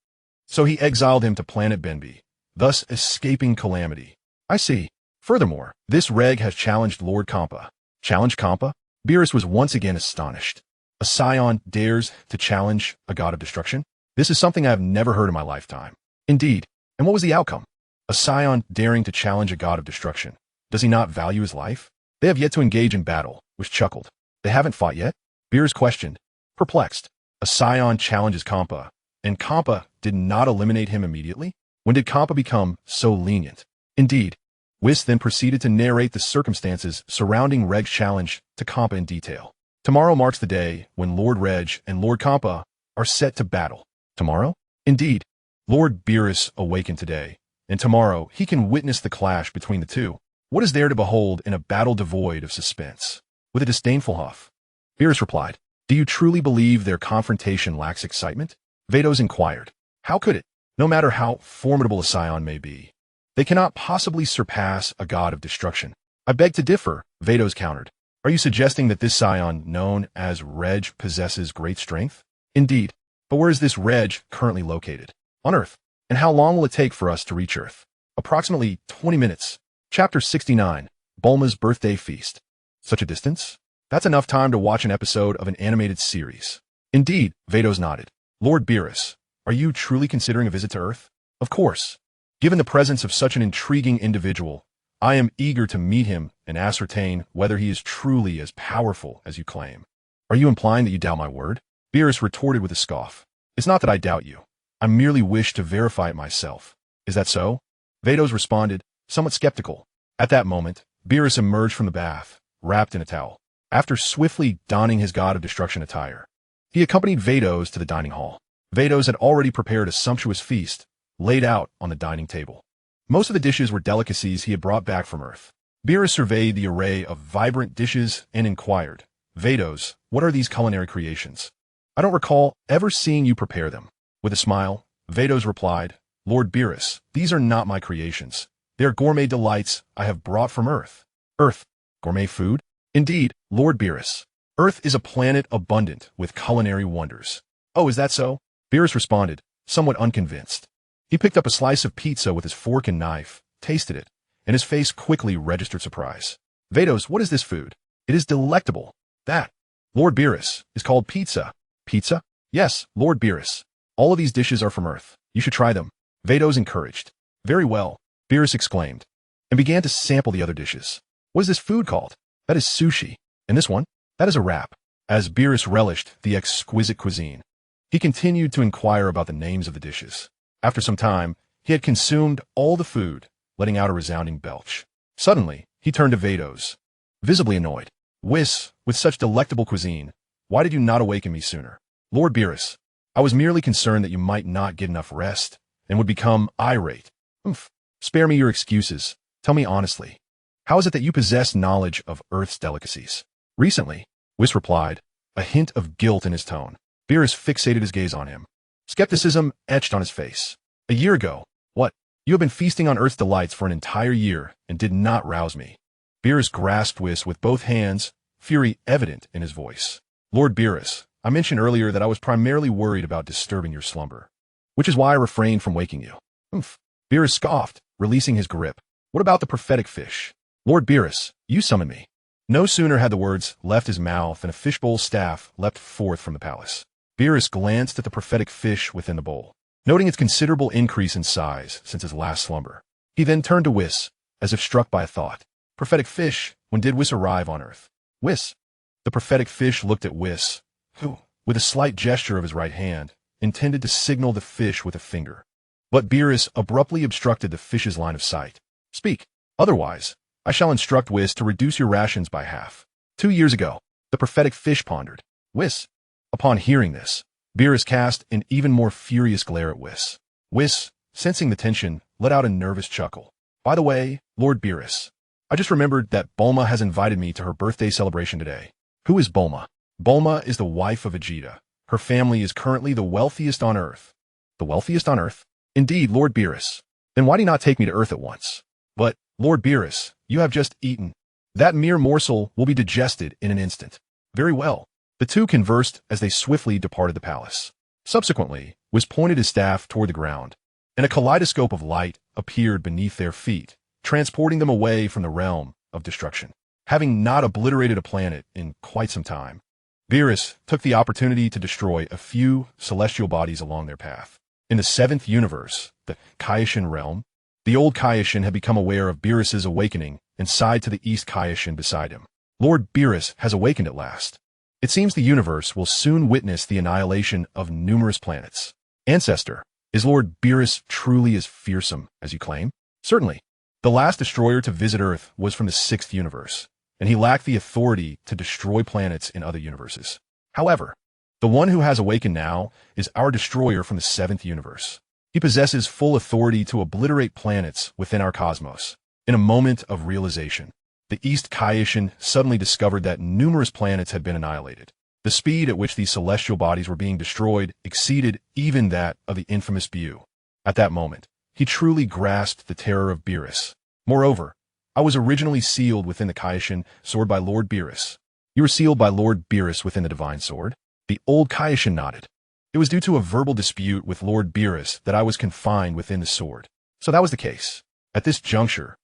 So he exiled him to Planet Bambi, thus escaping calamity. I see. Furthermore, this Ragg has challenged Lord Kampa. Challenged Kampa? Beerus was once again astonished. A Scion dares to challenge a god of destruction? This is something I have never heard in my lifetime. Indeed. And what was the outcome? A Scion daring to challenge a god of destruction. Does he not value his life? They have yet to engage in battle, Wish chuckled. They haven't fought yet? Beerus questioned. Perplexed. A Scion challenges Kampa, and Kampa did not eliminate him immediately? When did Kampa become so lenient? Indeed. Whis then proceeded to narrate the circumstances surrounding Regg's challenge to Kampa in detail. Tomorrow marks the day when Lord Reg and Lord Kampa are set to battle. Tomorrow? Indeed. Lord Beerus awakened today, and tomorrow he can witness the clash between the two. What is there to behold in a battle devoid of suspense? With a disdainful huff, Beerus replied, Do you truly believe their confrontation lacks excitement? Vados inquired. How could it? No matter how formidable a Scion may be, they cannot possibly surpass a god of destruction. I beg to differ, Vados countered. Are you suggesting that this Scion, known as Reg, possesses great strength? Indeed. But where is this Reg currently located? On Earth. And how long will it take for us to reach Earth? Approximately 20 minutes. Chapter 69. Bulma's Birthday Feast. Such a distance? That's enough time to watch an episode of an animated series. Indeed, Vados nodded. Lord Beerus, are you truly considering a visit to Earth? Of course. Given the presence of such an intriguing individual, I am eager to meet him and ascertain whether he is truly as powerful as you claim. Are you implying that you doubt my word? Beerus retorted with a scoff. It's not that I doubt you. I merely wish to verify it myself. Is that so? Vados responded, somewhat skeptical. At that moment, Beerus emerged from the bath, wrapped in a towel. After swiftly donning his god of destruction attire, he accompanied Vados to the dining hall. Vados had already prepared a sumptuous feast, laid out on the dining table. Most of the dishes were delicacies he had brought back from Earth. Beerus surveyed the array of vibrant dishes and inquired, Vados, what are these culinary creations? I don't recall ever seeing you prepare them. With a smile, Vados replied, Lord Beerus, these are not my creations. They are gourmet delights I have brought from Earth. Earth? Gourmet food? Indeed, Lord Beerus. Earth is a planet abundant with culinary wonders. Oh, is that so? Beerus responded, somewhat unconvinced. He picked up a slice of pizza with his fork and knife, tasted it, and his face quickly registered surprise. Vados, what is this food? It is delectable. That, Lord Beerus, is called pizza. Pizza? Yes, Lord Beerus. All of these dishes are from Earth. You should try them. Vados encouraged. Very well, Beerus exclaimed, and began to sample the other dishes. What is this food called? That is sushi. And this one? That is a wrap. As Beerus relished the exquisite cuisine, he continued to inquire about the names of the dishes. After some time, he had consumed all the food, letting out a resounding belch. Suddenly, he turned to Vados, visibly annoyed. Whis, with such delectable cuisine, why did you not awaken me sooner? Lord Beerus, I was merely concerned that you might not get enough rest and would become irate. Spare me your excuses. Tell me honestly. How is it that you possess knowledge of Earth's delicacies? Recently, Whis replied, a hint of guilt in his tone. Beerus fixated his gaze on him. Skepticism etched on his face. A year ago, what? You have been feasting on Earth's delights for an entire year and did not rouse me. Beerus grasped Whis with both hands, fury evident in his voice. Lord Beerus, I mentioned earlier that I was primarily worried about disturbing your slumber, which is why I refrained from waking you. Beerus scoffed, releasing his grip. What about the prophetic fish? Lord Beerus, you summon me. No sooner had the words left his mouth than a fishbowl staff leapt forth from the palace. Beerus glanced at the prophetic fish within the bowl, noting its considerable increase in size since his last slumber. He then turned to Whis, as if struck by a thought. Prophetic fish, when did Whis arrive on Earth? Whis. The prophetic fish looked at Whis, who, with a slight gesture of his right hand, intended to signal the fish with a finger. But Beerus abruptly obstructed the fish's line of sight. Speak. Otherwise, I shall instruct Whis to reduce your rations by half. 2 years ago, the prophetic fish pondered. Whis. Upon hearing this, Beerus cast an even more furious glare at Whis. Whis, sensing the tension, let out a nervous chuckle. By the way, Lord Beerus, I just remembered that Bulma has invited me to her birthday celebration today. Who is Bulma? Bulma is the wife of Vegeta. Her family is currently the wealthiest on Earth. The wealthiest on Earth? Indeed, Lord Beerus. Then why do you not take me to Earth at once? But, Lord Beerus, you have just eaten. That mere morsel will be digested in an instant. Very well. The two conversed as they swiftly departed the palace. Subsequently, Whis pointed his staff toward the ground, and a kaleidoscope of light appeared beneath their feet, transporting them away from the realm of destruction. Having not obliterated a planet in quite some time, Beerus took the opportunity to destroy a few celestial bodies along their path. In the 7th universe, the Kaioshin realm, the old Kaioshin had become aware of Beerus's awakening and sighed to the East Kaioshin beside him. Lord Beerus has awakened at last. It seems the universe will soon witness the annihilation of numerous planets. Ancestor, is Lord Beerus truly as fearsome as you claim? Certainly. The last destroyer to visit Earth was from the 6th universe, and he lacked the authority to destroy planets in other universes. However, the one who has awakened now is our destroyer from the 7th universe. He possesses full authority to obliterate planets within our cosmos. In a moment of realization, the East Kaioshin suddenly discovered that numerous planets had been annihilated. The speed at which these celestial bodies were being destroyed exceeded even that of the infamous Bu. At that moment, he truly grasped the terror of Beerus. Moreover, I was originally sealed within the Kaioshin sword by Lord Beerus. You were sealed by Lord Beerus within the divine sword? The old Kaioshin nodded. It was due to a verbal dispute with Lord Beerus that I was confined within the sword. So that was the case. At this juncture,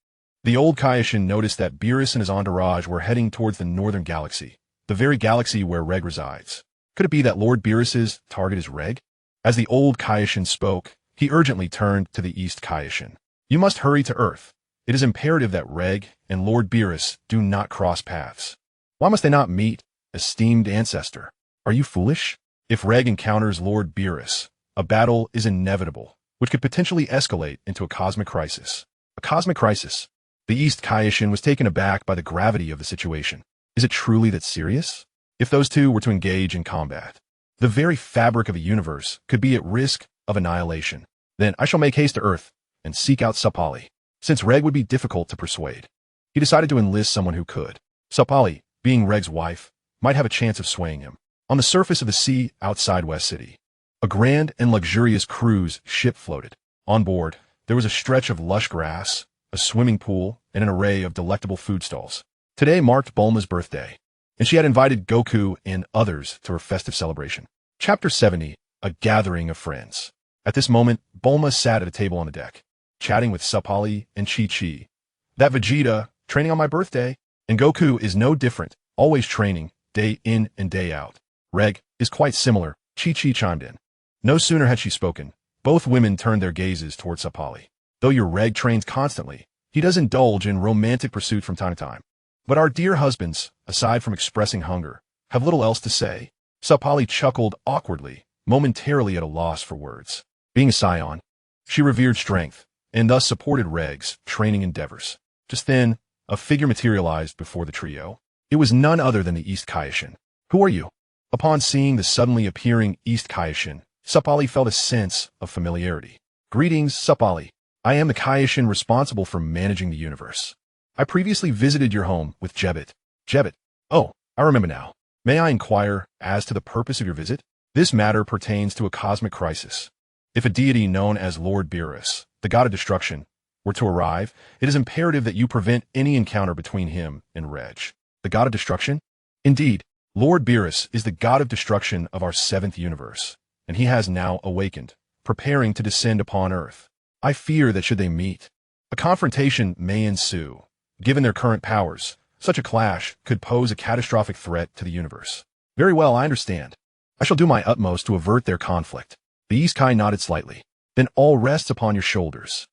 the old Kaioshin noticed that Beerus and his entourage were heading towards the northern galaxy, the very galaxy where Ragg resides. Could it be that Lord Beerus's target is Ragg? As the old Kaioshin spoke, he urgently turned to the East Kaioshin. You must hurry to Earth. It is imperative that Ragg and Lord Beerus do not cross paths. Why must they not meet, esteemed ancestor? Are you foolish? If Ragg encounters Lord Beerus, a battle is inevitable, which could potentially escalate into a cosmic crisis. A cosmic crisis? The East Kaioshin was taken aback by the gravity of the situation. Is it truly that serious? If those two were to engage in combat, the very fabric of a universe could be at risk of annihilation. Then I shall make haste to Earth and seek out Sapali. Since Ragg would be difficult to persuade, he decided to enlist someone who could. Sapali, being Ragg's wife, might have a chance of swaying him. On the surface of the sea outside West City, a grand and luxurious cruise ship floated. On board, there was a stretch of lush grass, a swimming pool, and an array of delectable food stalls. Today marked Bulma's birthday, and she had invited Goku and others to her festive celebration. Chapter 70, A Gathering of Friends. At this moment, Bulma sat at a table on the deck, chatting with Sapali and Chi-Chi. That Vegeta, training on my birthday, and Goku is no different, always training, day in and day out. Ragg is quite similar, Chi-Chi chimed in. No sooner had she spoken, both women turned their gazes toward Sapali. Though your Ragg trains constantly, he does indulge in romantic pursuit from time to time. But our dear husbands, aside from expressing hunger, have little else to say. Sapali chuckled awkwardly, momentarily at a loss for words. Being a Saiyan, she revered strength, and thus supported Ragg's training endeavors. Just then, a figure materialized before the trio. It was none other than the East Kaioshin. Who are you? Upon seeing the suddenly appearing East Kaioshin, Sapali felt a sense of familiarity. Greetings, Sapali. I am the Kaioshin responsible for managing the universe. I previously visited your home with Jebbit. Jebbit. Oh, I remember now. May I inquire as to the purpose of your visit? This matter pertains to a cosmic crisis. If a deity known as Lord Beerus, the god of destruction, were to arrive, it is imperative that you prevent any encounter between him and Reg. The god of destruction? Indeed, Lord Beerus is the god of destruction of our 7th universe, and he has now awakened, preparing to descend upon Earth. I fear that should they meet, a confrontation may ensue. Given their current powers, such a clash could pose a catastrophic threat to the universe. Very well, I understand. I shall do my utmost to avert their conflict. The East Kai nodded slightly. Then all rests upon your shoulders.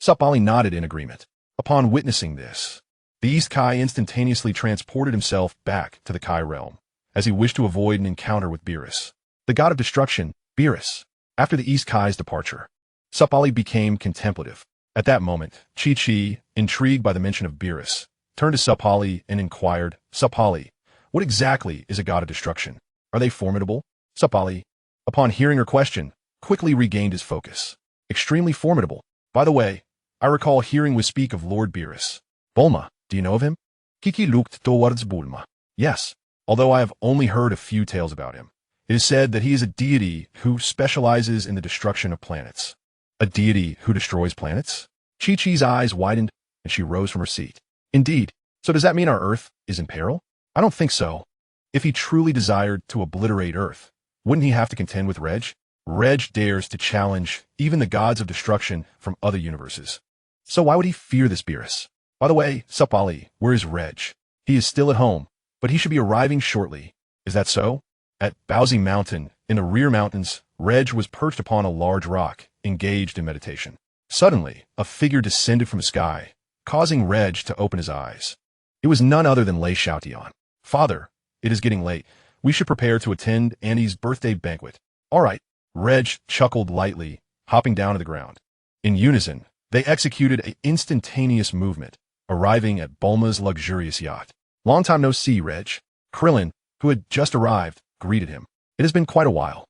Sapali nodded in agreement. Upon witnessing this, the East Kai instantaneously transported himself back to the Kai realm, as he wished to avoid an encounter with Beerus, the god of destruction, Beerus. After the East Kai's departure, Sapali became contemplative. At that moment, Chi-Chi, intrigued by the mention of Beerus, turned to Sapali and inquired, Sapali, what exactly is a god of destruction? Are they formidable? Sapali, upon hearing her question, quickly regained his focus. Extremely formidable. By the way, I recall hearing Whis speak of Lord Beerus. Bulma, do you know of him? Kiki looked towards Bulma. Yes, although I have only heard a few tales about him. It is said that he is a deity who specializes in the destruction of planets. A deity who destroys planets? Chi-Chi's eyes widened, and she rose from her seat. Indeed. So does that mean our Earth is in peril? I don't think so. If he truly desired to obliterate Earth, wouldn't he have to contend with Reg? Reg dares to challenge even the gods of destruction from other universes. So why would he fear this Beerus? By the way, Sup Ali, where is Reg? He is still at home, but he should be arriving shortly. Is that so? At Bowsy Mountain, in the rear mountains, Reg was perched upon a large rock, engaged in meditation. Suddenly, a figure descended from the sky, causing Reg to open his eyes. It was none other than Lei Xiaotian. Father, it is getting late. We should prepare to attend Annie's birthday banquet. All right. Reg chuckled lightly, hopping down to the ground. In unison, they executed an instantaneous movement, arriving at Bulma's luxurious yacht. Long time no see, Reg. Krillin, who had just arrived, greeted him. It has been quite a while.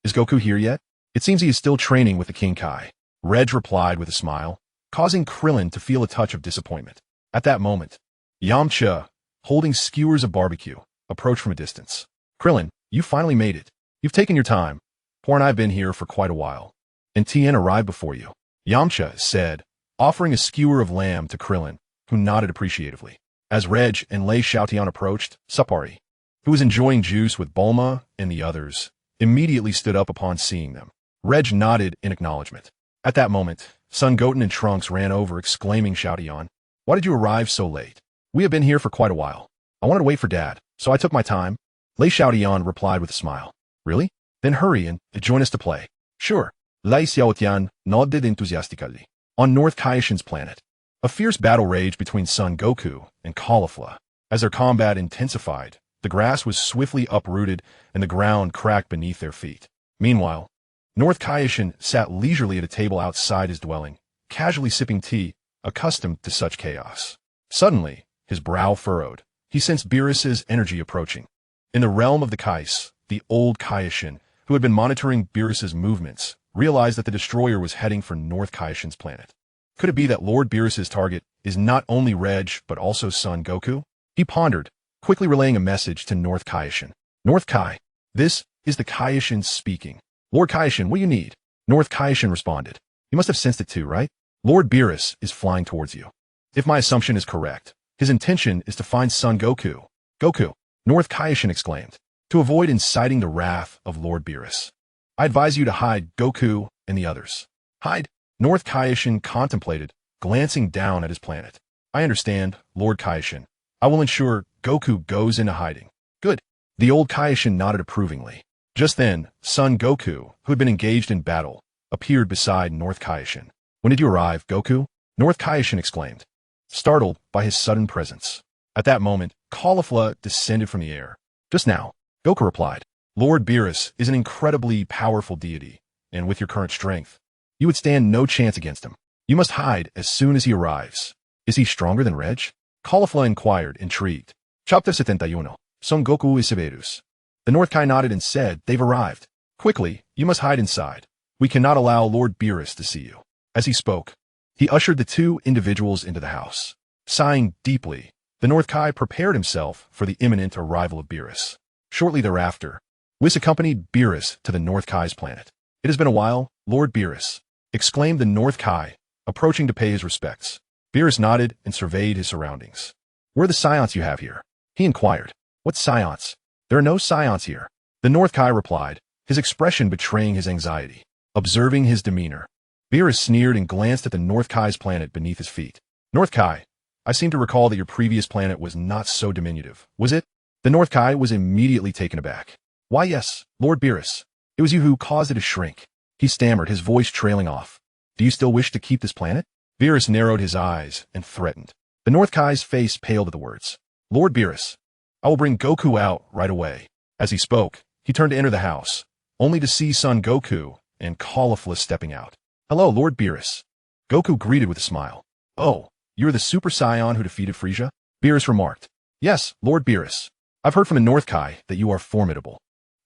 Is Goku here yet? It seems he is still training with the King Kai. Reg replied with a smile, causing Krillin to feel a touch of disappointment. At that moment, Yamcha, holding skewers of barbecue, approached from a distance. Krillin, you finally made it. You've taken your time. Por and I have been here for quite a while. And Tien arrived before you. Yamcha said, offering a skewer of lamb to Krillin, who nodded appreciatively. As Reg and Lei Xiaotian approached, Sapari, who was enjoying juice with Bulma and the others, immediately stood up upon seeing them. Reg nodded in acknowledgement. At that moment, Son Goten and Trunks ran over, exclaiming, Xiaotian, why did you arrive so late? We have been here for quite a while. I wanted to wait for Dad, so I took my time. Lei Xiaotian replied with a smile. Really? Then hurry and join us to play. Sure. Lei Xiaotian nodded enthusiastically. On North Kaishin's planet, a fierce battle raged between Son Goku and Caulifla. As their combat intensified, the grass was swiftly uprooted and the ground cracked beneath their feet. Meanwhile, North Kaishin sat leisurely at a table outside his dwelling, casually sipping tea, accustomed to such chaos. Suddenly, his brow furrowed. He sensed Beerus's energy approaching. In the realm of the Kais, the old Kaishin, who had been monitoring Beerus's movements, realized that the destroyer was heading for North Kaishin's planet. Could it be that Lord Beerus's target is not only Reg, but also Son Goku? He pondered, quickly relaying a message to North Kaishin. North Kai, this is the Kaishin speaking. Lord Kaishin, what do you need? North Kaishin responded. You must have sensed it too, right? Lord Beerus is flying towards you. If my assumption is correct, his intention is to find Son Goku. Goku, North Kaishin exclaimed, to avoid inciting the wrath of Lord Beerus. I advise you to hide Goku and the others. Hide? North Kaishin contemplated, glancing down at his planet. I understand, Lord Kaishin. I will ensure Goku goes into hiding. Good. The old Kaishin nodded approvingly. Just then, Son Goku, who had been engaged in battle, appeared beside North Kaishin. When did you arrive, Goku? North Kaishin exclaimed, startled by his sudden presence. At that moment, Caulifla descended from the air. Just now, Goku replied, Lord Beerus is an incredibly powerful deity, and with your current strength, you would stand no chance against him. You must hide as soon as he arrives. Is he stronger than Reg? Caulifla inquired, intrigued. Chapter 71. Son Goku y Severus. The North Kai nodded and said, they've arrived. Quickly, you must hide inside. We cannot allow Lord Beerus to see you. As he spoke, he ushered the two individuals into the house. Sighing deeply, the North Kai prepared himself for the imminent arrival of Beerus. Shortly thereafter, Whis accompanied Beerus to the North Kai's planet. It has been a while, Lord Beerus, exclaimed the North Kai, approaching to pay his respects. Beerus nodded and surveyed his surroundings. Where are the Saiyans you have here? He inquired. What Saiyans? There are no Saiyans here. The North Kai replied, his expression betraying his anxiety. Observing his demeanor, Beerus sneered and glanced at the North Kai's planet beneath his feet. North Kai, I seem to recall that your previous planet was not so diminutive, was it? The North Kai was immediately taken aback. Why yes, Lord Beerus. It was you who caused it to shrink. He stammered, his voice trailing off. Do you still wish to keep this planet? Beerus narrowed his eyes and threatened. The North Kai's face paled at the words. Lord Beerus, I will bring Goku out right away. As he spoke, he turned to enter the house, only to see Son Goku and Caulifla stepping out. Hello, Lord Beerus. Goku greeted with a smile. Oh, you're the Super Saiyan who defeated Frieza? Beerus remarked. Yes, Lord Beerus. I've heard from the North Kai that you are formidable.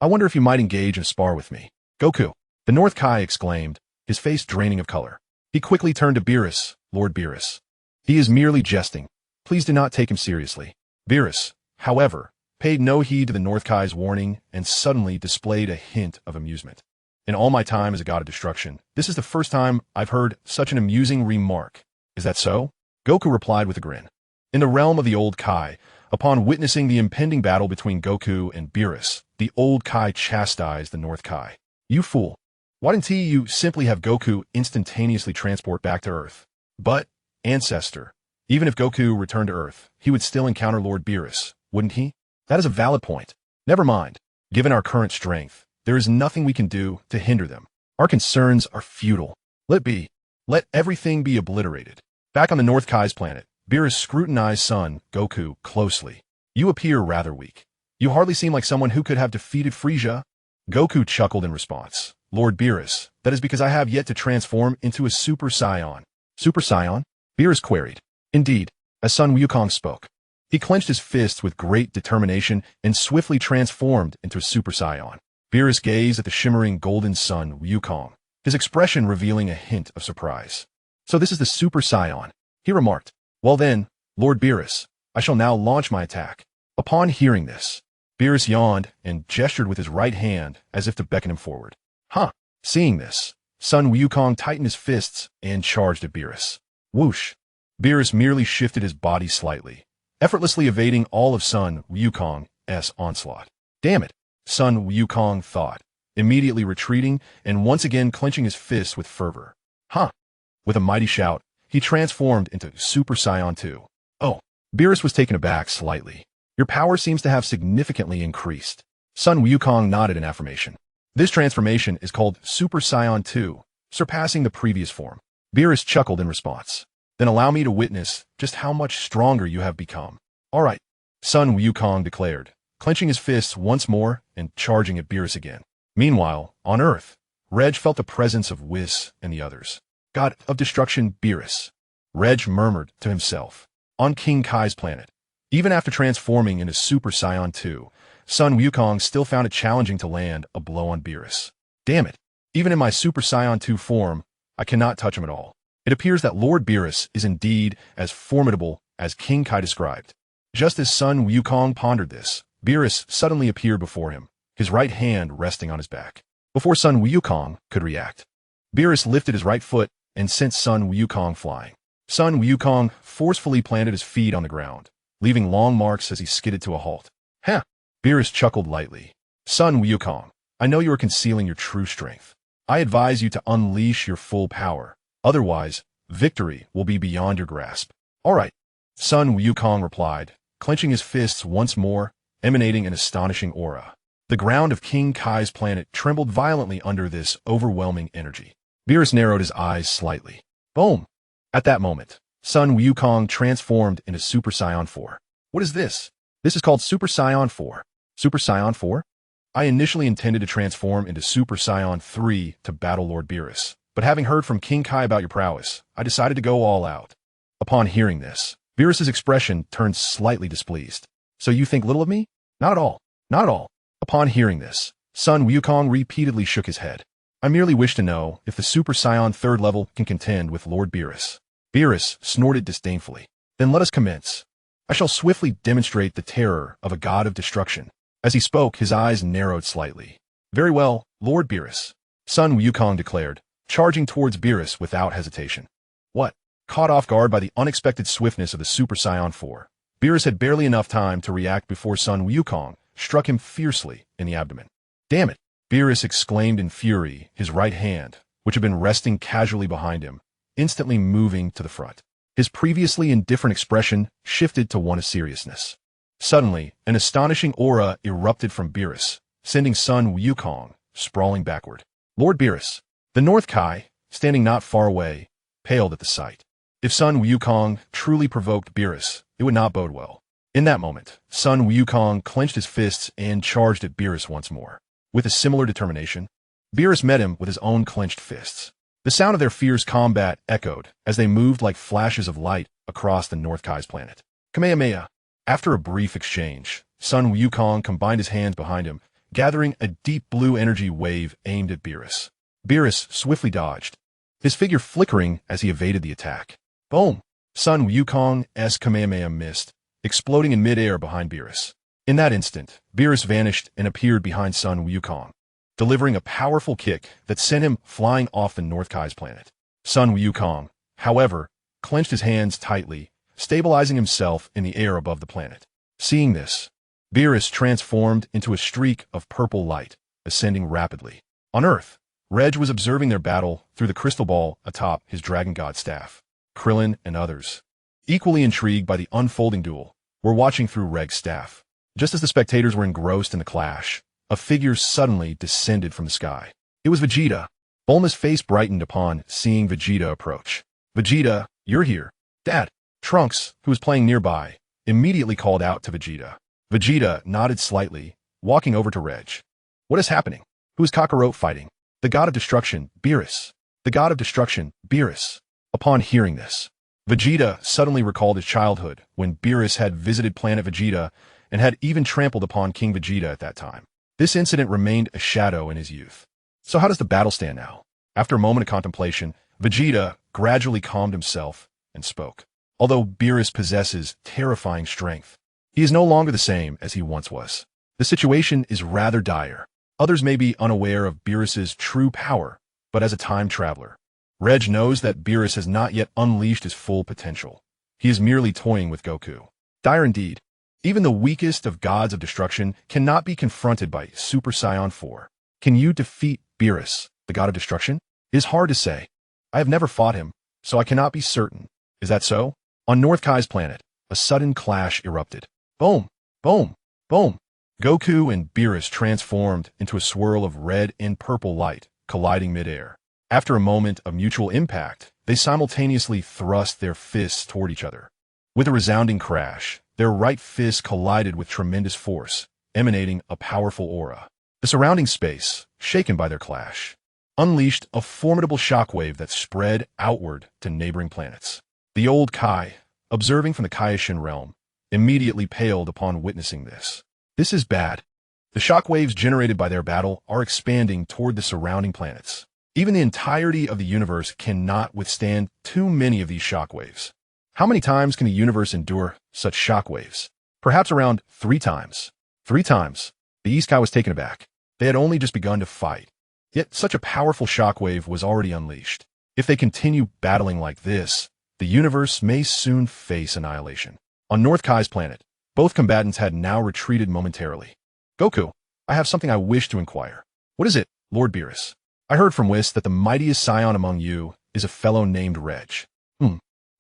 I wonder if you might engage and spar with me. Goku, the North Kai exclaimed, his face draining of color. He quickly turned to Beerus. Lord Beerus. He is merely jesting. Please do not take him seriously. Beerus, however, paid no heed to the North Kai's warning and suddenly displayed a hint of amusement. In all my time as a god of destruction, this is the first time I've heard such an amusing remark. Is that so? Goku replied with a grin. In the realm of the old Kai, upon witnessing the impending battle between Goku and Beerus, the old Kai chastised the North Kai. You fool. Why didn't you simply have Goku instantaneously transport back to Earth? But, ancestor, even if Goku returned to Earth, he would still encounter Lord Beerus, wouldn't he? That is a valid point. Never mind. Given our current strength, there is nothing we can do to hinder them. Our concerns are futile. Let be. Let everything be obliterated. Back on the North Kai's planet, Beerus scrutinized son, Goku, closely. You appear rather weak. You hardly seem like someone who could have defeated Frieza. Goku chuckled in response. Lord Beerus, that is because I have yet to transform into a Super Saiyan. Super Saiyan? Beerus queried. Indeed, as Sun Wukong spoke. He clenched his fists with great determination and swiftly transformed into a Super Saiyan. Beerus gazed at the shimmering golden sun Wukong, his expression revealing a hint of surprise. So this is the Super Saiyan, he remarked. Well then, Lord Beerus, I shall now launch my attack. Upon hearing this, Beerus yawned and gestured with his right hand as if to beckon him forward. Huh. Seeing this, Sun Wukong tightened his fists and charged at Beerus. Whoosh. Beerus merely shifted his body slightly, effortlessly evading all of Sun Wukong's onslaught. Damn it, Sun Wukong thought, immediately retreating and once again clenching his fists with fervor. Huh. With a mighty shout, he transformed into Super Saiyan 2. Oh, Beerus was taken aback slightly. Your power seems to have significantly increased. Sun Wukong nodded in affirmation. This transformation is called Super Saiyan 2, surpassing the previous form. Beerus chuckled in response. Then allow me to witness just how much stronger you have become. All right, Sun Wukong declared, clenching his fists once more and charging at Beerus again. Meanwhile, on Earth, Reg felt the presence of Whis and the others. God of destruction, Beerus. Reg murmured to himself. On King Kai's planet, even after transforming into Super Saiyan 2, Sun Wukong still found it challenging to land a blow on Beerus. Damn it, even in my Super Saiyan 2 form, I cannot touch him at all. It appears that Lord Beerus is indeed as formidable as King Kai described. Just as Sun Wukong pondered this, Beerus suddenly appeared before him, his right hand resting on his back. Before Sun Wukong could react, Beerus lifted his right foot and sent Sun Wukong flying. Sun Wukong forcefully planted his feet on the ground, leaving long marks as he skidded to a halt. Heh! Beerus chuckled lightly. Sun Wukong, I know you are concealing your true strength. I advise you to unleash your full power. Otherwise, victory will be beyond your grasp. All right, Sun Wukong replied, clenching his fists once more, emanating an astonishing aura. The ground of King Kai's planet trembled violently under this overwhelming energy. Beerus narrowed his eyes slightly. Boom! At that moment, Sun Wukong transformed into Super Saiyan 4. What is this? This is called Super Saiyan 4. Super Saiyan 4? I initially intended to transform into Super Saiyan 3 to battle Lord Beerus, but having heard from King Kai about your prowess, I decided to go all out. Upon hearing this, Beerus's expression turned slightly displeased. So you think little of me? Not at all. Not at all. Upon hearing this, Sun Wukong repeatedly shook his head. I merely wish to know if the Super Saiyan 3rd level can contend with Lord Beerus. Beerus snorted disdainfully. Then let us commence. I shall swiftly demonstrate the terror of a god of destruction. As he spoke, his eyes narrowed slightly. Very well, Lord Beerus, Sun Wukong declared, charging towards Beerus without hesitation. What? Caught off guard by the unexpected swiftness of the Super Saiyan 4, Beerus had barely enough time to react before Sun Wukong struck him fiercely in the abdomen. Damn it! Beerus exclaimed in fury, his right hand, which had been resting casually behind him, instantly moving to the front. His previously indifferent expression shifted to one of seriousness. Suddenly, an astonishing aura erupted from Beerus, sending Sun Wukong sprawling backward. Lord Beerus, the North Kai, standing not far away, paled at the sight. If Sun Wukong truly provoked Beerus, it would not bode well. In that moment, Sun Wukong clenched his fists and charged at Beerus once more. With a similar determination, Beerus met him with his own clenched fists. The sound of their fierce combat echoed as they moved like flashes of light across the North Kai's planet. Kamehameha. After a brief exchange, Sun Wukong combined his hands behind him, gathering a deep blue energy wave aimed at Beerus. Beerus swiftly dodged, his figure flickering as he evaded the attack. Boom! Sun Wukong's Kamehameha missed, exploding in midair behind Beerus. In that instant, Beerus vanished and appeared behind Sun Wukong. delivering a powerful kick that sent him flying off the North Kai's planet. Sun Wukong, however, clenched his hands tightly, stabilizing himself in the air above the planet. Seeing this, Beerus transformed into a streak of purple light, ascending rapidly. On Earth, Reg was observing their battle through the crystal ball atop his Dragon God staff. Krillin and others, equally intrigued by the unfolding duel, were watching through Regg's staff. Just as the spectators were engrossed in the clash, a figure suddenly descended from the sky. It was Vegeta. Bulma's face brightened upon seeing Vegeta approach. "Vegeta, you're here." "Dad." Trunks, who was playing nearby, immediately called out to Vegeta. Vegeta nodded slightly, walking over to Reg. "What is happening? Who is Kakarot fighting?" "The god of destruction, Beerus." "The god of destruction, Beerus." Upon hearing this, Vegeta suddenly recalled his childhood when Beerus had visited Planet Vegeta and had even trampled upon King Vegeta at that time. This incident remained a shadow in his youth. So how does the battle stand now? After a moment of contemplation, Vegeta gradually calmed himself and spoke. Although Beerus possesses terrifying strength, he is no longer the same as he once was. The situation is rather dire. Others may be unaware of Beerus's true power, but as a time traveler, Reg knows that Beerus has not yet unleashed his full potential. He is merely toying with Goku. Dire indeed. Even the weakest of gods of destruction cannot be confronted by Super Saiyan 4. Can you defeat Beerus, the god of destruction? It is hard to say. I have never fought him, so I cannot be certain. Is that so? On North Kai's planet, a sudden clash erupted. Boom! Boom! Boom! Goku and Beerus transformed into a swirl of red and purple light, colliding midair. After a moment of mutual impact, they simultaneously thrust their fists toward each other. With a resounding crash, their right fists collided with tremendous force, emanating a powerful aura. The surrounding space, shaken by their clash, unleashed a formidable shockwave that spread outward to neighboring planets. The old Kai, observing from the Kaioshin realm, immediately paled upon witnessing this. This is bad. The shockwaves generated by their battle are expanding toward the surrounding planets. Even the entirety of the universe cannot withstand too many of these shockwaves. How many times can the universe endure such shockwaves? Perhaps around 3 times. 3 times. The East Kai was taken aback. They had only just begun to fight. Yet such a powerful shockwave was already unleashed. If they continue battling like this, the universe may soon face annihilation. On North Kai's planet, both combatants had now retreated momentarily. "Goku, I have something I wish to inquire." "What is it, Lord Beerus?" "I heard from Whis that the mightiest scion among you is a fellow named Reg."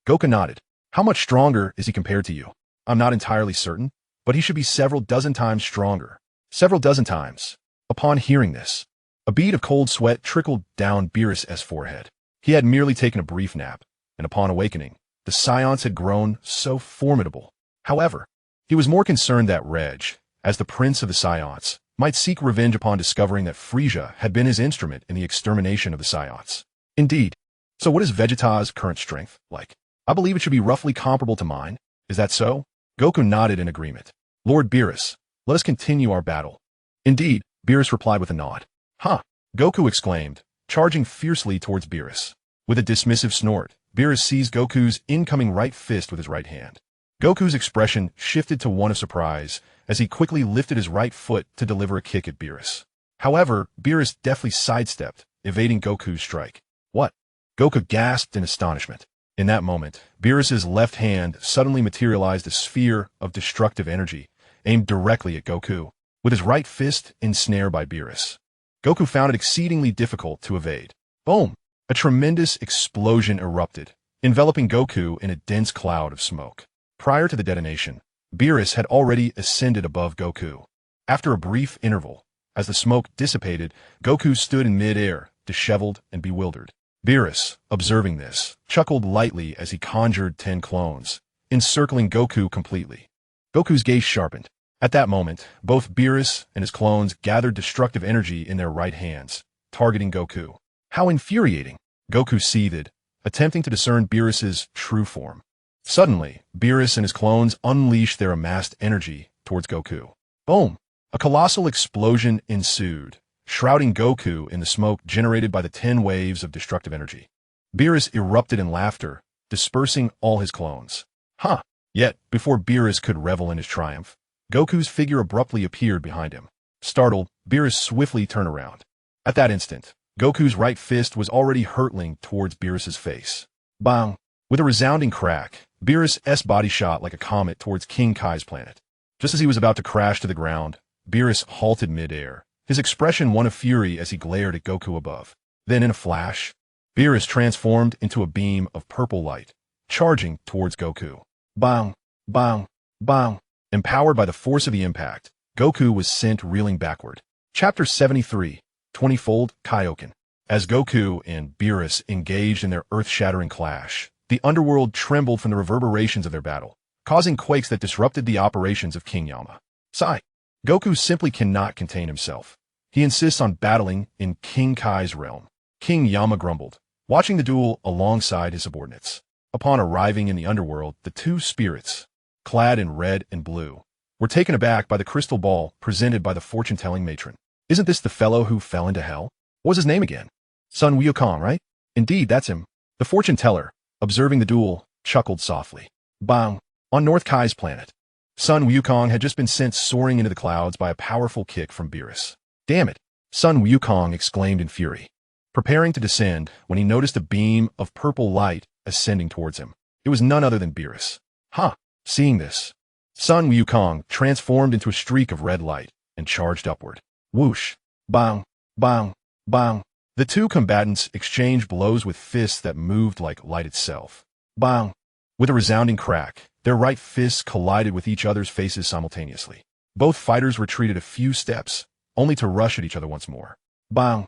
Goku nodded. "How much stronger is he compared to you?" "I'm not entirely certain, but he should be several dozen times stronger." "Several dozen times." Upon hearing this, a bead of cold sweat trickled down Beerus' forehead. He had merely taken a brief nap, and upon awakening, the scions had grown so formidable. However, he was more concerned that Reg, as the prince of the scions, might seek revenge upon discovering that Frieza had been his instrument in the extermination of the scions. Indeed. So what is Vegeta's current strength like? "I believe it should be roughly comparable to mine." "Is that so?" Goku nodded in agreement. "Lord Beerus, let us continue our battle." "Indeed," Beerus replied with a nod. "Huh!" Goku exclaimed, charging fiercely towards Beerus. With a dismissive snort, Beerus seized Goku's incoming right fist with his right hand. Goku's expression shifted to one of surprise as he quickly lifted his right foot to deliver a kick at Beerus. However, Beerus deftly sidestepped, evading Goku's strike. "What?" Goku gasped in astonishment. In that moment, Beerus's left hand suddenly materialized a sphere of destructive energy, aimed directly at Goku, with his right fist ensnared by Beerus. Goku found it exceedingly difficult to evade. Boom! A tremendous explosion erupted, enveloping Goku in a dense cloud of smoke. Prior to the detonation, Beerus had already ascended above Goku. After a brief interval, as the smoke dissipated, Goku stood in mid-air, disheveled and bewildered. Beerus, observing this, chuckled lightly as he conjured 10 clones, encircling Goku completely. Goku's gaze sharpened. At that moment, both Beerus and his clones gathered destructive energy in their right hands, targeting Goku. How infuriating! Goku seethed, attempting to discern Beerus's true form. Suddenly, Beerus and his clones unleashed their amassed energy towards Goku. Boom! A colossal explosion ensued, shrouding Goku in the smoke generated by the 10 waves of destructive energy. Beerus erupted in laughter, dispersing all his clones. Huh! Yet, before Beerus could revel in his triumph, Goku's figure abruptly appeared behind him. Startled, Beerus swiftly turned around. At that instant, Goku's right fist was already hurtling towards Beerus's face. Bang! With a resounding crack, Beerus' body shot like a comet towards King Kai's planet. Just as he was about to crash to the ground, Beerus halted mid-air, his expression one of fury as he glared at Goku above. Then in a flash, Beerus transformed into a beam of purple light, charging towards Goku. Bang! Bang! Bang! Empowered by the force of the impact, Goku was sent reeling backward. Chapter 73, 20-fold Kaioken. As Goku and Beerus engaged in their earth-shattering clash, the underworld trembled from the reverberations of their battle, causing quakes that disrupted the operations of King Yama. Sigh. Goku simply cannot contain himself. He insists on battling in King Kai's realm. King Yama grumbled, watching the duel alongside his subordinates. Upon arriving in the underworld, the two spirits, clad in red and blue, were taken aback by the crystal ball presented by the fortune-telling matron. Isn't this the fellow who fell into hell? What was his name again? Sun Wukong, right? Indeed, that's him. The fortune-teller, observing the duel, chuckled softly. Bang! On North Kai's planet, Sun Wukong had just been sent soaring into the clouds by a powerful kick from Beerus. Damn it! Sun Wukong exclaimed in fury, preparing to descend when he noticed a beam of purple light ascending towards him. It was none other than Beerus. Huh! Seeing this, Sun Wukong transformed into a streak of red light and charged upward. Whoosh! Bang! Bang! Bang! The two combatants exchanged blows with fists that moved like light itself. Bang! With a resounding crack, their right fists collided with each other's faces simultaneously. Both fighters retreated a few steps, only to rush at each other once more. Bang!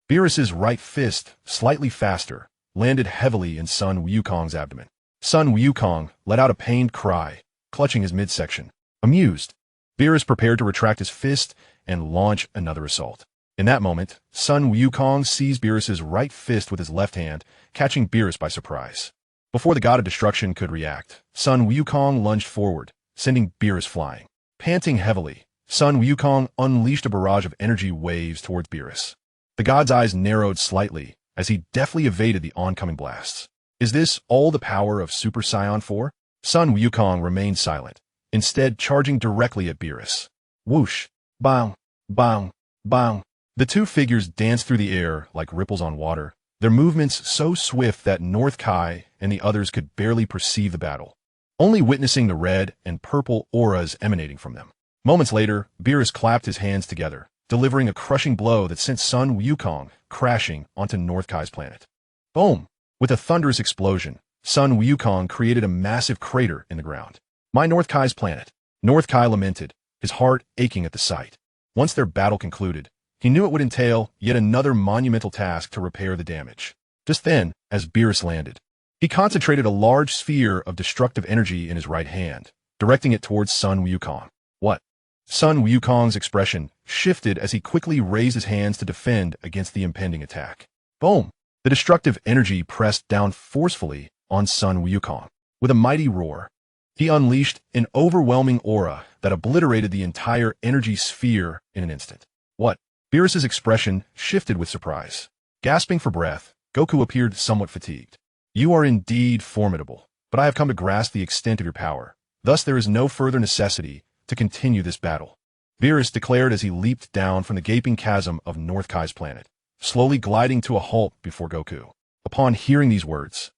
Beerus's right fist, slightly faster, landed heavily in Sun Wukong's abdomen. Sun Wukong let out a pained cry, clutching his midsection. Amused, Beerus prepared to retract his fist and launch another assault. In that moment, Sun Wukong seized Beerus's right fist with his left hand, catching Beerus by surprise. Before the god of destruction could react, Sun Wukong lunged forward, sending Beerus flying. Panting heavily, Sun Wukong unleashed a barrage of energy waves towards Beerus. The god's eyes narrowed slightly as he deftly evaded the oncoming blasts. Is this all the power of Super Saiyan 4? Sun Wukong remained silent, instead charging directly at Beerus. Whoosh! Bang! Bang! Bang! The two figures danced through the air like ripples on water, their movements so swift that North Kai and the others could barely perceive the battle, only witnessing the red and purple auras emanating from them. Moments later, Beerus clapped his hands together, delivering a crushing blow that sent Sun Wukong crashing onto North Kai's planet. Boom! With a thunderous explosion, Sun Wukong created a massive crater in the ground. My North Kai's planet. North Kai lamented, his heart aching at the sight. Once their battle concluded, he knew it would entail yet another monumental task to repair the damage. Just then, as Beerus landed, he concentrated a large sphere of destructive energy in his right hand, directing it towards Sun Wukong. What? Sun Wukong's expression shifted as he quickly raised his hands to defend against the impending attack. Boom! The destructive energy pressed down forcefully on Sun Wukong. With a mighty roar, he unleashed an overwhelming aura that obliterated the entire energy sphere in an instant. What? Beerus's expression shifted with surprise. Gasping for breath, Goku appeared somewhat fatigued. You are indeed formidable, but I have come to grasp the extent of your power. Thus there is no further necessity to continue this battle. Beerus declared as he leaped down from the gaping chasm of North Kai's planet, slowly gliding to a halt before Goku. Upon hearing these words,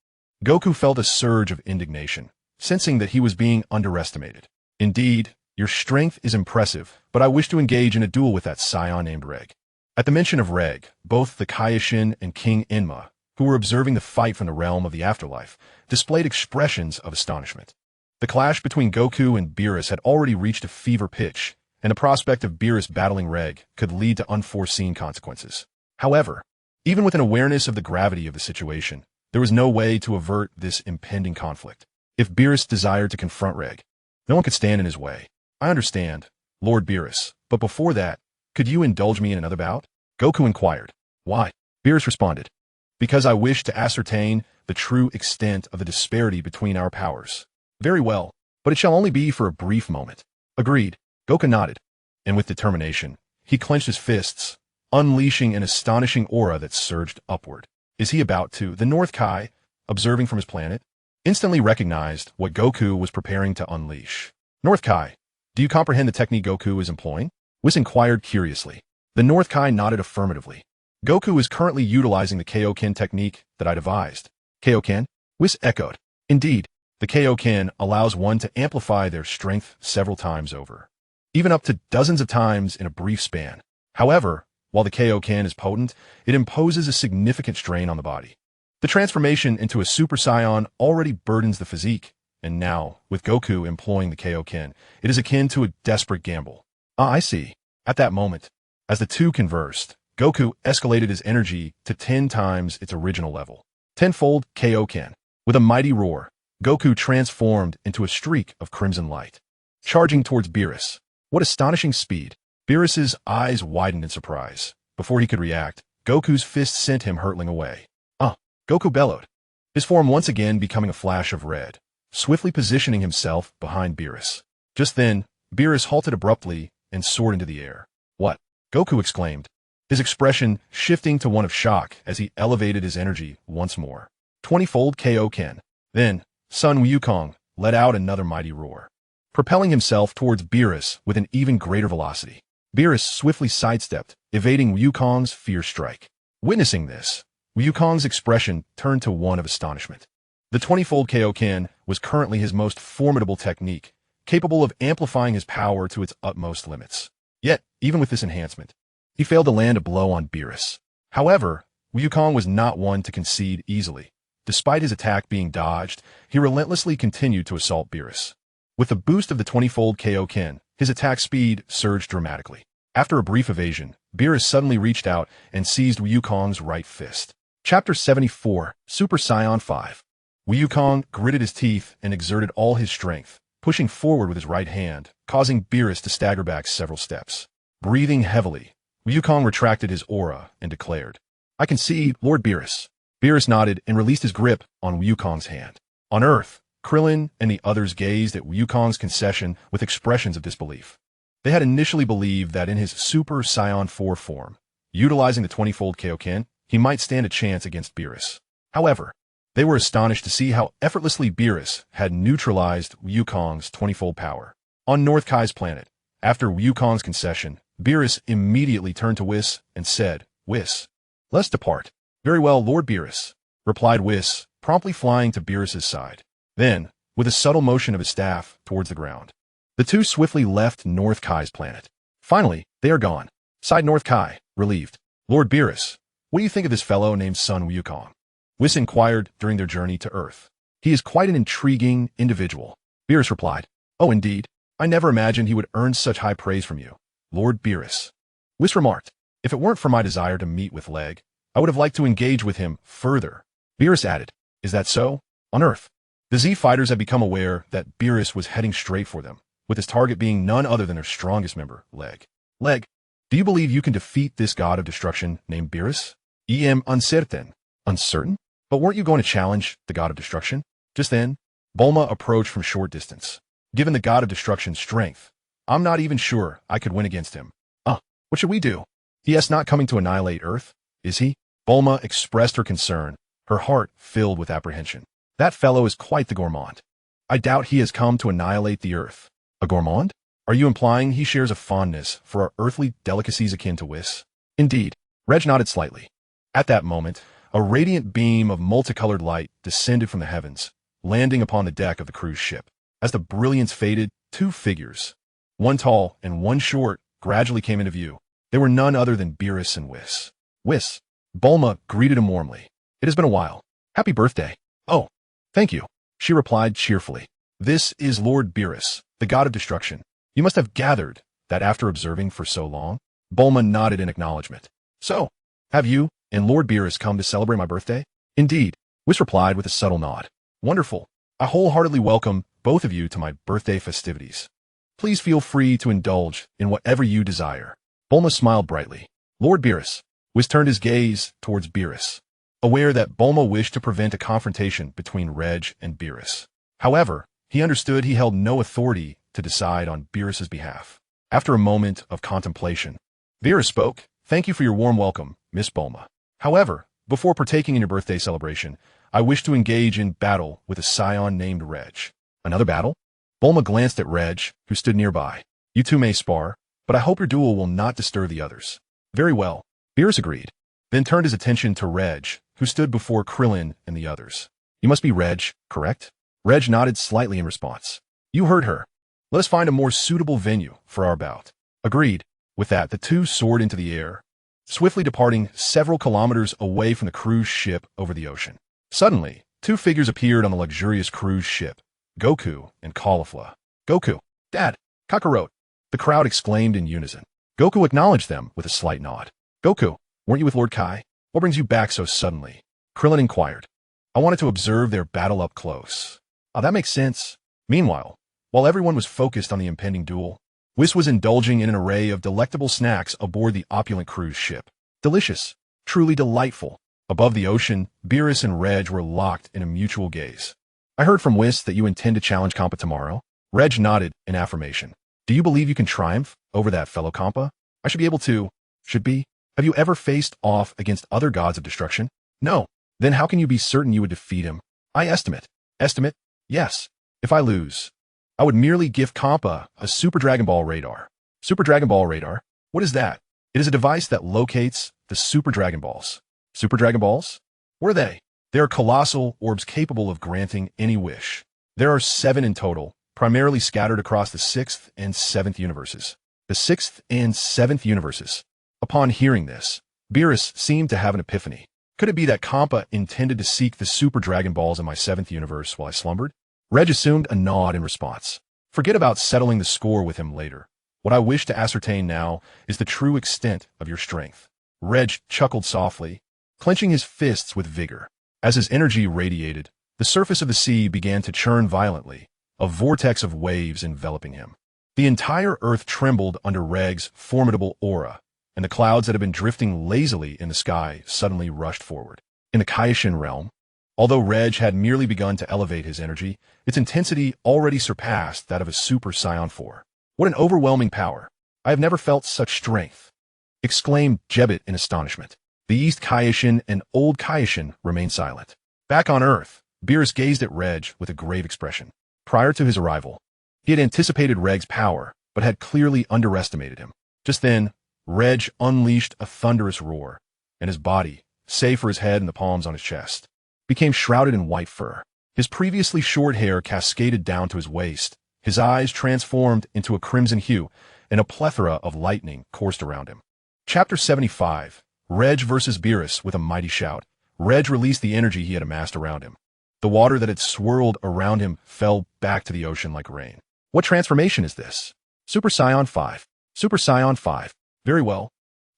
Goku felt a surge of indignation, sensing that he was being underestimated. Indeed, your strength is impressive, but I wish to engage in a duel with that Saiyan named Ragg. At the mention of Ragg, both the Kaioshin and King Enma, who were observing the fight from the realm of the afterlife, displayed expressions of astonishment. The clash between Goku and Beerus had already reached a fever pitch, and the prospect of Beerus battling Ragg could lead to unforeseen consequences. However, even with an awareness of the gravity of the situation, there was no way to avert this impending conflict. If Beerus desired to confront Ragg, no one could stand in his way. I understand, Lord Beerus, but before that, could you indulge me in another bout? Goku inquired. Why? Beerus responded. Because I wish to ascertain the true extent of the disparity between our powers. Very well, but it shall only be for a brief moment. Agreed. Goku nodded, and with determination, he clenched his fists, unleashing an astonishing aura that surged upward. Is he about to? The North Kai, observing from his planet, instantly recognized what Goku was preparing to unleash. North Kai, do you comprehend the technique Goku is employing? Whis inquired curiously. The North Kai nodded affirmatively. Goku is currently utilizing the Kaioken technique that I devised. Kaioken? Whis echoed. Indeed, the Kaioken allows one to amplify their strength several times over, even up to dozens of times in a brief span. However, while the Kaioken is potent, it imposes a significant strain on the body. The transformation into a Super Saiyan already burdens the physique, and now, with Goku employing the Kaioken, it is akin to a desperate gamble. Ah, I see. At that moment, as the two conversed, Goku escalated his energy to 10 times its original level. Tenfold Kaioken. With a mighty roar, Goku transformed into a streak of crimson light, charging towards Beerus. What astonishing speed! Beerus's eyes widened in surprise. Before he could react, Goku's fist sent him hurtling away. Goku bellowed, his form once again becoming a flash of red, swiftly positioning himself behind Beerus. Just then, Beerus halted abruptly and soared into the air. What? Goku exclaimed, his expression shifting to one of shock as he elevated his energy once more. 20-fold Kaioken. Then, Sun Wukong let out another mighty roar, propelling himself towards Beerus with an even greater velocity. Beerus swiftly sidestepped, evading Wukong's fierce strike. Witnessing this, Wukong's expression turned to one of astonishment. The 20-fold Kaioken was currently his most formidable technique, capable of amplifying his power to its utmost limits. Yet, even with this enhancement, he failed to land a blow on Beerus. However, Wukong was not one to concede easily. Despite his attack being dodged, he relentlessly continued to assault Beerus. With the boost of the 20-fold Kaioken, his attack speed surged dramatically. After a brief evasion, Beerus suddenly reached out and seized Wukong's right fist. Chapter 74, Super Saiyan 5. Wukong gritted his teeth and exerted all his strength, pushing forward with his right hand, causing Beerus to stagger back several steps. Breathing heavily, Wukong retracted his aura and declared, I concede, Lord Beerus. Beerus nodded and released his grip on Wukong's hand. On Earth, Krillin and the others gazed at Wukong's concession with expressions of disbelief. They had initially believed that in his Super Saiyan 4 form, utilizing the 20-fold Kaioken, he might stand a chance against Beerus. However, they were astonished to see how effortlessly Beerus had neutralized Wukong's 20-fold power. On North Kai's planet, after Wukong's concession, Beerus immediately turned to Whis and said, Whis, let's depart. Very well, Lord Beerus, replied Whis, promptly flying to Beerus's side. Then, with a subtle motion of his staff towards the ground, the two swiftly left North Kai's planet. Finally, they are gone, sighed North Kai, relieved. Lord Beerus, what do you think of this fellow named Sun Wukong? Whis inquired during their journey to Earth. He is quite an intriguing individual. Beerus replied, Oh, indeed. I never imagined he would earn such high praise from you, Lord Beerus. Whis remarked, If it weren't for my desire to meet with Ragg, I would have liked to engage with him further. Beerus added, Is that so? On Earth, the Z fighters had become aware that Beerus was heading straight for them, with his target being none other than their strongest member, Ragg. Ragg, do you believe you can defeat this god of destruction named Beerus? Uncertain. Uncertain? But weren't you going to challenge the god of destruction? Just then, Bulma approached from short distance. Given the god of destruction's strength, I'm not even sure I could win against him. What should we do? He is not coming to annihilate Earth, is he? Bulma expressed her concern, her heart filled with apprehension. That fellow is quite the gourmand. I doubt he has come to annihilate the Earth. A gourmand? Are you implying he shares a fondness for our earthly delicacies akin to Whis? Indeed. Reg nodded slightly. At that moment, a radiant beam of multicolored light descended from the heavens, landing upon the deck of the cruise ship. As the brilliance faded, two figures, one tall and one short, gradually came into view. They were none other than Beerus and Whis. Whis. Bulma greeted him warmly. It has been a while. Happy birthday. Oh, thank you, she replied cheerfully. This is Lord Beerus, the god of destruction. You must have gathered that after observing for so long. Bulma nodded in acknowledgement. So, have you and Lord Beerus come to celebrate my birthday? Indeed, Whis replied with a subtle nod. Wonderful. I wholeheartedly welcome both of you to my birthday festivities. Please feel free to indulge in whatever you desire. Bulma smiled brightly. Lord Beerus. Whis turned his gaze towards Beerus, aware that Bulma wished to prevent a confrontation between Reg and Beerus. However, he understood he held no authority to decide on Beerus's behalf. After a moment of contemplation, Beerus spoke. Thank you for your warm welcome, Miss Bulma. However, before partaking in your birthday celebration, I wish to engage in battle with a Saiyan named Reg. Another battle? Bulma glanced at Reg, who stood nearby. You two may spar, but I hope your duel will not disturb the others. Very well. Beerus agreed. then turned his attention to Reg, who stood before Krillin and the others. You must be Reg, correct? Reg nodded slightly in response. You heard her. Let us find a more suitable venue for our bout. Agreed. With that, the two soared into the air, swiftly departing several kilometers away from the cruise ship over the ocean. Suddenly, two figures appeared on the luxurious cruise ship, Goku and Caulifla. Goku, Dad, Kakarot, the crowd exclaimed in unison. Goku acknowledged them with a slight nod. Goku, weren't you with Lord Kai? What brings you back so suddenly? Krillin inquired. I wanted to observe their battle up close. Oh, that makes sense. Meanwhile, while everyone was focused on the impending duel, Whis was indulging in an array of delectable snacks aboard the opulent cruise ship. Delicious. Truly delightful. Above the ocean, Beerus and Reg were locked in a mutual gaze. I heard from Whis that you intend to challenge Compa tomorrow. Reg nodded in affirmation. Do you believe you can triumph over that fellow Compa? I should be able to. Should be. Have you ever faced off against other gods of destruction? No. Then how can you be certain you would defeat him? I estimate. Estimate? Yes. If I lose, I would merely give Compa a Super Dragon Ball radar. Super Dragon Ball radar? What is that? It is a device that locates the Super Dragon Balls. Super Dragon Balls? Where are they? They are colossal orbs capable of granting any wish. There are 7 in total, primarily scattered across the 6th and 7th universes. The 6th and 7th universes. Upon hearing this, Beerus seemed to have an epiphany. Could it be that Compa intended to seek the Super Dragon Balls in my 7th universe while I slumbered? Reg assumed a nod in response. Forget about settling the score with him later. What I wish to ascertain now is the true extent of your strength. Reg chuckled softly, clenching his fists with vigor. As his energy radiated, the surface of the sea began to churn violently, a vortex of waves enveloping him. The entire earth trembled under Regg's formidable aura, and the clouds that had been drifting lazily in the sky suddenly rushed forward. In the Kaioshin realm, although Reg had merely begun to elevate his energy, its intensity already surpassed that of a Super Saiyan 4. What an overwhelming power! I have never felt such strength! Exclaimed Jebbit in astonishment. The East Kaioshin and Old Kaioshin remained silent. Back on Earth, Beerus gazed at Reg with a grave expression. Prior to his arrival, he had anticipated Reg's power, but had clearly underestimated him. Just then, Reg unleashed a thunderous roar, and his body, save for his head and the palms on his chest, became shrouded in white fur. His previously short hair cascaded down to his waist, his eyes transformed into a crimson hue, and a plethora of lightning coursed around him. Chapter 75. Reg versus Beerus. With a mighty shout, Reg released the energy he had amassed around him. The water that had swirled around him fell back to the ocean like rain. What transformation is this? Super Saiyan 5. Super Saiyan 5. Very well.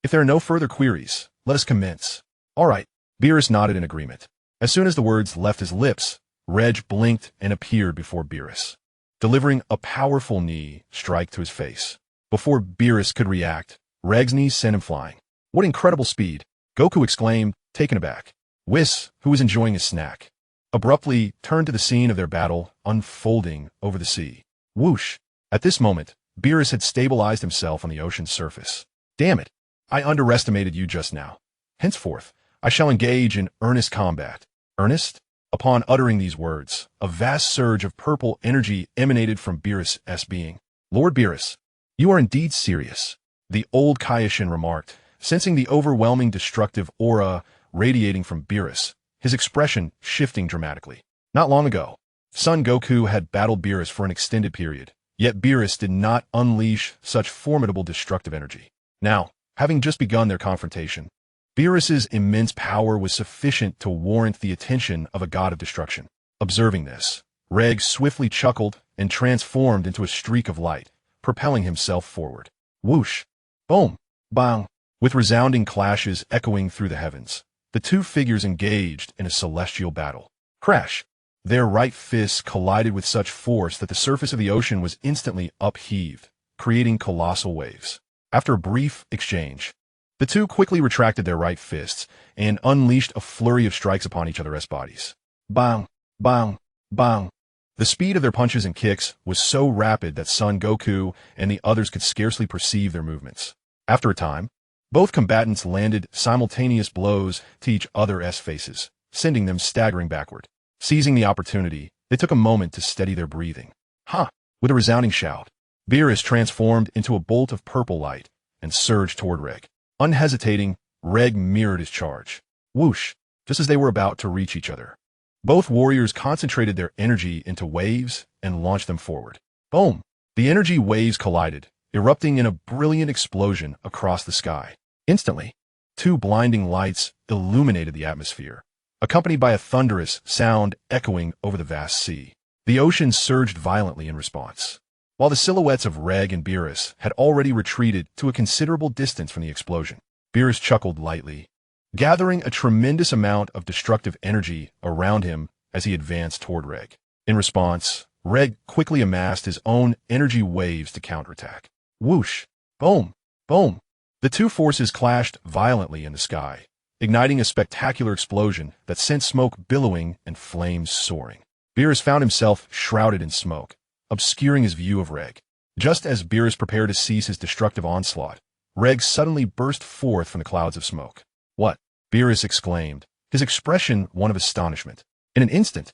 If there are no further queries, let us commence. All right. Beerus nodded in agreement. As soon as the words left his lips, Reg blinked and appeared before Beerus, delivering a powerful knee strike to his face. Before Beerus could react, Reg's knee sent him flying. What incredible speed! Goku exclaimed, taken aback. Whis, who was enjoying his snack, abruptly turned to the scene of their battle unfolding over the sea. Whoosh! At this moment, Beerus had stabilized himself on the ocean's surface. Damn it! I underestimated you just now. Henceforth, I shall engage in earnest combat. Earnest? Upon uttering these words, a vast surge of purple energy emanated from Beerus' being. Lord Beerus, you are indeed serious, the old Kaioshin remarked, sensing the overwhelming destructive aura radiating from Beerus, his expression shifting dramatically. Not long ago, Son Goku had battled Beerus for an extended period, yet Beerus did not unleash such formidable destructive energy. Now, having just begun their confrontation, Beerus's immense power was sufficient to warrant the attention of a god of destruction. Observing this, Ragg swiftly chuckled and transformed into a streak of light, propelling himself forward. Whoosh! Boom! Bang! With resounding clashes echoing through the heavens, the two figures engaged in a celestial battle. Crash! Their right fists collided with such force that the surface of the ocean was instantly upheaved, creating colossal waves. After a brief exchange, the two quickly retracted their right fists and unleashed a flurry of strikes upon each other's bodies. Bang! Bang! Bang! The speed of their punches and kicks was so rapid that Son Goku and the others could scarcely perceive their movements. After a time, both combatants landed simultaneous blows to each other's faces, sending them staggering backward. Seizing the opportunity, they took a moment to steady their breathing. Ha! With a resounding shout, Beerus transformed into a bolt of purple light and surged toward Ragg. Unhesitating, Ragg mirrored his charge. Whoosh! Just as they were about to reach each other. Both warriors concentrated their energy into waves and launched them forward. Boom! The energy waves collided, erupting in a brilliant explosion across the sky. Instantly, two blinding lights illuminated the atmosphere, accompanied by a thunderous sound echoing over the vast sea. The ocean surged violently in response. While the silhouettes of Ragg and Beerus had already retreated to a considerable distance from the explosion, Beerus chuckled lightly, gathering a tremendous amount of destructive energy around him as he advanced toward Ragg. In response, Ragg quickly amassed his own energy waves to counterattack. Whoosh! Boom! Boom! The two forces clashed violently in the sky, igniting a spectacular explosion that sent smoke billowing and flames soaring. Beerus found himself shrouded in smoke, obscuring his view of Ragg. Just as Beerus prepared to seize his destructive onslaught, Ragg suddenly burst forth from the clouds of smoke. What? Beerus exclaimed, his expression one of astonishment. In an instant,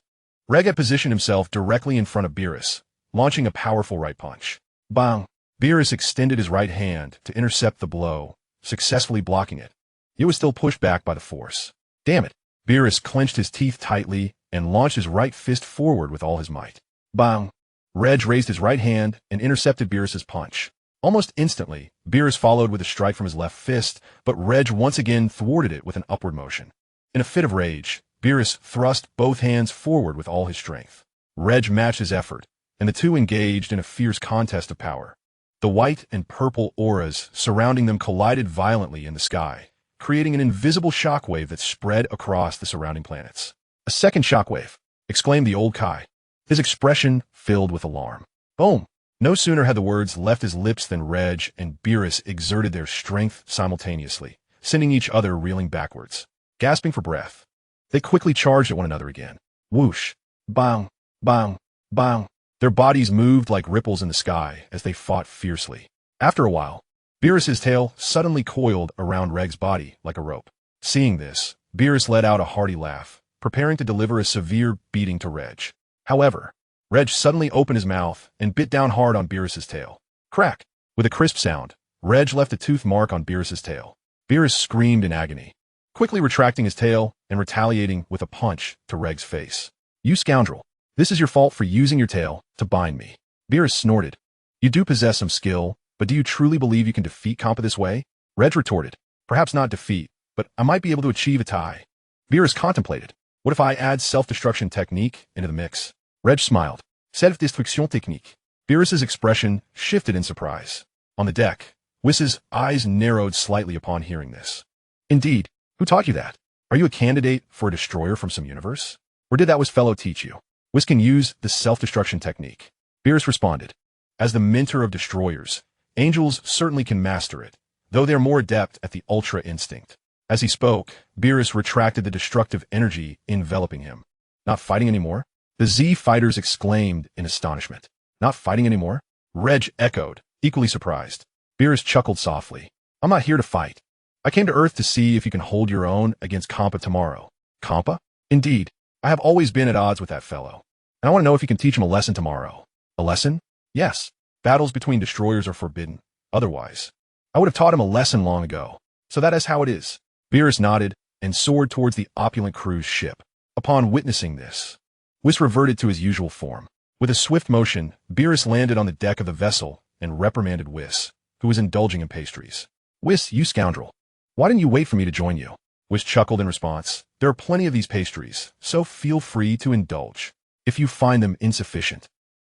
Ragg had positioned himself directly in front of Beerus, launching a powerful right punch. Bang! Beerus extended his right hand to intercept the blow, successfully blocking it. It was still pushed back by the force. Damn it! Beerus clenched his teeth tightly and launched his right fist forward with all his might. Bang! Ragg raised his right hand and intercepted Beerus's punch. Almost instantly, Beerus followed with a strike from his left fist, but Ragg once again thwarted it with an upward motion. In a fit of rage, Beerus thrust both hands forward with all his strength. Ragg matched his effort, and the two engaged in a fierce contest of power. The white and purple auras surrounding them collided violently in the sky, creating an invisible shockwave that spread across the surrounding planets. A second shockwave! Exclaimed the old Kai, his expression filled with alarm. Boom! No sooner had the words left his lips than Ragg and Beerus exerted their strength simultaneously, sending each other reeling backwards. Gasping for breath, they quickly charged at one another again. Whoosh! Bang! Bang! Bang! Their bodies moved like ripples in the sky as they fought fiercely. After a while, Beerus's tail suddenly coiled around Ragg's body like a rope. Seeing this, Beerus let out a hearty laugh, preparing to deliver a severe beating to Ragg. However, Ragg suddenly opened his mouth and bit down hard on Beerus's tail. Crack! With a crisp sound, Ragg left a tooth mark on Beerus's tail. Beerus screamed in agony, quickly retracting his tail and retaliating with a punch to Ragg's face. You scoundrel! This is your fault for using your tail to bind me. Beerus snorted. You do possess some skill, but do you truly believe you can defeat Compa this way? Ragg retorted. Perhaps not defeat, but I might be able to achieve a tie. Beerus contemplated. What if I add self-destruction technique into the mix? Ragg smiled. Self-destruction technique. Beerus's expression shifted in surprise. On the deck, Whiss's eyes narrowed slightly upon hearing this. Indeed, who taught you that? Are you a candidate for a destroyer from some universe? Or did that Whiss fellow teach you? Whiss can use the self-destruction technique. Beerus responded. As the mentor of destroyers, angels certainly can master it, though they are more adept at the ultra instinct. As he spoke, Beerus retracted the destructive energy enveloping him. Not fighting anymore? The Z fighters exclaimed in astonishment. Not fighting anymore? Ragg echoed, equally surprised. Beerus chuckled softly. I'm not here to fight. I came to Earth to see if you can hold your own against Compa tomorrow. Compa? Indeed, I have always been at odds with that fellow, and I want to know if you can teach him a lesson tomorrow. A lesson? Yes. Battles between destroyers are forbidden. Otherwise, I would have taught him a lesson long ago. So that is how it is. Beerus nodded and soared towards the opulent cruise ship. Upon witnessing this, Whiss reverted to his usual form. With a swift motion, Beerus landed on the deck of the vessel and reprimanded Whiss, who was indulging in pastries. Whiss, you scoundrel. Why didn't you wait for me to join you? Whiss chuckled in response. There are plenty of these pastries, so feel free to indulge. If you find them insufficient,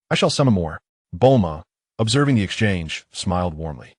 I shall summon more. Bulma, observing the exchange, smiled warmly.